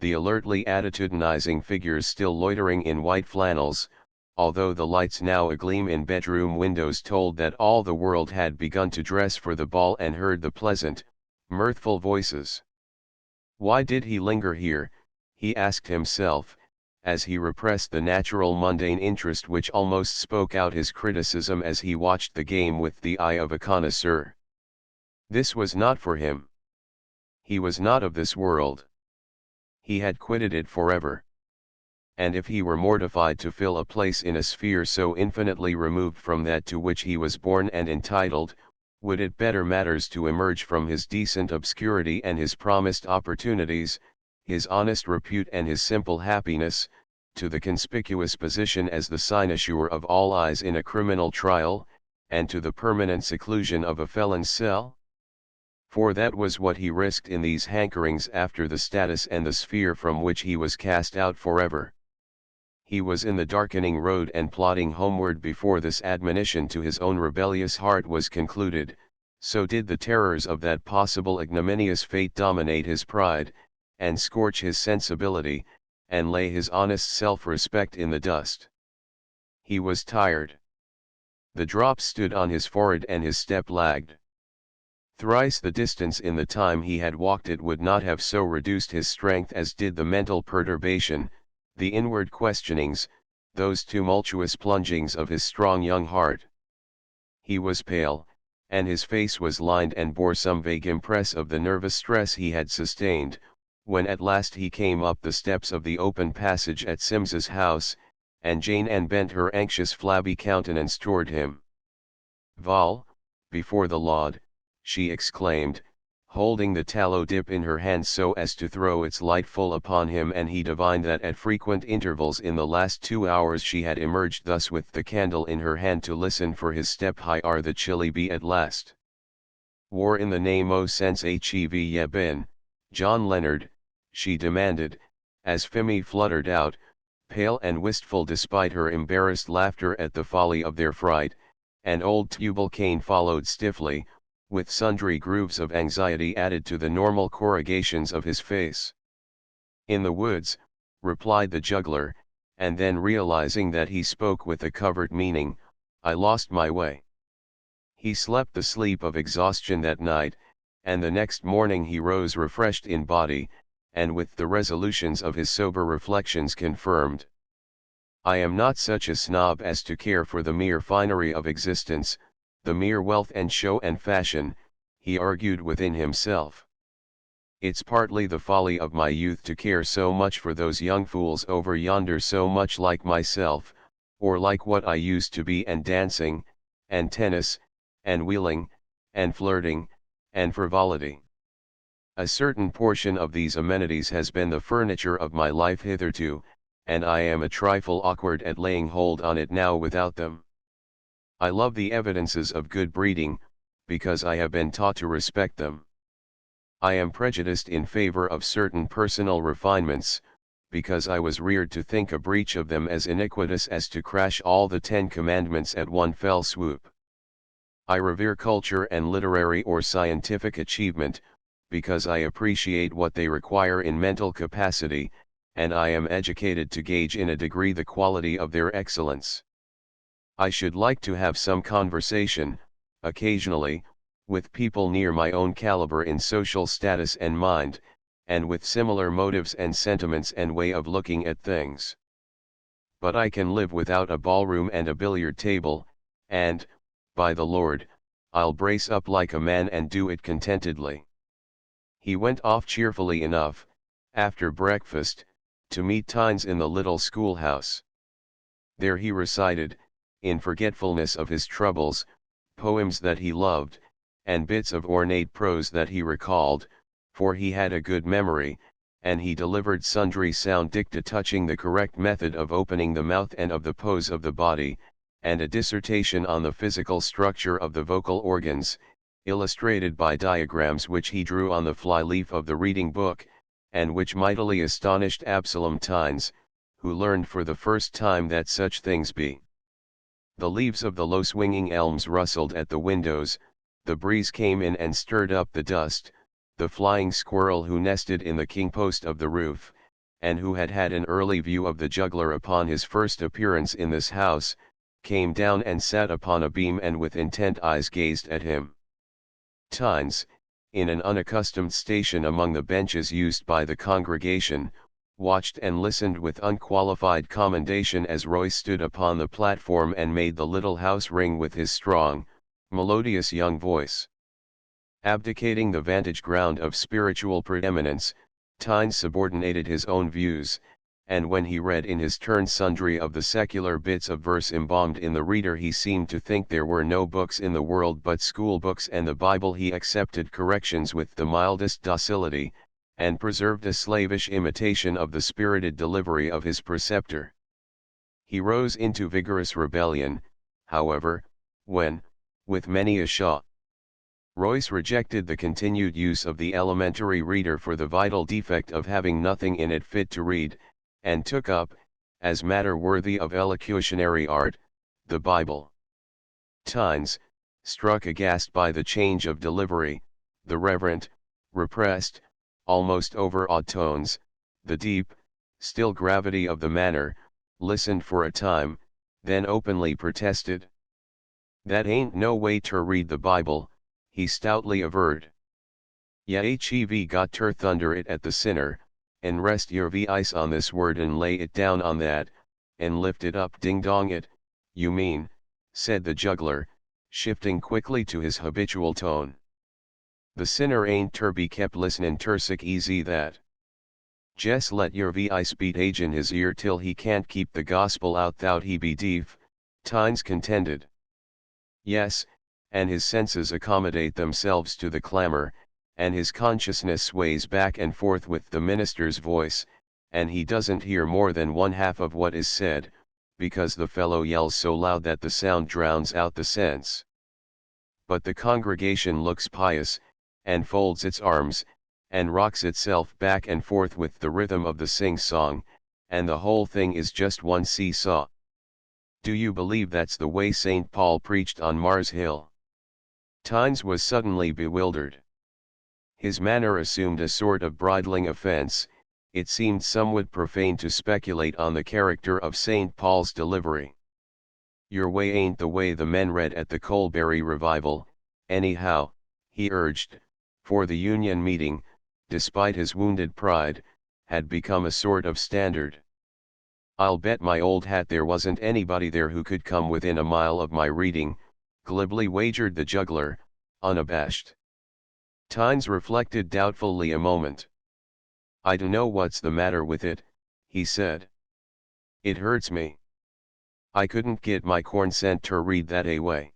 Speaker 1: the alertly attitudinizing figures still loitering in white flannels, although the lights now agleam in bedroom windows told that all the world had begun to dress for the ball and heard the pleasant, mirthful voices. Why did he linger here? he asked himself, as he repressed the natural mundane interest which almost spoke out his criticism as he watched the game with the eye of a connoisseur. This was not for him. He was not of this world. He had quitted it forever. And if he were mortified to fill a place in a sphere so infinitely removed from that to which he was born and entitled, would it better matters to emerge from his decent obscurity and his promised opportunities, his honest repute and his simple happiness, to the conspicuous position as the cynosure of all eyes in a criminal trial, and to the permanent seclusion of a felon's cell? For that was what he risked in these hankerings after the status and the sphere from which he was cast out forever. He was in the darkening road and plodding homeward before this admonition to his own rebellious heart was concluded, so did the terrors of that possible ignominious fate dominate his pride, and scorch his sensibility, and lay his honest self-respect in the dust. He was tired. The drops stood on his forehead and his step lagged. Thrice the distance in the time he had walked it would not have so reduced his strength as did the mental perturbation, the inward questionings, those tumultuous plungings of his strong young heart. He was pale, and his face was lined and bore some vague impress of the nervous stress he had sustained, when at last he came up the steps of the open passage at Sims's house, and Jane Ann bent her anxious flabby countenance toward him. "Val, before the Lord," she exclaimed, holding the tallow dip in her hand so as to throw its light full upon him, and he divined that at frequent intervals in the last 2 hours she had emerged thus with the candle in her hand to listen for his step. "High are the chilly be at last. War in the name o' sense hev ye been, John Leonard?" she demanded, as Phemy fluttered out, pale and wistful despite her embarrassed laughter at the folly of their fright, and old Tubal Cain followed stiffly, with sundry grooves of anxiety added to the normal corrugations of his face. "In the woods," replied the juggler, and then realizing that he spoke with a covert meaning, "I lost my way." He slept the sleep of exhaustion that night, and the next morning he rose refreshed in body, and with the resolutions of his sober reflections confirmed. "I am not such a snob as to care for the mere finery of existence, the mere wealth and show and fashion," he argued within himself. "It's partly the folly of my youth to care so much for those young fools over yonder, so much like myself, or like what I used to be, and dancing, and tennis, and wheeling, and flirting, and frivolity. A certain portion of these amenities has been the furniture of my life hitherto, and I am a trifle awkward at laying hold on it now without them. I love the evidences of good breeding, because I have been taught to respect them. I am prejudiced in favor of certain personal refinements, because I was reared to think a breach of them as iniquitous as to crash all the 10 Commandments at one fell swoop. I revere culture and literary or scientific achievement, because I appreciate what they require in mental capacity, and I am educated to gauge in a degree the quality of their excellence. I should like to have some conversation, occasionally, with people near my own caliber in social status and mind, and with similar motives and sentiments and way of looking at things. But I can live without a ballroom and a billiard table, and, by the Lord, I'll brace up like a man and do it contentedly." He went off cheerfully enough, after breakfast, to meet Tynes in the little schoolhouse. There he recited, in forgetfulness of his troubles, poems that he loved, and bits of ornate prose that he recalled, for he had a good memory, and he delivered sundry sound dicta touching the correct method of opening the mouth and of the pose of the body, and a dissertation on the physical structure of the vocal organs, illustrated by diagrams which he drew on the fly-leaf of the reading book, and which mightily astonished Absalom Tynes, who learned for the first time that such things be. The leaves of the low swinging elms rustled at the windows, the breeze came in and stirred up the dust, the flying squirrel who nested in the king-post of the roof, and who had had an early view of the juggler upon his first appearance in this house, came down and sat upon a beam and with intent eyes gazed at him. Tynes, in an unaccustomed station among the benches used by the congregation, watched and listened with unqualified commendation as Roy stood upon the platform and made the little house ring with his strong, melodious young voice. Abdicating the vantage ground of spiritual preeminence, Tynes subordinated his own views, and when he read in his turn sundry of the secular bits of verse embalmed in the reader, he seemed to think there were no books in the world but school books and the Bible. He accepted corrections with the mildest docility, and preserved a slavish imitation of the spirited delivery of his preceptor. He rose into vigorous rebellion, however, when, with many a shaw, Royce rejected the continued use of the elementary reader for the vital defect of having nothing in it fit to read, and took up, as matter worthy of elocutionary art, the Bible. Tynes, struck aghast by the change of delivery, the reverent, repressed, almost overawed tones, the deep, still gravity of the manner, listened for a time, then openly protested. "That ain't no way ter read the Bible," he stoutly averred. "Ya hev got ter thunder it at the sinner, and rest your vice on this word and lay it down on that, and lift it up ding dong it, you mean," said the juggler, shifting quickly to his habitual tone. "The sinner ain't ter be kept listenin' ter sick easy that. Jes let your vice beat age in his ear till he can't keep the gospel out thout he be deef," Tynes contended. "Yes, and his senses accommodate themselves to the clamor, and his consciousness sways back and forth with the minister's voice, and he doesn't hear more than one half of what is said, because the fellow yells so loud that the sound drowns out the sense. But the congregation looks pious, and folds its arms, and rocks itself back and forth with the rhythm of the sing-song, and the whole thing is just one seesaw. Do you believe that's the way St. Paul preached on Mars Hill?" Tynes was suddenly bewildered. His manner assumed a sort of bridling offense. It seemed somewhat profane to speculate on the character of St. Paul's delivery. "Your way ain't the way the men read at the Colbury Revival, anyhow," he urged, for the Union meeting, despite his wounded pride, had become a sort of standard. "I'll bet my old hat there wasn't anybody there who could come within a mile of my reading," glibly wagered the juggler, unabashed. Tynes reflected doubtfully a moment. "I dunno what's the matter with it," he said. "It hurts me. I couldn't get my corn sent ter read that way.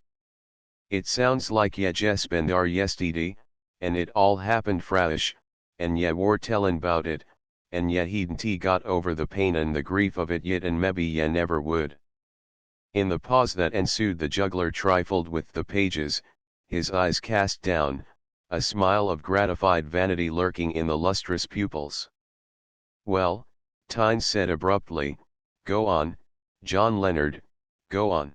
Speaker 1: It sounds like ye jes been thar yestiddy, and it all happened frash, and ye war tellin' 'bout it, and ye hedn't got over the pain and the grief of it yit, and mebbe ye never would." In the pause that ensued, the juggler trifled with the pages, his eyes cast down, a smile of gratified vanity lurking in the lustrous pupils. "Well," Tynes said abruptly, "go on, John Leonard, go on."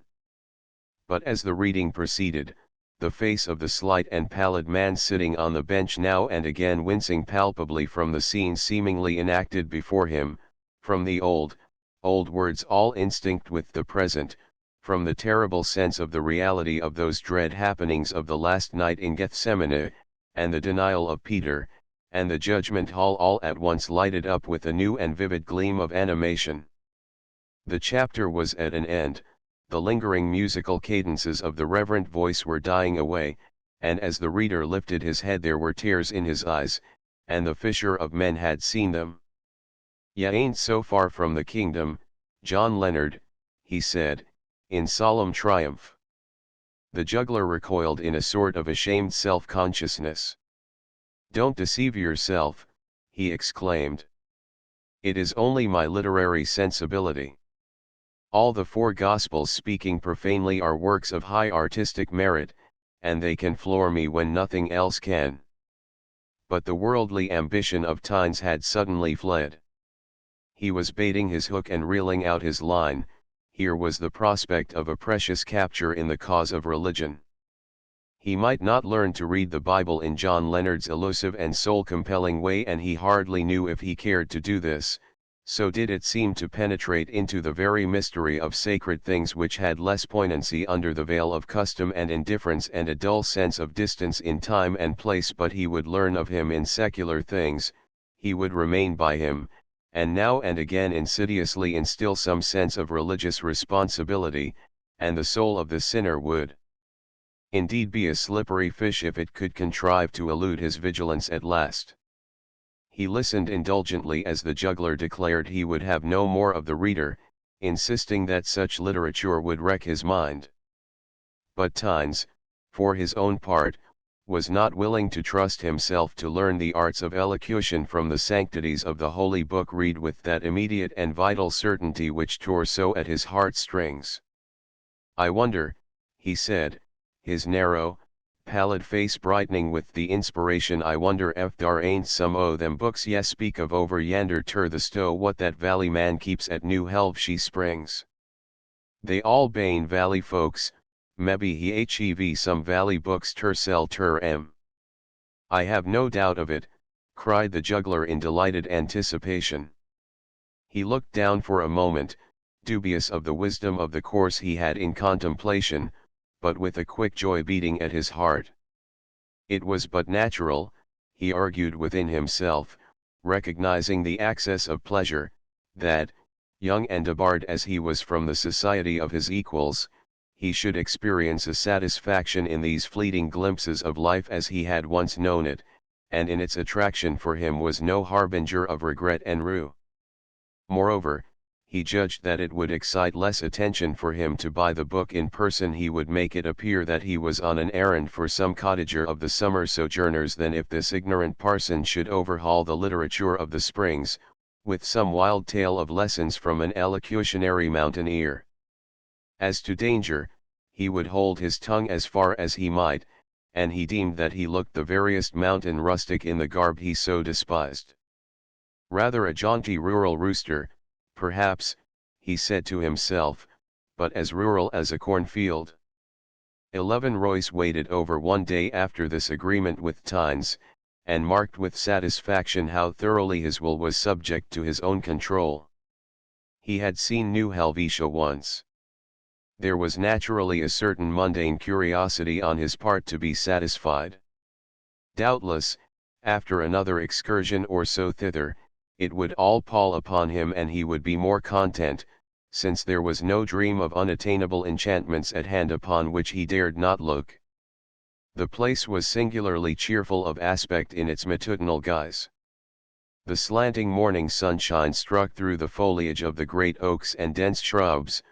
Speaker 1: But as the reading proceeded, the face of the slight and pallid man sitting on the bench now and again wincing palpably from the scene seemingly enacted before him, from the old words all instinct with the present, from the terrible sense of the reality of those dread happenings of the last night in Gethsemane, and the denial of Peter, and the judgment hall all at once lighted up with a new and vivid gleam of animation. The chapter was at an end, the lingering musical cadences of the reverent voice were dying away, and as the reader lifted his head there were tears in his eyes, and the fisher of men had seen them. "Ye ain't so far from the kingdom, John Leonard," he said, in solemn triumph. The juggler recoiled in a sort of ashamed self-consciousness. "Don't deceive yourself," he exclaimed. "It is only my literary sensibility. All the four Gospels speaking profanely are works of high artistic merit, and they can floor me when nothing else can." But the worldly ambition of Tynes had suddenly fled. He was baiting his hook and reeling out his line. Here was the prospect of a precious capture in the cause of religion. He might not learn to read the Bible in John Leonard's elusive and soul-compelling way, and he hardly knew if he cared to do this, so did it seem to penetrate into the very mystery of sacred things which had less poignancy under the veil of custom and indifference and a dull sense of distance in time and place. But he would learn of him in secular things, he would remain by him, and now and again insidiously instill some sense of religious responsibility, and the soul of the sinner would indeed be a slippery fish if it could contrive to elude his vigilance at last. He listened indulgently as the juggler declared he would have no more of the reader, insisting that such literature would wreck his mind. But Tynes, for his own part, was not willing to trust himself to learn the arts of elocution from the sanctities of the Holy Book read with that immediate and vital certainty which tore so at his heart-strings. "I wonder," he said, his narrow, pallid face brightening with the inspiration, "I wonder ef thar ain't some o' them books ye speak of over yander ter the stow what that valley man keeps at New Helvshire Springs. They all bane valley folks, mebbe he hev some valley books ter sell ter 'em." "I have no doubt of it," cried the juggler in delighted anticipation. He looked down for a moment, dubious of the wisdom of the course he had in contemplation, but with a quick joy beating at his heart. It was but natural, he argued within himself, recognizing the access of pleasure, that, young and debarred as he was from the society of his equals, he should experience a satisfaction in these fleeting glimpses of life as he had once known it, and in its attraction for him was no harbinger of regret and rue. Moreover, he judged that it would excite less attention for him to buy the book in person. He would make it appear that he was on an errand for some cottager of the summer sojourners than if this ignorant parson should overhaul the literature of the Springs, with some wild tale of lessons from an elocutionary mountaineer. As to danger, he would hold his tongue as far as he might, and he deemed that he looked the veriest mountain rustic in the garb he so despised. Rather a jaunty rural rooster, perhaps, he said to himself, but as rural as a cornfield. 11 Royce waited over one day after this agreement with Tynes, and marked with satisfaction how thoroughly his will was subject to his own control. He had seen New Helvetia once. There was naturally a certain mundane curiosity on his part to be satisfied. Doubtless, after another excursion or so thither, it would all pall upon him and he would be more content, since there was no dream of unattainable enchantments at hand upon which he dared not look. The place was singularly cheerful of aspect in its matutinal guise. The slanting morning sunshine struck through the foliage of the great oaks and dense shrubs,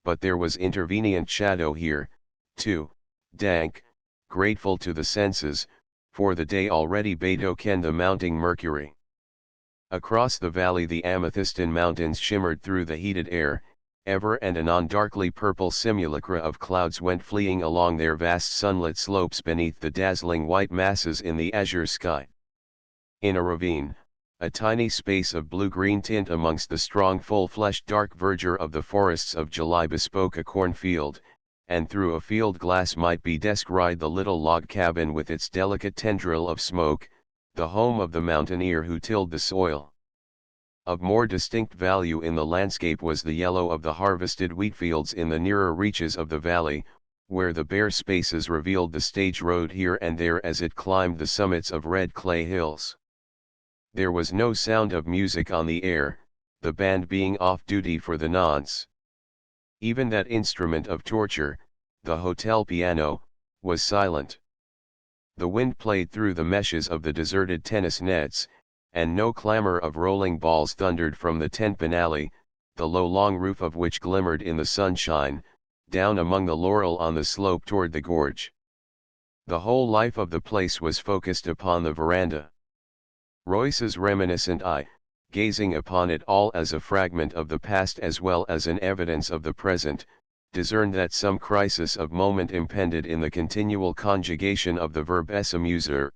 Speaker 1: but there was intervenient shadow here, too, dank, grateful to the senses, for the day already betokened the mounting mercury. Across the valley the amethystine mountains shimmered through the heated air, ever and anon darkly purple simulacra of clouds went fleeing along their vast sunlit slopes beneath the dazzling white masses in the azure sky. In a ravine, a tiny space of blue-green tint amongst the strong full-fleshed dark verdure of the forests of July bespoke a cornfield, and through a field glass might be descried the little log cabin with its delicate tendril of smoke, the home of the mountaineer who tilled the soil. Of more distinct value in the landscape was the yellow of the harvested wheatfields in the nearer reaches of the valley, where the bare spaces revealed the stage road here and there as it climbed the summits of red clay hills. There was no sound of music on the air, the band being off duty for the nonce. Even that instrument of torture, the hotel piano, was silent. The wind played through the meshes of the deserted tennis nets, and no clamor of rolling balls thundered from the tent finale, the low long roof of which glimmered in the sunshine, down among the laurel on the slope toward the gorge. The whole life of the place was focused upon the veranda. Royce's reminiscent eye, gazing upon it all as a fragment of the past as well as an evidence of the present, discerned that some crisis of moment impended in the continual conjugation of the verb s'amuser.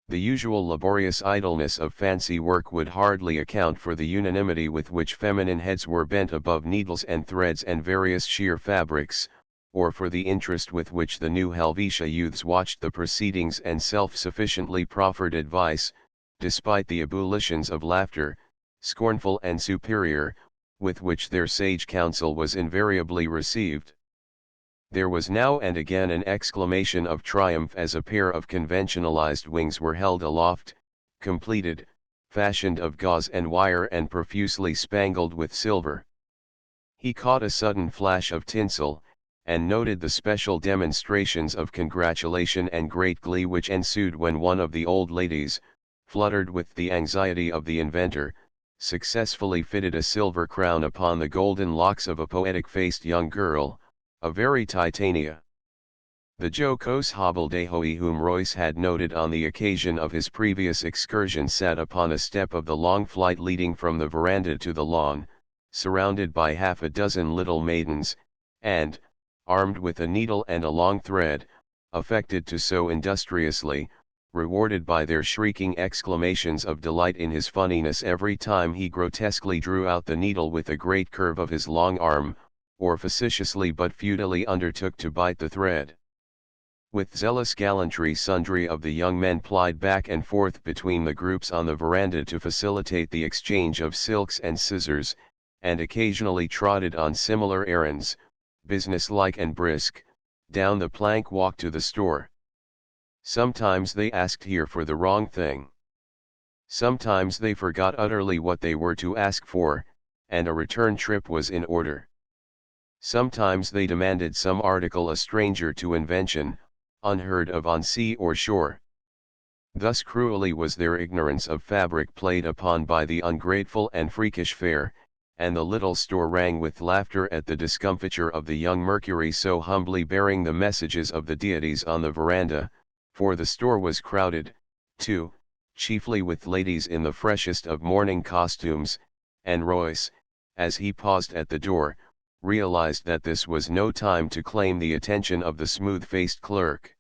Speaker 1: The usual laborious idleness of fancy work would hardly account for the unanimity with which feminine heads were bent above needles and threads and various sheer fabrics, or for the interest with which the New Helvetia youths watched the proceedings and self-sufficiently proffered advice, despite the ebullitions of laughter, scornful and superior, with which their sage counsel was invariably received. There was now and again an exclamation of triumph as a pair of conventionalized wings were held aloft, completed, fashioned of gauze and wire and profusely spangled with silver. He caught a sudden flash of tinsel, and noted the special demonstrations of congratulation and great glee which ensued when one of the old ladies, fluttered with the anxiety of the inventor, successfully fitted a silver crown upon the golden locks of a poetic-faced young girl, a very Titania. The jocose hobbledehoy whom Royce had noted on the occasion of his previous excursion sat upon a step of the long flight leading from the veranda to the lawn, surrounded by half a dozen little maidens, and, armed with a needle and a long thread, affected to sew industriously, rewarded by their shrieking exclamations of delight in his funniness every time he grotesquely drew out the needle with a great curve of his long arm, or facetiously but futilely undertook to bite the thread. With zealous gallantry sundry of the young men plied back and forth between the groups on the veranda to facilitate the exchange of silks and scissors, and occasionally trotted on similar errands, businesslike and brisk, down the plank walk to the store. Sometimes they asked here for the wrong thing. Sometimes they forgot utterly what they were to ask for, and a return trip was in order. Sometimes they demanded some article a stranger to invention, unheard of on sea or shore. Thus cruelly was their ignorance of fabric played upon by the ungrateful and freakish fair, and the little store rang with laughter at the discomfiture of the young Mercury so humbly bearing the messages of the deities on the veranda, for the store was crowded, too, chiefly with ladies in the freshest of morning costumes, and Royce, as he paused at the door, realized that this was no time to claim the attention of the smooth-faced clerk.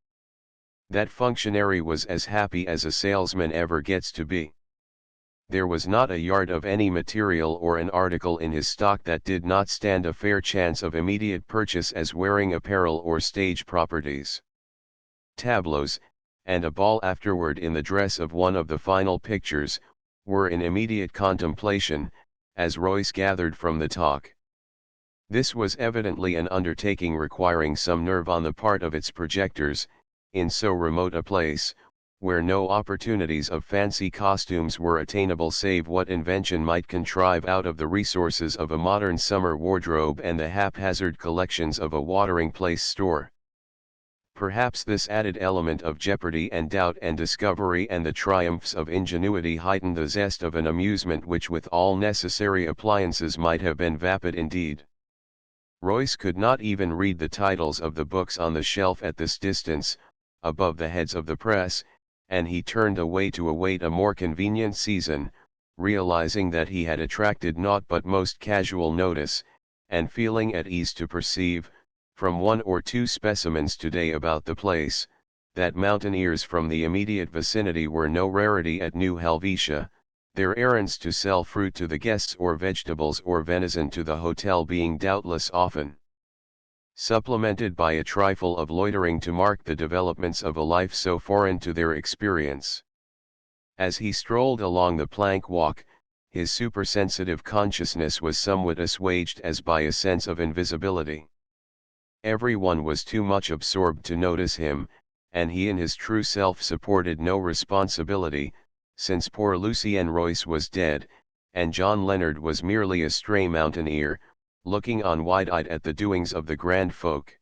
Speaker 1: That functionary was as happy as a salesman ever gets to be. There was not a yard of any material or an article in his stock that did not stand a fair chance of immediate purchase as wearing apparel or stage properties. Tableaux, and a ball afterward in the dress of one of the final pictures, were in immediate contemplation, as Royce gathered from the talk. This was evidently an undertaking requiring some nerve on the part of its projectors, in so remote a place, where no opportunities of fancy costumes were attainable save what invention might contrive out of the resources of a modern summer wardrobe and the haphazard collections of a watering-place store. Perhaps this added element of jeopardy and doubt and discovery and the triumphs of ingenuity heightened the zest of an amusement which with all necessary appliances might have been vapid indeed. Royce could not even read the titles of the books on the shelf at this distance, above the heads of the press, and he turned away to await a more convenient season, realizing that he had attracted naught but most casual notice, and feeling at ease to perceive, from one or two specimens today about the place, that mountaineers from the immediate vicinity were no rarity at New Helvetia, their errands to sell fruit to the guests or vegetables or venison to the hotel being doubtless often supplemented by a trifle of loitering to mark the developments of a life so foreign to their experience. As he strolled along the plank walk, his supersensitive consciousness was somewhat assuaged as by a sense of invisibility. Everyone was too much absorbed to notice him, and he in his true self supported no responsibility, since poor Lucien Royce was dead, and John Leonard was merely a stray mountaineer, looking on wide-eyed at the doings of the grand folk.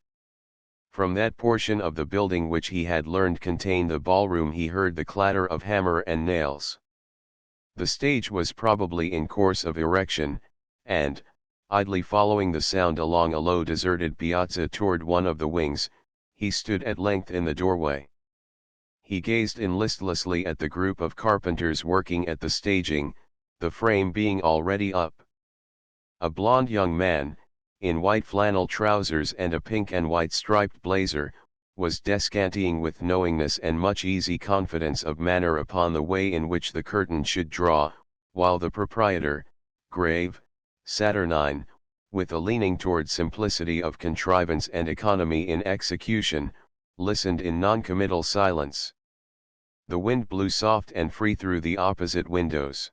Speaker 1: From that portion of the building which he had learned contained the ballroom he heard the clatter of hammer and nails. The stage was probably in course of erection, and, idly following the sound along a low deserted piazza toward one of the wings, he stood at length in the doorway. He gazed in listlessly at the group of carpenters working at the staging, the frame being already up. A blond young man, in white flannel trousers and a pink and white striped blazer, was descanting with knowingness and much easy confidence of manner upon the way in which the curtain should draw, while the proprietor, grave, saturnine, with a leaning toward simplicity of contrivance and economy in execution, listened in non-committal silence. The wind blew soft and free through the opposite windows.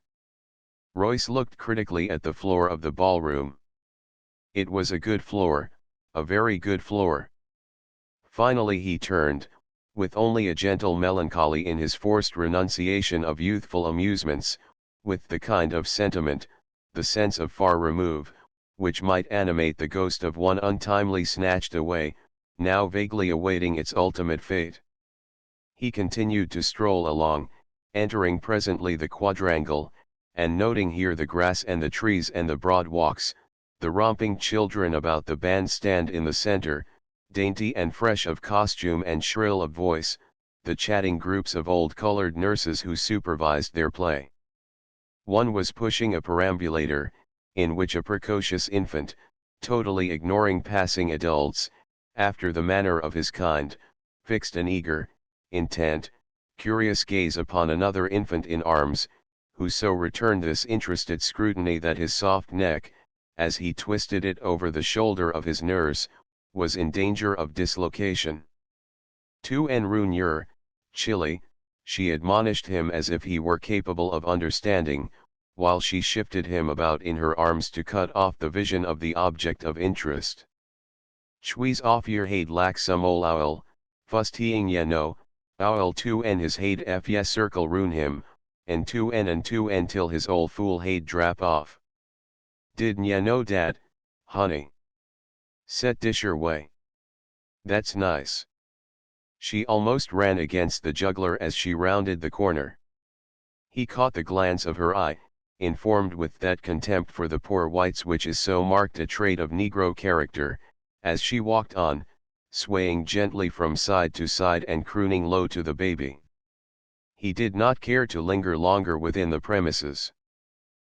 Speaker 1: Royce looked critically at the floor of the ballroom. It was a good floor, a very good floor. Finally he turned, with only a gentle melancholy in his forced renunciation of youthful amusements, with the kind of sentiment, the sense of far remove, which might animate the ghost of one untimely snatched away, now vaguely awaiting its ultimate fate. He continued to stroll along, entering presently the quadrangle, and noting here the grass and the trees and the broad walks, the romping children about the bandstand in the center, dainty and fresh of costume and shrill of voice, the chatting groups of old colored nurses who supervised their play. One was pushing a perambulator, in which a precocious infant, totally ignoring passing adults, after the manner of his kind, fixed an eager, intent, curious gaze upon another infant in arms, who so returned this interested scrutiny that his soft neck, as he twisted it over the shoulder of his nurse, was in danger of dislocation. Tu en rougeur, Chili, she admonished him as if he were capable of understanding, while she shifted him about in her arms to cut off the vision of the object of interest. Chouis off your haid lack some ol owl, fustiing ye no, owl tu en his haid f ye circle ruin him, and tu en till his ol fool haid drap off. Didn't ye know dat, honey? Set disher way. That's nice. She almost ran against the juggler as she rounded the corner. He caught the glance of her eye, informed with that contempt for the poor whites which is so marked a trait of Negro character, as she walked on, swaying gently from side to side and crooning low to the baby. He did not care to linger longer within the premises.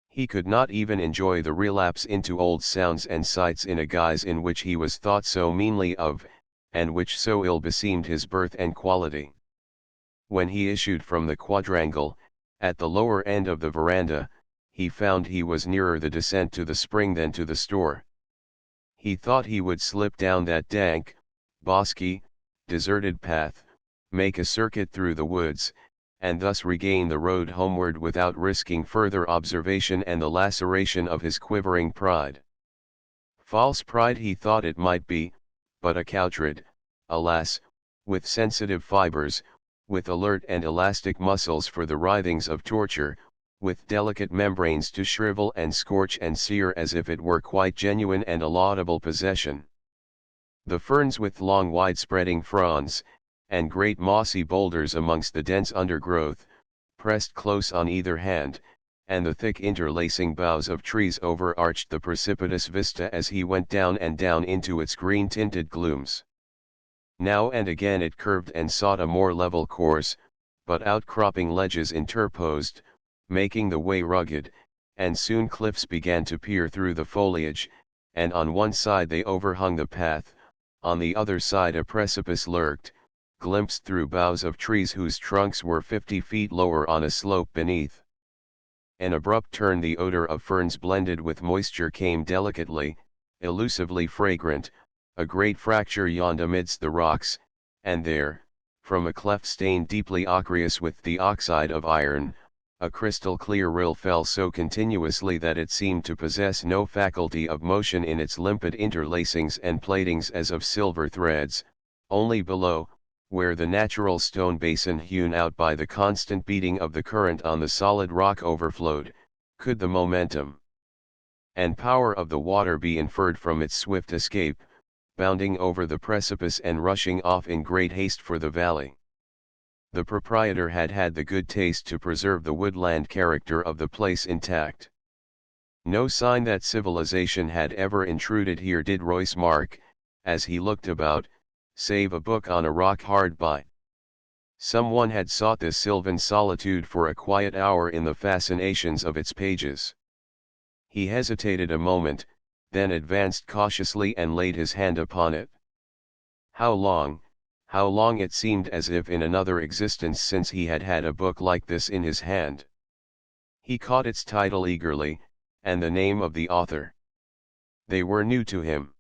Speaker 1: He could not even enjoy the relapse into old sounds and sights in a guise in which he was thought so meanly of, and which so ill beseemed his birth and quality. When he issued from the quadrangle, at the lower end of the veranda, he found he was nearer the descent to the spring than to the store. He thought he would slip down that dank, bosky, deserted path, make a circuit through the woods, and thus regain the road homeward without risking further observation and the laceration of his quivering pride. False pride he thought it might be, but accoutred, alas, with sensitive fibers, with alert and elastic muscles for the writhings of torture, with delicate membranes to shrivel and scorch and sear as if it were quite genuine and a laudable possession. The ferns with long wide-spreading fronds, and great mossy boulders amongst the dense undergrowth, pressed close on either hand, and the thick interlacing boughs of trees overarched the precipitous vista as he went down and down into its green-tinted glooms. Now and again it curved and sought a more level course, but outcropping ledges interposed, making the way rugged, and soon cliffs began to peer through the foliage, and on one side they overhung the path, on the other side a precipice lurked, glimpsed through boughs of trees whose trunks were 50 feet lower on a slope beneath. An abrupt turn, the odor of ferns blended with moisture came delicately, elusively fragrant, a great fracture yawned amidst the rocks, and there, from a cleft stained deeply ochreous with the oxide of iron, a crystal clear rill fell so continuously that it seemed to possess no faculty of motion in its limpid interlacings and platings as of silver threads, only below, where the natural stone basin hewn out by the constant beating of the current on the solid rock overflowed, could the momentum and power of the water be inferred from its swift escape, bounding over the precipice and rushing off in great haste for the valley. The proprietor had had the good taste to preserve the woodland character of the place intact. No sign that civilization had ever intruded here did Royce mark, as he looked about, save a book on a rock hard by. Someone had sought this sylvan solitude for a quiet hour in the fascinations of its pages. He hesitated a moment, then advanced cautiously and laid his hand upon it. How long it seemed as if in another existence since he had had a book like this in his hand. He caught its title eagerly, and the name of the author. They were new to him.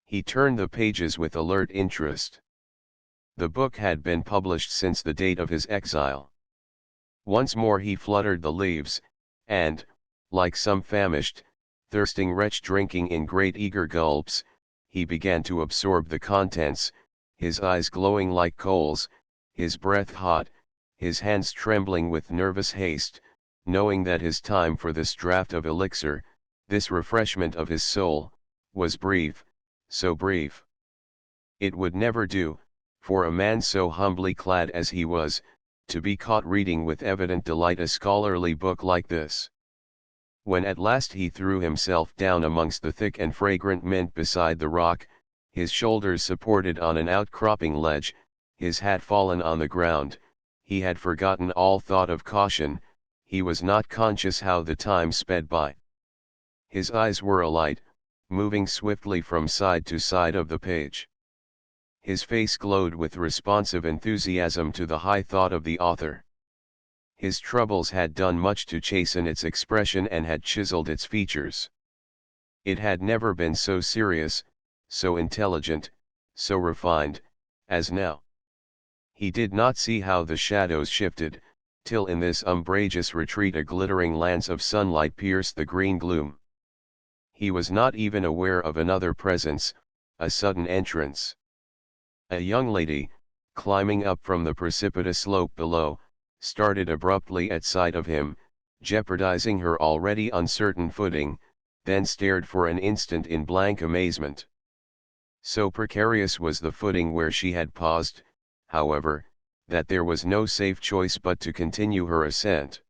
Speaker 1: He turned the pages with alert interest. The book had been published since the date of his exile. Once more he fluttered the leaves, and, like some famished, thirsting wretch drinking in great eager gulps, he began to absorb the contents, his eyes glowing like coals, his breath hot, his hands trembling with nervous haste, knowing that his time for this draught of elixir, this refreshment of his soul, was brief, so brief. It would never do, for a man so humbly clad as he was, to be caught reading with evident delight a scholarly book like this. When at last he threw himself down amongst the thick and fragrant mint beside the rock, his shoulders supported on an outcropping ledge, his hat fallen on the ground, he had forgotten all thought of caution, he was not conscious how the time sped by. His eyes were alight, moving swiftly from side to side of the page. His face glowed with responsive enthusiasm to the high thought of the author. His troubles had done much to chasten its expression and had chiseled its features. It had never been so serious, so intelligent, so refined, as now. He did not see how the shadows shifted, till in this umbrageous retreat a glittering lance of sunlight pierced the green gloom. He was not even aware of another presence, a sudden entrance. A young lady, climbing up from the precipitous slope below, started abruptly at sight of him, jeopardizing her already uncertain footing, then stared for an instant in blank amazement. So precarious was the footing where she had paused, however, that there was no safe choice but to continue her ascent.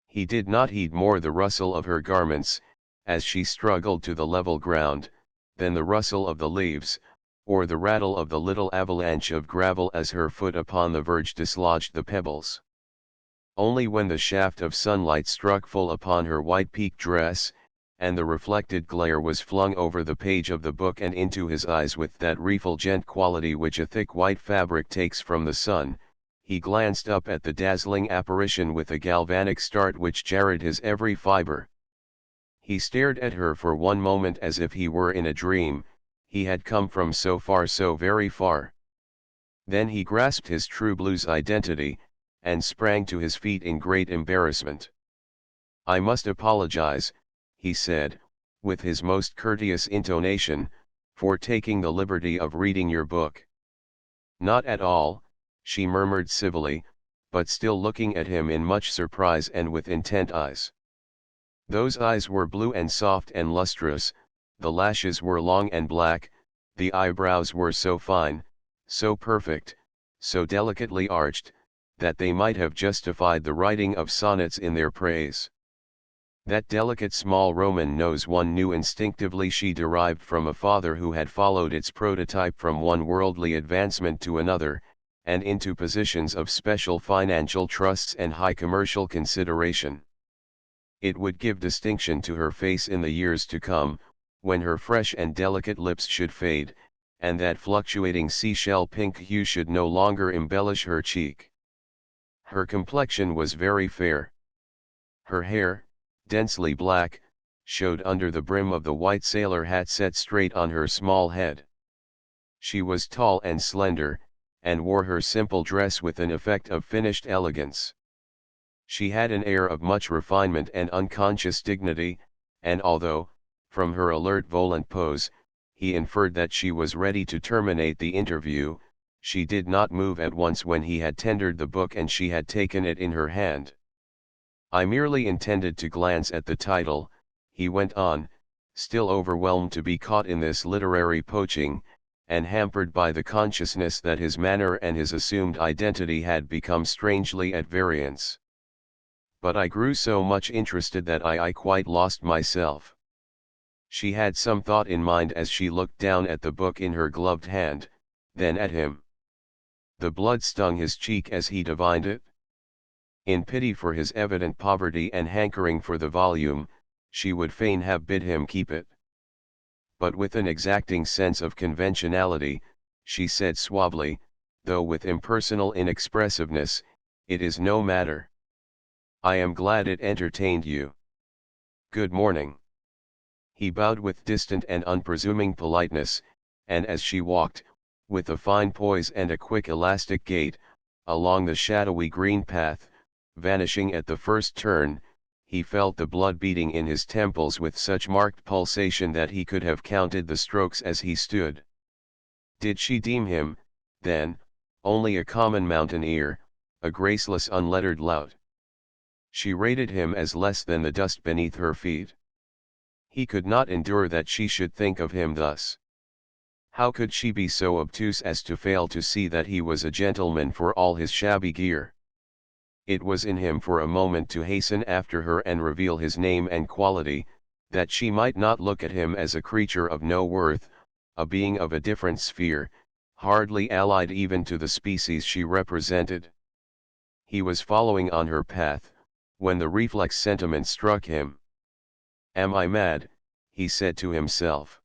Speaker 1: He did not heed more the rustle of her garments, as she struggled to the level ground, than the rustle of the leaves, or the rattle of the little avalanche of gravel as her foot upon the verge dislodged the pebbles. Only when the shaft of sunlight struck full upon her white piqued dress, and the reflected glare was flung over the page of the book and into his eyes with that refulgent quality which a thick white fabric takes from the sun, he glanced up at the dazzling apparition with a galvanic start which jarred his every fibre. He stared at her for one moment as if he were in a dream, he had come from so far, so very far. Then he grasped his true blue's identity, and sprang to his feet in great embarrassment. "I must apologize," he said, with his most courteous intonation, "for taking the liberty of reading your book." "Not at all," she murmured civilly, but still looking at him in much surprise and with intent eyes. Those eyes were blue and soft and lustrous, the lashes were long and black, the eyebrows were so fine, so perfect, so delicately arched, that they might have justified the writing of sonnets in their praise. That delicate small Roman nose one knew instinctively she derived from a father who had followed its prototype from one worldly advancement to another, and into positions of special financial trusts and high commercial consideration. It would give distinction to her face in the years to come, when her fresh and delicate lips should fade, and that fluctuating seashell pink hue should no longer embellish her cheek. Her complexion was very fair. Her hair, densely black, showed under the brim of the white sailor hat set straight on her small head. She was tall and slender, and wore her simple dress with an effect of finished elegance. She had an air of much refinement and unconscious dignity, and although, from her alert volant pose, he inferred that she was ready to terminate the interview, she did not move at once when he had tendered the book and she had taken it in her hand. "I merely intended to glance at the title," he went on, still overwhelmed to be caught in this literary poaching, and hampered by the consciousness that his manner and his assumed identity had become strangely at variance. "But I grew so much interested that I quite lost myself." She had some thought in mind as she looked down at the book in her gloved hand, then at him. The blood stung his cheek as he divined it. In pity for his evident poverty and hankering for the volume, she would fain have bid him keep it. But with an exacting sense of conventionality, she said suavely, though with impersonal inexpressiveness, "It is no matter. I am glad it entertained you. Good morning." He bowed with distant and unpresuming politeness, and as she walked, with a fine poise and a quick elastic gait, along the shadowy green path, vanishing at the first turn, he felt the blood beating in his temples with such marked pulsation that he could have counted the strokes as he stood. Did she deem him, then, only a common mountaineer, a graceless unlettered lout? She rated him as less than the dust beneath her feet. He could not endure that she should think of him thus. How could she be so obtuse as to fail to see that he was a gentleman for all his shabby gear? It was in him for a moment to hasten after her and reveal his name and quality, that she might not look at him as a creature of no worth, a being of a different sphere, hardly allied even to the species she represented. He was following on her path, when the reflex sentiment struck him. "Am I mad?" he said to himself.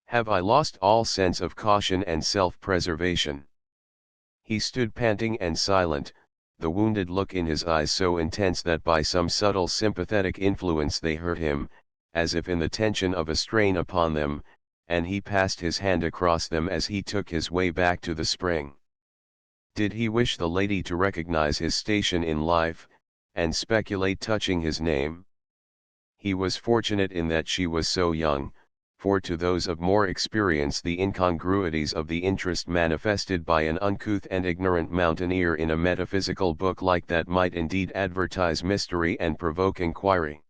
Speaker 1: "Have I lost all sense of caution and self-preservation?" He stood panting and silent, the wounded look in his eyes so intense that by some subtle sympathetic influence they hurt him, as if in the tension of a strain upon them, and he passed his hand across them as he took his way back to the spring. Did he wish the lady to recognize his station in life, and speculate touching his name? He was fortunate in that she was so young, for to those of more experience the incongruities of the interest manifested by an uncouth and ignorant mountaineer in a metaphysical book like that might indeed advertise mystery and provoke inquiry.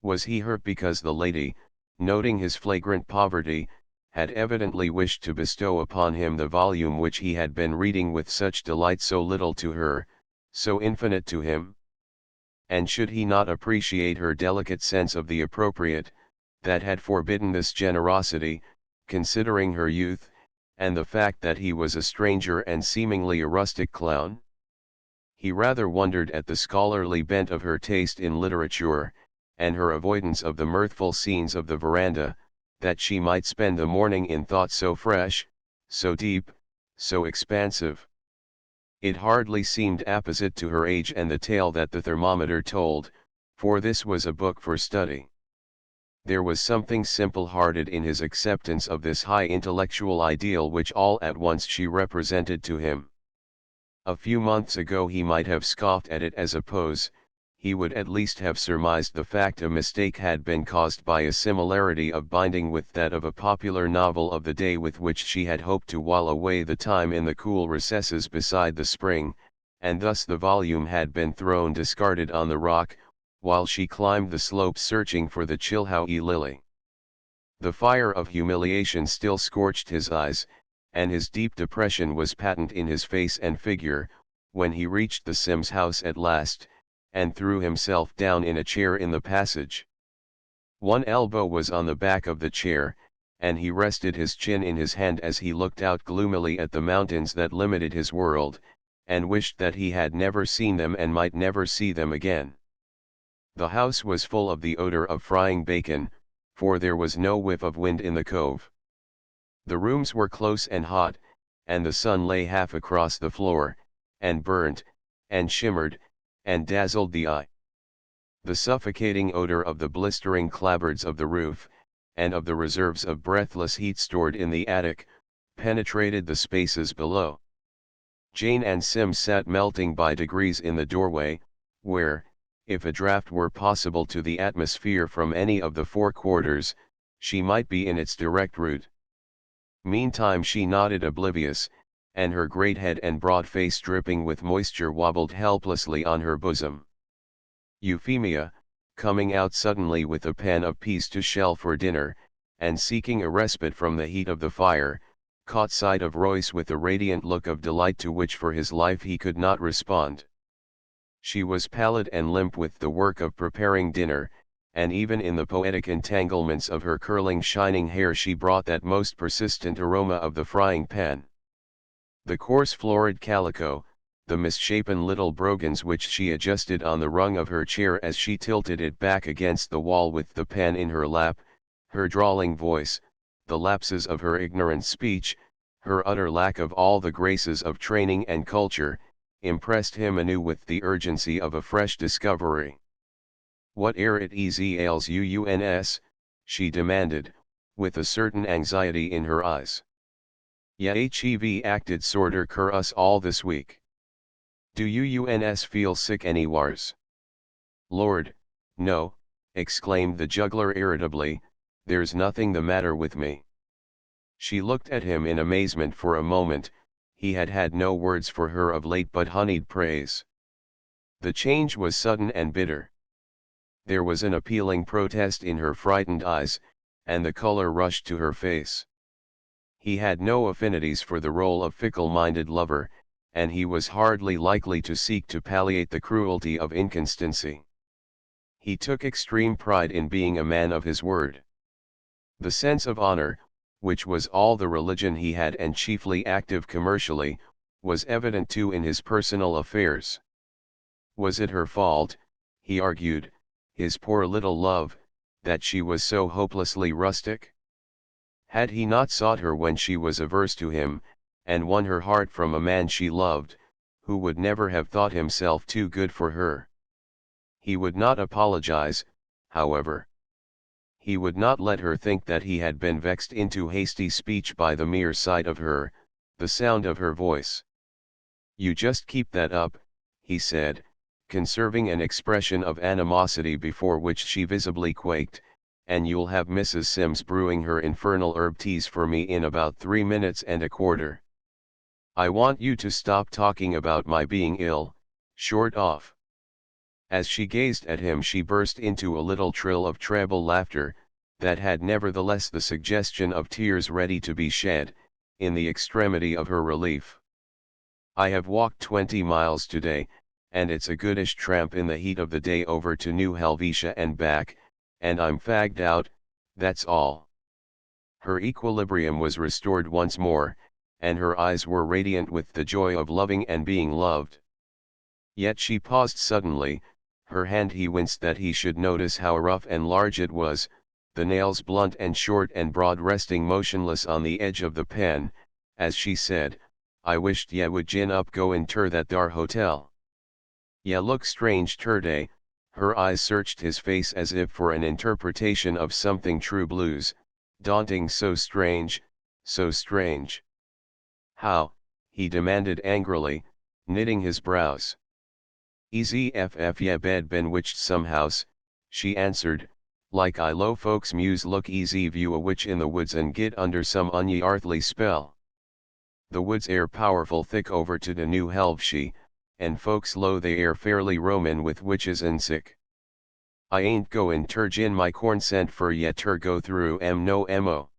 Speaker 1: Was he hurt because the lady, noting his flagrant poverty, had evidently wished to bestow upon him the volume which he had been reading with such delight, so little to her, so infinite to him? And should he not appreciate her delicate sense of the appropriate, that had forbidden this generosity, considering her youth, and the fact that he was a stranger and seemingly a rustic clown? He rather wondered at the scholarly bent of her taste in literature, and her avoidance of the mirthful scenes of the veranda, that she might spend the morning in thought so fresh, so deep, so expansive. It hardly seemed apposite to her age and the tale that the thermometer told, for this was a book for study. There was something simple-hearted in his acceptance of this high intellectual ideal which all at once she represented to him. A few months ago he might have scoffed at it as a pose, he would at least have surmised the fact a mistake had been caused by a similarity of binding with that of a popular novel of the day with which she had hoped to while away the time in the cool recesses beside the spring, and thus the volume had been thrown discarded on the rock, while she climbed the slopes searching for the Chilhowie lily. The fire of humiliation still scorched his eyes, and his deep depression was patent in his face and figure, when he reached the Sims house at last, and threw himself down in a chair in the passage. One elbow was on the back of the chair, and he rested his chin in his hand as he looked out gloomily at the mountains that limited his world, and wished that he had never seen them and might never see them again. The house was full of the odor of frying bacon, for there was no whiff of wind in the cove. The rooms were close and hot, and the sun lay half across the floor, and burnt, and shimmered, and dazzled the eye. The suffocating odor of the blistering clapboards of the roof, and of the reserves of breathless heat stored in the attic, penetrated the spaces below. Jane and Sims sat melting by degrees in the doorway, where, if a draught were possible to the atmosphere from any of the four quarters, she might be in its direct route. Meantime she nodded oblivious, and her great head and broad face dripping with moisture wobbled helplessly on her bosom. Euphemia, coming out suddenly with a pan of peas to shell for dinner, and seeking a respite from the heat of the fire, caught sight of Royce with a radiant look of delight to which for his life he could not respond. She was pallid and limp with the work of preparing dinner, and even in the poetic entanglements of her curling shining hair she brought that most persistent aroma of the frying pan. The coarse florid calico, the misshapen little brogans which she adjusted on the rung of her chair as she tilted it back against the wall with the pan in her lap, her drawling voice, the lapses of her ignorant speech, her utter lack of all the graces of training and culture, impressed him anew with the urgency of a fresh discovery. "What air it ails you, she demanded, with a certain anxiety in her eyes. "Ya hev acted sorter cur us all this week. Do you feel sick anywhars?" "Lord, no," exclaimed the juggler irritably, "there's nothing the matter with me." She looked at him in amazement for a moment. He had had no words for her of late but honeyed praise. The change was sudden and bitter. There was an appealing protest in her frightened eyes, and the color rushed to her face. He had no affinities for the role of fickle-minded lover, and he was hardly likely to seek to palliate the cruelty of inconstancy. He took extreme pride in being a man of his word. The sense of honor, which was all the religion he had and chiefly active commercially, was evident too in his personal affairs. Was it her fault, he argued, his poor little love, that she was so hopelessly rustic? Had he not sought her when she was averse to him, and won her heart from a man she loved, who would never have thought himself too good for her? He would not apologize, however. He would not let her think that he had been vexed into hasty speech by the mere sight of her, the sound of her voice. "You just keep that up," he said, conserving an expression of animosity before which she visibly quaked, "and you'll have Mrs. Sims brewing her infernal herb teas for me in about 3 minutes and a quarter. I want you to stop talking about my being ill, short off." As she gazed at him she burst into a little trill of treble laughter, that had nevertheless the suggestion of tears ready to be shed, in the extremity of her relief. "I have walked 20 miles today, and it's a goodish tramp in the heat of the day over to New Helvetia and back, and I'm fagged out, that's all." Her equilibrium was restored once more, and her eyes were radiant with the joy of loving and being loved. Yet she paused suddenly, her hand he winced that he should notice how rough and large it was, the nails blunt and short and broad resting motionless on the edge of the pen, as she said, "I wisht ye would gin up go in ter that thar hotel. Ye look strange terday." Her eyes searched his face as if for an interpretation of something true blues, daunting, so strange, so strange. "How?" he demanded angrily, knitting his brows. "Easy ff ye bed ben witched somehows," she answered, "like I low folks muse look easy view a witch in the woods and git under some unyarthly spell. The woods air powerful thick over to the New Helvetia, and folks low they air fairly roamin' with witches and sick. I ain't goin' ter gin my corn cent fer ye ter go through no mo."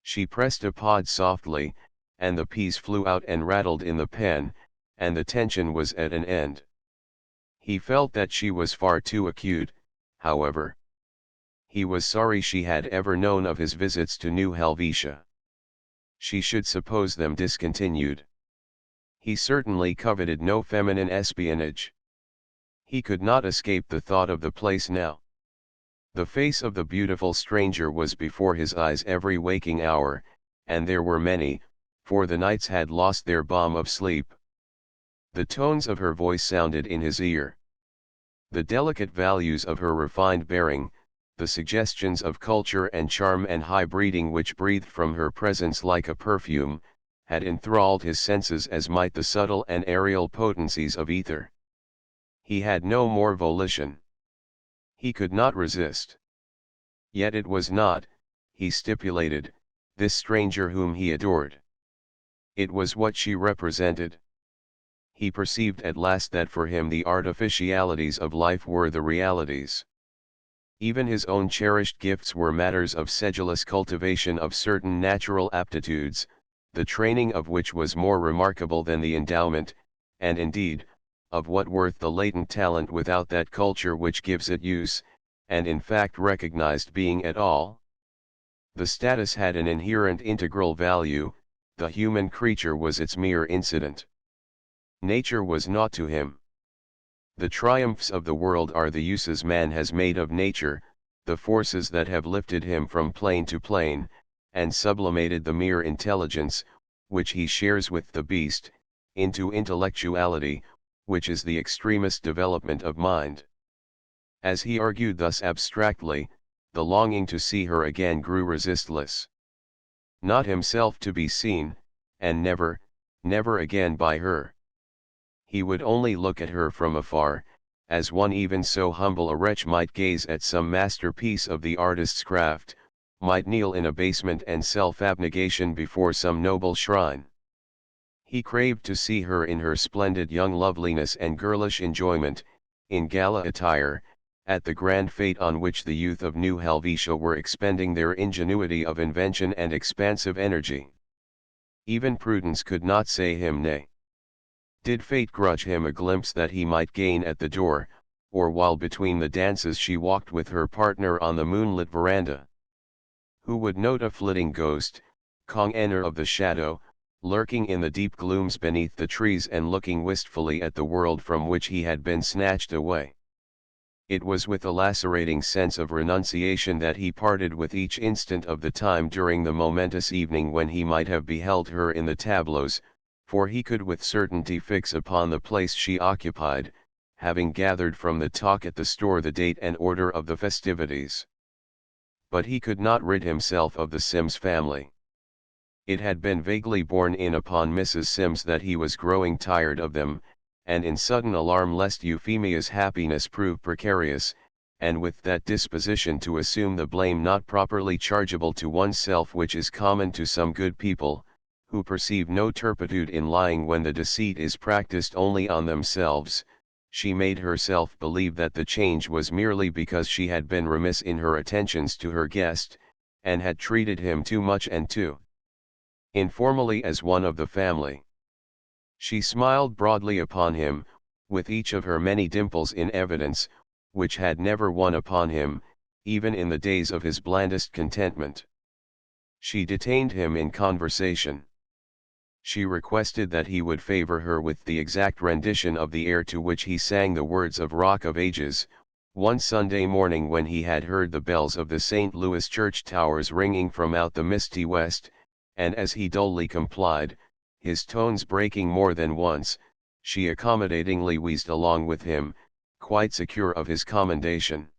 Speaker 1: She pressed a pod softly, and the peas flew out and rattled in the pen, and the tension was at an end. He felt that she was far too acute, however. He was sorry she had ever known of his visits to New Helvetia. She should suppose them discontinued. He certainly coveted no feminine espionage. He could not escape the thought of the place now. The face of the beautiful stranger was before his eyes every waking hour, and there were many, for the nights had lost their balm of sleep. The tones of her voice sounded in his ear. The delicate values of her refined bearing, the suggestions of culture and charm and high breeding which breathed from her presence like a perfume, had enthralled his senses as might the subtle and aerial potencies of ether. He had no more volition. He could not resist. Yet it was not, he stipulated, this stranger whom he adored. It was what she represented. He perceived at last that for him the artificialities of life were the realities. Even his own cherished gifts were matters of sedulous cultivation of certain natural aptitudes, the training of which was more remarkable than the endowment, and indeed, of what worth the latent talent without that culture which gives it use, and in fact recognized being at all? The status had an inherent integral value, the human creature was its mere incident. Nature was naught to him. The triumphs of the world are the uses man has made of nature, the forces that have lifted him from plane to plane, and sublimated the mere intelligence, which he shares with the beast, into intellectuality, which is the extremest development of mind. As he argued thus abstractly, the longing to see her again grew resistless. Not himself to be seen, and never, never again by her. He would only look at her from afar, as one even so humble a wretch might gaze at some masterpiece of the artist's craft, might kneel in abasement and self-abnegation before some noble shrine. He craved to see her in her splendid young loveliness and girlish enjoyment, in gala attire, at the grand fete on which the youth of New Helvetia were expending their ingenuity of invention and expansive energy. Even prudence could not say him nay. Did fate grudge him a glimpse that he might gain at the door, or while between the dances she walked with her partner on the moonlit veranda? Who would note a flitting ghost, congener of the shadow, lurking in the deep glooms beneath the trees and looking wistfully at the world from which he had been snatched away? It was with a lacerating sense of renunciation that he parted with each instant of the time during the momentous evening when he might have beheld her in the tableaux, for he could with certainty fix upon the place she occupied, having gathered from the talk at the store the date and order of the festivities. But he could not rid himself of the Sims family. It had been vaguely borne in upon Mrs. Sims that he was growing tired of them, and in sudden alarm lest Euphemia's happiness prove precarious, and with that disposition to assume the blame not properly chargeable to oneself which is common to some good people, who perceive no turpitude in lying when the deceit is practiced only on themselves, she made herself believe that the change was merely because she had been remiss in her attentions to her guest, and had treated him too much and too informally as one of the family. She smiled broadly upon him, with each of her many dimples in evidence, which had never won upon him, even in the days of his blandest contentment. She detained him in conversation. She requested that he would favor her with the exact rendition of the air to which he sang the words of Rock of Ages, one Sunday morning when he had heard the bells of the St. Louis church towers ringing from out the misty west, and as he dully complied, his tones breaking more than once, she accommodatingly wheezed along with him, quite secure of his commendation.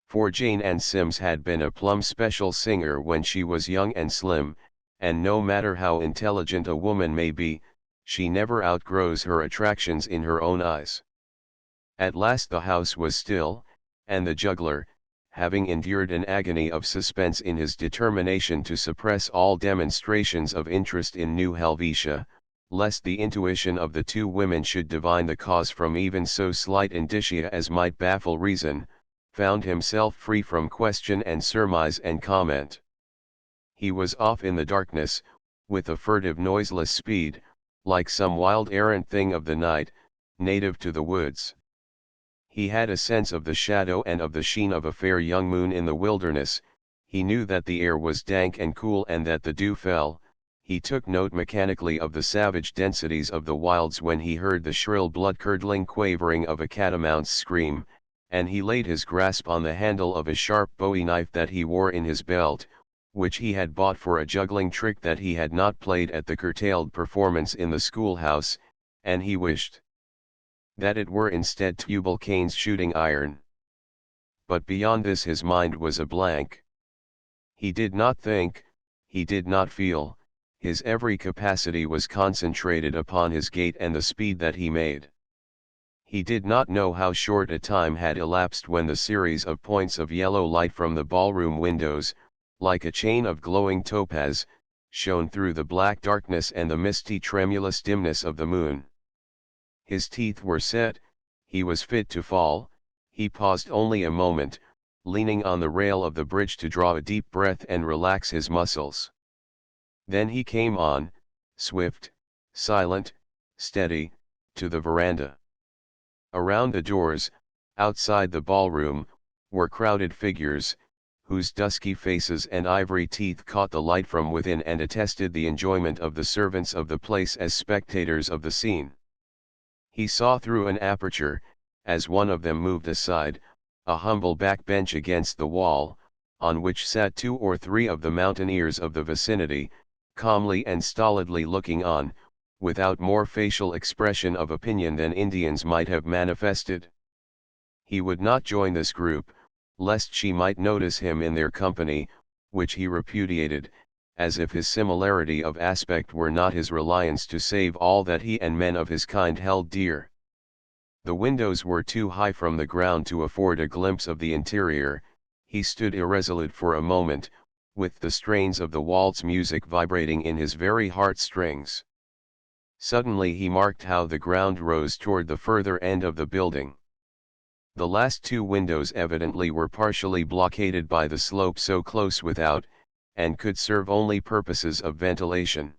Speaker 1: For Jane Ann Sims had been a plumb special singer when she was young and slim, and no matter how intelligent a woman may be, she never outgrows her attractions in her own eyes. At last the house was still, and the juggler, having endured an agony of suspense in his determination to suppress all demonstrations of interest in New Helvetia, lest the intuition of the two women should divine the cause from even so slight indicia as might baffle reason, found himself free from question and surmise and comment. He was off in the darkness, with a furtive noiseless speed, like some wild errant thing of the night, native to the woods. He had a sense of the shadow and of the sheen of a fair young moon in the wilderness, he knew that the air was dank and cool and that the dew fell, he took note mechanically of the savage densities of the wilds when he heard the shrill blood-curdling quavering of a catamount's scream, and he laid his grasp on the handle of a sharp bowie knife that he wore in his belt, which he had bought for a juggling trick that he had not played at the curtailed performance in the schoolhouse, and he wished that it were instead Tubal Cain's shooting iron. But beyond this his mind was a blank. He did not think, he did not feel, his every capacity was concentrated upon his gait and the speed that he made. He did not know how short a time had elapsed when the series of points of yellow light from the ballroom windows, like a chain of glowing topaz, shone through the black darkness and the misty tremulous dimness of the moon. His teeth were set, he was fit to fall, he paused only a moment, leaning on the rail of the bridge to draw a deep breath and relax his muscles. Then he came on, swift, silent, steady, to the veranda. Around the doors, outside the ballroom, were crowded figures, whose dusky faces and ivory teeth caught the light from within and attested the enjoyment of the servants of the place as spectators of the scene. He saw through an aperture, as one of them moved aside, a humble back bench against the wall, on which sat 2 or 3 of the mountaineers of the vicinity, calmly and stolidly looking on, without more facial expression of opinion than Indians might have manifested. He would not join this group, lest she might notice him in their company, which he repudiated, as if his similarity of aspect were not his reliance to save all that he and men of his kind held dear. The windows were too high from the ground to afford a glimpse of the interior. He stood irresolute for a moment, with the strains of the waltz music vibrating in his very heartstrings. Suddenly he marked how the ground rose toward the further end of the building. The last two windows evidently were partially blockaded by the slope so close without, and could serve only purposes of ventilation.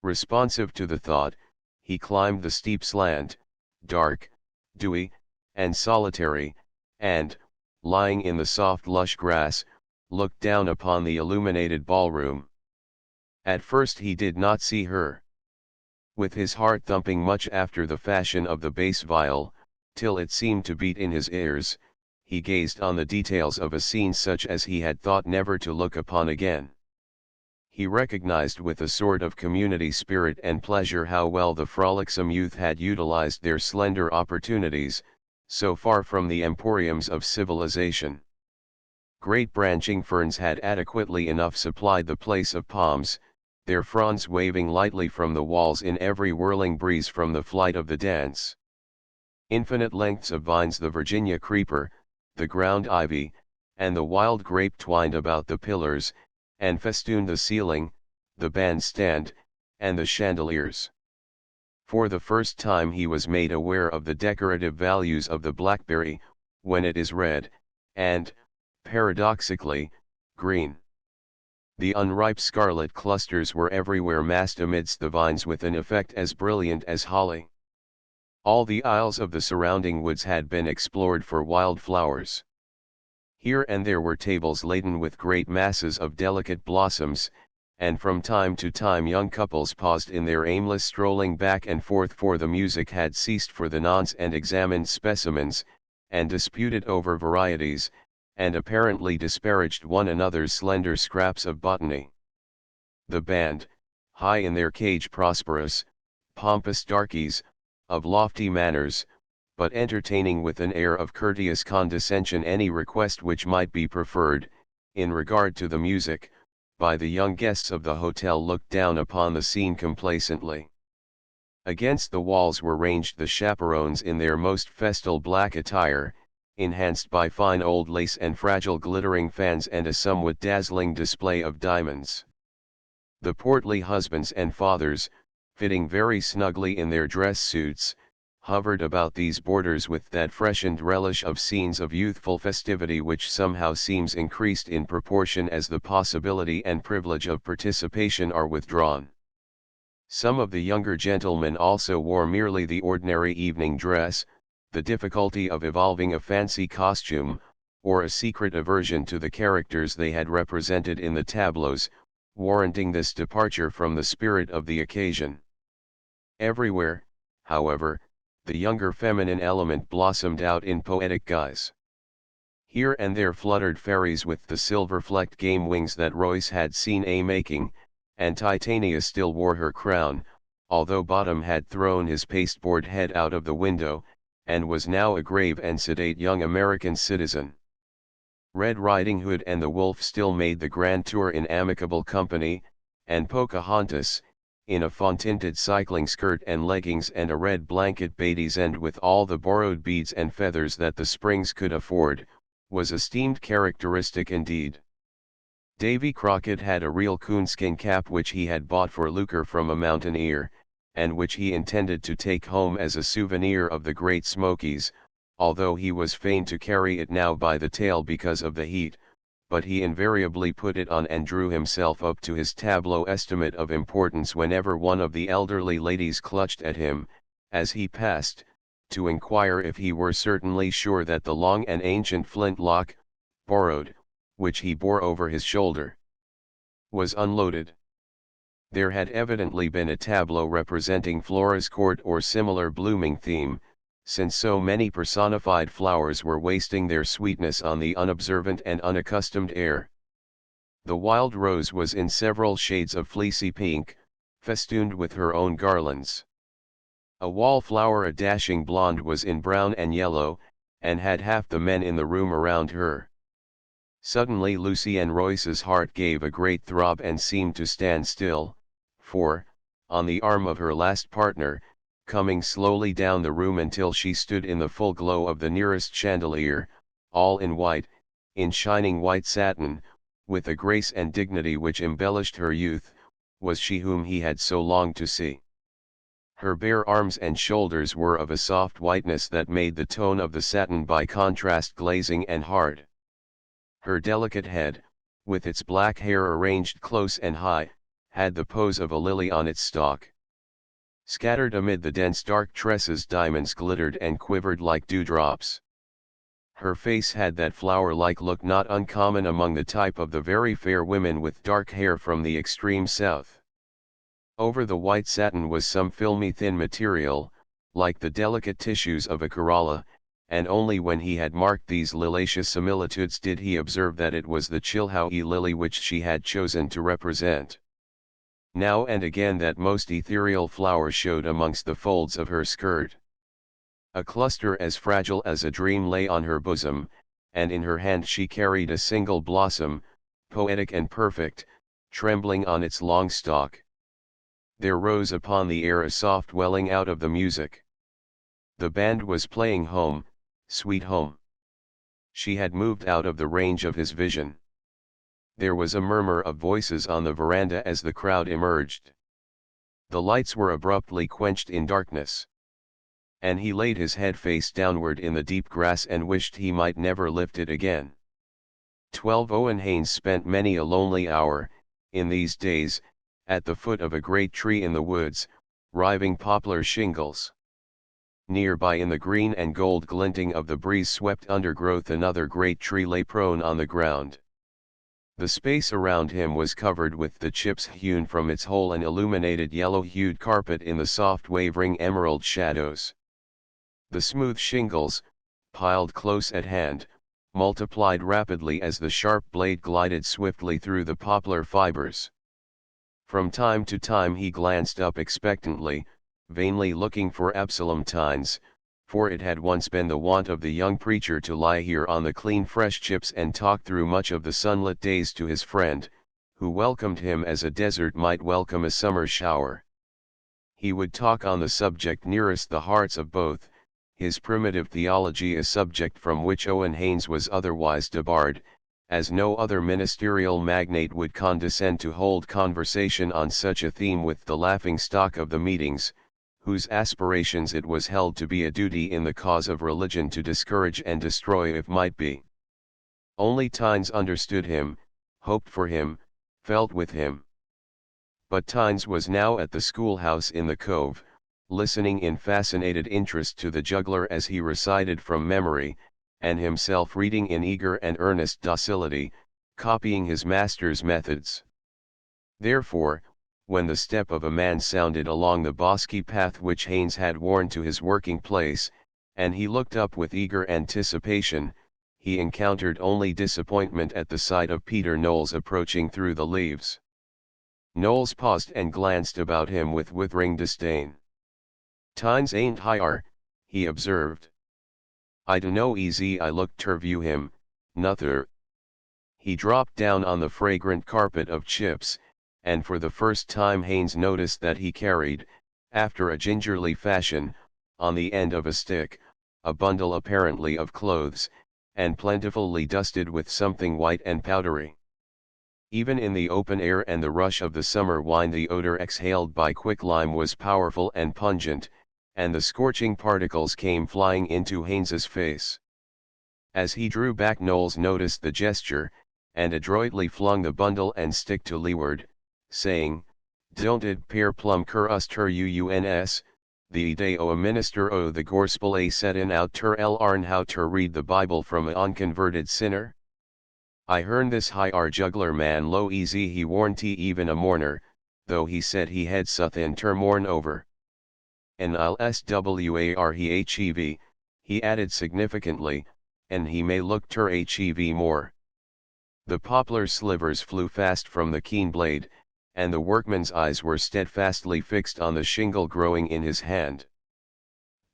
Speaker 1: Responsive to the thought, he climbed the steep slant, dark, dewy, and solitary, and, lying in the soft lush grass, looked down upon the illuminated ballroom. At first he did not see her. With his heart thumping much after the fashion of the bass viol, till it seemed to beat in his ears, he gazed on the details of a scene such as he had thought never to look upon again. He recognized with a sort of community spirit and pleasure how well the frolicsome youth had utilized their slender opportunities, so far from the emporiums of civilization. Great branching ferns had adequately enough supplied the place of palms, their fronds waving lightly from the walls in every whirling breeze from the flight of the dance. Infinite lengths of vines, the Virginia creeper, the ground ivy, and the wild grape twined about the pillars, and festooned the ceiling, the bandstand, and the chandeliers. For the first time he was made aware of the decorative values of the blackberry, when it is red, and, paradoxically, green. The unripe scarlet clusters were everywhere massed amidst the vines with an effect as brilliant as holly. All the aisles of the surrounding woods had been explored for wild flowers. Here and there were tables laden with great masses of delicate blossoms, and from time to time young couples paused in their aimless strolling back and forth, for the music had ceased for the nonce, and examined specimens, and disputed over varieties, and apparently disparaged one another's slender scraps of botany. The band, high in their cage, prosperous, pompous darkies, of lofty manners, but entertaining with an air of courteous condescension any request which might be preferred, in regard to the music, by the young guests of the hotel, looked down upon the scene complacently. Against the walls were ranged the chaperones in their most festal black attire, enhanced by fine old lace and fragile glittering fans and a somewhat dazzling display of diamonds. The portly husbands and fathers, fitting very snugly in their dress suits, hovered about these borders with that freshened relish of scenes of youthful festivity which somehow seems increased in proportion as the possibility and privilege of participation are withdrawn. Some of the younger gentlemen also wore merely the ordinary evening dress, the difficulty of evolving a fancy costume, or a secret aversion to the characters they had represented in the tableaux, warranting this departure from the spirit of the occasion. Everywhere, however, the younger feminine element blossomed out in poetic guise. Here and there fluttered fairies with the silver-flecked game wings that Royce had seen making, and Titania still wore her crown, although Bottom had thrown his pasteboard head out of the window, and was now a grave and sedate young American citizen. Red Riding Hood and the Wolf still made the grand tour in amicable company, and Pocahontas, in a fawn-tinted cycling skirt and leggings and a red blanket badizened with all the borrowed beads and feathers that the Springs could afford, was esteemed characteristic indeed. Davy Crockett had a real coonskin cap which he had bought for lucre from a mountaineer, and which he intended to take home as a souvenir of the Great Smokies, although he was fain to carry it now by the tail because of the heat, but he invariably put it on and drew himself up to his tableau estimate of importance whenever one of the elderly ladies clutched at him, as he passed, to inquire if he were certainly sure that the long and ancient flintlock, borrowed, which he bore over his shoulder, was unloaded. There had evidently been a tableau representing Flora's court or similar blooming theme, since so many personified flowers were wasting their sweetness on the unobservant and unaccustomed air. The wild rose was in several shades of fleecy pink, festooned with her own garlands. A wallflower, a dashing blonde, was in brown and yellow, and had half the men in the room around her. Suddenly Lucienne Royce's heart gave a great throb and seemed to stand still, for, on the arm of her last partner, coming slowly down the room until she stood in the full glow of the nearest chandelier, all in white, in shining white satin, with a grace and dignity which embellished her youth, was she whom he had so longed to see. Her bare arms and shoulders were of a soft whiteness that made the tone of the satin by contrast glazing and hard. Her delicate head, with its black hair arranged close and high, had the pose of a lily on its stalk. Scattered amid the dense dark tresses, diamonds glittered and quivered like dewdrops. Her face had that flower-like look not uncommon among the type of the very fair women with dark hair from the extreme south. Over the white satin was some filmy thin material, like the delicate tissues of a corolla, and only when he had marked these liliaceous similitudes did he observe that it was the Chilhowie lily which she had chosen to represent. Now and again that most ethereal flower showed amongst the folds of her skirt. A cluster as fragile as a dream lay on her bosom, and in her hand she carried a single blossom, poetic and perfect, trembling on its long stalk. There rose upon the air a soft welling out of the music. The band was playing Home, Sweet Home. She had moved out of the range of his vision. There was a murmur of voices on the veranda as the crowd emerged. The lights were abruptly quenched in darkness. And he laid his head face downward in the deep grass and wished he might never lift it again. 12 Owen Haynes spent many a lonely hour, in these days, at the foot of a great tree in the woods, riving poplar shingles. Nearby in the green and gold glinting of the breeze-swept undergrowth another great tree lay prone on the ground. The space around him was covered with the chips hewn from its hole and illuminated yellow-hued carpet in the soft wavering emerald shadows. The smooth shingles, piled close at hand, multiplied rapidly as the sharp blade glided swiftly through the poplar fibers. From time to time he glanced up expectantly, vainly looking for Absalom tines, for it had once been the wont of the young preacher to lie here on the clean fresh chips and talk through much of the sunlit days to his friend, who welcomed him as a desert might welcome a summer shower. He would talk on the subject nearest the hearts of both, his primitive theology a subject from which Owen Haynes was otherwise debarred, as no other ministerial magnate would condescend to hold conversation on such a theme with the laughing stock of the meetings, whose aspirations it was held to be a duty in the cause of religion to discourage and destroy if might be. Only Tynes understood him, hoped for him, felt with him. But Tynes was now at the schoolhouse in the Cove, listening in fascinated interest to the juggler as he recited from memory, and himself reading in eager and earnest docility, copying his master's methods. Therefore, when the step of a man sounded along the bosky path which Haynes had worn to his working place, and he looked up with eager anticipation, he encountered only disappointment at the sight of Peter Knowles approaching through the leaves. Knowles paused and glanced about him with withering disdain. "Tynes ain't higher," he observed. "I dunno easy I look ter view him, nuther." He dropped down on the fragrant carpet of chips, and for the first time Haynes noticed that he carried, after a gingerly fashion, on the end of a stick, a bundle apparently of clothes, and plentifully dusted with something white and powdery. Even in the open air and the rush of the summer wine the odor exhaled by quicklime was powerful and pungent, and the scorching particles came flying into Haynes's face. As he drew back Knowles noticed the gesture, and adroitly flung the bundle and stick to leeward, saying, "Don't it pear plum cur us ter uns, the day o a minister o the gospel a settin out ter larn how ter read the Bible from a unconverted sinner? I hearn this high juggler man low easy he warn't even a mourner, though he said he had suthin ter mourn over. And I'll swar he added significantly, and he may look ter hev more." The poplar slivers flew fast from the keen blade, and the workman's eyes were steadfastly fixed on the shingle growing in his hand.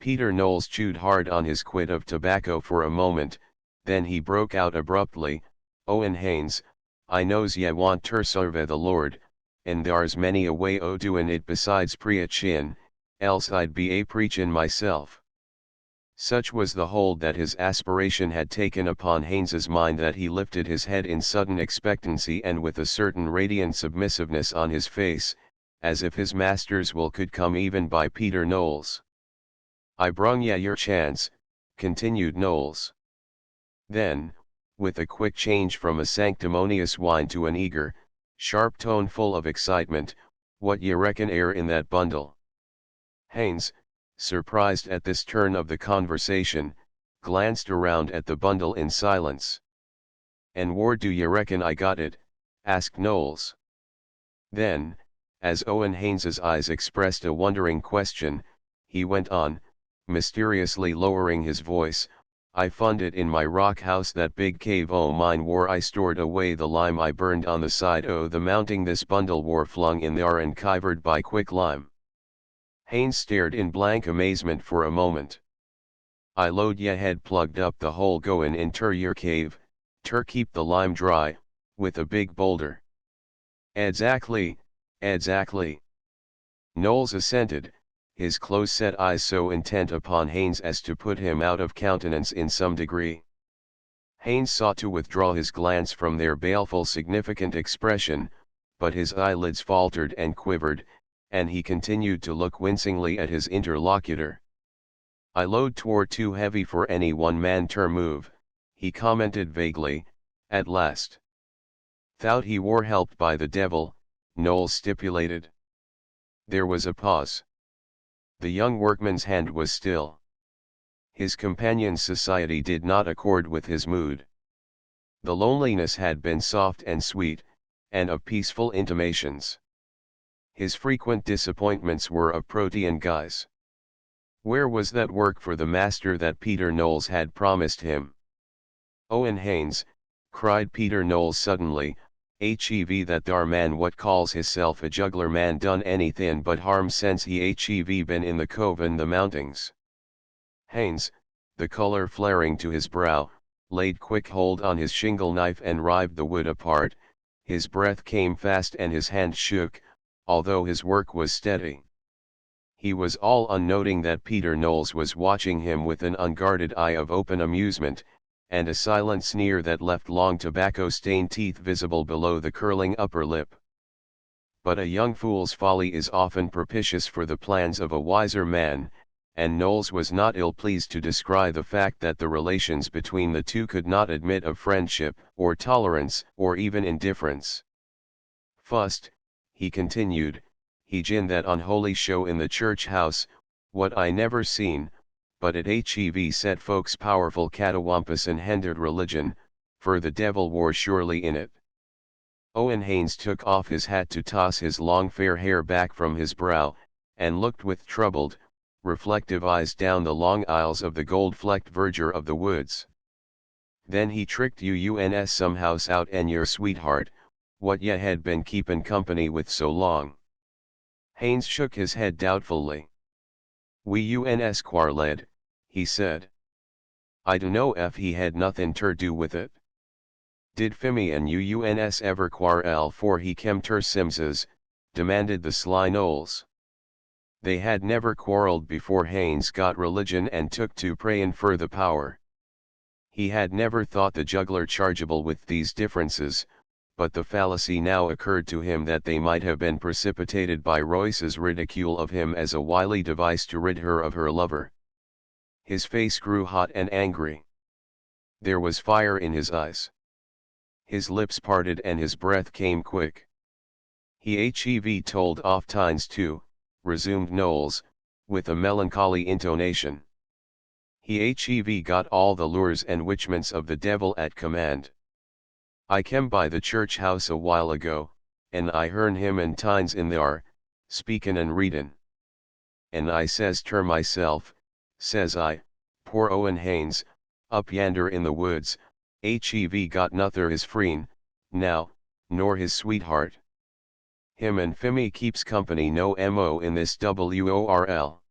Speaker 1: Peter Knowles chewed hard on his quid of tobacco for a moment, then he broke out abruptly, "Owen Haynes, I knows ye want ter serve the Lord, and thar's many a way o doin' it besides preachin', else I'd be a preachin' myself." Such was the hold that his aspiration had taken upon Haynes's mind that he lifted his head in sudden expectancy and with a certain radiant submissiveness on his face, as if his master's will could come even by Peter Knowles. "I brung ye your chance," continued Knowles. Then, with a quick change from a sanctimonious whine to an eager, sharp tone full of excitement, "what ye reckon air in that bundle?" Haynes, surprised at this turn of the conversation, glanced around at the bundle in silence. "And where do ye reckon I got it?" asked Knowles. Then, as Owen Haynes's eyes expressed a wondering question, he went on, mysteriously lowering his voice, "I fund it in my rock house, that big cave o' mine where I stored away the lime I burned on the side o' the mounting. This bundle war flung in there and kivered by quick lime." Haynes stared in blank amazement for a moment. "I load ye had plugged up the hole goin' inter your cave, ter keep the lime dry, with a big boulder." "Adzactly, adzactly." Knowles assented, his close-set eyes so intent upon Haynes as to put him out of countenance in some degree. Haynes sought to withdraw his glance from their baleful significant expression, but his eyelids faltered and quivered, and he continued to look wincingly at his interlocutor. "I load 'twor too heavy for any one man ter move," he commented vaguely, at last. "Thout he wor helped by the devil," Knowles stipulated. There was a pause. The young workman's hand was still. His companion's society did not accord with his mood. The loneliness had been soft and sweet, and of peaceful intimations. His frequent disappointments were of protean guise. Where was that work for the master that Peter Knowles had promised him? "Owen Haynes," cried Peter Knowles suddenly, "hev that thar man what calls hisself a juggler man done anythin' but harm sense he hev been in the cove and the mountings?" Haynes, the color flaring to his brow, laid quick hold on his shingle knife and rived the wood apart. His breath came fast and his hand shook, although his work was steady. He was all unnoting that Peter Knowles was watching him with an unguarded eye of open amusement, and a silent sneer that left long tobacco-stained teeth visible below the curling upper lip. But a young fool's folly is often propitious for the plans of a wiser man, and Knowles was not ill-pleased to descry the fact that the relations between the two could not admit of friendship, or tolerance, or even indifference. "Fust," he continued, "he gin that unholy show in the church house, what I never seen, but it hev set folks powerful catawampus and hindered religion, fur the devil war surely in it." Owen Haynes took off his hat to toss his long fair hair back from his brow, and looked with troubled, reflective eyes down the long aisles of the gold-flecked verdure of the woods. "Then he tricked you somehows out and your sweetheart, what ye had been keepin' company with so long." Haynes shook his head doubtfully. "We quarled," he said. "I dunno ef he had nothin' ter do with it." "Did Fimi and you ever quarrel 'fore he kem ter Sims's?" demanded the sly Knowles. They had never quarreled before Haynes got religion and took to prayin' fur the power. He had never thought the juggler chargeable with these differences, but the fallacy now occurred to him that they might have been precipitated by Royce's ridicule of him as a wily device to rid her of her lover. His face grew hot and angry. There was fire in his eyes. His lips parted and his breath came quick. "He hev told ofttimes too," resumed Knowles, with a melancholy intonation. "He hev got all the lures and witchments of the devil at command. I kem by the church house a while ago, and I hearn him and tines in thar, speakin' and readin'. And I says ter myself, says I, poor Owen Haynes, up yander in the woods, hev got nother his freen, now, nor his sweetheart. Him and Fimi keeps company no mo in this worl."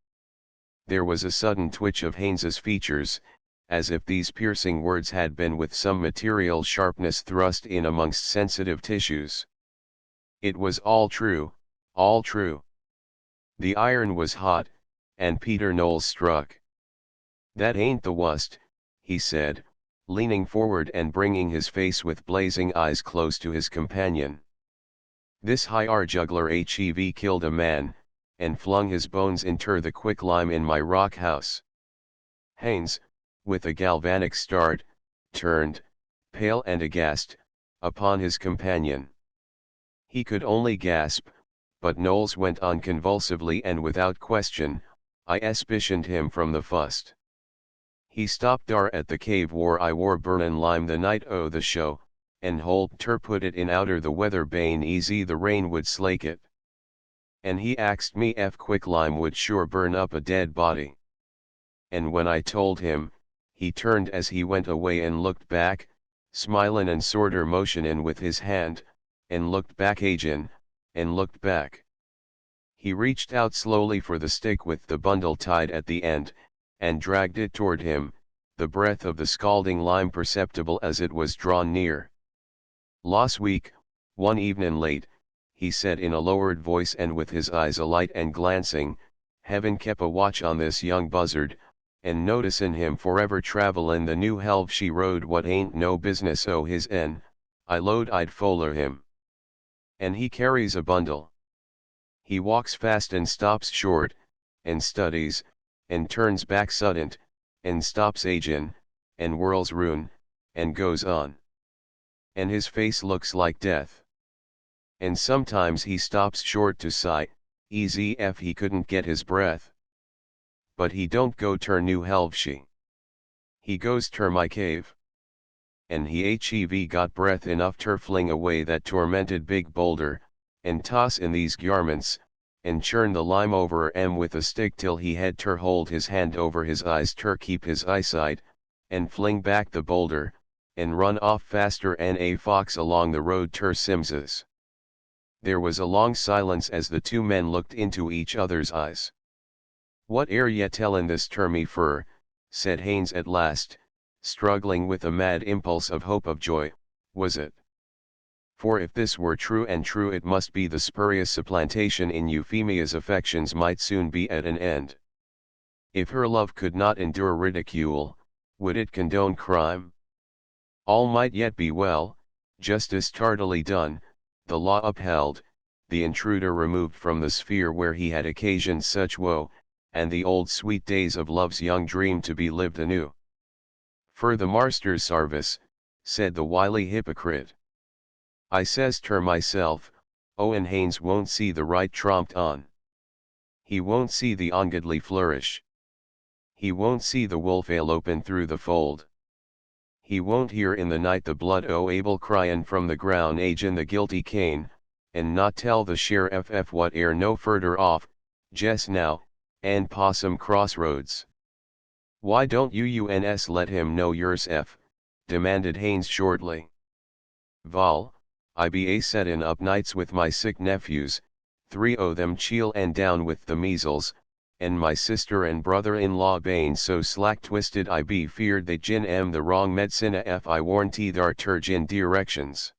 Speaker 1: There was a sudden twitch of Haynes's features, as if these piercing words had been with some material sharpness thrust in amongst sensitive tissues. It was all true, all true. The iron was hot, and Peter Knowles struck. "That ain't the wust," he said, leaning forward and bringing his face with blazing eyes close to his companion. This high juggler hev killed a man, and flung his bones inter the quicklime in my rock house. Haynes, with a galvanic start, turned, pale and aghast, upon his companion. He could only gasp, but Knowles went on convulsively, and without question, I espicioned him from the fust. He stopped dar at the cave where I wore burnin' lime the night o' the show, and hold ter put it in outer the weather bane easy the rain would slake it. And he axed me ef quicklime would sure burn up a dead body. And when I told him, he turned as he went away and looked back, smilin' and sorter motionin' with his hand, and looked back agin, and looked back. He reached out slowly for the stick with the bundle tied at the end, and dragged it toward him, the breath of the scalding lime perceptible as it was drawn near. "Last week, one evenin' late," he said in a lowered voice and with his eyes alight and glancing, "Heaven kep' a watch on this young buzzard, and noticin' him forever travellin' the new helve she rode what ain't no business o' his en, I lowed I'd foller him. And he carries a bundle. He walks fast and stops short, and studies, and turns back suddent, and stops agin, and whirls roun', and goes on. And his face looks like death. And sometimes he stops short to sigh, easy ef he couldn't get his breath. But he don't go ter new helveshe. He goes ter my cave. And he hev got breath enough ter fling away that tormented big boulder, and toss in these garments, and churn the lime over 'em with a stick till he had ter hold his hand over his eyes ter keep his eyesight, and fling back the boulder, and run off faster 'an a fox along the road ter Sims's." There was a long silence as the two men looked into each other's eyes. "What air ye tellin' this ter me fur?" said Haynes at last, struggling with a mad impulse of hope of joy. "Was it? For if this were true, and true it must be, the spurious supplantation in Euphemia's affections might soon be at an end. If her love could not endure ridicule, would it condone crime? All might yet be well, justice tardily done, the law upheld, the intruder removed from the sphere where he had occasioned such woe, and the old sweet days of love's young dream to be lived anew. "Fur the marster's sarvice," said the wily hypocrite. "I says ter myself, Owen Haynes won't see the right tromped on. He won't see the ungodly flourish. He won't see the wolf ale open through the fold. He won't hear in the night the blood o' Abel cryin' from the ground agin the guilty Cain, and not tell the sheriff what air no furder off, jes now, and Possum Crossroads." "Why don't you uns let him know yourself?" demanded Haynes shortly. "Val, I be a settin' up nights with my sick nephews, 3 o' them cheel and down with the measles, and my sister and brother-in-law bane so slack-twisted I be feared they gin the wrong medicina ef I warnty thar ter gin directions."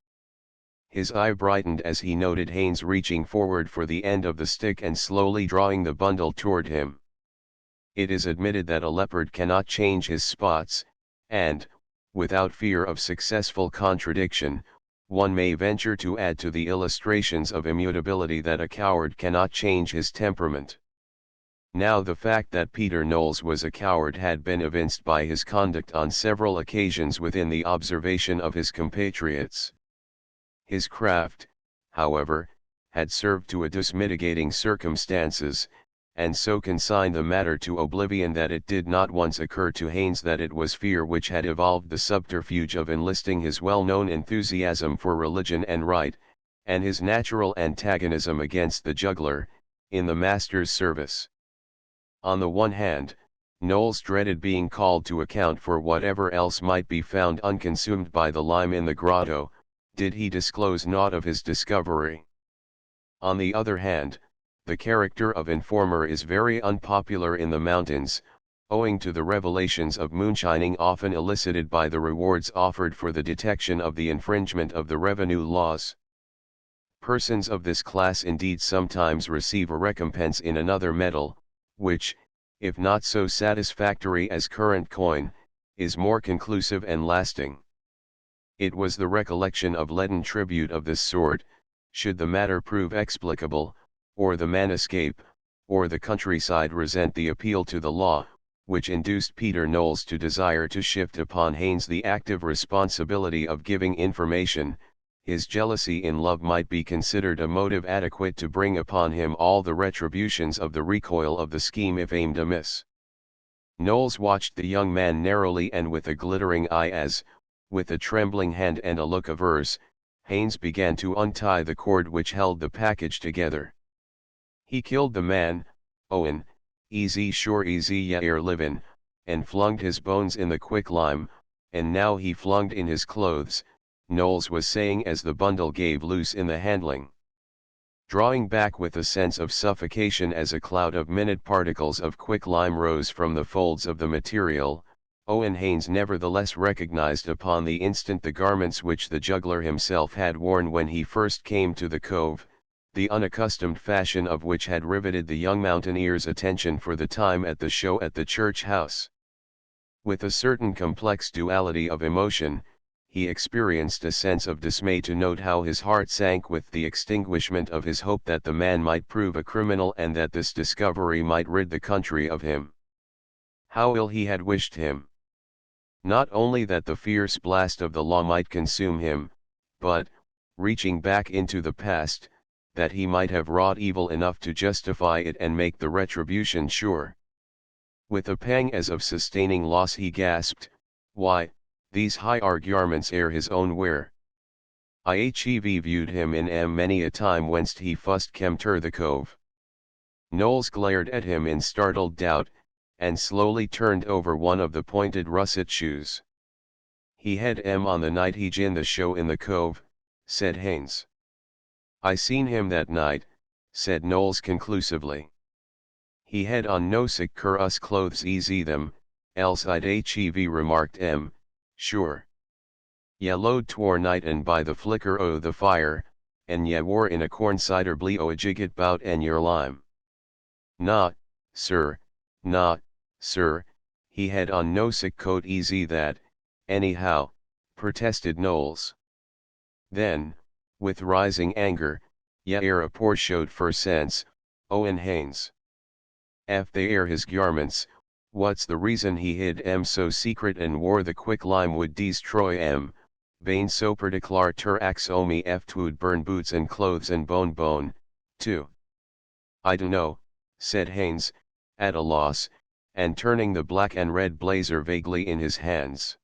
Speaker 1: His eye brightened as he noted Haynes reaching forward for the end of the stick and slowly drawing the bundle toward him. It is admitted that a leopard cannot change his spots, and, without fear of successful contradiction, one may venture to add to the illustrations of immutability that a coward cannot change his temperament. Now the fact that Peter Knowles was a coward had been evinced by his conduct on several occasions within the observation of his compatriots. His craft, however, had served to adduce mitigating circumstances, and so consigned the matter to oblivion that it did not once occur to Haynes that it was fear which had evolved the subterfuge of enlisting his well-known enthusiasm for religion and right, and his natural antagonism against the juggler, in the master's service. On the one hand, Knowles dreaded being called to account for whatever else might be found unconsumed by the lime in the grotto, did he disclose naught of his discovery. On the other hand, the character of informer is very unpopular in the mountains, owing to the revelations of moonshining often elicited by the rewards offered for the detection of the infringement of the revenue laws. Persons of this class indeed sometimes receive a recompense in another metal, which, if not so satisfactory as current coin, is more conclusive and lasting. It was the recollection of leaden tribute of this sort, should the matter prove explicable, or the man escape, or the countryside resent the appeal to the law, which induced Peter Knowles to desire to shift upon Haynes the active responsibility of giving information, his jealousy in love might be considered a motive adequate to bring upon him all the retributions of the recoil of the scheme if aimed amiss. Knowles watched the young man narrowly and with a glittering eye as, with a trembling hand and a look averse, Haynes began to untie the cord which held the package together. He killed the man, Owen, easy sure easy ya ere livin', and flunged his bones in the quicklime, and now he flunged in his clothes, Knowles was saying as the bundle gave loose in the handling. Drawing back with a sense of suffocation as a cloud of minute particles of quicklime rose from the folds of the material, Owen Haynes nevertheless recognized upon the instant the garments which the juggler himself had worn when he first came to the cove, the unaccustomed fashion of which had riveted the young mountaineer's attention for the time at the show at the church house. With a certain complex duality of emotion, he experienced a sense of dismay to note how his heart sank with the extinguishment of his hope that the man might prove a criminal and that this discovery might rid the country of him. How ill he had wished him! Not only that the fierce blast of the law might consume him, but, reaching back into the past, that he might have wrought evil enough to justify it and make the retribution sure. With a pang as of sustaining loss he gasped, "Why, these high garments ere his own wear. I hev viewed him in many a time whenst he fust kem ter the cove." Knowles glared at him in startled doubt, and slowly turned over one of the pointed russet shoes. "He had on the night he gin the show in the cove," said Haynes. "I seen him that night," said Knowles conclusively. "He had on no sick cur us clothes easy them, else I'd hev remarked sure. Ye lode twar night and by the flicker o' the fire, and ye wore in a corn cider blee o' a jigget bout en yer lime." "Nah, sir, he had on no sick coat easy that, anyhow," protested Knowles. Then, with rising anger, "Ye air a poor showed for sense, Owen Haynes. Ef they air his garments, what's the reason he hid so secret and wore the quicklime would destroy bane so particlar ter ax o me ef twould burn boots and clothes and bone, too." "I dunno," said Haynes, at a loss, and turning the black and red blazer vaguely in his hands.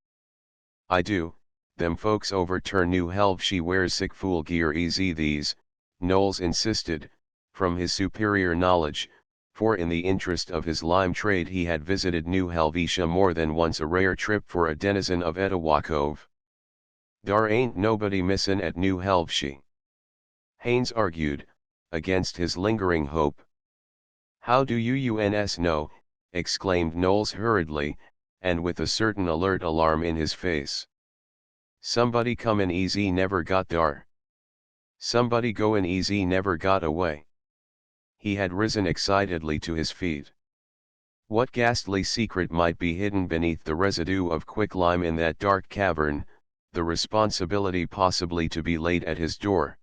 Speaker 1: "I do, them folks over ter New Helvshire wears sick fool gear easy these," Knowles insisted, from his superior knowledge, for in the interest of his lime trade he had visited New Helvetia more than once, a rare trip for a denizen of Etowah Cove. "Dar ain't nobody missin' at New Helvshire," Haynes argued, against his lingering hope. "How do you know?" exclaimed Knowles hurriedly, and with a certain alert alarm in his face. "Somebody comin' easy never got dar. Somebody goin' easy never got away." He had risen excitedly to his feet. What ghastly secret might be hidden beneath the residue of quicklime in that dark cavern, the responsibility possibly to be laid at his door?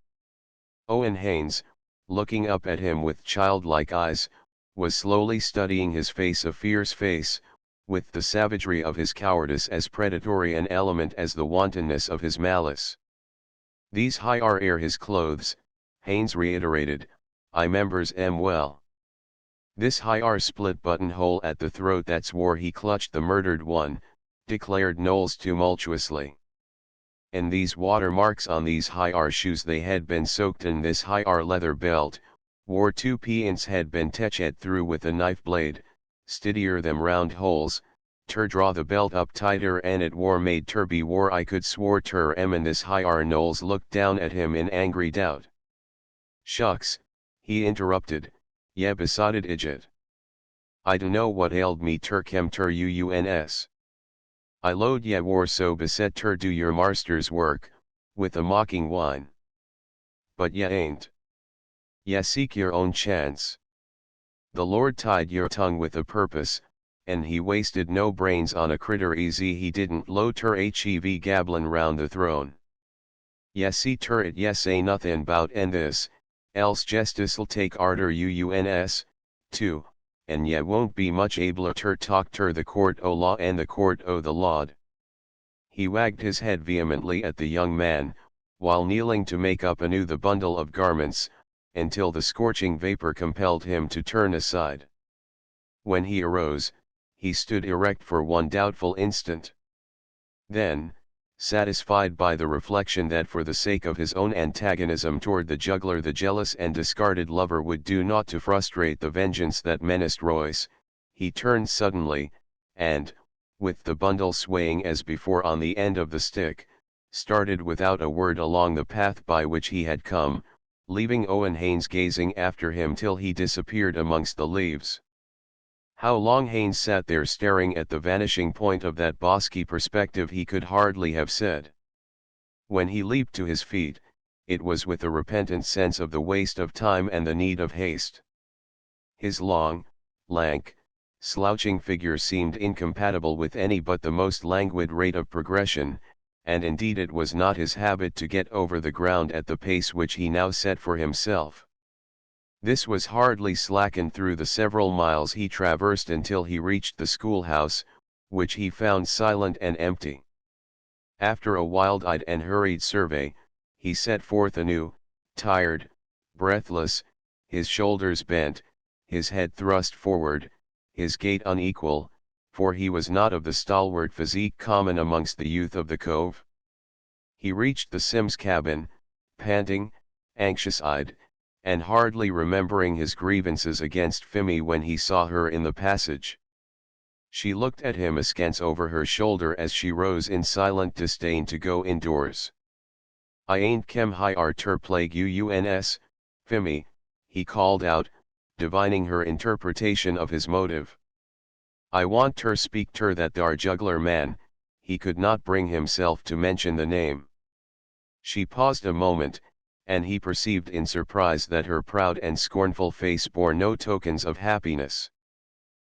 Speaker 1: Owen Haynes, looking up at him with childlike eyes, was slowly studying his face, a fierce face, with the savagery of his cowardice as predatory an element as the wantonness of his malice. "These high air his clothes," Haynes reiterated, "I members well. This high split buttonhole at the throat that's where he clutched the murdered one," declared Knowles tumultuously. "And these watermarks on these high shoes, they had been soaked in this high leather belt, wore 2 pins had been techet through with a knife blade, stiddier them round holes, ter draw the belt up tighter and it war made ter be wore I could swore ter and this high Knowles looked down at him in angry doubt. "Shucks," he interrupted, "ye besotted idiot. I dunno what ailed me ter kem ter uns. I load ye war so beset ter do your marster's work," with a mocking whine. "But ye ain't. Ye seek your own chance. The Lord tied your tongue with a purpose, and he wasted no brains on a critter easy he didn't load ter hev gabblin' round the throne. Yes see turret yes say nothing bout and this, else justicel take arter uns, too, and ye won't be much abler ter talk ter the court o law and the court o the lawd. He wagged his head vehemently at the young man, while kneeling to make up anew the bundle of garments, until the scorching vapor compelled him to turn aside. When he arose, he stood erect for one doubtful instant. Then, satisfied by the reflection that for the sake of his own antagonism toward the juggler the jealous and discarded lover would do naught to frustrate the vengeance that menaced Royce, he turned suddenly, and, with the bundle swaying as before on the end of the stick, started without a word along the path by which he had come, leaving Owen Haynes gazing after him till he disappeared amongst the leaves. How long Haynes sat there staring at the vanishing point of that bosky perspective he could hardly have said. When he leaped to his feet, it was with a repentant sense of the waste of time and the need of haste. His long, lank, slouching figure seemed incompatible with any but the most languid rate of progression, and indeed it was not his habit to get over the ground at the pace which he now set for himself. This was hardly slackened through the several miles he traversed until he reached the schoolhouse, which he found silent and empty. After a wild-eyed and hurried survey, he set forth anew, tired, breathless, his shoulders bent, his head thrust forward, his gait unequal, for he was not of the stalwart physique common amongst the youth of the cove. He reached the Sims cabin, panting, anxious-eyed, and hardly remembering his grievances against Phemy when he saw her in the passage. She looked at him askance over her shoulder as she rose in silent disdain to go indoors. "I ain't kem high ter plague uns, Phemy," he called out, divining her interpretation of his motive. "I want ter speak ter that thar juggler man," he could not bring himself to mention the name. She paused a moment, and he perceived in surprise that her proud and scornful face bore no tokens of happiness.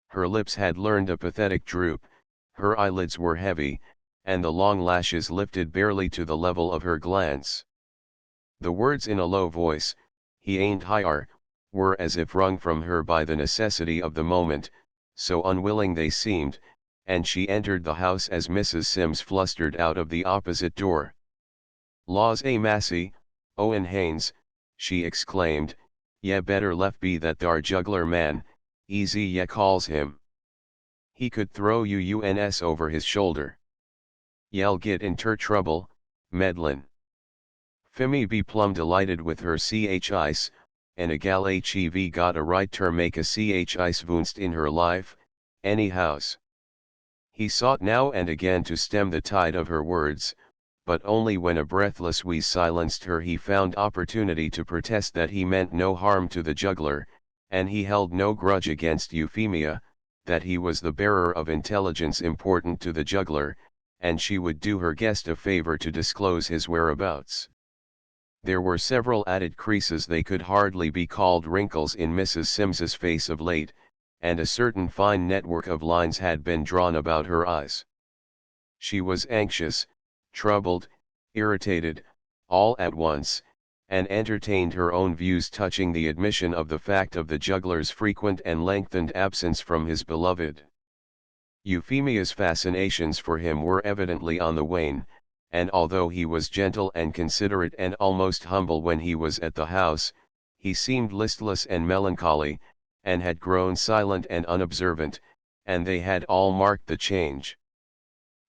Speaker 1: Her lips had learned a pathetic droop, her eyelids were heavy, and the long lashes lifted barely to the level of her glance. The words in a low voice, "He ain't higher," were as if wrung from her by the necessity of the moment, so unwilling they seemed, and she entered the house as Mrs. Sims flustered out of the opposite door. "Laws a massy, Owen Haynes," she exclaimed, "ye better left be that thar juggler man, easy ye calls him. He could throw uns over his shoulder. Ye'll git inter trouble, Medlin." Phemy be plumb delighted with her ice, and a gal hev got a right ter make a ice vunst in her life, anyhows. He sought now and again to stem the tide of her words, but only when a breathless wheeze silenced her he found opportunity to protest that he meant no harm to the juggler, and he held no grudge against Euphemia, that he was the bearer of intelligence important to the juggler, and she would do her guest a favor to disclose his whereabouts. There were several added creases, they could hardly be called wrinkles, in Mrs. Sims's face of late, and a certain fine network of lines had been drawn about her eyes. She was anxious, troubled, irritated, all at once, and entertained her own views touching the admission of the fact of the juggler's frequent and lengthened absence from his beloved. Euphemia's fascinations for him were evidently on the wane, and although he was gentle and considerate and almost humble when he was at the house, he seemed listless and melancholy, and had grown silent and unobservant, and they had all marked the change.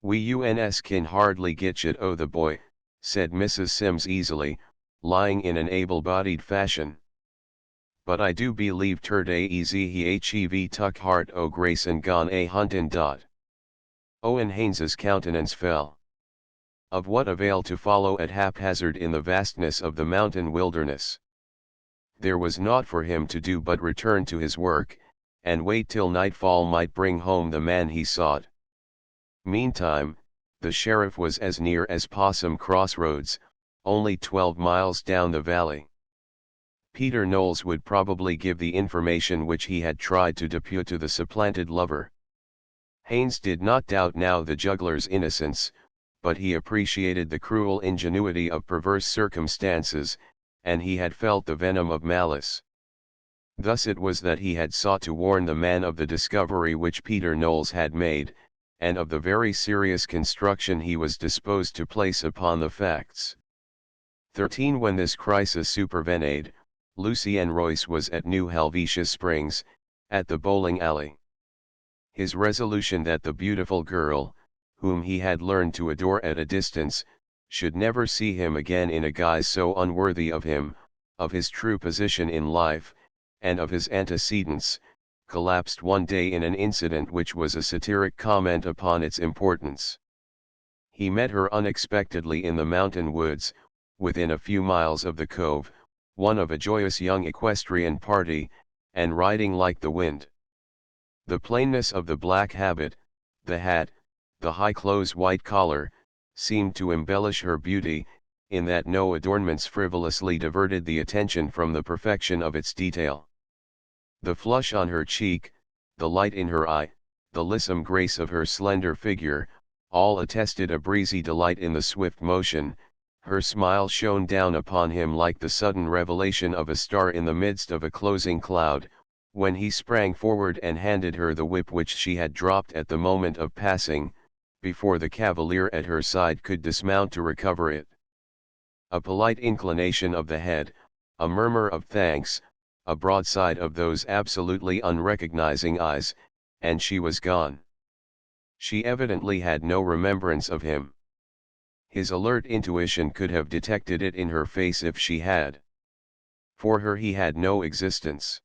Speaker 1: "We uns kin hardly get it o' the boy," said Mrs. Sims easily, lying in an able-bodied fashion. "But I do believe ter day easy he hev tuck heart o' grace and gone a huntin'. Owen Haynes's countenance fell. Of what avail to follow at haphazard in the vastness of the mountain wilderness? There was naught for him to do but return to his work, and wait till nightfall might bring home the man he sought. Meantime, the sheriff was as near as Possum Crossroads, only 12 miles down the valley. Peter Knowles would probably give the information which he had tried to depute to the supplanted lover. Haynes did not doubt now the juggler's innocence, but he appreciated the cruel ingenuity of perverse circumstances, and he had felt the venom of malice. Thus it was that he had sought to warn the man of the discovery which Peter Knowles had made, and of the very serious construction he was disposed to place upon the facts. 13 When this crisis supervened, Lucien Royce was at New Helvetia Springs, at the bowling alley. His resolution that the beautiful girl, whom he had learned to adore at a distance, should never see him again in a guise so unworthy of him, of his true position in life, and of his antecedents, collapsed one day in an incident which was a satiric comment upon its importance. He met her unexpectedly in the mountain woods, within a few miles of the cove, one of a joyous young equestrian party, and riding like the wind. The plainness of the black habit, the hat, the high close white collar, seemed to embellish her beauty, in that no adornments frivolously diverted the attention from the perfection of its detail. The flush on her cheek, the light in her eye, the lissom grace of her slender figure, all attested a breezy delight in the swift motion. Her smile shone down upon him like the sudden revelation of a star in the midst of a closing cloud, when he sprang forward and handed her the whip which she had dropped at the moment of passing, before the cavalier at her side could dismount to recover it. A polite inclination of the head, a murmur of thanks, a broadside of those absolutely unrecognizing eyes, and she was gone. She evidently had no remembrance of him. His alert intuition could have detected it in her face if she had. For her he had no existence.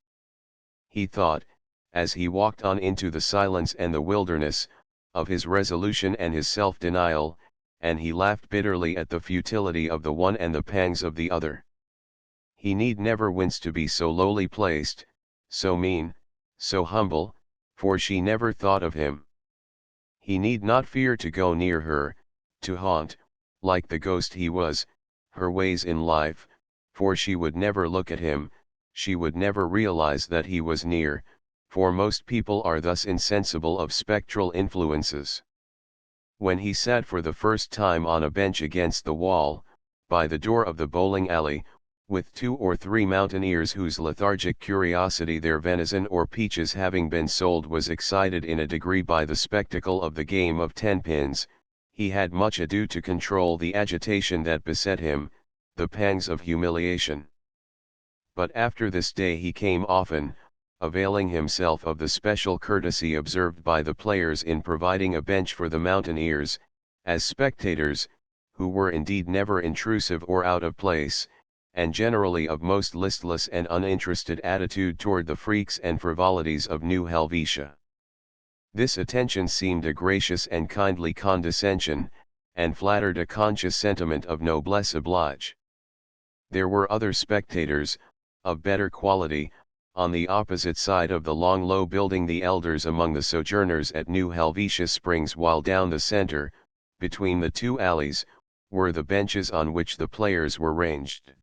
Speaker 1: He thought, as he walked on into the silence and the wilderness, of his resolution and his self-denial, and he laughed bitterly at the futility of the one and the pangs of the other. He need never wince to be so lowly placed, so mean, so humble, for she never thought of him. He need not fear to go near her, to haunt, like the ghost he was, her ways in life, for she would never look at him, she would never realize that he was near, for most people are thus insensible of spectral influences. When he sat for the first time on a bench against the wall, by the door of the bowling alley, with 2 or 3 mountaineers whose lethargic curiosity their venison or peaches having been sold was excited in a degree by the spectacle of the game of 10 pins, he had much ado to control the agitation that beset him, the pangs of humiliation. But after this day he came often, availing himself of the special courtesy observed by the players in providing a bench for the mountaineers, as spectators, who were indeed never intrusive or out of place, and generally of most listless and uninterested attitude toward the freaks and frivolities of New Helvetia. This attention seemed a gracious and kindly condescension, and flattered a conscious sentiment of noblesse oblige. There were other spectators, of better quality, on the opposite side of the long low building, the elders among the sojourners at New Helvetia Springs, while down the center, between the 2 alleys, were the benches on which the players were ranged.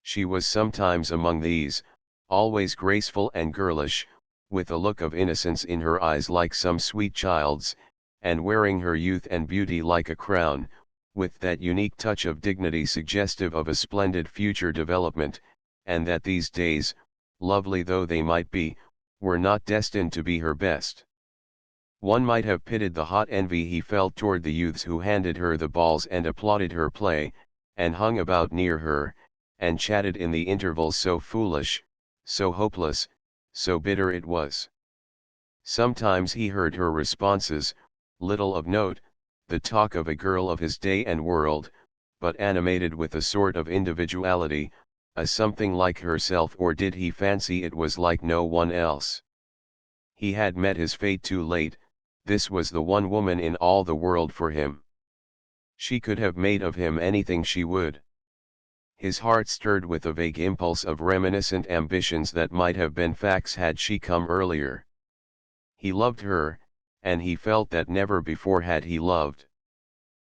Speaker 1: She was sometimes among these, always graceful and girlish, with a look of innocence in her eyes like some sweet child's, and wearing her youth and beauty like a crown, with that unique touch of dignity suggestive of a splendid future development, and that these days, lovely though they might be, were not destined to be her best. One might have pitied the hot envy he felt toward the youths who handed her the balls and applauded her play, and hung about near her, and chatted in the intervals so foolish, so hopeless, so bitter it was. Sometimes he heard her responses, little of note, the talk of a girl of his day and world, but animated with a sort of individuality, a something like herself, or did he fancy it was like no one else? He had met his fate too late, this was the one woman in all the world for him. She could have made of him anything she would. His heart stirred with a vague impulse of reminiscent ambitions that might have been facts had she come earlier. He loved her, and he felt that never before had he loved.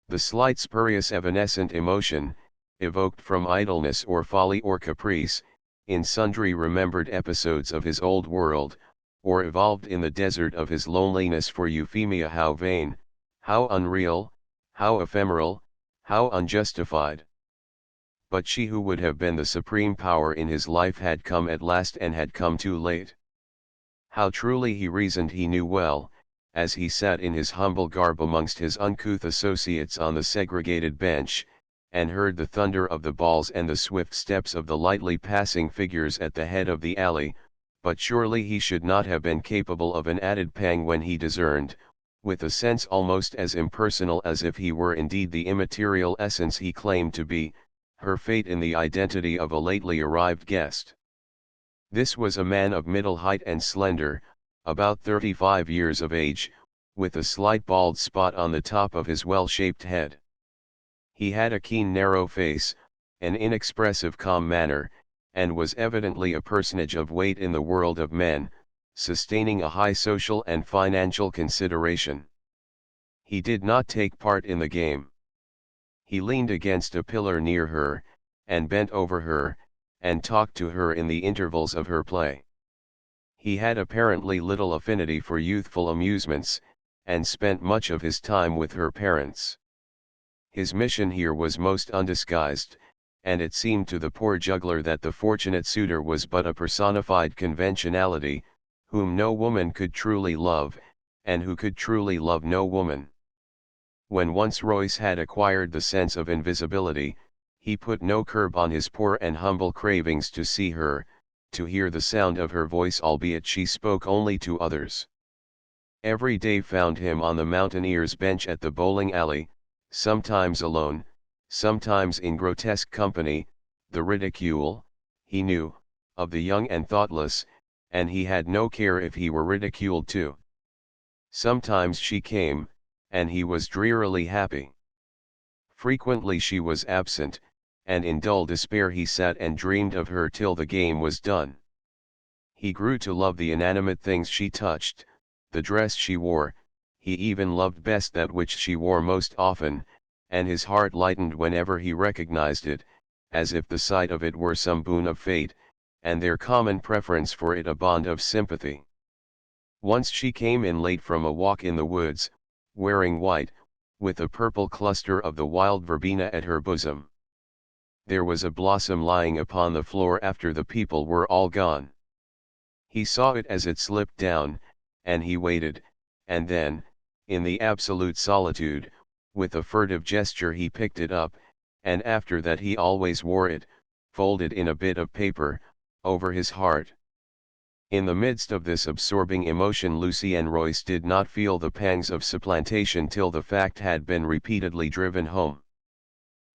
Speaker 1: The slight spurious evanescent emotion, evoked from idleness or folly or caprice, in sundry remembered episodes of his old world, or evolved in the desert of his loneliness for Euphemia, how vain, how unreal, How ephemeral, how unjustified. But she who would have been the supreme power in his life had come at last, and had come too late. How truly he reasoned he knew well, as he sat in his humble garb amongst his uncouth associates on the segregated bench, and heard the thunder of the balls and the swift steps of the lightly passing figures at the head of the alley, but surely he should not have been capable of an added pang when he discerned, with a sense almost as impersonal as if he were indeed the immaterial essence he claimed to be, her fate in the identity of a lately arrived guest. This was a man of middle height and slender, about 35 years of age, with a slight bald spot on the top of his well-shaped head. He had a keen narrow face, an inexpressive calm manner, and was evidently a personage of weight in the world of men, sustaining a high social and financial consideration. He did not take part in the game. He leaned against a pillar near her, and bent over her, and talked to her in the intervals of her play. He had apparently little affinity for youthful amusements, and spent much of his time with her parents. His mission here was most undisguised, and it seemed to the poor juggler that the fortunate suitor was but a personified conventionality, whom no woman could truly love, and who could truly love no woman. When once Royce had acquired the sense of invisibility, he put no curb on his poor and humble cravings to see her, to hear the sound of her voice, albeit she spoke only to others. Every day found him on the mountaineer's bench at the bowling alley, sometimes alone, sometimes in grotesque company, the ridicule, he knew, of the young and thoughtless, and he had no care if he were ridiculed too. Sometimes she came, and he was drearily happy. Frequently she was absent, and in dull despair he sat and dreamed of her till the game was done. He grew to love the inanimate things she touched, the dress she wore, he even loved best that which she wore most often, and his heart lightened whenever he recognized it, as if the sight of it were some boon of fate, and their common preference for it a bond of sympathy. Once she came in late from a walk in the woods, wearing white, with a purple cluster of the wild verbena at her bosom. There was a blossom lying upon the floor after the people were all gone. He saw it as it slipped down, and he waited, and then, in the absolute solitude, with a furtive gesture he picked it up, and after that he always wore it, folded in a bit of paper, over his heart. In the midst of this absorbing emotion Lucy and Royce did not feel the pangs of supplantation till the fact had been repeatedly driven home.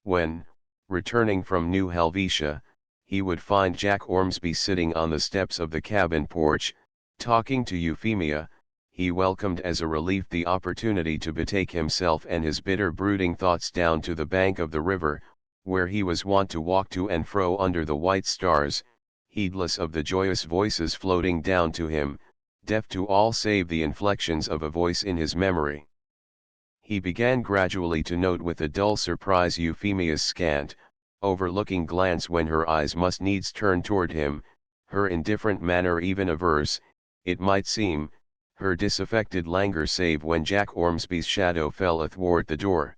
Speaker 1: When, returning from New Helvetia, he would find Jack Ormsby sitting on the steps of the cabin porch, talking to Euphemia, he welcomed as a relief the opportunity to betake himself and his bitter brooding thoughts down to the bank of the river, where he was wont to walk to and fro under the white stars, heedless of the joyous voices floating down to him, deaf to all save the inflections of a voice in his memory. He began gradually to note with a dull surprise Euphemia's scant, overlooking glance when her eyes must needs turn toward him, her indifferent manner even averse, it might seem, her disaffected languor save when Jack Ormsby's shadow fell athwart the door.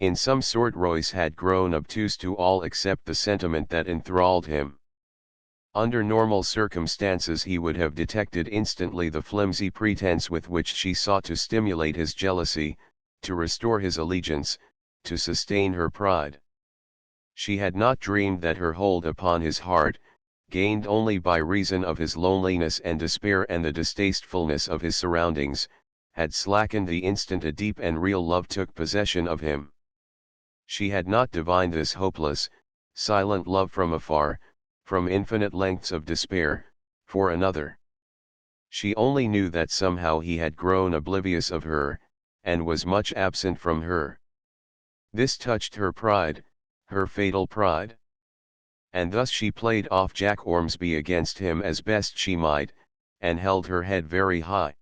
Speaker 1: In some sort Royce had grown obtuse to all except the sentiment that enthralled him. Under normal circumstances he would have detected instantly the flimsy pretense with which she sought to stimulate his jealousy, to restore his allegiance, to sustain her pride. She had not dreamed that her hold upon his heart, gained only by reason of his loneliness and despair and the distastefulness of his surroundings, had slackened the instant a deep and real love took possession of him. She had not divined this hopeless, silent love from afar, from infinite lengths of despair, for another. She only knew that somehow he had grown oblivious of her, and was much absent from her. This touched her pride, her fatal pride. And thus she played off Jack Ormsby against him as best she might, and held her head very high.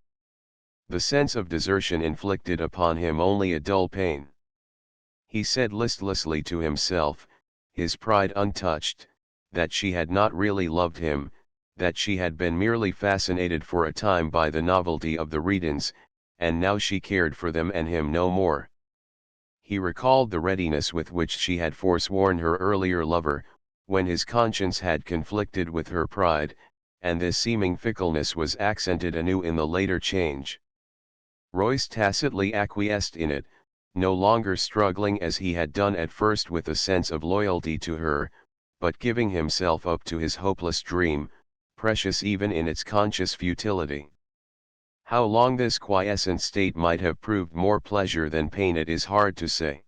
Speaker 1: The sense of desertion inflicted upon him only a dull pain. He said listlessly to himself, his pride untouched, that she had not really loved him, that she had been merely fascinated for a time by the novelty of the Reedons, and now she cared for them and him no more. He recalled the readiness with which she had forsworn her earlier lover, when his conscience had conflicted with her pride, and this seeming fickleness was accented anew in the later change. Royce tacitly acquiesced in it, no longer struggling as he had done at first with a sense of loyalty to her, but giving himself up to his hopeless dream, precious even in its conscious futility. How long this quiescent state might have proved more pleasure than pain it is hard to say.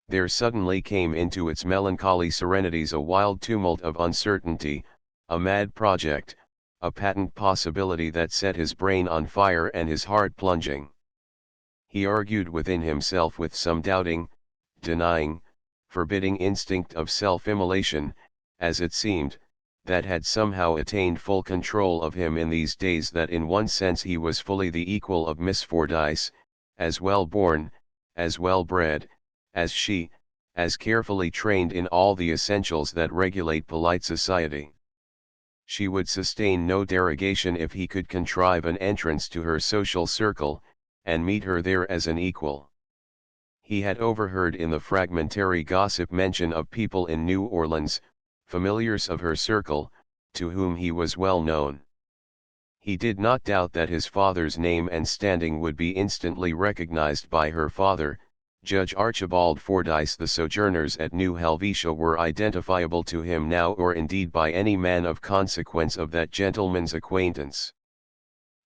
Speaker 1: There suddenly came into its melancholy serenities a wild tumult of uncertainty, a mad project, a patent possibility that set his brain on fire and his heart plunging. He argued within himself with some doubting, denying, forbidding instinct of self-immolation, as it seemed, that had somehow attained full control of him in these days, that in one sense he was fully the equal of Miss Fordyce, as well born, as well bred, as she, as carefully trained in all the essentials that regulate polite society. She would sustain no derogation if he could contrive an entrance to her social circle, and meet her there as an equal. He had overheard in the fragmentary gossip mention of people in New Orleans, familiars of her circle, to whom he was well known. He did not doubt that his father's name and standing would be instantly recognized by her father, Judge Archibald Fordyce. The sojourners at New Helvetia were identifiable to him now, or indeed by any man of consequence of that gentleman's acquaintance.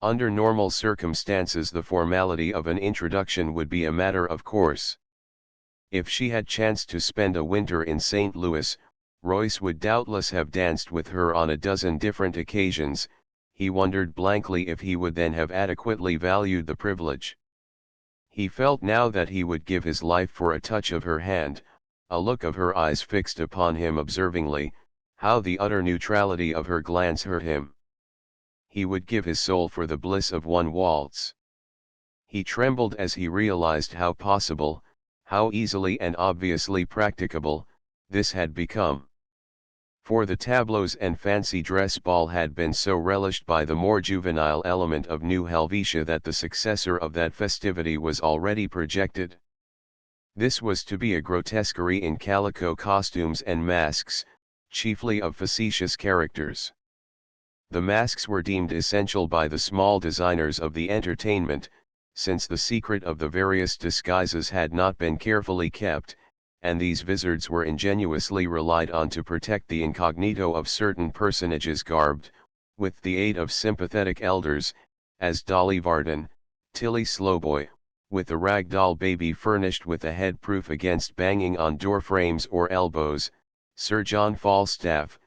Speaker 1: Under normal circumstances the formality of an introduction would be a matter of course. If she had chanced to spend a winter in St. Louis, Royce would doubtless have danced with her on a dozen different occasions. He wondered blankly if he would then have adequately valued the privilege. He felt now that he would give his life for a touch of her hand, a look of her eyes fixed upon him observingly. How the utter neutrality of her glance hurt him. He would give his soul for the bliss of one waltz. He trembled as he realized how possible, how easily and obviously practicable, this had become. For the tableaux and fancy dress ball had been so relished by the more juvenile element of New Helvetia that the successor of that festivity was already projected. This was to be a grotesquerie in calico costumes and masks, chiefly of facetious characters. The masks were deemed essential by the small designers of the entertainment, since the secret of the various disguises had not been carefully kept, and these vizards were ingeniously relied on to protect the incognito of certain personages garbed, with the aid of sympathetic elders, as Dolly Varden, Tilly Slowboy, with a rag doll baby furnished with a head proof against banging on door frames or elbows, Sir John Falstaff,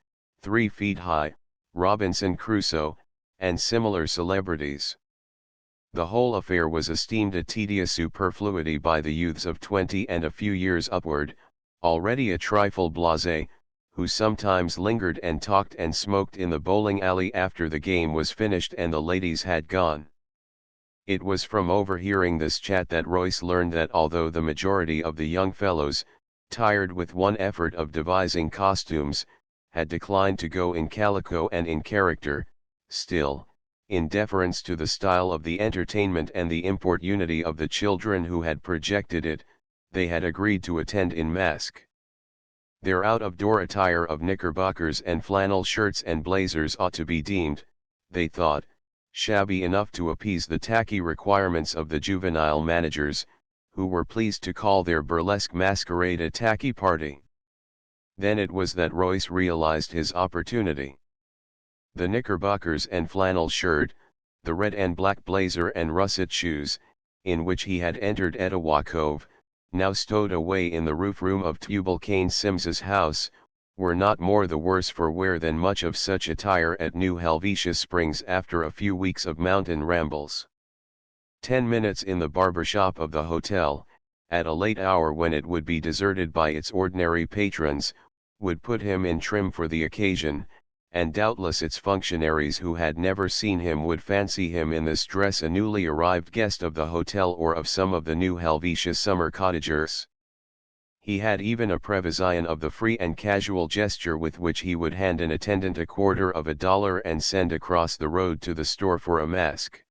Speaker 1: 3 feet high, Robinson Crusoe, and similar celebrities. The whole affair was esteemed a tedious superfluity by the youths of 20 and a few years upward, already a trifle blasé, who sometimes lingered and talked and smoked in the bowling alley after the game was finished and the ladies had gone. It was from overhearing this chat that Royce learned that although the majority of the young fellows, tired with one effort of devising costumes, had declined to go in calico and in character, still, in deference to the style of the entertainment and the importunity of the children who had projected it, they had agreed to attend in mask. Their out-of-door attire of knickerbockers and flannel shirts and blazers ought to be deemed, they thought, shabby enough to appease the tacky requirements of the juvenile managers, who were pleased to call their burlesque masquerade a tacky party. Then it was that Royce realized his opportunity. The knickerbockers and flannel shirt, the red and black blazer and russet shoes, in which he had entered Etowah Cove, now stowed away in the roof room of Tubal Cain Sims's house, were not more the worse for wear than much of such attire at New Helvetia Springs after a few weeks of mountain rambles. 10 minutes in the barber shop of the hotel, at a late hour when it would be deserted by its ordinary patrons, would put him in trim for the occasion, and doubtless its functionaries who had never seen him would fancy him in this dress a newly arrived guest of the hotel or of some of the New Helvetia summer cottagers. He had even a prevision of the free and casual gesture with which he would hand an attendant $0.25 and send across the road to the store for a mask.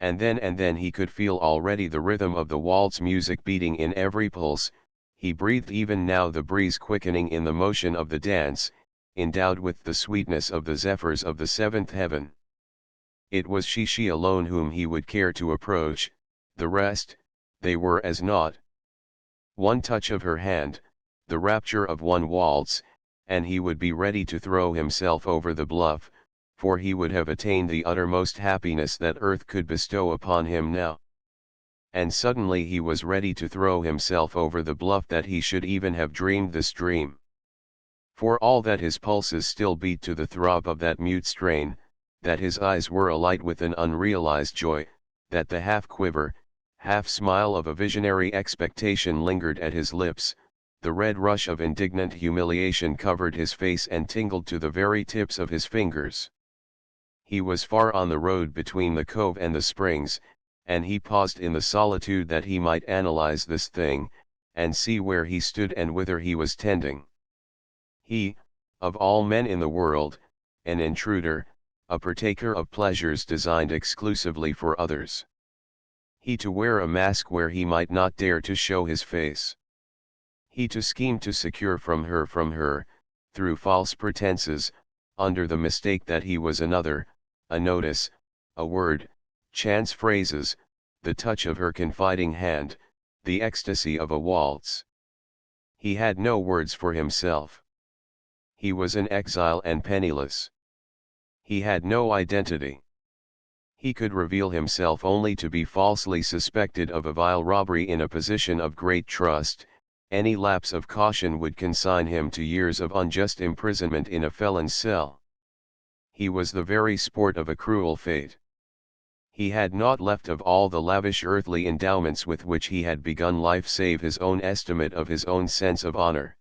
Speaker 1: and then he could feel already the rhythm of the waltz music beating in every pulse. He breathed even now the breeze quickening in the motion of the dance, endowed with the sweetness of the zephyrs of the seventh heaven. It was she alone whom he would care to approach, the rest, they were as naught. One touch of her hand, the rapture of one waltz, and he would be ready to throw himself over the bluff, for he would have attained the uttermost happiness that earth could bestow upon him now. And suddenly he was ready to throw himself over the bluff that he should even have dreamed this dream. For all that his pulses still beat to the throb of that mute strain, that his eyes were alight with an unrealized joy, that the half-quiver, half-smile of a visionary expectation lingered at his lips, the red rush of indignant humiliation covered his face and tingled to the very tips of his fingers. He was far on the road between the cove and the springs, and he paused in the solitude that he might analyze this thing, and see where he stood and whither he was tending. He, of all men in the world, an intruder, a partaker of pleasures designed exclusively for others. He to wear a mask where he might not dare to show his face. He to scheme to secure from her, through false pretenses, under the mistake that he was another, a notice, a word, chance phrases, the touch of her confiding hand, the ecstasy of a waltz. He had no words for himself. He was an exile and penniless. He had no identity. He could reveal himself only to be falsely suspected of a vile robbery in a position of great trust. Any lapse of caution would consign him to years of unjust imprisonment in a felon's cell. He was the very sport of a cruel fate. He had naught left of all the lavish earthly endowments with which he had begun life save his own estimate of his own sense of honor.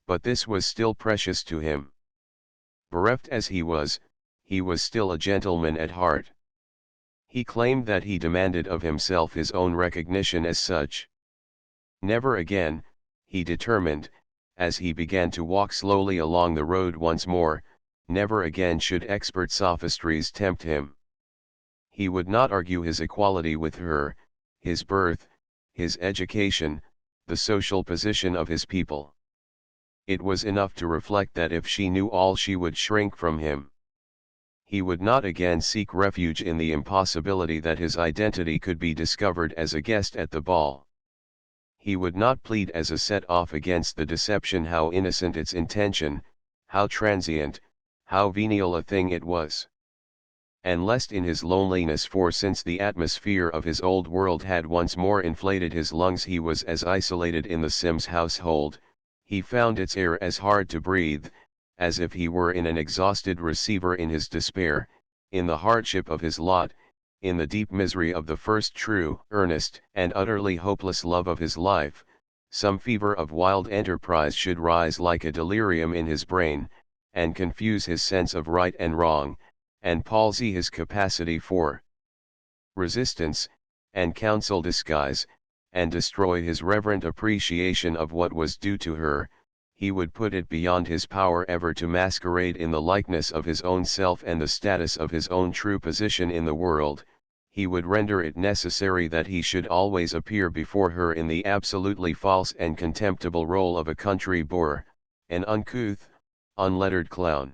Speaker 1: But this was still precious to him. Bereft as he was still a gentleman at heart. He claimed that he demanded of himself his own recognition as such. Never again, he determined, as he began to walk slowly along the road once more, never again should expert sophistries tempt him. He would not argue his equality with her, his birth, his education, the social position of his people. It was enough to reflect that if she knew all she would shrink from him. He would not again seek refuge in the impossibility that his identity could be discovered as a guest at the ball. He would not plead as a set-off against the deception, how innocent its intention, how transient, how venial a thing it was. And lest in his loneliness, for since the atmosphere of his old world had once more inflated his lungs, he was as isolated in the Sims household, he found its air as hard to breathe, as if he were in an exhausted receiver in his despair, in the hardship of his lot, in the deep misery of the first true, earnest, and utterly hopeless love of his life. Some fever of wild enterprise should rise like a delirium in his brain, and confuse his sense of right and wrong, and palsy his capacity for resistance, and counsel disguise, and destroy his reverent appreciation of what was due to her. He would put it beyond his power ever to masquerade in the likeness of his own self and the status of his own true position in the world. He would render it necessary that he should always appear before her in the absolutely false and contemptible role of a country boor, an uncouth, unlettered clown.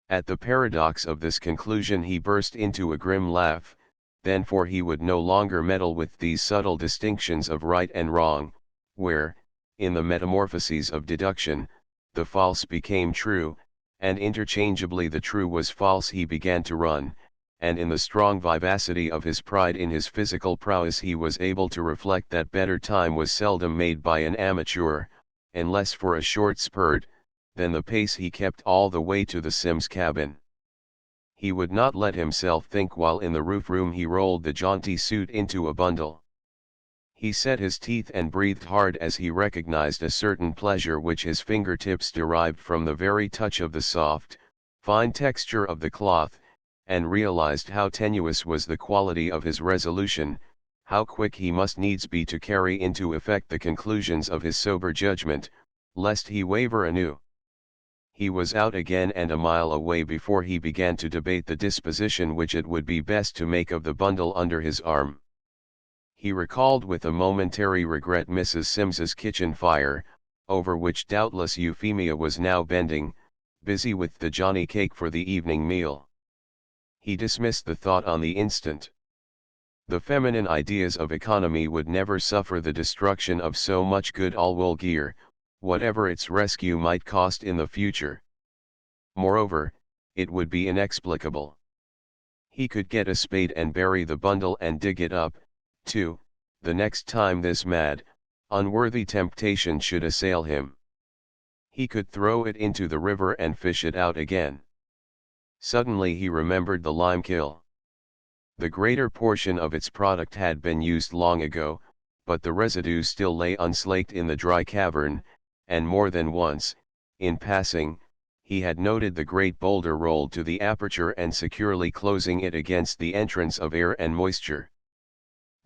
Speaker 1: At the paradox of this conclusion he burst into a grim laugh. Then, for he would no longer meddle with these subtle distinctions of right and wrong, where, in the metamorphoses of deduction, the false became true, and interchangeably the true was false. He began to run, and in the strong vivacity of his pride in his physical prowess he was able to reflect that better time was seldom made by an amateur, unless for a short spurt, than the pace he kept all the way to the Sims cabin. He would not let himself think while in the roof-room. He rolled the jaunty suit into a bundle. He set his teeth and breathed hard as he recognized a certain pleasure which his fingertips derived from the very touch of the soft, fine texture of the cloth, and realized how tenuous was the quality of his resolution, how quick he must needs be to carry into effect the conclusions of his sober judgment, lest he waver anew. He was out again and a mile away before he began to debate the disposition which it would be best to make of the bundle under his arm. He recalled with a momentary regret Mrs. Simms's kitchen fire, over which doubtless Euphemia was now bending, busy with the Johnny cake for the evening meal. He dismissed the thought on the instant. The feminine ideas of economy would never suffer the destruction of so much good all-wool gear, whatever its rescue might cost in the future. Moreover, it would be inexplicable. He could get a spade and bury the bundle and dig it up, too, the next time this mad, unworthy temptation should assail him. He could throw it into the river and fish it out again. Suddenly he remembered the lime kiln. The greater portion of its product had been used long ago, but the residue still lay unslaked in the dry cavern, and more than once, in passing, he had noted the great boulder rolled to the aperture and securely closing it against the entrance of air and moisture.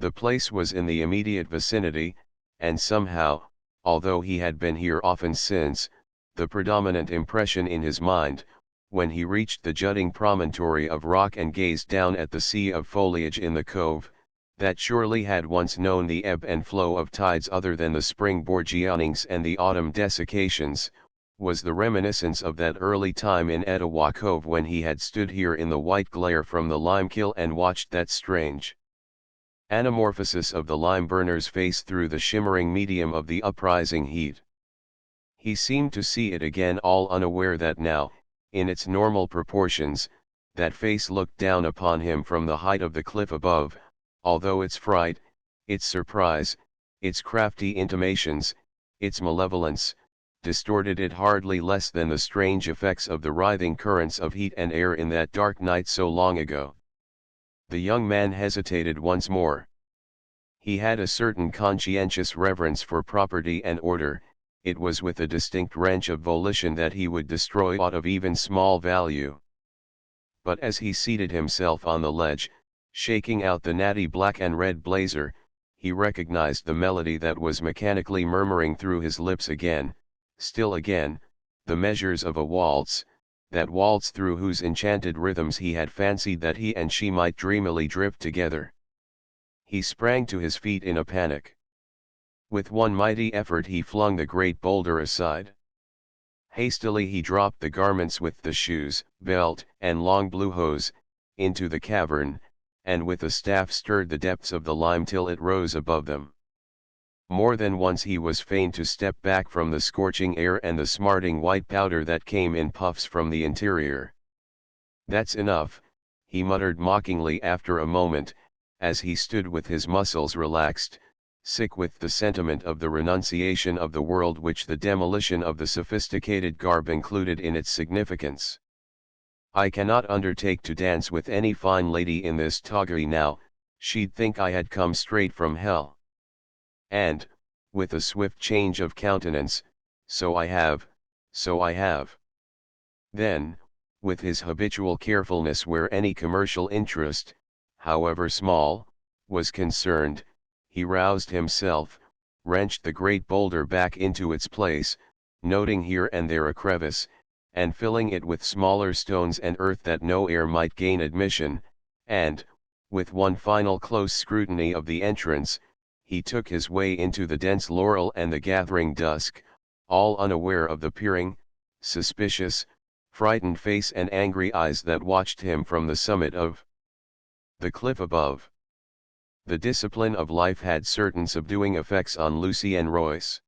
Speaker 1: The place was in the immediate vicinity, and somehow, although he had been here often since, the predominant impression in his mind, when he reached the jutting promontory of rock and gazed down at the sea of foliage in the cove, that surely had once known the ebb and flow of tides other than the spring bourgeonings and the autumn desiccations, was the reminiscence of that early time in Etowah Cove when he had stood here in the white glare from the lime kiln and watched that strange anamorphosis of the lime burner's face through the shimmering medium of the uprising heat. He seemed to see it again, all unaware that now, in its normal proportions, that face looked down upon him from the height of the cliff above, although its fright, its surprise, its crafty intimations, its malevolence, distorted it hardly less than the strange effects of the writhing currents of heat and air in that dark night so long ago. The young man hesitated once more. He had a certain conscientious reverence for property and order. It was with a distinct wrench of volition that he would destroy aught of even small value. But as he seated himself on the ledge, shaking out the natty black and red blazer, he recognized the melody that was mechanically murmuring through his lips again, still again, the measures of a waltz, that waltz through whose enchanted rhythms he had fancied that he and she might dreamily drift together. He sprang to his feet in a panic. With one mighty effort he flung the great boulder aside. Hastily he dropped the garments with the shoes, belt, and long blue hose, into the cavern, and with a staff stirred the depths of the lime till it rose above them. More than once he was fain to step back from the scorching air and the smarting white powder that came in puffs from the interior. "That's enough," he muttered mockingly after a moment, as he stood with his muscles relaxed, sick with the sentiment of the renunciation of the world which the demolition of the sophisticated garb included in its significance. "I cannot undertake to dance with any fine lady in this toggery now, she'd think I had come straight from hell. And, with a swift change of countenance, so I have. Then, with his habitual carefulness where any commercial interest, however small, was concerned, he roused himself, wrenched the great boulder back into its place, noting here and there a crevice, and filling it with smaller stones and earth that no air might gain admission, and, with one final close scrutiny of the entrance, he took his way into the dense laurel and the gathering dusk, all unaware of the peering, suspicious, frightened face and angry eyes that watched him from the summit of the cliff above. The discipline of life had certain subduing effects on Lucien Royce.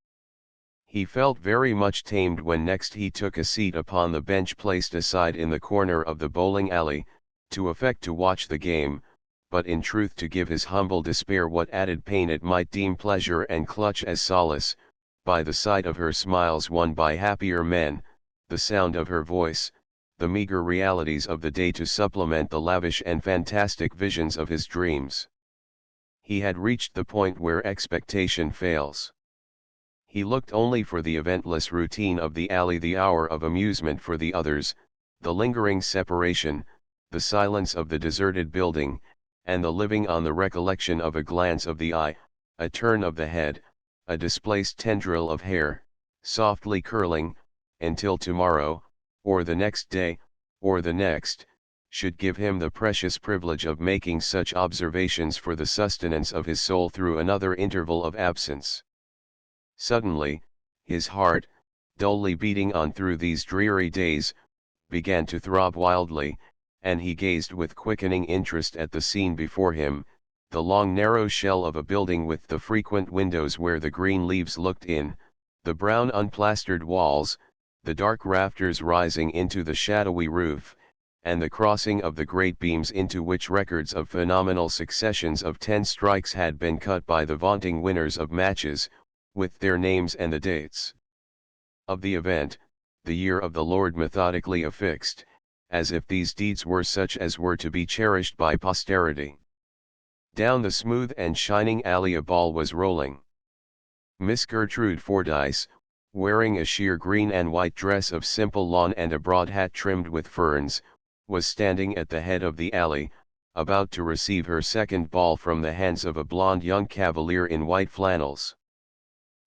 Speaker 1: He felt very much tamed when next he took a seat upon the bench placed aside in the corner of the bowling alley, to affect to watch the game, but in truth to give his humble despair what added pain it might deem pleasure and clutch as solace, by the sight of her smiles won by happier men, the sound of her voice, the meager realities of the day to supplement the lavish and fantastic visions of his dreams. He had reached the point where expectation fails. He looked only for the eventless routine of the alley, the hour of amusement for the others, the lingering separation, the silence of the deserted building, and the living on the recollection of a glance of the eye, a turn of the head, a displaced tendril of hair, softly curling, until tomorrow, or the next day, or the next, should give him the precious privilege of making such observations for the sustenance of his soul through another interval of absence. Suddenly, his heart, dully beating on through these dreary days, began to throb wildly, and he gazed with quickening interest at the scene before him, the long narrow shell of a building with the frequent windows where the green leaves looked in, the brown unplastered walls, the dark rafters rising into the shadowy roof, and the crossing of the great beams into which records of phenomenal successions of 10 strikes had been cut by the vaunting winners of matches, with their names and the dates of the event, the year of the Lord methodically affixed, as if these deeds were such as were to be cherished by posterity. Down the smooth and shining alley a ball was rolling. Miss Gertrude Fordyce, wearing a sheer green and white dress of simple lawn and a broad hat trimmed with ferns, was standing at the head of the alley, about to receive her second ball from the hands of a blond young cavalier in white flannels.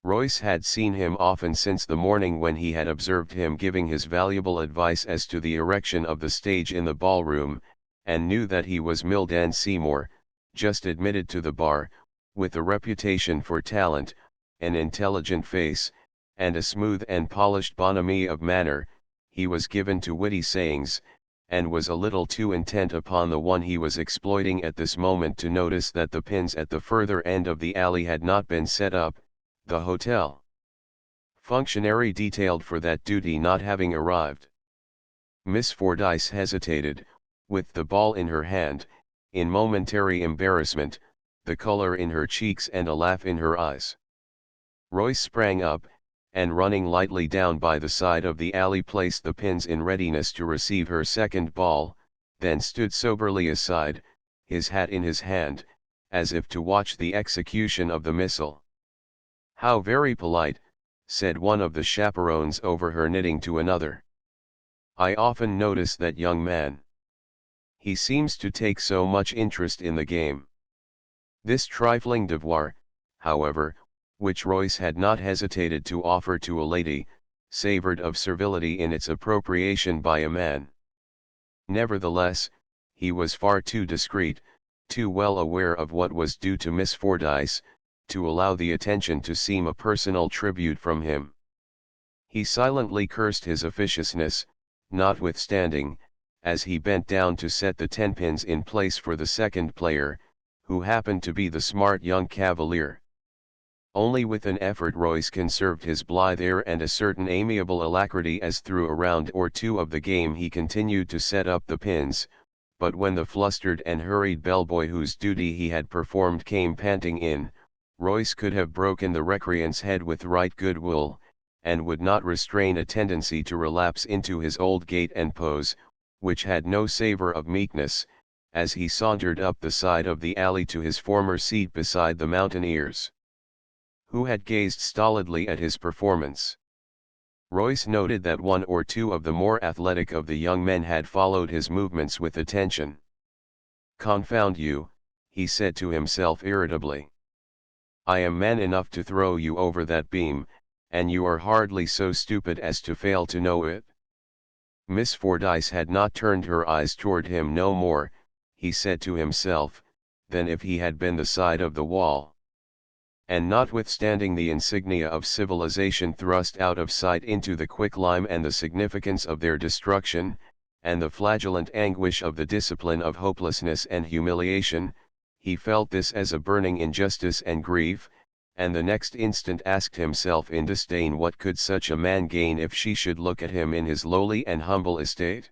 Speaker 1: Royce had seen him often since the morning when he had observed him giving his valuable advice as to the erection of the stage in the ballroom, and knew that he was Mildan Seymour, just admitted to the bar, with a reputation for talent, an intelligent face, and a smooth and polished bonhomie of manner. He was given to witty sayings, and was a little too intent upon the one he was exploiting at this moment to notice that the pins at the further end of the alley had not been set up, the hotel functionary detailed for that duty not having arrived. Miss Fordyce hesitated, with the ball in her hand, in momentary embarrassment, the color in her cheeks and a laugh in her eyes. Royce sprang up, and running lightly down by the side of the alley placed the pins in readiness to receive her second ball, then stood soberly aside, his hat in his hand, as if to watch the execution of the missile. "How very polite," said one of the chaperones over her knitting to another. "I often notice that young man. He seems to take so much interest in the game." This trifling devoir, however, which Royce had not hesitated to offer to a lady, savored of servility in its appropriation by a man. Nevertheless, he was far too discreet, too well aware of what was due to Miss Fordyce, to allow the attention to seem a personal tribute from him. He silently cursed his officiousness, notwithstanding, as he bent down to set the 10 pins in place for the second player, who happened to be the smart young cavalier. Only with an effort Royce conserved his blithe air and a certain amiable alacrity as through a round or two of the game he continued to set up the pins, but when the flustered and hurried bellboy whose duty he had performed came panting in, Royce could have broken the recreant's head with right good will, and would not restrain a tendency to relapse into his old gait and pose, which had no savor of meekness, as he sauntered up the side of the alley to his former seat beside the mountaineers, who had gazed stolidly at his performance. Royce noted that one or two of the more athletic of the young men had followed his movements with attention. "Confound you," he said to himself irritably. "I am man enough to throw you over that beam, and you are hardly so stupid as to fail to know it." Miss Fordyce had not turned her eyes toward him no more, he said to himself, than if he had been the side of the wall. And notwithstanding the insignia of civilization thrust out of sight into the quicklime and the significance of their destruction, and the flagellant anguish of the discipline of hopelessness and humiliation, he felt this as a burning injustice and grief, and the next instant asked himself in disdain what could such a man gain if she should look at him in his lowly and humble estate.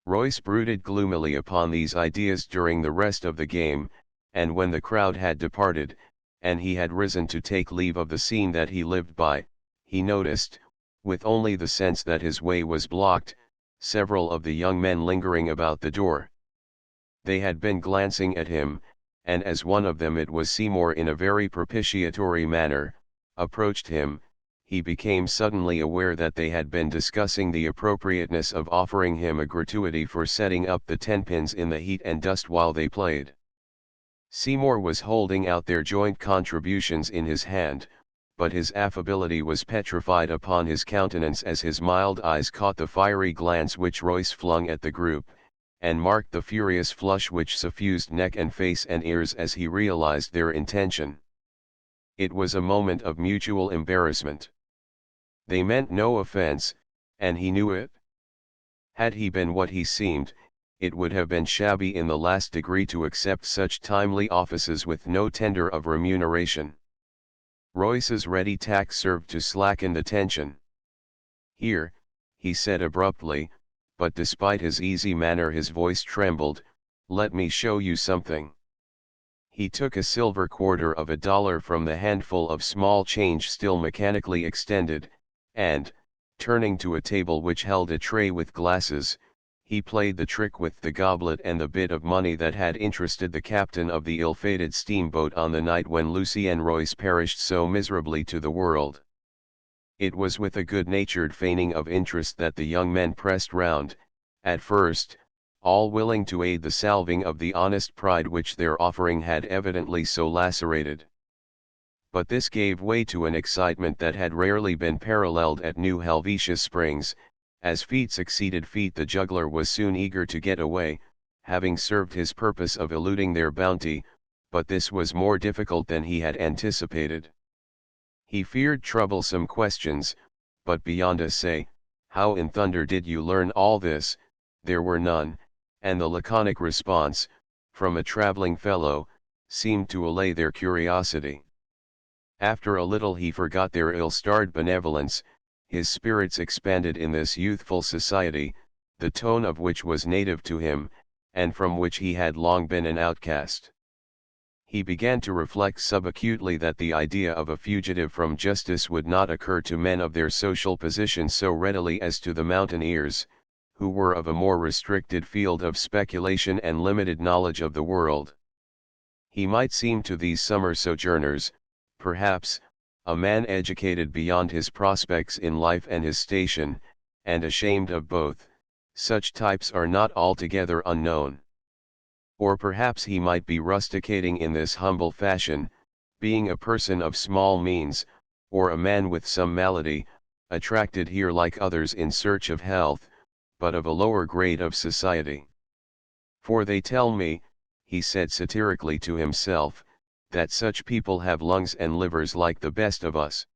Speaker 1: Royce brooded gloomily upon these ideas during the rest of the game, and when the crowd had departed, and he had risen to take leave of the scene that he lived by, he noticed, with only the sense that his way was blocked, several of the young men lingering about the door. They had been glancing at him, and as one of them, it was Seymour, in a very propitiatory manner, approached him, he became suddenly aware that they had been discussing the appropriateness of offering him a gratuity for setting up the 10 pins in the heat and dust while they played. Seymour was holding out their joint contributions in his hand, but his affability was petrified upon his countenance as his mild eyes caught the fiery glance which Royce flung at the group, and marked the furious flush which suffused neck and face and ears as he realized their intention. It was a moment of mutual embarrassment. They meant no offense, and he knew it. Had he been what he seemed, it would have been shabby in the last degree to accept such timely offices with no tender of remuneration. Royce's ready tact served to slacken the tension. "Here," he said abruptly, but despite his easy manner his voice trembled, "let me show you something." He took a silver quarter of $1 from the handful of small change still mechanically extended, and, turning to a table which held a tray with glasses, he played the trick with the goblet and the bit of money that had interested the captain of the ill-fated steamboat on the night when Lucien Royce perished so miserably to the world. It was with a good-natured feigning of interest that the young men pressed round, at first, all willing to aid the salving of the honest pride which their offering had evidently so lacerated. But this gave way to an excitement that had rarely been paralleled at New Helvetia Springs. As feet succeeded feet the juggler was soon eager to get away, having served his purpose of eluding their bounty, but this was more difficult than he had anticipated. He feared troublesome questions, but beyond a say, "How in thunder did you learn all this?" there were none, and the laconic response, "From a traveling fellow," seemed to allay their curiosity. After a little he forgot their ill-starred benevolence, his spirits expanded in this youthful society, the tone of which was native to him, and from which he had long been an outcast. He began to reflect subacutely that the idea of a fugitive from justice would not occur to men of their social position so readily as to the mountaineers, who were of a more restricted field of speculation and limited knowledge of the world. He might seem to these summer sojourners, perhaps, a man educated beyond his prospects in life and his station, and ashamed of both. Such types are not altogether unknown. Or perhaps he might be rusticating in this humble fashion, being a person of small means, or a man with some malady, attracted here like others in search of health, but of a lower grade of society. "For they tell me," he said satirically to himself, "that such people have lungs and livers like the best of us."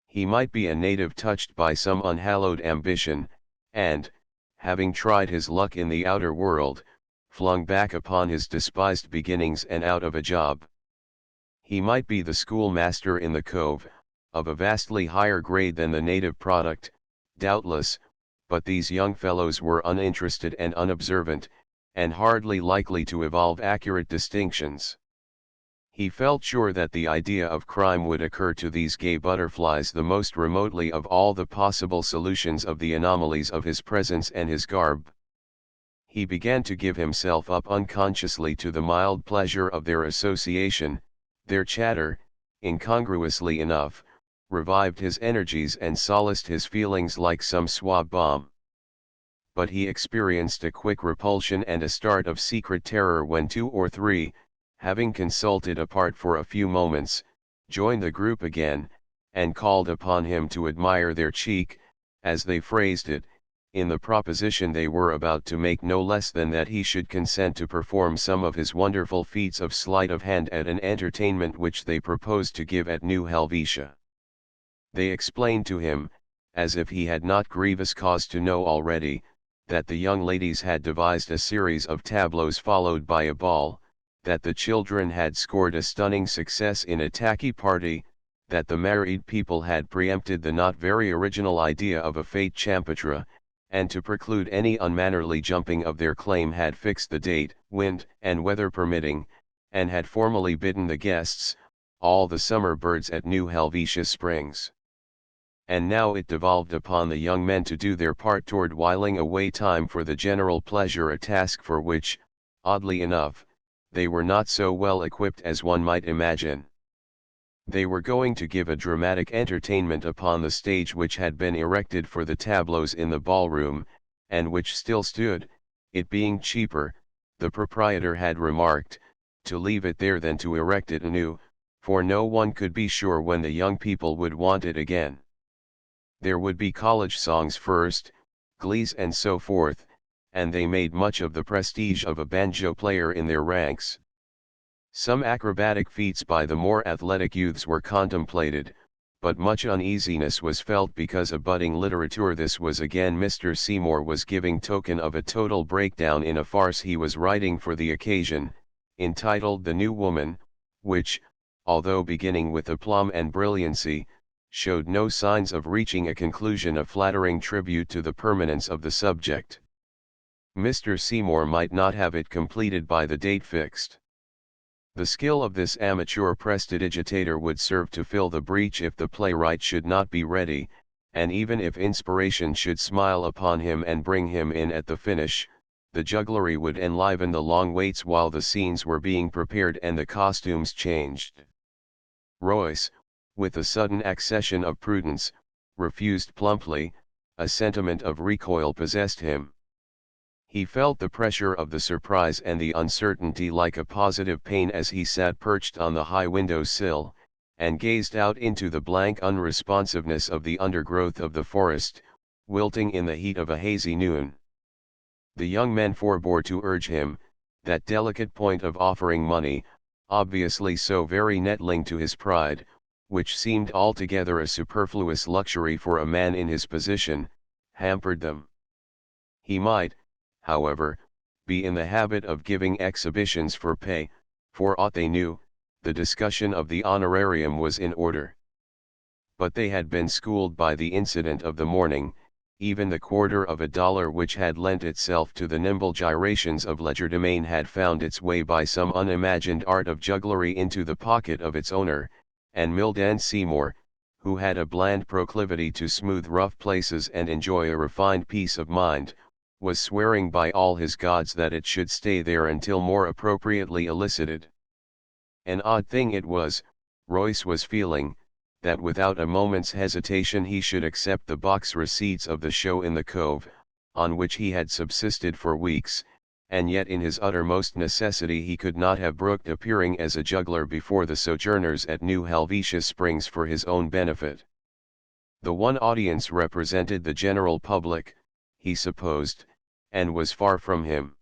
Speaker 1: He might be a native touched by some unhallowed ambition, and, having tried his luck in the outer world, flung back upon his despised beginnings and out of a job. He might be the schoolmaster in the cove, of a vastly higher grade than the native product, doubtless, but these young fellows were uninterested and unobservant, and hardly likely to evolve accurate distinctions. He felt sure that the idea of crime would occur to these gay butterflies the most remotely of all the possible solutions of the anomalies of his presence and his garb. He began to give himself up unconsciously to the mild pleasure of their association. Their chatter, incongruously enough, revived his energies and solaced his feelings like some suave balm. But he experienced a quick repulsion and a start of secret terror when two or three, having consulted apart for a few moments, joined the group again, and called upon him to admire their cheek, as they phrased it, in the proposition they were about to make no less than that he should consent to perform some of his wonderful feats of sleight of hand at an entertainment which they proposed to give at New Helvetia. They explained to him, as if he had not grievous cause to know already, that the young ladies had devised a series of tableaux followed by a ball, that the children had scored a stunning success in a tacky party, that the married people had preempted the not very original idea of a fete champêtre, and to preclude any unmannerly jumping of their claim had fixed the date, wind and weather permitting, and had formally bidden the guests, all the summer birds at New Helvetia Springs. And now it devolved upon the young men to do their part toward whiling away time for the general pleasure, a task for which, oddly enough, they were not so well equipped as one might imagine. They were going to give a dramatic entertainment upon the stage which had been erected for the tableaux in the ballroom, and which still stood, it being cheaper, the proprietor had remarked, to leave it there than to erect it anew, for no one could be sure when the young people would want it again. There would be college songs first, glees and so forth, and they made much of the prestige of a banjo player in their ranks. Some acrobatic feats by the more athletic youths were contemplated, but much uneasiness was felt because a budding literateur. This was again Mr. Seymour was giving token of a total breakdown in a farce he was writing for the occasion, entitled The New Woman, which, although beginning with aplomb and brilliancy, showed no signs of reaching a conclusion. A flattering tribute to the permanence of the subject. Mr. Seymour might not have it completed by the date fixed. The skill of this amateur prestidigitator would serve to fill the breach if the playwright should not be ready, and even if inspiration should smile upon him and bring him in at the finish, the jugglery would enliven the long waits while the scenes were being prepared and the costumes changed. Royce, with a sudden accession of prudence, refused plumply. A sentiment of recoil possessed him. He felt the pressure of the surprise and the uncertainty like a positive pain as he sat perched on the high window sill, and gazed out into the blank unresponsiveness of the undergrowth of the forest, wilting in the heat of a hazy noon. The young men forbore to urge him, that delicate point of offering money, obviously so very nettling to his pride, which seemed altogether a superfluous luxury for a man in his position, hampered them. He might, however, be in the habit of giving exhibitions for pay. For aught they knew, the discussion of the honorarium was in order. But they had been schooled by the incident of the morning. Even the $0.25 which had lent itself to the nimble gyrations of legerdemain had found its way by some unimagined art of jugglery into the pocket of its owner, and Mildan Seymour, who had a bland proclivity to smooth rough places and enjoy a refined peace of mind, was swearing by all his gods that it should stay there until more appropriately elicited. An odd thing it was, Royce was feeling, that without a moment's hesitation he should accept the box receipts of the show in the Cove, on which he had subsisted for weeks, and yet in his uttermost necessity he could not have brooked appearing as a juggler before the sojourners at New Helvetia Springs for his own benefit. The one audience represented the general public, he supposed, and was far from him.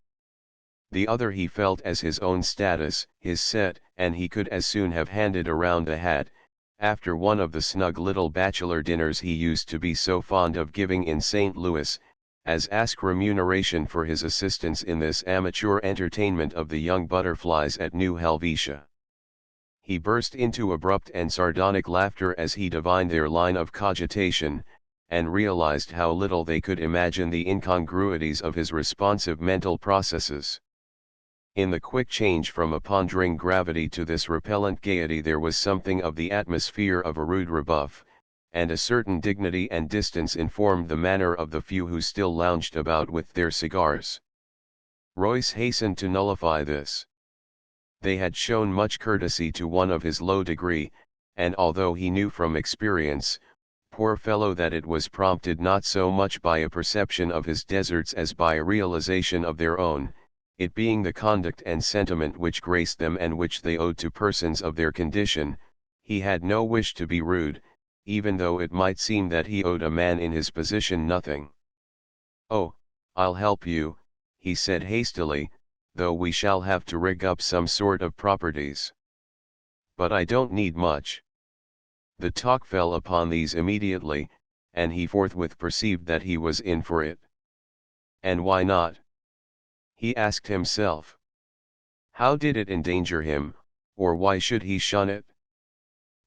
Speaker 1: The other he felt as his own status, his set, and he could as soon have handed around a hat, after one of the snug little bachelor dinners he used to be so fond of giving in St. Louis, as ask remuneration for his assistance in this amateur entertainment of the young butterflies at New Helvetia. He burst into abrupt and sardonic laughter as he divined their line of cogitation, and realized how little they could imagine the incongruities of his responsive mental processes. In the quick change from a pondering gravity to this repellent gaiety there was something of the atmosphere of a rude rebuff, and a certain dignity and distance informed the manner of the few who still lounged about with their cigars. Royce hastened to nullify this. They had shown much courtesy to one of his low degree, and although he knew from experience, poor fellow, that it was prompted not so much by a perception of his deserts as by a realization of their own, it being the conduct and sentiment which graced them and which they owed to persons of their condition, he had no wish to be rude, even though it might seem that he owed a man in his position nothing. "Oh, I'll help you," he said hastily, "though we shall have to rig up some sort of properties. But I don't need much." The talk fell upon these immediately, and he forthwith perceived that he was in for it. And why not? He asked himself. How did it endanger him, or why should he shun it?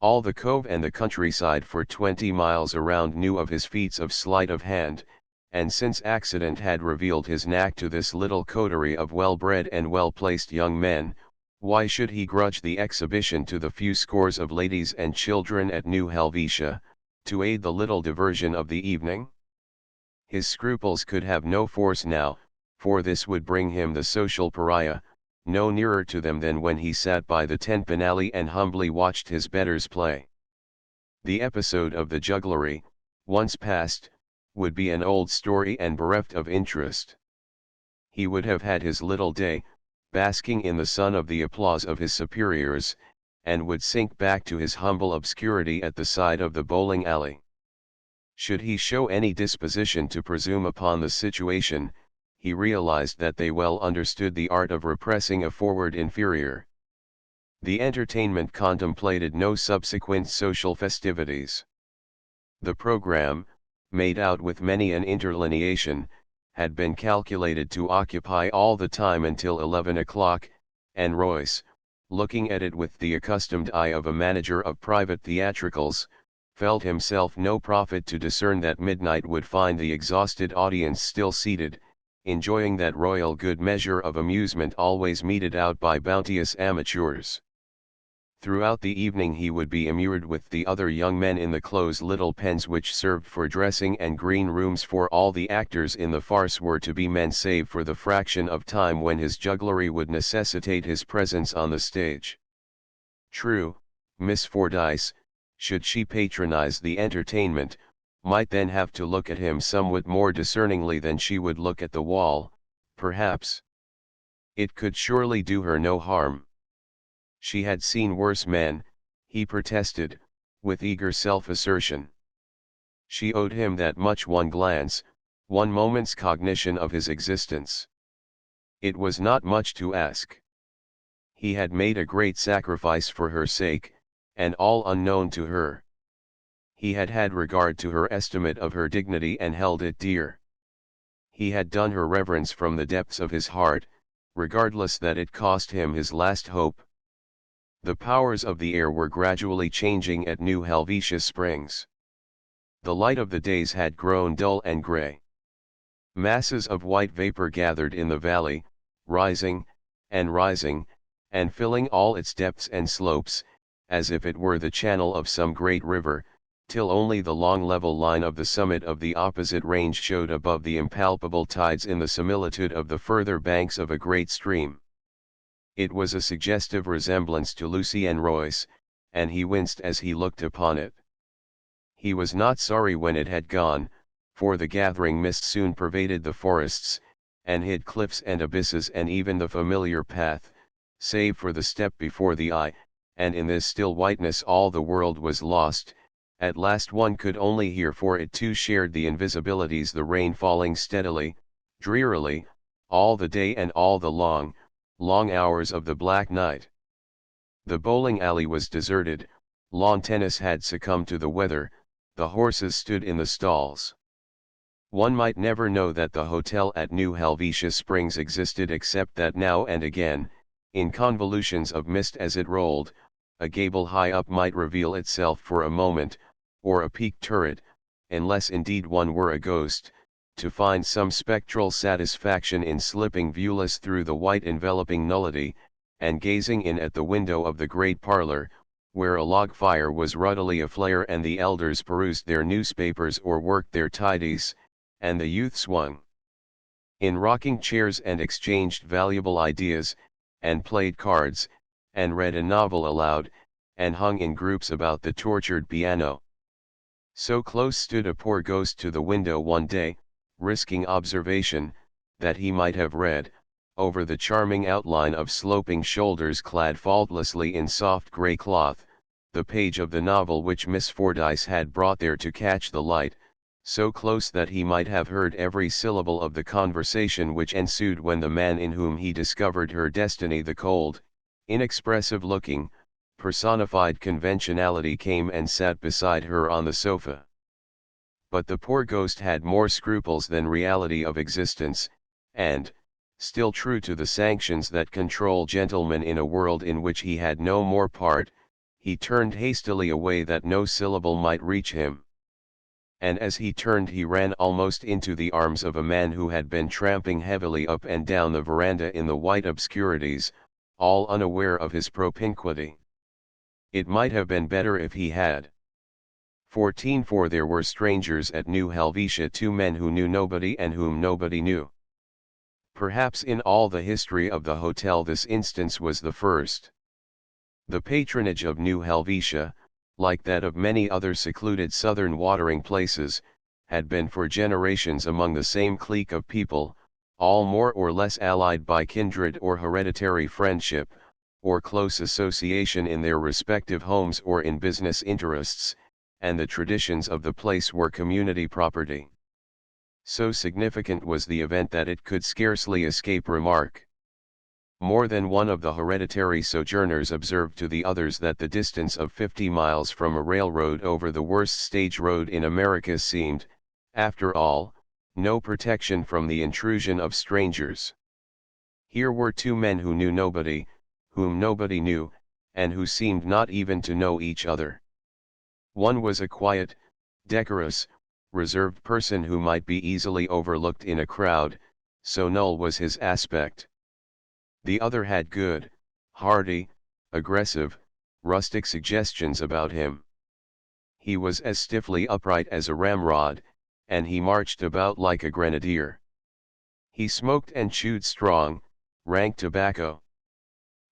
Speaker 1: All the Cove and the countryside for 20 miles around knew of his feats of sleight of hand, and since accident had revealed his knack to this little coterie of well-bred and well-placed young men, why should he grudge the exhibition to the few scores of ladies and children at New Helvetia, to aid the little diversion of the evening? His scruples could have no force now, for this would bring him the social pariah, no nearer to them than when he sat by the tenpenally and humbly watched his betters play. The episode of the jugglery, once past, would be an old story and bereft of interest. He would have had his little day, basking in the sun of the applause of his superiors, and would sink back to his humble obscurity at the side of the bowling alley. Should he show any disposition to presume upon the situation, he realized that they well understood the art of repressing a forward inferior. The entertainment contemplated no subsequent social festivities. The program, made out with many an interlineation, had been calculated to occupy all the time until 11 o'clock, and Royce, looking at it with the accustomed eye of a manager of private theatricals, felt himself no prophet to discern that midnight would find the exhausted audience still seated, enjoying that royal good measure of amusement always meted out by bounteous amateurs. Throughout the evening he would be immured with the other young men in the close little pens which served for dressing and green rooms, for all the actors in the farce were to be men save for the fraction of time when his jugglery would necessitate his presence on the stage. True, Miss Fordyce, should she patronize the entertainment, might then have to look at him somewhat more discerningly than she would look at the wall, perhaps. It could surely do her no harm. She had seen worse men, he protested, with eager self-assertion. She owed him that much, one glance, one moment's cognition of his existence. It was not much to ask. He had made a great sacrifice for her sake, and all unknown to her. He had had regard to her estimate of her dignity and held it dear. He had done her reverence from the depths of his heart, regardless that it cost him his last hope. The powers of the air were gradually changing at New Helvetia Springs. The light of the days had grown dull and gray. Masses of white vapor gathered in the valley, rising, and filling all its depths and slopes, as if it were the channel of some great river, till only the long level line of the summit of the opposite range showed above the impalpable tides in the similitude of the further banks of a great stream. It was a suggestive resemblance to Lucy and Royce, and he winced as he looked upon it. He was not sorry when it had gone, for the gathering mist soon pervaded the forests, and hid cliffs and abysses and even the familiar path, save for the step before the eye, and in this still whiteness all the world was lost. At last one could only hear, for it too shared the invisibilities, the rain falling steadily, drearily, all the day and all the long hours of the black night. The bowling alley was deserted, lawn tennis had succumbed to the weather, the horses stood in the stalls. One might never know that the hotel at New Helvetia Springs existed, except that now and again, in convolutions of mist as it rolled, a gable high up might reveal itself for a moment, or a peaked turret, unless indeed one were a ghost, to find some spectral satisfaction in slipping viewless through the white enveloping nullity, and gazing in at the window of the great parlor, where a log fire was ruddily aflare and the elders perused their newspapers or worked their tidies, and the youth swung in rocking chairs and exchanged valuable ideas, and played cards, and read a novel aloud, and hung in groups about the tortured piano. So close stood a poor ghost to the window one day, risking observation, that he might have read, over the charming outline of sloping shoulders clad faultlessly in soft grey cloth, the page of the novel which Miss Fordyce had brought there to catch the light, so close that he might have heard every syllable of the conversation which ensued when the man in whom he discovered her destiny, the cold, inexpressive-looking, personified conventionality, came and sat beside her on the sofa. But the poor ghost had more scruples than reality of existence, and, still true to the sanctions that control gentlemen in a world in which he had no more part, he turned hastily away that no syllable might reach him. And as he turned he ran almost into the arms of a man who had been tramping heavily up and down the veranda in the white obscurities, all unaware of his propinquity. It might have been better if he had. 14 For there were strangers at New Helvetia, 2 men who knew nobody and whom nobody knew. Perhaps in all the history of the hotel this instance was the first. The patronage of New Helvetia, like that of many other secluded southern watering places, had been for generations among the same clique of people, all more or less allied by kindred or hereditary friendship, or close association in their respective homes or in business interests, and the traditions of the place were community property. So significant was the event that it could scarcely escape remark. More than one of the hereditary sojourners observed to the others that the distance of 50 miles from a railroad over the worst stage road in America seemed, after all, no protection from the intrusion of strangers. Here were two men who knew nobody, whom nobody knew, and who seemed not even to know each other. One was a quiet, decorous, reserved person who might be easily overlooked in a crowd, so null was his aspect. The other had good, hearty, aggressive, rustic suggestions about him. He was as stiffly upright as a ramrod, and he marched about like a grenadier. He smoked and chewed strong, rank tobacco.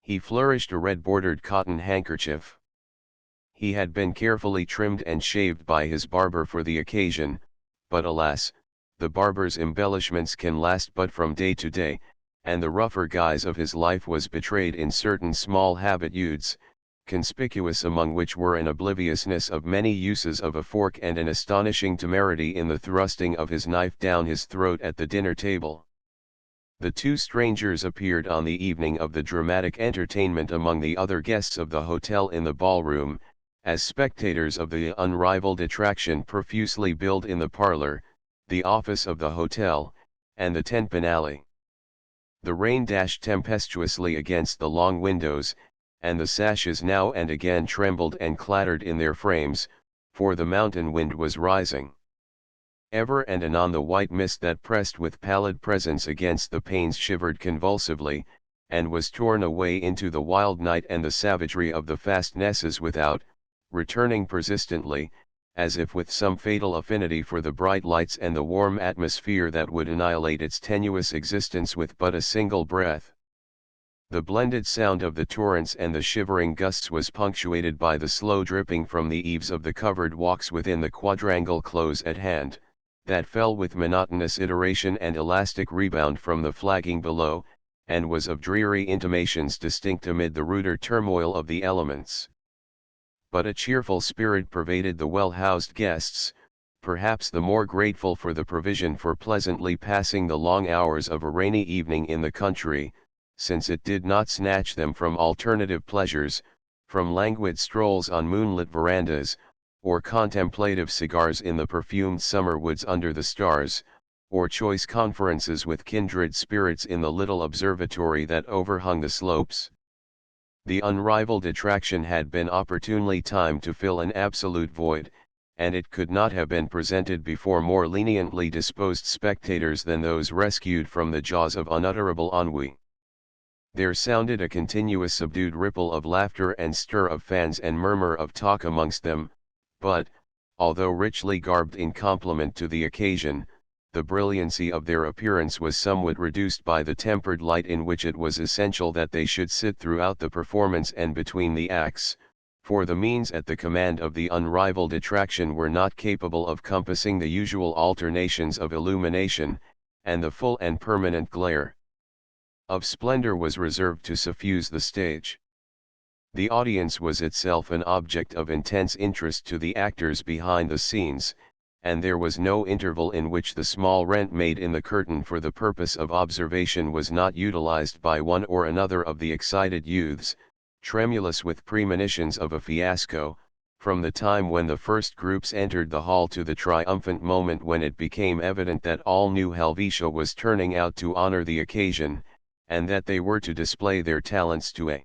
Speaker 1: He flourished a red-bordered cotton handkerchief. He had been carefully trimmed and shaved by his barber for the occasion, but alas, the barber's embellishments can last but from day to day, and the rougher guise of his life was betrayed in certain small habitudes, conspicuous among which were an obliviousness of many uses of a fork and an astonishing temerity in the thrusting of his knife down his throat at the dinner table. The two strangers appeared on the evening of the dramatic entertainment among the other guests of the hotel in the ballroom, as spectators of the unrivaled attraction profusely billed in the parlor, the office of the hotel, and the tenpin alley. The rain dashed tempestuously against the long windows, and the sashes now and again trembled and clattered in their frames, for the mountain wind was rising. Ever and anon the white mist that pressed with pallid presence against the panes shivered convulsively, and was torn away into the wild night and the savagery of the fastnesses without, returning persistently, as if with some fatal affinity for the bright lights and the warm atmosphere that would annihilate its tenuous existence with but a single breath. The blended sound of the torrents and the shivering gusts was punctuated by the slow dripping from the eaves of the covered walks within the quadrangle close at hand, that fell with monotonous iteration and elastic rebound from the flagging below, and was of dreary intimations distinct amid the ruder turmoil of the elements. But a cheerful spirit pervaded the well-housed guests, perhaps the more grateful for the provision for pleasantly passing the long hours of a rainy evening in the country, since it did not snatch them from alternative pleasures, from languid strolls on moonlit verandas, or contemplative cigars in the perfumed summer woods under the stars, or choice conferences with kindred spirits in the little observatory that overhung the slopes. The unrivaled attraction had been opportunely timed to fill an absolute void, and it could not have been presented before more leniently disposed spectators than those rescued from the jaws of unutterable ennui. There sounded a continuous subdued ripple of laughter and stir of fans and murmur of talk amongst them, but, although richly garbed in compliment to the occasion, the brilliancy of their appearance was somewhat reduced by the tempered light in which it was essential that they should sit throughout the performance and between the acts, for the means at the command of the unrivaled attraction were not capable of compassing the usual alternations of illumination, and the full and permanent glare of splendor was reserved to suffuse the stage. The audience was itself an object of intense interest to the actors behind the scenes, and there was no interval in which the small rent made in the curtain for the purpose of observation was not utilized by one or another of the excited youths, tremulous with premonitions of a fiasco, from the time when the first groups entered the hall to the triumphant moment when it became evident that all New Helvetia was turning out to honor the occasion, and that they were to display their talents to a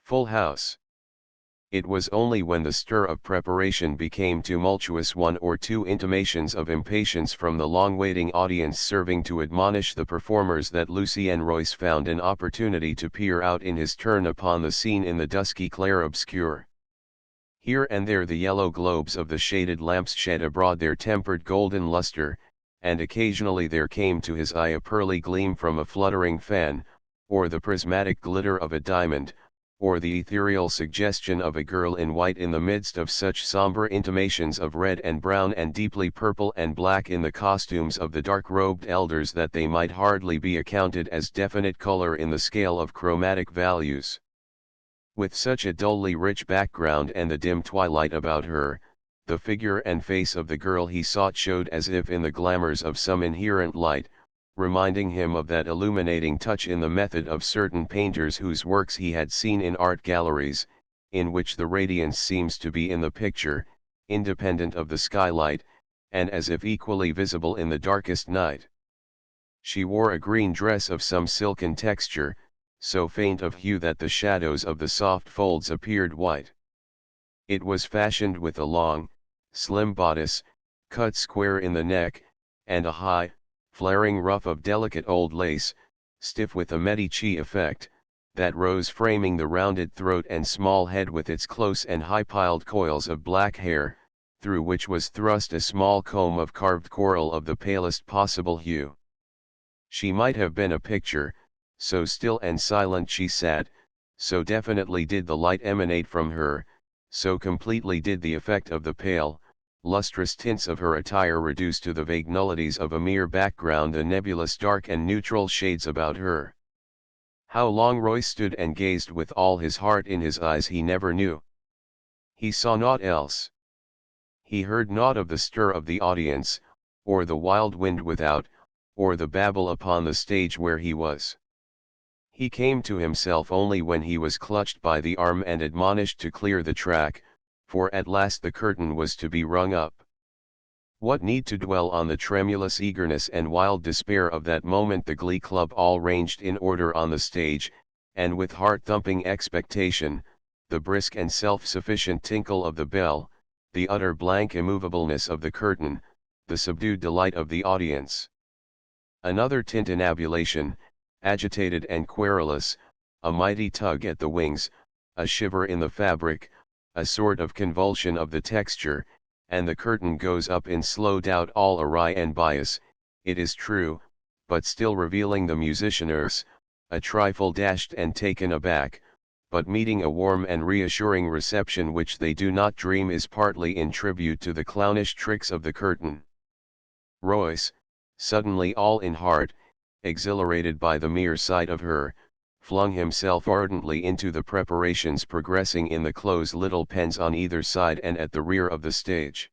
Speaker 1: full house. It was only when the stir of preparation became tumultuous, one or two intimations of impatience from the long-waiting audience serving to admonish the performers, that Lucien Royce found an opportunity to peer out in his turn upon the scene in the dusky clair-obscure. Here and there the yellow globes of the shaded lamps shed abroad their tempered golden luster, and occasionally there came to his eye a pearly gleam from a fluttering fan, or the prismatic glitter of a diamond, or the ethereal suggestion of a girl in white in the midst of such somber intimations of red and brown and deeply purple and black in the costumes of the dark-robed elders that they might hardly be accounted as definite color in the scale of chromatic values. With such a dully rich background and the dim twilight about her, the figure and face of the girl he sought showed as if in the glamours of some inherent light, reminding him of that illuminating touch in the method of certain painters whose works he had seen in art galleries, in which the radiance seems to be in the picture, independent of the skylight, and as if equally visible in the darkest night. She wore a green dress of some silken texture, so faint of hue that the shadows of the soft folds appeared white. It was fashioned with a long, slim bodice, cut square in the neck, and a high, flaring ruff of delicate old lace, stiff with a Medici effect, that rose framing the rounded throat and small head with its close and high-piled coils of black hair, through which was thrust a small comb of carved coral of the palest possible hue. She might have been a picture, so still and silent she sat, so definitely did the light emanate from her, so completely did the effect of the pale, lustrous tints of her attire reduce to the vague nullities of a mere background the nebulous dark and neutral shades about her. How long Roy stood and gazed with all his heart in his eyes he never knew. He saw naught else. He heard naught of the stir of the audience, or the wild wind without, or the babble upon the stage where he was. He came to himself only when he was clutched by the arm and admonished to clear the track, for at last the curtain was to be rung up. What need to dwell on the tremulous eagerness and wild despair of that moment? The Glee Club all ranged in order on the stage, and with heart-thumping expectation, the brisk and self-sufficient tinkle of the bell, the utter blank immovableness of the curtain, the subdued delight of the audience. Another tintinnabulation, agitated and querulous, a mighty tug at the wings, a shiver in the fabric, a sort of convulsion of the texture, and the curtain goes up in slow doubt, all awry and bias, it is true, but still revealing the musicianers, a trifle dashed and taken aback, but meeting a warm and reassuring reception which they do not dream is partly in tribute to the clownish tricks of the curtain. Royce, suddenly all in heart, exhilarated by the mere sight of her, flung himself ardently into the preparations progressing in the close little pens on either side and at the rear of the stage.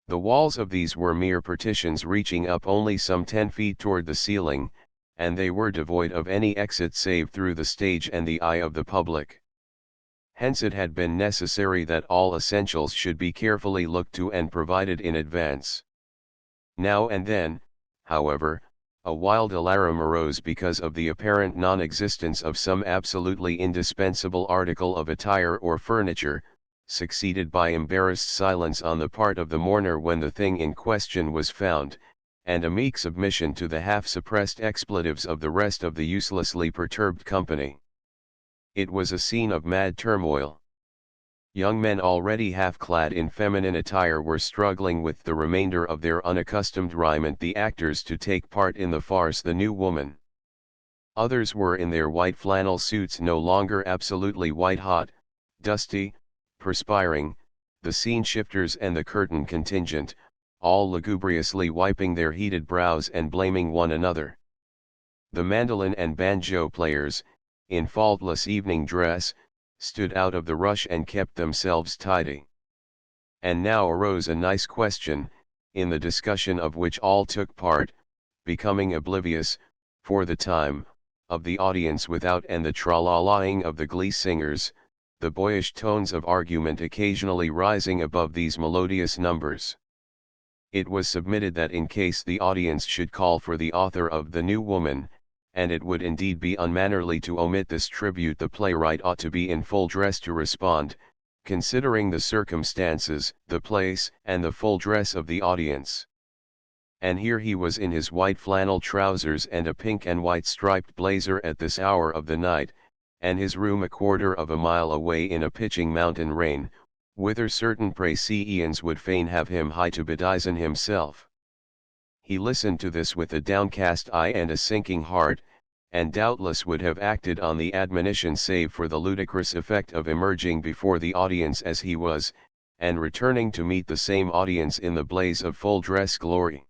Speaker 1: The walls of these were mere partitions reaching up only some 10 feet toward the ceiling, and they were devoid of any exit save through the stage and the eye of the public. Hence it had been necessary that all essentials should be carefully looked to and provided in advance. Now and then, however, a wild alarum arose because of the apparent non-existence of some absolutely indispensable article of attire or furniture, succeeded by embarrassed silence on the part of the mourner when the thing in question was found, and a meek submission to the half-suppressed expletives of the rest of the uselessly perturbed company. It was a scene of mad turmoil. Young men already half-clad in feminine attire were struggling with the remainder of their unaccustomed raiment, the actors, to take part in the farce The New Woman. Others were in their white flannel suits, no longer absolutely white-hot, dusty, perspiring, the scene shifters and the curtain contingent, all lugubriously wiping their heated brows and blaming one another. The mandolin and banjo players, in faultless evening dress, stood out of the rush and kept themselves tidy. And now arose a nice question, in the discussion of which all took part, becoming oblivious, for the time, of the audience without and the tra-la-laing of the glee singers, the boyish tones of argument occasionally rising above these melodious numbers. It was submitted that in case the audience should call for the author of The New Woman, and it would indeed be unmannerly to omit this tribute, the playwright ought to be in full dress to respond, considering the circumstances, the place, and the full dress of the audience. And here he was in his white flannel trousers and a pink and white striped blazer at this hour of the night, and his room a quarter of a mile away in a pitching mountain rain, whither certain Praesians would fain have him hie to bedizen himself. He listened to this with a downcast eye and a sinking heart, and doubtless would have acted on the admonition save for the ludicrous effect of emerging before the audience as he was, and returning to meet the same audience in the blaze of full dress glory.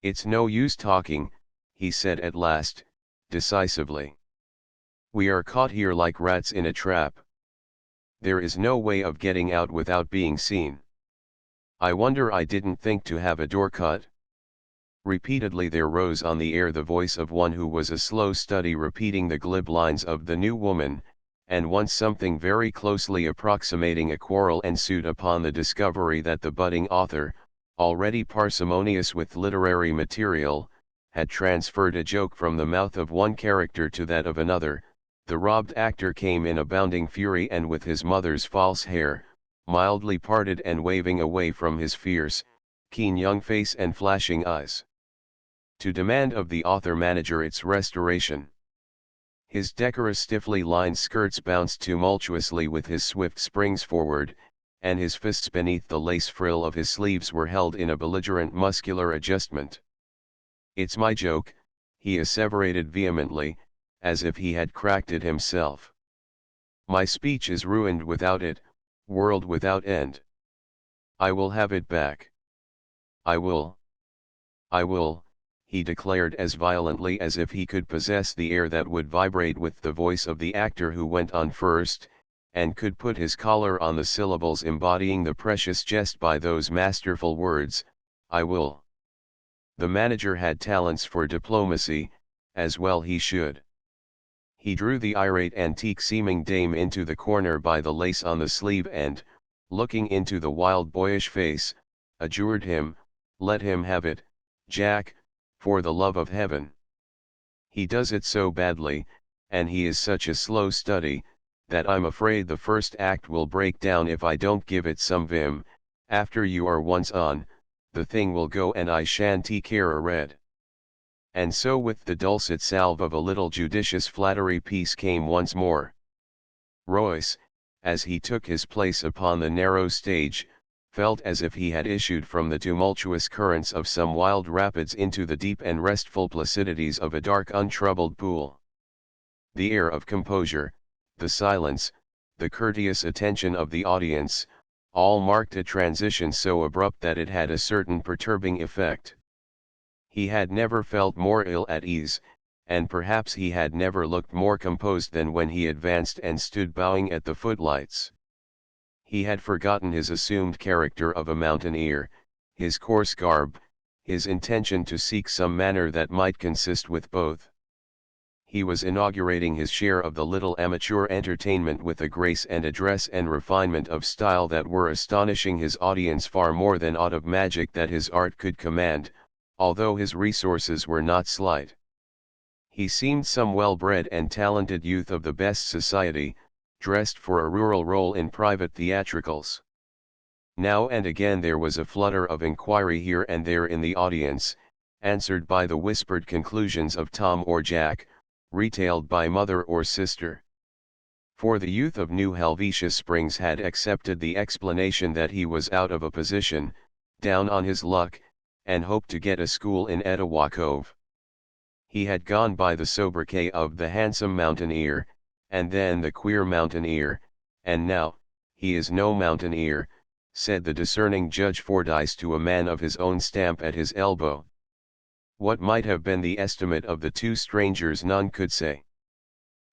Speaker 1: "It's no use talking," he said at last, decisively. We are caught here like rats in a trap. There is no way of getting out without being seen. I wonder I didn't think to have a door cut. Repeatedly there rose on the air the voice of one who was a slow study repeating the glib lines of the new woman, and once something very closely approximating a quarrel ensued upon the discovery that the budding author, already parsimonious with literary material, had transferred a joke from the mouth of one character to that of another. The robbed actor came in a bounding fury and with his mother's false hair, mildly parted and waving away from his fierce, keen young face and flashing eyes, to demand of the author-manager its restoration. His decorous stiffly lined skirts bounced tumultuously with his swift springs forward, and his fists beneath the lace frill of his sleeves were held in a belligerent muscular adjustment. "It's my joke," he asseverated vehemently, as if he had cracked it himself. "My speech is ruined without it, world without end. I will have it back. I will. I will," he declared as violently as if he could possess the air that would vibrate with the voice of the actor who went on first, and could put his collar on the syllables embodying the precious jest by those masterful words, "I will." The manager had talents for diplomacy, as well he should. He drew the irate antique-seeming dame into the corner by the lace on the sleeve and, looking into the wild boyish face, adjured him, "Let him have it, Jack, for the love of heaven. He does it so badly, and he is such a slow study, that I'm afraid the first act will break down if I don't give it some vim. After you are once on, the thing will go and I shan't care a red." And so with the dulcet salve of a little judicious flattery peace came once more. Royce, as he took his place upon the narrow stage, felt as if he had issued from the tumultuous currents of some wild rapids into the deep and restful placidities of a dark untroubled pool. The air of composure, the silence, the courteous attention of the audience, all marked a transition so abrupt that it had a certain perturbing effect. He had never felt more ill at ease, and perhaps he had never looked more composed than when he advanced and stood bowing at the footlights. He had forgotten his assumed character of a mountaineer, his coarse garb, his intention to seek some manner that might consist with both. He was inaugurating his share of the little amateur entertainment with a grace and address and refinement of style that were astonishing his audience far more than aught of magic that his art could command, although his resources were not slight. He seemed some well-bred and talented youth of the best society, dressed for a rural role in private theatricals. Now and again there was a flutter of inquiry here and there in the audience, answered by the whispered conclusions of Tom or Jack, retailed by mother or sister. For the youth of New Helvetia Springs had accepted the explanation that he was out of a position, down on his luck, and hoped to get a school in Etowah Cove. He had gone by the sobriquet of the handsome mountaineer, and then the queer mountaineer, and now, he is no mountaineer, said the discerning Judge Fordyce to a man of his own stamp at his elbow. What might have been the estimate of the two strangers none could say.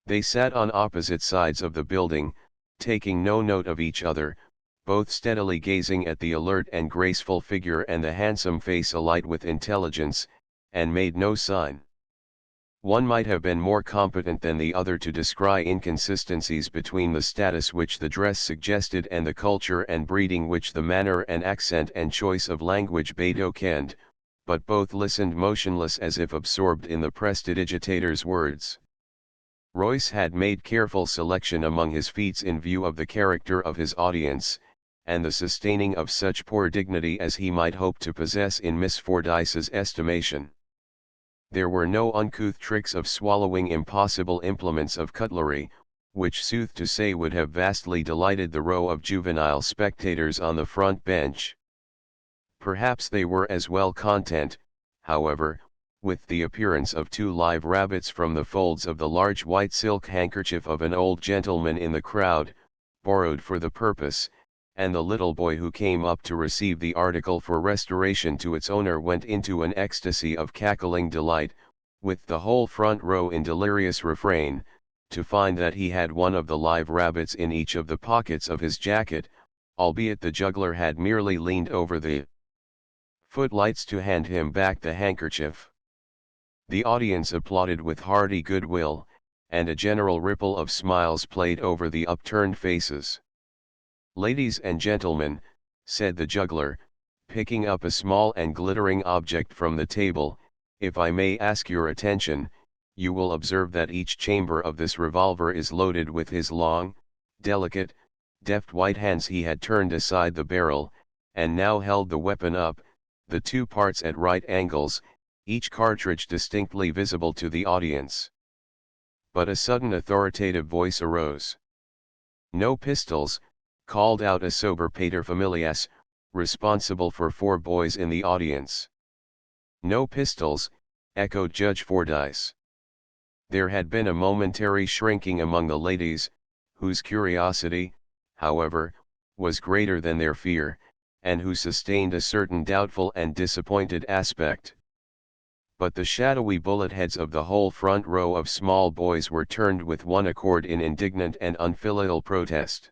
Speaker 1: They sat on opposite sides of the building, taking no note of each other, both steadily gazing at the alert and graceful figure and the handsome face alight with intelligence, and made no sign. One might have been more competent than the other to descry inconsistencies between the status which the dress suggested and the culture and breeding which the manner and accent and choice of language betokened, but both listened motionless as if absorbed in the prestidigitator's words. Royce had made careful selection among his feats in view of the character of his audience, and the sustaining of such poor dignity as he might hope to possess in Miss Fordyce's estimation. There were no uncouth tricks of swallowing impossible implements of cutlery, which sooth to say would have vastly delighted the row of juvenile spectators on the front bench. Perhaps they were as well content, however, with the appearance of two live rabbits from the folds of the large white silk handkerchief of an old gentleman in the crowd, borrowed for the purpose, and the little boy who came up to receive the article for restoration to its owner went into an ecstasy of cackling delight, with the whole front row in delirious refrain, to find that he had one of the live rabbits in each of the pockets of his jacket, albeit the juggler had merely leaned over the footlights to hand him back the handkerchief. The audience applauded with hearty goodwill, and a general ripple of smiles played over the upturned faces. "Ladies and gentlemen," said the juggler, picking up a small and glittering object from the table, "if I may ask your attention, you will observe that each chamber of this revolver is loaded." With his long, delicate, deft white hands he had turned aside the barrel, and now held the weapon up, the two parts at right angles, each cartridge distinctly visible to the audience. But a sudden authoritative voice arose. "No pistols," called out a sober paterfamilias, responsible for 4 boys in the audience. "No pistols," echoed Judge Fordyce. There had been a momentary shrinking among the ladies, whose curiosity, however, was greater than their fear, and who sustained a certain doubtful and disappointed aspect. But the shadowy bullet heads of the whole front row of small boys were turned with one accord in indignant and unfilial protest.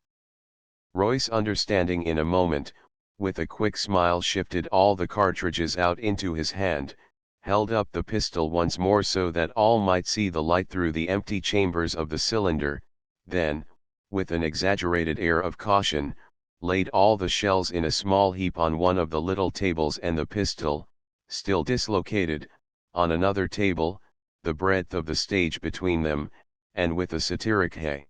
Speaker 1: Royce, understanding in a moment, with a quick smile shifted all the cartridges out into his hand, held up the pistol once more so that all might see the light through the empty chambers of the cylinder, then, with an exaggerated air of caution, laid all the shells in a small heap on one of the little tables and the pistol, still dislocated, on another table, the breadth of the stage between them, and with a satiric hey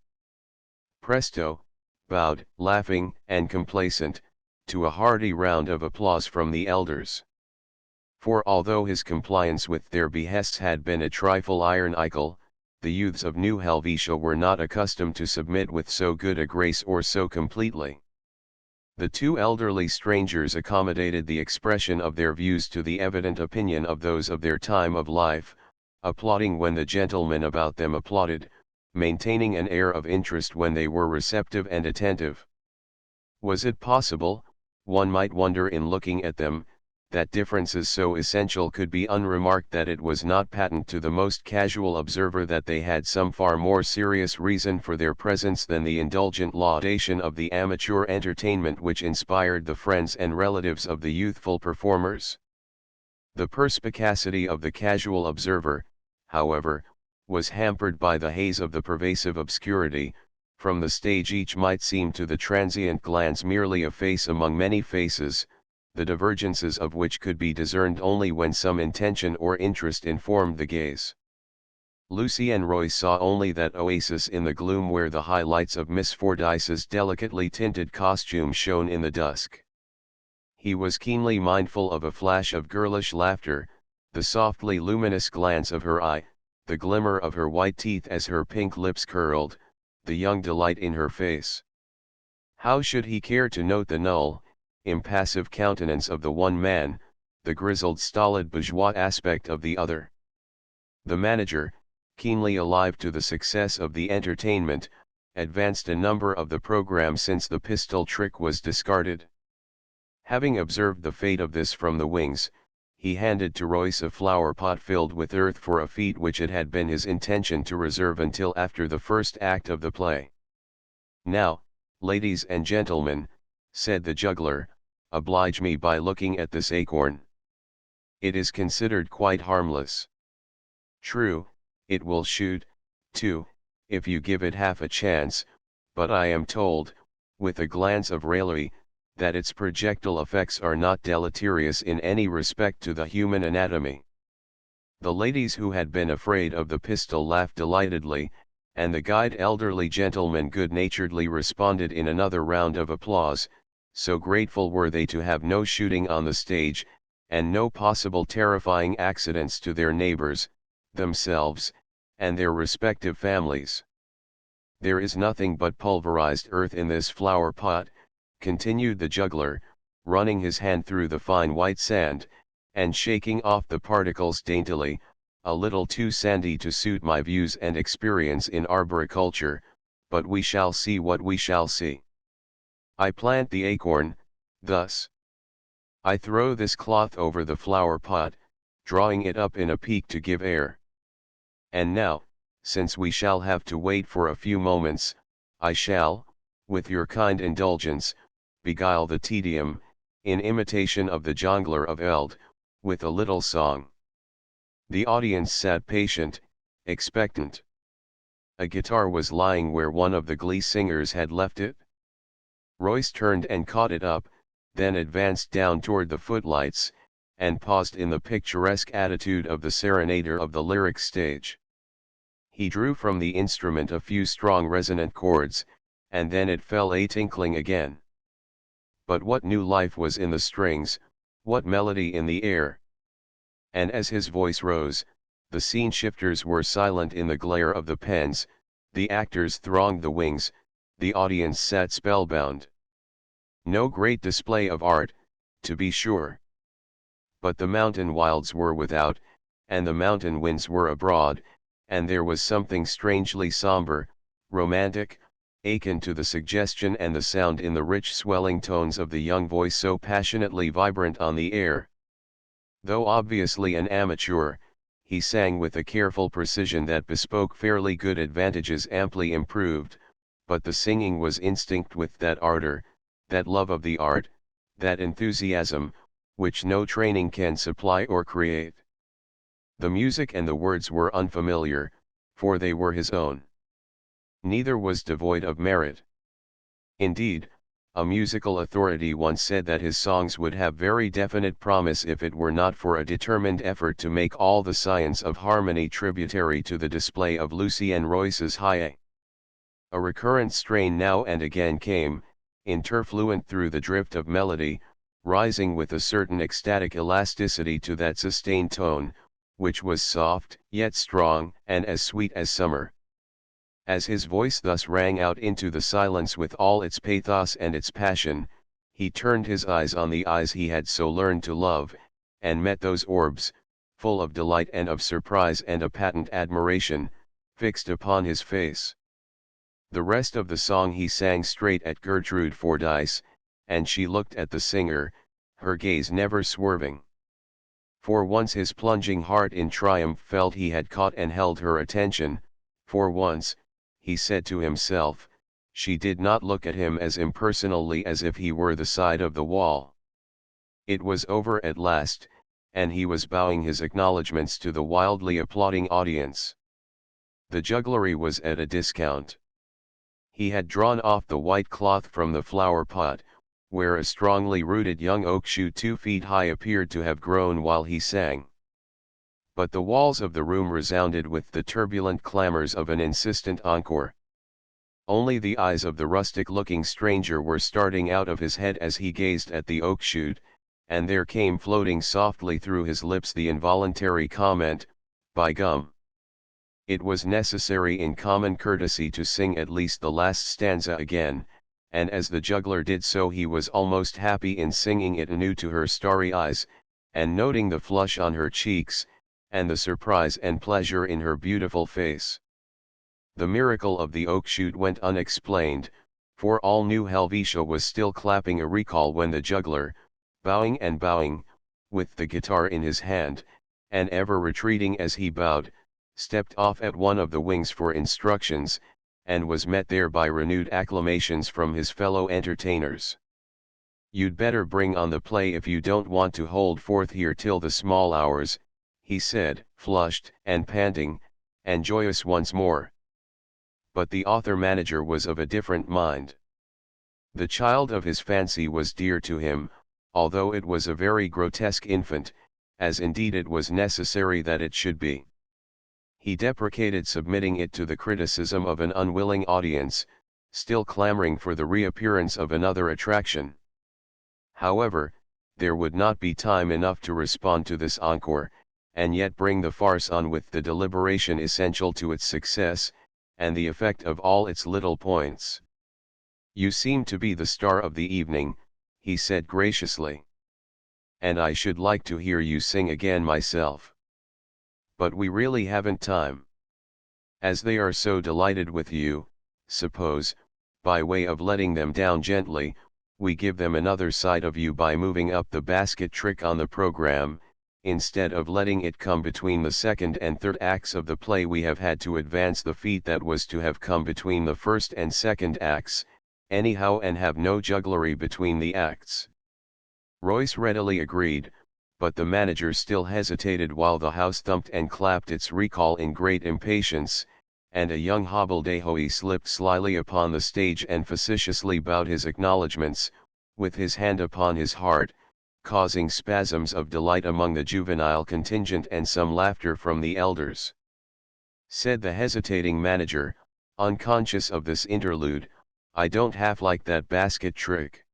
Speaker 1: presto, bowed, laughing and complacent, to a hearty round of applause from the elders. For although his compliance with their behests had been a trifle ironical, the youths of New Helvetia were not accustomed to submit with so good a grace or so completely. The 2 elderly strangers accommodated the expression of their views to the evident opinion of those of their time of life, applauding when the gentlemen about them applauded, maintaining an air of interest when they were receptive and attentive. Was it possible, one might wonder in looking at them, that differences so essential could be unremarked, that it was not patent to the most casual observer that they had some far more serious reason for their presence than the indulgent laudation of the amateur entertainment which inspired the friends and relatives of the youthful performers? The perspicacity of the casual observer, however, was hampered by the haze of the pervasive obscurity. From the stage each might seem to the transient glance merely a face among many faces, the divergences of which could be discerned only when some intention or interest informed the gaze. Lucy and Royce saw only that oasis in the gloom where the high lights of Miss Fordyce's delicately tinted costume shone in the dusk. He was keenly mindful of a flash of girlish laughter, the softly luminous glance of her eye, the glimmer of her white teeth as her pink lips curled, the young delight in her face. How should he care to note the null, impassive countenance of the one man, the grizzled stolid bourgeois aspect of the other? The manager, keenly alive to the success of the entertainment, advanced a number of the program since the pistol trick was discarded. Having observed the fate of this from the wings, he handed to Royce a flower pot filled with earth for a feat which it had been his intention to reserve until after the first act of the play. "Now, ladies and gentlemen," said the juggler, "oblige me by looking at this acorn. It is considered quite harmless. True, it will shoot, too, if you give it half a chance, but I am told, with a glance of raillery, that its projectile effects are not deleterious in any respect to the human anatomy." The ladies who had been afraid of the pistol laughed delightedly, and the guide elderly gentlemen good-naturedly responded in another round of applause, so grateful were they to have no shooting on the stage, and no possible terrifying accidents to their neighbors, themselves, and their respective families. "There is nothing but pulverized earth in this flower pot," continued the juggler, running his hand through the fine white sand, and shaking off the particles daintily, "a little too sandy to suit my views and experience in arboriculture, but we shall see what we shall see. I plant the acorn, thus. I throw this cloth over the flower pot, drawing it up in a peak to give air. And now, since we shall have to wait for a few moments, I shall, with your kind indulgence, beguile the tedium, in imitation of the jongleur of Eld, with a little song. The audience sat patient, expectant. A guitar was lying where one of the glee singers had left it. Royce turned and caught it up, then advanced down toward the footlights, and paused in the picturesque attitude of the serenader of the lyric stage. He drew from the instrument a few strong resonant chords, and then it fell a tinkling again. But what new life was in the strings, what melody in the air! And as his voice rose, the scene shifters were silent in the glare of the pens, the actors thronged the wings, the audience sat spellbound. No great display of art, to be sure. But the mountain wilds were without, and the mountain winds were abroad, and there was something strangely somber, romantic, akin to the suggestion and the sound in the rich swelling tones of the young voice so passionately vibrant on the air. Though obviously an amateur, he sang with a careful precision that bespoke fairly good advantages amply improved, but the singing was instinct with that ardor, that love of the art, that enthusiasm, which no training can supply or create. The music and the words were unfamiliar, for they were his own. Neither was devoid of merit. Indeed, a musical authority once said that his songs would have very definite promise if it were not for a determined effort to make all the science of harmony tributary to the display of Lucien Royce's high A. A recurrent strain now and again came, interfluent through the drift of melody, rising with a certain ecstatic elasticity to that sustained tone, which was soft, yet strong, and as sweet as summer. As his voice thus rang out into the silence with all its pathos and its passion, he turned his eyes on the eyes he had so learned to love, and met those orbs, full of delight and of surprise and a patent admiration, fixed upon his face. The rest of the song he sang straight at Gertrude Fordyce, and she looked at the singer, her gaze never swerving. For once his plunging heart in triumph felt he had caught and held her attention, for once, he said to himself, she did not look at him as impersonally as if he were the side of the wall. It was over at last, and he was bowing his acknowledgments to the wildly applauding audience. The jugglery was at a discount. He had drawn off the white cloth from the flower pot, where a strongly rooted young oak shoot 2 feet high appeared to have grown while he sang. But the walls of the room resounded with the turbulent clamors of an insistent encore. Only the eyes of the rustic-looking stranger were starting out of his head as he gazed at the oak shoot, and there came floating softly through his lips the involuntary comment, "By gum!" It was necessary in common courtesy to sing at least the last stanza again, and as the juggler did so he was almost happy in singing it anew to her starry eyes, and noting the flush on her cheeks, and the surprise and pleasure in her beautiful face. The miracle of the oak shoot went unexplained, for all knew Helvetia was still clapping a recall when the juggler, bowing and bowing, with the guitar in his hand, and ever retreating as he bowed, stepped off at one of the wings for instructions, and was met there by renewed acclamations from his fellow entertainers. "You'd better bring on the play if you don't want to hold forth here till the small hours," he said, flushed and panting, and joyous once more. But the author-manager was of a different mind. The child of his fancy was dear to him, although it was a very grotesque infant, as indeed it was necessary that it should be. He deprecated submitting it to the criticism of an unwilling audience, still clamoring for the reappearance of another attraction. However, there would not be time enough to respond to this encore, and yet bring the farce on with the deliberation essential to its success, and the effect of all its little points. "You seem to be the star of the evening," he said graciously. "And I should like to hear you sing again myself. But we really haven't time. As they are so delighted with you, suppose, by way of letting them down gently, we give them another side of you by moving up the basket trick on the program, instead of letting it come between the second and third acts of the play, we have had to advance the feat that was to have come between the first and second acts, anyhow, and have no jugglery between the acts." Royce readily agreed, but the manager still hesitated while the house thumped and clapped its recall in great impatience, and a young hobbledehoy slipped slyly upon the stage and facetiously bowed his acknowledgments, with his hand upon his heart, causing spasms of delight among the juvenile contingent and some laughter from the elders. Said the hesitating manager, unconscious of this interlude, "I don't half like that basket trick."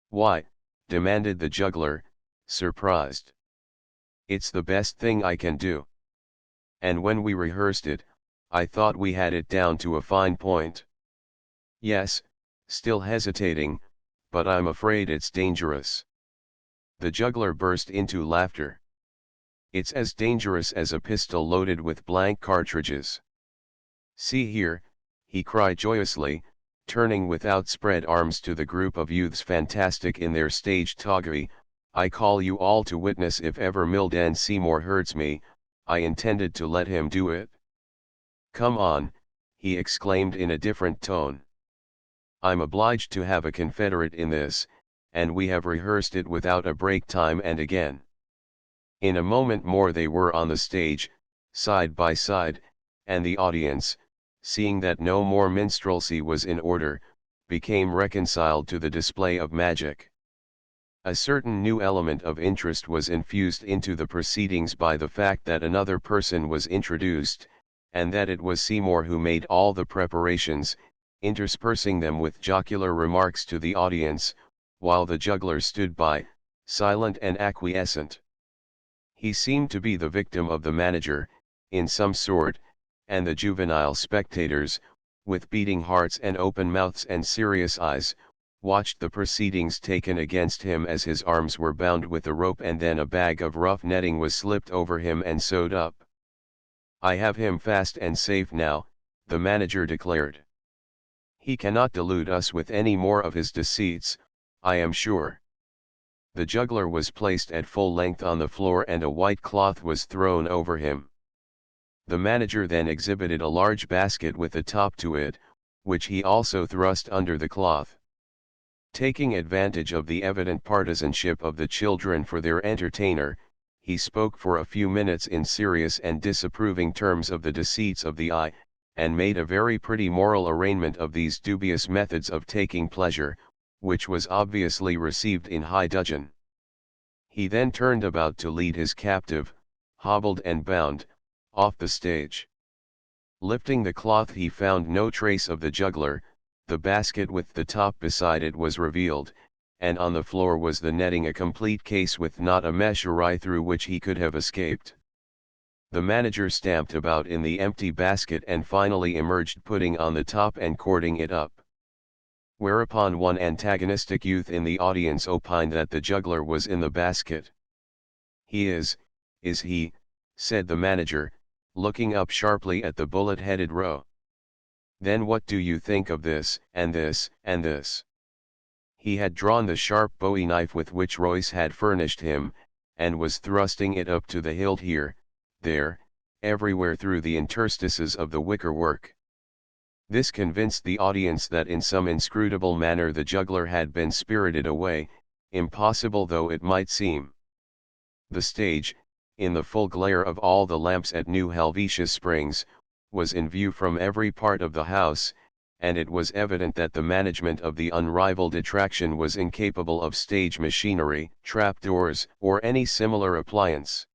Speaker 1: "Why?" demanded the juggler, surprised. "It's the best thing I can do. And when we rehearsed it, I thought we had it down to a fine point." "Yes," still hesitating, "but I'm afraid it's dangerous." The juggler burst into laughter. "It's as dangerous as a pistol loaded with blank cartridges. See here," he cried joyously, turning with outspread arms to the group of youths fantastic in their stage toggery, "I call you all to witness if ever Milden Seymour hurts me, I intended to let him do it. Come on," he exclaimed in a different tone. "I'm obliged to have a confederate in this, and we have rehearsed it without a break time and again." In a moment more they were on the stage, side by side, and the audience, seeing that no more minstrelsy was in order, became reconciled to the display of magic. A certain new element of interest was infused into the proceedings by the fact that another person was introduced, and that it was Seymour who made all the preparations, interspersing them with jocular remarks to the audience, while the juggler stood by, silent and acquiescent. He seemed to be the victim of the manager, in some sort, and the juvenile spectators, with beating hearts and open mouths and serious eyes, watched the proceedings taken against him as his arms were bound with a rope and then a bag of rough netting was slipped over him and sewed up. "I have him fast and safe now," the manager declared. "He cannot delude us with any more of his deceits, I am sure." The juggler was placed at full length on the floor and a white cloth was thrown over him. The manager then exhibited a large basket with a top to it, which he also thrust under the cloth. Taking advantage of the evident partisanship of the children for their entertainer, he spoke for a few minutes in serious and disapproving terms of the deceits of the eye, and made a very pretty moral arraignment of these dubious methods of taking pleasure, which was obviously received in high dudgeon. He then turned about to lead his captive, hobbled and bound, off the stage. Lifting the cloth he found no trace of the juggler, the basket with the top beside it was revealed, and on the floor was the netting, a complete case with not a mesh awry through which he could have escaped. The manager stamped about in the empty basket and finally emerged, putting on the top and cording it up. Whereupon one antagonistic youth in the audience opined that the juggler was in the basket. "He is he?" said the manager, looking up sharply at the bullet-headed row. "Then what do you think of this, and this, and this?" He had drawn the sharp bowie knife with which Royce had furnished him, and was thrusting it up to the hilt here, there, everywhere through the interstices of the wicker work. This convinced the audience that in some inscrutable manner the juggler had been spirited away, impossible though it might seem. The stage, in the full glare of all the lamps at New Helvetia Springs, was in view from every part of the house, and it was evident that the management of the unrivaled attraction was incapable of stage machinery, trapdoors, or any similar appliance.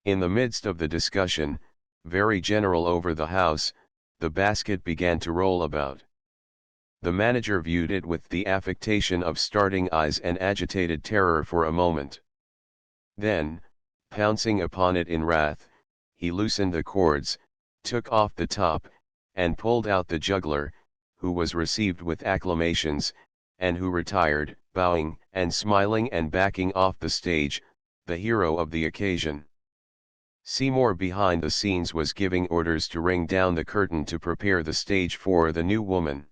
Speaker 1: In the midst of the discussion, very general over the house, the basket began to roll about. The manager viewed it with the affectation of starting eyes and agitated terror for a moment. Then, pouncing upon it in wrath, he loosened the cords, took off the top, and pulled out the juggler, who was received with acclamations, and who retired, bowing and smiling and backing off the stage, the hero of the occasion. Seymour behind the scenes was giving orders to ring down the curtain to prepare the stage for the new woman.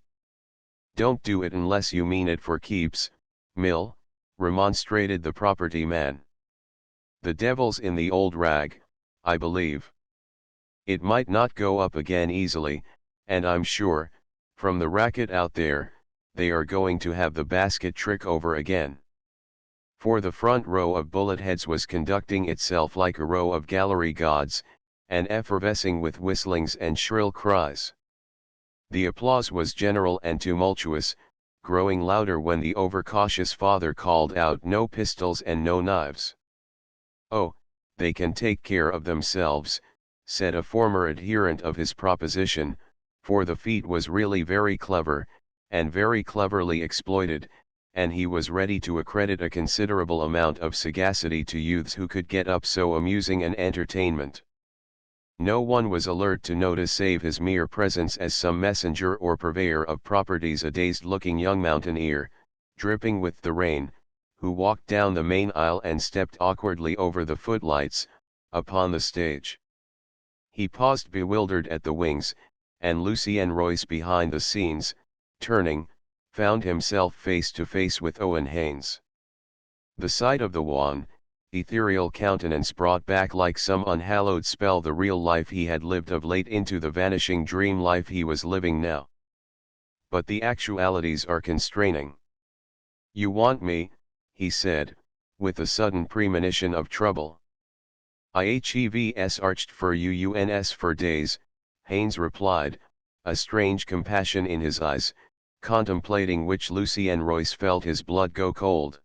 Speaker 1: "Don't do it unless you mean it for keeps, Mill," remonstrated the property man. The devil's in the old rag, I believe. It might not go up again easily, and I'm sure, from the racket out there, they are going to have the basket trick over again. For the front row of bullet heads was conducting itself like a row of gallery gods, and effervescing with whistlings and shrill cries. The applause was general and tumultuous, growing louder when the overcautious father called out, "No pistols and no knives." "Oh, they can take care of themselves," said a former adherent of his proposition, for the feat was really very clever, and very cleverly exploited, and he was ready to accredit a considerable amount of sagacity to youths who could get up so amusing an entertainment. No one was alert to notice save his mere presence as some messenger or purveyor of properties, a dazed-looking young mountaineer, dripping with the rain, who walked down the main aisle and stepped awkwardly over the footlights, upon the stage. He paused bewildered at the wings, and Lucien Royce behind the scenes, turning, found himself face to face with Owen Haynes. The sight of the wan, ethereal countenance brought back like some unhallowed spell the real life he had lived of late into the vanishing dream life he was living now. But the actualities are constraining. "You want me," he said, with a sudden premonition of trouble. "I arched for UNS for days," Haynes replied, a strange compassion in his eyes, contemplating which Lucien Royce felt his blood go cold.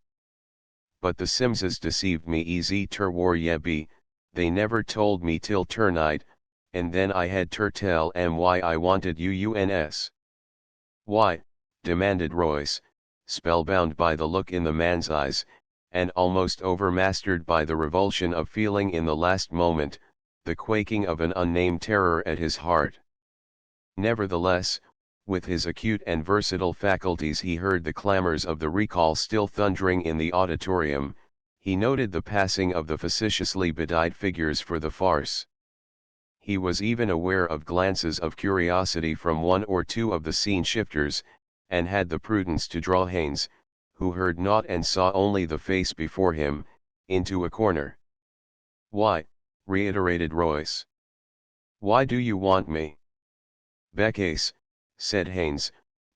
Speaker 1: "But the Simses deceived me easy ter war ye be, they never told me till ternight, and then I had ter tell why I wanted UNS. "Why?" demanded Royce, spellbound by the look in the man's eyes, and almost overmastered by the revulsion of feeling in the last moment, the quaking of an unnamed terror at his heart. Nevertheless, with his acute and versatile faculties he heard the clamors of the recall still thundering in the auditorium, he noted the passing of the facetiously bedyed figures for the farce. He was even aware of glances of curiosity from one or two of the scene shifters, and had the prudence to draw Haynes, who heard naught and saw only the face before him, into a corner. "Why," reiterated Royce. "Why do you want me?" "Becase," said Haynes,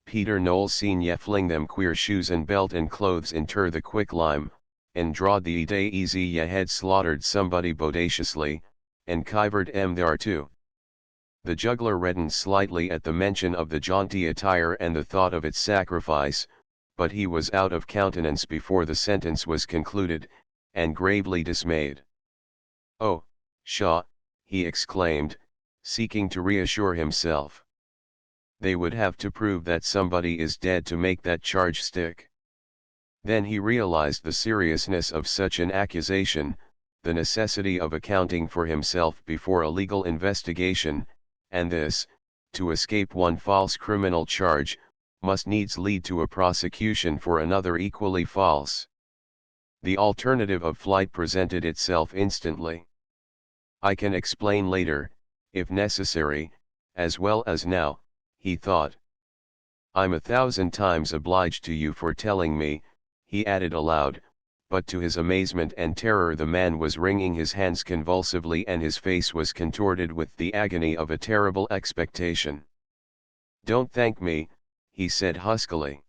Speaker 1: "Peter Knowles seen ye fling them queer shoes and belt and clothes inter the quick lime, and drawed the day easy ye had slaughtered somebody bodaciously, and kivered there too." The juggler reddened slightly at the mention of the jaunty attire and the thought of its sacrifice, but he was out of countenance before the sentence was concluded, and gravely dismayed. "Oh, pshaw," he exclaimed, seeking to reassure himself. "They would have to prove that somebody is dead to make that charge stick." Then he realized the seriousness of such an accusation, the necessity of accounting for himself before a legal investigation, and this, to escape one false criminal charge, must needs lead to a prosecution for another equally false. The alternative of flight presented itself instantly. "I can explain later, if necessary, as well as now," he thought. "I'm 1,000 times obliged to you for telling me," he added aloud, but to his amazement and terror the man was wringing his hands convulsively and his face was contorted with the agony of a terrible expectation. "Don't thank me," he said huskily.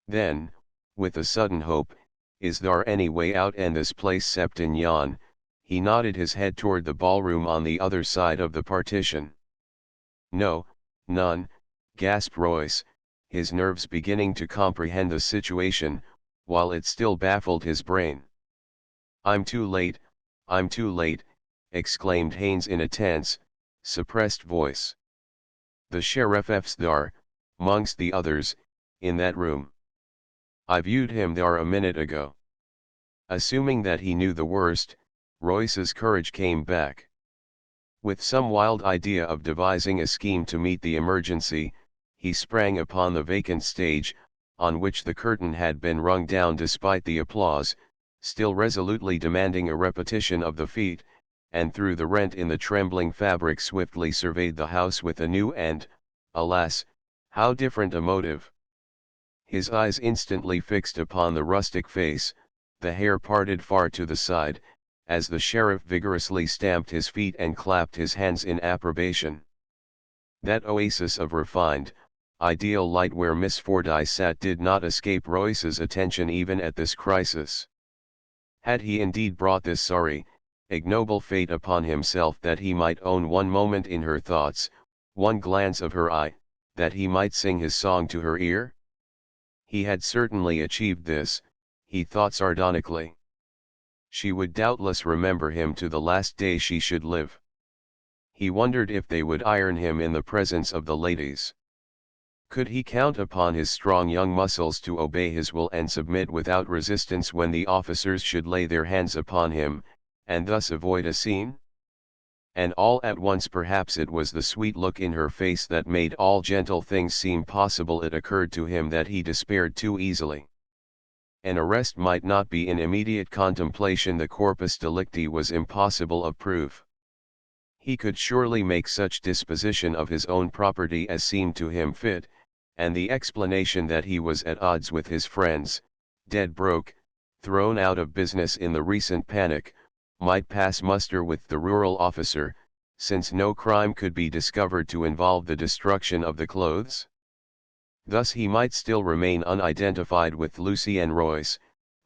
Speaker 1: Then, with a sudden hope, "Is there any way out and this place cept in yon?" he nodded his head toward the ballroom on the other side of the partition. "No, none," gasped Royce, his nerves beginning to comprehend the situation, while it still baffled his brain. I'm too late," exclaimed Haynes in a tense, suppressed voice. "The sheriff's there, 'mongst the others, in that room. I viewed him there a minute ago." Assuming that he knew the worst, Royce's courage came back. With some wild idea of devising a scheme to meet the emergency, he sprang upon the vacant stage, on which the curtain had been rung down despite the applause, still resolutely demanding a repetition of the feat, and through the rent in the trembling fabric swiftly surveyed the house with a new and, alas, how different a motive. His eyes instantly fixed upon the rustic face, the hair parted far to the side, as the sheriff vigorously stamped his feet and clapped his hands in approbation. That oasis of refined, ideal light where Miss Fordyce sat did not escape Royce's attention even at this crisis. Had he indeed brought this sorry, ignoble fate upon himself that he might own one moment in her thoughts, one glance of her eye, that he might sing his song to her ear? He had certainly achieved this, he thought sardonically. She would doubtless remember him to the last day she should live. He wondered if they would iron him in the presence of the ladies. Could he count upon his strong young muscles to obey his will and submit without resistance when the officers should lay their hands upon him, and thus avoid a scene? And all at once perhaps it was the sweet look in her face that made all gentle things seem possible. It occurred to him that he despaired too easily. An arrest might not be in immediate contemplation. The corpus delicti was impossible of proof. He could surely make such disposition of his own property as seemed to him fit, and the explanation that he was at odds with his friends, dead broke, thrown out of business in the recent panic, might pass muster with the rural officer, since no crime could be discovered to involve the destruction of the clothes. Thus he might still remain unidentified with Lucienne Royce,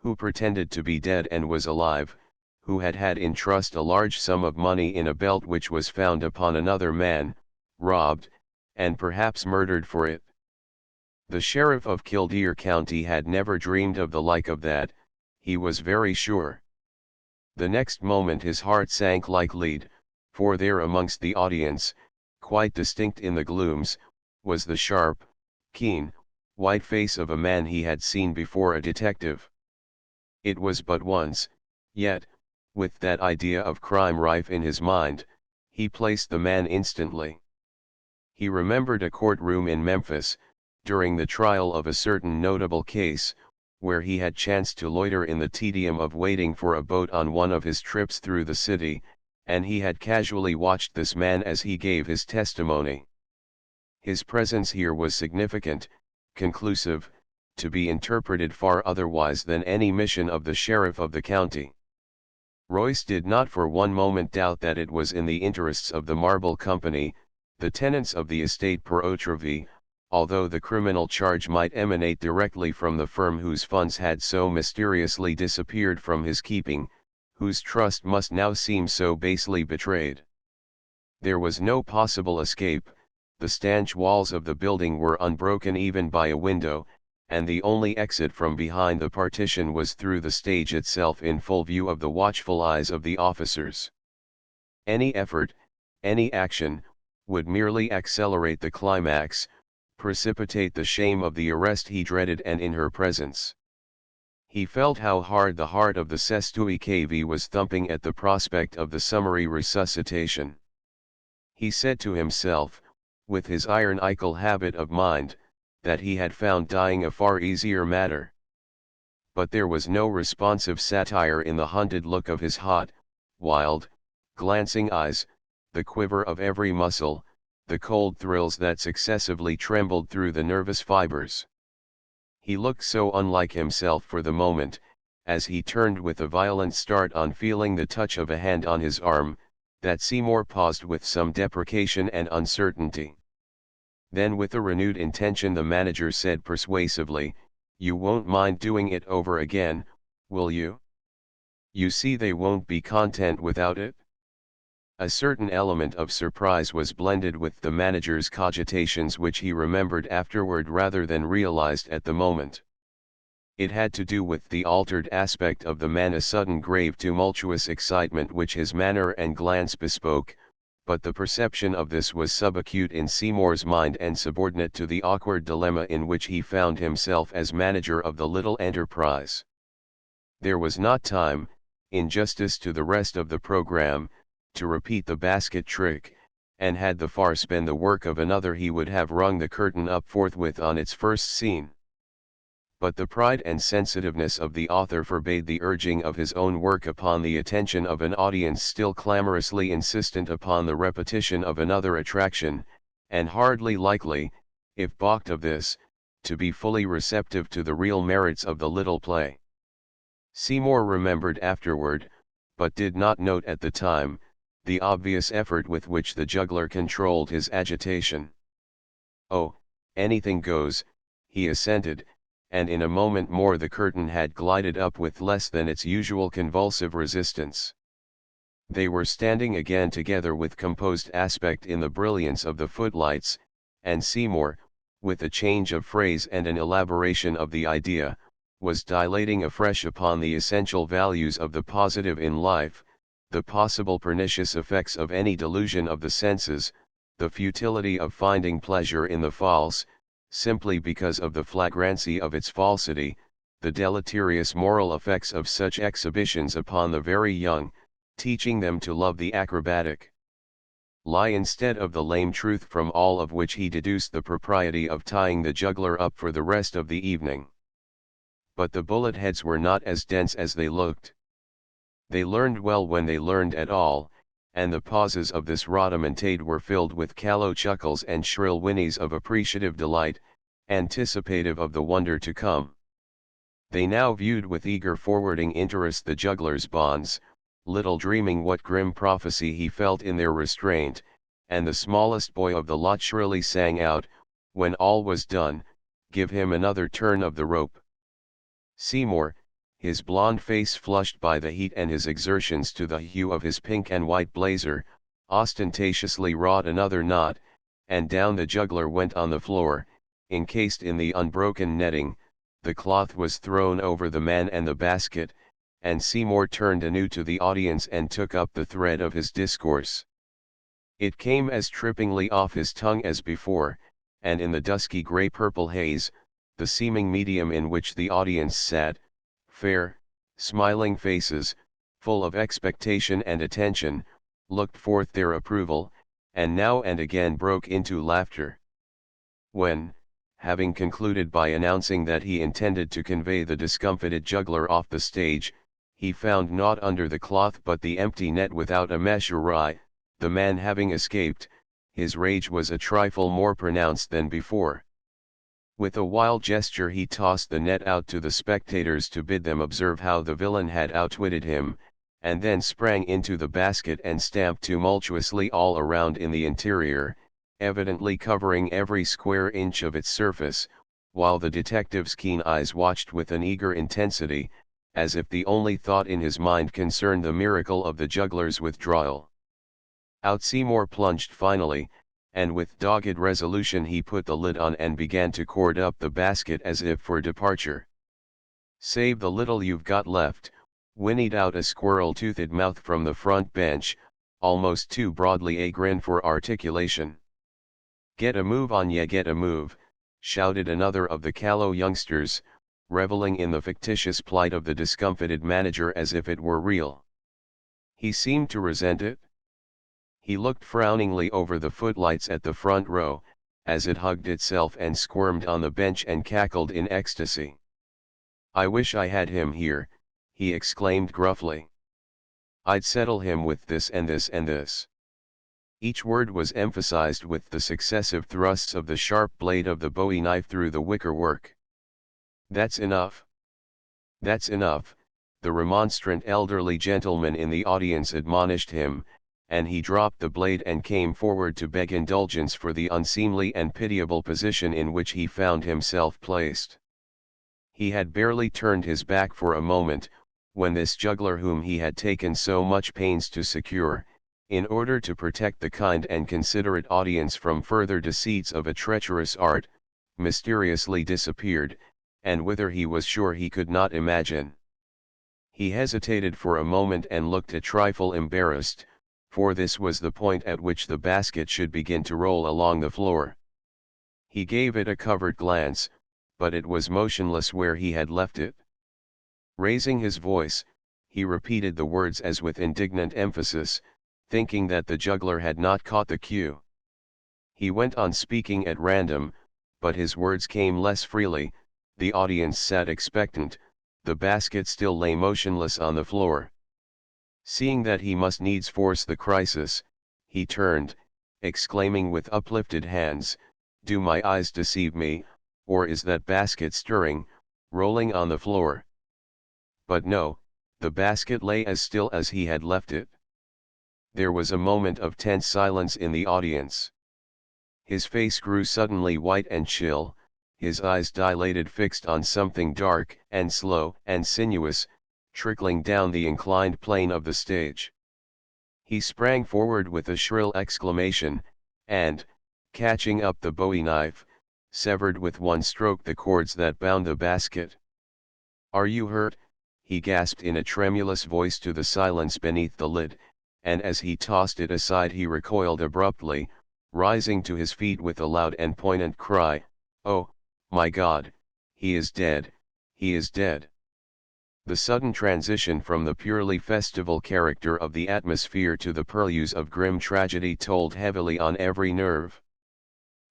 Speaker 1: who pretended to be dead and was alive, who had had in trust a large sum of money in a belt which was found upon another man, robbed, and perhaps murdered for it. The sheriff of Kildare County had never dreamed of the like of that, he was very sure. The next moment his heart sank like lead, for there amongst the audience, quite distinct in the glooms, was the sharp, keen, white face of a man he had seen before, a detective. It was but once, yet, with that idea of crime rife in his mind, he placed the man instantly. He remembered a courtroom in Memphis, during the trial of a certain notable case, where he had chanced to loiter in the tedium of waiting for a boat on one of his trips through the city, and he had casually watched this man as he gave his testimony. His presence here was significant, conclusive, to be interpreted far otherwise than any mission of the sheriff of the county. Royce did not for one moment doubt that it was in the interests of the Marble Company, the tenants of the estate per Otravy, although the criminal charge might emanate directly from the firm whose funds had so mysteriously disappeared from his keeping, whose trust must now seem so basely betrayed. There was no possible escape, the stanch walls of the building were unbroken even by a window, and the only exit from behind the partition was through the stage itself in full view of the watchful eyes of the officers. Any effort, any action, would merely accelerate the climax, precipitate the shame of the arrest he dreaded, and in her presence. He felt how hard the heart of the Sestui KV was thumping at the prospect of the summary resuscitation. He said to himself, with his ironical habit of mind, that he had found dying a far easier matter. But there was no responsive satire in the hunted look of his hot, wild, glancing eyes, the quiver of every muscle, the cold thrills that successively trembled through the nervous fibers. He looked so unlike himself for the moment, as he turned with a violent start on feeling the touch of a hand on his arm, that Seymour paused with some deprecation and uncertainty. Then with a renewed intention the manager said persuasively, "You won't mind doing it over again, will you? You see they won't be content without it." A certain element of surprise was blended with the manager's cogitations, which he remembered afterward rather than realized at the moment. It had to do with the altered aspect of the man, a sudden grave tumultuous excitement which his manner and glance bespoke, but the perception of this was subacute in Seymour's mind and subordinate to the awkward dilemma in which he found himself as manager of the little enterprise. There was not time, in justice to the rest of the program, to repeat the basket trick, and had the farce been the work of another he would have rung the curtain up forthwith on its first scene. But the pride and sensitiveness of the author forbade the urging of his own work upon the attention of an audience still clamorously insistent upon the repetition of another attraction, and hardly likely, if balked of this, to be fully receptive to the real merits of the little play. Seymour remembered afterward, but did not note at the time, the obvious effort with which the juggler controlled his agitation. "Oh, anything goes," he assented, and in a moment more the curtain had glided up with less than its usual convulsive resistance. They were standing again together with composed aspect in the brilliance of the footlights, and Seymour, with a change of phrase and an elaboration of the idea, was dilating afresh upon the essential values of the positive in life, the possible pernicious effects of any delusion of the senses, the futility of finding pleasure in the false, simply because of the flagrancy of its falsity, the deleterious moral effects of such exhibitions upon the very young, teaching them to love the acrobatic lie instead of the lame truth, from all of which he deduced the propriety of tying the juggler up for the rest of the evening. But the bullet heads were not as dense as they looked. They learned well when they learned at all, and the pauses of this rhodomontade were filled with callow chuckles and shrill whinnies of appreciative delight, anticipative of the wonder to come. They now viewed with eager forwarding interest the juggler's bonds, little dreaming what grim prophecy he felt in their restraint, and the smallest boy of the lot shrilly sang out, when all was done, "Give him another turn of the rope." Seymour, his blond face flushed by the heat and his exertions to the hue of his pink and white blazer, ostentatiously wrought another knot, and down the juggler went on the floor, encased in the unbroken netting. The cloth was thrown over the man and the basket, and Seymour turned anew to the audience and took up the thread of his discourse. It came as trippingly off his tongue as before, and in the dusky grey-purple haze, the seeming medium in which the audience sat, fair, smiling faces, full of expectation and attention, looked forth their approval, and now and again broke into laughter. When, having concluded by announcing that he intended to convey the discomfited juggler off the stage, he found naught under the cloth but the empty net without a mesh awry, the man having escaped, his rage was a trifle more pronounced than before. With a wild gesture he tossed the net out to the spectators to bid them observe how the villain had outwitted him, and then sprang into the basket and stamped tumultuously all around in the interior, evidently covering every square inch of its surface, while the detective's keen eyes watched with an eager intensity, as if the only thought in his mind concerned the miracle of the juggler's withdrawal. Out Seymour plunged finally, and with dogged resolution he put the lid on and began to cord up the basket as if for departure. "Save the little you've got left," whinnied out a squirrel-toothed mouth from the front bench, almost too broadly a grin for articulation. "Get a move on ye, get a move," shouted another of the callow youngsters, reveling in the fictitious plight of the discomfited manager as if it were real. He seemed to resent it. He looked frowningly over the footlights at the front row, as it hugged itself and squirmed on the bench and cackled in ecstasy. "I wish I had him here," he exclaimed gruffly. "I'd settle him with this and this and this." Each word was emphasized with the successive thrusts of the sharp blade of the bowie knife through the wickerwork. "That's enough. That's enough," the remonstrant elderly gentleman in the audience admonished him, and he dropped the blade and came forward to beg indulgence for the unseemly and pitiable position in which he found himself placed. He had barely turned his back for a moment, when this juggler whom he had taken so much pains to secure, in order to protect the kind and considerate audience from further deceits of a treacherous art, mysteriously disappeared, and whither he was sure he could not imagine. He hesitated for a moment and looked a trifle embarrassed, for this was the point at which the basket should begin to roll along the floor. He gave it a covert glance, but it was motionless where he had left it. Raising his voice, he repeated the words as with indignant emphasis, thinking that the juggler had not caught the cue. He went on speaking at random, but his words came less freely. The audience sat expectant, the basket still lay motionless on the floor. Seeing that he must needs force the crisis, he turned, exclaiming with uplifted hands, "Do my eyes deceive me, or is that basket stirring, rolling on the floor?" But no, The basket lay as still as he had left it. There was a moment of tense silence in the audience. His face grew suddenly white and chill, his eyes dilated, fixed on something dark and slow and sinuous, trickling down the inclined plane of the stage. He sprang forward with a shrill exclamation, and, catching up the bowie knife, severed with one stroke the cords that bound the basket. "Are you hurt?" he gasped in a tremulous voice to the silence beneath the lid, and as he tossed it aside he recoiled abruptly, rising to his feet with a loud and poignant cry, "Oh, my God, he is dead, he is dead!" The sudden transition from the purely festival character of the atmosphere to the purlieus of grim tragedy told heavily on every nerve.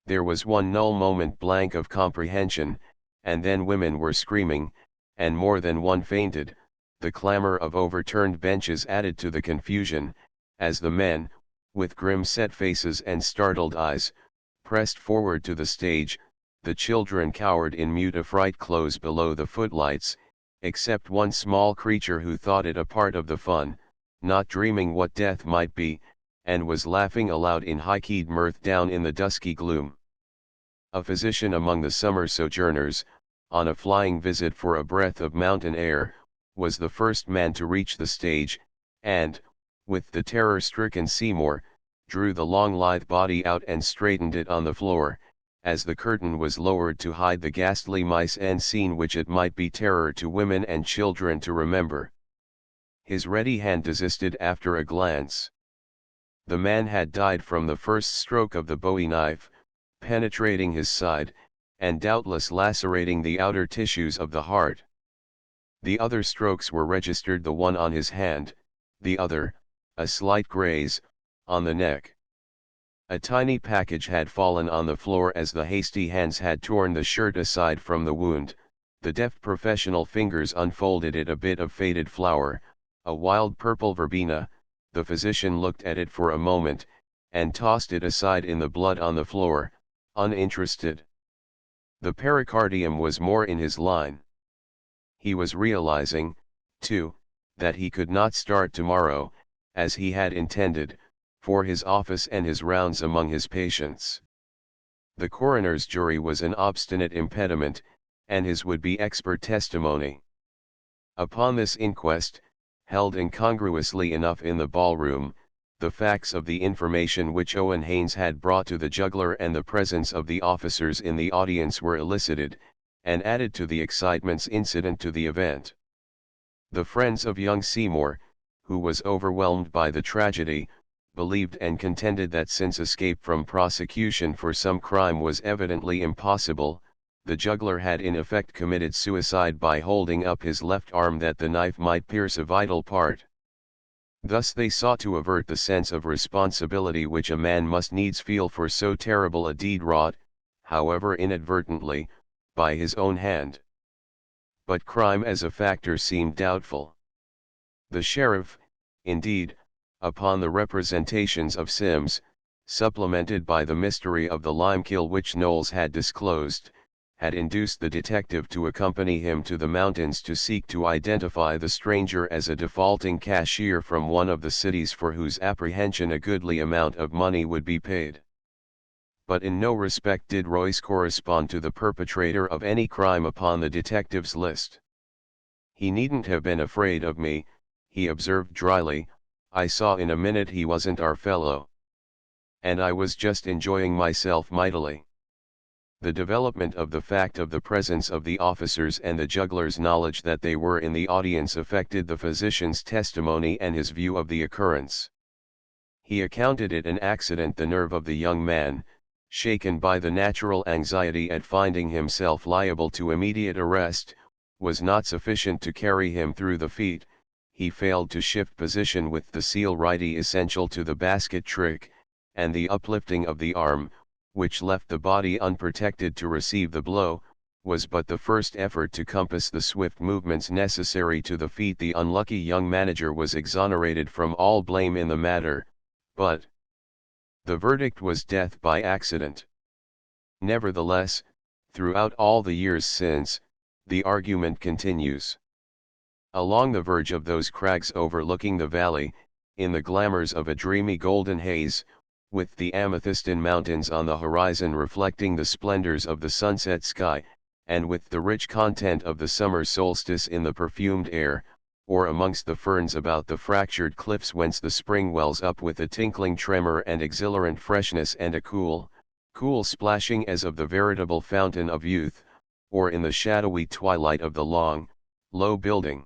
Speaker 1: There was one null moment blank of comprehension, and then women were screaming, and more than one fainted. The clamor of overturned benches added to the confusion, as the men, with grim set faces and startled eyes, pressed forward to the stage. The children cowered in mute affright close below the footlights, except one small creature who thought it a part of the fun, not dreaming what death might be, and was laughing aloud in high-keyed mirth down in the dusky gloom. A physician among the summer sojourners, on a flying visit for a breath of mountain air, was the first man to reach the stage, and, with the terror-stricken Seymour, drew the long lithe body out and straightened it on the floor, as the curtain was lowered to hide the ghastly mise-en scene which it might be terror to women and children to remember. His ready hand desisted after a glance. The man had died from the first stroke of the bowie knife, penetrating his side, and doubtless lacerating the outer tissues of the heart. The other strokes were registered, the one on his hand, the other, a slight graze, on the neck. A tiny package had fallen on the floor as the hasty hands had torn the shirt aside from the wound. The deft professional fingers unfolded it, a bit of faded flower, a wild purple verbena. The physician looked at it for a moment, and tossed it aside in the blood on the floor, uninterested. The pericardium was more in his line. He was realizing, too, that he could not start tomorrow, as he had intended, for his office and his rounds among his patients. The coroner's jury was an obstinate impediment, and his would be expert testimony. Upon this inquest, held incongruously enough in the ballroom, the facts of the information which Owen Haynes had brought to the juggler and the presence of the officers in the audience were elicited, and added to the excitements incident to the event. The friends of young Seymour, who was overwhelmed by the tragedy, believed and contended that since escape from prosecution for some crime was evidently impossible, the juggler had in effect committed suicide by holding up his left arm that the knife might pierce a vital part. Thus they sought to avert the sense of responsibility which a man must needs feel for so terrible a deed wrought, however inadvertently, by his own hand. But crime as a factor seemed doubtful. The sheriff, indeed, upon the representations of Sims, supplemented by the mystery of the Limekill which Knowles had disclosed, had induced the detective to accompany him to the mountains to seek to identify the stranger as a defaulting cashier from one of the cities for whose apprehension a goodly amount of money would be paid. But in no respect did Royce correspond to the perpetrator of any crime upon the detective's list. "He needn't have been afraid of me," he observed dryly. "I saw in a minute he wasn't our fellow. And I was just enjoying myself mightily." The development of the fact of the presence of the officers and the juggler's knowledge that they were in the audience affected the physician's testimony and his view of the occurrence. He accounted it an accident. The nerve of the young man, shaken by the natural anxiety at finding himself liable to immediate arrest, was not sufficient to carry him through the feat. He failed to shift position with the celerity essential to the basket trick, and the uplifting of the arm, which left the body unprotected to receive the blow, was but the first effort to compass the swift movements necessary to the feat. The unlucky young manager was exonerated from all blame in the matter, but the verdict was death by accident. Nevertheless, throughout all the years since, the argument continues. Along the verge of those crags overlooking the valley, in the glamours of a dreamy golden haze, with the amethystine mountains on the horizon reflecting the splendors of the sunset sky, and with the rich content of the summer solstice in the perfumed air, or amongst the ferns about the fractured cliffs whence the spring wells up with a tinkling tremor and exhilarant freshness and a cool splashing as of the veritable fountain of youth, or in the shadowy twilight of the long, low building,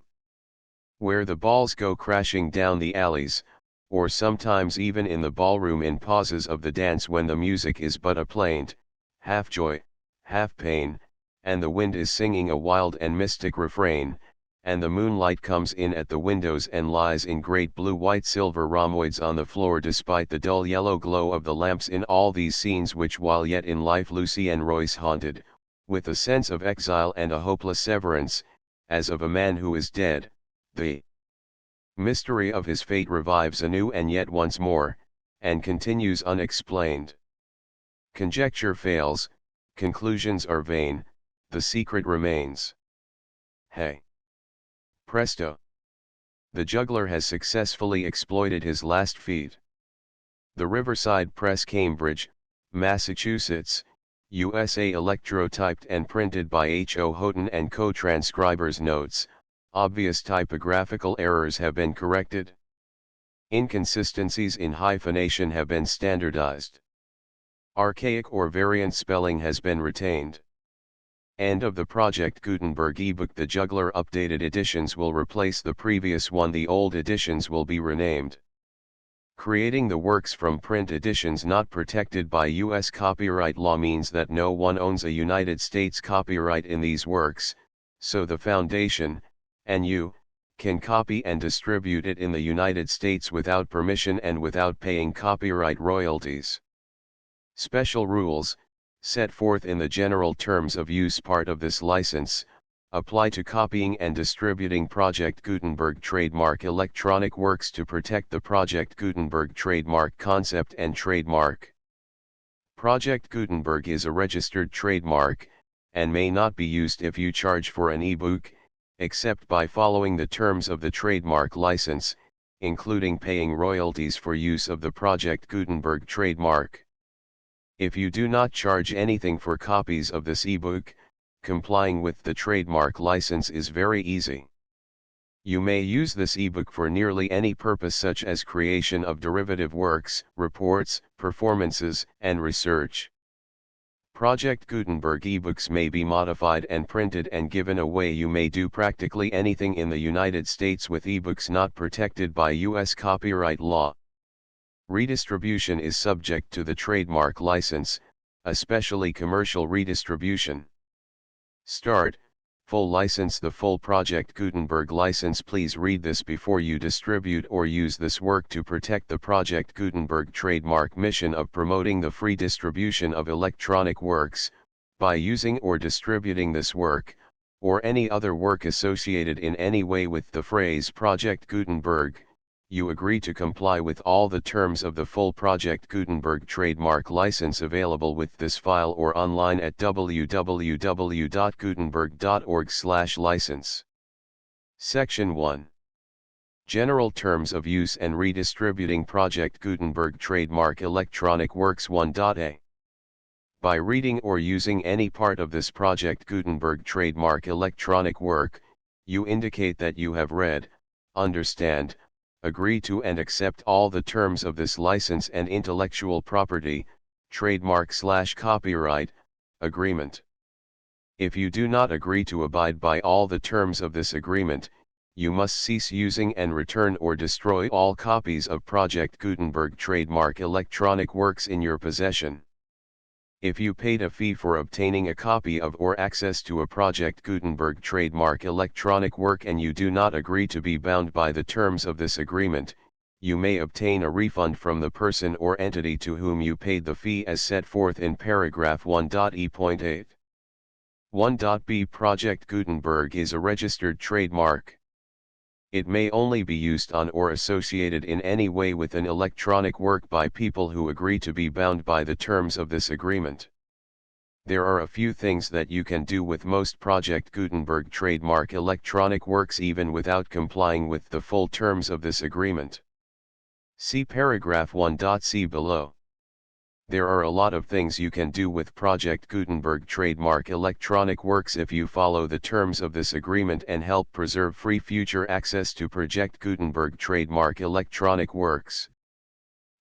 Speaker 1: where the balls go crashing down the alleys, or sometimes even in the ballroom in pauses of the dance when the music is but a plaint, half joy, half pain, and the wind is singing a wild and mystic refrain, and the moonlight comes in at the windows and lies in great blue-white silver rhomboids on the floor despite the dull yellow glow of the lamps in all these scenes which while yet in life Lucy and Royce haunted, with a sense of exile and a hopeless severance, as of a man who is dead. The mystery of his fate revives anew and yet once more, and continues unexplained. Conjecture fails, conclusions are vain, the secret remains. Hey! Presto! The juggler has successfully exploited his last feat. The Riverside Press, Cambridge, Massachusetts, USA. Electrotyped and printed by H. O. Houghton & Co. Transcriber's notes. Obvious typographical errors have been corrected. Inconsistencies in hyphenation have been standardized. Archaic or variant spelling has been retained. End of the Project Gutenberg ebook. The Juggler updated editions will replace the previous one. The old editions will be renamed. Creating the works from print editions not protected by U.S. copyright law means that no one owns a United States copyright in these works, so the Foundation, and you, can copy and distribute it in the United States without permission and without paying copyright royalties. Special rules, set forth in the general terms of use part of this license, apply to copying and distributing Project Gutenberg trademark electronic works to protect the Project Gutenberg trademark concept and trademark. Project Gutenberg is a registered trademark, and may not be used if you charge for an ebook, except by following the terms of the trademark license, including paying royalties for use of the Project Gutenberg trademark. If you do not charge anything for copies of this ebook, complying with the trademark license is very easy. You may use this ebook for nearly any purpose such as creation of derivative works, reports, performances, and research. Project Gutenberg ebooks may be modified and printed and given away. You may do practically anything in the United States with ebooks not protected by U.S. copyright law. Redistribution is subject to the trademark license, especially commercial redistribution. Start, full license. The full Project Gutenberg license. Please read this before you distribute or use this work to protect the Project Gutenberg trademark mission of promoting the free distribution of electronic works, by using or distributing this work, or any other work associated in any way with the phrase Project Gutenberg. You agree to comply with all the terms of the full Project Gutenberg trademark license available with this file or online at www.gutenberg.org/license. Section 1. General Terms of Use and Redistributing Project Gutenberg Trademark Electronic Works 1.a. By reading or using any part of this Project Gutenberg trademark electronic work, you indicate that you have read, understand, agree to and accept all the terms of this license and intellectual property, trademark/copyright, agreement. If you do not agree to abide by all the terms of this agreement, you must cease using and return or destroy all copies of Project Gutenberg trademark electronic works in your possession. If you paid a fee for obtaining a copy of or access to a Project Gutenberg trademark electronic work and you do not agree to be bound by the terms of this agreement, you may obtain a refund from the person or entity to whom you paid the fee as set forth in paragraph 1.e.8. 1.b. Project Gutenberg is a registered trademark. It may only be used on or associated in any way with an electronic work by people who agree to be bound by the terms of this agreement. There are a few things that you can do with most Project Gutenberg trademark electronic works even without complying with the full terms of this agreement. See paragraph 1.c below. There are a lot of things you can do with Project Gutenberg trademark electronic works if you follow the terms of this agreement and help preserve free future access to Project Gutenberg trademark electronic works.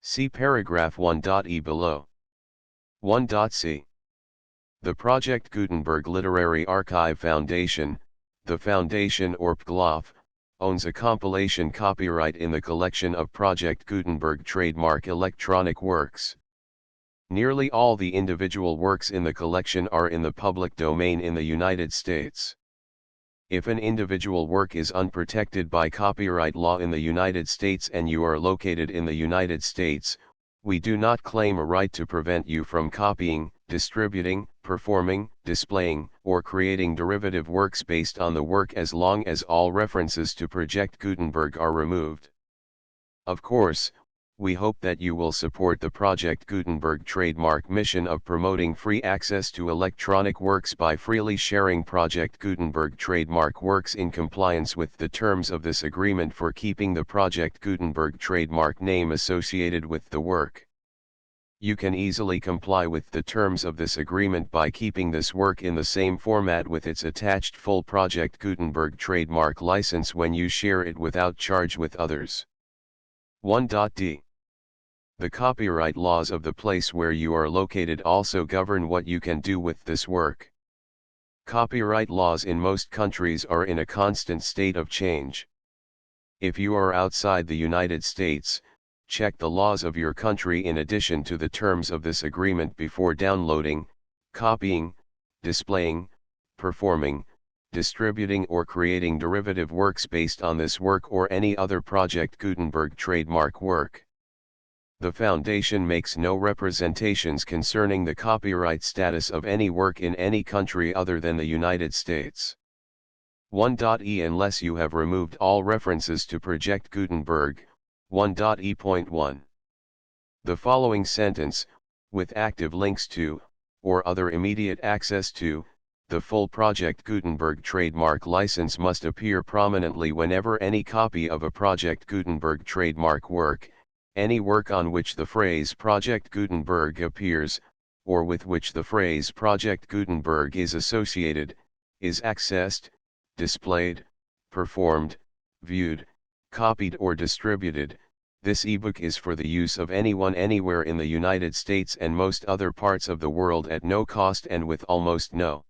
Speaker 1: See paragraph 1.e below. 1.c. The Project Gutenberg Literary Archive Foundation, the foundation or PGLOF, owns a compilation copyright in the collection of Project Gutenberg trademark electronic works. Nearly all the individual works in the collection are in the public domain in the United States. If an individual work is unprotected by copyright law in the United States and you are located in the United States, we do not claim a right to prevent you from copying, distributing, performing, displaying, or creating derivative works based on the work as long as all references to Project Gutenberg are removed. Of course, we hope that you will support the Project Gutenberg trademark mission of promoting free access to electronic works by freely sharing Project Gutenberg trademark works in compliance with the terms of this agreement for keeping the Project Gutenberg trademark name associated with the work. You can easily comply with the terms of this agreement by keeping this work in the same format with its attached full Project Gutenberg trademark license when you share it without charge with others. 1.d. The copyright laws of the place where you are located also govern what you can do with this work. Copyright laws in most countries are in a constant state of change. If you are outside the United States, check the laws of your country in addition to the terms of this agreement before downloading, copying, displaying, performing, distributing or creating derivative works based on this work or any other Project Gutenberg trademark work. The Foundation makes no representations concerning the copyright status of any work in any country other than the United States. 1.e. Unless you have removed all references to Project Gutenberg, 1.e.1. The following sentence, with active links to, or other immediate access to, the full Project Gutenberg trademark license must appear prominently whenever any copy of a Project Gutenberg trademark work, any work on which the phrase Project Gutenberg appears, or with which the phrase Project Gutenberg is associated, is accessed, displayed, performed, viewed, copied or distributed. This ebook is for the use of anyone anywhere in the United States and most other parts of the world at no cost and with almost no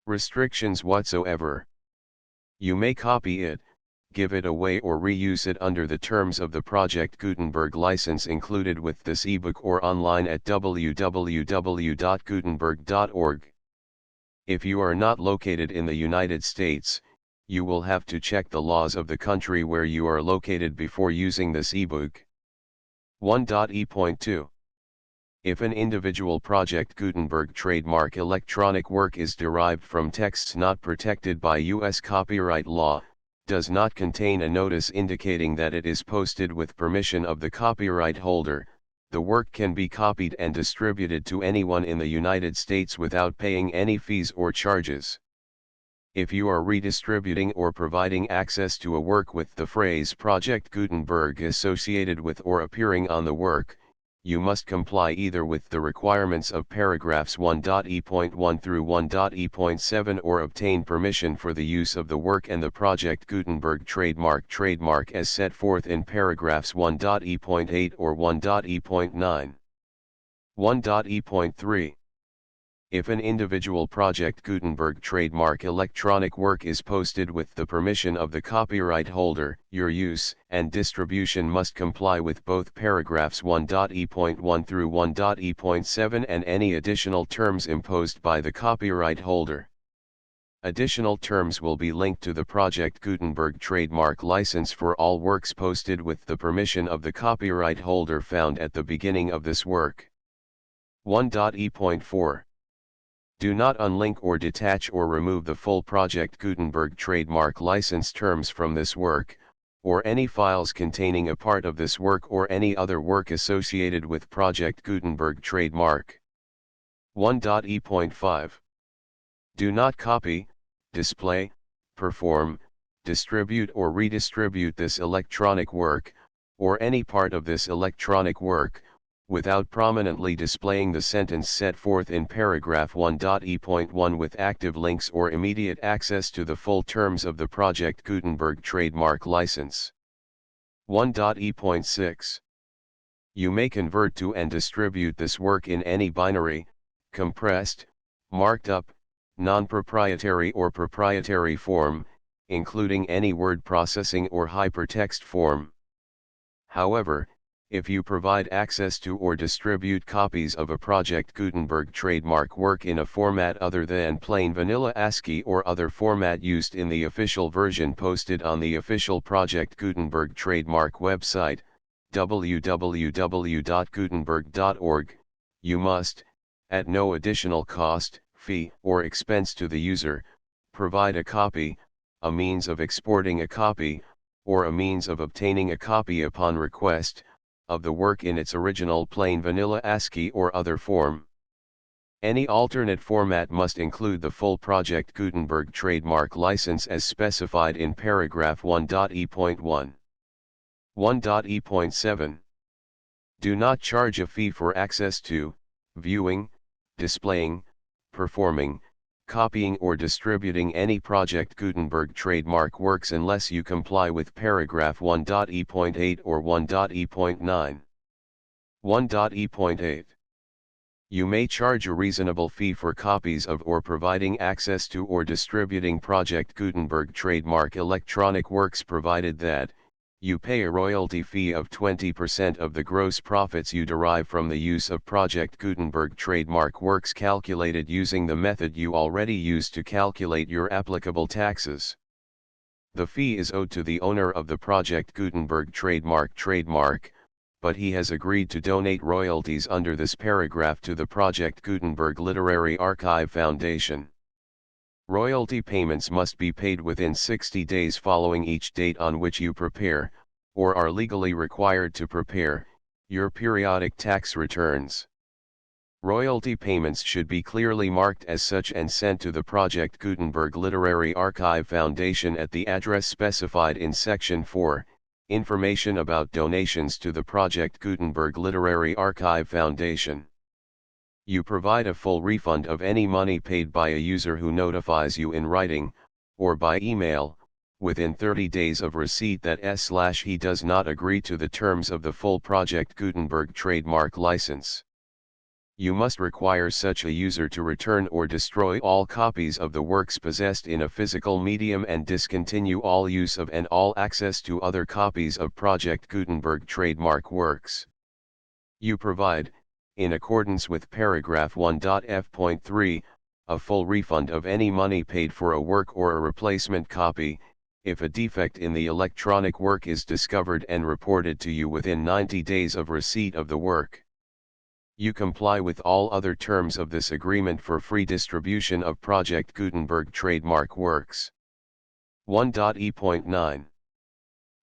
Speaker 1: restrictions whatsoever. You may copy it, give it away or reuse it under the terms of the Project Gutenberg license included with this ebook or online at www.gutenberg.org. If you are not located in the United States, you will have to check the laws of the country where you are located before using this ebook. 1.e.2. If an individual Project Gutenberg trademark electronic work is derived from texts not protected by U.S. copyright law, does not contain a notice indicating that it is posted with permission of the copyright holder, the work can be copied and distributed to anyone in the United States without paying any fees or charges. If you are redistributing or providing access to a work with the phrase Project Gutenberg associated with or appearing on the work, you must comply either with the requirements of paragraphs 1.e.1 through 1.e.7 or obtain permission for the use of the work and the Project Gutenberg trademark as set forth in paragraphs 1.e.8 or 1.e.9. 1.e.3. If an individual Project Gutenberg trademark electronic work is posted with the permission of the copyright holder, your use and distribution must comply with both paragraphs 1.e.1 through 1.e.7 and any additional terms imposed by the copyright holder. Additional terms will be linked to the Project Gutenberg trademark license for all works posted with the permission of the copyright holder found at the beginning of this work. 1.e.4. Do not unlink or detach or remove the full Project Gutenberg trademark license terms from this work, or any files containing a part of this work or any other work associated with Project Gutenberg trademark. 1.e.5 Do not copy, display, perform, distribute or redistribute this electronic work, or any part of this electronic work, without prominently displaying the sentence set forth in paragraph 1.e.1 with active links or immediate access to the full terms of the Project Gutenberg trademark license. 1.e.6 You may convert to and distribute this work in any binary, compressed, marked up, non-proprietary or proprietary form, including any word processing or hypertext form. However, if you provide access to or distribute copies of a Project Gutenberg trademark work in a format other than plain vanilla ASCII or other format used in the official version posted on the official Project Gutenberg trademark website, www.gutenberg.org, you must, at no additional cost, fee, or expense to the user, provide a copy, a means of exporting a copy, or a means of obtaining a copy upon request, of the work in its original plain vanilla ASCII or other form. Any alternate format must include the full Project Gutenberg trademark license as specified in paragraph 1.e.1. 1.e.7 Do not charge a fee for access to, viewing, displaying, performing, copying or distributing any Project Gutenberg trademark works unless you comply with paragraph 1.e.8 or 1.e.9. 1.e.8 You may charge a reasonable fee for copies of or providing access to or distributing Project Gutenberg trademark electronic works provided that, you pay a royalty fee of 20% of the gross profits you derive from the use of Project Gutenberg trademark works calculated using the method you already use to calculate your applicable taxes. The fee is owed to the owner of the Project Gutenberg trademark, but he has agreed to donate royalties under this paragraph to the Project Gutenberg Literary Archive Foundation. Royalty payments must be paid within 60 days following each date on which you prepare, or are legally required to prepare, your periodic tax returns. Royalty payments should be clearly marked as such and sent to the Project Gutenberg Literary Archive Foundation at the address specified in Section 4, Information about donations to the Project Gutenberg Literary Archive Foundation. You provide a full refund of any money paid by a user who notifies you in writing, or by email, within 30 days of receipt that he does not agree to the terms of the full Project Gutenberg trademark license. You must require such a user to return or destroy all copies of the works possessed in a physical medium and discontinue all use of and all access to other copies of Project Gutenberg trademark works. You provide, in accordance with paragraph 1.f.3, a full refund of any money paid for a work or a replacement copy, if a defect in the electronic work is discovered and reported to you within 90 days of receipt of the work. You comply with all other terms of this agreement for free distribution of Project Gutenberg trademark works. 1.e.9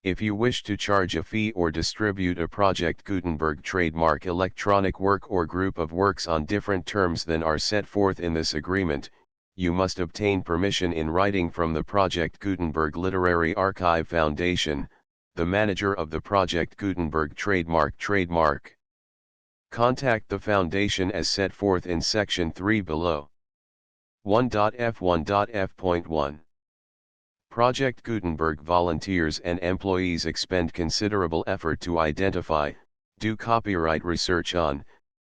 Speaker 1: If you wish to charge a fee or distribute a Project Gutenberg trademark electronic work or group of works on different terms than are set forth in this agreement, you must obtain permission in writing from the Project Gutenberg Literary Archive Foundation, the manager of the Project Gutenberg trademark. Contact the Foundation as set forth in Section 3 below. 1.f.1.f.1 Project Gutenberg volunteers and employees expend considerable effort to identify, do copyright research on,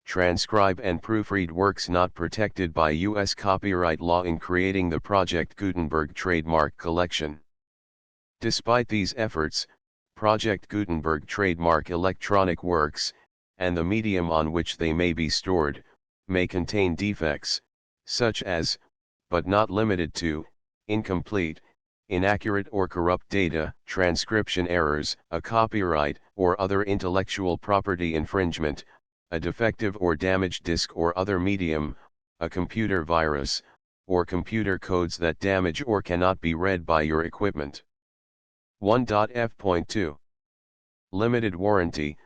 Speaker 1: transcribe and proofread works not protected by U.S. copyright law in creating the Project Gutenberg trademark collection. Despite these efforts, Project Gutenberg trademark electronic works, and the medium on which they may be stored, may contain defects, such as, but not limited to, incomplete, inaccurate or corrupt data, transcription errors, a copyright or other intellectual property infringement, a defective or damaged disk or other medium, a computer virus, or computer codes that damage or cannot be read by your equipment. 1.f.2 Limited warranty,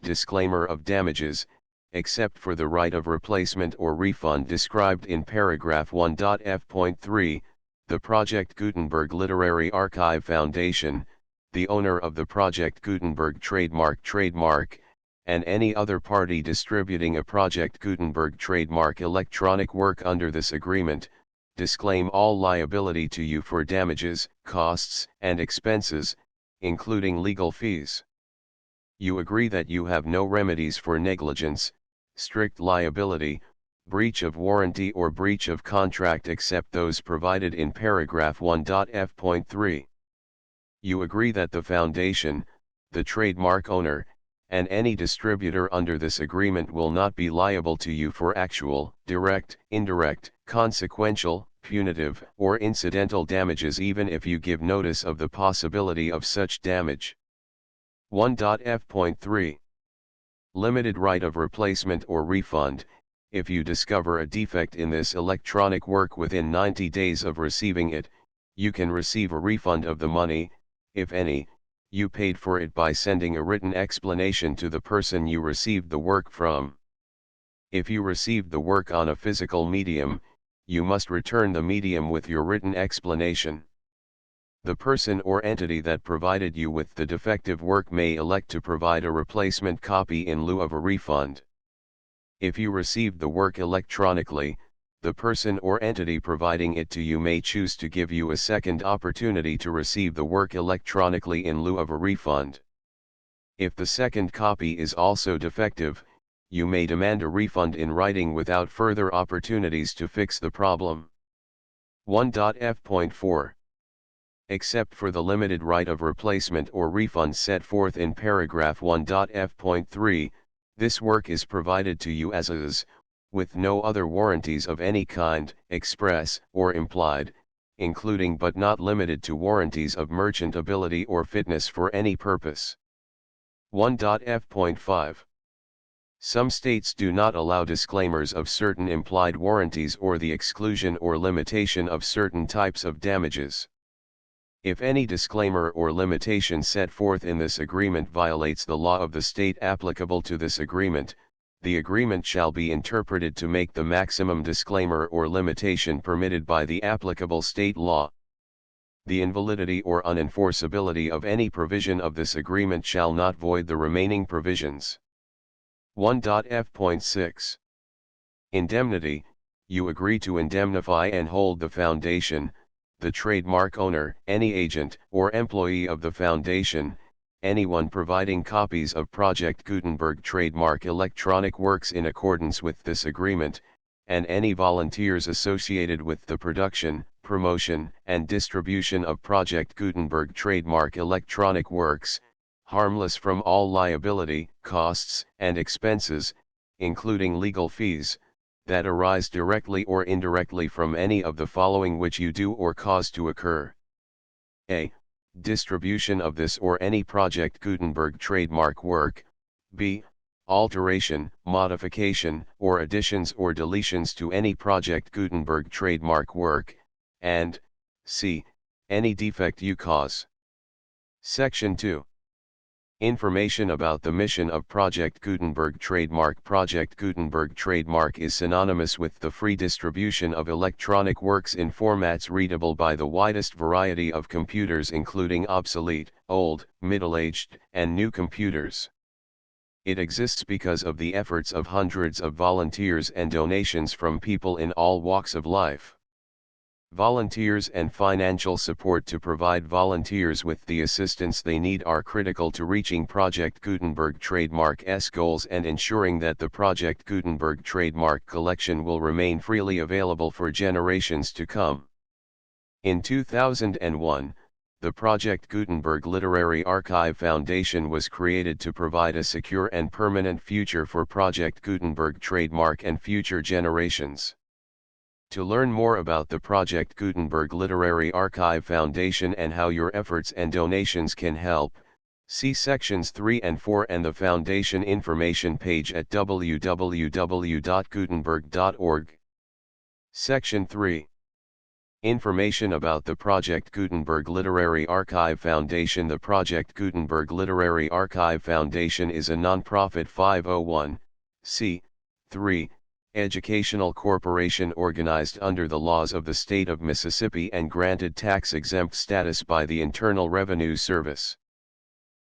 Speaker 1: disclaimer of damages, except for the right of replacement or refund described in paragraph 1.f.3, the Project Gutenberg Literary Archive Foundation, the owner of the Project Gutenberg trademark, and any other party distributing a Project Gutenberg trademark electronic work under this agreement, disclaim all liability to you for damages, costs, and expenses, including legal fees. You agree that you have no remedies for negligence, strict liability, breach of warranty or breach of contract except those provided in paragraph 1.f.3. You agree that the foundation, the trademark owner, and any distributor under this agreement will not be liable to you for actual, direct, indirect, consequential, punitive, or incidental damages even if you give notice of the possibility of such damage. 1.f.3. Limited right of replacement or refund. If you discover a defect in this electronic work within 90 days of receiving it, you can receive a refund of the money, if any, you paid for it by sending a written explanation to the person you received the work from. If you received the work on a physical medium, you must return the medium with your written explanation. The person or entity that provided you with the defective work may elect to provide a replacement copy in lieu of a refund. If you received the work electronically, the person or entity providing it to you may choose to give you a second opportunity to receive the work electronically in lieu of a refund. If the second copy is also defective, you may demand a refund in writing without further opportunities to fix the problem. 1.f.4. Except for the limited right of replacement or refund set forth in paragraph 1.f.3, this work is provided to you as is, with no other warranties of any kind, express or implied, including but not limited to warranties of merchantability or fitness for any purpose. 1.f.5. Some states do not allow disclaimers of certain implied warranties or the exclusion or limitation of certain types of damages. If any disclaimer or limitation set forth in this agreement violates the law of the state applicable to this agreement, the agreement shall be interpreted to make the maximum disclaimer or limitation permitted by the applicable state law. The invalidity or unenforceability of any provision of this agreement shall not void the remaining provisions. 1.f.6. Indemnity. You agree to indemnify and hold the foundation, the trademark owner, any agent or employee of the foundation, anyone providing copies of Project Gutenberg trademark electronic works in accordance with this agreement, and any volunteers associated with the production, promotion, and distribution of Project Gutenberg trademark electronic works, harmless from all liability, costs, and expenses, including legal fees, that arise directly or indirectly from any of the following which you do or cause to occur. A. Distribution of this or any Project Gutenberg trademark work. B. Alteration, modification, or additions or deletions to any Project Gutenberg trademark work, and C. Any defect you cause. Section 2. Information about the mission of Project Gutenberg trademark. Project Gutenberg trademark is synonymous with the free distribution of electronic works in formats readable by the widest variety of computers including obsolete, old, middle-aged, and new computers. It exists because of the efforts of hundreds of volunteers and donations from people in all walks of life. Volunteers and financial support to provide volunteers with the assistance they need are critical to reaching Project Gutenberg trademark's goals and ensuring that the Project Gutenberg trademark collection will remain freely available for generations to come. In 2001, the Project Gutenberg Literary Archive Foundation was created to provide a secure and permanent future for Project Gutenberg trademark and future generations. To learn more about the Project Gutenberg Literary Archive Foundation and how your efforts and donations can help, see sections 3 and 4 and the Foundation information page at www.gutenberg.org. Section 3. Information about the Project Gutenberg Literary Archive Foundation. The Project Gutenberg Literary Archive Foundation is a non-profit 501 c. 3. Educational corporation organized under the laws of the state of Mississippi and granted tax-exempt status by the Internal Revenue Service.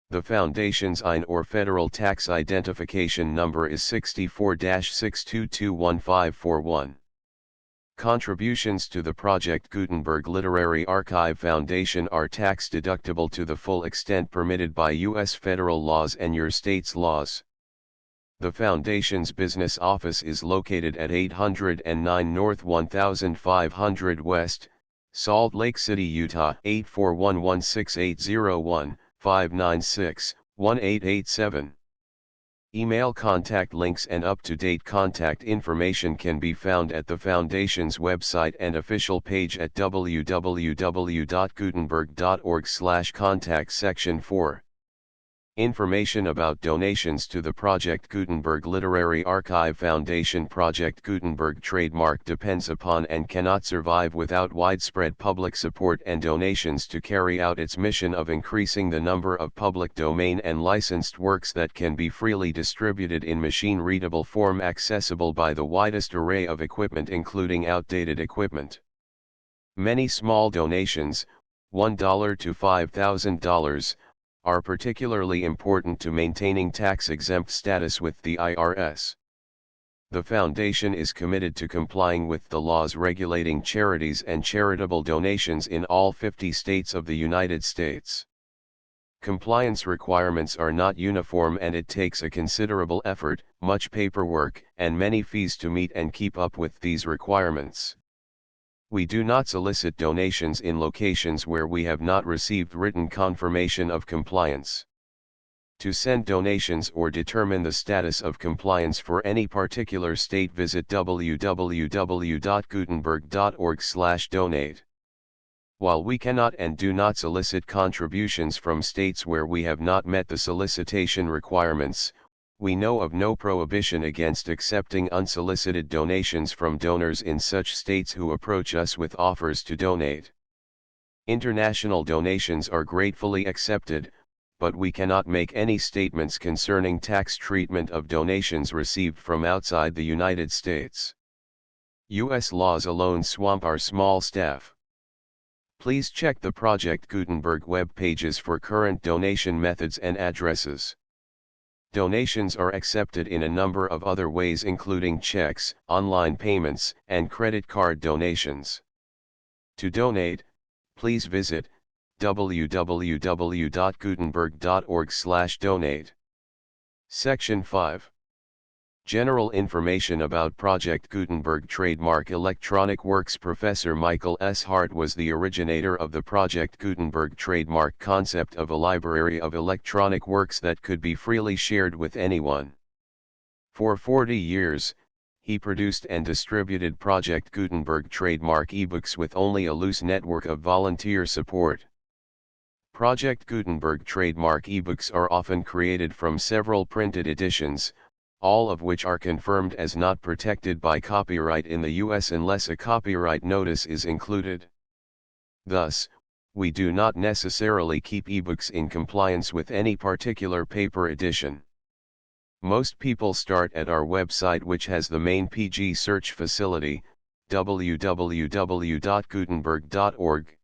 Speaker 1: The Foundation's IN or Federal Tax Identification Number is 64-6221541. Contributions to the Project Gutenberg Literary Archive Foundation are tax-deductible to the full extent permitted by U.S. federal laws and your state's laws. The Foundation's business office is located at 809 North 1500 West, Salt Lake City, Utah 84116801596-1887. Email contact links and up-to-date contact information can be found at the Foundation's website and official page at www.gutenberg.org/contact section 4. Information about donations to the Project Gutenberg Literary Archive Foundation. Project Gutenberg trademark depends upon and cannot survive without widespread public support and donations to carry out its mission of increasing the number of public domain and licensed works that can be freely distributed in machine-readable form accessible by the widest array of equipment including outdated equipment. Many small donations, $1 to $5,000, are particularly important to maintaining tax-exempt status with the IRS. The Foundation is committed to complying with the laws regulating charities and charitable donations in all 50 states of the United States. Compliance requirements are not uniform and it takes a considerable effort, much paperwork, and many fees to meet and keep up with these requirements. We do not solicit donations in locations where we have not received written confirmation of compliance. To send donations or determine the status of compliance for any particular state, visit www.gutenberg.org/donate. While we cannot and do not solicit contributions from states where we have not met the solicitation requirements, we know of no prohibition against accepting unsolicited donations from donors in such states who approach us with offers to donate. International donations are gratefully accepted, but we cannot make any statements concerning tax treatment of donations received from outside the United States. U.S. laws alone swamp our small staff. Please check the Project Gutenberg web pages for current donation methods and addresses. Donations are accepted in a number of other ways including checks, online payments, and credit card donations. To donate, please visit www.gutenberg.org/donate. Section 5. General information about Project Gutenberg trademark electronic works. Professor Michael S. Hart was the originator of the Project Gutenberg trademark concept of a library of electronic works that could be freely shared with anyone. For 40 years, he produced and distributed Project Gutenberg trademark ebooks with only a loose network of volunteer support. Project Gutenberg trademark ebooks are often created from several printed editions, all of which are confirmed as not protected by copyright in the U.S. unless a copyright notice is included. Thus, we do not necessarily keep ebooks in compliance with any particular paper edition. Most people start at our website, which has the main PG search facility, www.gutenberg.org.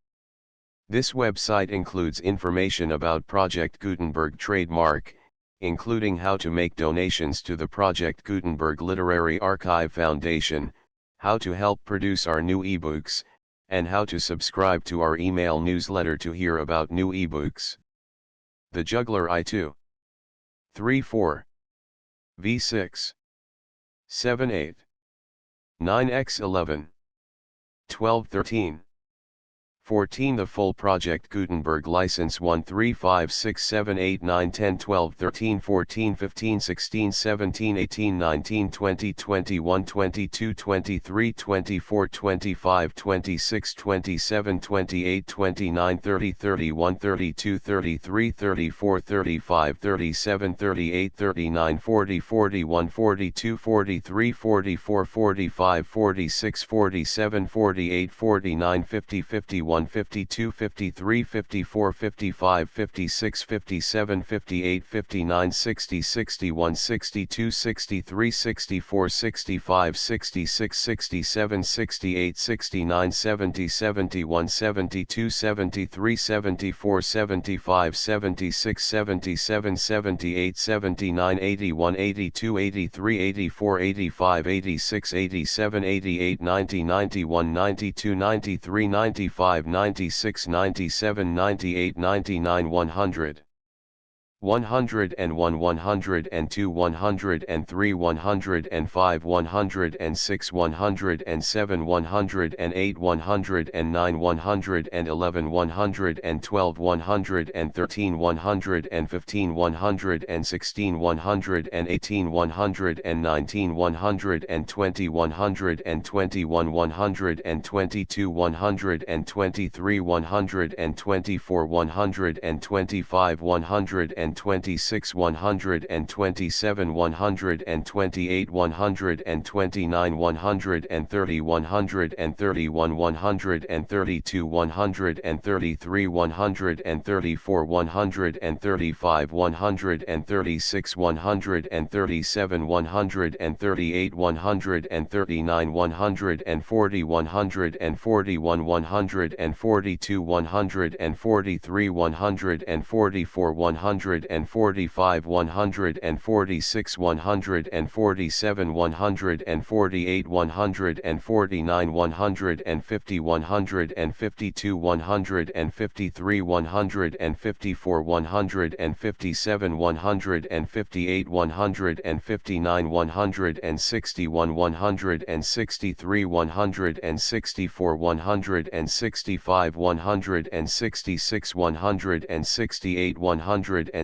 Speaker 1: This website includes information about Project Gutenberg trademark, including how to make donations to the Project Gutenberg Literary Archive Foundation, how to help produce our new ebooks, and how to subscribe to our email newsletter to hear about new ebooks. The Juggler I2 3-4 V6 7-8 9x11 12-13 14. The full Project Gutenberg license 1 3 5 6 7 8 9 10 12 13 14 15 16 17 18 19 20 21 22 23 24 25 26 27 28 29 30 31 32 33 34 35 37 38 39 40 41 42 43 44 45 46 47 48 49 50 51 51, 52, 53, 54, 55, 56, 57, 58, 59, 60, 61, 62, 63, 64, 65, 66, 67, 68, 69, 70, 71, 72, 73, 74, 75, 76, 77, 78, 79, 81, 82, 83, 84, 85, 86, 87, 88, 90, 91, 92, 93, 95, 96, 97, 98, 99, 100. 101, 102, 103, 105, 106, 107, 108, 109, 111, 112, 113, 115, 116, 118, 119, 120, 121, 122, 123, 124, 125, 126, 127, 128, 129, 130, 131, 132, 133, 134, 135, 136, 137, 138, 139, 140, 141, 142, 143, 144, 145, 146, 147, 148, 149, 150, 152, 153, 154, 157, 158, 159, 161, 163, 164, 165, 166, 168,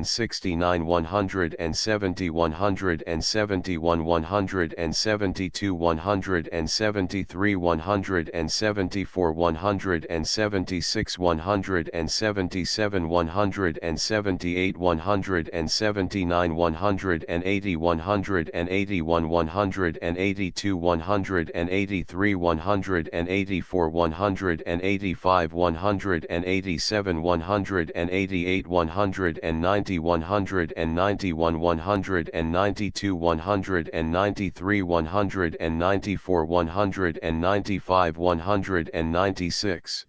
Speaker 1: 169, 170, 171, 172, 173, 174, 176, 177, 178, 179, 180, 181, 182, 183, 184, 185, 187, 188, 190, 191, 192, 193, 194, 195, 196.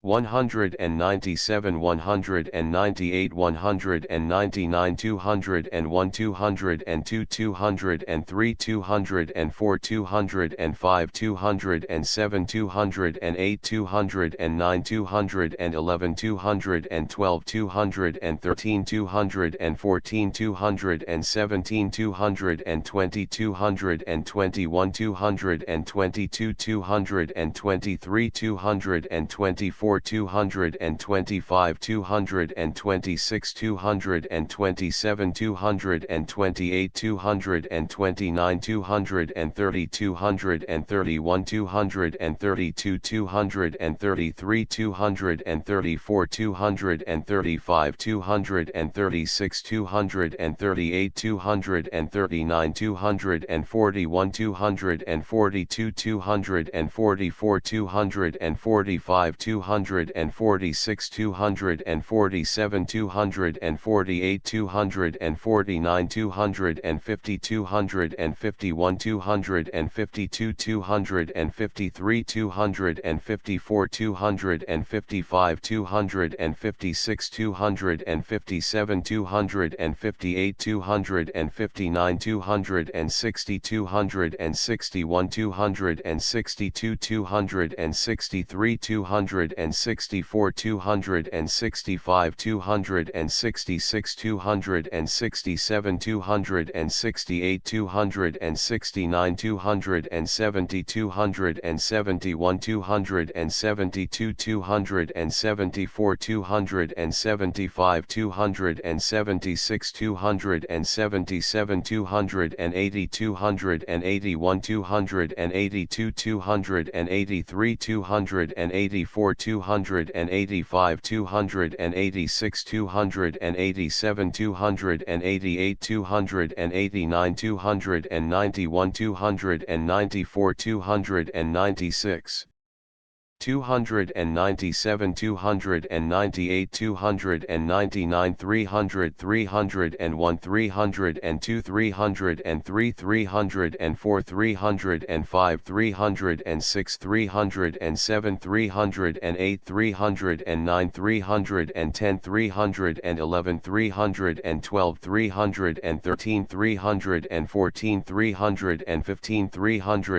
Speaker 1: 197, 198, 199, 201, 202, 203, 204, 205, 207, 208, 209, 211, 212, 213, 214, 217, 220, 221, 222, 223, 224, 225, 226, 227, 228, 229, 230, 231, 232, 233, 234, 235, 236, 238, 239, 241, 242, 244, 245, 246, 247, 248, 249, 250, 251, 252, 253, 254, 255, 256, 257, 258, 259, 260, 261, 262, 263, 264, 265, 266, 267, 268, 269, 270, 271, 272, 274, 275, 276, 277, 280, 281, 282, 283, 284, 285, 286, 287, 288, 289, 291, 294, 296. 297, 298, 299, 300, 301, 302, 303, 304, 305, 306, 307, 308, 309, 310, 311, 312, 313, 314, 315,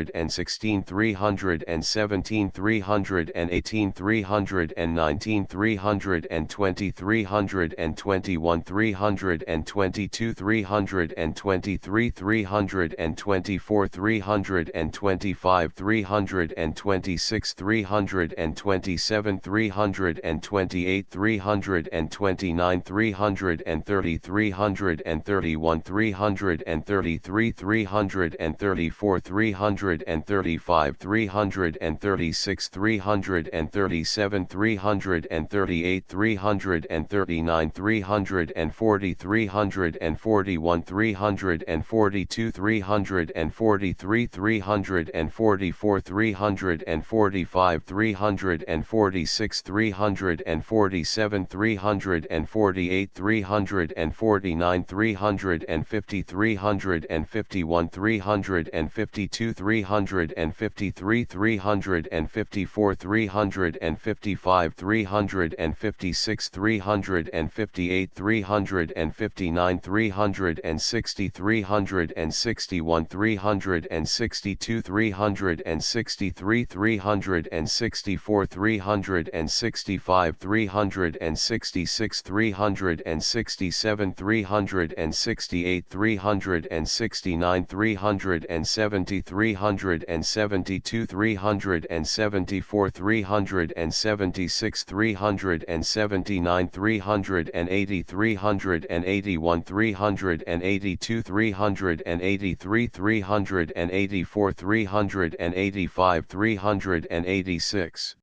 Speaker 1: 316, 317, 318, 319, 320, 321, 322, 323, 324, 325, 326, 327, 328, 329, 330, 331, 333, 334, 335, 336, 337, 338, 339, 340, 341, 342, 343, 344, 345, 346, 347, 348, 349, 350, 351, 352, 353, 354, 355, 356, 358, 359, 360, 361, 362, 363, 364, 365, 366, 367, 368, 369, 370, 372, 374, 376, 379, 380, 381, 382, 383, 384, 385, 386.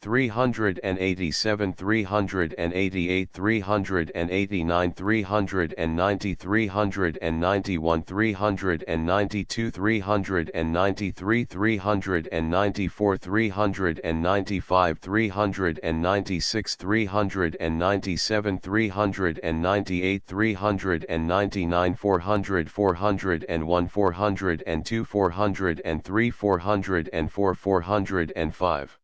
Speaker 1: 387, 388, 389, 390, 391, 392, 393, 394, 395, 396, 397, 398, 399, 400, 401, 402, 403, 404, 405.